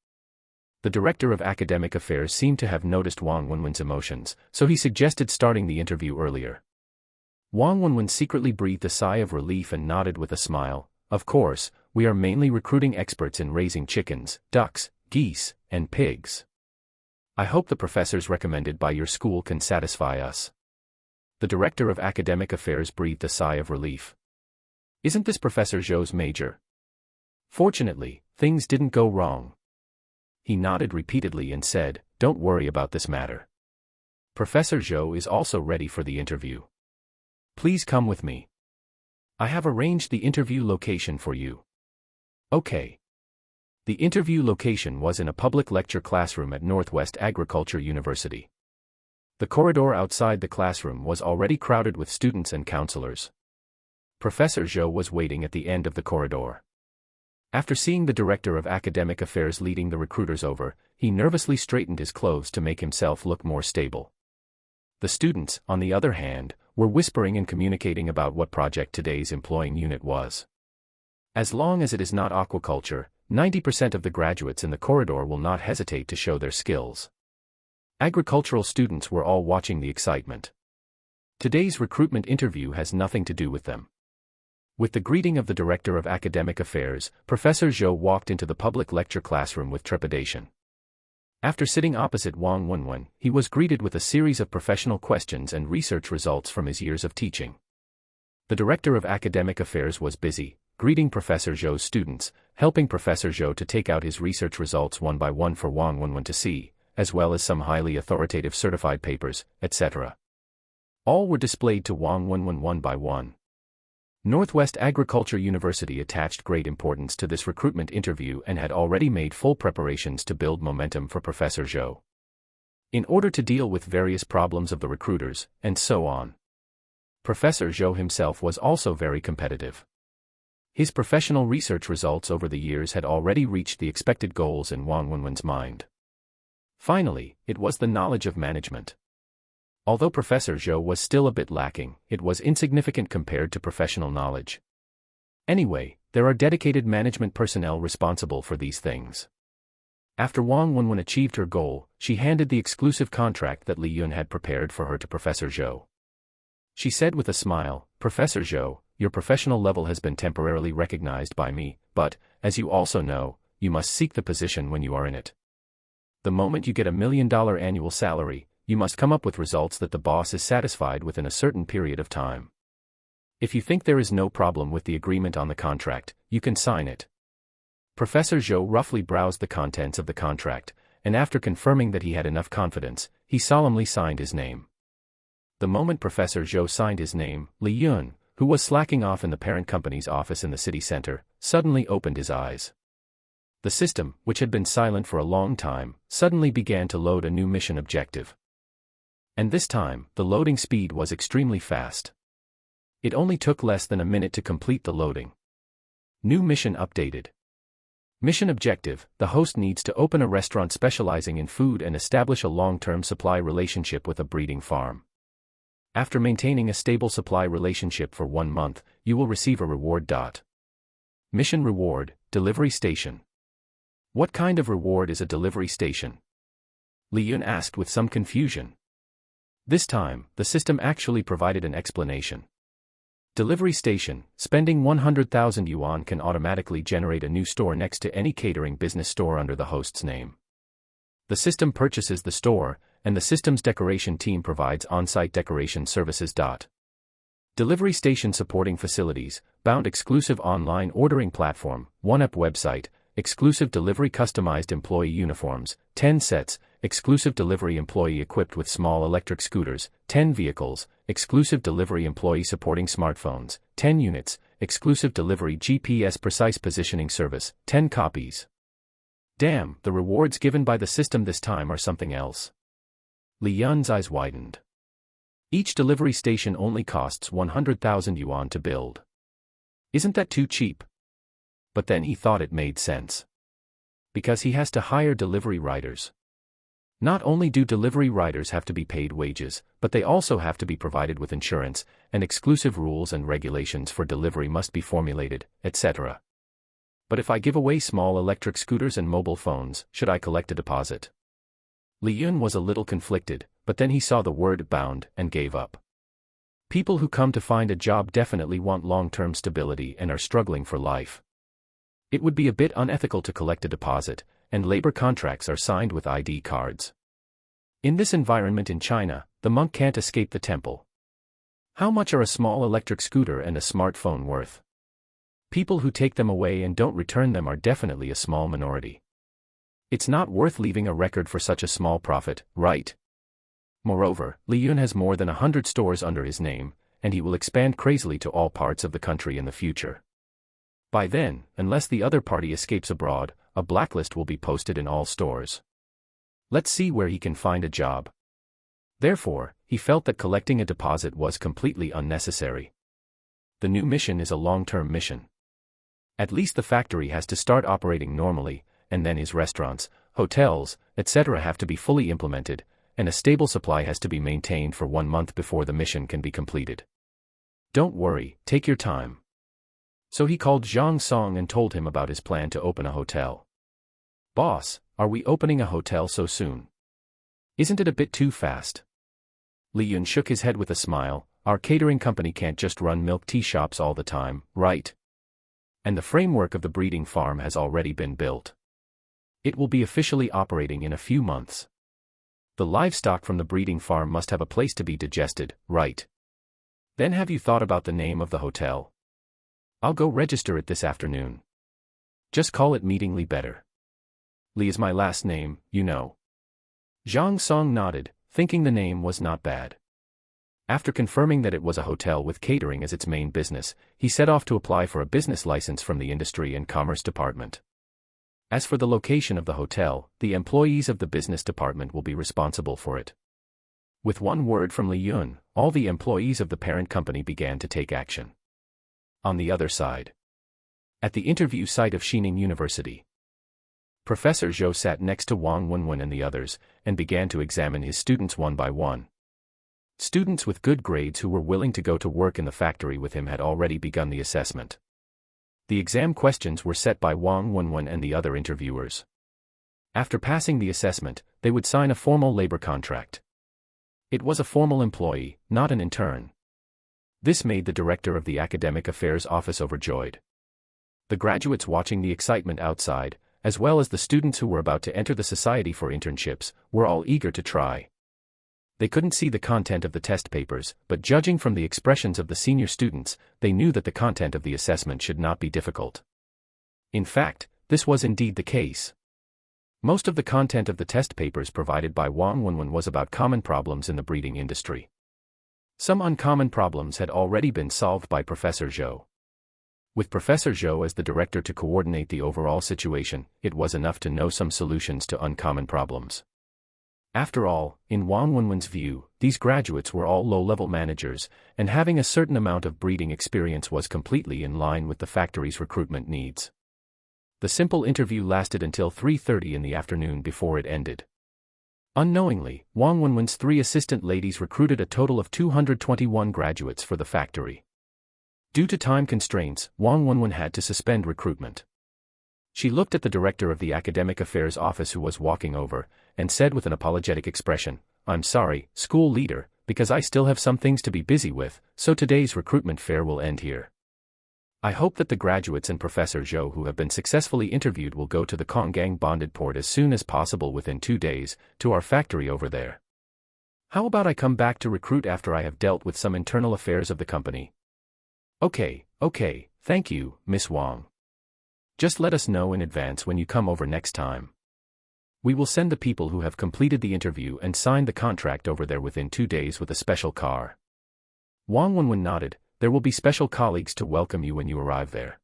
The Director of Academic Affairs seemed to have noticed Wang Wenwen's emotions, so he suggested starting the interview earlier. Wang Wenwen secretly breathed a sigh of relief and nodded with a smile. Of course, we are mainly recruiting experts in raising chickens, ducks, geese, and pigs. I hope the professors recommended by your school can satisfy us. The Director of Academic Affairs breathed a sigh of relief. Isn't this Professor Zhou's major? Fortunately, things didn't go wrong. He nodded repeatedly and said, don't worry about this matter. Professor Zhou is also ready for the interview. Please come with me. I have arranged the interview location for you. Okay. The interview location was in a public lecture classroom at Northwest Agriculture University. The corridor outside the classroom was already crowded with students and counselors. Professor Zhou was waiting at the end of the corridor. After seeing the director of academic affairs leading the recruiters over, he nervously straightened his clothes to make himself look more stable. The students, on the other hand, were whispering and communicating about what project today's employing unit was. As long as it is not aquaculture, 90% of the graduates in the corridor will not hesitate to show their skills. Agricultural students were all watching the excitement. Today's recruitment interview has nothing to do with them. With the greeting of the Director of Academic Affairs, Professor Zhou walked into the public lecture classroom with trepidation. After sitting opposite Wang Wenwen, he was greeted with a series of professional questions and research results from his years of teaching. The Director of Academic Affairs was busy, greeting Professor Zhou's students, helping Professor Zhou to take out his research results one by one for Wang Wenwen to see, as well as some highly authoritative certified papers, etc. All were displayed to Wang Wenwen one by one. Northwest Agriculture University attached great importance to this recruitment interview and had already made full preparations to build momentum for Professor Zhou, in order to deal with various problems of the recruiters, and so on. Professor Zhou himself was also very competitive. His professional research results over the years had already reached the expected goals in Wang Wenwen's mind. Finally, it was the knowledge of management. Although Professor Zhou was still a bit lacking, it was insignificant compared to professional knowledge. Anyway, there are dedicated management personnel responsible for these things. After Wang Wenwen achieved her goal, she handed the exclusive contract that Li Yun had prepared for her to Professor Zhou. She said with a smile, "Professor Zhou, your professional level has been temporarily recognized by me, but, as you also know, you must seek the position when you are in it. The moment you get $1 million annual salary, you must come up with results that the boss is satisfied with in a certain period of time. If you think there is no problem with the agreement on the contract, you can sign it." Professor Zhou roughly browsed the contents of the contract, and after confirming that he had enough confidence, he solemnly signed his name. The moment Professor Zhou signed his name, Li Yun, who was slacking off in the parent company's office in the city center, suddenly opened his eyes. The system, which had been silent for a long time, suddenly began to load a new mission objective. And this time, the loading speed was extremely fast. It only took less than a minute to complete the loading. New mission updated. Mission objective: the host needs to open a restaurant specializing in food and establish a long-term supply relationship with a breeding farm. After maintaining a stable supply relationship for 1 month, you will receive a reward. Mission reward: delivery station. What kind of reward is a delivery station? Li Yun asked with some confusion. This time, the system actually provided an explanation. Delivery station: spending 100,000 yuan can automatically generate a new store next to any catering business store under the host's name. The system purchases the store, and the system's decoration team provides on-site decoration services. Delivery station supporting facilities: bound exclusive online ordering platform, 1-app website, exclusive delivery customized employee uniforms, 10 sets, exclusive delivery employee equipped with small electric scooters, 10 vehicles, exclusive delivery employee supporting smartphones, 10 units, exclusive delivery GPS precise positioning service, 10 copies. Damn, the rewards given by the system this time are something else. Li Yun's eyes widened. Each delivery station only costs 100,000 yuan to build. Isn't that too cheap? But then he thought it made sense. Because he has to hire delivery riders. Not only do delivery riders have to be paid wages, but they also have to be provided with insurance, and exclusive rules and regulations for delivery must be formulated, etc. But if I give away small electric scooters and mobile phones, should I collect a deposit? Li Yun was a little conflicted, but then he saw the word bound and gave up. People who come to find a job definitely want long-term stability and are struggling for life. It would be a bit unethical to collect a deposit, and labor contracts are signed with ID cards. In this environment in China, the monk can't escape the temple. How much are a small electric scooter and a smartphone worth? People who take them away and don't return them are definitely a small minority. It's not worth leaving a record for such a small profit, right? Moreover, Li Yun has more than 100 stores under his name, and he will expand crazily to all parts of the country in the future. By then, unless the other party escapes abroad, a blacklist will be posted in all stores. Let's see where he can find a job. Therefore, he felt that collecting a deposit was completely unnecessary. The new mission is a long-term mission. At least the factory has to start operating normally, and then his restaurants, hotels, etc. have to be fully implemented, and a stable supply has to be maintained for 1 month before the mission can be completed. Don't worry, take your time. So he called Zhang Song and told him about his plan to open a hotel. Boss, are we opening a hotel so soon? Isn't it a bit too fast? Li Yun shook his head with a smile. Our catering company can't just run milk tea shops all the time, right? And the framework of the breeding farm has already been built. It will be officially operating in a few months. The livestock from the breeding farm must have a place to be digested, right? Then have you thought about the name of the hotel? I'll go register it this afternoon. Just call it Meetingly better. Li is my last name, you know. Zhang Song nodded, thinking the name was not bad. After confirming that it was a hotel with catering as its main business, he set off to apply for a business license from the Industry and Commerce Department. As for the location of the hotel, the employees of the business department will be responsible for it. With one word from Li Yun, all the employees of the parent company began to take action. On the other side, at the interview site of Xining University, Professor Zhou sat next to Wang Wenwen and the others, and began to examine his students one by one. Students with good grades who were willing to go to work in the factory with him had already begun the assessment. The exam questions were set by Wang Wenwen and the other interviewers. After passing the assessment, they would sign a formal labor contract. It was a formal employee, not an intern. This made the director of the Academic Affairs Office overjoyed. The graduates watching the excitement outside, as well as the students who were about to enter the society for internships, were all eager to try. They couldn't see the content of the test papers, but judging from the expressions of the senior students, they knew that the content of the assessment should not be difficult. In fact, this was indeed the case. Most of the content of the test papers provided by Wang Wenwen was about common problems in the breeding industry. Some uncommon problems had already been solved by Professor Zhou. With Professor Zhou as the director to coordinate the overall situation, it was enough to know some solutions to uncommon problems. After all, in Wang Wenwen's view, these graduates were all low-level managers, and having a certain amount of breeding experience was completely in line with the factory's recruitment needs. The simple interview lasted until 3:30 in the afternoon before it ended. Unknowingly, Wang Wenwen's 3 assistant ladies recruited a total of 221 graduates for the factory. Due to time constraints, Wang Wenwen had to suspend recruitment. She looked at the director of the Academic Affairs Office who was walking over, and said with an apologetic expression, "I'm sorry, school leader, because I still have some things to be busy with, so today's recruitment fair will end here. I hope that the graduates and Professor Zhou who have been successfully interviewed will go to the Konggang bonded port as soon as possible within 2 days, to our factory over there. How about I come back to recruit after I have dealt with some internal affairs of the company?" Okay, thank you, Miss Wang. Just let us know in advance when you come over next time. We will send the people who have completed the interview and signed the contract over there within 2 days with a special car. Wang Wenwen nodded. There will be special colleagues to welcome you when you arrive there.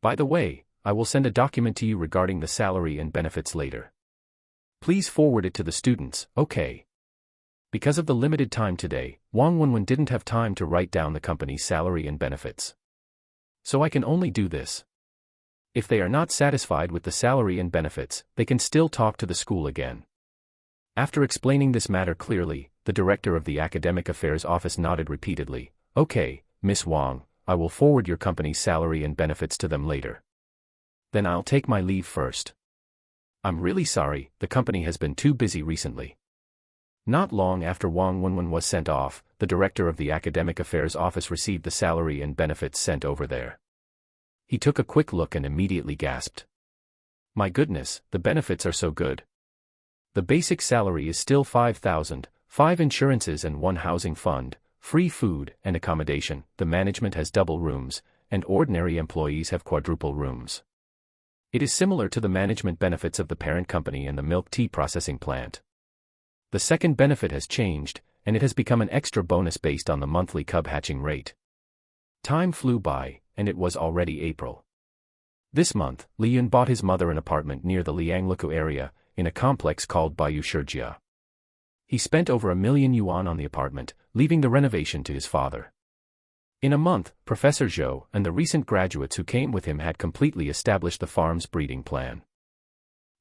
By the way, I will send a document to you regarding the salary and benefits later. Please forward it to the students, okay? Because of the limited time today, Wang Wenwen didn't have time to write down the company's salary and benefits. So I can only do this. If they are not satisfied with the salary and benefits, they can still talk to the school again. After explaining this matter clearly, the director of the Academic Affairs Office nodded repeatedly. Okay, Miss Wang, I will forward your company's salary and benefits to them later. Then I'll take my leave first. I'm really sorry, the company has been too busy recently. Not long after Wang Wenwen was sent off, the director of the Academic Affairs Office received the salary and benefits sent over there. He took a quick look and immediately gasped. My goodness, the benefits are so good. The basic salary is still 5,000, 5 insurances and 1 housing fund, free food and accommodation, the management has double rooms, and ordinary employees have quadruple rooms. It is similar to the management benefits of the parent company and the milk tea processing plant. The second benefit has changed, and it has become an extra bonus based on the monthly cub hatching rate. Time flew by, and it was already April. This month, Li Yun bought his mother an apartment near the Liangluku area, in a complex called Bayou Shijia. He spent over 1 million yuan on the apartment, leaving the renovation to his father. In a month, Professor Zhou and the recent graduates who came with him had completely established the farm's breeding plan.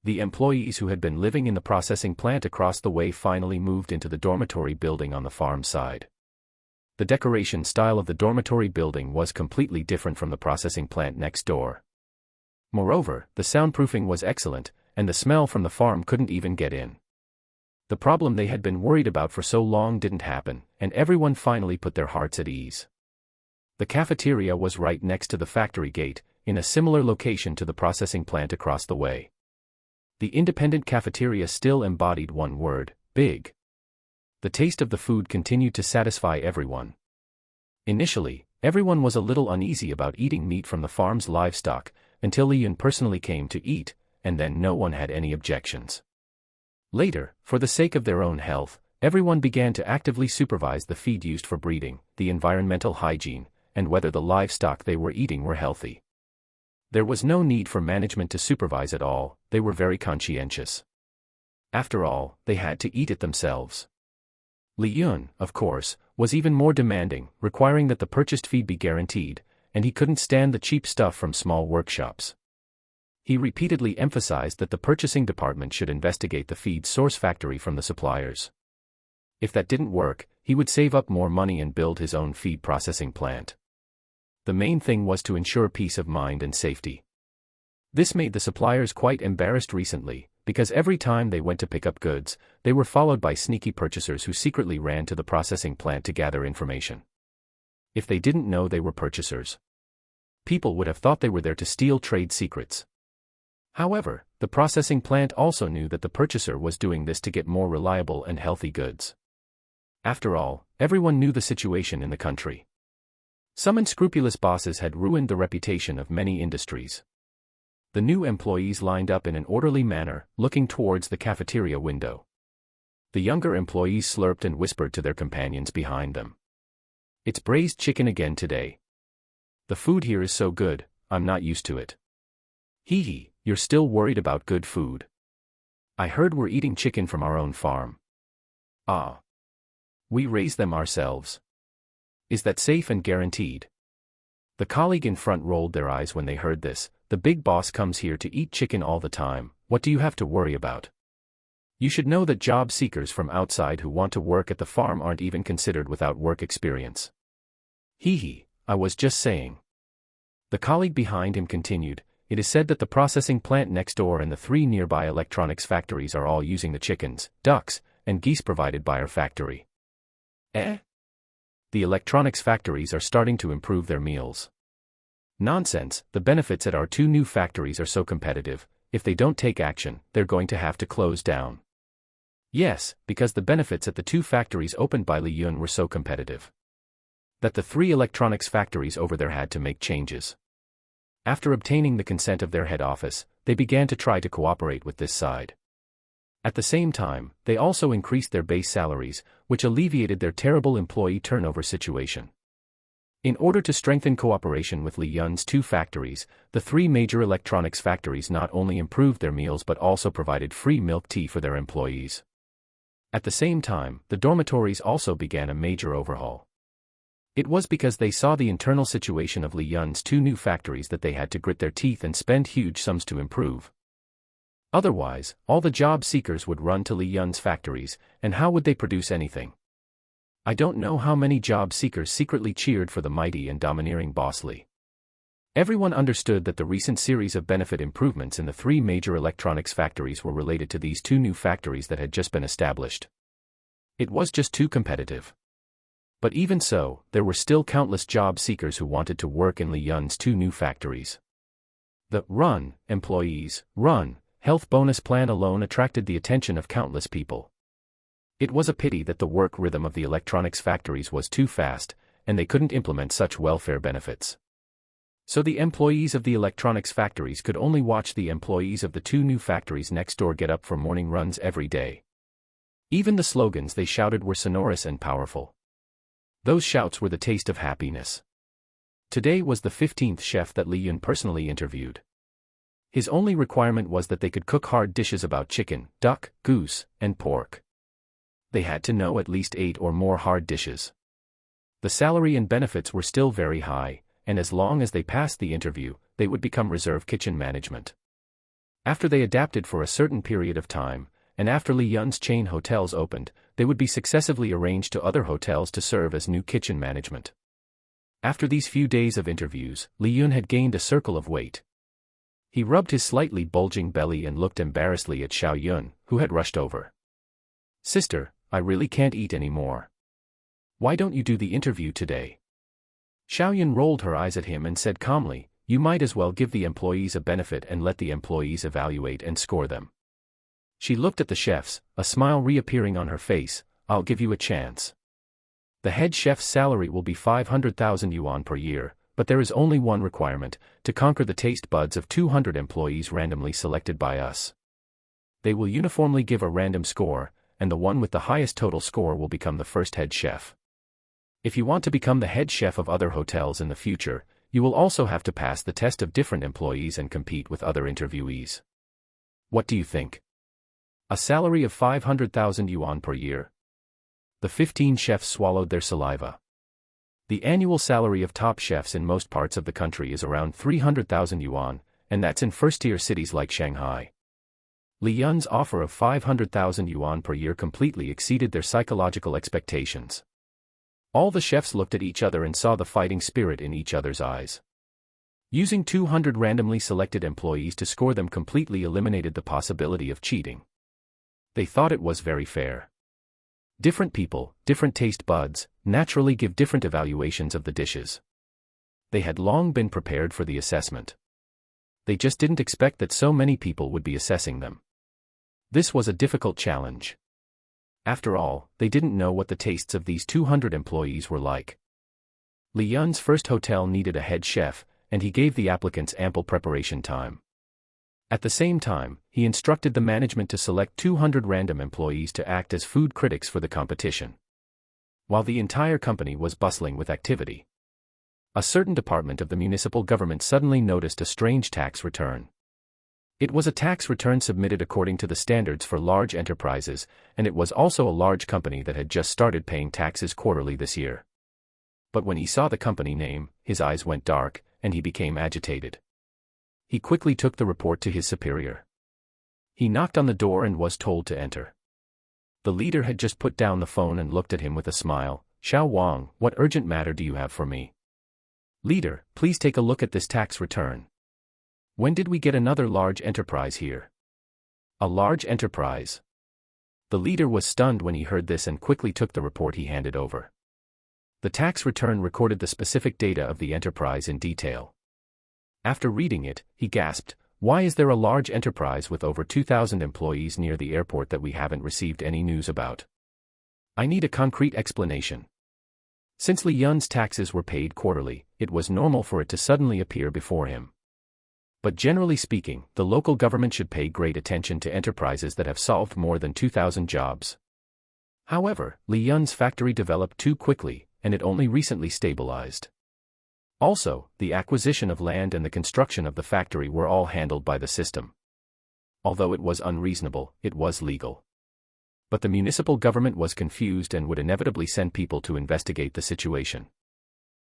The employees who had been living in the processing plant across the way finally moved into the dormitory building on the farm side. The decoration style of the dormitory building was completely different from the processing plant next door. Moreover, the soundproofing was excellent, and the smell from the farm couldn't even get in. The problem they had been worried about for so long didn't happen, and everyone finally put their hearts at ease. The cafeteria was right next to the factory gate, in a similar location to the processing plant across the way. The independent cafeteria still embodied one word: big. The taste of the food continued to satisfy everyone. Initially, everyone was a little uneasy about eating meat from the farm's livestock, until Li Yun personally came to eat, and then no one had any objections. Later, for the sake of their own health, everyone began to actively supervise the feed used for breeding, the environmental hygiene, and whether the livestock they were eating were healthy. There was no need for management to supervise at all, they were very conscientious. After all, they had to eat it themselves. Li Yun, of course, was even more demanding, requiring that the purchased feed be guaranteed, and he couldn't stand the cheap stuff from small workshops. He repeatedly emphasized that the purchasing department should investigate the feed source factory from the suppliers. If that didn't work, he would save up more money and build his own feed processing plant. The main thing was to ensure peace of mind and safety. This made the suppliers quite embarrassed recently, because every time they went to pick up goods, they were followed by sneaky purchasers who secretly ran to the processing plant to gather information. If they didn't know they were purchasers, people would have thought they were there to steal trade secrets. However, the processing plant also knew that the purchaser was doing this to get more reliable and healthy goods. After all, everyone knew the situation in the country. Some unscrupulous bosses had ruined the reputation of many industries. The new employees lined up in an orderly manner, looking towards the cafeteria window. The younger employees slurped and whispered to their companions behind them. "It's braised chicken again today. The food here is so good, I'm not used to it." "Hee hee, you're still worried about good food. I heard we're eating chicken from our own farm." "Ah. We raise them ourselves. Is that safe and guaranteed?" The colleague in front rolled their eyes when they heard this. "The big boss comes here to eat chicken all the time, what do you have to worry about? You should know that job seekers from outside who want to work at the farm aren't even considered without work experience." "Hee hee, I was just saying." The colleague behind him continued, "It is said that the processing plant next door and the 3 nearby electronics factories are all using the chickens, ducks, and geese provided by our factory." "Eh? The electronics factories are starting to improve their meals." "Nonsense, the benefits at our 2 new factories are so competitive, if they don't take action, they're going to have to close down." Yes, because the benefits at the 2 factories opened by Li Yun were so competitive that the 3 electronics factories over there had to make changes. After obtaining the consent of their head office, they began to try to cooperate with this side. At the same time, they also increased their base salaries, which alleviated their terrible employee turnover situation. In order to strengthen cooperation with Li Yun's 2 factories, the 3 major electronics factories not only improved their meals but also provided free milk tea for their employees. At the same time, the dormitories also began a major overhaul. It was because they saw the internal situation of Li Yun's 2 new factories that they had to grit their teeth and spend huge sums to improve. Otherwise, all the job seekers would run to Li Yun's factories, and how would they produce anything? I don't know how many job seekers secretly cheered for the mighty and domineering boss Li. Everyone understood that the recent series of benefit improvements in the 3 major electronics factories were related to these 2 new factories that had just been established. It was just too competitive. But even so, there were still countless job seekers who wanted to work in Li Yun's 2 new factories. The "Run, Employees, Run" health bonus plan alone attracted the attention of countless people. It was a pity that the work rhythm of the electronics factories was too fast, and they couldn't implement such welfare benefits. So the employees of the electronics factories could only watch the employees of the 2 new factories next door get up for morning runs every day. Even the slogans they shouted were sonorous and powerful. Those shouts were the taste of happiness. Today was the 15th chef that Li Yun personally interviewed. His only requirement was that they could cook hard dishes about chicken, duck, goose, and pork. They had to know at least 8 or more hard dishes. The salary and benefits were still very high, and as long as they passed the interview, they would become reserve kitchen management. After they adapted for a certain period of time, and after Li Yun's chain hotels opened, they would be successively arranged to other hotels to serve as new kitchen management. After these few days of interviews, Li Yun had gained a circle of weight. He rubbed his slightly bulging belly and looked embarrassedly at Xiao Yun, who had rushed over. "Sister, I really can't eat anymore. Why don't you do the interview today?" Xiao Yun rolled her eyes at him and said calmly, "You might as well give the employees a benefit and let the employees evaluate and score them." She looked at the chefs, a smile reappearing on her face. "I'll give you a chance. The head chef's salary will be 500,000 yuan per year, but there is only one requirement, to conquer the taste buds of 200 employees randomly selected by us. They will uniformly give a random score, and the one with the highest total score will become the first head chef. If you want to become the head chef of other hotels in the future, you will also have to pass the test of different employees and compete with other interviewees. What do you think? A salary of 500,000 yuan per year?" The 15 chefs swallowed their saliva. The annual salary of top chefs in most parts of the country is around 300,000 yuan, and that's in first-tier cities like Shanghai. Li Yun's offer of 500,000 yuan per year completely exceeded their psychological expectations. All the chefs looked at each other and saw the fighting spirit in each other's eyes. Using 200 randomly selected employees to score them completely eliminated the possibility of cheating. They thought it was very fair. Different people, different taste buds, naturally give different evaluations of the dishes. They had long been prepared for the assessment. They just didn't expect that so many people would be assessing them. This was a difficult challenge. After all, they didn't know what the tastes of these 200 employees were like. Li Yun's first hotel needed a head chef, and he gave the applicants ample preparation time. At the same time, he instructed the management to select 200 random employees to act as food critics for the competition. While the entire company was bustling with activity, a certain department of the municipal government suddenly noticed a strange tax return. It was a tax return submitted according to the standards for large enterprises, and it was also a large company that had just started paying taxes quarterly this year. But when he saw the company name, his eyes went dark, and he became agitated. He quickly took the report to his superior. He knocked on the door and was told to enter. The leader had just put down the phone and looked at him with a smile. "Xiao Wang, what urgent matter do you have for me?" "Leader, please take a look at this tax return. When did we get another large enterprise here?" "A large enterprise?" The leader was stunned when he heard this and quickly took the report he handed over. The tax return recorded the specific data of the enterprise in detail. After reading it, he gasped, "Why is there a large enterprise with over 2,000 employees near the airport that we haven't received any news about? I need a concrete explanation." Since Li Yun's taxes were paid quarterly, it was normal for it to suddenly appear before him. But generally speaking, the local government should pay great attention to enterprises that have solved more than 2,000 jobs. However, Li Yun's factory developed too quickly, and it only recently stabilized. Also, the acquisition of land and the construction of the factory were all handled by the system. Although it was unreasonable, it was legal. But the municipal government was confused and would inevitably send people to investigate the situation.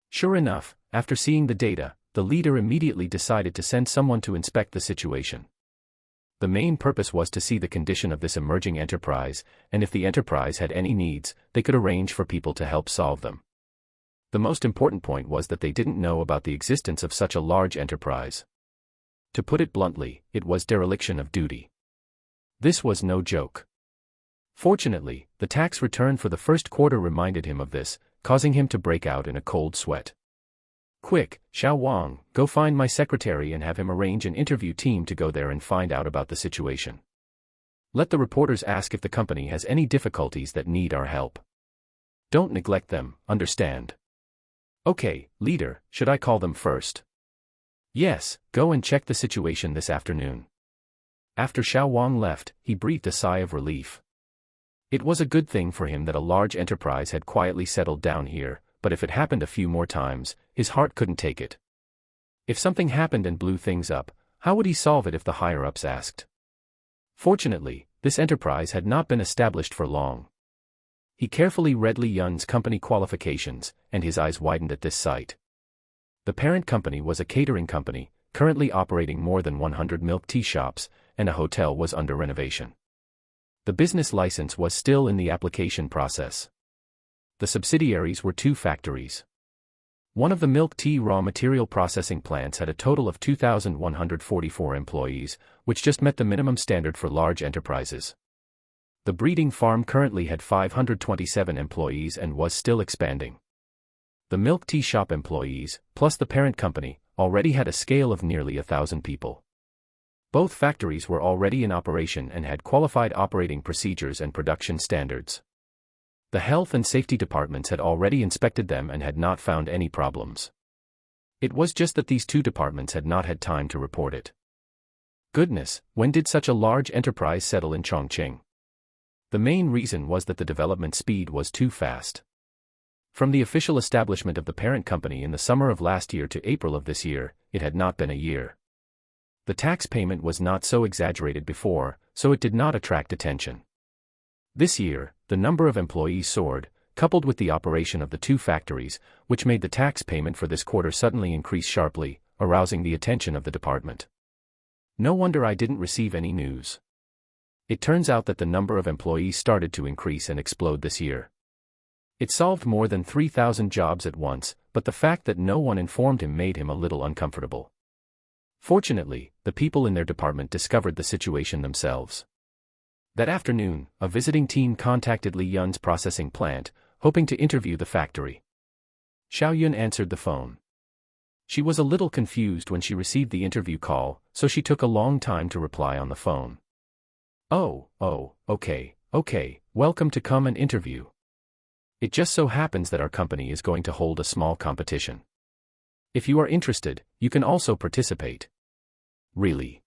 Sure enough, after seeing the data, the leader immediately decided to send someone to inspect the situation. The main purpose was to see the condition of this emerging enterprise, and if the enterprise had any needs, they could arrange for people to help solve them. The most important point was that they didn't know about the existence of such a large enterprise. To put it bluntly, it was dereliction of duty. This was no joke. Fortunately, the tax return for the first quarter reminded him of this, causing him to break out in a cold sweat. "Quick, Xiao Wang, go find my secretary and have him arrange an interview team to go there and find out about the situation. Let the reporters ask if the company has any difficulties that need our help. Don't neglect them, understand?" "Okay, leader, should I call them first?" "Yes, go and check the situation this afternoon." After Xiao Wang left, he breathed a sigh of relief. It was a good thing for him that a large enterprise had quietly settled down here, but if it happened a few more times, his heart couldn't take it. If something happened and blew things up, How would he solve it if the higher-ups asked? Fortunately, this enterprise had not been established for long. He carefully read Li Yun's company qualifications, and his eyes widened at this sight. The parent company was a catering company, currently operating more than 100 milk tea shops, and a hotel was under renovation. The business license was still in the application process. The subsidiaries were 2 factories. One of the milk tea raw material processing plants had a total of 2,144 employees, which just met the minimum standard for large enterprises. The breeding farm currently had 527 employees and was still expanding. The milk tea shop employees, plus the parent company, already had a scale of nearly 1,000 people. Both factories were already in operation and had qualified operating procedures and production standards. The health and safety departments had already inspected them and had not found any problems. It was just that these 2 departments had not had time to report it. Goodness, when did such a large enterprise settle in Chongqing? The main reason was that the development speed was too fast. From the official establishment of the parent company in the summer of last year to April of this year, it had not been a year. The tax payment was not so exaggerated before, so it did not attract attention. This year, the number of employees soared, coupled with the operation of the 2 factories, which made the tax payment for this quarter suddenly increase sharply, arousing the attention of the department. No wonder I didn't receive any news. It turns out that the number of employees started to increase and explode this year. It solved more than 3,000 jobs at once, but the fact that no one informed him made him a little uncomfortable. Fortunately, the people in their department discovered the situation themselves. That afternoon, a visiting team contacted Li Yun's processing plant, hoping to interview the factory. Xiao Yun answered the phone. She was a little confused when she received the interview call, so she took a long time to reply on the phone. Oh, okay, welcome to come and interview. It just so happens that our company is going to hold a small competition. If you are interested, you can also participate. Really?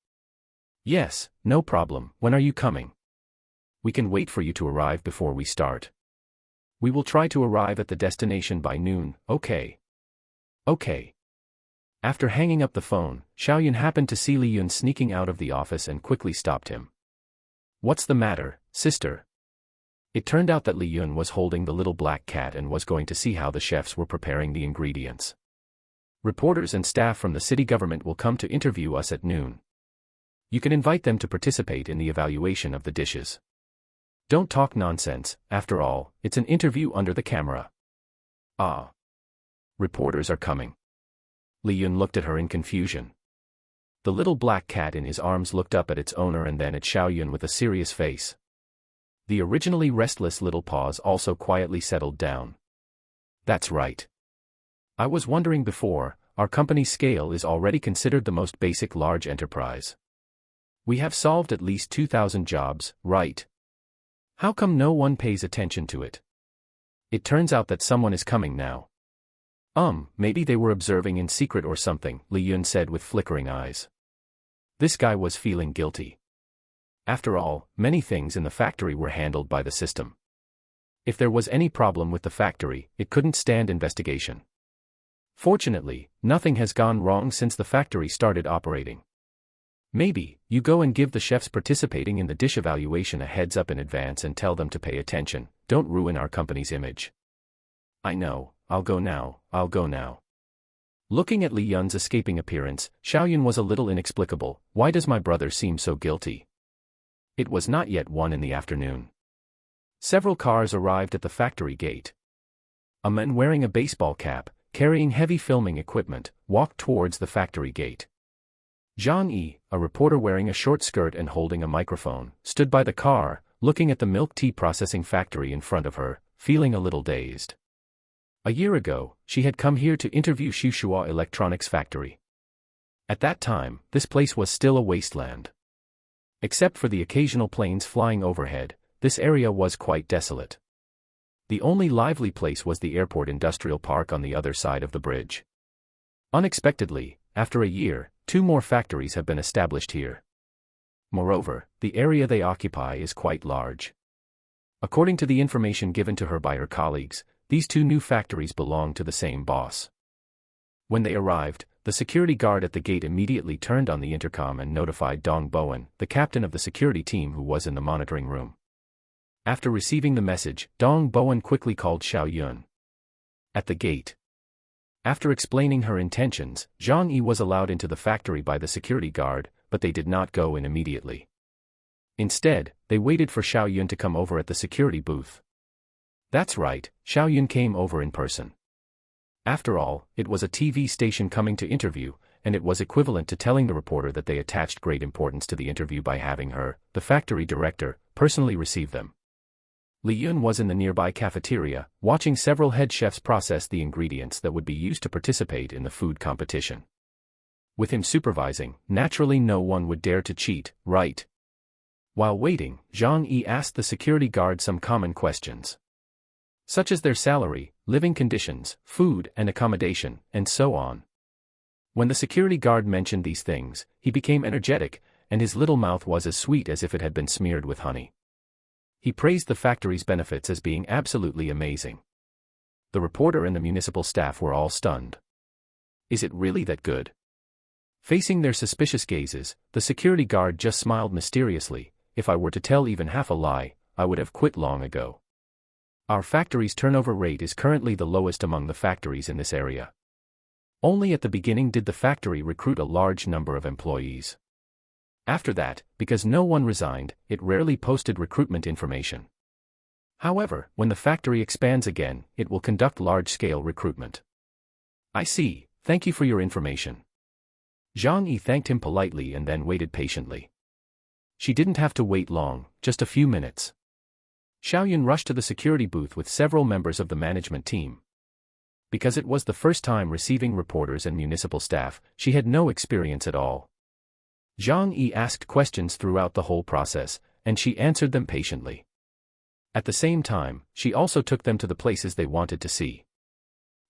Yes, no problem. When are you coming? We can wait for you to arrive before we start. We will try to arrive at the destination by noon, okay? Okay. After hanging up the phone, Xiao Yun happened to see Li Yun sneaking out of the office and quickly stopped him. What's the matter, sister? It turned out that Li Yun was holding the little black cat and was going to see how the chefs were preparing the ingredients. Reporters and staff from the city government will come to interview us at noon. You can invite them to participate in the evaluation of the dishes. Don't talk nonsense, after all, it's an interview under the camera. Ah. Reporters are coming. Li Yun looked at her in confusion. The little black cat in his arms looked up at its owner and then at Xiao Yun with a serious face. The originally restless little paws also quietly settled down. That's right. I was wondering before, our company's scale is already considered the most basic large enterprise. We have solved at least 2,000 jobs, right? How come no one pays attention to it? It turns out that someone is coming now. Maybe they were observing in secret or something, Li Yun said with flickering eyes. This guy was feeling guilty. After all, many things in the factory were handled by the system. If there was any problem with the factory, it couldn't stand investigation. Fortunately, nothing has gone wrong since the factory started operating. Maybe, you go and give the chefs participating in the dish evaluation a heads up in advance and tell them to pay attention, don't ruin our company's image. I know, I'll go now. Looking at Li Yun's escaping appearance, Xiao Yun was a little inexplicable. Why does my brother seem so guilty? It was not yet 1 in the afternoon. Several cars arrived at the factory gate. A man wearing a baseball cap, carrying heavy filming equipment, walked towards the factory gate. Zhang Yi, a reporter wearing a short skirt and holding a microphone, stood by the car, looking at the milk tea processing factory in front of her, feeling a little dazed. A year ago, she had come here to interview Xushua Electronics Factory. At that time, this place was still a wasteland. Except for the occasional planes flying overhead, this area was quite desolate. The only lively place was the airport industrial park on the other side of the bridge. Unexpectedly, after a year, 2 more factories have been established here. Moreover, the area they occupy is quite large. According to the information given to her by her colleagues, these 2 new factories belong to the same boss. When they arrived, the security guard at the gate immediately turned on the intercom and notified Dong Bowen, the captain of the security team who was in the monitoring room. After receiving the message, Dong Bowen quickly called Xiao Yun. At the gate. After explaining her intentions, Zhang Yi was allowed into the factory by the security guard, but they did not go in immediately. Instead, they waited for Xiao Yun to come over at the security booth. That's right, Xiao Yun came over in person. After all, it was a TV station coming to interview, and it was equivalent to telling the reporter that they attached great importance to the interview by having her, the factory director, personally receive them. Li Yun was in the nearby cafeteria, watching several head chefs process the ingredients that would be used to participate in the food competition. With him supervising, naturally no one would dare to cheat, right? While waiting, Zhang Yi asked the security guard some common questions, such as their salary, living conditions, food and accommodation, and so on. When the security guard mentioned these things, he became energetic, and his little mouth was as sweet as if it had been smeared with honey. He praised the factory's benefits as being absolutely amazing. The reporter and the municipal staff were all stunned. Is it really that good? Facing their suspicious gazes, the security guard just smiled mysteriously. If I were to tell even half a lie, I would have quit long ago. Our factory's turnover rate is currently the lowest among the factories in this area. Only at the beginning did the factory recruit a large number of employees. After that, because no one resigned, it rarely posted recruitment information. However, when the factory expands again, it will conduct large-scale recruitment. I see, thank you for your information. Zhang Yi thanked him politely and then waited patiently. She didn't have to wait long, just a few minutes. Xiao Yun rushed to the security booth with several members of the management team. Because it was the first time receiving reporters and municipal staff, she had no experience at all. Zhang Yi asked questions throughout the whole process, and she answered them patiently. At the same time, she also took them to the places they wanted to see.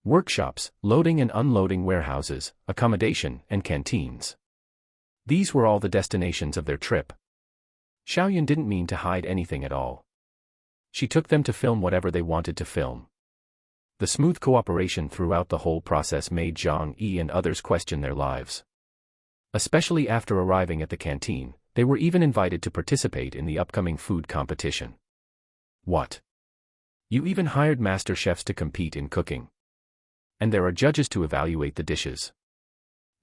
Workshops, loading and unloading warehouses, accommodation, and canteens. These were all the destinations of their trip. Xiao Yun didn't mean to hide anything at all. She took them to film whatever they wanted to film. The smooth cooperation throughout the whole process made Zhang Yi and others question their lives. Especially after arriving at the canteen, they were even invited to participate in the upcoming food competition. What? You even hired master chefs to compete in cooking? And there are judges to evaluate the dishes.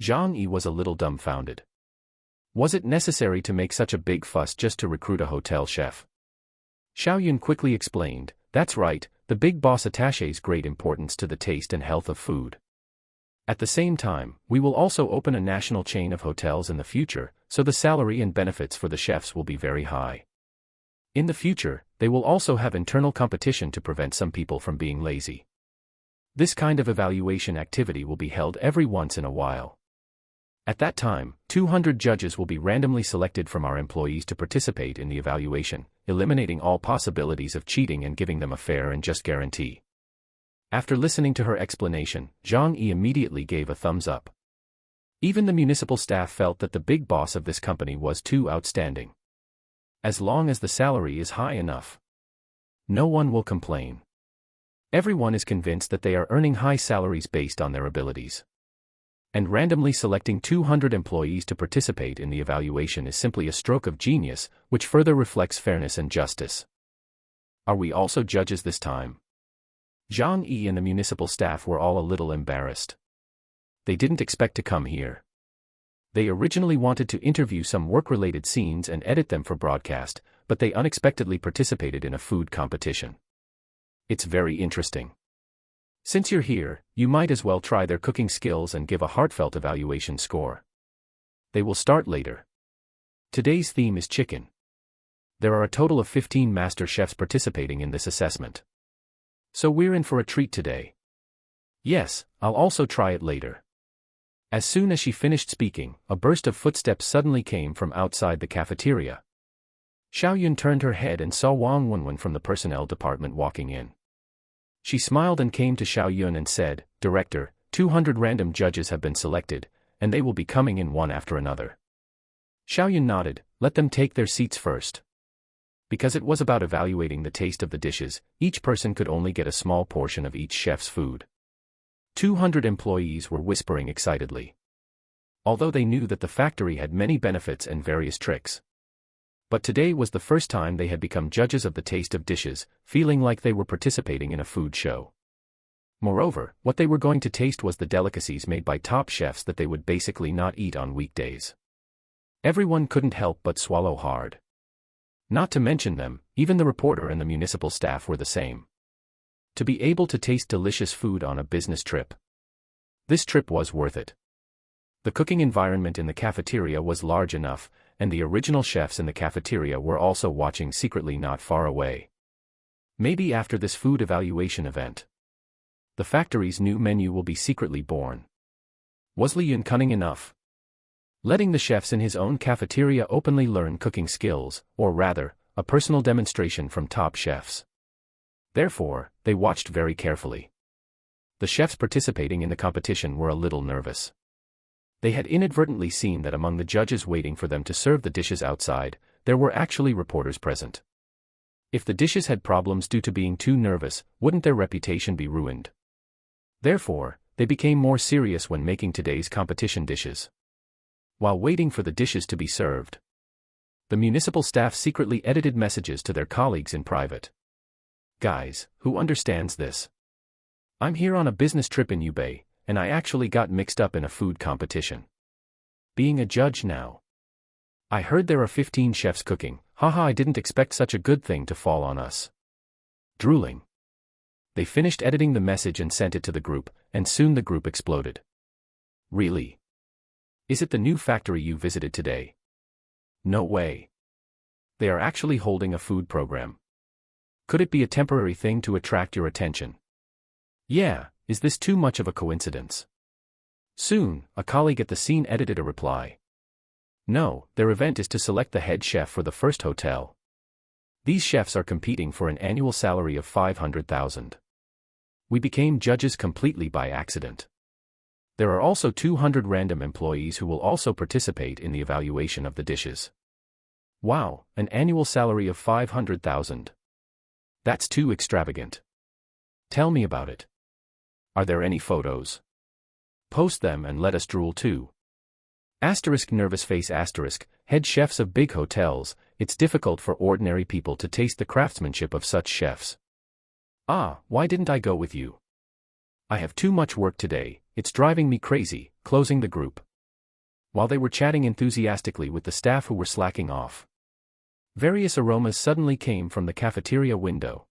Zhang Yi was a little dumbfounded. Was it necessary to make such a big fuss just to recruit a hotel chef? Xiao Yun quickly explained, that's right, the big boss attaches great importance to the taste and health of food. At the same time, we will also open a national chain of hotels in the future, so the salary and benefits for the chefs will be very high. In the future, they will also have internal competition to prevent some people from being lazy. This kind of evaluation activity will be held every once in a while. At that time, 200 judges will be randomly selected from our employees to participate in the evaluation, eliminating all possibilities of cheating and giving them a fair and just guarantee. After listening to her explanation, Zhang Yi immediately gave a thumbs up. Even the municipal staff felt that the big boss of this company was too outstanding. As long as the salary is high enough, no one will complain. Everyone is convinced that they are earning high salaries based on their abilities. And randomly selecting 200 employees to participate in the evaluation is simply a stroke of genius, which further reflects fairness and justice. Are we also judges this time? Zhang Yi and the municipal staff were all a little embarrassed. They didn't expect to come here. They originally wanted to interview some work-related scenes and edit them for broadcast, but they unexpectedly participated in a food competition. It's very interesting. Since you're here, you might as well try their cooking skills and give a heartfelt evaluation score. They will start later. Today's theme is chicken. There are a total of 15 master chefs participating in this assessment. So we're in for a treat today. Yes, I'll also try it later. As soon as she finished speaking, a burst of footsteps suddenly came from outside the cafeteria. Xiao Yun turned her head and saw Wang Wenwen from the personnel department walking in. She smiled and came to Xiao Yun and said, Director, 200 random judges have been selected, and they will be coming in one after another. Xiao Yun nodded, let them take their seats first. Because it was about evaluating the taste of the dishes, each person could only get a small portion of each chef's food. 200 employees were whispering excitedly. although they knew that the factory had many benefits and various tricks. But today was the first time they had become judges of the taste of dishes, feeling like they were participating in a food show. Moreover, what they were going to taste was the delicacies made by top chefs that they would basically not eat on weekdays. Everyone couldn't help but swallow hard. Not to mention them, even the reporter and the municipal staff were the same. To be able to taste delicious food on a business trip. This trip was worth it. The cooking environment in the cafeteria was large enough, and the original chefs in the cafeteria were also watching secretly not far away. Maybe after this food evaluation event, the factory's new menu will be secretly born. Was Li Yun cunning enough? Letting the chefs in his own cafeteria openly learn cooking skills, or rather, a personal demonstration from top chefs. Therefore, they watched very carefully. The chefs participating in the competition were a little nervous. They had inadvertently seen that among the judges waiting for them to serve the dishes outside, there were actually reporters present. If the dishes had problems due to being too nervous, wouldn't their reputation be ruined? Therefore, they became more serious when making today's competition dishes. While waiting for the dishes to be served, the municipal staff secretly edited messages to their colleagues in private. Guys, who understands this? I'm here on a business trip in Ubei, and I actually got mixed up in a food competition. Being a judge now. I heard there are 15 chefs cooking, haha, I didn't expect such a good thing to fall on us. Drooling. They finished editing the message and sent it to the group, and soon the group exploded. Really? Is it the new factory you visited today? No way. They are actually holding a food program. Could it be a temporary thing to attract your attention? Yeah. Is this too much of a coincidence? Soon, a colleague at the scene edited a reply. No, their event is to select the head chef for the first hotel. These chefs are competing for an annual salary of 500,000. We became judges completely by accident. There are also 200 random employees who will also participate in the evaluation of the dishes. Wow, an annual salary of 500,000. That's too extravagant. Tell me about it. Are there any photos? Post them and let us drool too. Asterisk nervous face asterisk, head chefs of big hotels, it's difficult for ordinary people to taste the craftsmanship of such chefs. Ah, why didn't I go with you? I have too much work today, it's driving me crazy, closing the group. While they were chatting enthusiastically with the staff who were slacking off, various aromas suddenly came from the cafeteria window.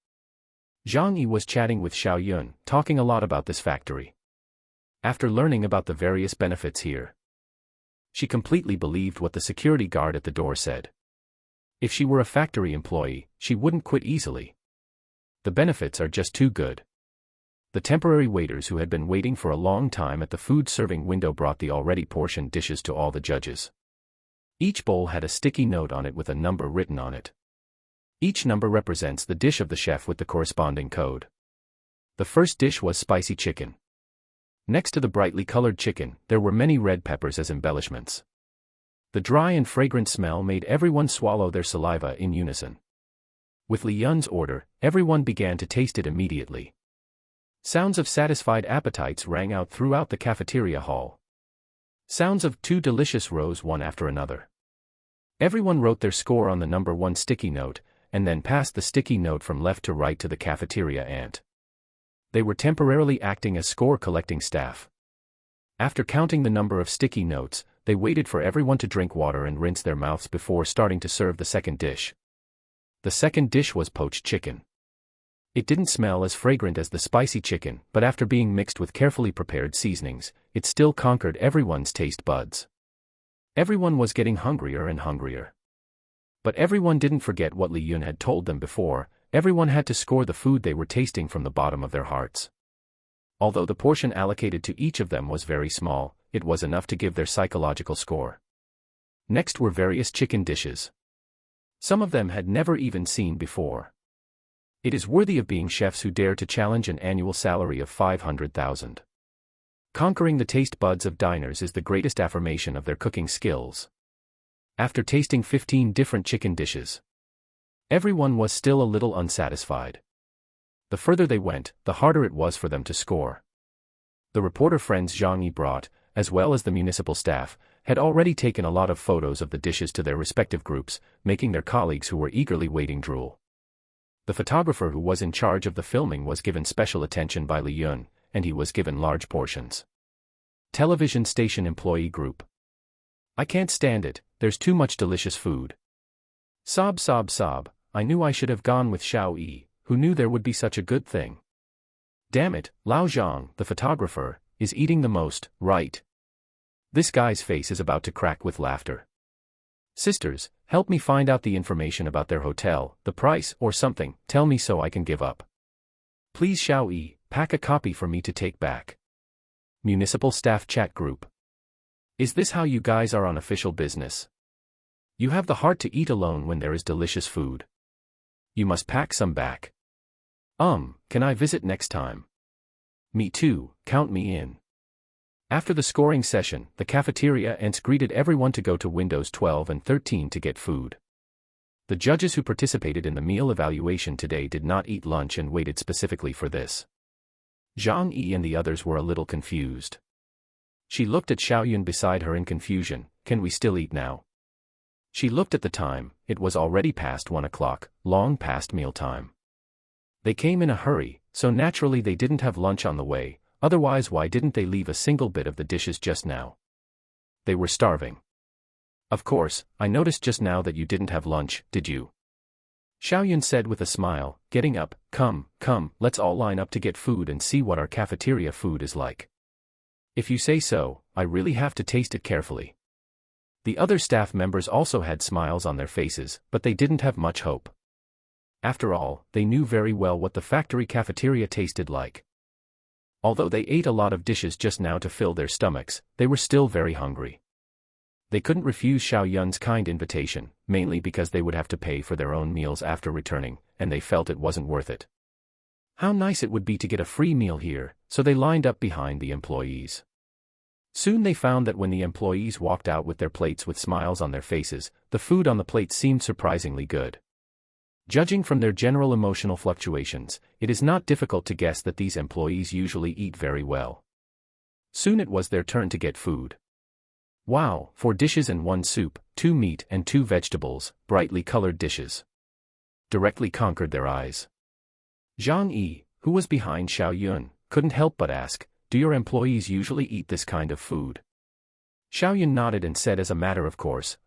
Zhang Yi was chatting with Xiao Yun, talking a lot about this factory. After learning about the various benefits here, she completely believed what the security guard at the door said. If she were a factory employee, she wouldn't quit easily. The benefits are just too good. The temporary waiters who had been waiting for a long time at the food serving window brought the already portioned dishes to all the judges. Each bowl had a sticky note on it with a number written on it. Each number represents the dish of the chef with the corresponding code. The first dish was spicy chicken. Next to the brightly colored chicken, there were many red peppers as embellishments. The dry and fragrant smell made everyone swallow their saliva in unison. With Li Yun's order, everyone began to taste it immediately. Sounds of satisfied appetites rang out throughout the cafeteria hall. Sounds of too delicious rose one after another. Everyone wrote their score on the number 1 sticky note, and then passed the sticky note from left to right to the cafeteria ant. They were temporarily acting as score-collecting staff. After counting the number of sticky notes, they waited for everyone to drink water and rinse their mouths before starting to serve the second dish. The second dish was poached chicken. It didn't smell as fragrant as the spicy chicken, but after being mixed with carefully prepared seasonings, it still conquered everyone's taste buds. Everyone was getting hungrier and hungrier. But everyone didn't forget what Li Yun had told them before, everyone had to score the food they were tasting from the bottom of their hearts. Although the portion allocated to each of them was very small, it was enough to give their psychological score. Next were various chicken dishes. Some of them had never even seen before. It is worthy of being chefs who dare to challenge an annual salary of 500,000. Conquering the taste buds of diners is the greatest affirmation of their cooking skills. After tasting 15 different chicken dishes, everyone was still a little unsatisfied. The further they went, the harder it was for them to score. The reporter friends Zhang Yi brought, as well as the municipal staff, had already taken a lot of photos of the dishes to their respective groups, making their colleagues who were eagerly waiting drool. The photographer who was in charge of the filming was given special attention by Li Yun, and he was given large portions. Television station employee group. I can't stand it, there's too much delicious food. Sob sob sob, I knew I should have gone with Xiao Yi, who knew there would be such a good thing. Damn it, Lao Zhang, the photographer, is eating the most, right? This guy's face is about to crack with laughter. Sisters, help me find out the information about their hotel, the price, or something, tell me so I can give up. Please Xiao Yi, pack a copy for me to take back. Municipal Staff Chat Group. Is this how you guys are on official business? You have the heart to eat alone when there is delicious food. You must pack some back. Can I visit next time? Me too, count me in. After the scoring session, the cafeteria ants greeted everyone to go to windows 12 and 13 to get food. The judges who participated in the meal evaluation today did not eat lunch and waited specifically for this. Zhang Yi and the others were a little confused. She looked at Xiaoyun beside her in confusion. Can we still eat now? She looked at the time, it was already past 1 o'clock, long past mealtime. They came in a hurry, so naturally they didn't have lunch on the way, otherwise why didn't they leave a single bit of the dishes just now? They were starving. Of course, I noticed just now that you didn't have lunch, did you? Xiaoyun said with a smile, getting up. Come, let's all line up to get food and see what our cafeteria food is like. If you say so, I really have to taste it carefully. The other staff members also had smiles on their faces, but they didn't have much hope. After all, they knew very well what the factory cafeteria tasted like. Although they ate a lot of dishes just now to fill their stomachs, they were still very hungry. They couldn't refuse Xiaoyun's kind invitation, mainly because they would have to pay for their own meals after returning, and they felt it wasn't worth it. How nice it would be to get a free meal here, so they lined up behind the employees. Soon they found that when the employees walked out with their plates with smiles on their faces, the food on the plates seemed surprisingly good. Judging from their general emotional fluctuations, it is not difficult to guess that these employees usually eat very well. Soon it was their turn to get food. Wow, 4 dishes and 1 soup, 2 meat and 2 vegetables, brightly colored dishes. Directly conquered their eyes. Zhang Yi, who was behind Xiaoyun, couldn't help but ask, do your employees usually eat this kind of food? Xiaoyun nodded and said as a matter of course,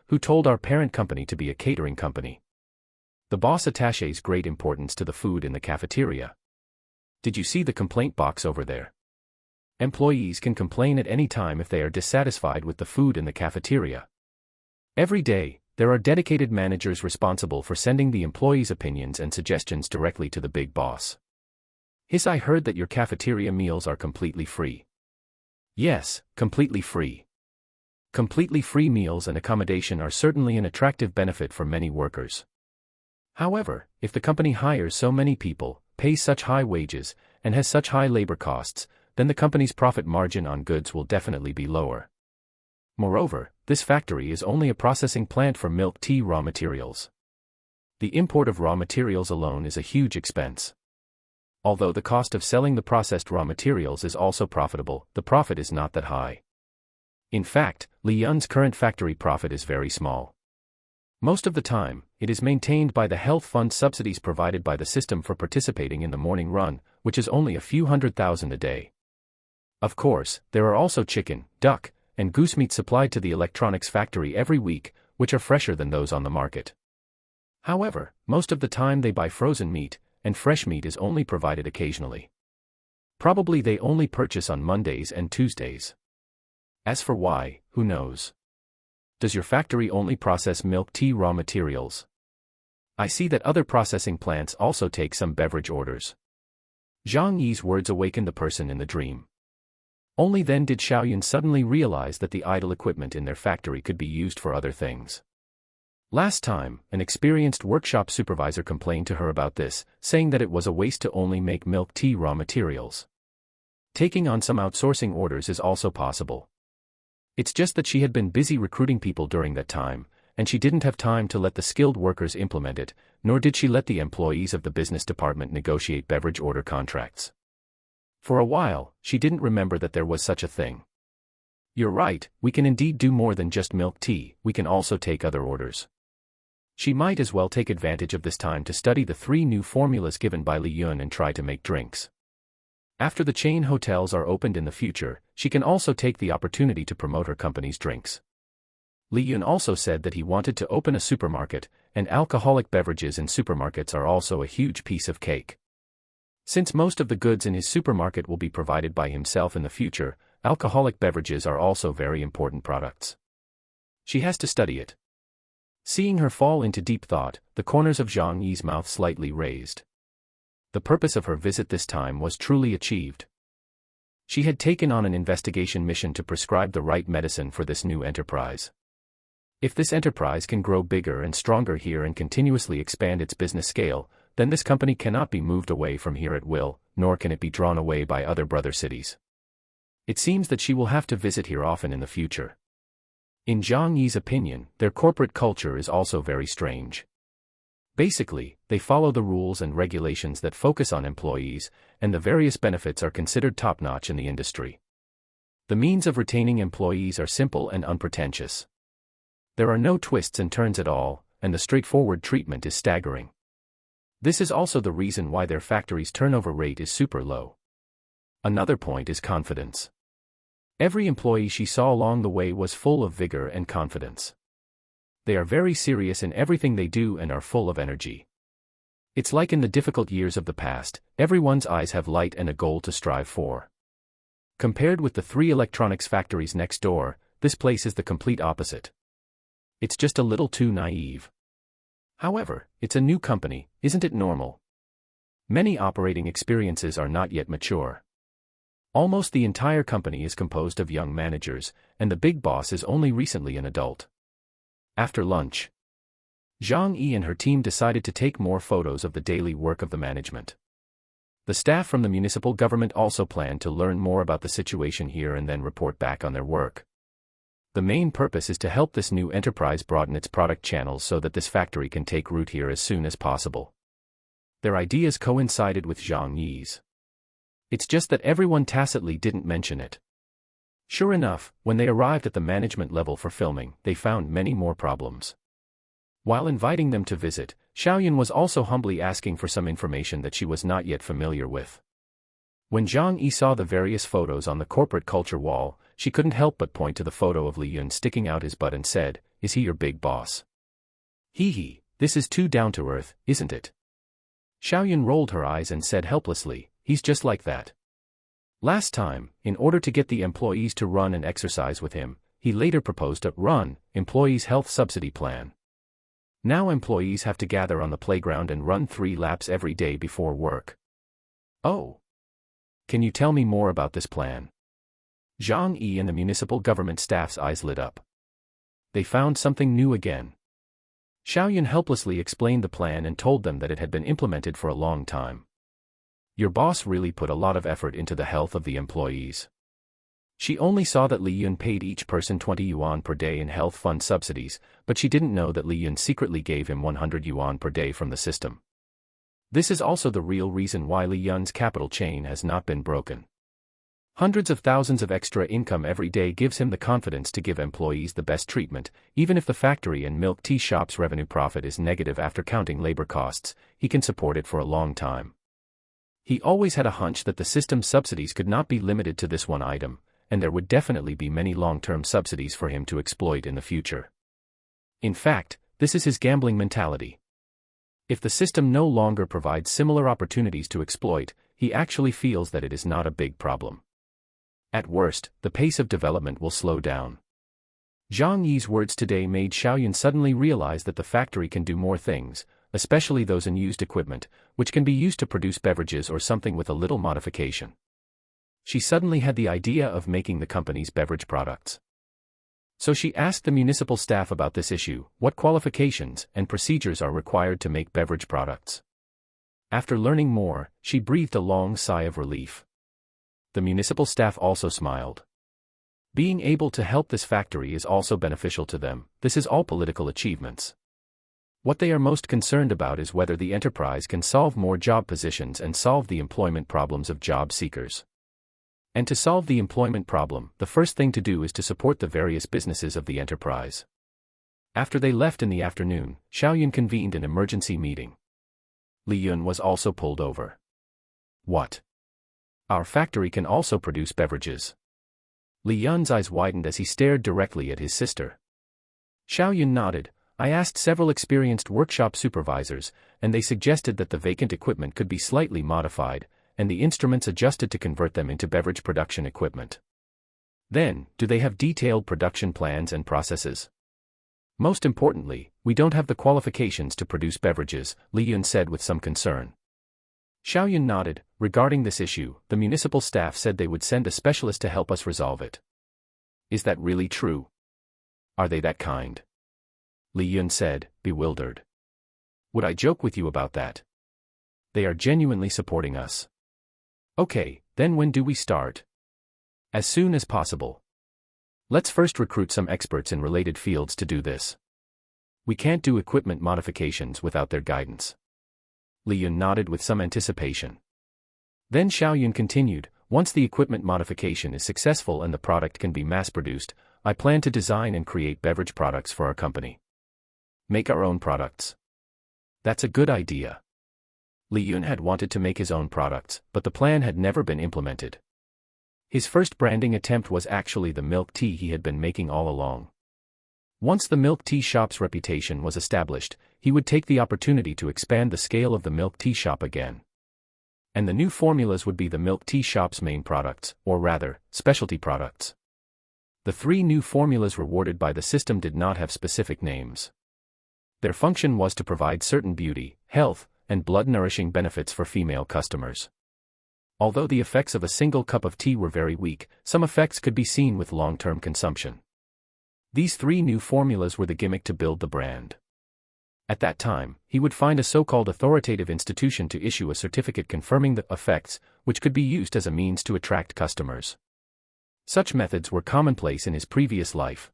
who told our parent company to be a catering company? The boss attaches great importance to the food in the cafeteria. Did you see the complaint box over there? Employees can complain at any time if they are dissatisfied with the food in the cafeteria. Every day, there are dedicated managers responsible for sending the employees' opinions and suggestions directly to the big boss. I heard that your cafeteria meals are completely free. Yes, completely free. Completely free meals and accommodation are certainly an attractive benefit for many workers. However, if the company hires so many people, pays such high wages, and has such high labor costs, then the company's profit margin on goods will definitely be lower. Moreover, this factory is only a processing plant for milk tea raw materials. The import of raw materials alone is a huge expense. Although the cost of selling the processed raw materials is also profitable, the profit is not that high. In fact, Li Yun's current factory profit is very small. Most of the time, it is maintained by the health fund subsidies provided by the system for participating in the morning run, which is only a few $100,000 a day. Of course, there are also chicken, duck, and goose meat supplied to the electronics factory every week, which are fresher than those on the market. However, most of the time they buy frozen meat, and fresh meat is only provided occasionally. Probably they only purchase on Mondays and Tuesdays. As for why, who knows? Does your factory only process milk tea raw materials? I see that other processing plants also take some beverage orders. Zhang Yi's words awakened the person in the dream. Only then did Xiaoyun suddenly realize that the idle equipment in their factory could be used for other things. Last time, an experienced workshop supervisor complained to her about this, saying that it was a waste to only make milk tea raw materials. Taking on some outsourcing orders is also possible. It's just that she had been busy recruiting people during that time, and she didn't have time to let the skilled workers implement it, nor did she let the employees of the business department negotiate beverage order contracts. For a while, she didn't remember that there was such a thing. You're right, we can indeed do more than just milk tea, we can also take other orders. She might as well take advantage of this time to study the 3 new formulas given by Li Yun and try to make drinks. After the chain hotels are opened in the future, she can also take the opportunity to promote her company's drinks. Li Yun also said that he wanted to open a supermarket, and alcoholic beverages in supermarkets are also a huge piece of cake. Since most of the goods in his supermarket will be provided by himself in the future, alcoholic beverages are also very important products. She has to study it. Seeing her fall into deep thought, the corners of Zhang Yi's mouth slightly raised. The purpose of her visit this time was truly achieved. She had taken on an investigation mission to prescribe the right medicine for this new enterprise. If this enterprise can grow bigger and stronger here and continuously expand its business scale, then this company cannot be moved away from here at will, nor can it be drawn away by other brother cities. It seems that she will have to visit here often in the future. In Zhang Yi's opinion, their corporate culture is also very strange. Basically, they follow the rules and regulations that focus on employees, and the various benefits are considered top-notch in the industry. The means of retaining employees are simple and unpretentious. There are no twists and turns at all, and the straightforward treatment is staggering. This is also the reason why their factory's turnover rate is super low. Another point is confidence. Every employee she saw along the way was full of vigor and confidence. They are very serious in everything they do and are full of energy. It's like in the difficult years of the past, everyone's eyes have light and a goal to strive for. Compared with the 3 electronics factories next door, this place is the complete opposite. It's just a little too naive. However, it's a new company, isn't it normal? Many operating experiences are not yet mature. Almost the entire company is composed of young managers, and the big boss is only recently an adult. After lunch, Zhang Yi and her team decided to take more photos of the daily work of the management. The staff from the municipal government also planned to learn more about the situation here and then report back on their work. The main purpose is to help this new enterprise broaden its product channels so that this factory can take root here as soon as possible. Their ideas coincided with Zhang Yi's. It's just that everyone tacitly didn't mention it. Sure enough, when they arrived at the management level for filming, they found many more problems. While inviting them to visit, Xiaoyun was also humbly asking for some information that she was not yet familiar with. When Zhang Yi saw the various photos on the corporate culture wall, she couldn't help but point to the photo of Li Yun sticking out his butt and said, "Is he your big boss?" Hee, this is too down-to-earth, isn't it? Xiaoyun rolled her eyes and said helplessly, "He's just like that." Last time, in order to get the employees to run and exercise with him, he later proposed a run employees' health subsidy plan. Now employees have to gather on the playground and run 3 laps every day before work. Oh. Can you tell me more about this plan? Zhang Yi and the municipal government staff's eyes lit up. They found something new again. Xiaoyun helplessly explained the plan and told them that it had been implemented for a long time. Your boss really put a lot of effort into the health of the employees. She only saw that Li Yun paid each person 20 yuan per day in health fund subsidies, but she didn't know that Li Yun secretly gave him 100 yuan per day from the system. This is also the real reason why Li Yun's capital chain has not been broken. Hundreds of thousands of extra income every day gives him the confidence to give employees the best treatment, even if the factory and milk tea shop's revenue profit is negative after counting labor costs, he can support it for a long time. He always had a hunch that the system's subsidies could not be limited to this one item, and there would definitely be many long-term subsidies for him to exploit in the future. In fact, this is his gambling mentality. If the system no longer provides similar opportunities to exploit, he actually feels that it is not a big problem. At worst, the pace of development will slow down. Zhang Yi's words today made Xiaoyun suddenly realize that the factory can do more things, especially those in used equipment, which can be used to produce beverages or something with a little modification. She suddenly had the idea of making the company's beverage products. So she asked the municipal staff about this issue, what qualifications and procedures are required to make beverage products. After learning more, she breathed a long sigh of relief. The municipal staff also smiled. Being able to help this factory is also beneficial to them. This is all political achievements. What they are most concerned about is whether the enterprise can solve more job positions and solve the employment problems of job seekers. And to solve the employment problem, the first thing to do is to support the various businesses of the enterprise. After they left in the afternoon, Xiaoyun convened an emergency meeting. Li Yun was also pulled over. What? Our factory can also produce beverages. Li Yun's eyes widened as he stared directly at his sister. Xiaoyun nodded. I asked several experienced workshop supervisors, and they suggested that the vacant equipment could be slightly modified, and the instruments adjusted to convert them into beverage production equipment. Then, do they have detailed production plans and processes? Most importantly, we don't have the qualifications to produce beverages, Li Yun said with some concern. Xiaoyun nodded. Regarding this issue, the municipal staff said they would send a specialist to help us resolve it. Is that really true? Are they that kind? Li Yun said, bewildered. Would I joke with you about that? They are genuinely supporting us. Okay, then when do we start? As soon as possible. Let's first recruit some experts in related fields to do this. We can't do equipment modifications without their guidance. Li Yun nodded with some anticipation. Then Xiaoyun continued, once the equipment modification is successful and the product can be mass-produced, I plan to design and create beverage products for our company. Make our own products. That's a good idea. Li Yun had wanted to make his own products, but the plan had never been implemented. His first branding attempt was actually the milk tea he had been making all along. Once the milk tea shop's reputation was established, he would take the opportunity to expand the scale of the milk tea shop again. And the new formulas would be the milk tea shop's main products, or rather, specialty products. The 3 new formulas rewarded by the system did not have specific names. Their function was to provide certain beauty, health, and blood-nourishing benefits for female customers. Although the effects of a single cup of tea were very weak, some effects could be seen with long-term consumption. These 3 new formulas were the gimmick to build the brand. At that time, he would find a so-called authoritative institution to issue a certificate confirming the effects, which could be used as a means to attract customers. Such methods were commonplace in his previous life.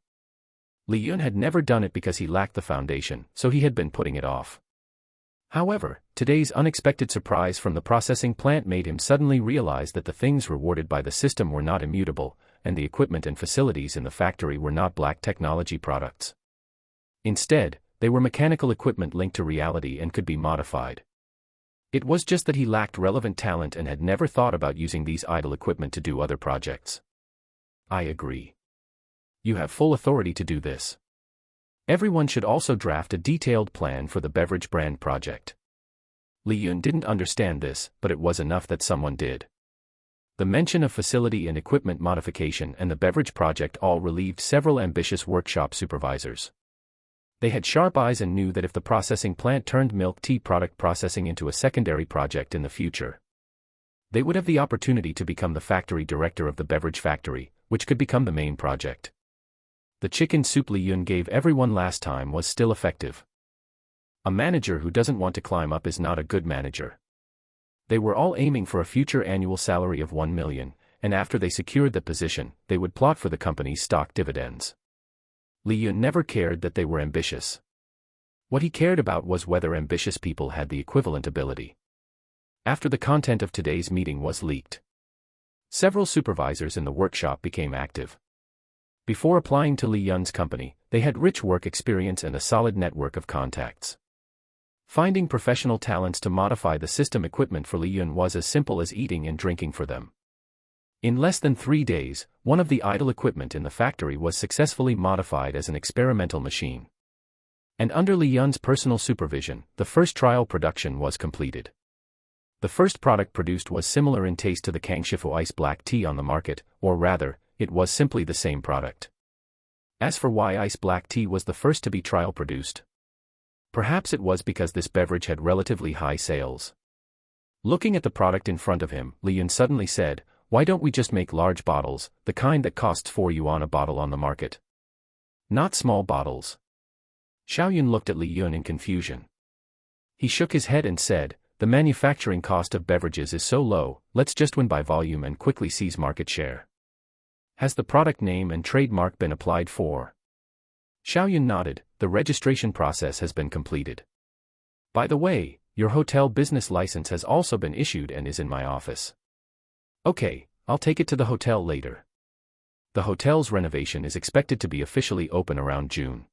Li Yun had never done it because he lacked the foundation, so he had been putting it off. However, today's unexpected surprise from the processing plant made him suddenly realize that the things rewarded by the system were not immutable, and the equipment and facilities in the factory were not black technology products. Instead, they were mechanical equipment linked to reality and could be modified. It was just that he lacked relevant talent and had never thought about using these idle equipment to do other projects. I agree. You have full authority to do this. Everyone should also draft a detailed plan for the beverage brand project. Li Yun didn't understand this, but it was enough that someone did. The mention of facility and equipment modification and the beverage project all relieved several ambitious workshop supervisors. They had sharp eyes and knew that if the processing plant turned milk tea product processing into a secondary project in the future, they would have the opportunity to become the factory director of the beverage factory, which could become the main project. The chicken soup Li Yun gave everyone last time was still effective. A manager who doesn't want to climb up is not a good manager. They were all aiming for a future annual salary of 1 million, and after they secured the position, they would plot for the company's stock dividends. Li Yun never cared that they were ambitious. What he cared about was whether ambitious people had the equivalent ability. After the content of today's meeting was leaked, several supervisors in the workshop became active. Before applying to Li Yun's company, they had rich work experience and a solid network of contacts. Finding professional talents to modify the system equipment for Li Yun was as simple as eating and drinking for them. In less than 3 days, one of the idle equipment in the factory was successfully modified as an experimental machine. And under Li Yun's personal supervision, the first trial production was completed. The first product produced was similar in taste to the Kangshifu Ice Black Tea on the market, or rather, it was simply the same product. As for why Ice Black Tea was the first to be trial produced, perhaps it was because this beverage had relatively high sales. Looking at the product in front of him, Li Yun suddenly said, why don't we just make large bottles, the kind that costs 4 yuan a bottle on the market? Not small bottles. Xiaoyun looked at Li Yun in confusion. He shook his head and said, the manufacturing cost of beverages is so low, let's just win by volume and quickly seize market share. Has the product name and trademark been applied for? Xiaoyun nodded. The registration process has been completed. By the way, your hotel business license has also been issued and is in my office. Okay, I'll take it to the hotel later. The hotel's renovation is expected to be officially open around June.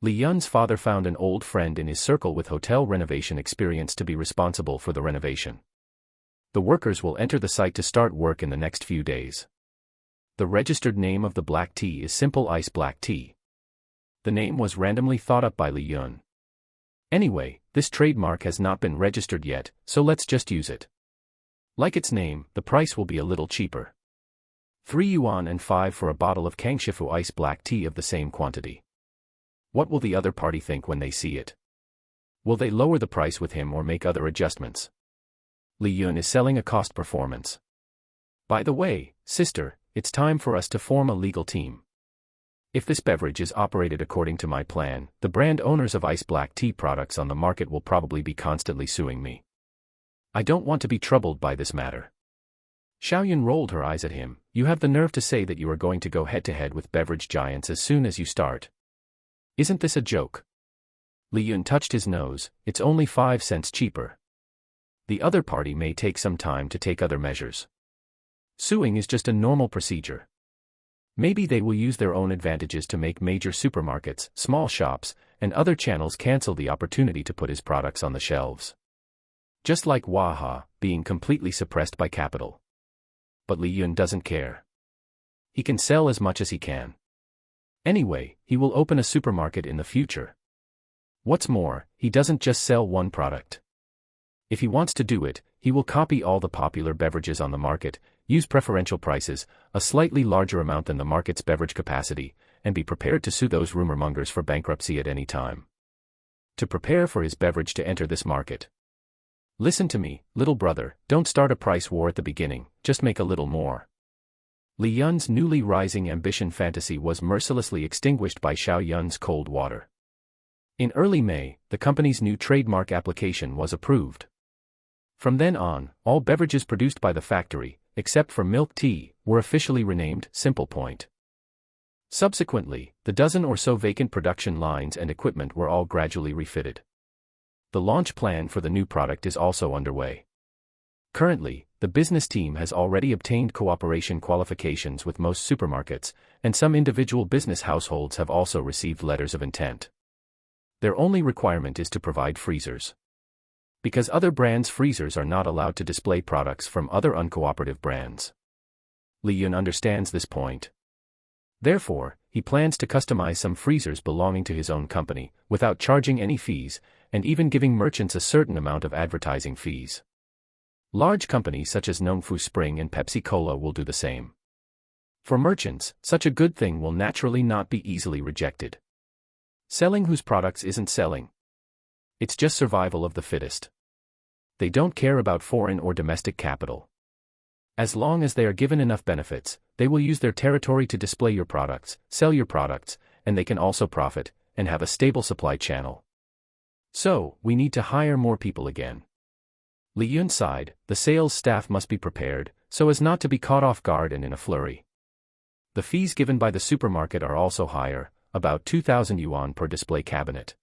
Li Yun's father found an old friend in his circle with hotel renovation experience to be responsible for the renovation. The workers will enter the site to start work in the next few days. The registered name of the black tea is Simple Ice Black Tea. The name was randomly thought up by Li Yun. Anyway, this trademark has not been registered yet, so let's just use it. Like its name, the price will be a little cheaper. 3 yuan and 5 for a bottle of Kangshifu Ice Black Tea of the same quantity. What will the other party think when they see it? Will they lower the price with him or make other adjustments? Li Yun is selling a cost performance. By the way, sister, it's time for us to form a legal team. If this beverage is operated according to my plan, the brand owners of ice black tea products on the market will probably be constantly suing me. I don't want to be troubled by this matter. Xiaoyun rolled her eyes at him. You have the nerve to say that you are going to go head-to-head with beverage giants as soon as you start. Isn't this a joke? Li Yun touched his nose. It's only 5 cents cheaper. The other party may take some time to take other measures. Suing is just a normal procedure. Maybe they will use their own advantages to make major supermarkets, small shops, and other channels cancel the opportunity to put his products on the shelves. Just like Waha, being completely suppressed by capital. But Li Yun doesn't care. He can sell as much as he can. Anyway, he will open a supermarket in the future. What's more, he doesn't just sell one product. If he wants to do it, he will copy all the popular beverages on the market, use preferential prices, a slightly larger amount than the market's beverage capacity, and be prepared to sue those rumor-mongers for bankruptcy at any time. To prepare for his beverage to enter this market. Listen to me, little brother, don't start a price war at the beginning, just make a little more. Li Yun's newly rising ambition fantasy was mercilessly extinguished by Xiaoyun's cold water. In early May, the company's new trademark application was approved. From then on, all beverages produced by the factory, except for milk tea, were officially renamed Simple Point. Subsequently, the dozen or so vacant production lines and equipment were all gradually refitted. The launch plan for the new product is also underway. Currently, the business team has already obtained cooperation qualifications with most supermarkets, and some individual business households have also received letters of intent. Their only requirement is to provide freezers. Because other brands' freezers are not allowed to display products from other uncooperative brands. Li Yun understands this point. Therefore, he plans to customize some freezers belonging to his own company, without charging any fees, and even giving merchants a certain amount of advertising fees. Large companies such as Nongfu Spring and Pepsi Cola will do the same. For merchants, such a good thing will naturally not be easily rejected. Selling whose products isn't selling. It's just survival of the fittest. They don't care about foreign or domestic capital. As long as they are given enough benefits, they will use their territory to display your products, sell your products, and they can also profit, and have a stable supply channel. So, we need to hire more people again. Li Yun sighed. The sales staff must be prepared, so as not to be caught off guard and in a flurry. The fees given by the supermarket are also higher, about 2,000 yuan per display cabinet.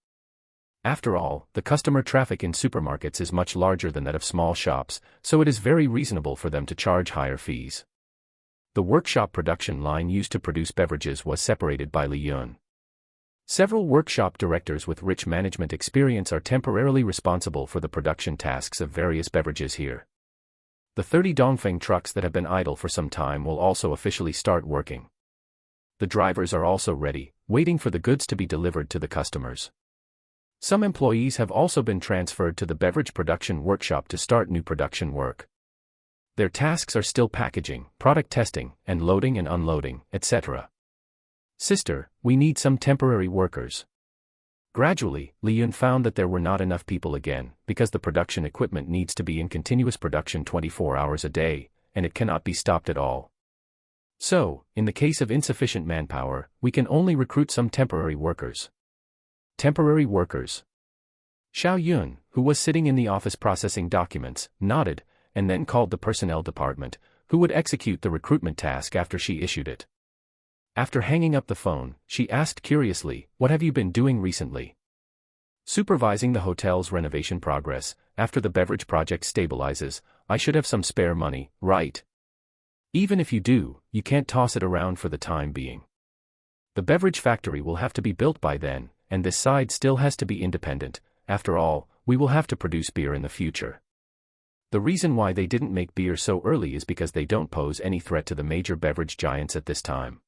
After all, the customer traffic in supermarkets is much larger than that of small shops, so it is very reasonable for them to charge higher fees. The workshop production line used to produce beverages was separated by Li Yun. Several workshop directors with rich management experience are temporarily responsible for the production tasks of various beverages here. The 30 Dongfeng trucks that have been idle for some time will also officially start working. The drivers are also ready, waiting for the goods to be delivered to the customers. Some employees have also been transferred to the beverage production workshop to start new production work. Their tasks are still packaging, product testing, and loading and unloading, etc. Sister, we need some temporary workers. Gradually, Li Yun found that there were not enough people again, because the production equipment needs to be in continuous production 24 hours a day, and it cannot be stopped at all. So, in the case of insufficient manpower, we can only recruit some temporary workers. Temporary workers. Xiaoyun, who was sitting in the office processing documents, nodded, and then called the personnel department, who would execute the recruitment task after she issued it. After hanging up the phone, she asked curiously, "What have you been doing recently?" "Supervising the hotel's renovation progress. After the beverage project stabilizes, I should have some spare money, right?" Even if you do, you can't toss it around for the time being. The beverage factory will have to be built by then, and this side still has to be independent. After all, we will have to produce beer in the future. The reason why they didn't make beer so early is because they don't pose any threat to the major beverage giants at this time.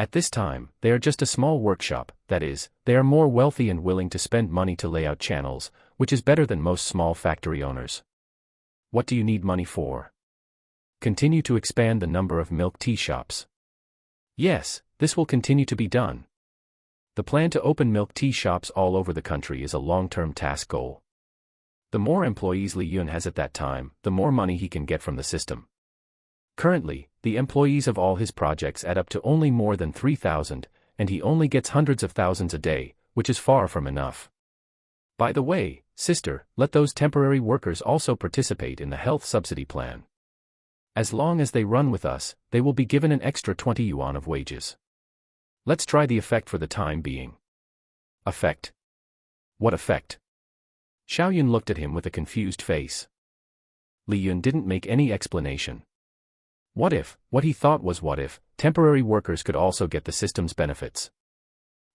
At this time, they are just a small workshop, that is, they are more wealthy and willing to spend money to lay out channels, which is better than most small factory owners. What do you need money for? Continue to expand the number of milk tea shops. Yes, this will continue to be done. The plan to open milk tea shops all over the country is a long-term task goal. The more employees Li Yun has at that time, the more money he can get from the system. Currently, the employees of all his projects add up to only more than 3,000, and he only gets hundreds of thousands a day, which is far from enough. By the way, sister, let those temporary workers also participate in the health subsidy plan. As long as they run with us, they will be given an extra 20 yuan of wages. Let's try the effect for the time being. Effect? What effect? Xiaoyun looked at him with a confused face. Li Yun didn't make any explanation. What he thought was what if, temporary workers could also get the system's benefits.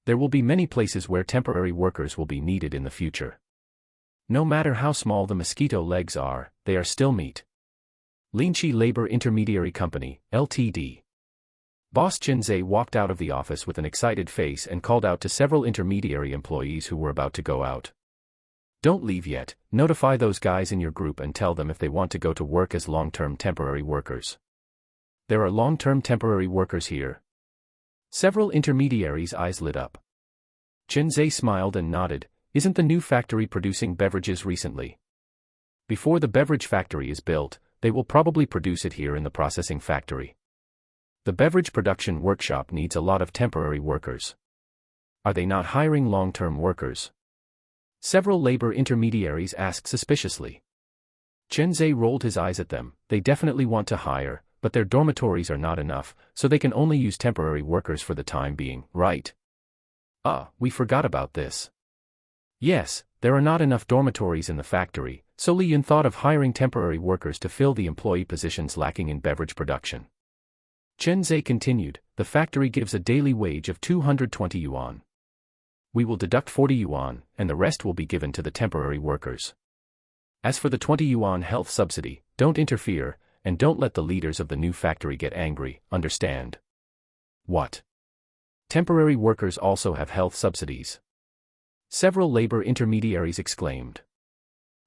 There will be many places where temporary workers will be needed in the future. No matter how small the mosquito legs are, they are still meat. Linqi Labor Intermediary Company, Ltd. Boss Zhe walked out of the office with an excited face and called out to several intermediary employees who were about to go out. Don't leave yet, notify those guys in your group and tell them if they want to go to work as long-term temporary workers. There are long-term temporary workers here. Several intermediaries' eyes lit up. Zhe smiled and nodded. Isn't the new factory producing beverages recently? Before the beverage factory is built, they will probably produce it here in the processing factory. The beverage production workshop needs a lot of temporary workers. Are they not hiring long-term workers? Several labor intermediaries asked suspiciously. Zhe rolled his eyes at them. They definitely want to hire, but their dormitories are not enough, so they can only use temporary workers for the time being, right? We forgot about this. Yes, there are not enough dormitories in the factory, so Li Yun thought of hiring temporary workers to fill the employee positions lacking in beverage production. Zhe continued, the factory gives a daily wage of 220 yuan. We will deduct 40 yuan, and the rest will be given to the temporary workers. As for the 20 yuan health subsidy, don't interfere, and don't let the leaders of the new factory get angry, understand? What? Temporary workers also have health subsidies? Several labor intermediaries exclaimed.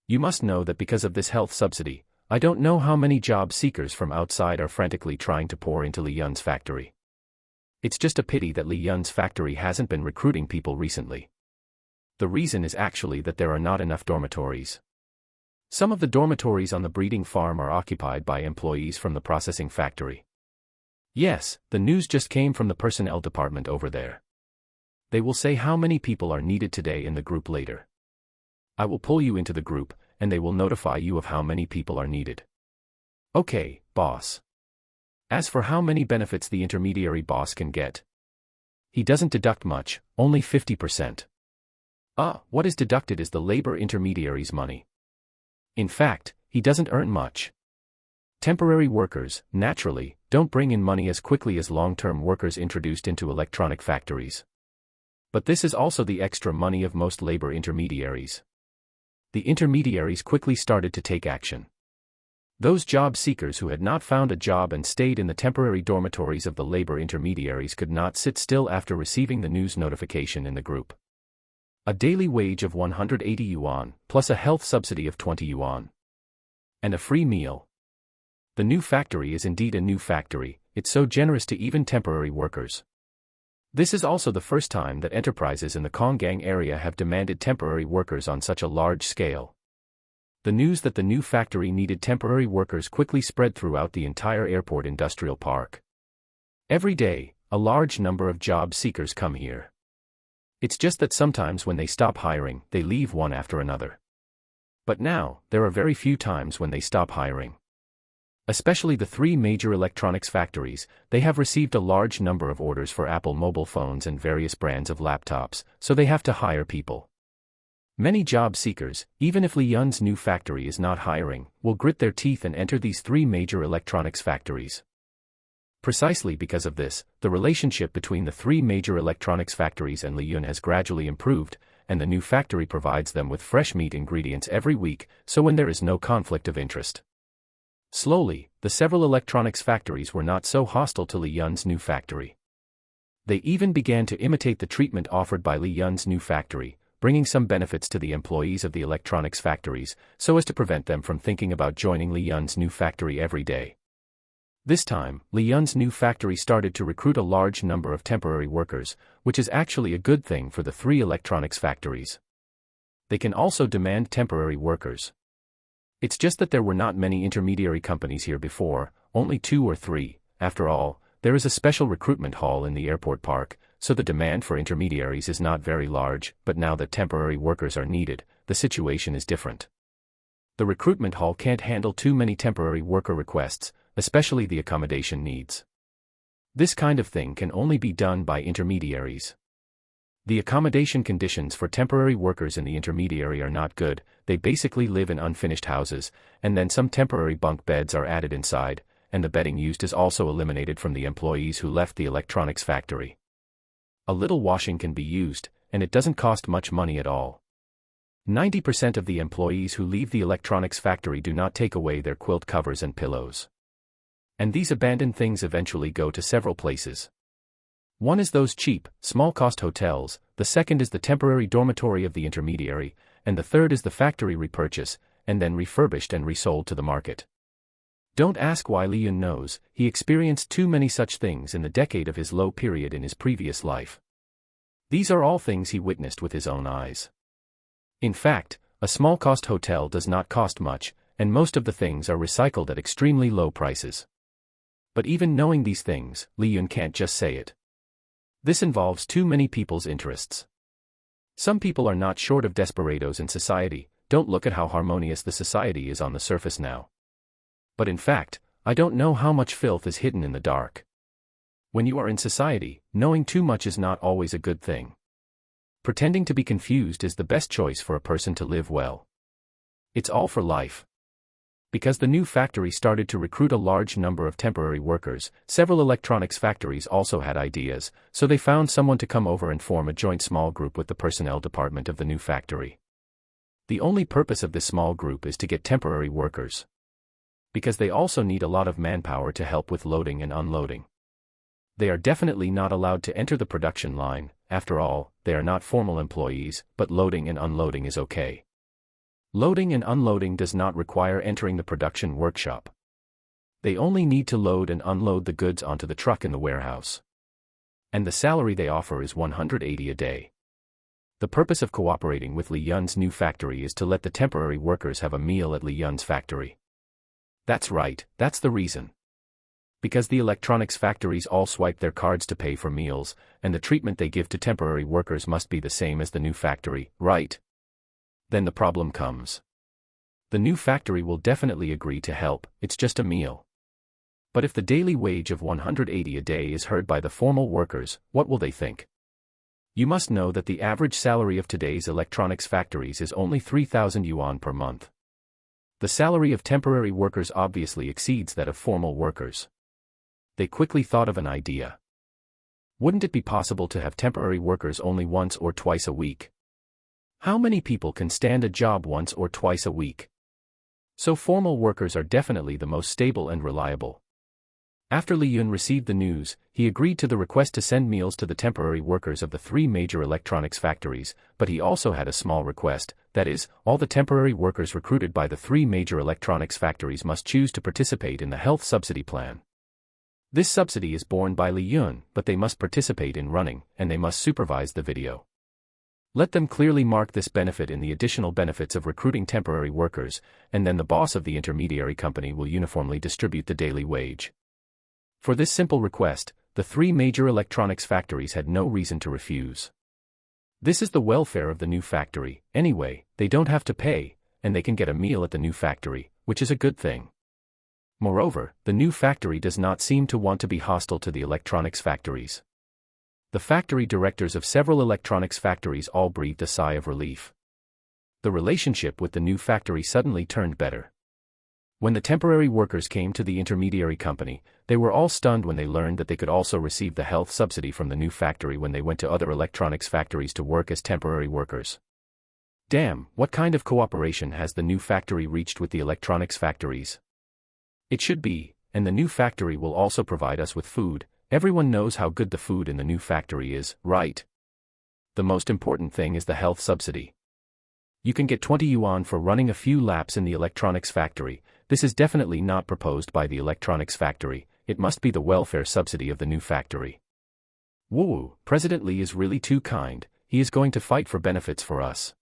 You must know that because of this health subsidy, I don't know how many job seekers from outside are frantically trying to pour into Li Yun's factory. It's just a pity that Li Yun's factory hasn't been recruiting people recently. The reason is actually that there are not enough dormitories. Some of the dormitories on the breeding farm are occupied by employees from the processing factory. Yes, the news just came from the personnel department over there. They will say how many people are needed today in the group later. I will pull you into the group, and they will notify you of how many people are needed. Okay, boss. As for how many benefits the intermediary boss can get, he doesn't deduct much, only 50%. What is deducted is the labor intermediary's money. In fact, he doesn't earn much. Temporary workers, naturally, don't bring in money as quickly as long-term workers introduced into electronic factories. But this is also the extra money of most labor intermediaries. The intermediaries quickly started to take action. Those job seekers who had not found a job and stayed in the temporary dormitories of the labor intermediaries could not sit still after receiving the news notification in the group. A daily wage of 180 yuan, plus a health subsidy of 20 yuan. And a free meal. The new factory is indeed a new factory, it's so generous to even temporary workers. This is also the first time that enterprises in the Konggang area have demanded temporary workers on such a large scale. The news that the new factory needed temporary workers quickly spread throughout the entire airport industrial park. Every day, a large number of job seekers come here. It's just that sometimes when they stop hiring, they leave one after another. But now, there are very few times when they stop hiring. Especially the three major electronics factories, they have received a large number of orders for Apple mobile phones and various brands of laptops, so they have to hire people. Many job seekers, even if Li Yun's new factory is not hiring, will grit their teeth and enter these three major electronics factories. Precisely because of this, the relationship between the three major electronics factories and Li Yun has gradually improved, and the new factory provides them with fresh meat ingredients every week, so when there is no conflict of interest. Slowly, the several electronics factories were not so hostile to Li Yun's new factory. They even began to imitate the treatment offered by Li Yun's new factory, bringing some benefits to the employees of the electronics factories, so as to prevent them from thinking about joining Li Yun's new factory every day. This time, Li Yun's new factory started to recruit a large number of temporary workers, which is actually a good thing for the three electronics factories. They can also demand temporary workers. It's just that there were not many intermediary companies here before, only 2 or 3. After all, there is a special recruitment hall in the airport park, so the demand for intermediaries is not very large, but now that temporary workers are needed, the situation is different. The recruitment hall can't handle too many temporary worker requests, especially the accommodation needs. This kind of thing can only be done by intermediaries. The accommodation conditions for temporary workers in the intermediary are not good. They basically live in unfinished houses, and then some temporary bunk beds are added inside, and the bedding used is also eliminated from the employees who left the electronics factory. A little washing can be used, and it doesn't cost much money at all. 90% of the employees who leave the electronics factory do not take away their quilt covers and pillows. And these abandoned things eventually go to several places. One is those cheap, small-cost hotels, the second is the temporary dormitory of the intermediary, and the third is the factory repurchase, and then refurbished and resold to the market. Don't ask why Li Yun knows. He experienced too many such things in the decade of his low period in his previous life. These are all things he witnessed with his own eyes. In fact, a small-cost hotel does not cost much, and most of the things are recycled at extremely low prices. But even knowing these things, Li Yun can't just say it. This involves too many people's interests. Some people are not short of desperados in society. Don't look at how harmonious the society is on the surface now. But in fact, I don't know how much filth is hidden in the dark. When you are in society, knowing too much is not always a good thing. Pretending to be confused is the best choice for a person to live well. It's all for life. Because the new factory started to recruit a large number of temporary workers, several electronics factories also had ideas, so they found someone to come over and form a joint small group with the personnel department of the new factory. The only purpose of this small group is to get temporary workers. Because they also need a lot of manpower to help with loading and unloading. They are definitely not allowed to enter the production line. After all, they are not formal employees, but loading and unloading is okay. Loading and unloading does not require entering the production workshop. They only need to load and unload the goods onto the truck in the warehouse. And the salary they offer is 180 a day. The purpose of cooperating with Li Yun's new factory is to let the temporary workers have a meal at Li Yun's factory. That's right, that's the reason. Because the electronics factories all swipe their cards to pay for meals, and the treatment they give to temporary workers must be the same as the new factory, right? Then the problem comes. The new factory will definitely agree to help, it's just a meal. But if the daily wage of 180 a day is heard by the formal workers, what will they think? You must know that the average salary of today's electronics factories is only 3,000 yuan per month. The salary of temporary workers obviously exceeds that of formal workers. They quickly thought of an idea. Wouldn't it be possible to have temporary workers only once or twice a week? How many people can stand a job once or twice a week? So formal workers are definitely the most stable and reliable. After Li Yun received the news, he agreed to the request to send meals to the temporary workers of the three major electronics factories, but he also had a small request, that is, all the temporary workers recruited by the three major electronics factories must choose to participate in the health subsidy plan. This subsidy is borne by Li Yun, but they must participate in running, and they must supervise the video. Let them clearly mark this benefit in the additional benefits of recruiting temporary workers, and then the boss of the intermediary company will uniformly distribute the daily wage. For this simple request, the three major electronics factories had no reason to refuse. This is the welfare of the new factory. Anyway, they don't have to pay, and they can get a meal at the new factory, which is a good thing. Moreover, the new factory does not seem to want to be hostile to the electronics factories. The factory directors of several electronics factories all breathed a sigh of relief. the relationship with the new factory suddenly turned better. When the temporary workers came to the intermediary company, they were all stunned when they learned that they could also receive the health subsidy from the new factory when they went to other electronics factories to work as temporary workers. Damn, what kind of cooperation has the new factory reached with the electronics factories? It should be, and the new factory will also provide us with food. Everyone knows how good the food in the new factory is, right? The most important thing is the health subsidy. You can get 20 yuan for running a few laps in the electronics factory. This is definitely not proposed by the electronics factory, it must be the welfare subsidy of the new factory. Woo, President Li is really too kind, he is going to fight for benefits for us.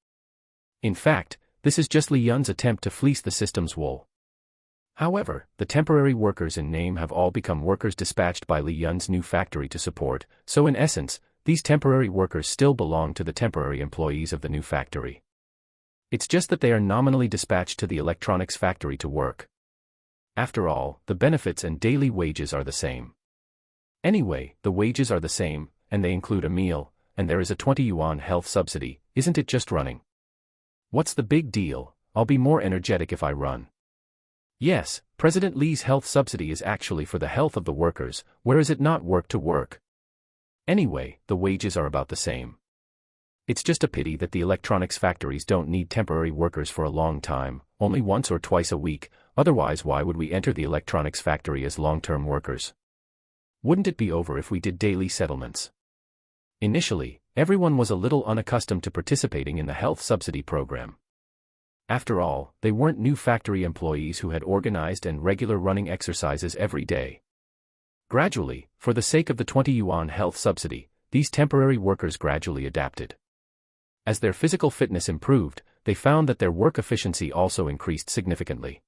In fact, this is just Li Yun's attempt to fleece the system's wool. However, the temporary workers in name have all become workers dispatched by Li Yun's new factory to support, so in essence, these temporary workers still belong to the temporary employees of the new factory. It's just that they are nominally dispatched to the electronics factory to work. After all, the benefits and daily wages are the same. Anyway, the wages are the same, and they include a meal, and there is a 20 yuan health subsidy, isn't it just running? What's the big deal? I'll be more energetic if I run. Yes, President Li's health subsidy is actually for the health of the workers, where is it not work to work? Anyway, the wages are about the same. It's just a pity that the electronics factories don't need temporary workers for a long time, only once or twice a week, otherwise why would we enter the electronics factory as long-term workers? Wouldn't it be over if we did daily settlements? Initially, everyone was a little unaccustomed to participating in the health subsidy program. After all, they weren't new factory employees who had organized and regular running exercises every day. Gradually, for the sake of the 20 yuan health subsidy, these temporary workers gradually adapted. As their physical fitness improved, they found that their work efficiency also increased significantly.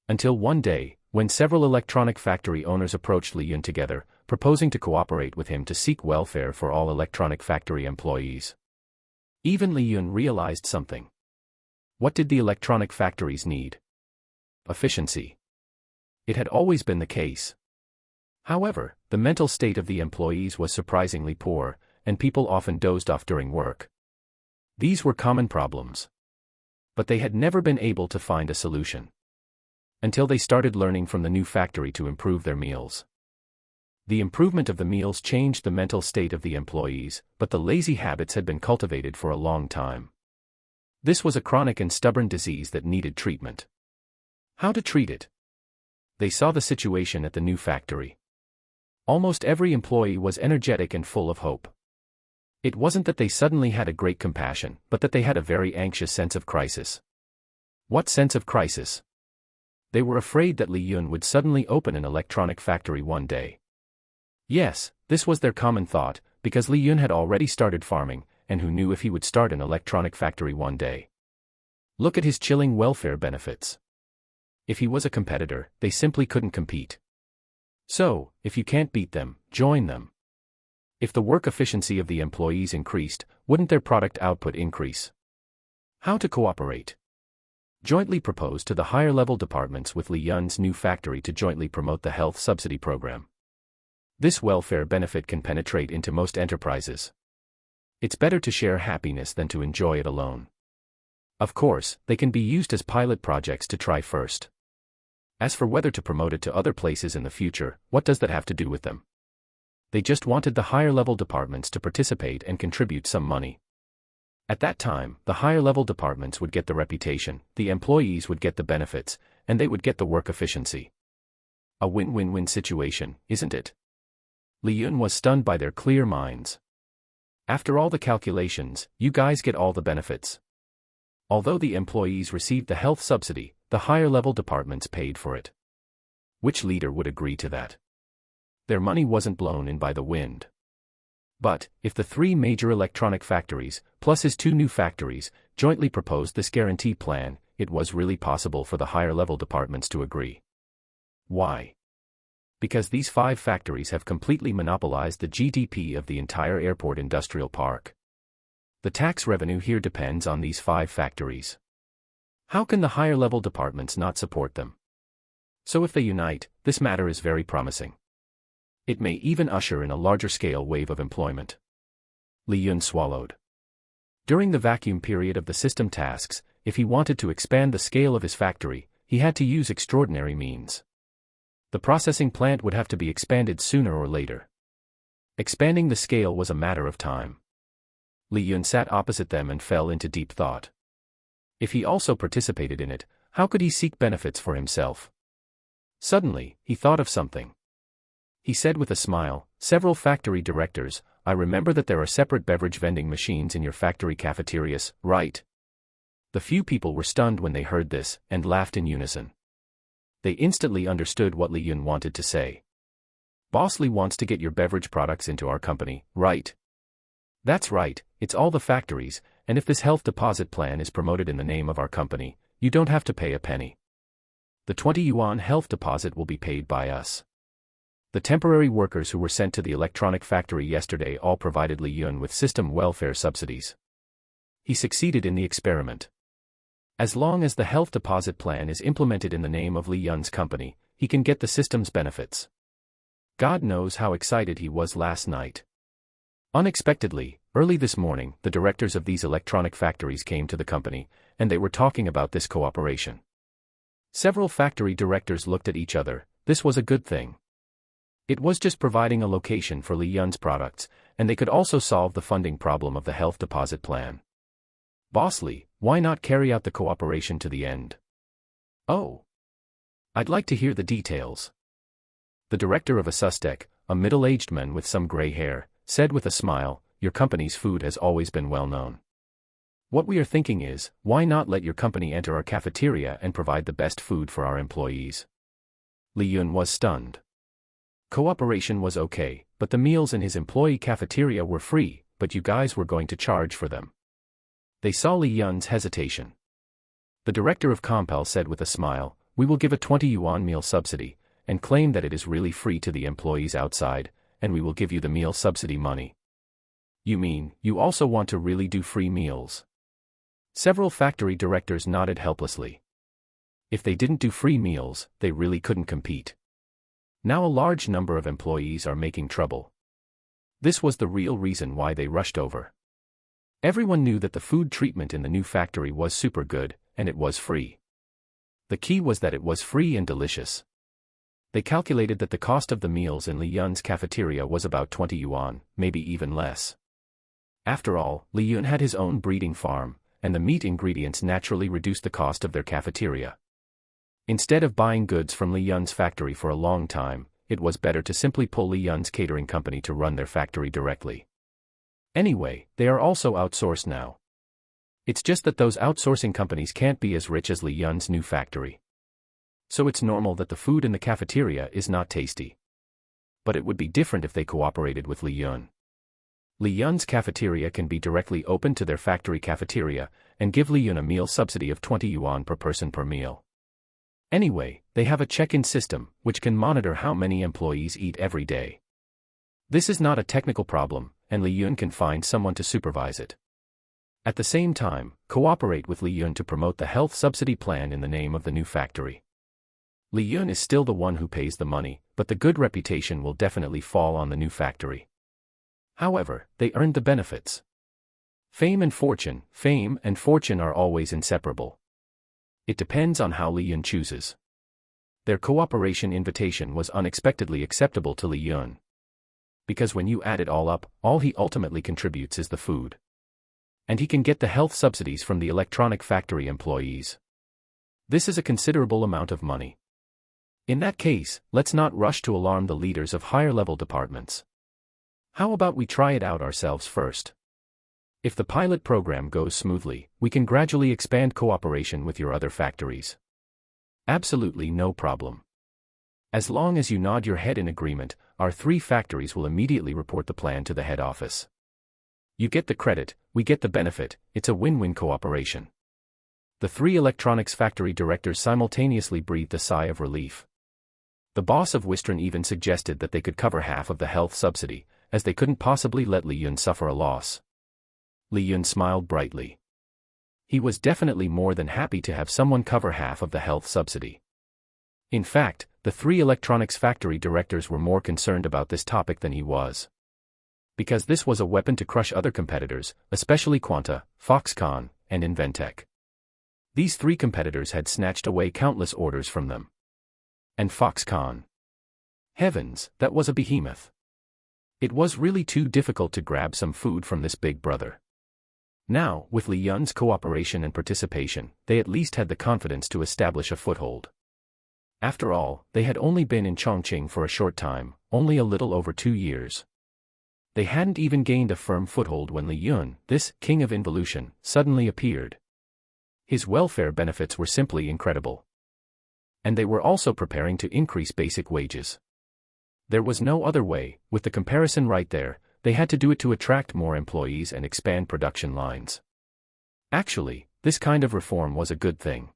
Until one day, when several electronic factory owners approached Li Yun together, proposing to cooperate with him to seek welfare for all electronic factory employees. Even Li Yun realized something. What did the electronic factories need? Efficiency. It had always been the case. However, the mental state of the employees was surprisingly poor, and people often dozed off during work. These were common problems. But they had never been able to find a solution. Until they started learning from the new factory to improve their meals. The improvement of the meals changed the mental state of the employees, but the lazy habits had been cultivated for a long time. This was a chronic and stubborn disease that needed treatment. How to treat it? They saw the situation at the new factory. Almost every employee was energetic and full of hope. It wasn't that they suddenly had a great compassion, but that they had a very anxious sense of crisis. What sense of crisis? They were afraid that Li Yun would suddenly open an electronic factory one day. Yes, this was their common thought, because Li Yun had already started farming, and who knew if he would start an electronic factory one day. Look at his chilling welfare benefits. If he was a competitor, they simply couldn't compete. So, if you can't beat them, join them. If the work efficiency of the employees increased, wouldn't their product output increase? How to cooperate? Jointly propose to the higher-level departments with Li Yun's new factory to jointly promote the health subsidy program. This welfare benefit can penetrate into most enterprises. It's better to share happiness than to enjoy it alone. Of course, they can be used as pilot projects to try first. As for whether to promote it to other places in the future, what does that have to do with them? They just wanted the higher-level departments to participate and contribute some money. At that time, the higher-level departments would get the reputation, the employees would get the benefits, and they would get the work efficiency. A win-win-win situation, isn't it? Li Yun was stunned by their clear minds. After all the calculations, you guys get all the benefits. Although the employees received the health subsidy, the higher-level departments paid for it. Which leader would agree to that? Their money wasn't blown in by the wind. But, if the three major electronic factories, plus his two new factories, jointly proposed this guarantee plan, it was really possible for the higher-level departments to agree. Why? Because these 5 factories have completely monopolized the GDP of the entire airport industrial park. The tax revenue here depends on these 5 factories. How can the higher-level departments not support them? So if they unite, this matter is very promising. It may even usher in a larger-scale wave of employment. Li Yun swallowed. During the vacuum period of the system tasks, if he wanted to expand the scale of his factory, he had to use extraordinary means. The processing plant would have to be expanded sooner or later. Expanding the scale was a matter of time. Li Yun sat opposite them and fell into deep thought. If he also participated in it, how could he seek benefits for himself? Suddenly, he thought of something. He said with a smile, "Several factory directors, I remember that there are separate beverage vending machines in your factory cafeterias, right?" The few people were stunned when they heard this, and laughed in unison. They instantly understood what Li Yun wanted to say. "Boss Li wants to get your beverage products into our company, right?" "That's right, it's all the factories, and if this health deposit plan is promoted in the name of our company, you don't have to pay a penny. The 20 yuan health deposit will be paid by us." The temporary workers who were sent to the electronic factory yesterday all provided Li Yun with system welfare subsidies. He succeeded in the experiment. As long as the health deposit plan is implemented in the name of Li Yun's company, he can get the system's benefits. God knows how excited he was last night. Unexpectedly, early this morning, the directors of these electronic factories came to the company, and they were talking about this cooperation. Several factory directors looked at each other. This was a good thing. It was just providing a location for Li Yun's products, and they could also solve the funding problem of the health deposit plan. "Boss Li, why not carry out the cooperation to the end?" "Oh. I'd like to hear the details." The director of a Sustec, a middle-aged man with some gray hair, said with a smile, "Your company's food has always been well known. What we are thinking is, why not let your company enter our cafeteria and provide the best food for our employees?" Li Yun was stunned. Cooperation was okay, but the meals in his employee cafeteria were free, but you guys were going to charge for them. They saw Li Yun's hesitation. The director of Compel said with a smile, "We will give a 20 yuan meal subsidy, and claim that it is really free to the employees outside, and we will give you the meal subsidy money." "You mean, you also want to really do free meals?" Several factory directors nodded helplessly. If they didn't do free meals, they really couldn't compete. Now a large number of employees are making trouble. This was the real reason why they rushed over. Everyone knew that the food treatment in the new factory was super good, and it was free. The key was that it was free and delicious. They calculated that the cost of the meals in Li Yun's cafeteria was about 20 yuan, maybe even less. After all, Li Yun had his own breeding farm, and the meat ingredients naturally reduced the cost of their cafeteria. Instead of buying goods from Li Yun's factory for a long time, it was better to simply pull Li Yun's catering company to run their factory directly. Anyway, they are also outsourced now. It's just that those outsourcing companies can't be as rich as Li Yun's new factory. So it's normal that the food in the cafeteria is not tasty. But it would be different if they cooperated with Li Yun. Li Yun's cafeteria can be directly opened to their factory cafeteria, and give Li Yun a meal subsidy of 20 yuan per person per meal. Anyway, they have a check-in system, which can monitor how many employees eat every day. This is not a technical problem, and Li Yun can find someone to supervise it. At the same time, cooperate with Li Yun to promote the health subsidy plan in the name of the new factory. Li Yun is still the one who pays the money, but the good reputation will definitely fall on the new factory. However, they earned the benefits. Fame and fortune are always inseparable. It depends on how Li Yun chooses. Their cooperation invitation was unexpectedly acceptable to Li Yun. Because when you add it all up, all he ultimately contributes is the food. And he can get the health subsidies from the electronic factory employees. This is a considerable amount of money. In that case, let's not rush to alarm the leaders of higher-level departments. How about we try it out ourselves first? If the pilot program goes smoothly, we can gradually expand cooperation with your other factories. Absolutely no problem. As long as you nod your head in agreement, our 3 factories will immediately report the plan to the head office. You get the credit, we get the benefit, it's a win-win cooperation. The 3 electronics factory directors simultaneously breathed a sigh of relief. The boss of Wistron even suggested that they could cover half of the health subsidy, as they couldn't possibly let Li Yun suffer a loss. Li Yun smiled brightly. He was definitely more than happy to have someone cover half of the health subsidy. In fact, the 3 electronics factory directors were more concerned about this topic than he was. Because this was a weapon to crush other competitors, especially Quanta, Foxconn, and Inventec. These three competitors had snatched away countless orders from them. And Foxconn. Heavens, that was a behemoth. It was really too difficult to grab some food from this big brother. Now, with Li Yun's cooperation and participation, they at least had the confidence to establish a foothold. After all, they had only been in Chongqing for a short time, only a little over 2 years. They hadn't even gained a firm foothold when Li Yun, this king of involution, suddenly appeared. His welfare benefits were simply incredible. And they were also preparing to increase basic wages. There was no other way, with the comparison right there, they had to do it to attract more employees and expand production lines. Actually, this kind of reform was a good thing.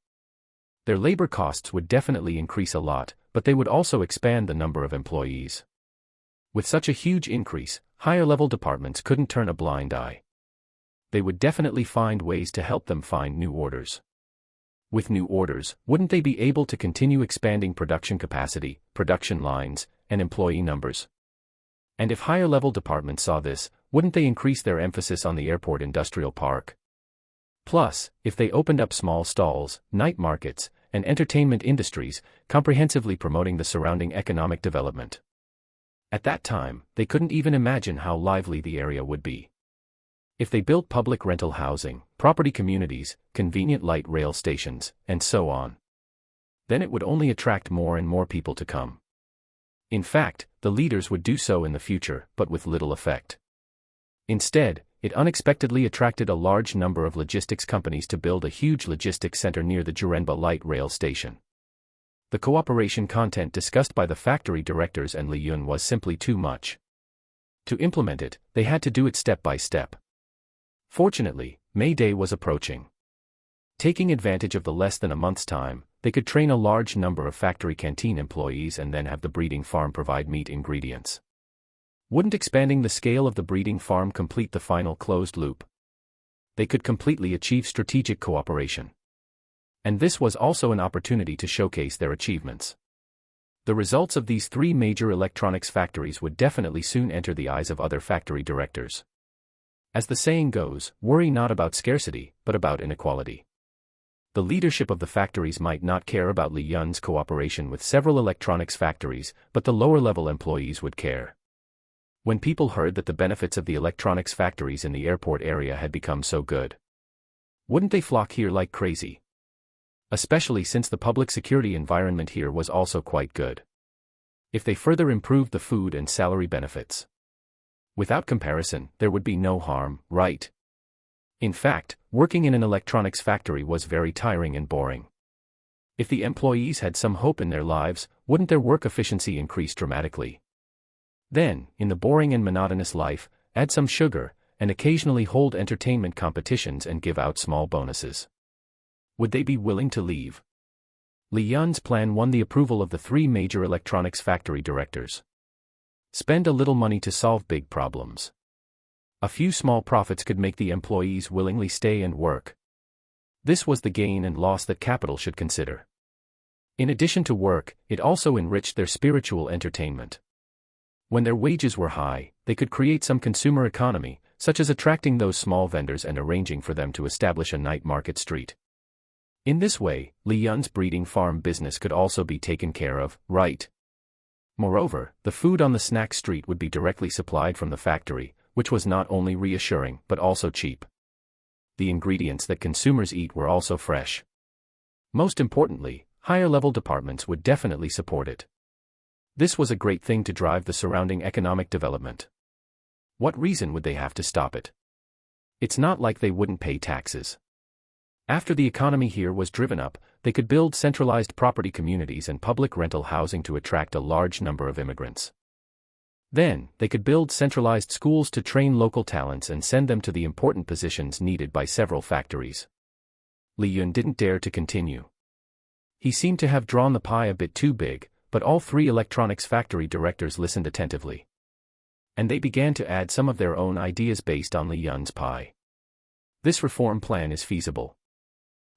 Their labor costs would definitely increase a lot, but they would also expand the number of employees. With such a huge increase, higher-level departments couldn't turn a blind eye. They would definitely find ways to help them find new orders. With new orders, wouldn't they be able to continue expanding production capacity, production lines, and employee numbers? And if higher-level departments saw this, wouldn't they increase their emphasis on the airport industrial park? Plus, if they opened up small stalls, night markets, and entertainment industries, comprehensively promoting the surrounding economic development. At that time, they couldn't even imagine how lively the area would be. If they built public rental housing, property communities, convenient light rail stations, and so on, then it would only attract more and more people to come. In fact, the leaders would do so in the future, but with little effect. Instead, it unexpectedly attracted a large number of logistics companies to build a huge logistics center near the Jurenba light rail station. The cooperation content discussed by the factory directors and Li Yun was simply too much. To implement it, they had to do it step by step. Fortunately, May Day was approaching. Taking advantage of the less than a month's time, they could train a large number of factory canteen employees and then have the breeding farm provide meat ingredients. Wouldn't expanding the scale of the breeding farm complete the final closed loop? They could completely achieve strategic cooperation. And this was also an opportunity to showcase their achievements. The results of these three major electronics factories would definitely soon enter the eyes of other factory directors. As the saying goes, worry not about scarcity, but about inequality. The leadership of the factories might not care about Li Yun's cooperation with several electronics factories, but the lower-level employees would care. When people heard that the benefits of the electronics factories in the airport area had become so good, wouldn't they flock here like crazy? Especially since the public security environment here was also quite good. If they further improved the food and salary benefits, without comparison, there would be no harm, right? In fact, working in an electronics factory was very tiring and boring. If the employees had some hope in their lives, wouldn't their work efficiency increase dramatically? Then, in the boring and monotonous life, add some sugar, and occasionally hold entertainment competitions and give out small bonuses. Would they be willing to leave? Li Yun's plan won the approval of the three major electronics factory directors. Spend a little money to solve big problems. A few small profits could make the employees willingly stay and work. This was the gain and loss that capital should consider. In addition to work, it also enriched their spiritual entertainment. When their wages were high, they could create some consumer economy, such as attracting those small vendors and arranging for them to establish a night market street. In this way, Li Yun's breeding farm business could also be taken care of, right? Moreover, the food on the snack street would be directly supplied from the factory, which was not only reassuring but also cheap. The ingredients that consumers eat were also fresh. Most importantly, higher-level departments would definitely support it. This was a great thing to drive the surrounding economic development. What reason would they have to stop it? It's not like they wouldn't pay taxes. After the economy here was driven up, they could build centralized property communities and public rental housing to attract a large number of immigrants. Then, they could build centralized schools to train local talents and send them to the important positions needed by several factories. Li Yun didn't dare to continue. He seemed to have drawn the pie a bit too big, but all three electronics factory directors listened attentively. And they began to add some of their own ideas based on Li Yun's pie. This reform plan is feasible.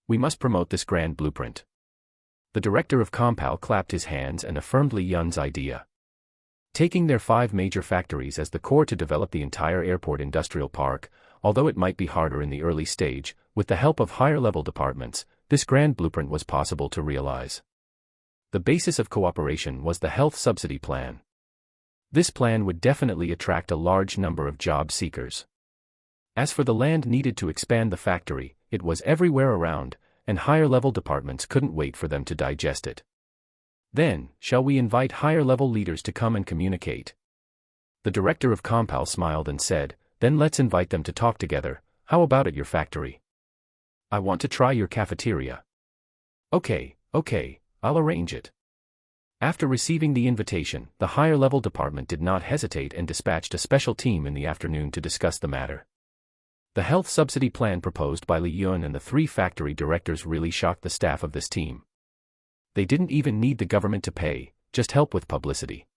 We must promote this grand blueprint. The director of Compal clapped his hands and affirmed Li Yun's idea. taking their 5 major factories as the core to develop the entire airport industrial park. Although it might be harder in the early stage, with the help of higher-level departments, this grand blueprint was possible to realize. The basis of cooperation was the health subsidy plan. This plan would definitely attract a large number of job seekers. As for the land needed to expand the factory, it was everywhere around, and higher-level departments couldn't wait for them to digest it. Then, shall we invite higher-level leaders to come and communicate? The director of Compal smiled and said, then let's invite them to talk together. How about at your factory? I want to try your cafeteria. Okay, I'll arrange it. After receiving the invitation, the higher-level department did not hesitate and dispatched a special team in the afternoon to discuss the matter. The health subsidy plan proposed by Li Yun and the 3 factory directors really shocked the staff of this team. They didn't even need the government to pay, just help with publicity.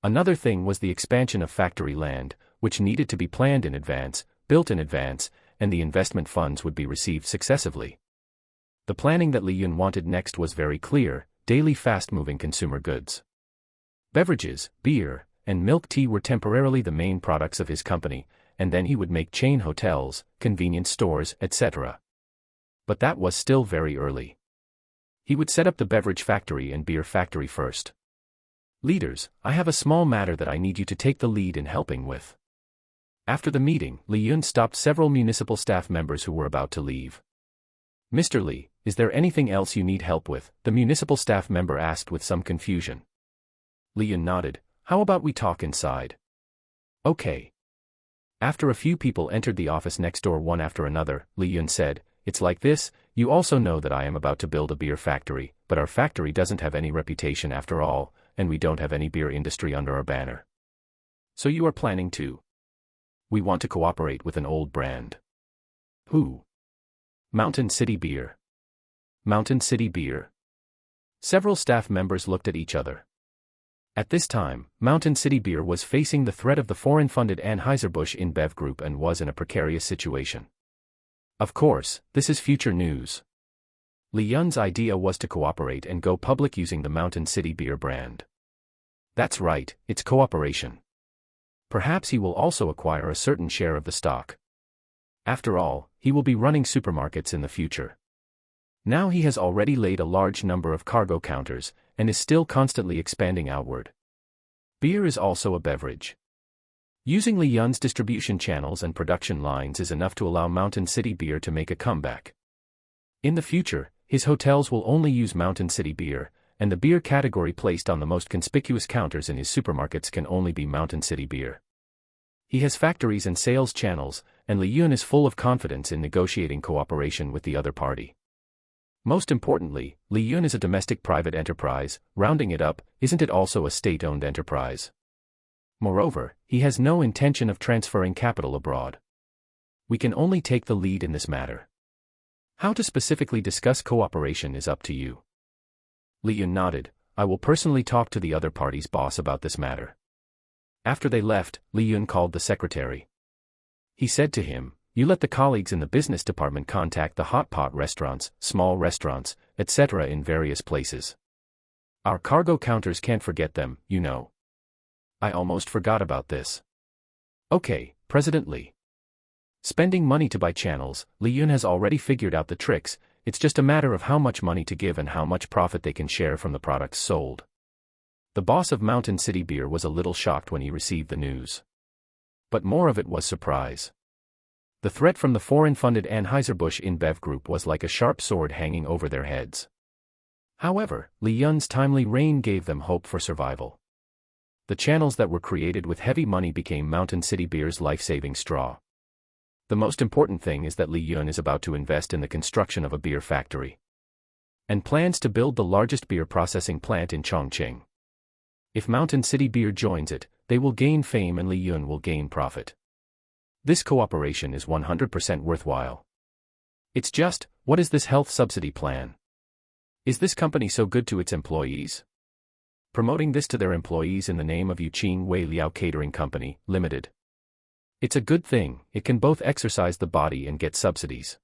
Another thing was the expansion of factory land, which needed to be planned in advance, built in advance, and the investment funds would be received successively. The planning that Li Yun wanted next was very clear: daily fast-moving consumer goods. Beverages, beer, and milk tea were temporarily the main products of his company, and then he would make chain hotels, convenience stores, etc. But that was still very early. He would set up the beverage factory and beer factory first. Leaders, I have a small matter that I need you to take the lead in helping with. After the meeting, Li Yun stopped several municipal staff members who were about to leave. Mr. Li, is there anything else you need help with? The municipal staff member asked with some confusion. Li Yun nodded. How about we talk inside? Okay. After a few people entered the office next door one after another, Li Yun said, it's like this, you also know that I am about to build a beer factory, but our factory doesn't have any reputation after all, and we don't have any beer industry under our banner. So you are planning to? We want to cooperate with an old brand. Who? Mountain City Beer. Mountain City Beer. Several staff members looked at each other. At this time, Mountain City Beer was facing the threat of the foreign-funded Anheuser-Busch InBev Group and was in a precarious situation. Of course, this is future news. Li Yun's idea was to cooperate and go public using the Mountain City Beer brand. That's right, it's cooperation. Perhaps he will also acquire a certain share of the stock. After all, he will be running supermarkets in the future. Now he has already laid a large number of cargo counters, and is still constantly expanding outward. Beer is also a beverage. Using Li Yun's distribution channels and production lines is enough to allow Mountain City Beer to make a comeback. In the future, his hotels will only use Mountain City Beer, and the beer category placed on the most conspicuous counters in his supermarkets can only be Mountain City Beer. He has factories and sales channels, and Li Yun is full of confidence in negotiating cooperation with the other party. Most importantly, Li Yun is a domestic private enterprise. Rounding it up, isn't it also a state-owned enterprise? Moreover, he has no intention of transferring capital abroad. We can only take the lead in this matter. How to specifically discuss cooperation is up to you. Li Yun nodded. I will personally talk to the other party's boss about this matter. After they left, Li Yun called the secretary. He said to him, you let the colleagues in the business department contact the hot pot restaurants, small restaurants, etc. in various places. Our cargo counters can't forget them, you know. I almost forgot about this. Okay, President Li. Spending money to buy channels, Li Yun has already figured out the tricks. It's just a matter of how much money to give and how much profit they can share from the products sold. The boss of Mountain City Beer was a little shocked when he received the news. But more of it was surprise. The threat from the foreign-funded Anheuser-Busch InBev Group was like a sharp sword hanging over their heads. However, Li Yun's timely reign gave them hope for survival. The channels that were created with heavy money became Mountain City Beer's life-saving straw. The most important thing is that Li Yun is about to invest in the construction of a beer factory, and plans to build the largest beer processing plant in Chongqing. If Mountain City Beer joins it, they will gain fame and Li Yun will gain profit. This cooperation is 100% worthwhile. It's just, what is this health subsidy plan? Is this company so good to its employees? Promoting this to their employees in the name of Yuqing Wei Liao Catering Company, Limited. It's a good thing, it can both exercise the body and get subsidies.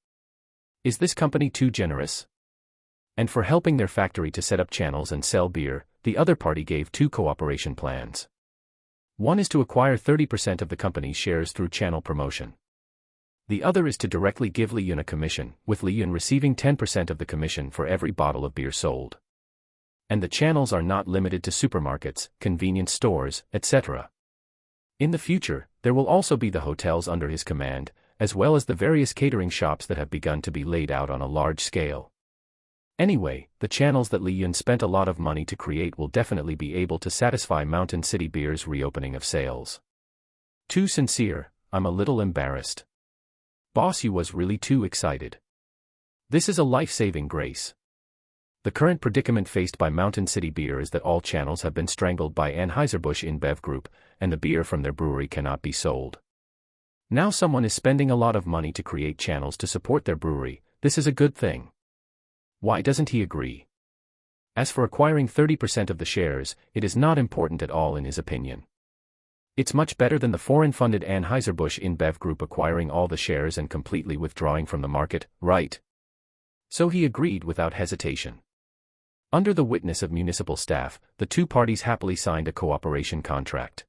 Is this company too generous? And for helping their factory to set up channels and sell beer, the other party gave 2 cooperation plans. One is to acquire 30% of the company's shares through channel promotion. The other is to directly give Li Yun a commission, with Li Yun receiving 10% of the commission for every bottle of beer sold. And the channels are not limited to supermarkets, convenience stores, etc. In the future, there will also be the hotels under his command, as well as the various catering shops that have begun to be laid out on a large scale. Anyway, the channels that Li Yun spent a lot of money to create will definitely be able to satisfy Mountain City Beer's reopening of sales. Too sincere, I'm a little embarrassed. Boss, you was really too excited. This is a life-saving grace. The current predicament faced by Mountain City Beer is that all channels have been strangled by Anheuser-Busch InBev Group, and the beer from their brewery cannot be sold. Now someone is spending a lot of money to create channels to support their brewery. This is a good thing. Why doesn't he agree? As for acquiring 30% of the shares, it is not important at all in his opinion. It's much better than the foreign-funded Anheuser-Busch InBev Group acquiring all the shares and completely withdrawing from the market, right? So he agreed without hesitation. Under the witness of municipal staff, the two parties happily signed a cooperation contract.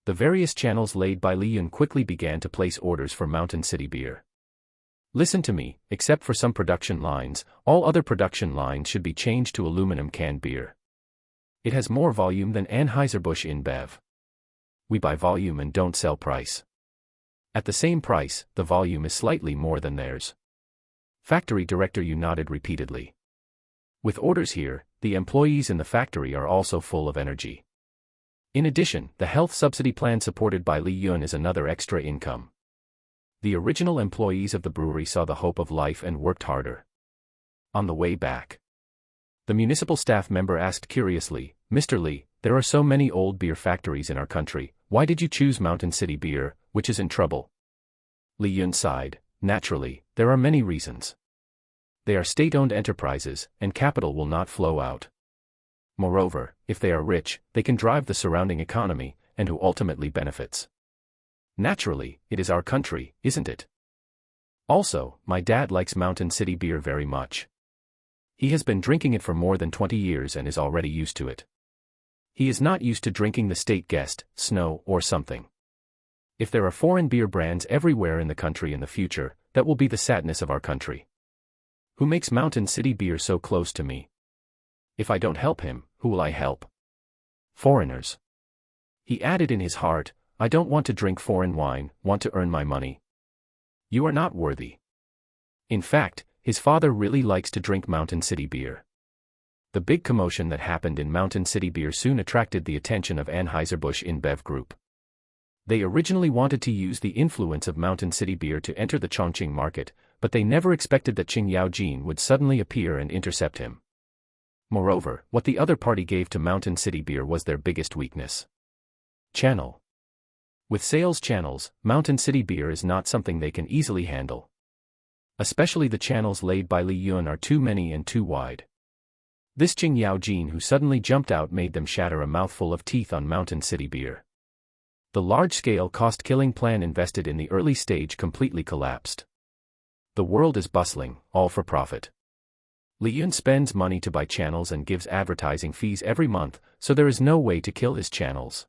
The various channels laid by Li Yun quickly began to place orders for Mountain City Beer. Listen to me, except for some production lines, all other production lines should be changed to aluminum canned beer. It has more volume than Anheuser-Busch InBev. We buy volume and don't sell price. At the same price, the volume is slightly more than theirs. Factory director, you nodded repeatedly. With orders here, the employees in the factory are also full of energy. In addition, the health subsidy plan supported by Li Yun is another extra income. The original employees of the brewery saw the hope of life and worked harder. On the way back, the municipal staff member asked curiously, Mr. Li, there are so many old beer factories in our country, why did you choose Mountain City Beer, which is in trouble? Li Yun sighed, naturally, there are many reasons. They are state-owned enterprises, and capital will not flow out. Moreover, if they are rich, they can drive the surrounding economy, and who ultimately benefits? Naturally, it is our country, isn't it? Also, my dad likes Mountain City Beer very much. He has been drinking it for more than 20 years and is already used to it. He is not used to drinking the State Guest, Snow, or something. If there are foreign beer brands everywhere in the country in the future, that will be the sadness of our country. Who makes Mountain City Beer so close to me? If I don't help him, who will I help? Foreigners. He added in his heart, I don't want to drink foreign wine, want to earn my money. You are not worthy. In fact, his father really likes to drink Mountain City Beer. The big commotion that happened in Mountain City Beer soon attracted the attention of Anheuser-Busch InBev Group. They originally wanted to use the influence of Mountain City Beer to enter the Chongqing market, but they never expected that Qing Yaojin would suddenly appear and intercept him. Moreover, what the other party gave to Mountain City Beer was their biggest weakness. Channel. With sales channels, Mountain City Beer is not something they can easily handle. Especially the channels laid by Li Yun are too many and too wide. This Qing Yaojin who suddenly jumped out made them shatter a mouthful of teeth on Mountain City Beer. The large-scale cost-killing plan invested in the early stage completely collapsed. The world is bustling, all for profit. Li Yun spends money to buy channels and gives advertising fees every month, so there is no way to kill his channels.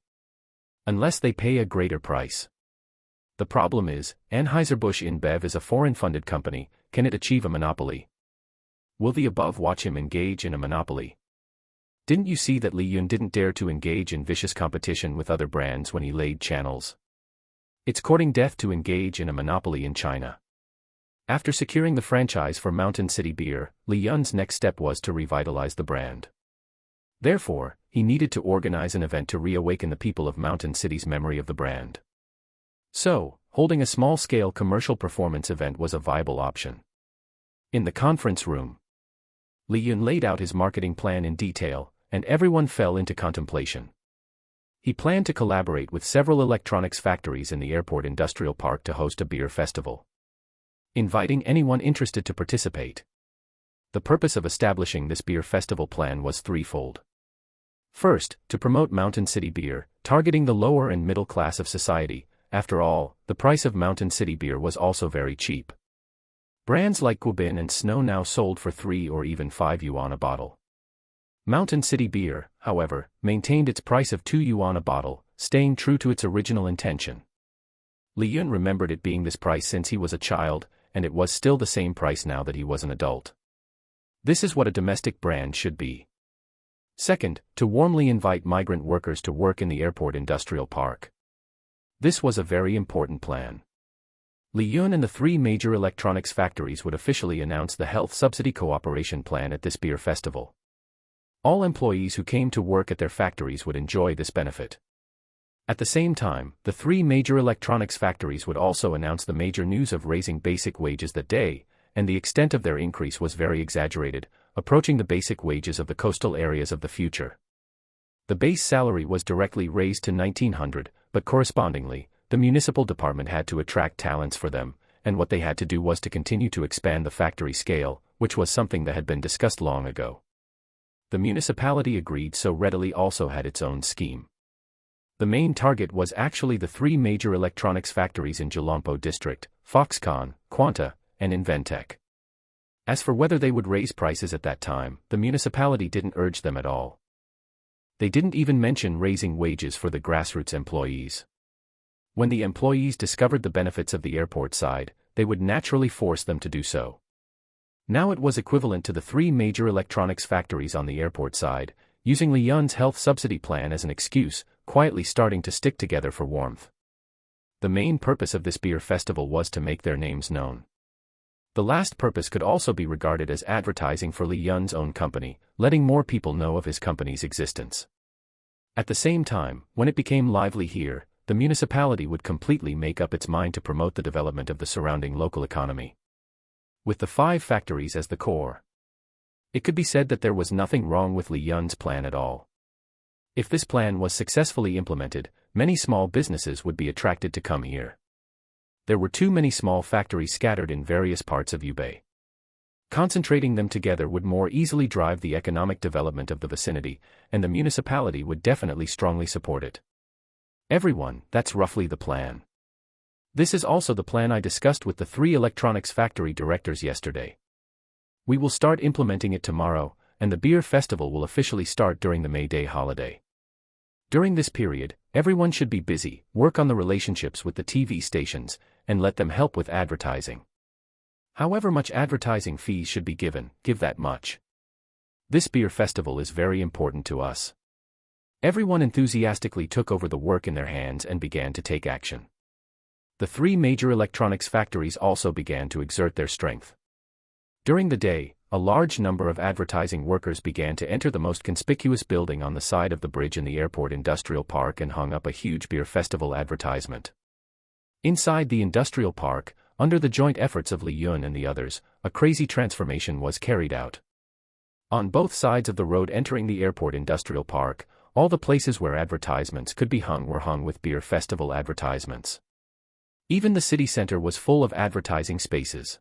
Unless they pay a greater price. The problem is, Anheuser-Busch InBev is a foreign-funded company, can it achieve a monopoly? Will the above watch him engage in a monopoly? Didn't you see that Li Yun didn't dare to engage in vicious competition with other brands when he laid channels? It's courting death to engage in a monopoly in China. After securing the franchise for Mountain City Beer, Li Yun's next step was to revitalize the brand. Therefore, he needed to organize an event to reawaken the people of Mountain City's memory of the brand. So, holding a small-scale commercial performance event was a viable option. In the conference room, Li Yun laid out his marketing plan in detail, and everyone fell into contemplation. He planned to collaborate with several electronics factories in the airport industrial park to host a beer festival, inviting anyone interested to participate. The purpose of establishing this beer festival plan was threefold. First, to promote Mountain City Beer, targeting the lower and middle class of society. After all, the price of Mountain City Beer was also very cheap. Brands like Guobin and Snow now sold for 3 or even 5 yuan a bottle. Mountain City Beer, however, maintained its price of 2 yuan a bottle, staying true to its original intention. Li Yun remembered it being this price since he was a child, and it was still the same price now that he was an adult. This is what a domestic brand should be. Second, to warmly invite migrant workers to work in the airport industrial park. This was a very important plan. Li Yun and the 3 major electronics factories would officially announce the health subsidy cooperation plan at this beer festival. All employees who came to work at their factories would enjoy this benefit. At the same time, the 3 major electronics factories would also announce the major news of raising basic wages that day, and the extent of their increase was very exaggerated, approaching the basic wages of the coastal areas of the future. The base salary was directly raised to 1900, but correspondingly, the municipal department had to attract talents for them, and what they had to do was to continue to expand the factory scale, which was something that had been discussed long ago. The municipality agreed so readily also had its own scheme. The main target was actually the 3 major electronics factories in Jeollanpo district, Foxconn, Quanta, and Inventec. As for whether they would raise prices at that time, the municipality didn't urge them at all. They didn't even mention raising wages for the grassroots employees. When the employees discovered the benefits of the airport side, they would naturally force them to do so. Now it was equivalent to the 3 major electronics factories on the airport side, using Li Yun's health subsidy plan as an excuse, quietly starting to stick together for warmth. The main purpose of this beer festival was to make their names known. The last purpose could also be regarded as advertising for Li Yun's own company, letting more people know of his company's existence. At the same time, when it became lively here, the municipality would completely make up its mind to promote the development of the surrounding local economy. With the 5 factories as the core, it could be said that there was nothing wrong with Li Yun's plan at all. If this plan was successfully implemented, many small businesses would be attracted to come here. There were too many small factories scattered in various parts of Yubei. Concentrating them together would more easily drive the economic development of the vicinity, and the municipality would definitely strongly support it. Everyone, that's roughly the plan. This is also the plan I discussed with the 3 electronics factory directors yesterday. We will start implementing it tomorrow, and the beer festival will officially start during the May Day holiday. During this period, everyone should be busy, work on the relationships with the TV stations, and let them help with advertising. However much advertising fees should be given, give that much. This beer festival is very important to us. Everyone enthusiastically took over the work in their hands and began to take action. The 3 major electronics factories also began to exert their strength. During the day, a large number of advertising workers began to enter the most conspicuous building on the side of the bridge in the airport industrial park and hung up a huge beer festival advertisement. Inside the industrial park, under the joint efforts of Li Yun and the others, a crazy transformation was carried out. On both sides of the road entering the airport industrial park, all the places where advertisements could be hung were hung with beer festival advertisements. Even the city center was full of advertising spaces.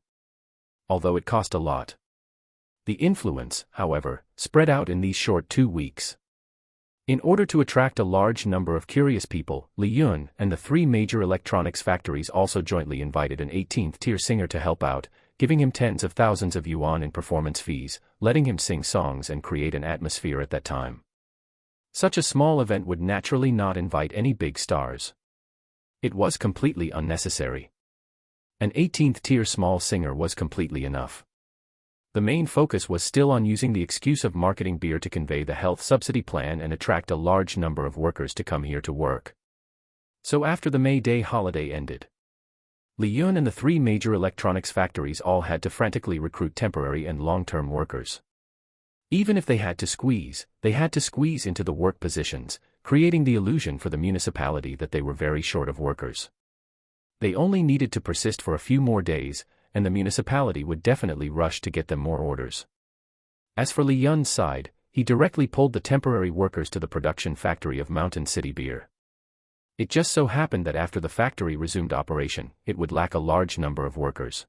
Although it cost a lot. The influence, however, spread out in these short 2 weeks. In order to attract a large number of curious people, Li Yun and the 3 major electronics factories also jointly invited an 18th-tier singer to help out, giving him tens of thousands of yuan in performance fees, letting him sing songs and create an atmosphere at that time. Such a small event would naturally not invite any big stars. It was completely unnecessary. An 18th-tier small singer was completely enough. The main focus was still on using the excuse of marketing beer to convey the health subsidy plan and attract a large number of workers to come here to work. So after the May Day holiday ended, Li Yun and the 3 major electronics factories all had to frantically recruit temporary and long-term workers. Even if they had to squeeze into the work positions, creating the illusion for the municipality that they were very short of workers. They only needed to persist for a few more days, and the municipality would definitely rush to get them more orders. As for Li Yun's side, he directly pulled the temporary workers to the production factory of Mountain City Beer. It just so happened that after the factory resumed operation, it would lack a large number of workers.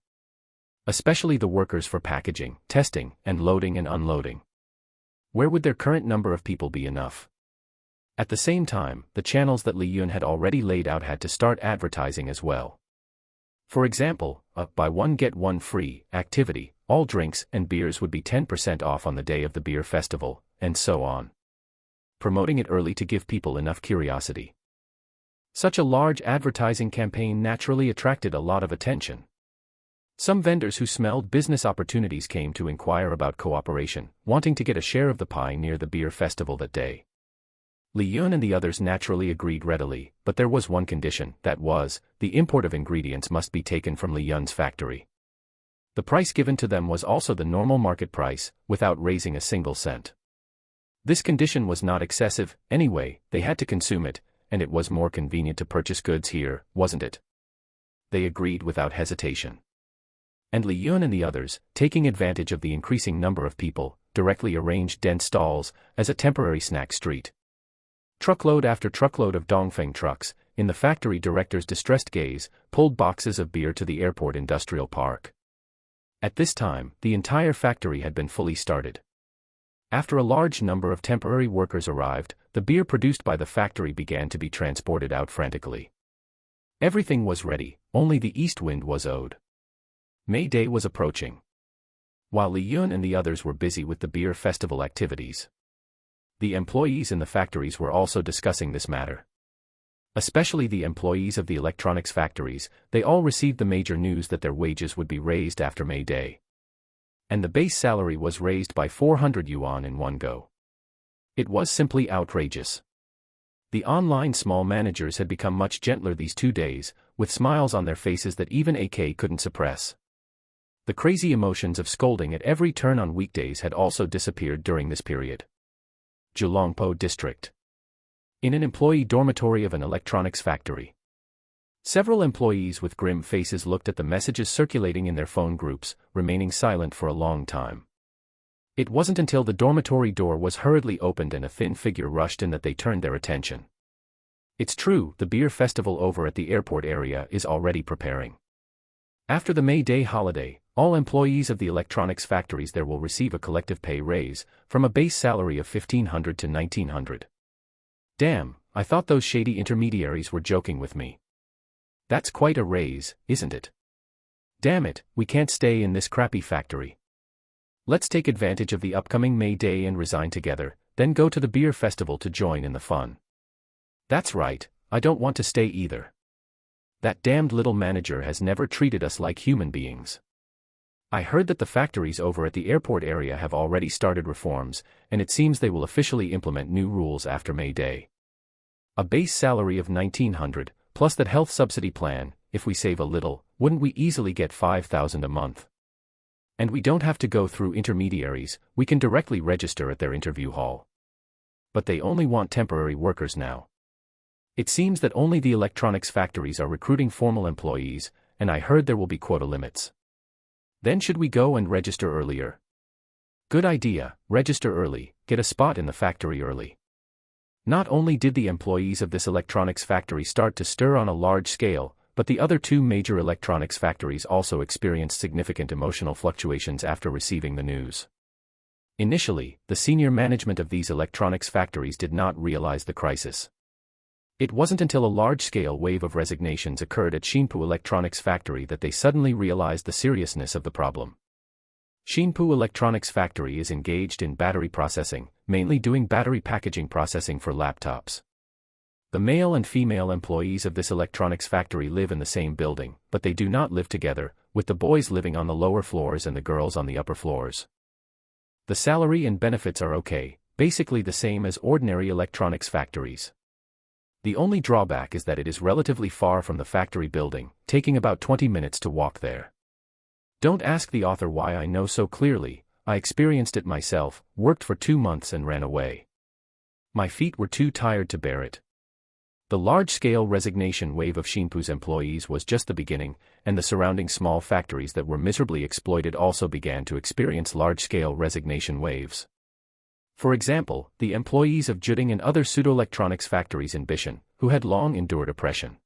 Especially the workers for packaging, testing, and loading and unloading. Where would their current number of people be enough? At the same time, the channels that Li Yun had already laid out had to start advertising as well. For example, a buy one get one free activity, all drinks and beers would be 10% off on the day of the beer festival, and so on. Promoting it early to give people enough curiosity. Such a large advertising campaign naturally attracted a lot of attention. Some vendors who smelled business opportunities came to inquire about cooperation, wanting to get a share of the pie near the beer festival that day. Li Yun and the others naturally agreed readily, but there was one condition, that was, the import of ingredients must be taken from Li Yun's factory. The price given to them was also the normal market price, without raising a single cent. This condition was not excessive, anyway, they had to consume it, and it was more convenient to purchase goods here, wasn't it? They agreed without hesitation. And Li Yun and the others, taking advantage of the increasing number of people, directly arranged dense stalls as a temporary snack street. Truckload after truckload of Dongfeng trucks, in the factory director's distressed gaze, pulled boxes of beer to the airport industrial park. At this time, the entire factory had been fully started. After a large number of temporary workers arrived, the beer produced by the factory began to be transported out frantically. Everything was ready, only the east wind was owed. May Day was approaching. While Li Yun and the others were busy with the beer festival activities, the employees in the factories were also discussing this matter. Especially the employees of the electronics factories, they all received the major news that their wages would be raised after May Day. And the base salary was raised by 400 yuan in one go. It was simply outrageous. The online small managers had become much gentler these 2 days, with smiles on their faces that even AK couldn't suppress. The crazy emotions of scolding at every turn on weekdays had also disappeared during this period. Julongpo District. In an employee dormitory of an electronics factory. Several employees with grim faces looked at the messages circulating in their phone groups, remaining silent for a long time. It wasn't until the dormitory door was hurriedly opened and a thin figure rushed in that they turned their attention. It's true, the beer festival over at the airport area is already preparing. After the May Day holiday, all employees of the electronics factories there will receive a collective pay raise, from a base salary of 1,500 to 1,900. Damn, I thought those shady intermediaries were joking with me. That's quite a raise, isn't it? Damn it, we can't stay in this crappy factory. Let's take advantage of the upcoming May Day and resign together, then go to the beer festival to join in the fun. That's right, I don't want to stay either. That damned little manager has never treated us like human beings. I heard that the factories over at the airport area have already started reforms, and it seems they will officially implement new rules after May Day. A base salary of 1,900, plus that health subsidy plan, if we save a little, wouldn't we easily get 5,000 a month? And we don't have to go through intermediaries, we can directly register at their interview hall. But they only want temporary workers now. It seems that only the electronics factories are recruiting formal employees, and I heard there will be quota limits. Then should we go and register earlier? Good idea, register early, get a spot in the factory early. Not only did the employees of this electronics factory start to stir on a large scale, but the other two major electronics factories also experienced significant emotional fluctuations after receiving the news. Initially, the senior management of these electronics factories did not realize the crisis. It wasn't until a large-scale wave of resignations occurred at Xinpu Electronics Factory that they suddenly realized the seriousness of the problem. Xinpu Electronics Factory is engaged in battery processing, mainly doing battery packaging processing for laptops. The male and female employees of this electronics factory live in the same building, but they do not live together, with the boys living on the lower floors and the girls on the upper floors. The salary and benefits are okay, basically the same as ordinary electronics factories. The only drawback is that it is relatively far from the factory building, taking about 20 minutes to walk there. Don't ask the author why I know so clearly, I experienced it myself, worked for 2 months and ran away. My feet were too tired to bear it. The large-scale resignation wave of Xinpu's employees was just the beginning, and the surrounding small factories that were miserably exploited also began to experience large-scale resignation waves. For example, the employees of Juding and other pseudo-electronics factories in Bishan, who had long endured oppression.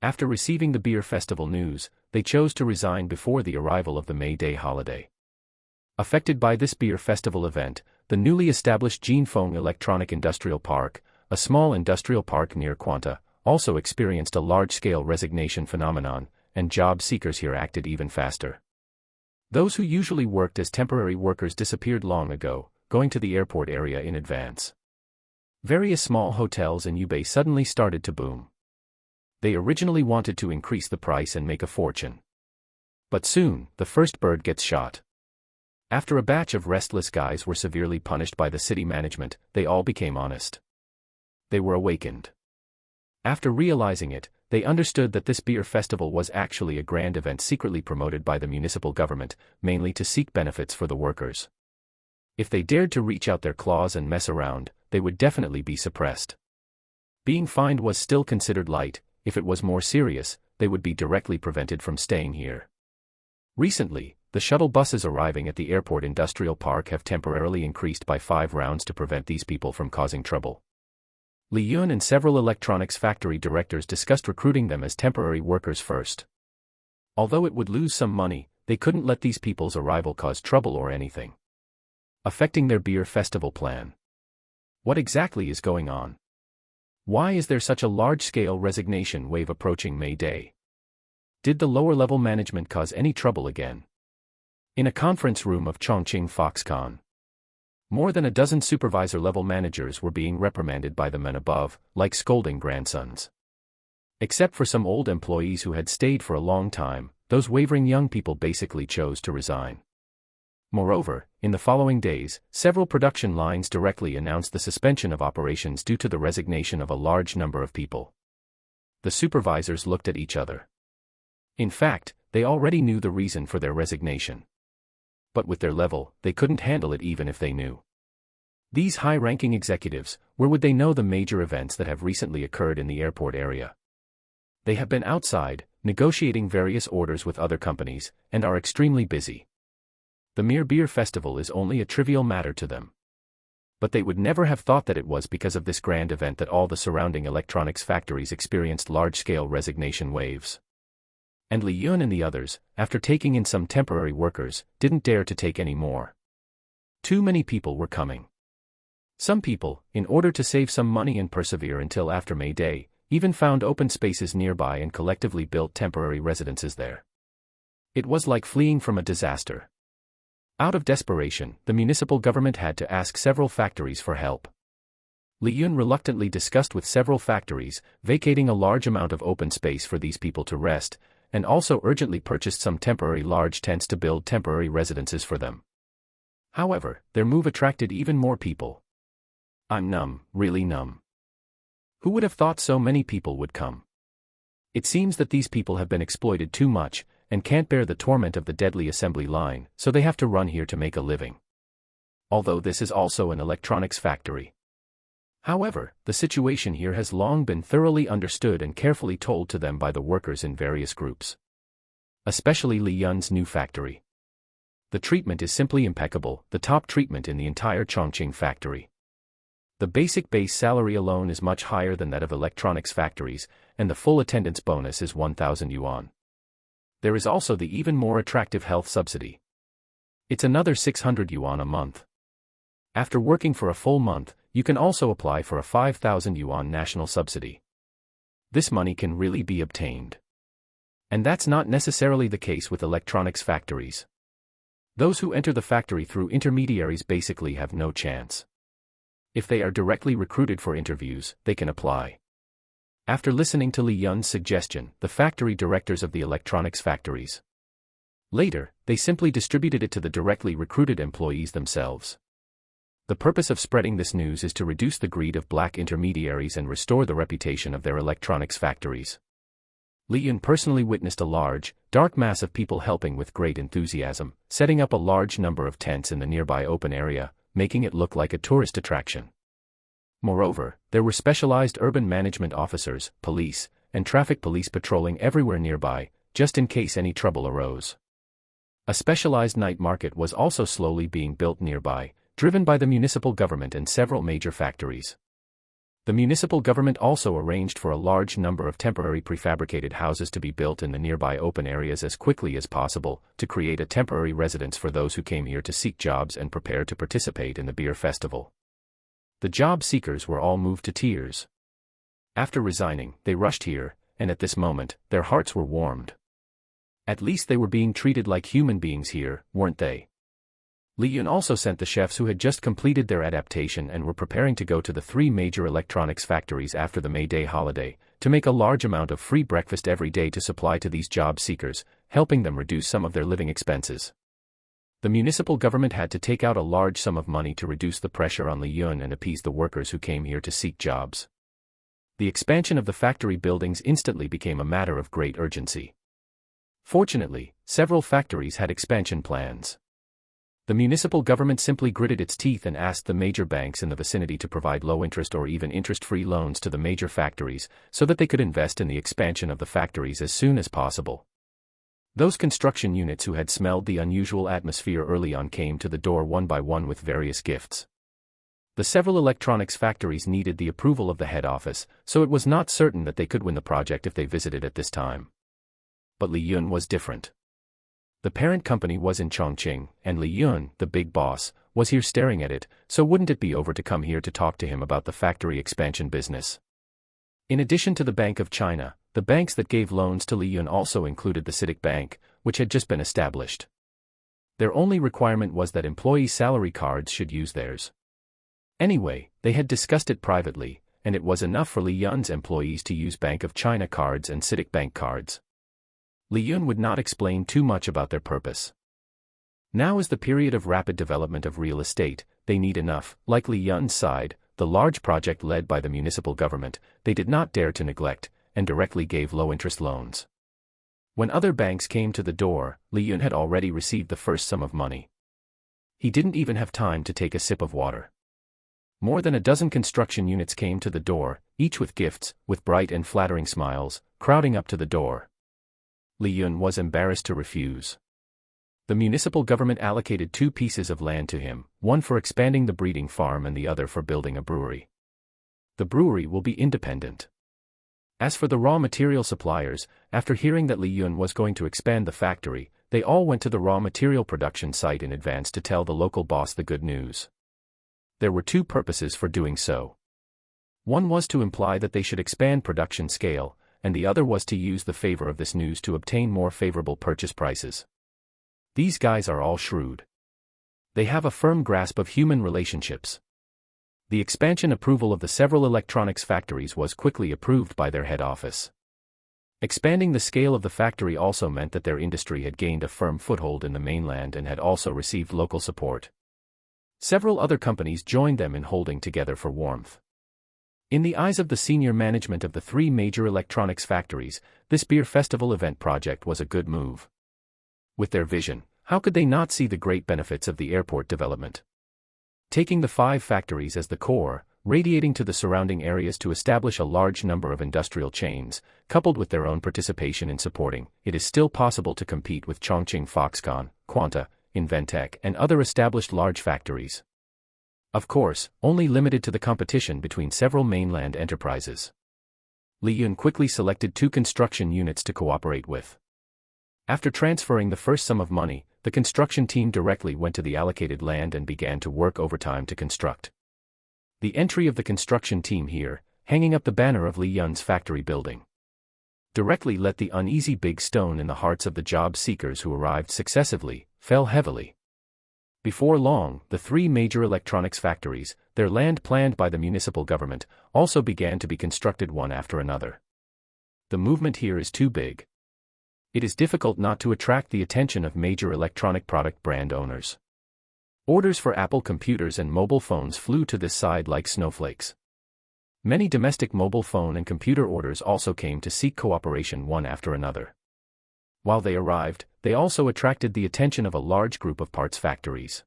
After receiving the beer festival news, they chose to resign before the arrival of the May Day holiday. Affected by this beer festival event, the newly established Jinfeng Electronic Industrial Park, a small industrial park near Quanta, also experienced a large-scale resignation phenomenon, and job seekers here acted even faster. Those who usually worked as temporary workers disappeared long ago, going to the airport area in advance. Various small hotels in Yubei suddenly started to boom. They originally wanted to increase the price and make a fortune. But soon, the first bird gets shot. After a batch of restless guys were severely punished by the city management, they all became honest. They were awakened. After realizing it, they understood that this beer festival was actually a grand event secretly promoted by the municipal government, mainly to seek benefits for the workers. If they dared to reach out their claws and mess around, they would definitely be suppressed. Being fined was still considered light. If it was more serious, they would be directly prevented from staying here. Recently, the shuttle buses arriving at the airport industrial park have temporarily increased by 5 rounds to prevent these people from causing trouble. Li Yun and several electronics factory directors discussed recruiting them as temporary workers first. Although it would lose some money, they couldn't let these people's arrival cause trouble or anything affecting their beer festival plan. What exactly is going on? Why is there such a large-scale resignation wave approaching May Day? Did the lower-level management cause any trouble again? In a conference room of Chongqing Foxconn, more than a dozen supervisor-level managers were being reprimanded by the men above, like scolding grandsons. Except for some old employees who had stayed for a long time, those wavering young people basically chose to resign. Moreover, in the following days, several production lines directly announced the suspension of operations due to the resignation of a large number of people. The supervisors looked at each other. In fact, they already knew the reason for their resignation. But with their level, they couldn't handle it even if they knew. These high-ranking executives, where would they know the major events that have recently occurred in the airport area? They have been outside, negotiating various orders with other companies, and are extremely busy. The mere beer festival is only a trivial matter to them. But they would never have thought that it was because of this grand event that all the surrounding electronics factories experienced large-scale resignation waves. And Li Yun and the others, after taking in some temporary workers, didn't dare to take any more. Too many people were coming. Some people, in order to save some money and persevere until after May Day, even found open spaces nearby and collectively built temporary residences there. It was like fleeing from a disaster. Out of desperation, the municipal government had to ask several factories for help. Li Yun reluctantly discussed with several factories, vacating a large amount of open space for these people to rest, and also urgently purchased some temporary large tents to build temporary residences for them. However, their move attracted even more people. I'm numb, really numb. Who would have thought so many people would come? It seems that these people have been exploited too much, and can't bear the torment of the deadly assembly line, so they have to run here to make a living. Although this is also an electronics factory. However, the situation here has long been thoroughly understood and carefully told to them by the workers in various groups. Especially Li Yun's new factory. The treatment is simply impeccable, the top treatment in the entire Chongqing factory. The basic base salary alone is much higher than that of electronics factories, and the full attendance bonus is 1,000 yuan. There is also the even more attractive health subsidy. It's another 600 yuan a month. After working for a full month, you can also apply for a 5,000 yuan national subsidy. This money can really be obtained. And that's not necessarily the case with electronics factories. Those who enter the factory through intermediaries basically have no chance. If they are directly recruited for interviews, they can apply. After listening to Li Yun's suggestion, the factory directors of the electronics factories. Later, they simply distributed it to the directly recruited employees themselves. The purpose of spreading this news is to reduce the greed of black intermediaries and restore the reputation of their electronics factories. Li Yun personally witnessed a large, dark mass of people helping with great enthusiasm, setting up a large number of tents in the nearby open area, making it look like a tourist attraction. Moreover, there were specialized urban management officers, police, and traffic police patrolling everywhere nearby, just in case any trouble arose. A specialized night market was also slowly being built nearby, driven by the municipal government and several major factories. The municipal government also arranged for a large number of temporary prefabricated houses to be built in the nearby open areas as quickly as possible, to create a temporary residence for those who came here to seek jobs and prepare to participate in the beer festival. The job seekers were all moved to tears. After resigning, they rushed here, and at this moment, their hearts were warmed. At least they were being treated like human beings here, weren't they? Li Yun also sent the chefs who had just completed their adaptation and were preparing to go to the 3 major electronics factories after the May Day holiday, to make a large amount of free breakfast every day to supply to these job seekers, helping them reduce some of their living expenses. The municipal government had to take out a large sum of money to reduce the pressure on Li Yun and appease the workers who came here to seek jobs. The expansion of the factory buildings instantly became a matter of great urgency. Fortunately, several factories had expansion plans. The municipal government simply gritted its teeth and asked the major banks in the vicinity to provide low-interest or even interest-free loans to the major factories so that they could invest in the expansion of the factories as soon as possible. Those construction units who had smelled the unusual atmosphere early on came to the door one by one with various gifts. The several electronics factories needed the approval of the head office, so it was not certain that they could win the project if they visited at this time. But Li Yun was different. The parent company was in Chongqing, and Li Yun, the big boss, was here staring at it, so wouldn't it be over to come here to talk to him about the factory expansion business? In addition to the Bank of China, the banks that gave loans to Li Yun also included the CITIC Bank, which had just been established. Their only requirement was that employee salary cards should use theirs. Anyway, they had discussed it privately, and it was enough for Li Yun's employees to use Bank of China cards and CITIC Bank cards. Li Yun would not explain too much about their purpose. Now is the period of rapid development of real estate, they need enough. Like Li Yun's side, the large project led by the municipal government, they did not dare to neglect, and directly gave low-interest loans. When other banks came to the door, Li Yun had already received the first sum of money. He didn't even have time to take a sip of water. More than a dozen construction units came to the door, each with gifts, with bright and flattering smiles, crowding up to the door. Li Yun was embarrassed to refuse. The municipal government allocated 2 pieces of land to him, one for expanding the breeding farm and the other for building a brewery. The brewery will be independent. As for the raw material suppliers, after hearing that Li Yun was going to expand the factory, they all went to the raw material production site in advance to tell the local boss the good news. There were 2 purposes for doing so. One was to imply that they should expand production scale, and the other was to use the favor of this news to obtain more favorable purchase prices. These guys are all shrewd. They have a firm grasp of human relationships. The expansion approval of the several electronics factories was quickly approved by their head office. Expanding the scale of the factory also meant that their industry had gained a firm foothold in the mainland and had also received local support. Several other companies joined them in holding together for warmth. In the eyes of the senior management of the 3 major electronics factories, this beer festival event project was a good move. With their vision, how could they not see the great benefits of the airport development? Taking the 5 factories as the core, radiating to the surrounding areas to establish a large number of industrial chains, coupled with their own participation in supporting, it is still possible to compete with Chongqing Foxconn, Quanta, Inventec and other established large factories. Of course, only limited to the competition between several mainland enterprises. Li Yun quickly selected 2 construction units to cooperate with. After transferring the first sum of money, the construction team directly went to the allocated land and began to work overtime to construct. The entry of the construction team here, hanging up the banner of Li Yun's factory building, directly let the uneasy big stone in the hearts of the job seekers who arrived successively, fell heavily. Before long, the 3 major electronics factories, their land planned by the municipal government, also began to be constructed one after another. The movement here is too big. It is difficult not to attract the attention of major electronic product brand owners. Orders for Apple computers and mobile phones flew to this side like snowflakes. Many domestic mobile phone and computer orders also came to seek cooperation one after another. While they arrived, they also attracted the attention of a large group of parts factories.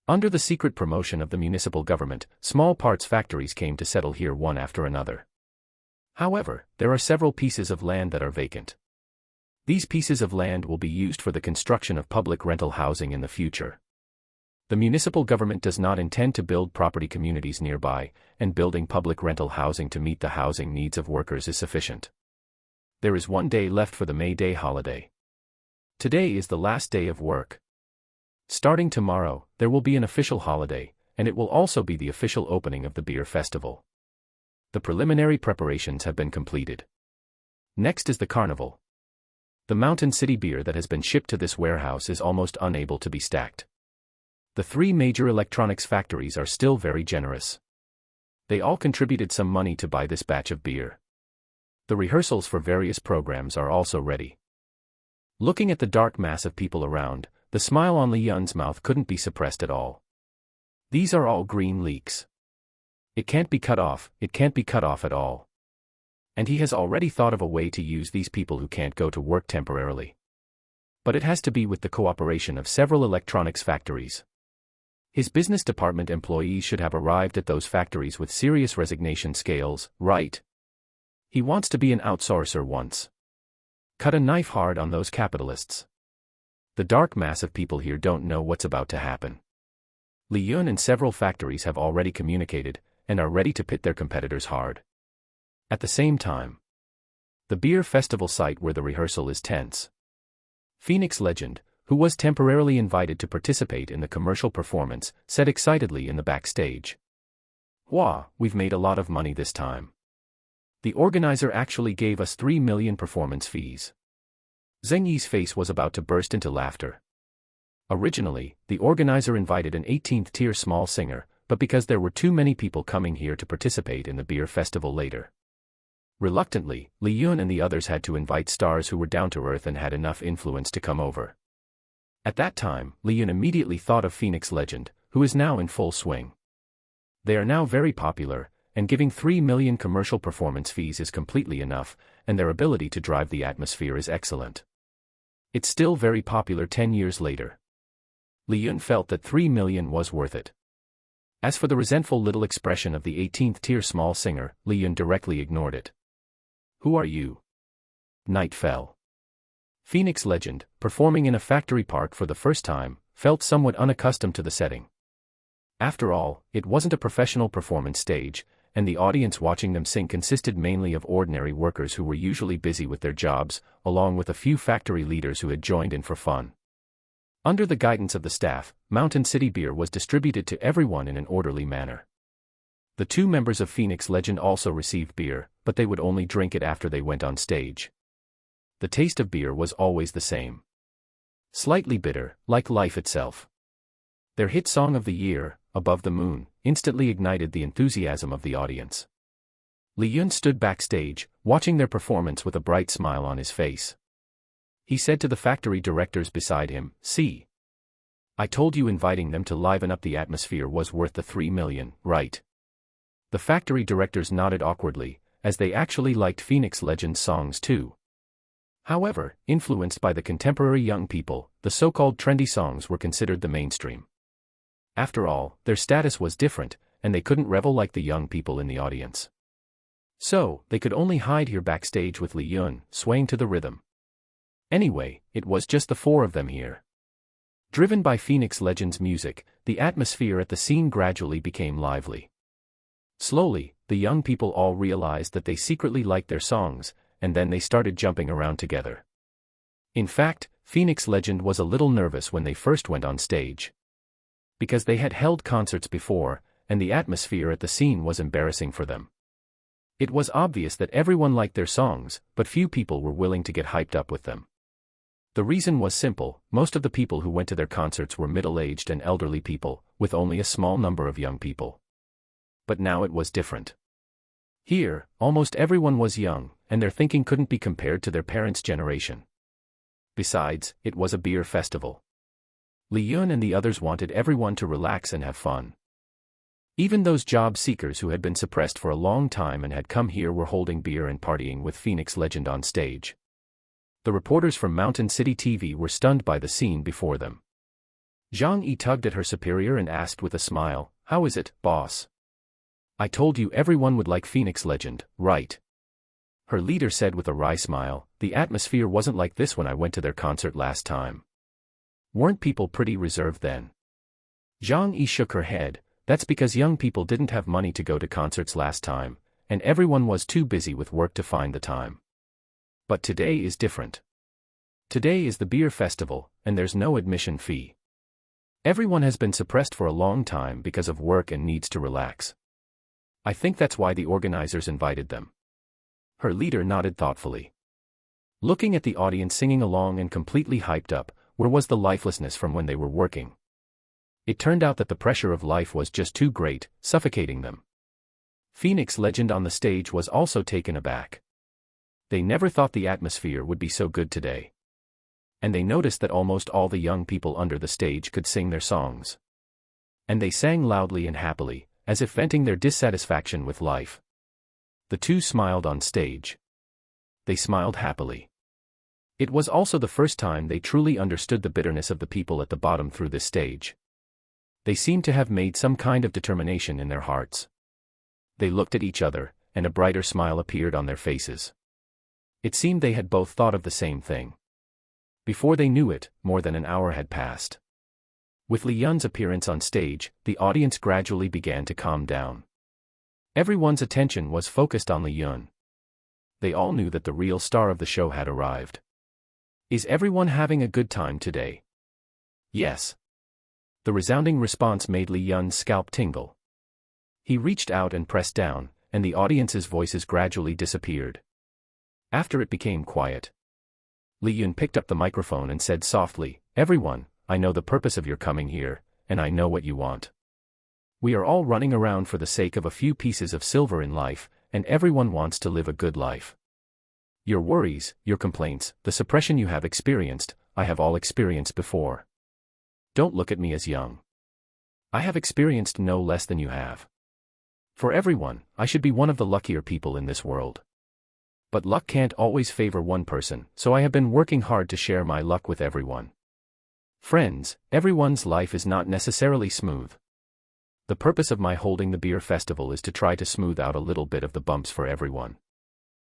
Under the secret promotion of the municipal government, small parts factories came to settle here one after another. However, there are several pieces of land that are vacant. These pieces of land will be used for the construction of public rental housing in the future. The municipal government does not intend to build property communities nearby, and building public rental housing to meet the housing needs of workers is sufficient. There is 1 day left for the May Day holiday. Today is the last day of work. Starting tomorrow, there will be an official holiday, and it will also be the official opening of the beer festival. The preliminary preparations have been completed. Next is the carnival. The Mountain City beer that has been shipped to this warehouse is almost unable to be stacked. The three major electronics factories are still very generous. They all contributed some money to buy this batch of beer. The rehearsals for various programs are also ready. Looking at the dark mass of people around, the smile on Li Yun's mouth couldn't be suppressed at all. These are all green leaks. It can't be cut off at all. And he has already thought of a way to use these people who can't go to work temporarily. But it has to be with the cooperation of several electronics factories. His business department employees should have arrived at those factories with serious resignation scales, right? He wants to be an outsourcer once. Cut a knife hard on those capitalists. The dark mass of people here don't know what's about to happen. Li Yun and several factories have already communicated, and are ready to pit their competitors hard. At the same time, the beer festival site where the rehearsal is tense. Phoenix Legend, who was temporarily invited to participate in the commercial performance, said excitedly in the backstage. "Wow, we've made a lot of money this time. The organizer actually gave us 3 million performance fees." Zheng Yi's face was about to burst into laughter. Originally, the organizer invited an 18th-tier small singer, but because there were too many people coming here to participate in the beer festival later. Reluctantly, Li Yun and the others had to invite stars who were down to earth and had enough influence to come over. At that time, Li Yun immediately thought of Phoenix Legend, who is now in full swing. They are now very popular, and giving 3 million commercial performance fees is completely enough, and their ability to drive the atmosphere is excellent. It's still very popular 10 years later. Li Yun felt that 3 million was worth it. As for the resentful little expression of the 18th-tier small singer, Li Yun directly ignored it. "Who are you?" Night fell. Phoenix Legend, performing in a factory park for the first time, felt somewhat unaccustomed to the setting. After all, it wasn't a professional performance stage, and the audience watching them sing consisted mainly of ordinary workers who were usually busy with their jobs, along with a few factory leaders who had joined in for fun. Under the guidance of the staff, Mountain City beer was distributed to everyone in an orderly manner. The 2 members of Phoenix Legend also received beer, but they would only drink it after they went on stage. The taste of beer was always the same. Slightly bitter, like life itself. Their hit song of the year, Above the Moon, instantly ignited the enthusiasm of the audience. Li Yun stood backstage, watching their performance with a bright smile on his face. He said to the factory directors beside him, "See. I told you inviting them to liven up the atmosphere was worth the 3 million, right?" The factory directors nodded awkwardly, as they actually liked Phoenix Legend's songs too. However, influenced by the contemporary young people, the so-called trendy songs were considered the mainstream. After all, their status was different, and they couldn't revel like the young people in the audience. So, they could only hide here backstage with Li Yun, swaying to the rhythm. Anyway, it was just the 4 of them here. Driven by Phoenix Legend's music, the atmosphere at the scene gradually became lively. Slowly, the young people all realized that they secretly liked their songs, and then they started jumping around together. In fact, Phoenix Legend was a little nervous when they first went on stage. Because they had held concerts before, and the atmosphere at the scene was embarrassing for them. It was obvious that everyone liked their songs, but few people were willing to get hyped up with them. The reason was simple: most of the people who went to their concerts were middle-aged and elderly people, with only a small number of young people. But now it was different. Here, almost everyone was young, and their thinking couldn't be compared to their parents' generation. Besides, it was a beer festival. Li Yun and the others wanted everyone to relax and have fun. Even those job seekers who had been suppressed for a long time and had come here were holding beer and partying with Phoenix Legend on stage. The reporters from Mountain City TV were stunned by the scene before them. Zhang Yi tugged at her superior and asked with a smile, "How is it, boss? I told you everyone would like Phoenix Legend, right?" Her leader said with a wry smile, "The atmosphere wasn't like this when I went to their concert last time. Weren't people pretty reserved then?" Zhang Yi shook her head. "That's because young people didn't have money to go to concerts last time, and everyone was too busy with work to find the time. But today is different. Today is the beer festival, and there's no admission fee. Everyone has been suppressed for a long time because of work and needs to relax. I think that's why the organizers invited them." Her leader nodded thoughtfully. Looking at the audience singing along and completely hyped up, where was the lifelessness from when they were working? It turned out that the pressure of life was just too great, suffocating them. Phoenix Legend on the stage was also taken aback. They never thought the atmosphere would be so good today. And they noticed that almost all the young people under the stage could sing their songs. And they sang loudly and happily, as if venting their dissatisfaction with life. The two smiled on stage. They smiled happily. It was also the first time they truly understood the bitterness of the people at the bottom through this stage. They seemed to have made some kind of determination in their hearts. They looked at each other, and a brighter smile appeared on their faces. It seemed they had both thought of the same thing. Before they knew it, more than an hour had passed. With Li Yun's appearance on stage, the audience gradually began to calm down. Everyone's attention was focused on Li Yun. They all knew that the real star of the show had arrived. Is everyone having a good time today? Yes. The resounding response made Li Yun's scalp tingle. He reached out and pressed down, and the audience's voices gradually disappeared. After it became quiet, Li Yun picked up the microphone and said softly, "Everyone, I know the purpose of your coming here, and I know what you want. We are all running around for the sake of a few pieces of silver in life, and everyone wants to live a good life. Your worries, your complaints, the suppression you have experienced, I have all experienced before. Don't look at me as young. I have experienced no less than you have. For everyone, I should be one of the luckier people in this world. But luck can't always favor one person, so I have been working hard to share my luck with everyone. Friends, everyone's life is not necessarily smooth. The purpose of my holding the beer festival is to try to smooth out a little bit of the bumps for everyone.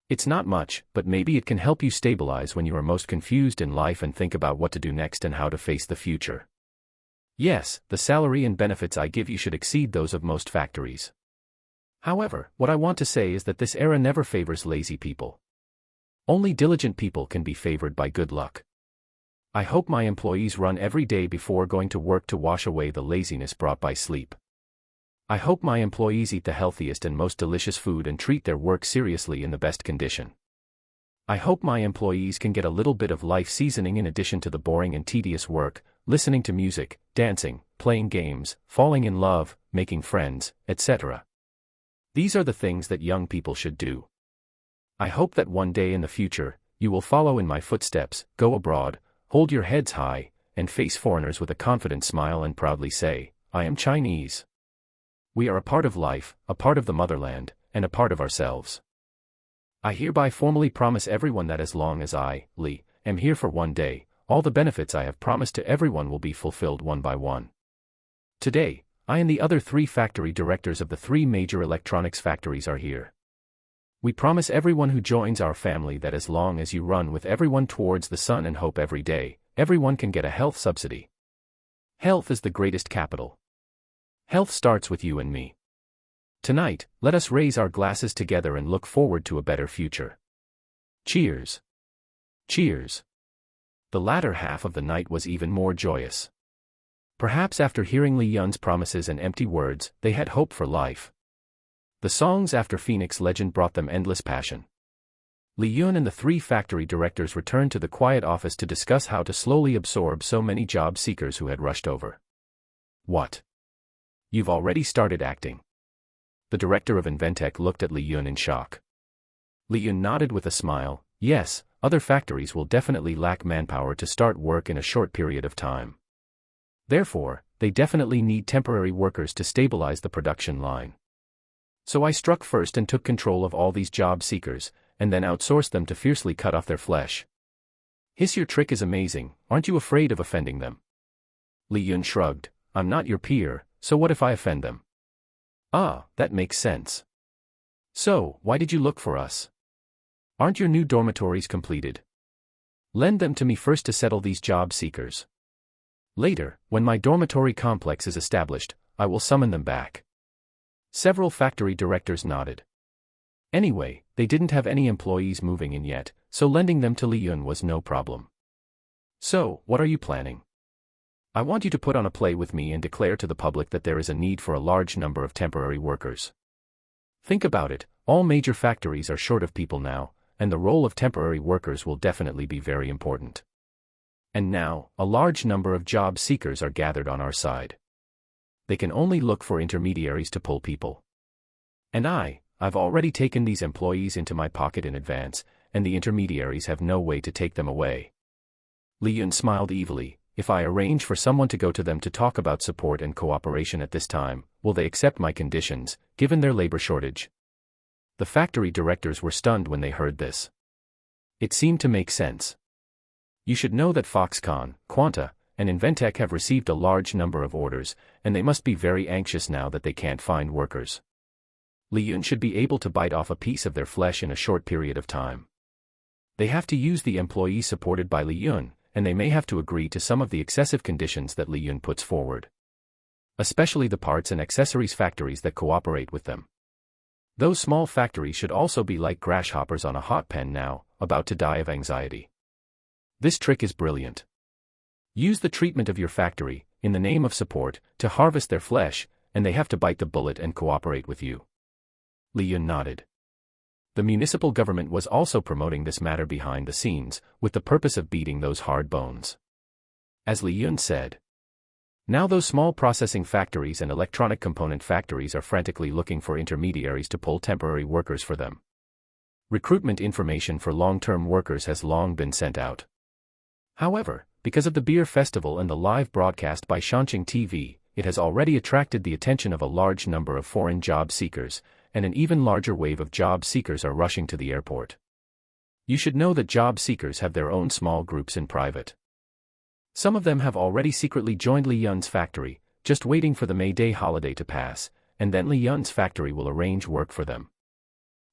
It's not much, but maybe it can help you stabilize when you are most confused in life and think about what to do next and how to face the future. Yes, the salary and benefits I give you should exceed those of most factories. However, what I want to say is that this era never favors lazy people. Only diligent people can be favored by good luck. I hope my employees run every day before going to work to wash away the laziness brought by sleep. I hope my employees eat the healthiest and most delicious food and treat their work seriously in the best condition. I hope my employees can get a little bit of life seasoning in addition to the boring and tedious work, listening to music, dancing, playing games, falling in love, making friends, etc. These are the things that young people should do. I hope that one day in the future, you will follow in my footsteps, go abroad, hold your heads high, and face foreigners with a confident smile and proudly say, I am Chinese. We are a part of life, a part of the motherland, and a part of ourselves. I hereby formally promise everyone that as long as I, Li, am here for one day, all the benefits I have promised to everyone will be fulfilled one by one. Today, I and the other 3 factory directors of the 3 major electronics factories are here. We promise everyone who joins our family that as long as you run with everyone towards the sun and hope every day, everyone can get a health subsidy. Health is the greatest capital. Health starts with you and me. Tonight, let us raise our glasses together and look forward to a better future. Cheers. Cheers. The latter half of the night was even more joyous. Perhaps after hearing Li Yun's promises and empty words, they had hope for life. The songs after Phoenix Legend brought them endless passion. Li Yun and the 3 factory directors returned to the quiet office to discuss how to slowly absorb so many job seekers who had rushed over. What? You've already started acting? The director of Inventec looked at Li Yun in shock. Li Yun nodded with a smile, yes, other factories will definitely lack manpower to start work in a short period of time. Therefore, they definitely need temporary workers to stabilize the production line. So I struck first and took control of all these job seekers, and then outsourced them to fiercely cut off their flesh. Your trick is amazing, aren't you afraid of offending them? Li Yun shrugged, I'm not your peer, so what if I offend them? Ah, that makes sense. So, why did you look for us? Aren't your new dormitories completed? Lend them to me first to settle these job seekers. Later, when my dormitory complex is established, I will summon them back. Several factory directors nodded. Anyway, they didn't have any employees moving in yet, so lending them to Li Yun was no problem. So, what are you planning? I want you to put on a play with me and declare to the public that there is a need for a large number of temporary workers. Think about it, all major factories are short of people now, and the role of temporary workers will definitely be very important. And now, a large number of job seekers are gathered on our side. They can only look for intermediaries to pull people. And I've already taken these employees into my pocket in advance, and the intermediaries have no way to take them away. Li Yun smiled evilly. If I arrange for someone to go to them to talk about support and cooperation at this time, will they accept my conditions, given their labor shortage? The factory directors were stunned when they heard this. It seemed to make sense. You should know that Foxconn, Quanta, and Inventec have received a large number of orders, and they must be very anxious now that they can't find workers. Li Yun should be able to bite off a piece of their flesh in a short period of time. They have to use the employees supported by Li Yun, and they may have to agree to some of the excessive conditions that Li Yun puts forward. Especially the parts and accessories factories that cooperate with them. Those small factories should also be like grasshoppers on a hot pen now, about to die of anxiety. This trick is brilliant. Use the treatment of your factory, in the name of support, to harvest their flesh, and they have to bite the bullet and cooperate with you. Li Yun nodded. The municipal government was also promoting this matter behind the scenes, with the purpose of beating those hard bones. As Li Yun said, now those small processing factories and electronic component factories are frantically looking for intermediaries to pull temporary workers for them. Recruitment information for long-term workers has long been sent out. However, because of the beer festival and the live broadcast by Shanqing TV, it has already attracted the attention of a large number of foreign job seekers, and an even larger wave of job seekers are rushing to the airport. You should know that job seekers have their own small groups in private. Some of them have already secretly joined Li Yun's factory, just waiting for the May Day holiday to pass, and then Li Yun's factory will arrange work for them.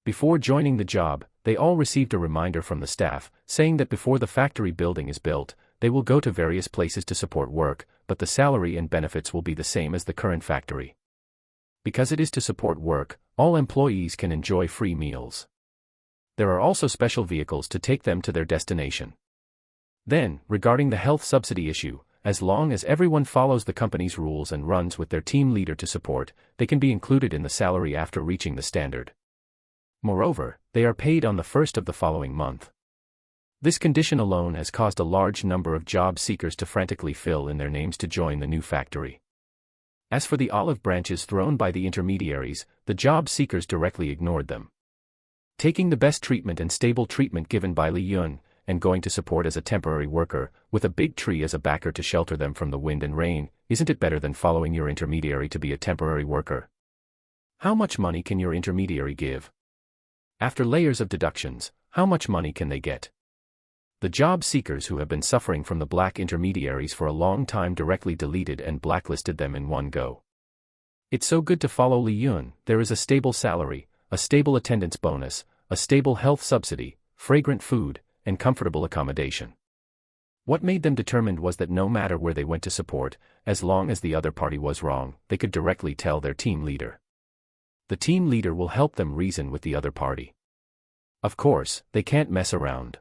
Before joining the job, they all received a reminder from the staff, saying that before the factory building is built, they will go to various places to support work, but the salary and benefits will be the same as the current factory. Because it is to support work, all employees can enjoy free meals. There are also special vehicles to take them to their destination. Then, regarding the health subsidy issue, as long as everyone follows the company's rules and runs with their team leader to support, they can be included in the salary after reaching the standard. Moreover, they are paid on the first of the following month. This condition alone has caused a large number of job seekers to frantically fill in their names to join the new factory. As for the olive branches thrown by the intermediaries, the job seekers directly ignored them. Taking the best treatment and stable treatment given by Li Yun, and going to support as a temporary worker, with a big tree as a backer to shelter them from the wind and rain, isn't it better than following your intermediary to be a temporary worker? How much money can your intermediary give? After layers of deductions, how much money can they get? The job seekers who have been suffering from the black intermediaries for a long time directly deleted and blacklisted them in one go. It's so good to follow Li Yun. There is a stable salary, a stable attendance bonus, a stable health subsidy, fragrant food, and comfortable accommodation. What made them determined was that no matter where they went to support, as long as the other party was wrong, they could directly tell their team leader. The team leader will help them reason with the other party. Of course, they can't mess around.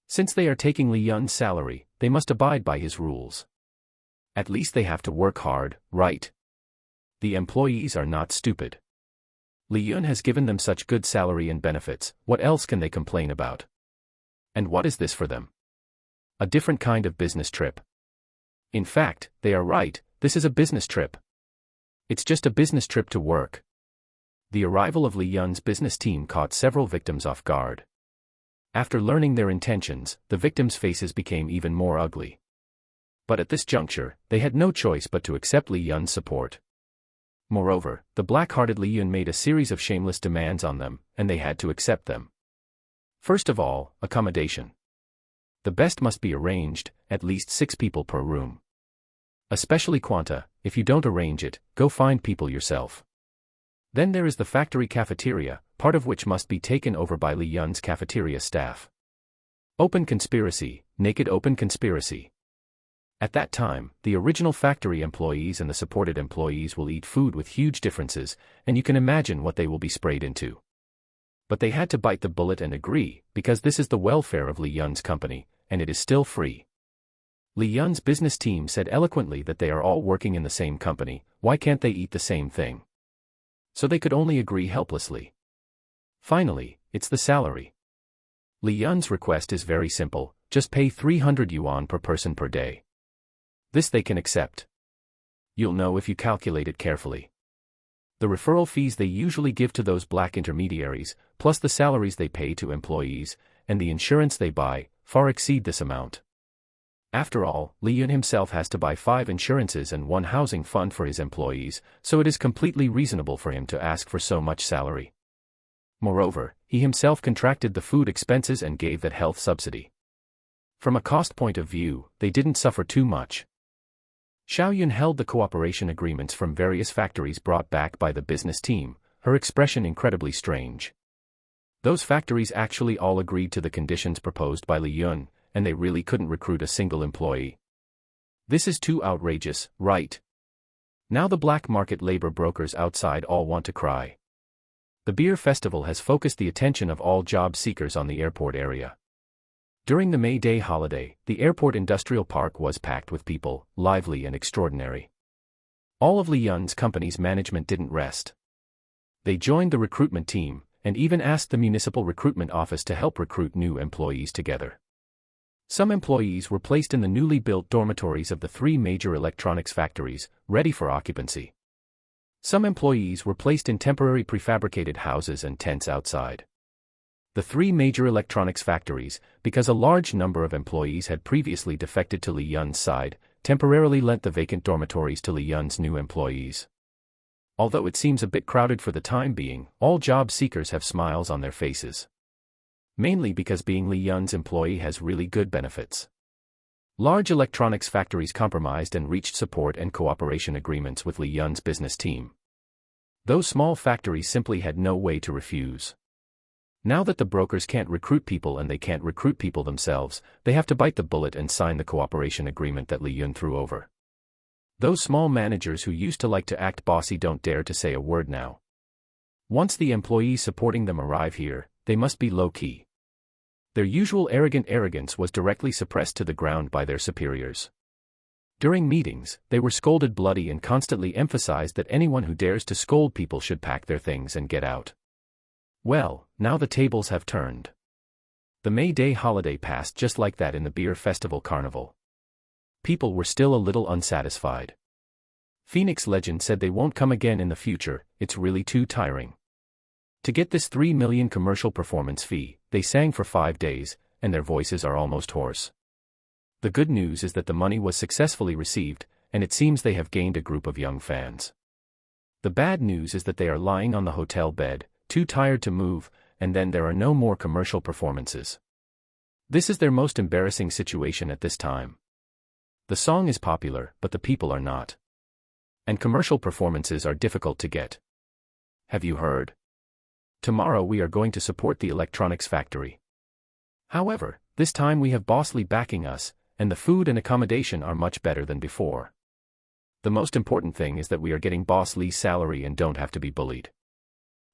Since they are taking Li Yun's salary, they must abide by his rules. At least they have to work hard, right? The employees are not stupid. Li Yun has given them such good salary and benefits, what else can they complain about? And what is this for them? A different kind of business trip. In fact, they are right, this is a business trip. It's just a business trip to work. The arrival of Li Yun's business team caught several victims off guard. After learning their intentions, the victims' faces became even more ugly. But at this juncture, they had no choice but to accept Li Yun's support. Moreover, the black-hearted Li Yun made a series of shameless demands on them, and they had to accept them. First of all, accommodation. The best must be arranged, at least 6 people per room. Especially Quanta, if you don't arrange it, go find people yourself. Then there is the factory cafeteria, part of which must be taken over by Li Yun's cafeteria staff. Open conspiracy, naked open conspiracy. At that time, the original factory employees and the supported employees will eat food with huge differences, and you can imagine what they will be sprayed into. But they had to bite the bullet and agree, because this is the welfare of Li Yun's company, and it is still free. Li Yun's business team said eloquently that they are all working in the same company, why can't they eat the same thing? So they could only agree helplessly. Finally, it's the salary. Li Yun's request is very simple, just pay 300 yuan per person per day. This they can accept. You'll know if you calculate it carefully. The referral fees they usually give to those black intermediaries, plus the salaries they pay to employees, and the insurance they buy, far exceed this amount. After all, Lee Yun himself has to buy 5 insurances and 1 housing fund for his employees, so it is completely reasonable for him to ask for so much salary. Moreover, he himself contracted the food expenses and gave that health subsidy. From a cost point of view, they didn't suffer too much. Xiao Yun held the cooperation agreements from various factories brought back by the business team, her expression incredibly strange. Those factories actually all agreed to the conditions proposed by Lee Yun, and they really couldn't recruit a single employee. This is too outrageous, right? Now the black market labor brokers outside all want to cry. The beer festival has focused the attention of all job seekers on the airport area. During the May Day holiday, the airport industrial park was packed with people, lively and extraordinary. All of Lee Yun's company's management didn't rest. They joined the recruitment team, and even asked the municipal recruitment office to help recruit new employees together. Some employees were placed in the newly built dormitories of the 3 major electronics factories, ready for occupancy. Some employees were placed in temporary prefabricated houses and tents outside. The 3 major electronics factories, because a large number of employees had previously defected to Lee Yun's side, temporarily lent the vacant dormitories to Lee Yun's new employees. Although it seems a bit crowded for the time being, all job seekers have smiles on their faces. Mainly because being Lee Yun's employee has really good benefits. Large electronics factories compromised and reached support and cooperation agreements with Lee Yun's business team. Those small factories simply had no way to refuse. Now that the brokers can't recruit people and they can't recruit people themselves, they have to bite the bullet and sign the cooperation agreement that Lee Yun threw over. Those small managers who used to like to act bossy don't dare to say a word now. Once the employees supporting them arrive here, they must be low-key. Their usual arrogant arrogance was directly suppressed to the ground by their superiors. During meetings, they were scolded bloody and constantly emphasized that anyone who dares to scold people should pack their things and get out. Well, now the tables have turned. The May Day holiday passed just like that in the beer festival carnival. People were still a little unsatisfied. Phoenix Legend said they won't come again in the future, it's really too tiring. To get this 3 million commercial performance fee, they sang for 5 days, and their voices are almost hoarse. The good news is that the money was successfully received, and it seems they have gained a group of young fans. The bad news is that they are lying on the hotel bed, too tired to move, and then there are no more commercial performances. This is their most embarrassing situation at this time. The song is popular, but the people are not. And commercial performances are difficult to get. Have you heard? Tomorrow we are going to support the electronics factory. However, this time we have Boss Lee backing us, and the food and accommodation are much better than before. The most important thing is that we are getting Boss Lee's salary and don't have to be bullied.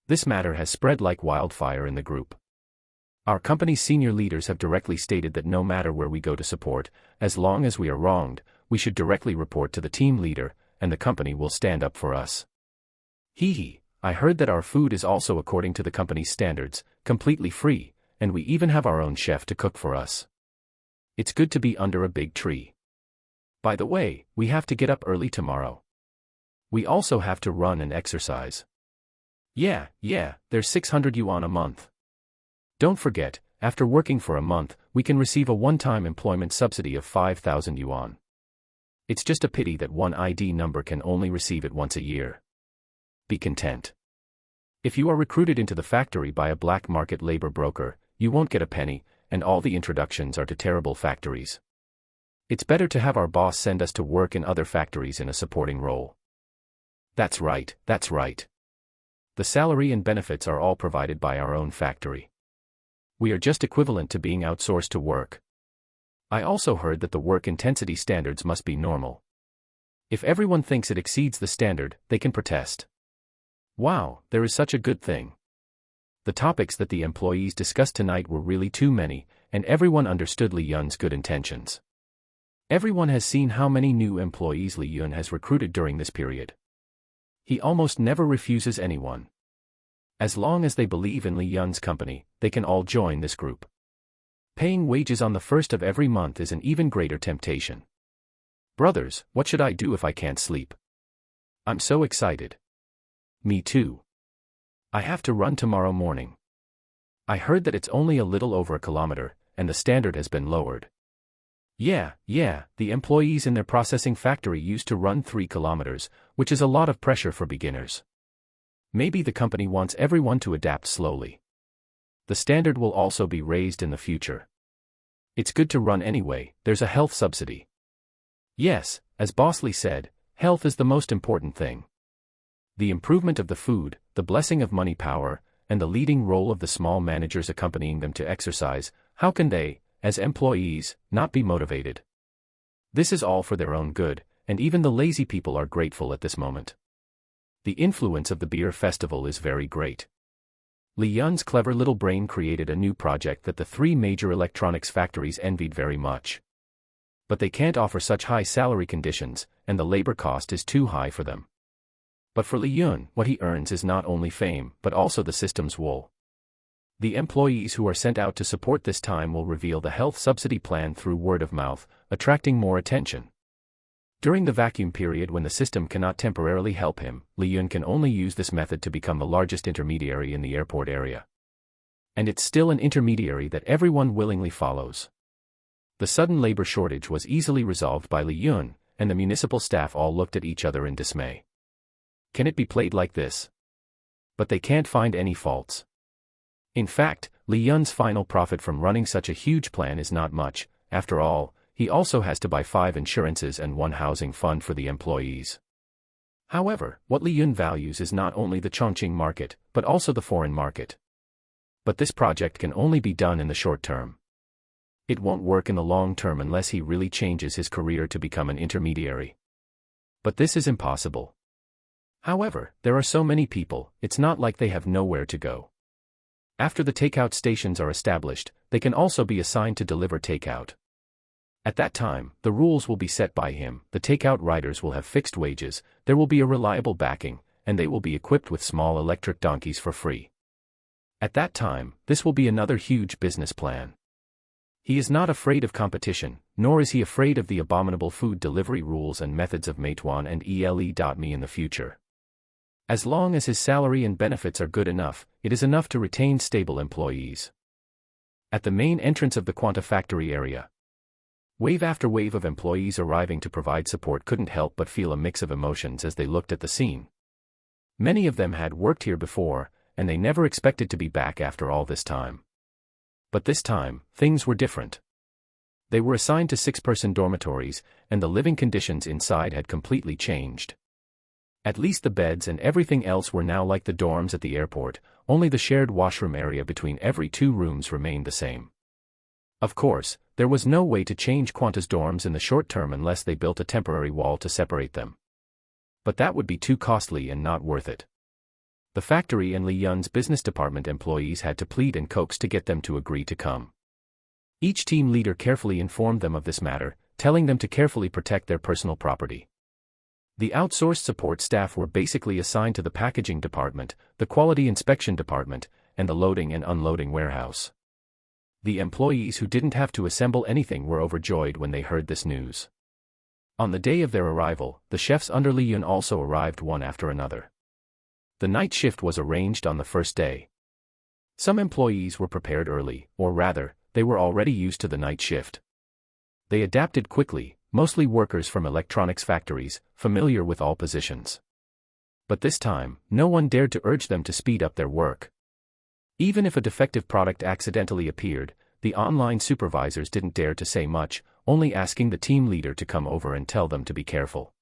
This matter has spread like wildfire in the group. Our company's senior leaders have directly stated that no matter where we go to support, as long as we are wronged, we should directly report to the team leader, and the company will stand up for us. Hee hee. I heard that our food is also according to the company's standards, completely free, and we even have our own chef to cook for us. It's good to be under a big tree. By the way, we have to get up early tomorrow. We also have to run and exercise. Yeah, there's 600 yuan a month. Don't forget, after working for a month, we can receive a one-time employment subsidy of 5,000 yuan. It's just a pity that one ID number can only receive it once a year. Be content. If you are recruited into the factory by a black market labor broker, you won't get a penny, and all the introductions are to terrible factories. It's better to have our boss send us to work in other factories in a supporting role. That's right. The salary and benefits are all provided by our own factory. We are just equivalent to being outsourced to work. I also heard that the work intensity standards must be normal. If everyone thinks it exceeds the standard, they can protest. Wow, there is such a good thing. The topics that the employees discussed tonight were really too many, and everyone understood Lee Yun's good intentions. Everyone has seen how many new employees Lee Yun has recruited during this period. He almost never refuses anyone. As long as they believe in Lee Yun's company, they can all join this group. Paying wages on the first of every month is an even greater temptation. Brothers, what should I do if I can't sleep? I'm so excited. Me too. I have to run tomorrow morning. I heard that it's only a little over a kilometer, and the standard has been lowered. Yeah, the employees in their processing factory used to run 3 kilometers, which is a lot of pressure for beginners. Maybe the company wants everyone to adapt slowly. The standard will also be raised in the future. It's good to run anyway, there's a health subsidy. Yes, as Bosley said, health is the most important thing. The improvement of the food, the blessing of money power, and the leading role of the small managers accompanying them to exercise, how can they, as employees, not be motivated? This is all for their own good, and even the lazy people are grateful at this moment. The influence of the beer festival is very great. Li Yun's clever little brain created a new project that the 3 major electronics factories envied very much. But they can't offer such high salary conditions, and the labor cost is too high for them. But for Li Yun, what he earns is not only fame, but also the system's wool. The employees who are sent out to support this time will reveal the health subsidy plan through word of mouth, attracting more attention. During the vacuum period when the system cannot temporarily help him, Li Yun can only use this method to become the largest intermediary in the airport area. And it's still an intermediary that everyone willingly follows. The sudden labor shortage was easily resolved by Li Yun, and the municipal staff all looked at each other in dismay. Can it be played like this? But they can't find any faults. In fact, Li Yun's final profit from running such a huge plan is not much. After all, he also has to buy 5 insurances and 1 housing fund for the employees. However, what Li Yun values is not only the Chongqing market, but also the foreign market. But this project can only be done in the short term. It won't work in the long term unless he really changes his career to become an intermediary. But this is impossible. However, there are so many people, it's not like they have nowhere to go. After the takeout stations are established, they can also be assigned to deliver takeout. At that time, the rules will be set by him, the takeout riders will have fixed wages, there will be a reliable backing, and they will be equipped with small electric donkeys for free. At that time, this will be another huge business plan. He is not afraid of competition, nor is he afraid of the abominable food delivery rules and methods of Meituan and ele.me in the future. As long as his salary and benefits are good enough, it is enough to retain stable employees. At the main entrance of the Quanta factory area, wave after wave of employees arriving to provide support couldn't help but feel a mix of emotions as they looked at the scene. Many of them had worked here before, and they never expected to be back after all this time. But this time, things were different. They were assigned to 6-person dormitories, and the living conditions inside had completely changed. At least the beds and everything else were now like the dorms at the airport, only the shared washroom area between every 2 rooms remained the same. Of course, there was no way to change Quanta's dorms in the short term unless they built a temporary wall to separate them. But that would be too costly and not worth it. The factory and Li Yun's business department employees had to plead and coax to get them to agree to come. Each team leader carefully informed them of this matter, telling them to carefully protect their personal property. The outsourced support staff were basically assigned to the packaging department, the quality inspection department, and the loading and unloading warehouse. The employees who didn't have to assemble anything were overjoyed when they heard this news. On the day of their arrival, the chefs under Li Yun also arrived one after another. The night shift was arranged on the first day. Some employees were prepared early, or rather, they were already used to the night shift. They adapted quickly, mostly workers from electronics factories, familiar with all positions. But this time, no one dared to urge them to speed up their work. Even if a defective product accidentally appeared, the online supervisors didn't dare to say much, only asking the team leader to come over and tell them to be careful.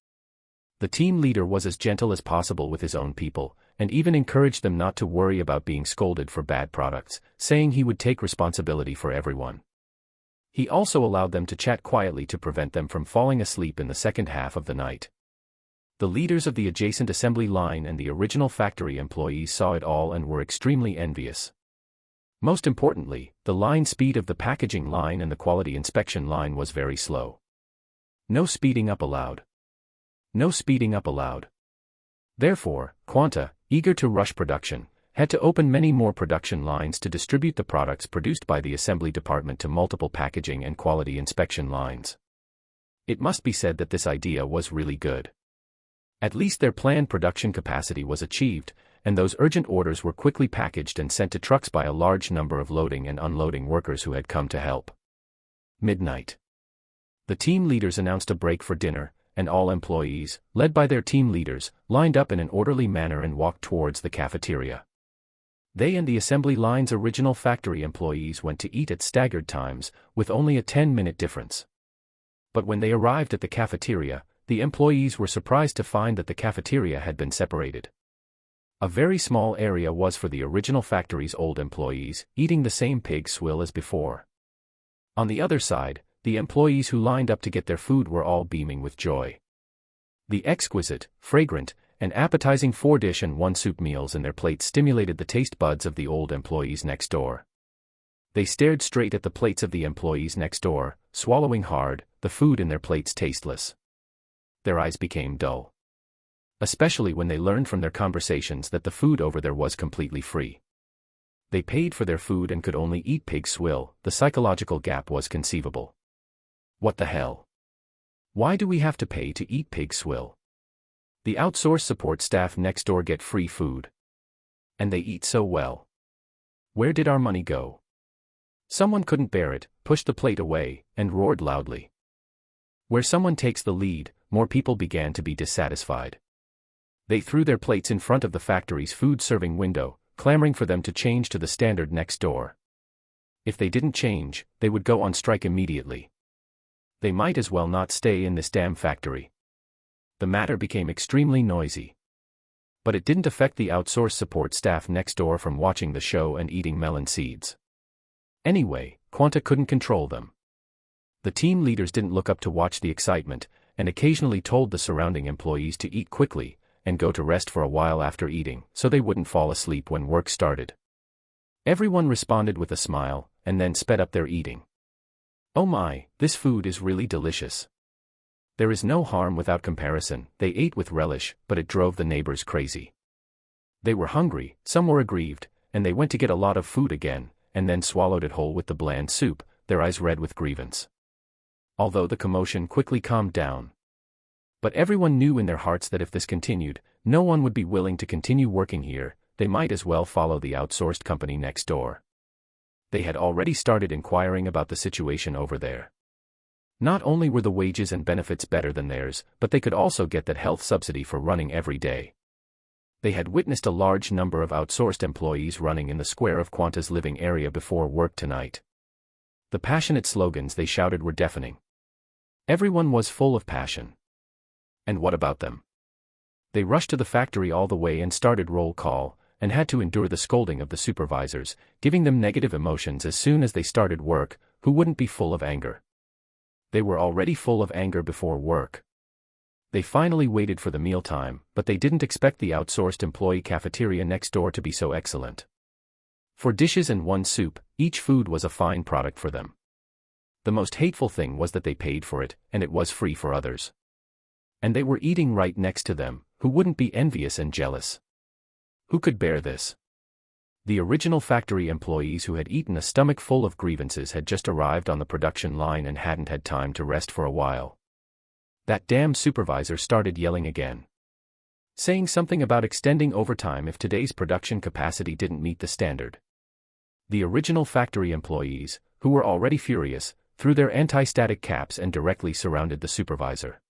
The team leader was as gentle as possible with his own people, and even encouraged them not to worry about being scolded for bad products, saying he would take responsibility for everyone. He also allowed them to chat quietly to prevent them from falling asleep in the second half of the night. The leaders of the adjacent assembly line and the original factory employees saw it all and were extremely envious. Most importantly, the line speed of the packaging line and the quality inspection line was very slow. No speeding up allowed. No speeding up allowed. Therefore, Quanta, eager to rush production, had to open many more production lines to distribute the products produced by the assembly department to multiple packaging and quality inspection lines. It must be said that this idea was really good. At least their planned production capacity was achieved, and those urgent orders were quickly packaged and sent to trucks by a large number of loading and unloading workers who had come to help. Midnight. The team leaders announced a break for dinner, and all employees, led by their team leaders, lined up in an orderly manner and walked towards the cafeteria. They and the assembly line's original factory employees went to eat at staggered times, with only a 10-minute difference. But when they arrived at the cafeteria, the employees were surprised to find that the cafeteria had been separated. A very small area was for the original factory's old employees, eating the same pig swill as before. On the other side, the employees who lined up to get their food were all beaming with joy. The exquisite, fragrant, and appetizing 4-dish and 1-soup meals in their plates stimulated the taste buds of the old employees next door. They stared straight at the plates of the employees next door, swallowing hard, the food in their plates tasteless. Their eyes became dull. Especially when they learned from their conversations that the food over there was completely free. They paid for their food and could only eat pig swill. The psychological gap was conceivable. What the hell? Why do we have to pay to eat pig swill? The outsourced support staff next door get free food. And they eat so well. Where did our money go? Someone couldn't bear it, pushed the plate away, and roared loudly. Where someone takes the lead, more people began to be dissatisfied. They threw their plates in front of the factory's food-serving window, clamoring for them to change to the standard next door. If they didn't change, they would go on strike immediately. They might as well not stay in this damn factory. The matter became extremely noisy. But it didn't affect the outsourced support staff next door from watching the show and eating melon seeds. Anyway, Quanta couldn't control them. The team leaders didn't look up to watch the excitement, and occasionally told the surrounding employees to eat quickly, and go to rest for a while after eating, so they wouldn't fall asleep when work started. Everyone responded with a smile, and then sped up their eating. Oh my, this food is really delicious. There is no harm without comparison. They ate with relish, but it drove the neighbors crazy. They were hungry, some were aggrieved, and they went to get a lot of food again, and then swallowed it whole with the bland soup, their eyes red with grievance. Although the commotion quickly calmed down. But everyone knew in their hearts that if this continued, no one would be willing to continue working here. They might as well follow the outsourced company next door. They had already started inquiring about the situation over there. Not only were the wages and benefits better than theirs, but they could also get that health subsidy for running every day. They had witnessed a large number of outsourced employees running in the square of Quanta's living area before work tonight. The passionate slogans they shouted were deafening. Everyone was full of passion. And what about them? They rushed to the factory all the way and started roll call, and had to endure the scolding of the supervisors, giving them negative emotions as soon as they started work. Who wouldn't be full of anger? They were already full of anger before work. They finally waited for the mealtime, but they didn't expect the outsourced employee cafeteria next door to be so excellent. 4 dishes and 1 soup, each food was a fine product for them. The most hateful thing was that they paid for it, and it was free for others. And they were eating right next to them. Who wouldn't be envious and jealous? Who could bear this? The original factory employees who had eaten a stomach full of grievances had just arrived on the production line and hadn't had time to rest for a while. That damn supervisor started yelling again. Saying something about extending overtime if today's production capacity didn't meet the standard. The original factory employees, who were already furious, threw their anti-static caps and directly surrounded the supervisor.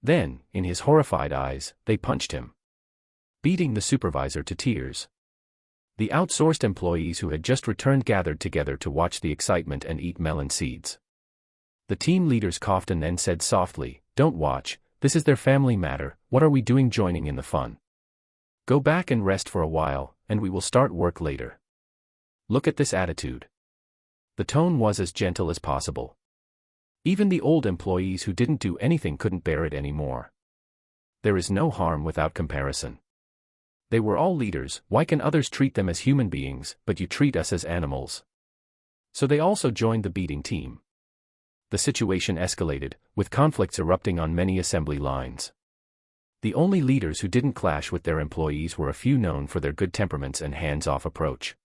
Then, in his horrified eyes, they punched him, beating the supervisor to tears. The outsourced employees who had just returned gathered together to watch the excitement and eat melon seeds. The team leaders coughed and then said softly, "Don't watch, this is their family matter. What are we doing joining in the fun? Go back and rest for a while, and we will start work later." Look at this attitude. The tone was as gentle as possible. Even the old employees who didn't do anything couldn't bear it anymore. There is no harm without comparison. They were all leaders. Why can others treat them as human beings, but you treat us as animals? So they also joined the beating team. The situation escalated, with conflicts erupting on many assembly lines. The only leaders who didn't clash with their employees were a few known for their good temperaments and hands-off approach.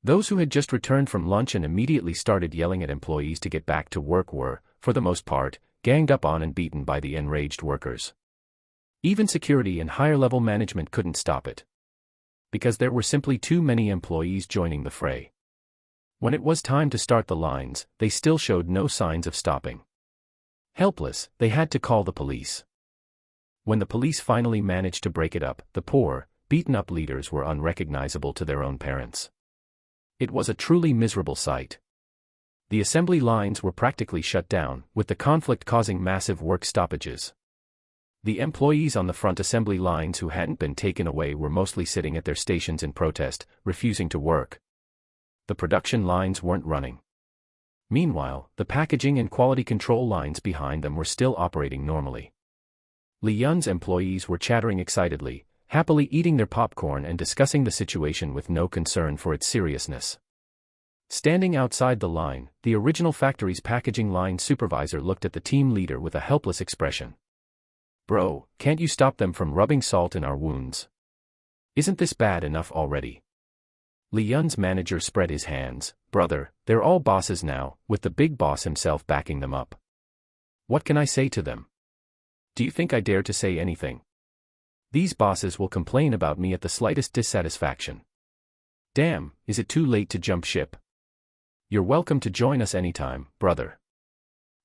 Those who had just returned from lunch and immediately started yelling at employees to get back to work were, for the most part, ganged up on and beaten by the enraged workers. Even security and higher-level management couldn't stop it. Because there were simply too many employees joining the fray. When it was time to start the lines, they still showed no signs of stopping. Helpless, they had to call the police. When the police finally managed to break it up, the poor, beaten-up leaders were unrecognizable to their own parents. It was a truly miserable sight. The assembly lines were practically shut down, with the conflict causing massive work stoppages. The employees on the front assembly lines who hadn't been taken away were mostly sitting at their stations in protest, refusing to work. The production lines weren't running. Meanwhile, the packaging and quality control lines behind them were still operating normally. Li Yun's employees were chattering excitedly, happily eating their popcorn and discussing the situation with no concern for its seriousness. Standing outside the line, the original factory's packaging line supervisor looked at the team leader with a helpless expression. "Bro, can't you stop them from rubbing salt in our wounds? Isn't this bad enough already?" Li Yun's manager spread his hands. "Brother, they're all bosses now, with the big boss himself backing them up. What can I say to them? Do you think I dare to say anything? These bosses will complain about me at the slightest dissatisfaction. Damn, is it too late to jump ship? You're welcome to join us anytime, brother.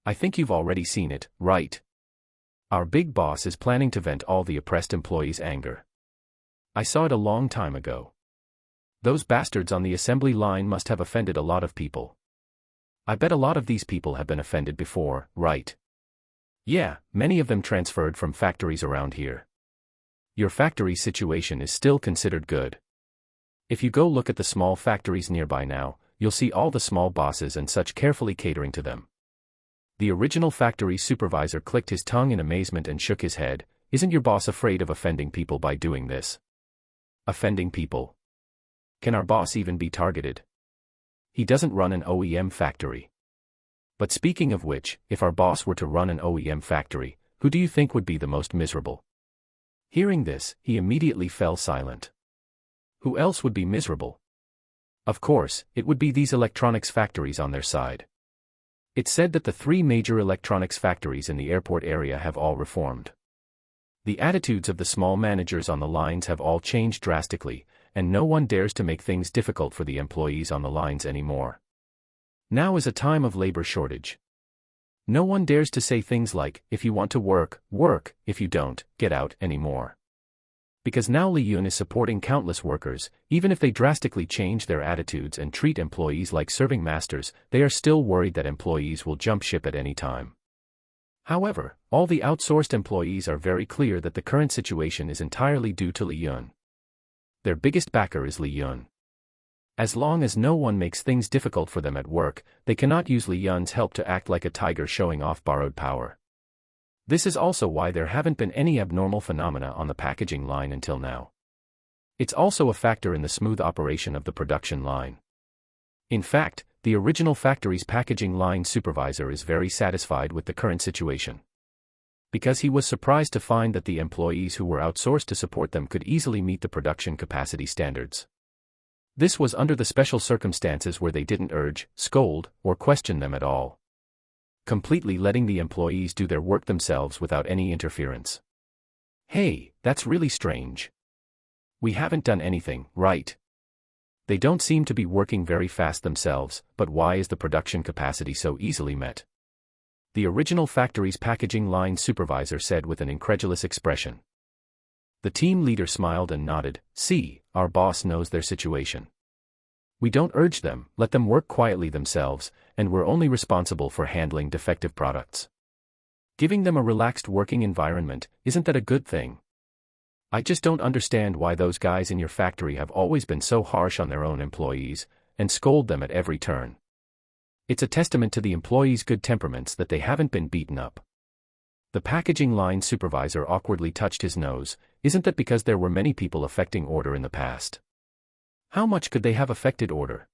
I think you've already seen it, right? Our big boss is planning to vent all the oppressed employees' anger. I saw it a long time ago. Those bastards on the assembly line must have offended a lot of people. I bet a lot of these people have been offended before, right? Yeah, many of them transferred from factories around here. Your factory's situation is still considered good. If you go look at the small factories nearby now, you'll see all the small bosses and such carefully catering to them." The original factory supervisor clicked his tongue in amazement and shook his head. "Isn't your boss afraid of offending people by doing this?" "Offending people? Can our boss even be targeted? He doesn't run an OEM factory. But speaking of which, if our boss were to run an OEM factory, who do you think would be the most miserable?" Hearing this, he immediately fell silent. Who else would be miserable? Of course, it would be these electronics factories on their side. It's said that the 3 major electronics factories in the airport area have all reformed. The attitudes of the small managers on the lines have all changed drastically, and no one dares to make things difficult for the employees on the lines anymore. Now is a time of labor shortage. No one dares to say things like, "If you want to work, work, if you don't, get out," anymore. Because now Li Yun is supporting countless workers, even if they drastically change their attitudes and treat employees like serving masters, they are still worried that employees will jump ship at any time. However, all the outsourced employees are very clear that the current situation is entirely due to Li Yun. Their biggest backer is Li Yun. As long as no one makes things difficult for them at work, they cannot use Li Yun's help to act like a tiger showing off borrowed power. This is also why there haven't been any abnormal phenomena on the packaging line until now. It's also a factor in the smooth operation of the production line. In fact, the original factory's packaging line supervisor is very satisfied with the current situation. Because he was surprised to find that the employees who were outsourced to support them could easily meet the production capacity standards. This was under the special circumstances where they didn't urge, scold, or question them at all. Completely letting the employees do their work themselves without any interference. Hey, that's really strange. We haven't done anything, right? They don't seem to be working very fast themselves, but why is the production capacity so easily met? The original factory's packaging line supervisor said with an incredulous expression. The team leader smiled and nodded. "See, our boss knows their situation. We don't urge them, let them work quietly themselves, and we're only responsible for handling defective products. Giving them a relaxed working environment, isn't that a good thing? I just don't understand why those guys in your factory have always been so harsh on their own employees, and scold them at every turn. It's a testament to the employees' good temperaments that they haven't been beaten up." The packaging line supervisor awkwardly touched his nose. Isn't that because there were many people affecting order in the past? How much could they have affected order?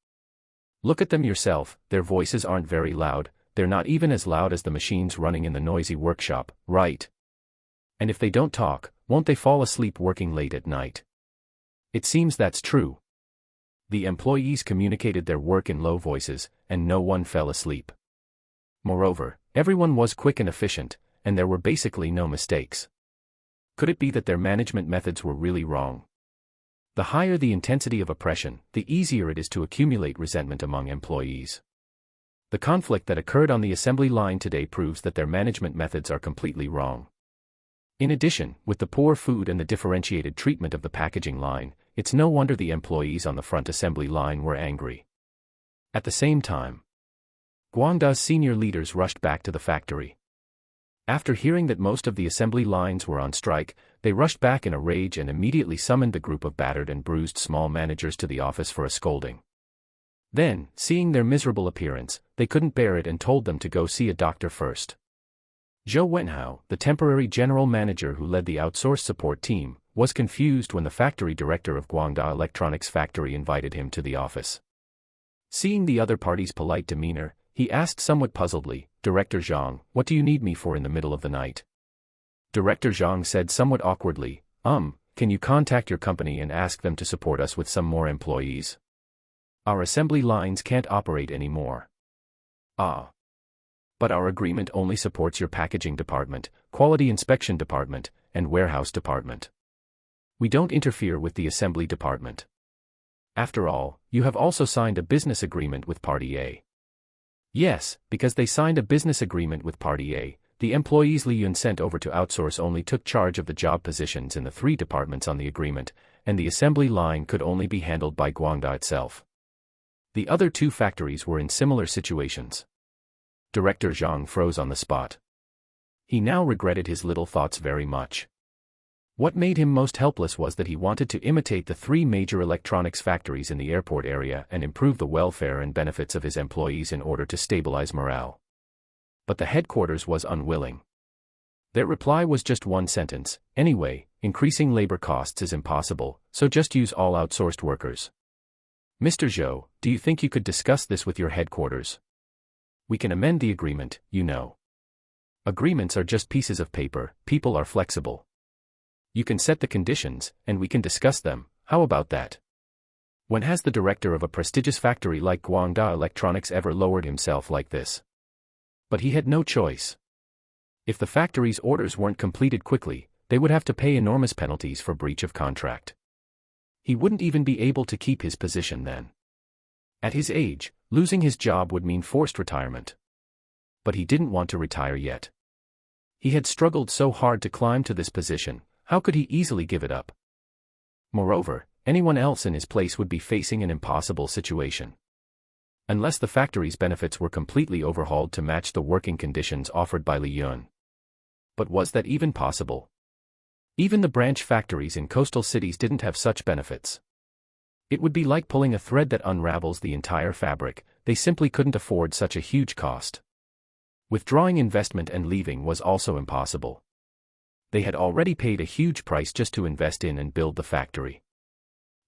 Look at them yourself, their voices aren't very loud, they're not even as loud as the machines running in the noisy workshop, right? And if they don't talk, won't they fall asleep working late at night? It seems that's true. The employees communicated their work in low voices, and no one fell asleep. Moreover, everyone was quick and efficient, and there were basically no mistakes. Could it be that their management methods were really wrong? The higher the intensity of oppression, the easier it is to accumulate resentment among employees. The conflict that occurred on the assembly line today proves that their management methods are completely wrong. In addition, with the poor food and the differentiated treatment of the packaging line, it's no wonder the employees on the front assembly line were angry. At the same time, Guangda's senior leaders rushed back to the factory. After hearing that most of the assembly lines were on strike, they rushed back in a rage and immediately summoned the group of battered and bruised small managers to the office for a scolding. Then, seeing their miserable appearance, they couldn't bear it and told them to go see a doctor first. Zhou Wenhao, the temporary general manager who led the outsourced support team, was confused when the factory director of Guangda Electronics Factory invited him to the office. Seeing the other party's polite demeanor, he asked somewhat puzzledly, "Director Zhang, what do you need me for in the middle of the night?" Director Zhang said somewhat awkwardly, can you contact your company and ask them to support us with some more employees? Our assembly lines can't operate anymore. Ah. But our agreement only supports your packaging department, quality inspection department, and warehouse department. We don't interfere with the assembly department. After all, you have also signed a business agreement with Party A. Yes, because they signed a business agreement with Party A, the employees Li Yun sent over to outsource only took charge of the job positions in the 3 departments on the agreement, and the assembly line could only be handled by Guangda itself. The other 2 factories were in similar situations. Director Zhang froze on the spot. He now regretted his little thoughts very much. What made him most helpless was that he wanted to imitate the 3 major electronics factories in the airport area and improve the welfare and benefits of his employees in order to stabilize morale. But the headquarters was unwilling. Their reply was just one sentence: anyway, increasing labor costs is impossible, so just use all outsourced workers. Mr. Zhou, do you think you could discuss this with your headquarters? We can amend the agreement, you know. Agreements are just pieces of paper, people are flexible. You can set the conditions, and we can discuss them, how about that? When has the director of a prestigious factory like Guangda Electronics ever lowered himself like this? But he had no choice. If the factory's orders weren't completed quickly, they would have to pay enormous penalties for breach of contract. He wouldn't even be able to keep his position then. At his age, losing his job would mean forced retirement. But he didn't want to retire yet. He had struggled so hard to climb to this position, how could he easily give it up? Moreover, anyone else in his place would be facing an impossible situation. Unless the factory's benefits were completely overhauled to match the working conditions offered by Li Yun. But was that even possible? Even the branch factories in coastal cities didn't have such benefits. It would be like pulling a thread that unravels the entire fabric. They simply couldn't afford such a huge cost. Withdrawing investment and leaving was also impossible. They had already paid a huge price just to invest in and build the factory.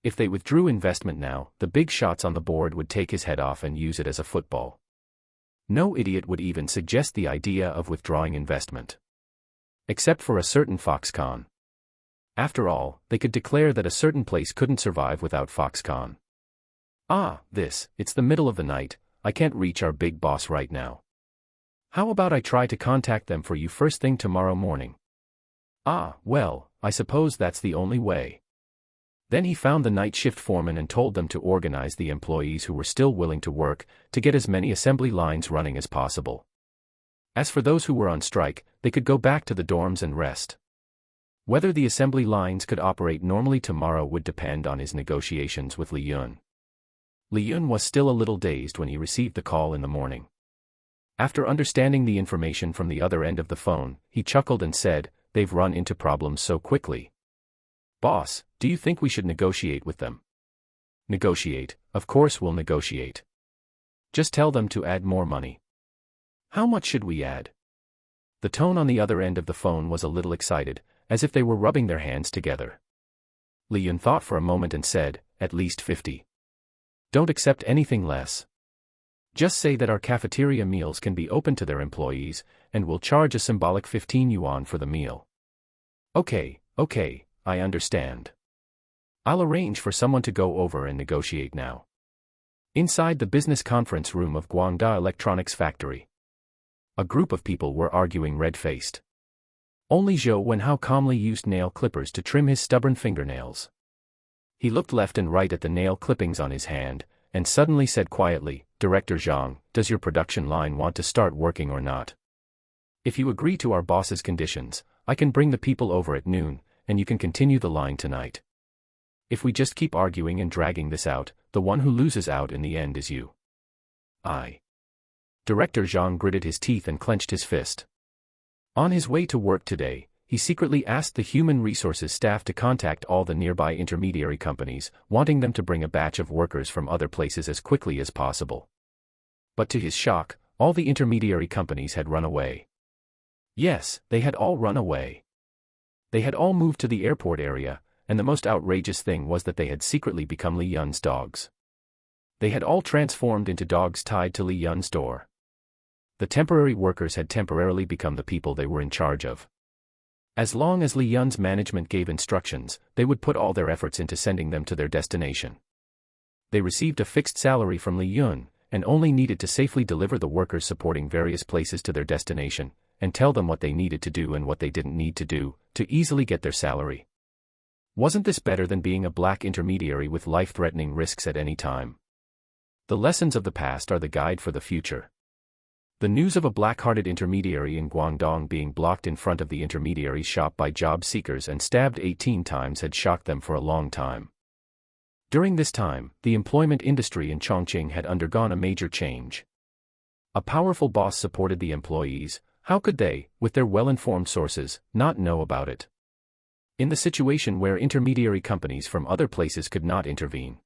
If they withdrew investment now, the big shots on the board would take his head off and use it as a football. No idiot would even suggest the idea of withdrawing investment. Except for a certain Foxconn. After all, they could declare that a certain place couldn't survive without Foxconn. It's the middle of the night, I can't reach our big boss right now. How about I try to contact them for you first thing tomorrow morning? Well, I suppose that's the only way. Then he found the night shift foreman and told them to organize the employees who were still willing to work, to get as many assembly lines running as possible. As for those who were on strike, they could go back to the dorms and rest. Whether the assembly lines could operate normally tomorrow would depend on his negotiations with Li Yun. Li Yun was still a little dazed when he received the call in the morning. After understanding the information from the other end of the phone, he chuckled and said, "They've run into problems so quickly. Boss, do you think we should negotiate with them?" "Negotiate, of course we'll negotiate. Just tell them to add more money." "How much should we add?" The tone on the other end of the phone was a little excited, as if they were rubbing their hands together. Li Yun thought for a moment and said, "At least 50. Don't accept anything less. Just say that our cafeteria meals can be open to their employees, and we'll charge a symbolic 15 yuan for the meal." Okay, I understand. I'll arrange for someone to go over and negotiate now." Inside the business conference room of Guangda Electronics Factory, a group of people were arguing red-faced. Only Zhou Wenhao calmly used nail clippers to trim his stubborn fingernails. He looked left and right at the nail clippings on his hand, and suddenly said quietly, "Director Zhang, does your production line want to start working or not? If you agree to our boss's conditions, I can bring the people over at noon, and you can continue the line tonight. If we just keep arguing and dragging this out, the one who loses out in the end is you." Director Zhang gritted his teeth and clenched his fist. On his way to work today, he secretly asked the human resources staff to contact all the nearby intermediary companies, wanting them to bring a batch of workers from other places as quickly as possible. But to his shock, all the intermediary companies had run away. Yes, they had all run away. They had all moved to the airport area, and the most outrageous thing was that they had secretly become Li Yun's dogs. They had all transformed into dogs tied to Li Yun's door. The temporary workers had temporarily become the people they were in charge of. As long as Li Yun's management gave instructions, they would put all their efforts into sending them to their destination. They received a fixed salary from Li Yun, and only needed to safely deliver the workers supporting various places to their destination, and tell them what they needed to do and what they didn't need to do, to easily get their salary. Wasn't this better than being a black intermediary with life-threatening risks at any time? The lessons of the past are the guide for the future. The news of a black-hearted intermediary in Guangdong being blocked in front of the intermediary's shop by job seekers and stabbed 18 times had shocked them for a long time. During this time, the employment industry in Chongqing had undergone a major change. A powerful boss supported the employees. How could they, with their well-informed sources, not know about it? In the situation where intermediary companies from other places could not intervene,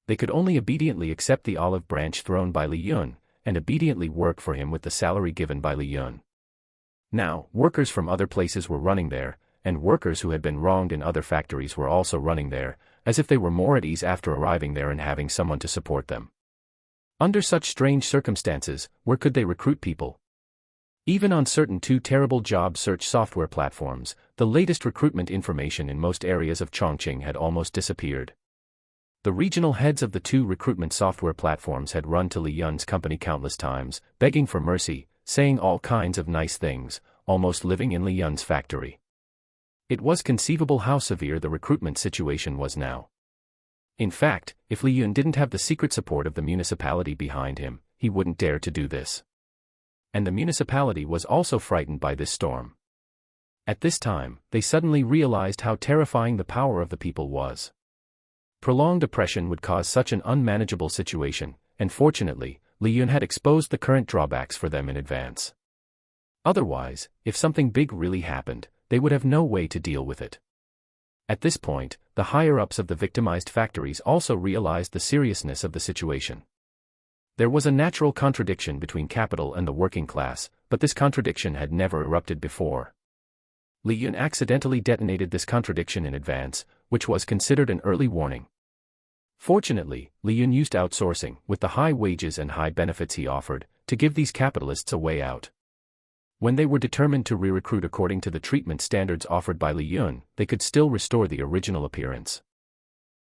they could only obediently accept the olive branch thrown by Li Yun, and obediently work for him with the salary given by Li Yun. Now, workers from other places were running there, and workers who had been wronged in other factories were also running there, as if they were more at ease after arriving there and having someone to support them. Under such strange circumstances, where could they recruit people? Even on certain two terrible job search software platforms, the latest recruitment information in most areas of Chongqing had almost disappeared. The regional heads of the two recruitment software platforms had run to Li Yun's company countless times, begging for mercy, saying all kinds of nice things, almost living in Li Yun's factory. It was conceivable how severe the recruitment situation was now. In fact, if Li Yun didn't have the secret support of the municipality behind him, he wouldn't dare to do this. And the municipality was also frightened by this storm. At this time, they suddenly realized how terrifying the power of the people was. Prolonged oppression would cause such an unmanageable situation, and fortunately, Li Yun had exposed the current drawbacks for them in advance. Otherwise, if something big really happened, they would have no way to deal with it. At this point, the higher-ups of the victimized factories also realized the seriousness of the situation. There was a natural contradiction between capital and the working class, but this contradiction had never erupted before. Li Yun accidentally detonated this contradiction in advance, which was considered an early warning. Fortunately, Li Yun used outsourcing, with the high wages and high benefits he offered, to give these capitalists a way out. When they were determined to re-recruit according to the treatment standards offered by Li Yun, they could still restore the original appearance.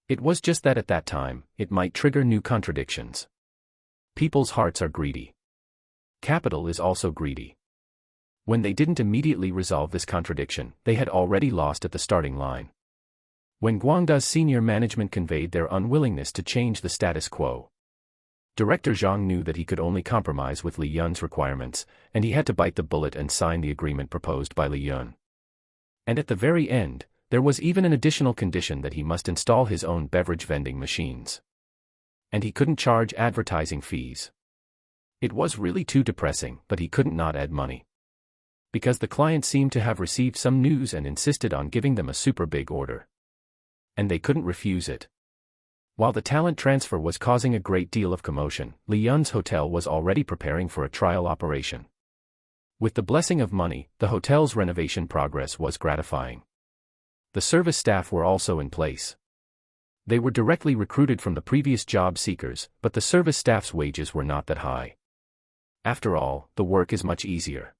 It was just that at that time, it might trigger new contradictions. People's hearts are greedy. Capital is also greedy. When they didn't immediately resolve this contradiction, they had already lost at the starting line. When Guangda's senior management conveyed their unwillingness to change the status quo, Director Zhang knew that he could only compromise with Li Yun's requirements, and he had to bite the bullet and sign the agreement proposed by Li Yun. And at the very end, there was even an additional condition that he must install his own beverage vending machines. And he couldn't charge advertising fees. It was really too depressing, but he couldn't not add money. Because the client seemed to have received some news and insisted on giving them a super big order. And they couldn't refuse it. While the talent transfer was causing a great deal of commotion, Li Yun's hotel was already preparing for a trial operation. With the blessing of money, the hotel's renovation progress was gratifying. The service staff were also in place. They were directly recruited from the previous job seekers, but the service staff's wages were not that high. After all, the work is much easier.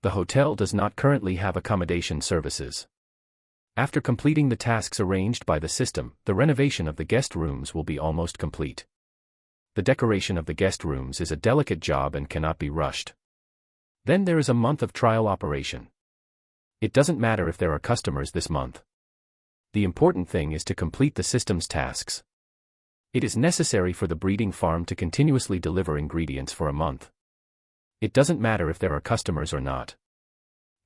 The hotel does not currently have accommodation services. After completing the tasks arranged by the system, the renovation of the guest rooms will be almost complete. The decoration of the guest rooms is a delicate job and cannot be rushed. Then there is a month of trial operation. It doesn't matter if there are customers this month. The important thing is to complete the system's tasks. It is necessary for the breeding farm to continuously deliver ingredients for a month. It doesn't matter if there are customers or not.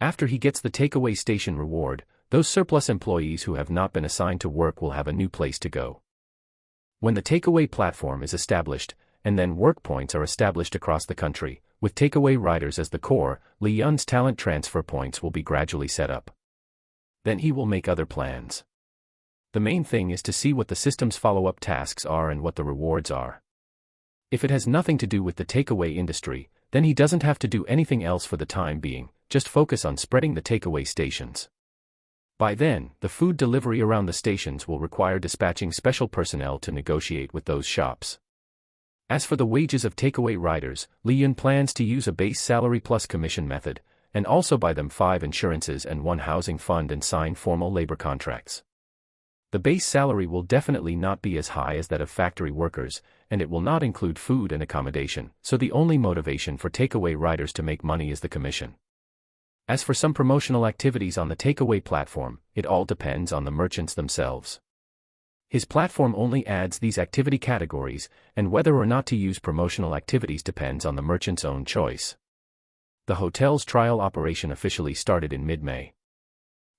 After he gets the takeaway station reward, those surplus employees who have not been assigned to work will have a new place to go. When the takeaway platform is established, and then work points are established across the country, with takeaway riders as the core, Li Yun's talent transfer points will be gradually set up. Then he will make other plans. The main thing is to see what the system's follow-up tasks are and what the rewards are. If it has nothing to do with the takeaway industry, then he doesn't have to do anything else for the time being, just focus on spreading the takeaway stations. By then, the food delivery around the stations will require dispatching special personnel to negotiate with those shops. As for the wages of takeaway riders, Li Yun plans to use a base salary plus commission method, and also buy them 5 insurances and 1 housing fund and sign formal labor contracts. The base salary will definitely not be as high as that of factory workers, and it will not include food and accommodation, so the only motivation for takeaway riders to make money is the commission. As for some promotional activities on the takeaway platform, it all depends on the merchants themselves. His platform only adds these activity categories, and whether or not to use promotional activities depends on the merchant's own choice. The hotel's trial operation officially started in mid-May.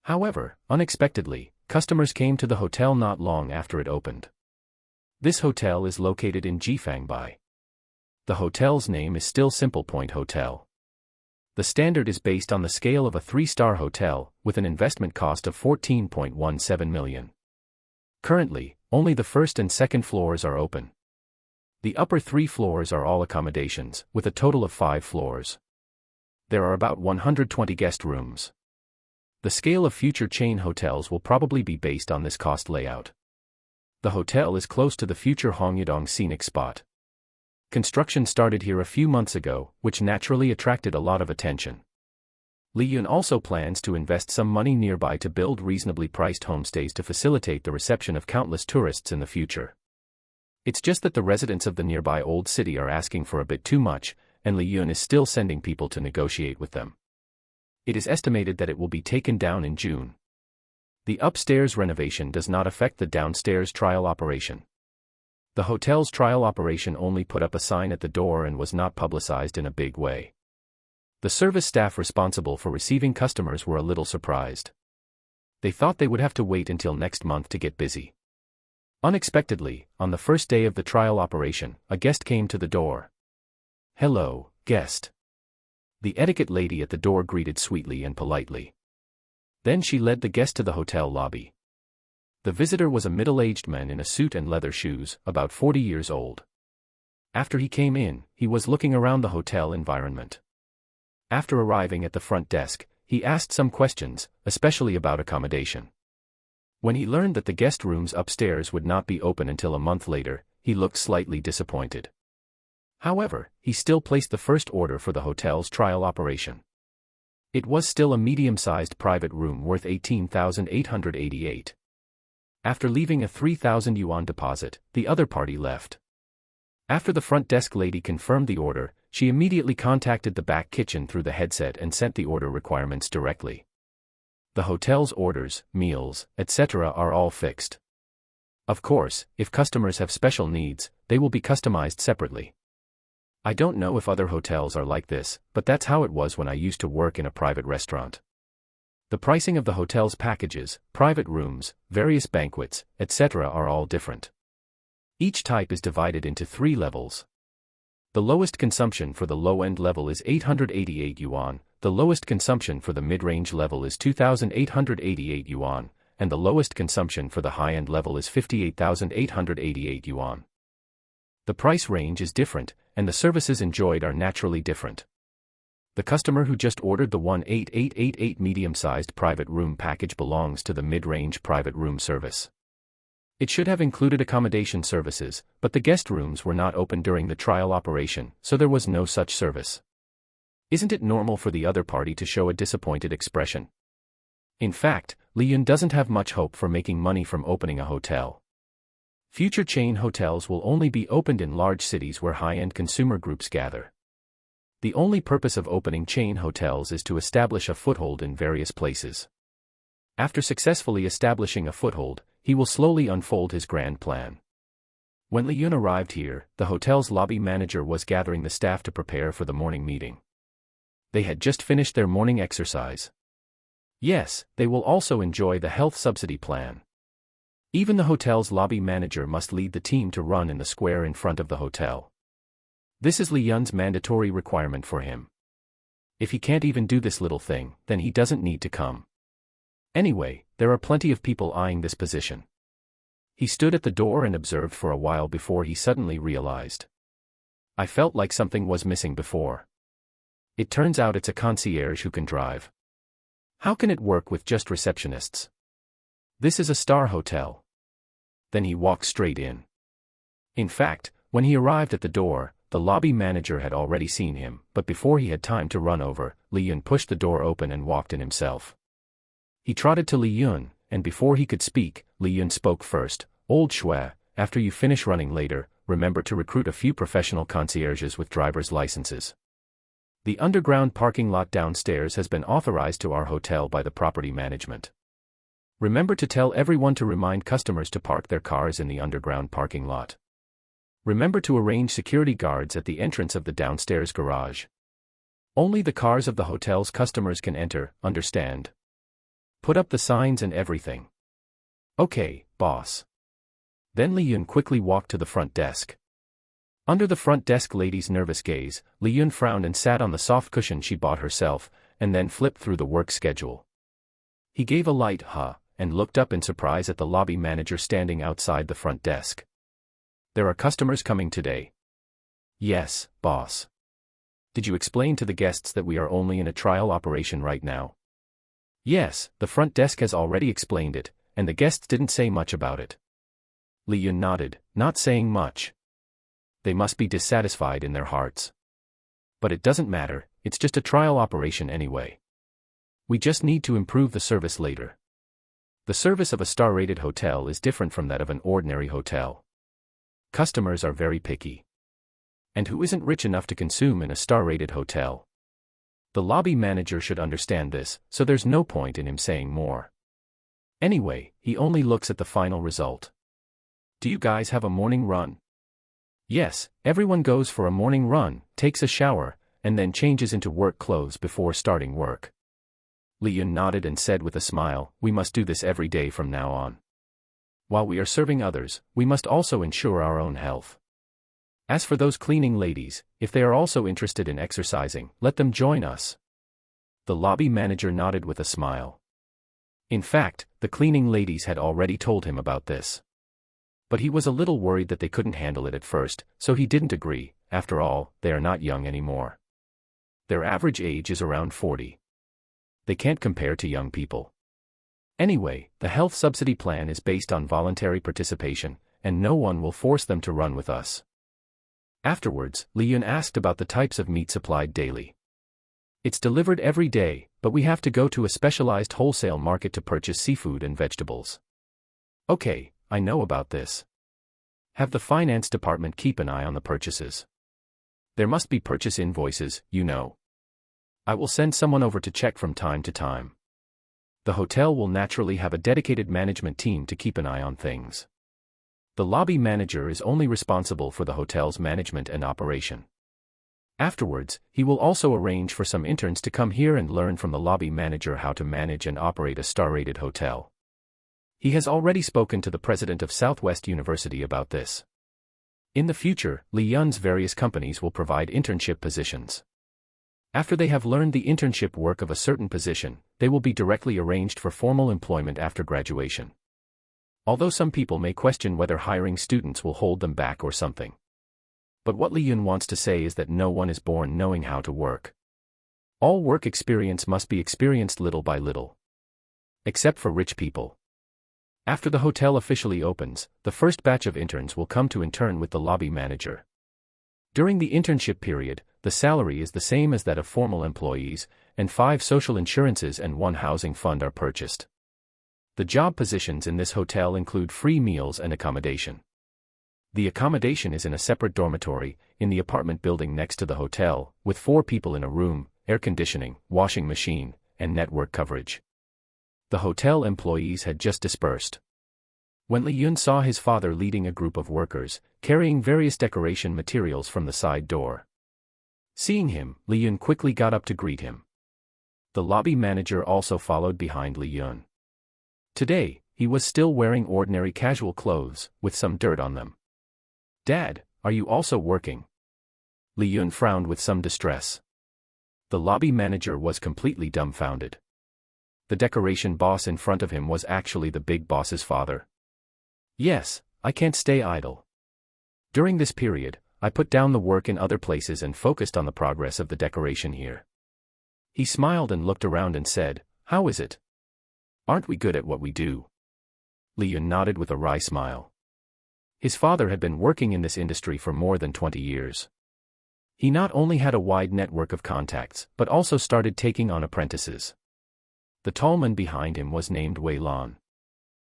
However, unexpectedly, customers came to the hotel not long after it opened. This hotel is located in Jifangbai. The hotel's name is still Simple Point Hotel. The standard is based on the scale of a 3-star hotel, with an investment cost of 14.17 million. Currently, only the first and second floors are open. The upper 3 floors are all accommodations, with a total of 5 floors. There are about 120 guest rooms. The scale of future chain hotels will probably be based on this cost layout. The hotel is close to the future Hongyudong scenic spot. Construction started here a few months ago, which naturally attracted a lot of attention. Li Yun also plans to invest some money nearby to build reasonably priced homestays to facilitate the reception of countless tourists in the future. It's just that the residents of the nearby old city are asking for a bit too much, and Li Yun is still sending people to negotiate with them. It is estimated that it will be taken down in June. The upstairs renovation does not affect the downstairs trial operation. The hotel's trial operation only put up a sign at the door and was not publicized in a big way. The service staff responsible for receiving customers were a little surprised. They thought they would have to wait until next month to get busy. Unexpectedly, on the first day of the trial operation, a guest came to the door. "Hello, guest." The etiquette lady at the door greeted sweetly and politely. Then she led the guest to the hotel lobby. The visitor was a middle-aged man in a suit and leather shoes, about 40 years old. After he came in, he was looking around the hotel environment. After arriving at the front desk, he asked some questions, especially about accommodation. When he learned that the guest rooms upstairs would not be open until a month later, he looked slightly disappointed. However, he still placed the first order for the hotel's trial operation. It was still a medium-sized private room worth 18,888. After leaving a 3,000 yuan deposit, the other party left. After the front desk lady confirmed the order, she immediately contacted the back kitchen through the headset and sent the order requirements directly. The hotel's orders, meals, etc. are all fixed. Of course, if customers have special needs, they will be customized separately. I don't know if other hotels are like this, but that's how it was when I used to work in a private restaurant. The pricing of the hotel's packages, private rooms, various banquets, etc. are all different. Each type is divided into 3 levels. The lowest consumption for the low-end level is 888 yuan, the lowest consumption for the mid-range level is 2,888 yuan, and the lowest consumption for the high-end level is 58,888 yuan. The price range is different, and the services enjoyed are naturally different. The customer who just ordered the 18888 medium-sized private room package belongs to the mid-range private room service. It should have included accommodation services, but the guest rooms were not open during the trial operation, so there was no such service. Isn't it normal for the other party to show a disappointed expression? In fact, Li Yun doesn't have much hope for making money from opening a hotel. Future chain hotels will only be opened in large cities where high-end consumer groups gather. The only purpose of opening chain hotels is to establish a foothold in various places. After successfully establishing a foothold, he will slowly unfold his grand plan. When Li Yun arrived here, the hotel's lobby manager was gathering the staff to prepare for the morning meeting. They had just finished their morning exercise. Yes, they will also enjoy the health subsidy plan. Even the hotel's lobby manager must lead the team to run in the square in front of the hotel. This is Li Yun's mandatory requirement for him. If he can't even do this little thing, then he doesn't need to come. Anyway, there are plenty of people eyeing this position. He stood at the door and observed for a while before he suddenly realized. I felt like something was missing before. It turns out it's a concierge who can drive. How can it work with just receptionists? This is a star hotel. Then he walked straight in. In fact, when he arrived at the door, the lobby manager had already seen him, but before he had time to run over, Li Yun pushed the door open and walked in himself. He trotted to Li Yun, and before he could speak, Li Yun spoke first. Old Shui, after you finish running later, remember to recruit a few professional concierges with driver's licenses. The underground parking lot downstairs has been authorized to our hotel by the property management. Remember to tell everyone to remind customers to park their cars in the underground parking lot. Remember to arrange security guards at the entrance of the downstairs garage. Only the cars of the hotel's customers can enter, understand? Put up the signs and everything. Okay, boss. Then Li Yun quickly walked to the front desk. Under the front desk lady's nervous gaze, Li Yun frowned and sat on the soft cushion she bought herself, and then flipped through the work schedule. He gave a light huh, and looked up in surprise at the lobby manager standing outside the front desk. There are customers coming today. Yes, boss. Did you explain to the guests that we are only in a trial operation right now? Yes, the front desk has already explained it, and the guests didn't say much about it. Li Yun nodded, not saying much. They must be dissatisfied in their hearts. But it doesn't matter, it's just a trial operation anyway. We just need to improve the service later. The service of a star-rated hotel is different from that of an ordinary hotel. Customers are very picky. And who isn't rich enough to consume in a star-rated hotel? The lobby manager should understand this, so there's no point in him saying more. Anyway, he only looks at the final result. Do you guys have a morning run? Yes, everyone goes for a morning run, takes a shower, and then changes into work clothes before starting work. Li Yun nodded and said with a smile, we must do this every day from now on. While we are serving others, we must also ensure our own health. As for those cleaning ladies, if they are also interested in exercising, let them join us. The lobby manager nodded with a smile. In fact, the cleaning ladies had already told him about this. But he was a little worried that they couldn't handle it at first, so he didn't agree. After all, they are not young anymore. Their average age is around 40. They can't compare to young people. Anyway, the health subsidy plan is based on voluntary participation, and no one will force them to run with us. Afterwards, Li Yun asked about the types of meat supplied daily. It's delivered every day, but we have to go to a specialized wholesale market to purchase seafood and vegetables. Okay, I know about this. Have the finance department keep an eye on the purchases. There must be purchase invoices, you know. I will send someone over to check from time to time. The hotel will naturally have a dedicated management team to keep an eye on things. The lobby manager is only responsible for the hotel's management and operation. Afterwards, he will also arrange for some interns to come here and learn from the lobby manager how to manage and operate a star-rated hotel. He has already spoken to the president of Southwest University about this. In the future, Li Yun's various companies will provide internship positions. After they have learned the internship work of a certain position, they will be directly arranged for formal employment after graduation. Although some people may question whether hiring students will hold them back or something. But what Li Yun wants to say is that no one is born knowing how to work. All work experience must be experienced little by little. Except for rich people. After the hotel officially opens, the first batch of interns will come to intern with the lobby manager. During the internship period, the salary is the same as that of formal employees, and 5 social insurances and 1 housing fund are purchased. The job positions in this hotel include free meals and accommodation. The accommodation is in a separate dormitory, in the apartment building next to the hotel, with 4 people in a room, air conditioning, washing machine, and network coverage. The hotel employees had just dispersed. When Li Yun saw his father leading a group of workers, carrying various decoration materials from the side door. Seeing him, Li Yun quickly got up to greet him. The lobby manager also followed behind Li Yun. Today, he was still wearing ordinary casual clothes, with some dirt on them. "Dad, are you also working?" Li Yun frowned with some distress. The lobby manager was completely dumbfounded. The decoration boss in front of him was actually the big boss's father. "Yes, I can't stay idle. During this period, I put down the work in other places and focused on the progress of the decoration here." He smiled and looked around and said, "How is it? Aren't we good at what we do?" Li Yun nodded with a wry smile. His father had been working in this industry for more than 20 years. He not only had a wide network of contacts, but also started taking on apprentices. The tall man behind him was named Wei Lan.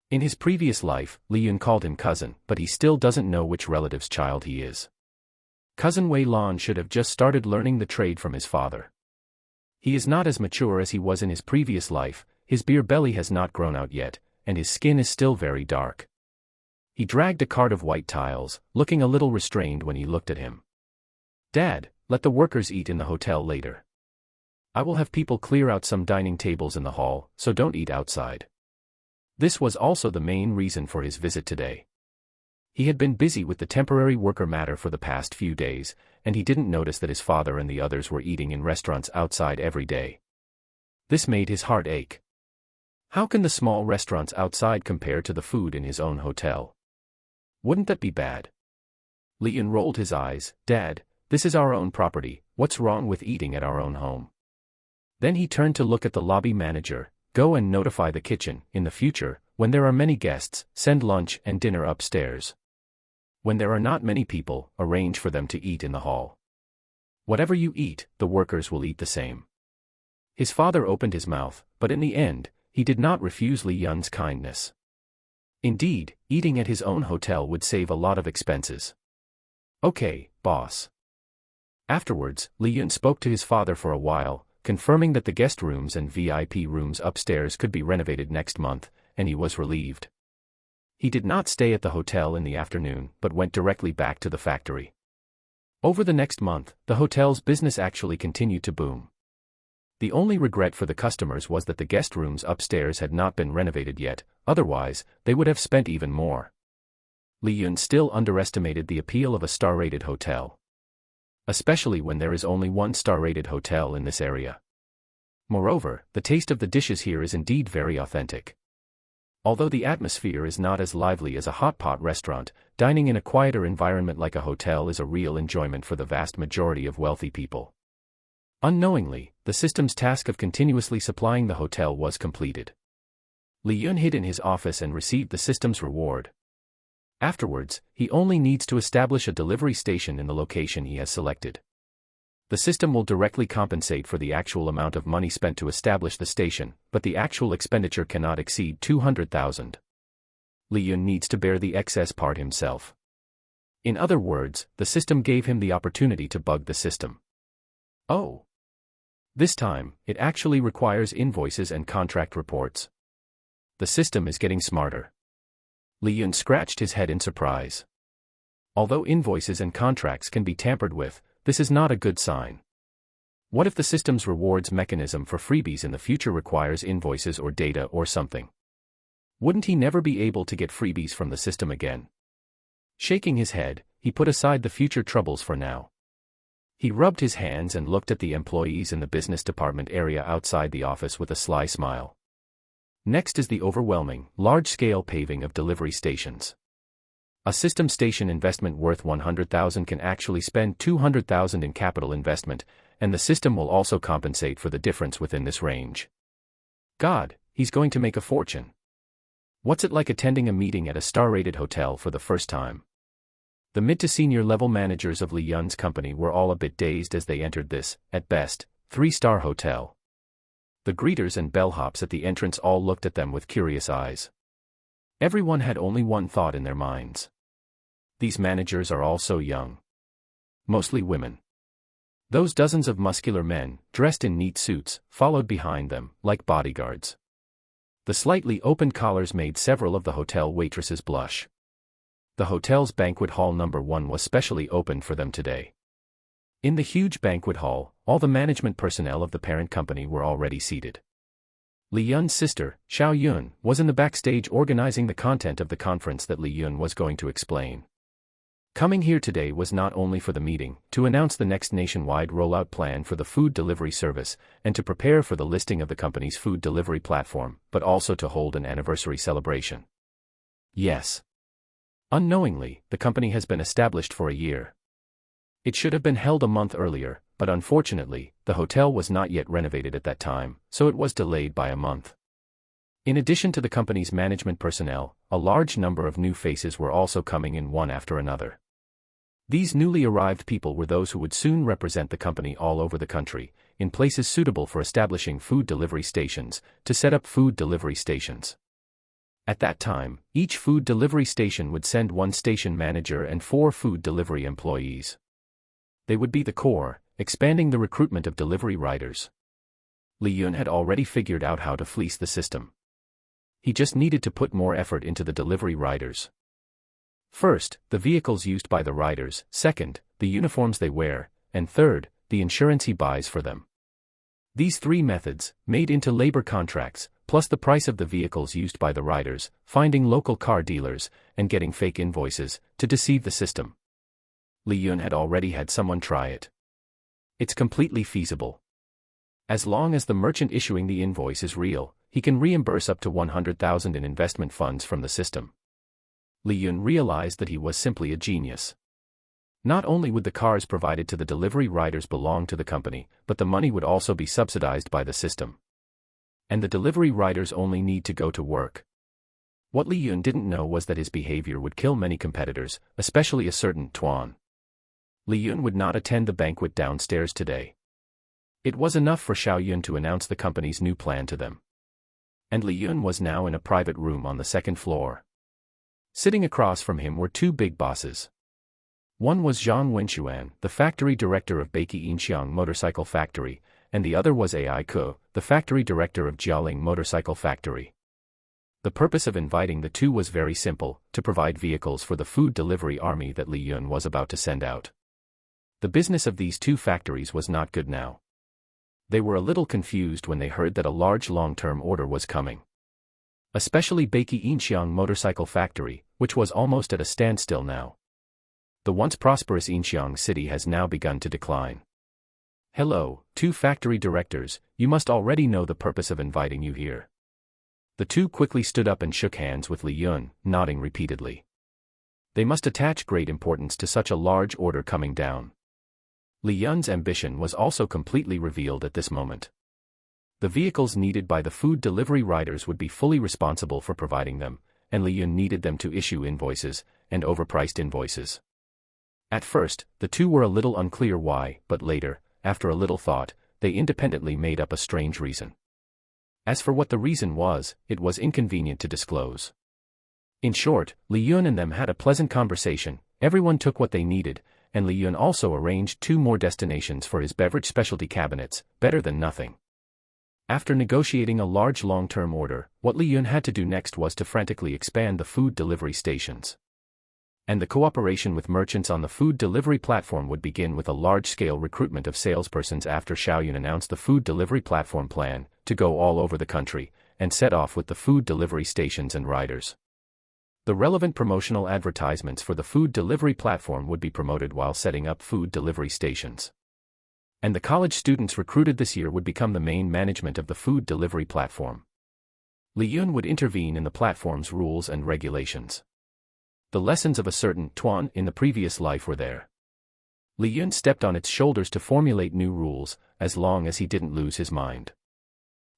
In his previous life, Li Yun called him cousin, but he still doesn't know which relative's child he is. Cousin Wei Lan should have just started learning the trade from his father. He is not as mature as he was in his previous life, his beer belly has not grown out yet, and his skin is still very dark. He dragged a cart of white tiles, looking a little restrained when he looked at him. "Dad, let the workers eat in the hotel later. I will have people clear out some dining tables in the hall, so don't eat outside." This was also the main reason for his visit today. He had been busy with the temporary worker matter for the past few days, and he didn't notice that his father and the others were eating in restaurants outside every day. This made his heart ache. How can the small restaurants outside compare to the food in his own hotel? Wouldn't that be bad? Li Yun rolled his eyes. "Dad, this is our own property, what's wrong with eating at our own home?" Then he turned to look at the lobby manager. "Go and notify the kitchen, in the future, when there are many guests, send lunch and dinner upstairs. When there are not many people, arrange for them to eat in the hall. Whatever you eat, the workers will eat the same." His father opened his mouth, but in the end, he did not refuse Li Yun's kindness. Indeed, eating at his own hotel would save a lot of expenses. "Okay, boss." Afterwards, Li Yun spoke to his father for a while, confirming that the guest rooms and VIP rooms upstairs could be renovated next month, and he was relieved. He did not stay at the hotel in the afternoon, but went directly back to the factory. Over the next month, the hotel's business actually continued to boom. The only regret for the customers was that the guest rooms upstairs had not been renovated yet, otherwise, they would have spent even more. Li Yun still underestimated the appeal of a star-rated hotel. Especially when there is only one star-rated hotel in this area. Moreover, the taste of the dishes here is indeed very authentic. Although the atmosphere is not as lively as a hot pot restaurant, dining in a quieter environment like a hotel is a real enjoyment for the vast majority of wealthy people. Unknowingly, the system's task of continuously supplying the hotel was completed. Li Yun hid in his office and received the system's reward. Afterwards, he only needs to establish a delivery station in the location he has selected. The system will directly compensate for the actual amount of money spent to establish the station, but the actual expenditure cannot exceed 200,000. Li Yun needs to bear the excess part himself. In other words, the system gave him the opportunity to bug the system. Oh! This time, it actually requires invoices and contract reports. The system is getting smarter. Li Yun scratched his head in surprise. Although invoices and contracts can be tampered with, this is not a good sign. What if the system's rewards mechanism for freebies in the future requires invoices or data or something? Wouldn't he never be able to get freebies from the system again? Shaking his head, he put aside the future troubles for now. He rubbed his hands and looked at the employees in the business department area outside the office with a sly smile. Next is the overwhelming, large-scale paving of delivery stations. A system station investment worth 100,000 can actually spend 200,000 in capital investment, and the system will also compensate for the difference within this range. God, he's going to make a fortune. What's it like attending a meeting at a star-rated hotel for the first time? The mid to senior level managers of Li Yun's company were all a bit dazed as they entered this, at best, 3-star hotel. The greeters and bellhops at the entrance all looked at them with curious eyes. Everyone had only one thought in their minds. These managers are all so young. Mostly women. Those dozens of muscular men, dressed in neat suits, followed behind them, like bodyguards. The slightly opened collars made several of the hotel waitresses blush. The hotel's banquet hall number 1 was specially opened for them today. In the huge banquet hall, all the management personnel of the parent company were already seated. Li Yun's sister, Xiao Yun, was in the backstage organizing the content of the conference that Li Yun was going to explain. Coming here today was not only for the meeting, to announce the next nationwide rollout plan for the food delivery service, and to prepare for the listing of the company's food delivery platform, but also to hold an anniversary celebration. Yes. Unknowingly, the company has been established for a year. It should have been held a month earlier, but unfortunately, the hotel was not yet renovated at that time, so it was delayed by a month. In addition to the company's management personnel, a large number of new faces were also coming in one after another. These newly arrived people were those who would soon represent the company all over the country, in places suitable for establishing food delivery stations, to set up food delivery stations. At that time, each food delivery station would send 1 station manager and 4 food delivery employees. They would be the core, expanding the recruitment of delivery riders. Li Yun had already figured out how to fleece the system. He just needed to put more effort into the delivery riders. First, the vehicles used by the riders, second, the uniforms they wear, and third, the insurance he buys for them. These 3 methods, made into labor contracts, plus the price of the vehicles used by the riders, finding local car dealers, and getting fake invoices, to deceive the system. Li Yun had already had someone try it. It's completely feasible. As long as the merchant issuing the invoice is real, he can reimburse up to 100,000 in investment funds from the system. Li Yun realized that he was simply a genius. Not only would the cars provided to the delivery riders belong to the company, but the money would also be subsidized by the system. And the delivery riders only need to go to work. What Li Yun didn't know was that his behavior would kill many competitors, especially a certain Tuan. Li Yun would not attend the banquet downstairs today. It was enough for Xiao Yun to announce the company's new plan to them. And Li Yun was now in a private room on the 2nd floor. Sitting across from him were 2 big bosses. One was Zhang Wenxuan, the factory director of Beike Inxiang Motorcycle Factory, and the other was Ai Ke, the factory director of Jialing Motorcycle Factory. The purpose of inviting the 2 was very simple, to provide vehicles for the food delivery army that Li Yun was about to send out. The business of these 2 factories was not good now. They were a little confused when they heard that a large long-term order was coming. Especially Beike Inxiang Motorcycle Factory, which was almost at a standstill now. The once prosperous Inxiang city has now begun to decline. Hello, 2 factory directors, you must already know the purpose of inviting you here. The 2 quickly stood up and shook hands with Li Yun, nodding repeatedly. They must attach great importance to such a large order coming down. Li Yun's ambition was also completely revealed at this moment. The vehicles needed by the food delivery riders would be fully responsible for providing them, and Li Yun needed them to issue invoices, and overpriced invoices. At first, the 2 were a little unclear why, but later, after a little thought, they independently made up a strange reason. As for what the reason was, it was inconvenient to disclose. In short, Li Yun and them had a pleasant conversation, everyone took what they needed, and Li Yun also arranged 2 more destinations for his beverage specialty cabinets, better than nothing. After negotiating a large long-term order, what Li Yun had to do next was to frantically expand the food delivery stations. And the cooperation with merchants on the food delivery platform would begin with a large-scale recruitment of salespersons after Xiao Yun announced the food delivery platform plan, to go all over the country, and set off with the food delivery stations and riders. The relevant promotional advertisements for the food delivery platform would be promoted while setting up food delivery stations. And the college students recruited this year would become the main management of the food delivery platform. Li Yun would intervene in the platform's rules and regulations. The lessons of a certain Tuan in the previous life were there. Li Yun stepped on its shoulders to formulate new rules, as long as he didn't lose his mind.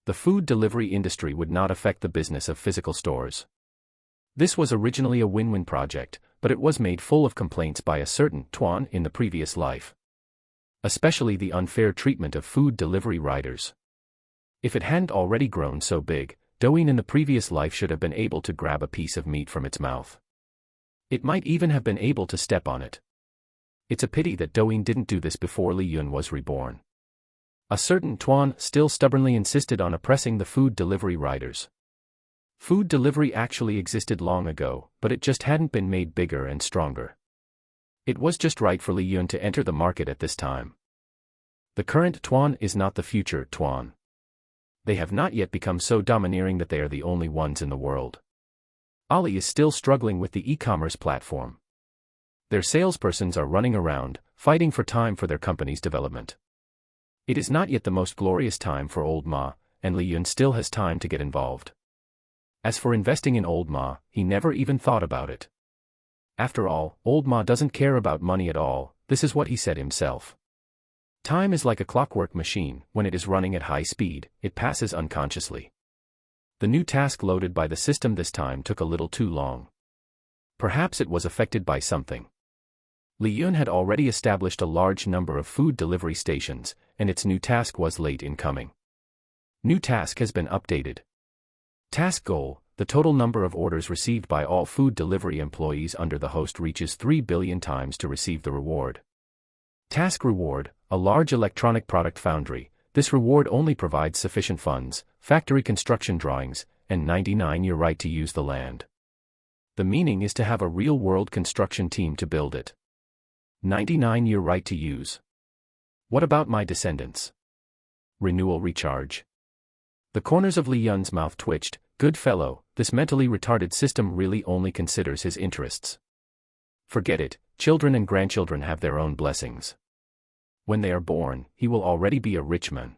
The food delivery industry would not affect the business of physical stores. This was originally a win-win project, but it was made full of complaints by a certain Tuan in the previous life. Especially the unfair treatment of food delivery riders. If it hadn't already grown so big, Douyin in the previous life should have been able to grab a piece of meat from its mouth. It might even have been able to step on it. It's a pity that Douyin didn't do this before Li Yun was reborn. A certain Tuan still stubbornly insisted on oppressing the food delivery riders. Food delivery actually existed long ago, but it just hadn't been made bigger and stronger. It was just right for Li Yun to enter the market at this time. The current Tuan is not the future Tuan. They have not yet become so domineering that they are the only ones in the world. Ali is still struggling with the e-commerce platform. Their salespersons are running around, fighting for time for their company's development. It is not yet the most glorious time for Old Ma, and Li Yun still has time to get involved. As for investing in Old Ma, he never even thought about it. After all, Old Ma doesn't care about money at all, this is what he said himself. Time is like a clockwork machine, when it is running at high speed, it passes unconsciously. The new task loaded by the system this time took a little too long. Perhaps it was affected by something. Li Yun had already established a large number of food delivery stations, and its new task was late in coming. New task has been updated. Task goal: the total number of orders received by all food delivery employees under the host reaches 3 billion times to receive the reward. Task reward: a large electronic product foundry. This reward only provides sufficient funds, factory construction drawings, and 99-year right to use the land. The meaning is to have a real-world construction team to build it. 99-year right to use. What about my descendants? Renewal recharge. The corners of Li Yun's mouth twitched. Good fellow, this mentally retarded system really only considers his interests. Forget it, children and grandchildren have their own blessings. When they are born, he will already be a rich man.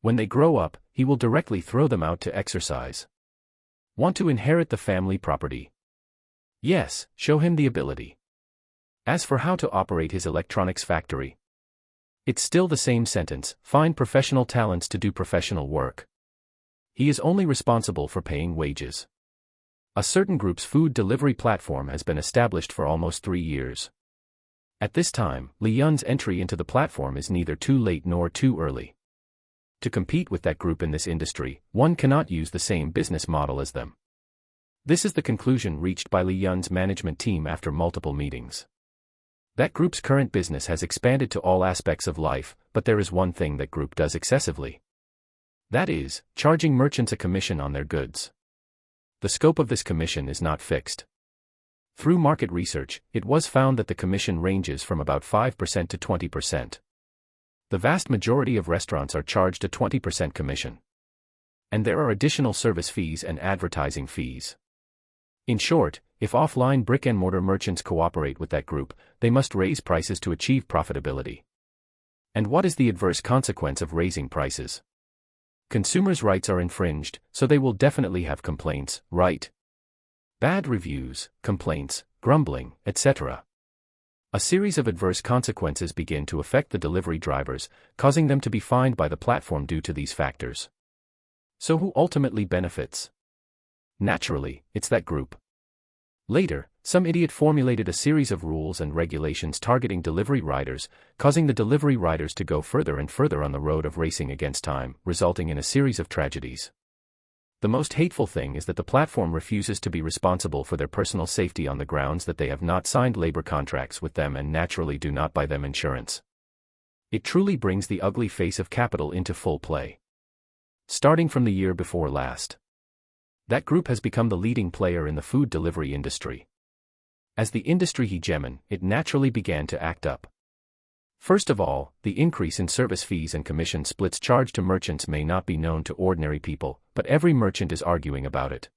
When they grow up, he will directly throw them out to exercise. Want to inherit the family property? Yes, show him the ability. As for how to operate his electronics factory, it's still the same sentence: find professional talents to do professional work. He is only responsible for paying wages. A certain group's food delivery platform has been established for almost 3 years. At this time, Li Yun's entry into the platform is neither too late nor too early. To compete with that group in this industry, one cannot use the same business model as them. This is the conclusion reached by Li Yun's management team after multiple meetings. That group's current business has expanded to all aspects of life, but there is one thing that group does excessively. That is, charging merchants a commission on their goods. The scope of this commission is not fixed. Through market research, it was found that the commission ranges from about 5% to 20%. The vast majority of restaurants are charged a 20% commission. And there are additional service fees and advertising fees. In short, if offline brick-and-mortar merchants cooperate with that group, they must raise prices to achieve profitability. And what is the adverse consequence of raising prices? Consumers' rights are infringed, so they will definitely have complaints, right? Bad reviews, complaints, grumbling, etc. A series of adverse consequences begin to affect the delivery drivers, causing them to be fined by the platform due to these factors. So who ultimately benefits? Naturally, it's that group. Later, some idiot formulated a series of rules and regulations targeting delivery riders, causing the delivery riders to go further and further on the road of racing against time, resulting in a series of tragedies. The most hateful thing is that the platform refuses to be responsible for their personal safety on the grounds that they have not signed labor contracts with them and naturally do not buy them insurance. It truly brings the ugly face of capital into full play. Starting from the year before last, that group has become the leading player in the food delivery industry. As the industry hegemon, it naturally began to act up. First of all, the increase in service fees and commission splits charged to merchants may not be known to ordinary people, but every merchant is arguing about it.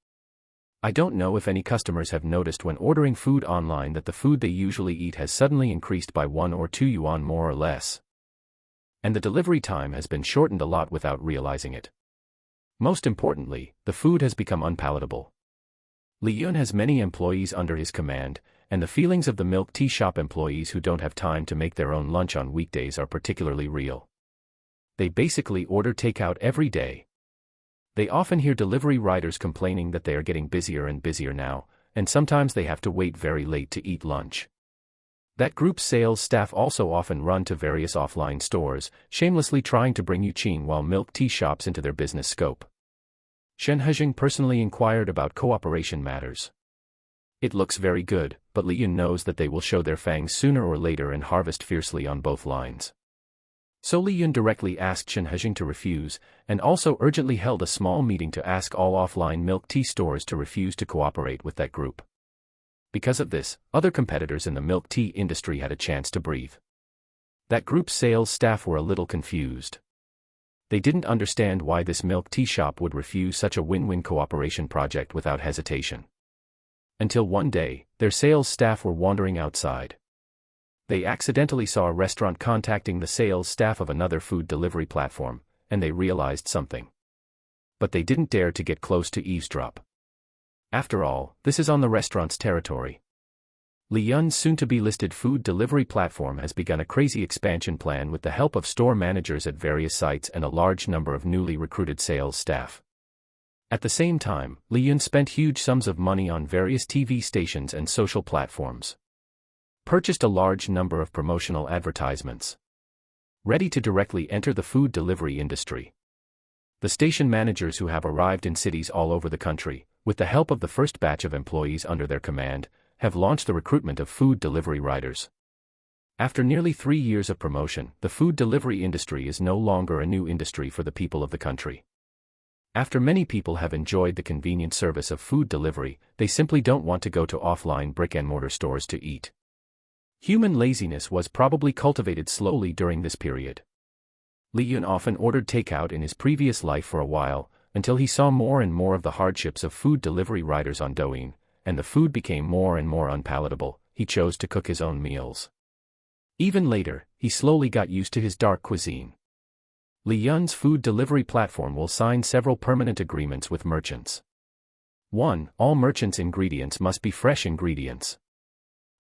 I don't know if any customers have noticed when ordering food online that the food they usually eat has suddenly increased by 1 or 2 yuan more or less. And the delivery time has been shortened a lot without realizing it. Most importantly, the food has become unpalatable. Li Yun has many employees under his command, and the feelings of the milk tea shop employees who don't have time to make their own lunch on weekdays are particularly real. They basically order takeout every day. They often hear delivery riders complaining that they are getting busier and busier now, and sometimes they have to wait very late to eat lunch. That group's sales staff also often run to various offline stores, shamelessly trying to bring Yuqing while milk tea shops into their business scope. Shen Hezheng personally inquired about cooperation matters. It looks very good, but Li Yun knows that they will show their fangs sooner or later and harvest fiercely on both lines. So Li Yun directly asked Chen Hejing to refuse, and also urgently held a small meeting to ask all offline milk tea stores to refuse to cooperate with that group. Because of this, other competitors in the milk tea industry had a chance to breathe. That group's sales staff were a little confused. They didn't understand why this milk tea shop would refuse such a win-win cooperation project without hesitation. Until one day, their sales staff were wandering outside. They accidentally saw a restaurant contacting the sales staff of another food delivery platform, and they realized something. But they didn't dare to get close to eavesdrop. After all, this is on the restaurant's territory. Li Yun's soon-to-be-listed food delivery platform has begun a crazy expansion plan with the help of store managers at various sites and a large number of newly recruited sales staff. At the same time, Li Yun spent huge sums of money on various TV stations and social platforms. Purchased a large number of promotional advertisements. Ready to directly enter the food delivery industry. The station managers who have arrived in cities all over the country, with the help of the first batch of employees under their command, have launched the recruitment of food delivery riders. After nearly 3 years of promotion, the food delivery industry is no longer a new industry for the people of the country. After many people have enjoyed the convenient service of food delivery, they simply don't want to go to offline brick-and-mortar stores to eat. Human laziness was probably cultivated slowly during this period. Li Yun often ordered takeout in his previous life for a while, until he saw more and more of the hardships of food delivery riders on Douyin, and the food became more and more unpalatable. He chose to cook his own meals. Even later, he slowly got used to his dark cuisine. Li Yun's food delivery platform will sign several permanent agreements with merchants. 1. All merchants' ingredients must be fresh ingredients.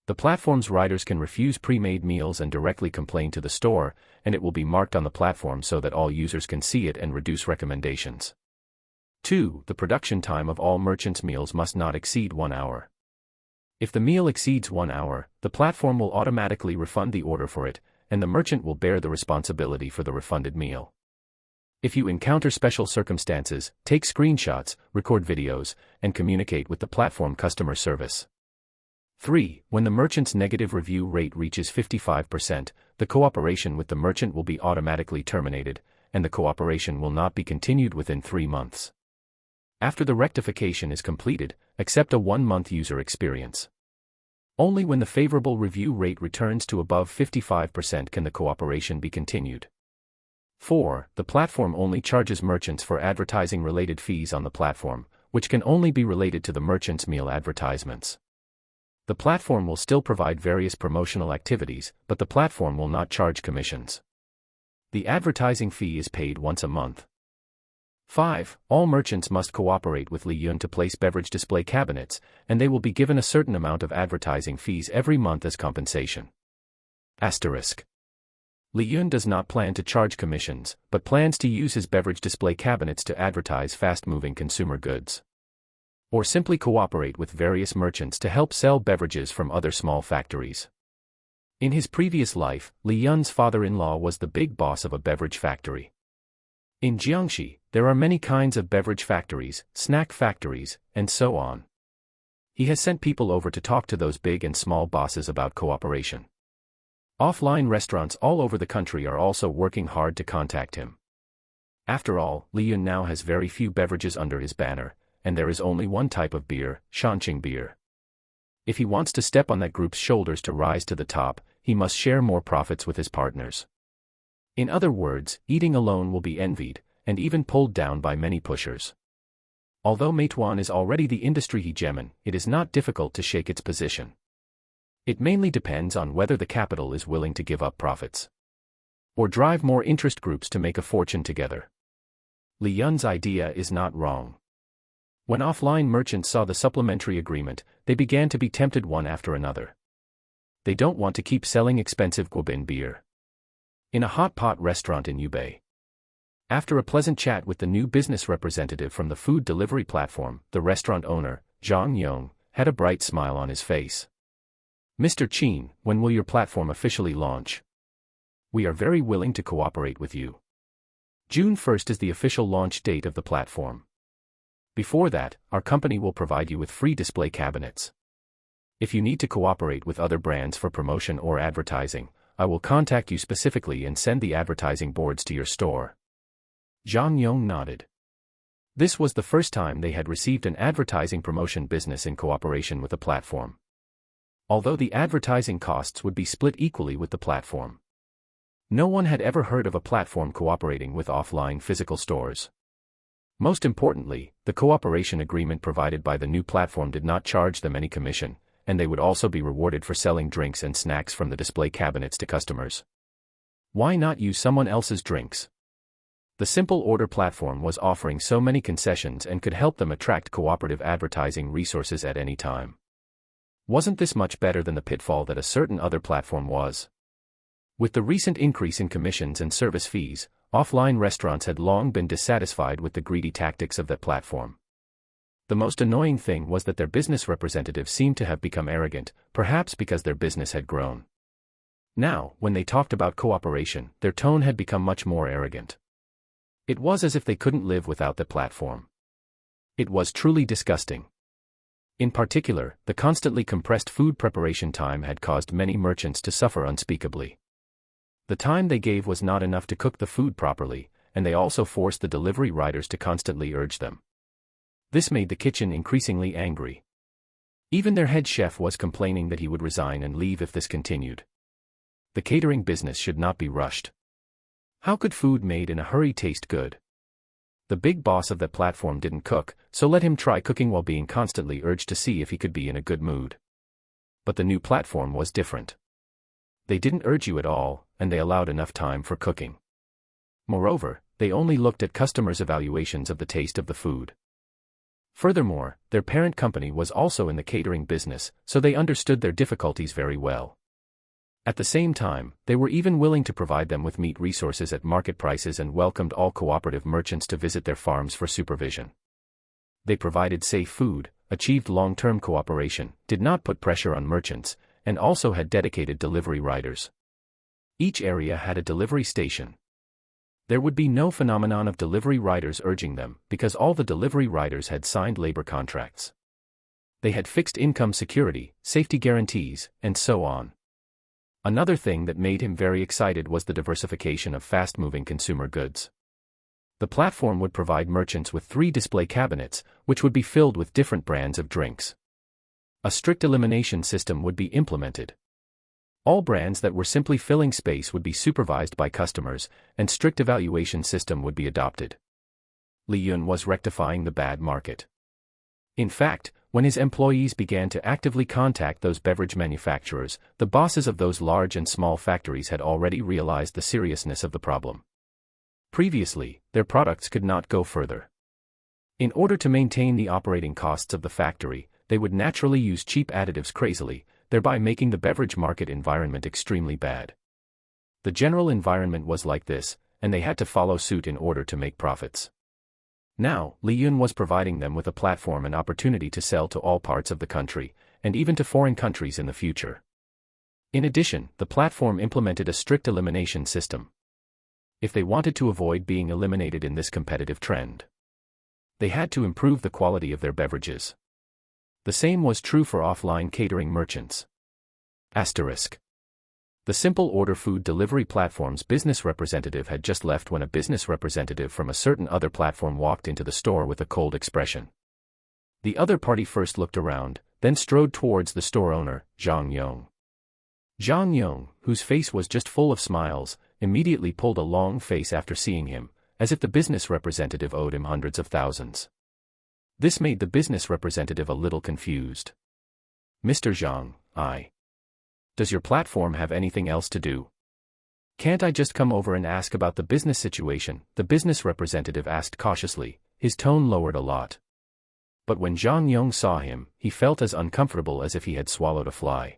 The platform's riders can refuse pre-made meals and directly complain to the store, and it will be marked on the platform so that all users can see it and reduce recommendations. 2. The production time of all merchants' meals must not exceed 1 hour. If the meal exceeds 1 hour, the platform will automatically refund the order for it, and the merchant will bear the responsibility for the refunded meal. If you encounter special circumstances, take screenshots, record videos, and communicate with the platform customer service. 3. When the merchant's negative review rate reaches 55%, the cooperation with the merchant will be automatically terminated, and the cooperation will not be continued within 3 months. After the rectification is completed, accept a 1-month user experience. Only when the favorable review rate returns to above 55% can the cooperation be continued. 4. The platform only charges merchants for advertising-related fees on the platform, which can only be related to the merchant's meal advertisements. The platform will still provide various promotional activities, but the platform will not charge commissions. The advertising fee is paid once a month. 5. All merchants must cooperate with Li Yun to place beverage display cabinets, and they will be given a certain amount of advertising fees every month as compensation. Asterisk. Li Yun does not plan to charge commissions, but plans to use his beverage display cabinets to advertise fast-moving consumer goods. Or simply cooperate with various merchants to help sell beverages from other small factories. In his previous life, Li Yun's father-in-law was the big boss of a beverage factory. In Jiangxi, there are many kinds of beverage factories, snack factories, and so on. He has sent people over to talk to those big and small bosses about cooperation. Offline restaurants all over the country are also working hard to contact him. After all, Li Yun now has very few beverages under his banner, and there is only one type of beer, Shanqing beer. If he wants to step on that group's shoulders to rise to the top, he must share more profits with his partners. In other words, eating alone will be envied, and even pulled down by many pushers. Although Meituan is already the industry hegemon, it is not difficult to shake its position. It mainly depends on whether the capital is willing to give up profits, or drive more interest groups to make a fortune together. Li Yun's idea is not wrong. When offline merchants saw the supplementary agreement, they began to be tempted one after another. They don't want to keep selling expensive Guobin beer in a hot pot restaurant in Yubei. After a pleasant chat with the new business representative from the food delivery platform, the restaurant owner, Zhang Yong, had a bright smile on his face. Mr. Qin, when will your platform officially launch? We are very willing to cooperate with you. June 1st is the official launch date of the platform. Before that, our company will provide you with free display cabinets. If you need to cooperate with other brands for promotion or advertising, I will contact you specifically and send the advertising boards to your store. Zhang Yong nodded. This was the first time they had received an advertising promotion business in cooperation with a platform. Although the advertising costs would be split equally with the platform. No one had ever heard of a platform cooperating with offline physical stores. Most importantly, the cooperation agreement provided by the new platform did not charge them any commission, and they would also be rewarded for selling drinks and snacks from the display cabinets to customers. Why not use someone else's drinks? The simple order platform was offering so many concessions and could help them attract cooperative advertising resources at any time. Wasn't this much better than the pitfall that a certain other platform was? With the recent increase in commissions and service fees, offline restaurants had long been dissatisfied with the greedy tactics of that platform. The most annoying thing was that their business representatives seemed to have become arrogant, perhaps because their business had grown. Now, when they talked about cooperation, their tone had become much more arrogant. It was as if they couldn't live without the platform. It was truly disgusting. In particular, the constantly compressed food preparation time had caused many merchants to suffer unspeakably. The time they gave was not enough to cook the food properly, and they also forced the delivery riders to constantly urge them. This made the kitchen increasingly angry. Even their head chef was complaining that he would resign and leave if this continued. The catering business should not be rushed. How could food made in a hurry taste good? The big boss of that platform didn't cook, so let him try cooking while being constantly urged to see if he could be in a good mood. But the new platform was different. They didn't urge you at all, and they allowed enough time for cooking. Moreover, they only looked at customers' evaluations of the taste of the food. Furthermore, their parent company was also in the catering business, so they understood their difficulties very well. At the same time, they were even willing to provide them with meat resources at market prices and welcomed all cooperative merchants to visit their farms for supervision. They provided safe food, achieved long-term cooperation, did not put pressure on merchants, and also had dedicated delivery riders. Each area had a delivery station. There would be no phenomenon of delivery riders urging them, because all the delivery riders had signed labor contracts. They had fixed income security, safety guarantees, and so on. Another thing that made him very excited was the diversification of fast-moving consumer goods. The platform would provide merchants with 3 display cabinets, which would be filled with different brands of drinks. A strict elimination system would be implemented. All brands that were simply filling space would be supervised by customers, and strict evaluation system would be adopted. Li Yun was rectifying the bad market. In fact, when his employees began to actively contact those beverage manufacturers, the bosses of those large and small factories had already realized the seriousness of the problem. Previously, their products could not go further. In order to maintain the operating costs of the factory, they would naturally use cheap additives crazily, thereby making the beverage market environment extremely bad. The general environment was like this, and they had to follow suit in order to make profits. Now, Li Yun was providing them with a platform and opportunity to sell to all parts of the country, and even to foreign countries in the future. In addition, the platform implemented a strict elimination system. If they wanted to avoid being eliminated in this competitive trend, they had to improve the quality of their beverages. The same was true for offline catering merchants. Asterisk. The simple order food delivery platform's business representative had just left when a business representative from a certain other platform walked into the store with a cold expression. The other party first looked around, then strode towards the store owner, Zhang Yong. Zhang Yong, whose face was just full of smiles, immediately pulled a long face after seeing him, as if the business representative owed him hundreds of thousands. This made the business representative a little confused. Mr. Zhang, does your platform have anything else to do? Can't I just come over and ask about the business situation? The business representative asked cautiously, his tone lowered a lot. But when Zhang Yong saw him, he felt as uncomfortable as if he had swallowed a fly.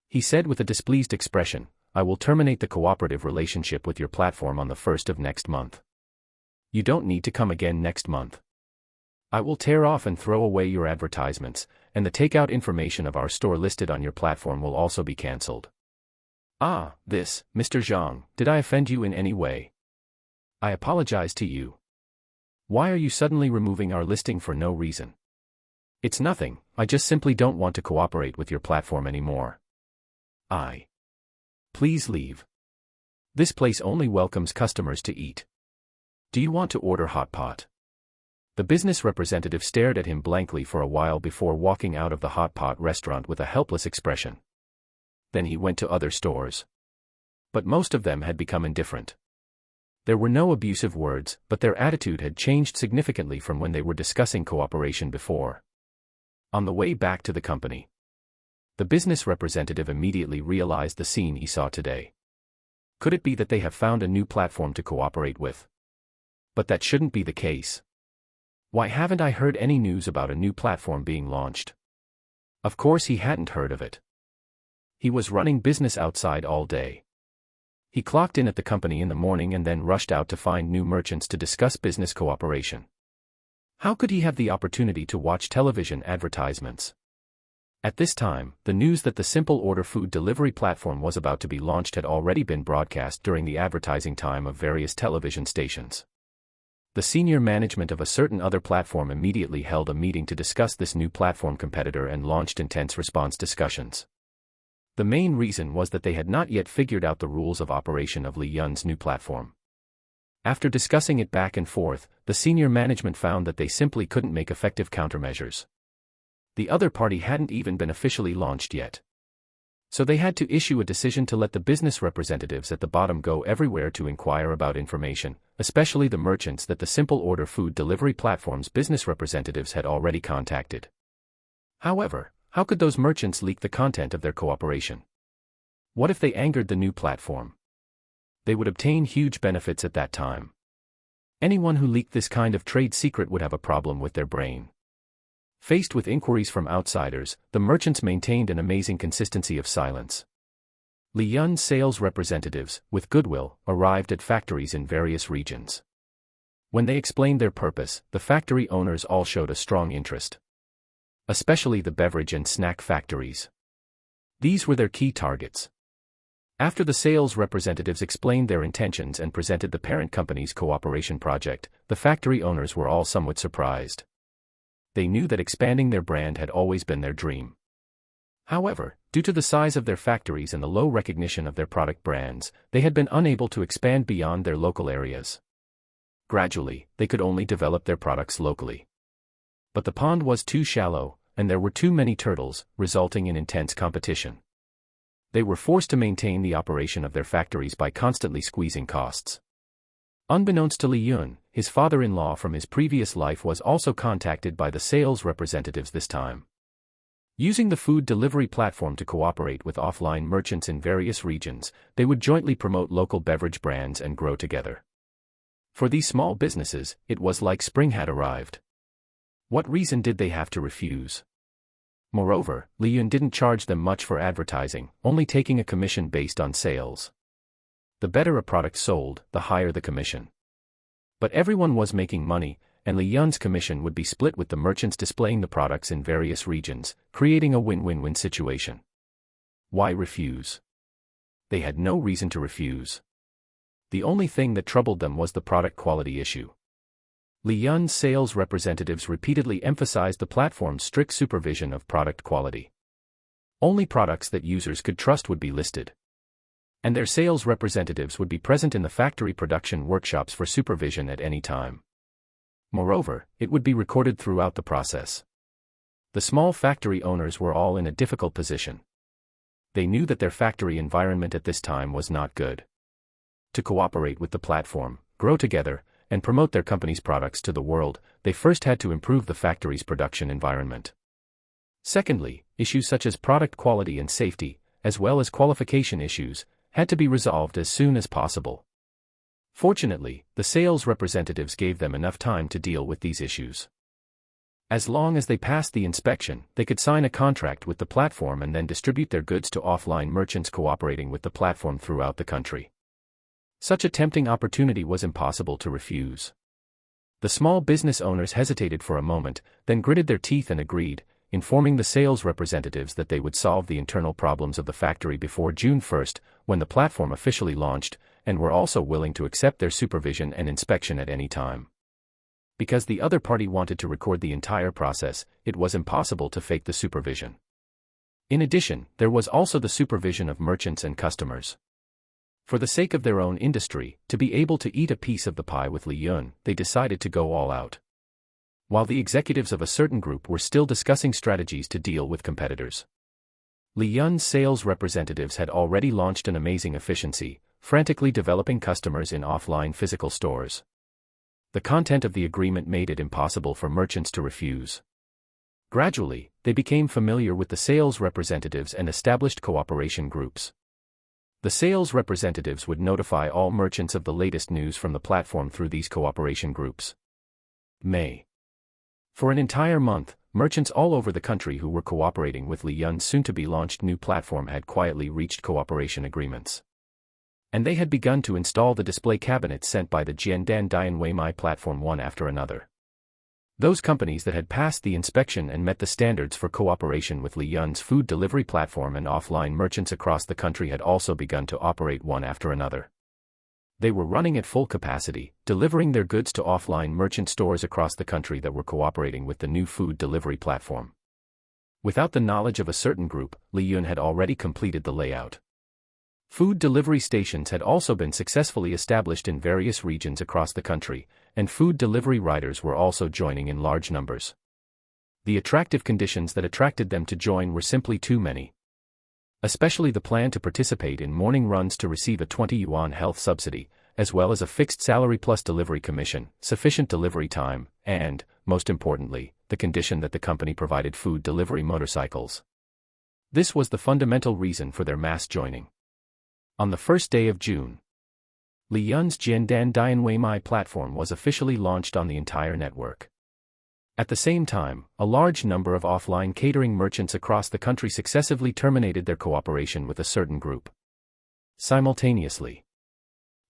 He said with a displeased expression, I will terminate the cooperative relationship with your platform on the 1st of next month. You don't need to come again next month. I will tear off and throw away your advertisements, and the takeout information of our store listed on your platform will also be cancelled. Mr. Zhang, did I offend you in any way? I apologize to you. Why are you suddenly removing our listing for no reason? It's nothing, I just simply don't want to cooperate with your platform anymore. Please leave. This place only welcomes customers to eat. Do you want to order hot pot? The business representative stared at him blankly for a while before walking out of the hot pot restaurant with a helpless expression. Then he went to other stores. But most of them had become indifferent. There were no abusive words, but their attitude had changed significantly from when they were discussing cooperation before. On the way back to the company, the business representative immediately realized the scene he saw today. Could it be that they have found a new platform to cooperate with? But that shouldn't be the case. Why haven't I heard any news about a new platform being launched? Of course he hadn't heard of it. He was running business outside all day. He clocked in at the company in the morning and then rushed out to find new merchants to discuss business cooperation. How could he have the opportunity to watch television advertisements? At this time, the news that the simple order food delivery platform was about to be launched had already been broadcast during the advertising time of various television stations. The senior management of a certain other platform immediately held a meeting to discuss this new platform competitor and launched intense response discussions. The main reason was that they had not yet figured out the rules of operation of Li Yun's new platform. After discussing it back and forth, the senior management found that they simply couldn't make effective countermeasures. The other party hadn't even been officially launched yet. So they had to issue a decision to let the business representatives at the bottom go everywhere to inquire about information, especially the merchants that the simple order food delivery platform's business representatives had already contacted. However, how could those merchants leak the content of their cooperation? What if they angered the new platform? They would obtain huge benefits at that time. Anyone who leaked this kind of trade secret would have a problem with their brain. Faced with inquiries from outsiders, the merchants maintained an amazing consistency of silence. Li Yun's sales representatives, with goodwill, arrived at factories in various regions. When they explained their purpose, the factory owners all showed a strong interest. Especially the beverage and snack factories. These were their key targets. After the sales representatives explained their intentions and presented the parent company's cooperation project, the factory owners were all somewhat surprised. They knew that expanding their brand had always been their dream. However, due to the size of their factories and the low recognition of their product brands, they had been unable to expand beyond their local areas. Gradually, they could only develop their products locally. But the pond was too shallow, and there were too many turtles, resulting in intense competition. They were forced to maintain the operation of their factories by constantly squeezing costs. Unbeknownst to Li Yun, his father-in-law from his previous life was also contacted by the sales representatives this time. Using the food delivery platform to cooperate with offline merchants in various regions, they would jointly promote local beverage brands and grow together. For these small businesses, it was like spring had arrived. What reason did they have to refuse? Moreover, Li Yun didn't charge them much for advertising, only taking a commission based on sales. The better a product sold, the higher the commission. But everyone was making money, and Li Yun's commission would be split with the merchants displaying the products in various regions, creating a win-win-win situation. Why refuse? They had no reason to refuse. The only thing that troubled them was the product quality issue. Li Yun's sales representatives repeatedly emphasized the platform's strict supervision of product quality. Only products that users could trust would be listed. And their sales representatives would be present in the factory production workshops for supervision at any time. Moreover, it would be recorded throughout the process. The small factory owners were all in a difficult position. They knew that their factory environment at this time was not good. To cooperate with the platform, grow together, and promote their company's products to the world, they first had to improve the factory's production environment. Secondly, issues such as product quality and safety, as well as qualification issues, had to be resolved as soon as possible. Fortunately, the sales representatives gave them enough time to deal with these issues. As long as they passed the inspection, they could sign a contract with the platform and then distribute their goods to offline merchants cooperating with the platform throughout the country. Such a tempting opportunity was impossible to refuse. The small business owners hesitated for a moment, then gritted their teeth and agreed, informing the sales representatives that they would solve the internal problems of the factory before June 1st, when the platform officially launched, and were also willing to accept their supervision and inspection at any time. Because the other party wanted to record the entire process, it was impossible to fake the supervision. In addition, there was also the supervision of merchants and customers. For the sake of their own industry, to be able to eat a piece of the pie with Li Yun, they decided to go all out. While the executives of a certain group were still discussing strategies to deal with competitors, Li Yun's sales representatives had already launched an amazing efficiency, frantically developing customers in offline physical stores. The content of the agreement made it impossible for merchants to refuse. Gradually, they became familiar with the sales representatives and established cooperation groups. The sales representatives would notify all merchants of the latest news from the platform through these cooperation groups. May. For an entire month, merchants all over the country who were cooperating with Li Yun's soon-to-be-launched new platform had quietly reached cooperation agreements. And they had begun to install the display cabinets sent by the Jiandan Dianweimai platform one after another. Those companies that had passed the inspection and met the standards for cooperation with Li Yun's food delivery platform and offline merchants across the country had also begun to operate one after another. They were running at full capacity, delivering their goods to offline merchant stores across the country that were cooperating with the new food delivery platform. Without the knowledge of a certain group, Li Yun had already completed the layout. Food delivery stations had also been successfully established in various regions across the country, and food delivery riders were also joining in large numbers. The attractive conditions that attracted them to join were simply too many. Especially the plan to participate in morning runs to receive a 20 yuan health subsidy, as well as a fixed salary plus delivery commission, sufficient delivery time, and, most importantly, the condition that the company provided food delivery motorcycles. This was the fundamental reason for their mass joining. On the first day of June, Li Yun's Jiandan Dianweimai platform was officially launched on the entire network. At the same time, a large number of offline catering merchants across the country successively terminated their cooperation with a certain group. Simultaneously,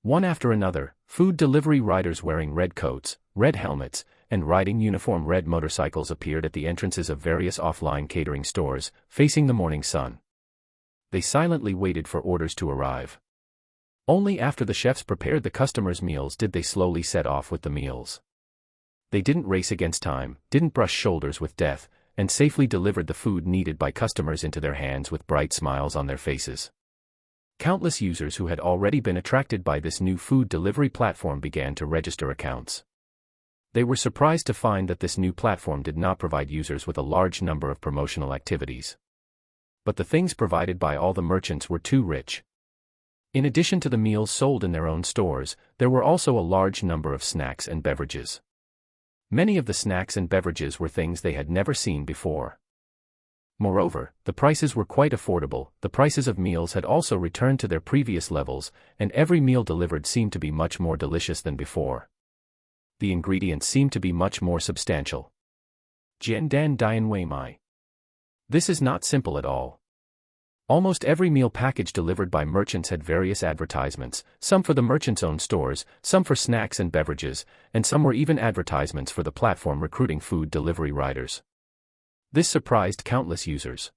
one after another, food delivery riders wearing red coats, red helmets, and riding uniform red motorcycles appeared at the entrances of various offline catering stores, facing the morning sun. They silently waited for orders to arrive. Only after the chefs prepared the customers' meals did they slowly set off with the meals. They didn't race against time, didn't brush shoulders with death, and safely delivered the food needed by customers into their hands with bright smiles on their faces. Countless users who had already been attracted by this new food delivery platform began to register accounts. They were surprised to find that this new platform did not provide users with a large number of promotional activities. But the things provided by all the merchants were too rich. In addition to the meals sold in their own stores, there were also a large number of snacks and beverages. Many of the snacks and beverages were things they had never seen before. Moreover, the prices were quite affordable, the prices of meals had also returned to their previous levels, and every meal delivered seemed to be much more delicious than before. The ingredients seemed to be much more substantial. Jiandan Dianweimai. This is not simple at all. Almost every meal package delivered by merchants had various advertisements, some for the merchants' own stores, some for snacks and beverages, and some were even advertisements for the platform recruiting food delivery riders. This surprised countless users.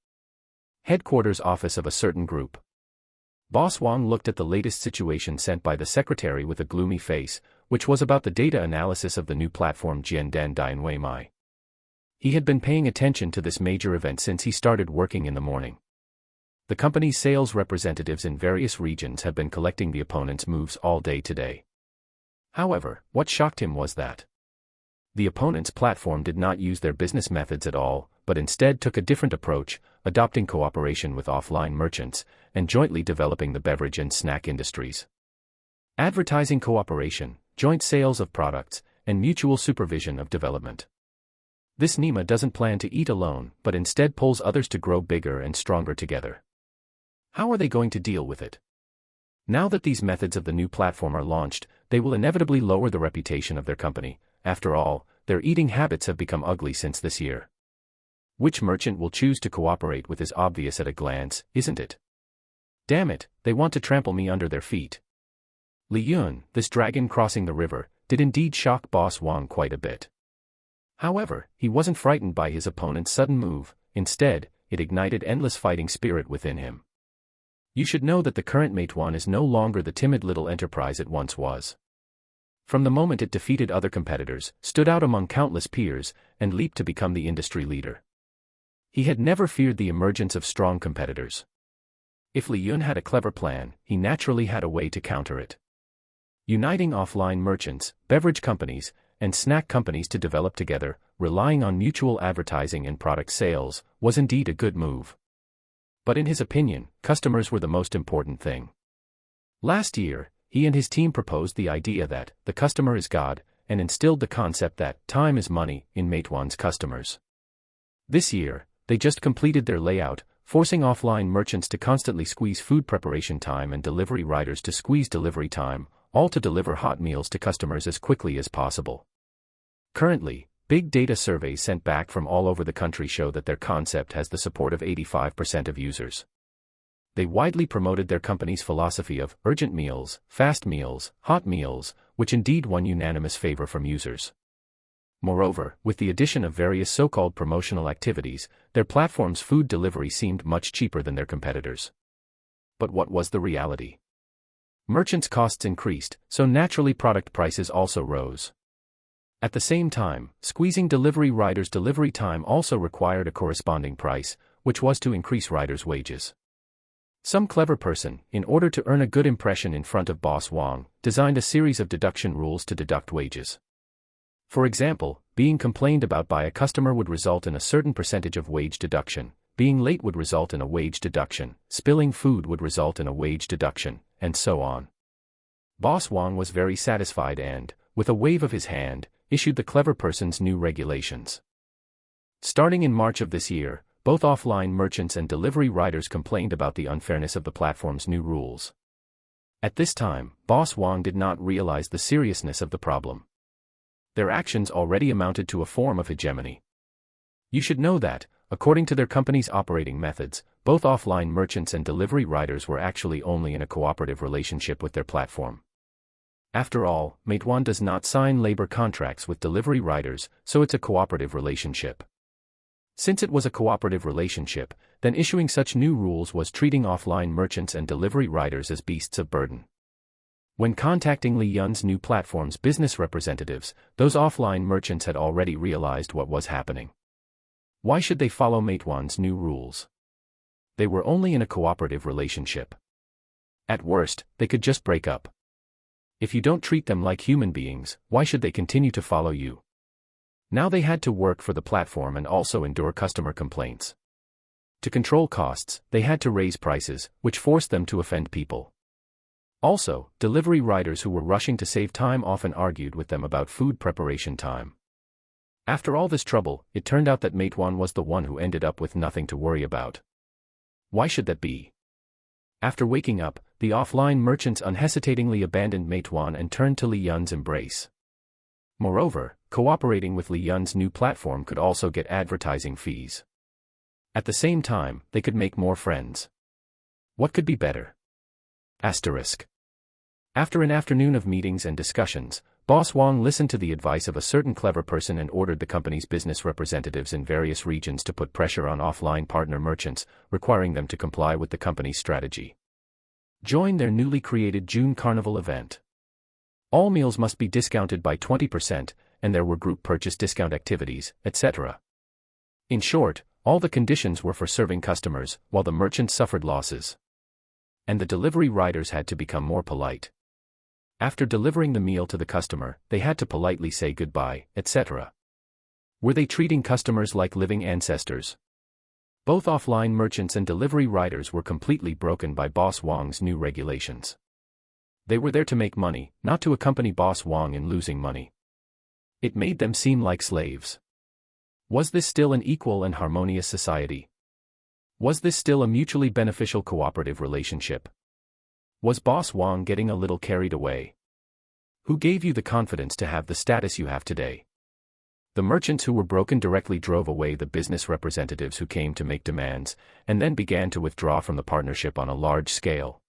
Headquarters office of a certain group. Boss Wang looked at the latest situation sent by the secretary with a gloomy face, which was about the data analysis of the new platform Jiandan Dianweimai. He had been paying attention to this major event since he started working in the morning. The company's sales representatives in various regions have been collecting the opponent's moves all day today. However, what shocked him was that the opponent's platform did not use their business methods at all, but instead took a different approach, adopting cooperation with offline merchants, and jointly developing the beverage and snack industries. Advertising cooperation, joint sales of products, and mutual supervision of development. This Nima doesn't plan to eat alone, but instead pulls others to grow bigger and stronger together. How are they going to deal with it? Now that these methods of the new platform are launched, they will inevitably lower the reputation of their company. After all, their eating habits have become ugly since this year. Which merchant will choose to cooperate with is obvious at a glance, isn't it? Damn it, they want to trample me under their feet. Li Yun, this dragon crossing the river, did indeed shock Boss Wang quite a bit. However, he wasn't frightened by his opponent's sudden move, instead, it ignited endless fighting spirit within him. You should know that the current Meituan is no longer the timid little enterprise it once was. From the moment it defeated other competitors, stood out among countless peers, and leaped to become the industry leader. He had never feared the emergence of strong competitors. If Li Yun had a clever plan, he naturally had a way to counter it. Uniting offline merchants, beverage companies, and snack companies to develop together, relying on mutual advertising and product sales, was indeed a good move. But in his opinion, customers were the most important thing. Last year, he and his team proposed the idea that the customer is God, and instilled the concept that time is money in Meituan's customers. This year, they just completed their layout, forcing offline merchants to constantly squeeze food preparation time and delivery riders to squeeze delivery time, all to deliver hot meals to customers as quickly as possible. Currently, big data surveys sent back from all over the country show that their concept has the support of 85% of users. They widely promoted their company's philosophy of urgent meals, fast meals, hot meals, which indeed won unanimous favor from users. Moreover, with the addition of various so-called promotional activities, their platform's food delivery seemed much cheaper than their competitors. But what was the reality? Merchants' costs increased, so naturally product prices also rose. At the same time, squeezing delivery riders' delivery time also required a corresponding price, which was to increase riders' wages. Some clever person, in order to earn a good impression in front of Boss Wang, designed a series of deduction rules to deduct wages. For example, being complained about by a customer would result in a certain percentage of wage deduction, being late would result in a wage deduction, spilling food would result in a wage deduction, and so on. Boss Wang was very satisfied and, with a wave of his hand, issued the clever person's new regulations. Starting in March of this year, both offline merchants and delivery riders complained about the unfairness of the platform's new rules. At this time, Boss Wang did not realize the seriousness of the problem. Their actions already amounted to a form of hegemony. You should know that, according to their company's operating methods, both offline merchants and delivery riders were actually only in a cooperative relationship with their platform. After all, Meituan does not sign labor contracts with delivery riders, so it's a cooperative relationship. Since it was a cooperative relationship, then issuing such new rules was treating offline merchants and delivery riders as beasts of burden. When contacting Li Yun's new platform's business representatives, those offline merchants had already realized what was happening. Why should they follow Meituan's new rules? They were only in a cooperative relationship. At worst, they could just break up. If you don't treat them like human beings, why should they continue to follow you? Now they had to work for the platform and also endure customer complaints. To control costs, they had to raise prices, which forced them to offend people. Also, delivery riders who were rushing to save time often argued with them about food preparation time. After all this trouble, it turned out that Meituan was the one who ended up with nothing to worry about. Why should that be? After waking up, the offline merchants unhesitatingly abandoned Meituan and turned to Li Yun's embrace. Moreover, cooperating with Li Yun's new platform could also get advertising fees. At the same time, they could make more friends. What could be better? Asterisk. After an afternoon of meetings and discussions, Boss Wang listened to the advice of a certain clever person and ordered the company's business representatives in various regions to put pressure on offline partner merchants, requiring them to comply with the company's strategy. Join their newly created June Carnival event. All meals must be discounted by 20%, and there were group purchase discount activities, etc. In short, all the conditions were for serving customers, while the merchants suffered losses. And the delivery riders had to become more polite. After delivering the meal to the customer, they had to politely say goodbye, etc. Were they treating customers like living ancestors? Both offline merchants and delivery riders were completely broken by Boss Wang's new regulations. They were there to make money, not to accompany Boss Wang in losing money. It made them seem like slaves. Was this still an equal and harmonious society? Was this still a mutually beneficial cooperative relationship? Was Boss Wang getting a little carried away? Who gave you the confidence to have the status you have today? The merchants who were broken directly drove away the business representatives who came to make demands, and then began to withdraw from the partnership on a large scale.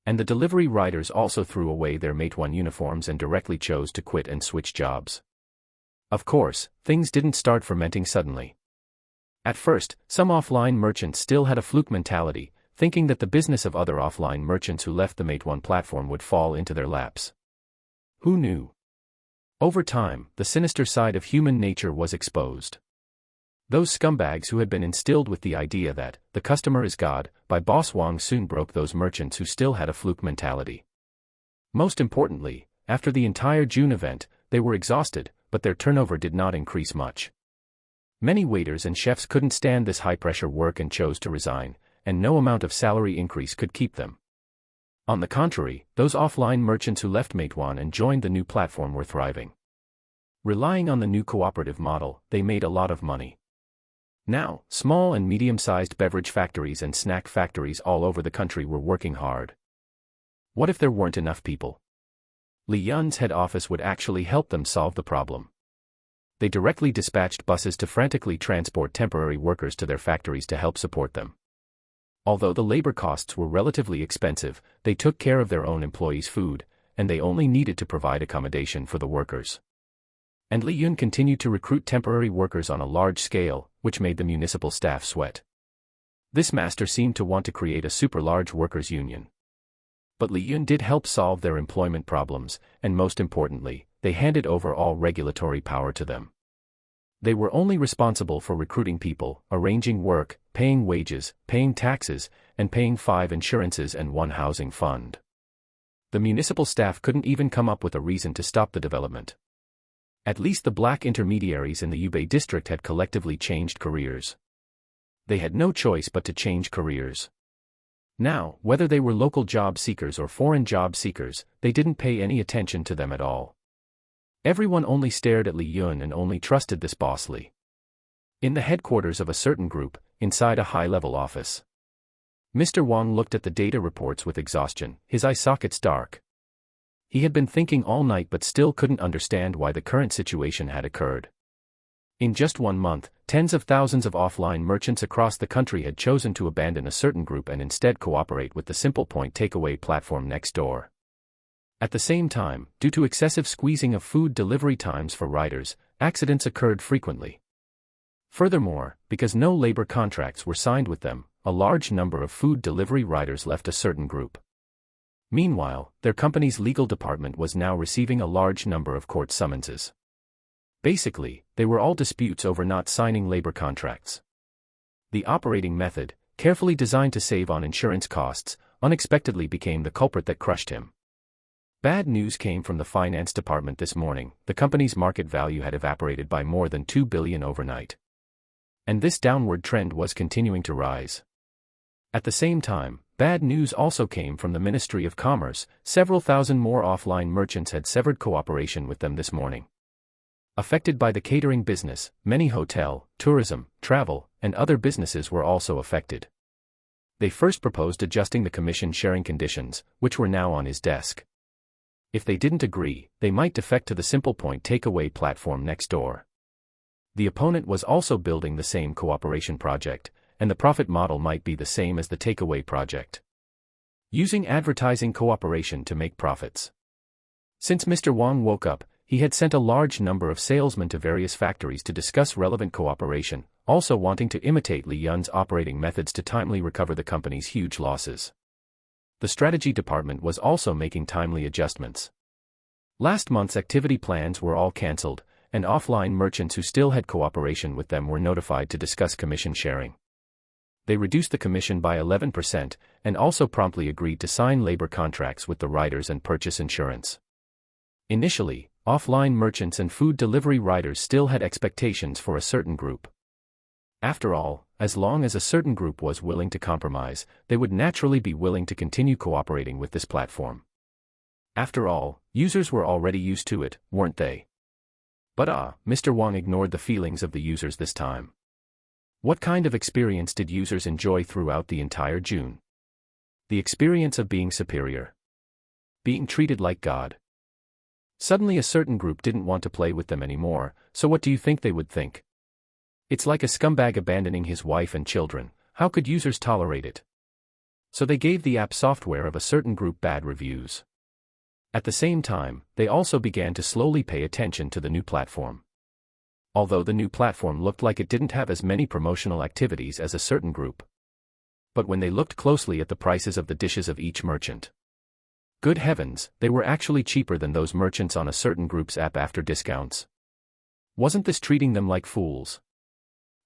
And the delivery riders also threw away their Meituan uniforms and directly chose to quit and switch jobs. Of course, things didn't start fermenting suddenly. At first, some offline merchants still had a fluke mentality, thinking that the business of other offline merchants who left the Meituan platform would fall into their laps. Who knew? Over time, the sinister side of human nature was exposed. Those scumbags who had been instilled with the idea that the customer is God by Boss Wong soon broke those merchants who still had a fluke mentality. Most importantly, after the entire June event, they were exhausted, but their turnover did not increase much. Many waiters and chefs couldn't stand this high-pressure work and chose to resign, and no amount of salary increase could keep them. On the contrary, those offline merchants who left Meituan and joined the new platform were thriving. Relying on the new cooperative model, they made a lot of money. Now, small and medium-sized beverage factories and snack factories all over the country were working hard. What if there weren't enough people? Li Yun's head office would actually help them solve the problem. They directly dispatched buses to frantically transport temporary workers to their factories to help support them. Although the labor costs were relatively expensive, they took care of their own employees' food, and they only needed to provide accommodation for the workers. And Li Yun continued to recruit temporary workers on a large scale, which made the municipal staff sweat. This master seemed to want to create a super-large workers' union. But Li Yun did help solve their employment problems, and most importantly, they handed over all regulatory power to them. They were only responsible for recruiting people, arranging work, paying wages, paying taxes, and paying 5 insurances and 1 housing fund. The municipal staff couldn't even come up with a reason to stop the development. At least the black intermediaries in the Yubei district had collectively changed careers. They had no choice but to change careers. Now, whether they were local job seekers or foreign job seekers, they didn't pay any attention to them at all. Everyone only stared at Li Yun and only trusted this boss Li. In the headquarters of a certain group, inside a high-level office, Mr. Wang looked at the data reports with exhaustion, his eye sockets dark. He had been thinking all night but still couldn't understand why the current situation had occurred. In just 1 month, tens of thousands of offline merchants across the country had chosen to abandon a certain group and instead cooperate with the Simple Point takeaway platform next door. At the same time, due to excessive squeezing of food delivery times for riders, accidents occurred frequently. Furthermore, because no labor contracts were signed with them, a large number of food delivery riders left a certain group. Meanwhile, their company's legal department was now receiving a large number of court summonses. Basically, they were all disputes over not signing labor contracts. The operating method, carefully designed to save on insurance costs, unexpectedly became the culprit that crushed him. Bad news came from the finance department this morning. The company's market value had evaporated by more than 2 billion overnight. And this downward trend was continuing to rise. At the same time, bad news also came from the Ministry of Commerce. Several thousand more offline merchants had severed cooperation with them this morning. Affected by the catering business, many hotel, tourism, travel, and other businesses were also affected. They first proposed adjusting the commission-sharing conditions, which were now on his desk. If they didn't agree, they might defect to the Simple Point takeaway platform next door. The opponent was also building the same cooperation project, and the profit model might be the same as the takeaway project. Using advertising cooperation to make profits. Since Mr. Wang woke up, he had sent a large number of salesmen to various factories to discuss relevant cooperation, also wanting to imitate Li Yun's operating methods to timely recover the company's huge losses. The strategy department was also making timely adjustments. Last month's activity plans were all cancelled, and offline merchants who still had cooperation with them were notified to discuss commission sharing. They reduced the commission by 11%, and also promptly agreed to sign labor contracts with the riders and purchase insurance. Initially, offline merchants and food delivery riders still had expectations for a certain group. After all, as long as a certain group was willing to compromise, they would naturally be willing to continue cooperating with this platform. After all, users were already used to it, weren't they? But Mr. Wang ignored the feelings of the users this time. What kind of experience did users enjoy throughout the entire June? The experience of being superior. Being treated like God. Suddenly a certain group didn't want to play with them anymore, so what do you think they would think? It's like a scumbag abandoning his wife and children. How could users tolerate it? So they gave the app software of a certain group bad reviews. At the same time, they also began to slowly pay attention to the new platform. Although the new platform looked like it didn't have as many promotional activities as a certain group. But when they looked closely at the prices of the dishes of each merchant, Good heavens, they were actually cheaper than those merchants on a certain group's app after discounts. Wasn't this treating them like fools?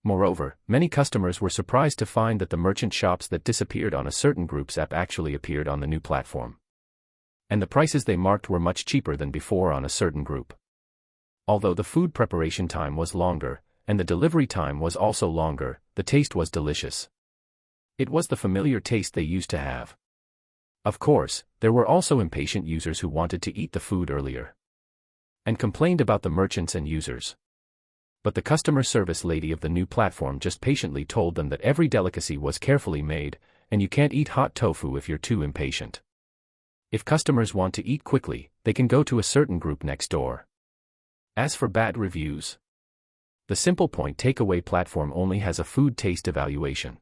Moreover, many customers were surprised to find that the merchant shops that disappeared on a certain group's app actually appeared on the new platform. And the prices they marked were much cheaper than before on a certain group. Although the food preparation time was longer, and the delivery time was also longer, the taste was delicious. It was the familiar taste they used to have. Of course, there were also impatient users who wanted to eat the food earlier and complained about the merchants and users. But the customer service lady of the new platform just patiently told them that every delicacy was carefully made, and you can't eat hot tofu if you're too impatient. If customers want to eat quickly, they can go to a certain group next door. As for bad reviews, the Simple Point takeaway platform only has a food taste evaluation.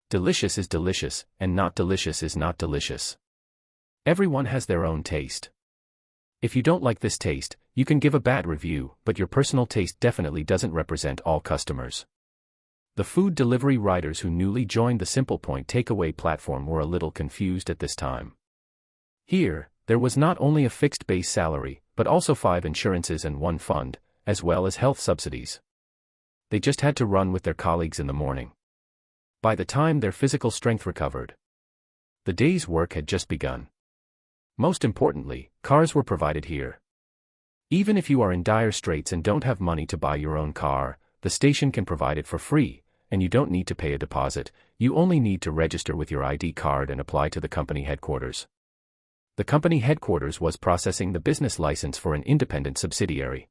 Delicious is delicious, and not delicious is not delicious. Everyone has their own taste. If you don't like this taste, you can give a bad review, but your personal taste definitely doesn't represent all customers. The food delivery riders who newly joined the Simple Point takeaway platform were a little confused at this time. Here, there was not only a fixed base salary, but also 5 insurances and 1 fund, as well as health subsidies. They just had to run with their colleagues in the morning. By the time their physical strength recovered, the day's work had just begun. Most importantly, cars were provided here. Even if you are in dire straits and don't have money to buy your own car, the station can provide it for free, and you don't need to pay a deposit, you only need to register with your ID card and apply to the company headquarters. The company headquarters was processing the business license for an independent subsidiary.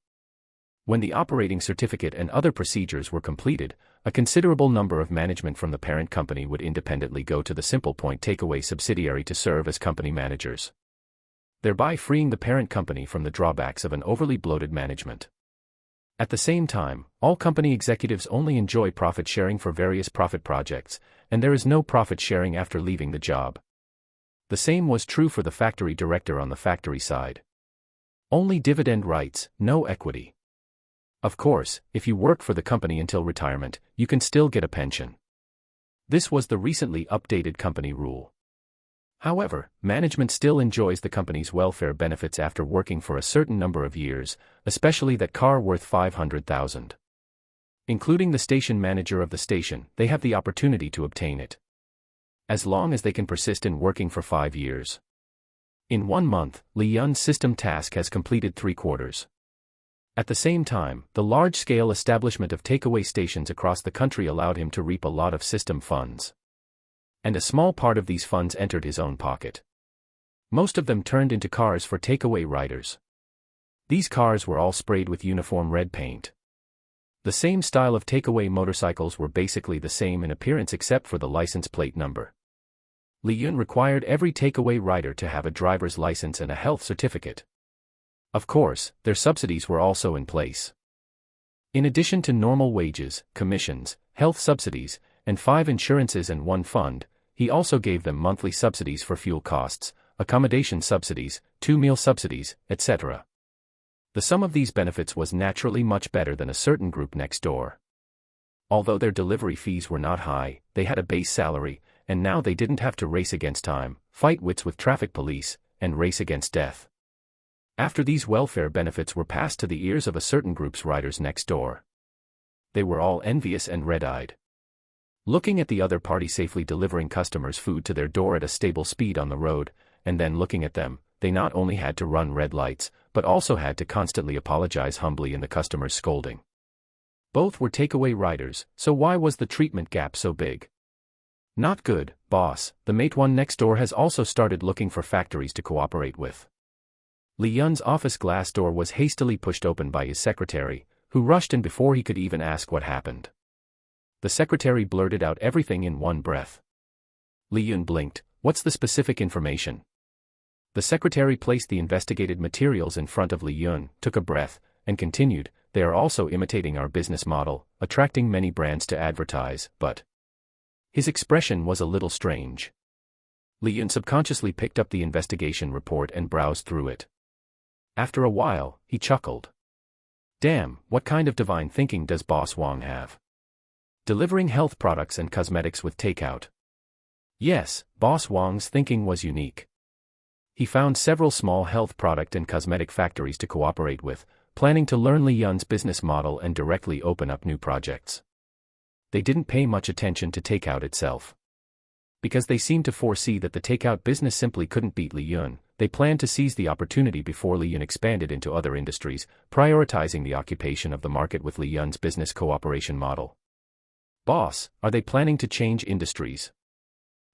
When the operating certificate and other procedures were completed, a considerable number of management from the parent company would independently go to the Simple Point takeaway subsidiary to serve as company managers, thereby freeing the parent company from the drawbacks of an overly bloated management. At the same time, all company executives only enjoy profit sharing for various profit projects, and there is no profit sharing after leaving the job. The same was true for the factory director on the factory side. Only dividend rights, no equity. Of course, if you work for the company until retirement, you can still get a pension. This was the recently updated company rule. However, management still enjoys the company's welfare benefits after working for a certain number of years, especially that car worth $500,000. Including the station manager of the station, they have the opportunity to obtain it, as long as they can persist in working for 5 years. In 1 month, Li Yun's system task has completed 3/4. At the same time, the large-scale establishment of takeaway stations across the country allowed him to reap a lot of system funds. And a small part of these funds entered his own pocket. Most of them turned into cars for takeaway riders. These cars were all sprayed with uniform red paint. The same style of takeaway motorcycles were basically the same in appearance except for the license plate number. Li Yun required every takeaway rider to have a driver's license and a health certificate. Of course, their subsidies were also in place. In addition to normal wages, commissions, health subsidies, and 5 insurances and 1 fund, he also gave them monthly subsidies for fuel costs, accommodation subsidies, 2 meal subsidies, etc. The sum of these benefits was naturally much better than a certain group next door. Although their delivery fees were not high, they had a base salary, and now they didn't have to race against time, fight wits with traffic police, and race against death. After these welfare benefits were passed to the ears of a certain group's riders next door, they were all envious and red-eyed. Looking at the other party safely delivering customers' food to their door at a stable speed on the road, and then looking at them, they not only had to run red lights, but also had to constantly apologize humbly in the customer's scolding. Both were takeaway riders, so why was the treatment gap so big? Not good, boss. The mate one next door has also started looking for factories to cooperate with. Li Yun's office glass door was hastily pushed open by his secretary, who rushed in before he could even ask what happened. The secretary blurted out everything in one breath. Li Yun blinked. What's the specific information? The secretary placed the investigated materials in front of Li Yun, took a breath, and continued, they are also imitating our business model, attracting many brands to advertise, but... His expression was a little strange. Li Yun subconsciously picked up the investigation report and browsed through it. After a while, he chuckled. Damn, what kind of divine thinking does Boss Wong have? Delivering health products and cosmetics with takeout. Yes, Boss Wong's thinking was unique. He found several small health product and cosmetic factories to cooperate with, planning to learn Li Yun's business model and directly open up new projects. They didn't pay much attention to takeout itself. Because they seemed to foresee that the takeout business simply couldn't beat Li Yun, they planned to seize the opportunity before Li Yun expanded into other industries, prioritizing the occupation of the market with Li Yun's business cooperation model. Boss, are they planning to change industries?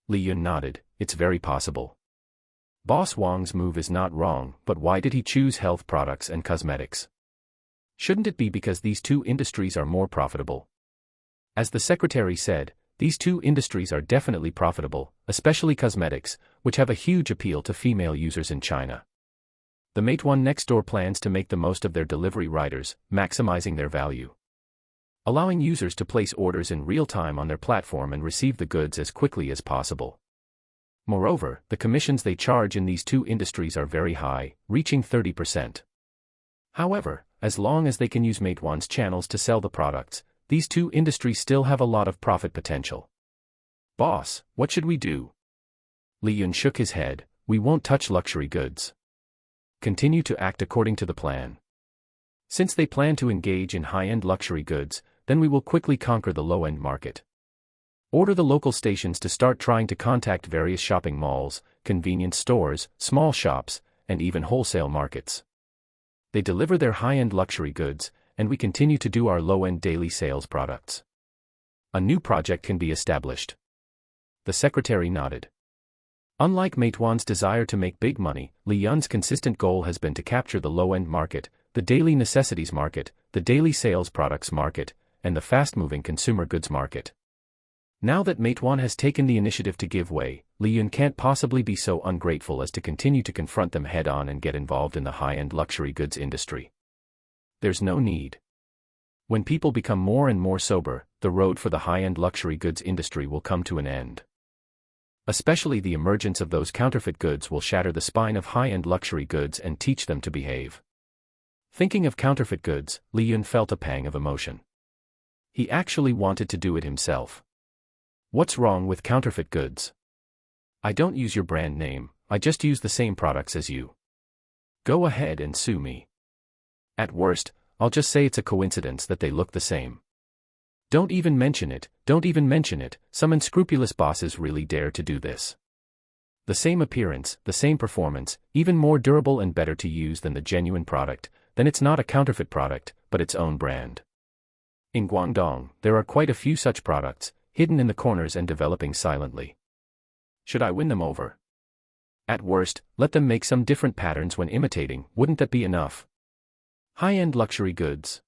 Li Yun nodded. It's very possible. Boss Wang's move is not wrong, but why did he choose health products and cosmetics? Shouldn't it be because these two industries are more profitable? As the secretary said, these two industries are definitely profitable, especially cosmetics, which have a huge appeal to female users in China. The Meituan next door plans to make the most of their delivery riders, maximizing their value, allowing users to place orders in real time on their platform and receive the goods as quickly as possible. Moreover, the commissions they charge in these two industries are very high, reaching 30%. However, as long as they can use Meituan's channels to sell the products, these two industries still have a lot of profit potential. Boss, what should we do? Li Yun shook his head. We won't touch luxury goods. Continue to act according to the plan. Since they plan to engage in high-end luxury goods, then we will quickly conquer the low-end market. Order the local stations to start trying to contact various shopping malls, convenience stores, small shops, and even wholesale markets. They deliver their high-end luxury goods, and we continue to do our low-end daily sales products. A new project can be established. The secretary nodded. Unlike Meituan's desire to make big money, Li Yun's consistent goal has been to capture the low-end market, the daily necessities market, the daily sales products market, and the fast-moving consumer goods market. Now that Meituan has taken the initiative to give way, Li Yun can't possibly be so ungrateful as to continue to confront them head-on and get involved in the high-end luxury goods industry. There's no need. When people become more and more sober, the road for the high-end luxury goods industry will come to an end. Especially the emergence of those counterfeit goods will shatter the spine of high-end luxury goods and teach them to behave. Thinking of counterfeit goods, Li Yun felt a pang of emotion. He actually wanted to do it himself. What's wrong with counterfeit goods? I don't use your brand name, I just use the same products as you. Go ahead and sue me. At worst, I'll just say it's a coincidence that they look the same. Don't even mention it, some unscrupulous bosses really dare to do this. The same appearance, the same performance, even more durable and better to use than the genuine product, then it's not a counterfeit product, but its own brand. In Guangdong, there are quite a few such products, hidden in the corners and developing silently. Should I win them over? At worst, let them make some different patterns when imitating, wouldn't that be enough? High-end luxury goods.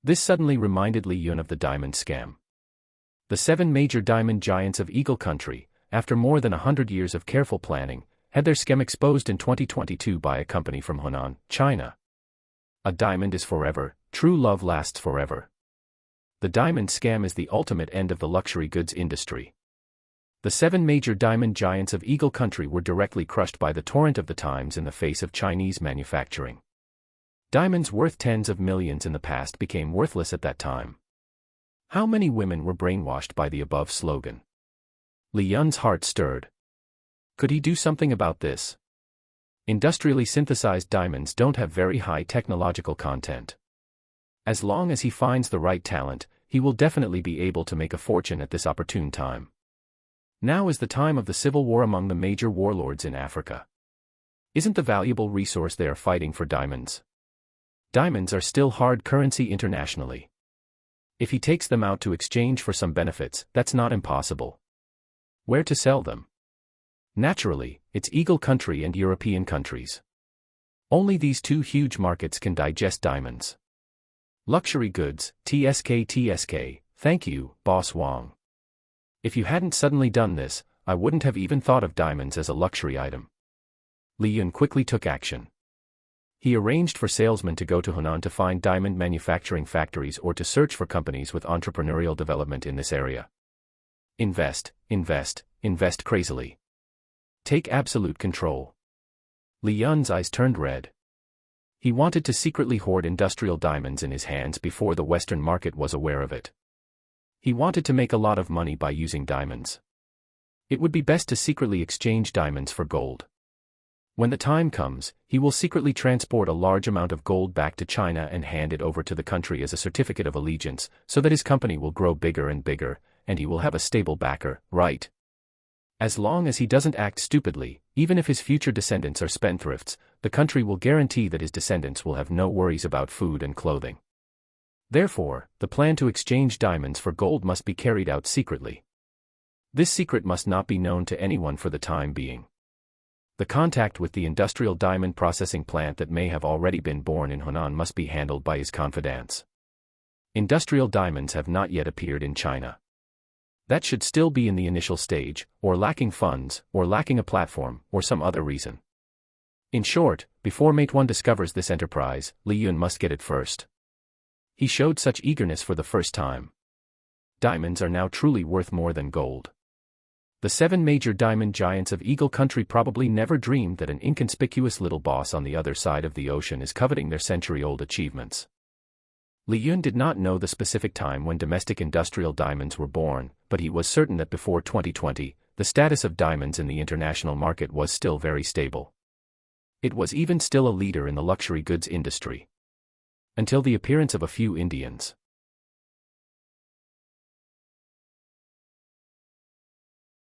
This suddenly reminded Li Yun of the diamond scam. The 7 major diamond giants of Eagle Country, after more than 100 years of careful planning, had their scam exposed in 2022 by a company from Hunan, China. A diamond is forever, true love lasts forever. The diamond scam is the ultimate end of the luxury goods industry. The 7 major diamond giants of Eagle Country were directly crushed by the torrent of the times in the face of Chinese manufacturing. Diamonds worth tens of millions in the past became worthless at that time. How many women were brainwashed by the above slogan? Li Yun's heart stirred. Could he do something about this? Industrially synthesized diamonds don't have very high technological content. As long as he finds the right talent, he will definitely be able to make a fortune at this opportune time. Now is the time of the civil war among the major warlords in Africa. Isn't the valuable resource they are fighting for diamonds? Diamonds are still hard currency internationally. If he takes them out to exchange for some benefits, that's not impossible. Where to sell them? Naturally, it's Eagle Country and European countries. Only these two huge markets can digest diamonds. Luxury goods, TSK, thank you, Boss Wang. If you hadn't suddenly done this, I wouldn't have even thought of diamonds as a luxury item. Li Yun quickly took action. He arranged for salesmen to go to Hunan to find diamond manufacturing factories or to search for companies with entrepreneurial development in this area. Invest crazily. Take absolute control. Li Yun's eyes turned red. He wanted to secretly hoard industrial diamonds in his hands before the Western market was aware of it. He wanted to make a lot of money by using diamonds. It would be best to secretly exchange diamonds for gold. When the time comes, he will secretly transport a large amount of gold back to China and hand it over to the country as a certificate of allegiance, so that his company will grow bigger and bigger, and he will have a stable backer, right? As long as he doesn't act stupidly, even if his future descendants are spendthrifts, the country will guarantee that his descendants will have no worries about food and clothing. Therefore, the plan to exchange diamonds for gold must be carried out secretly. This secret must not be known to anyone for the time being. The contact with the industrial diamond processing plant that may have already been born in Hunan must be handled by his confidants. Industrial diamonds have not yet appeared in China. That should still be in the initial stage, or lacking funds, or lacking a platform, or some other reason. In short, before Mate 1 discovers this enterprise, Li Yun must get it first. He showed such eagerness for the first time. Diamonds are now truly worth more than gold. The 7 major diamond giants of Eagle Country probably never dreamed that an inconspicuous little boss on the other side of the ocean is coveting their century-old achievements. Li Yun did not know the specific time when domestic industrial diamonds were born, but he was certain that before 2020, the status of diamonds in the international market was still very stable. It was even still a leader in the luxury goods industry. Until the appearance of a few Indians.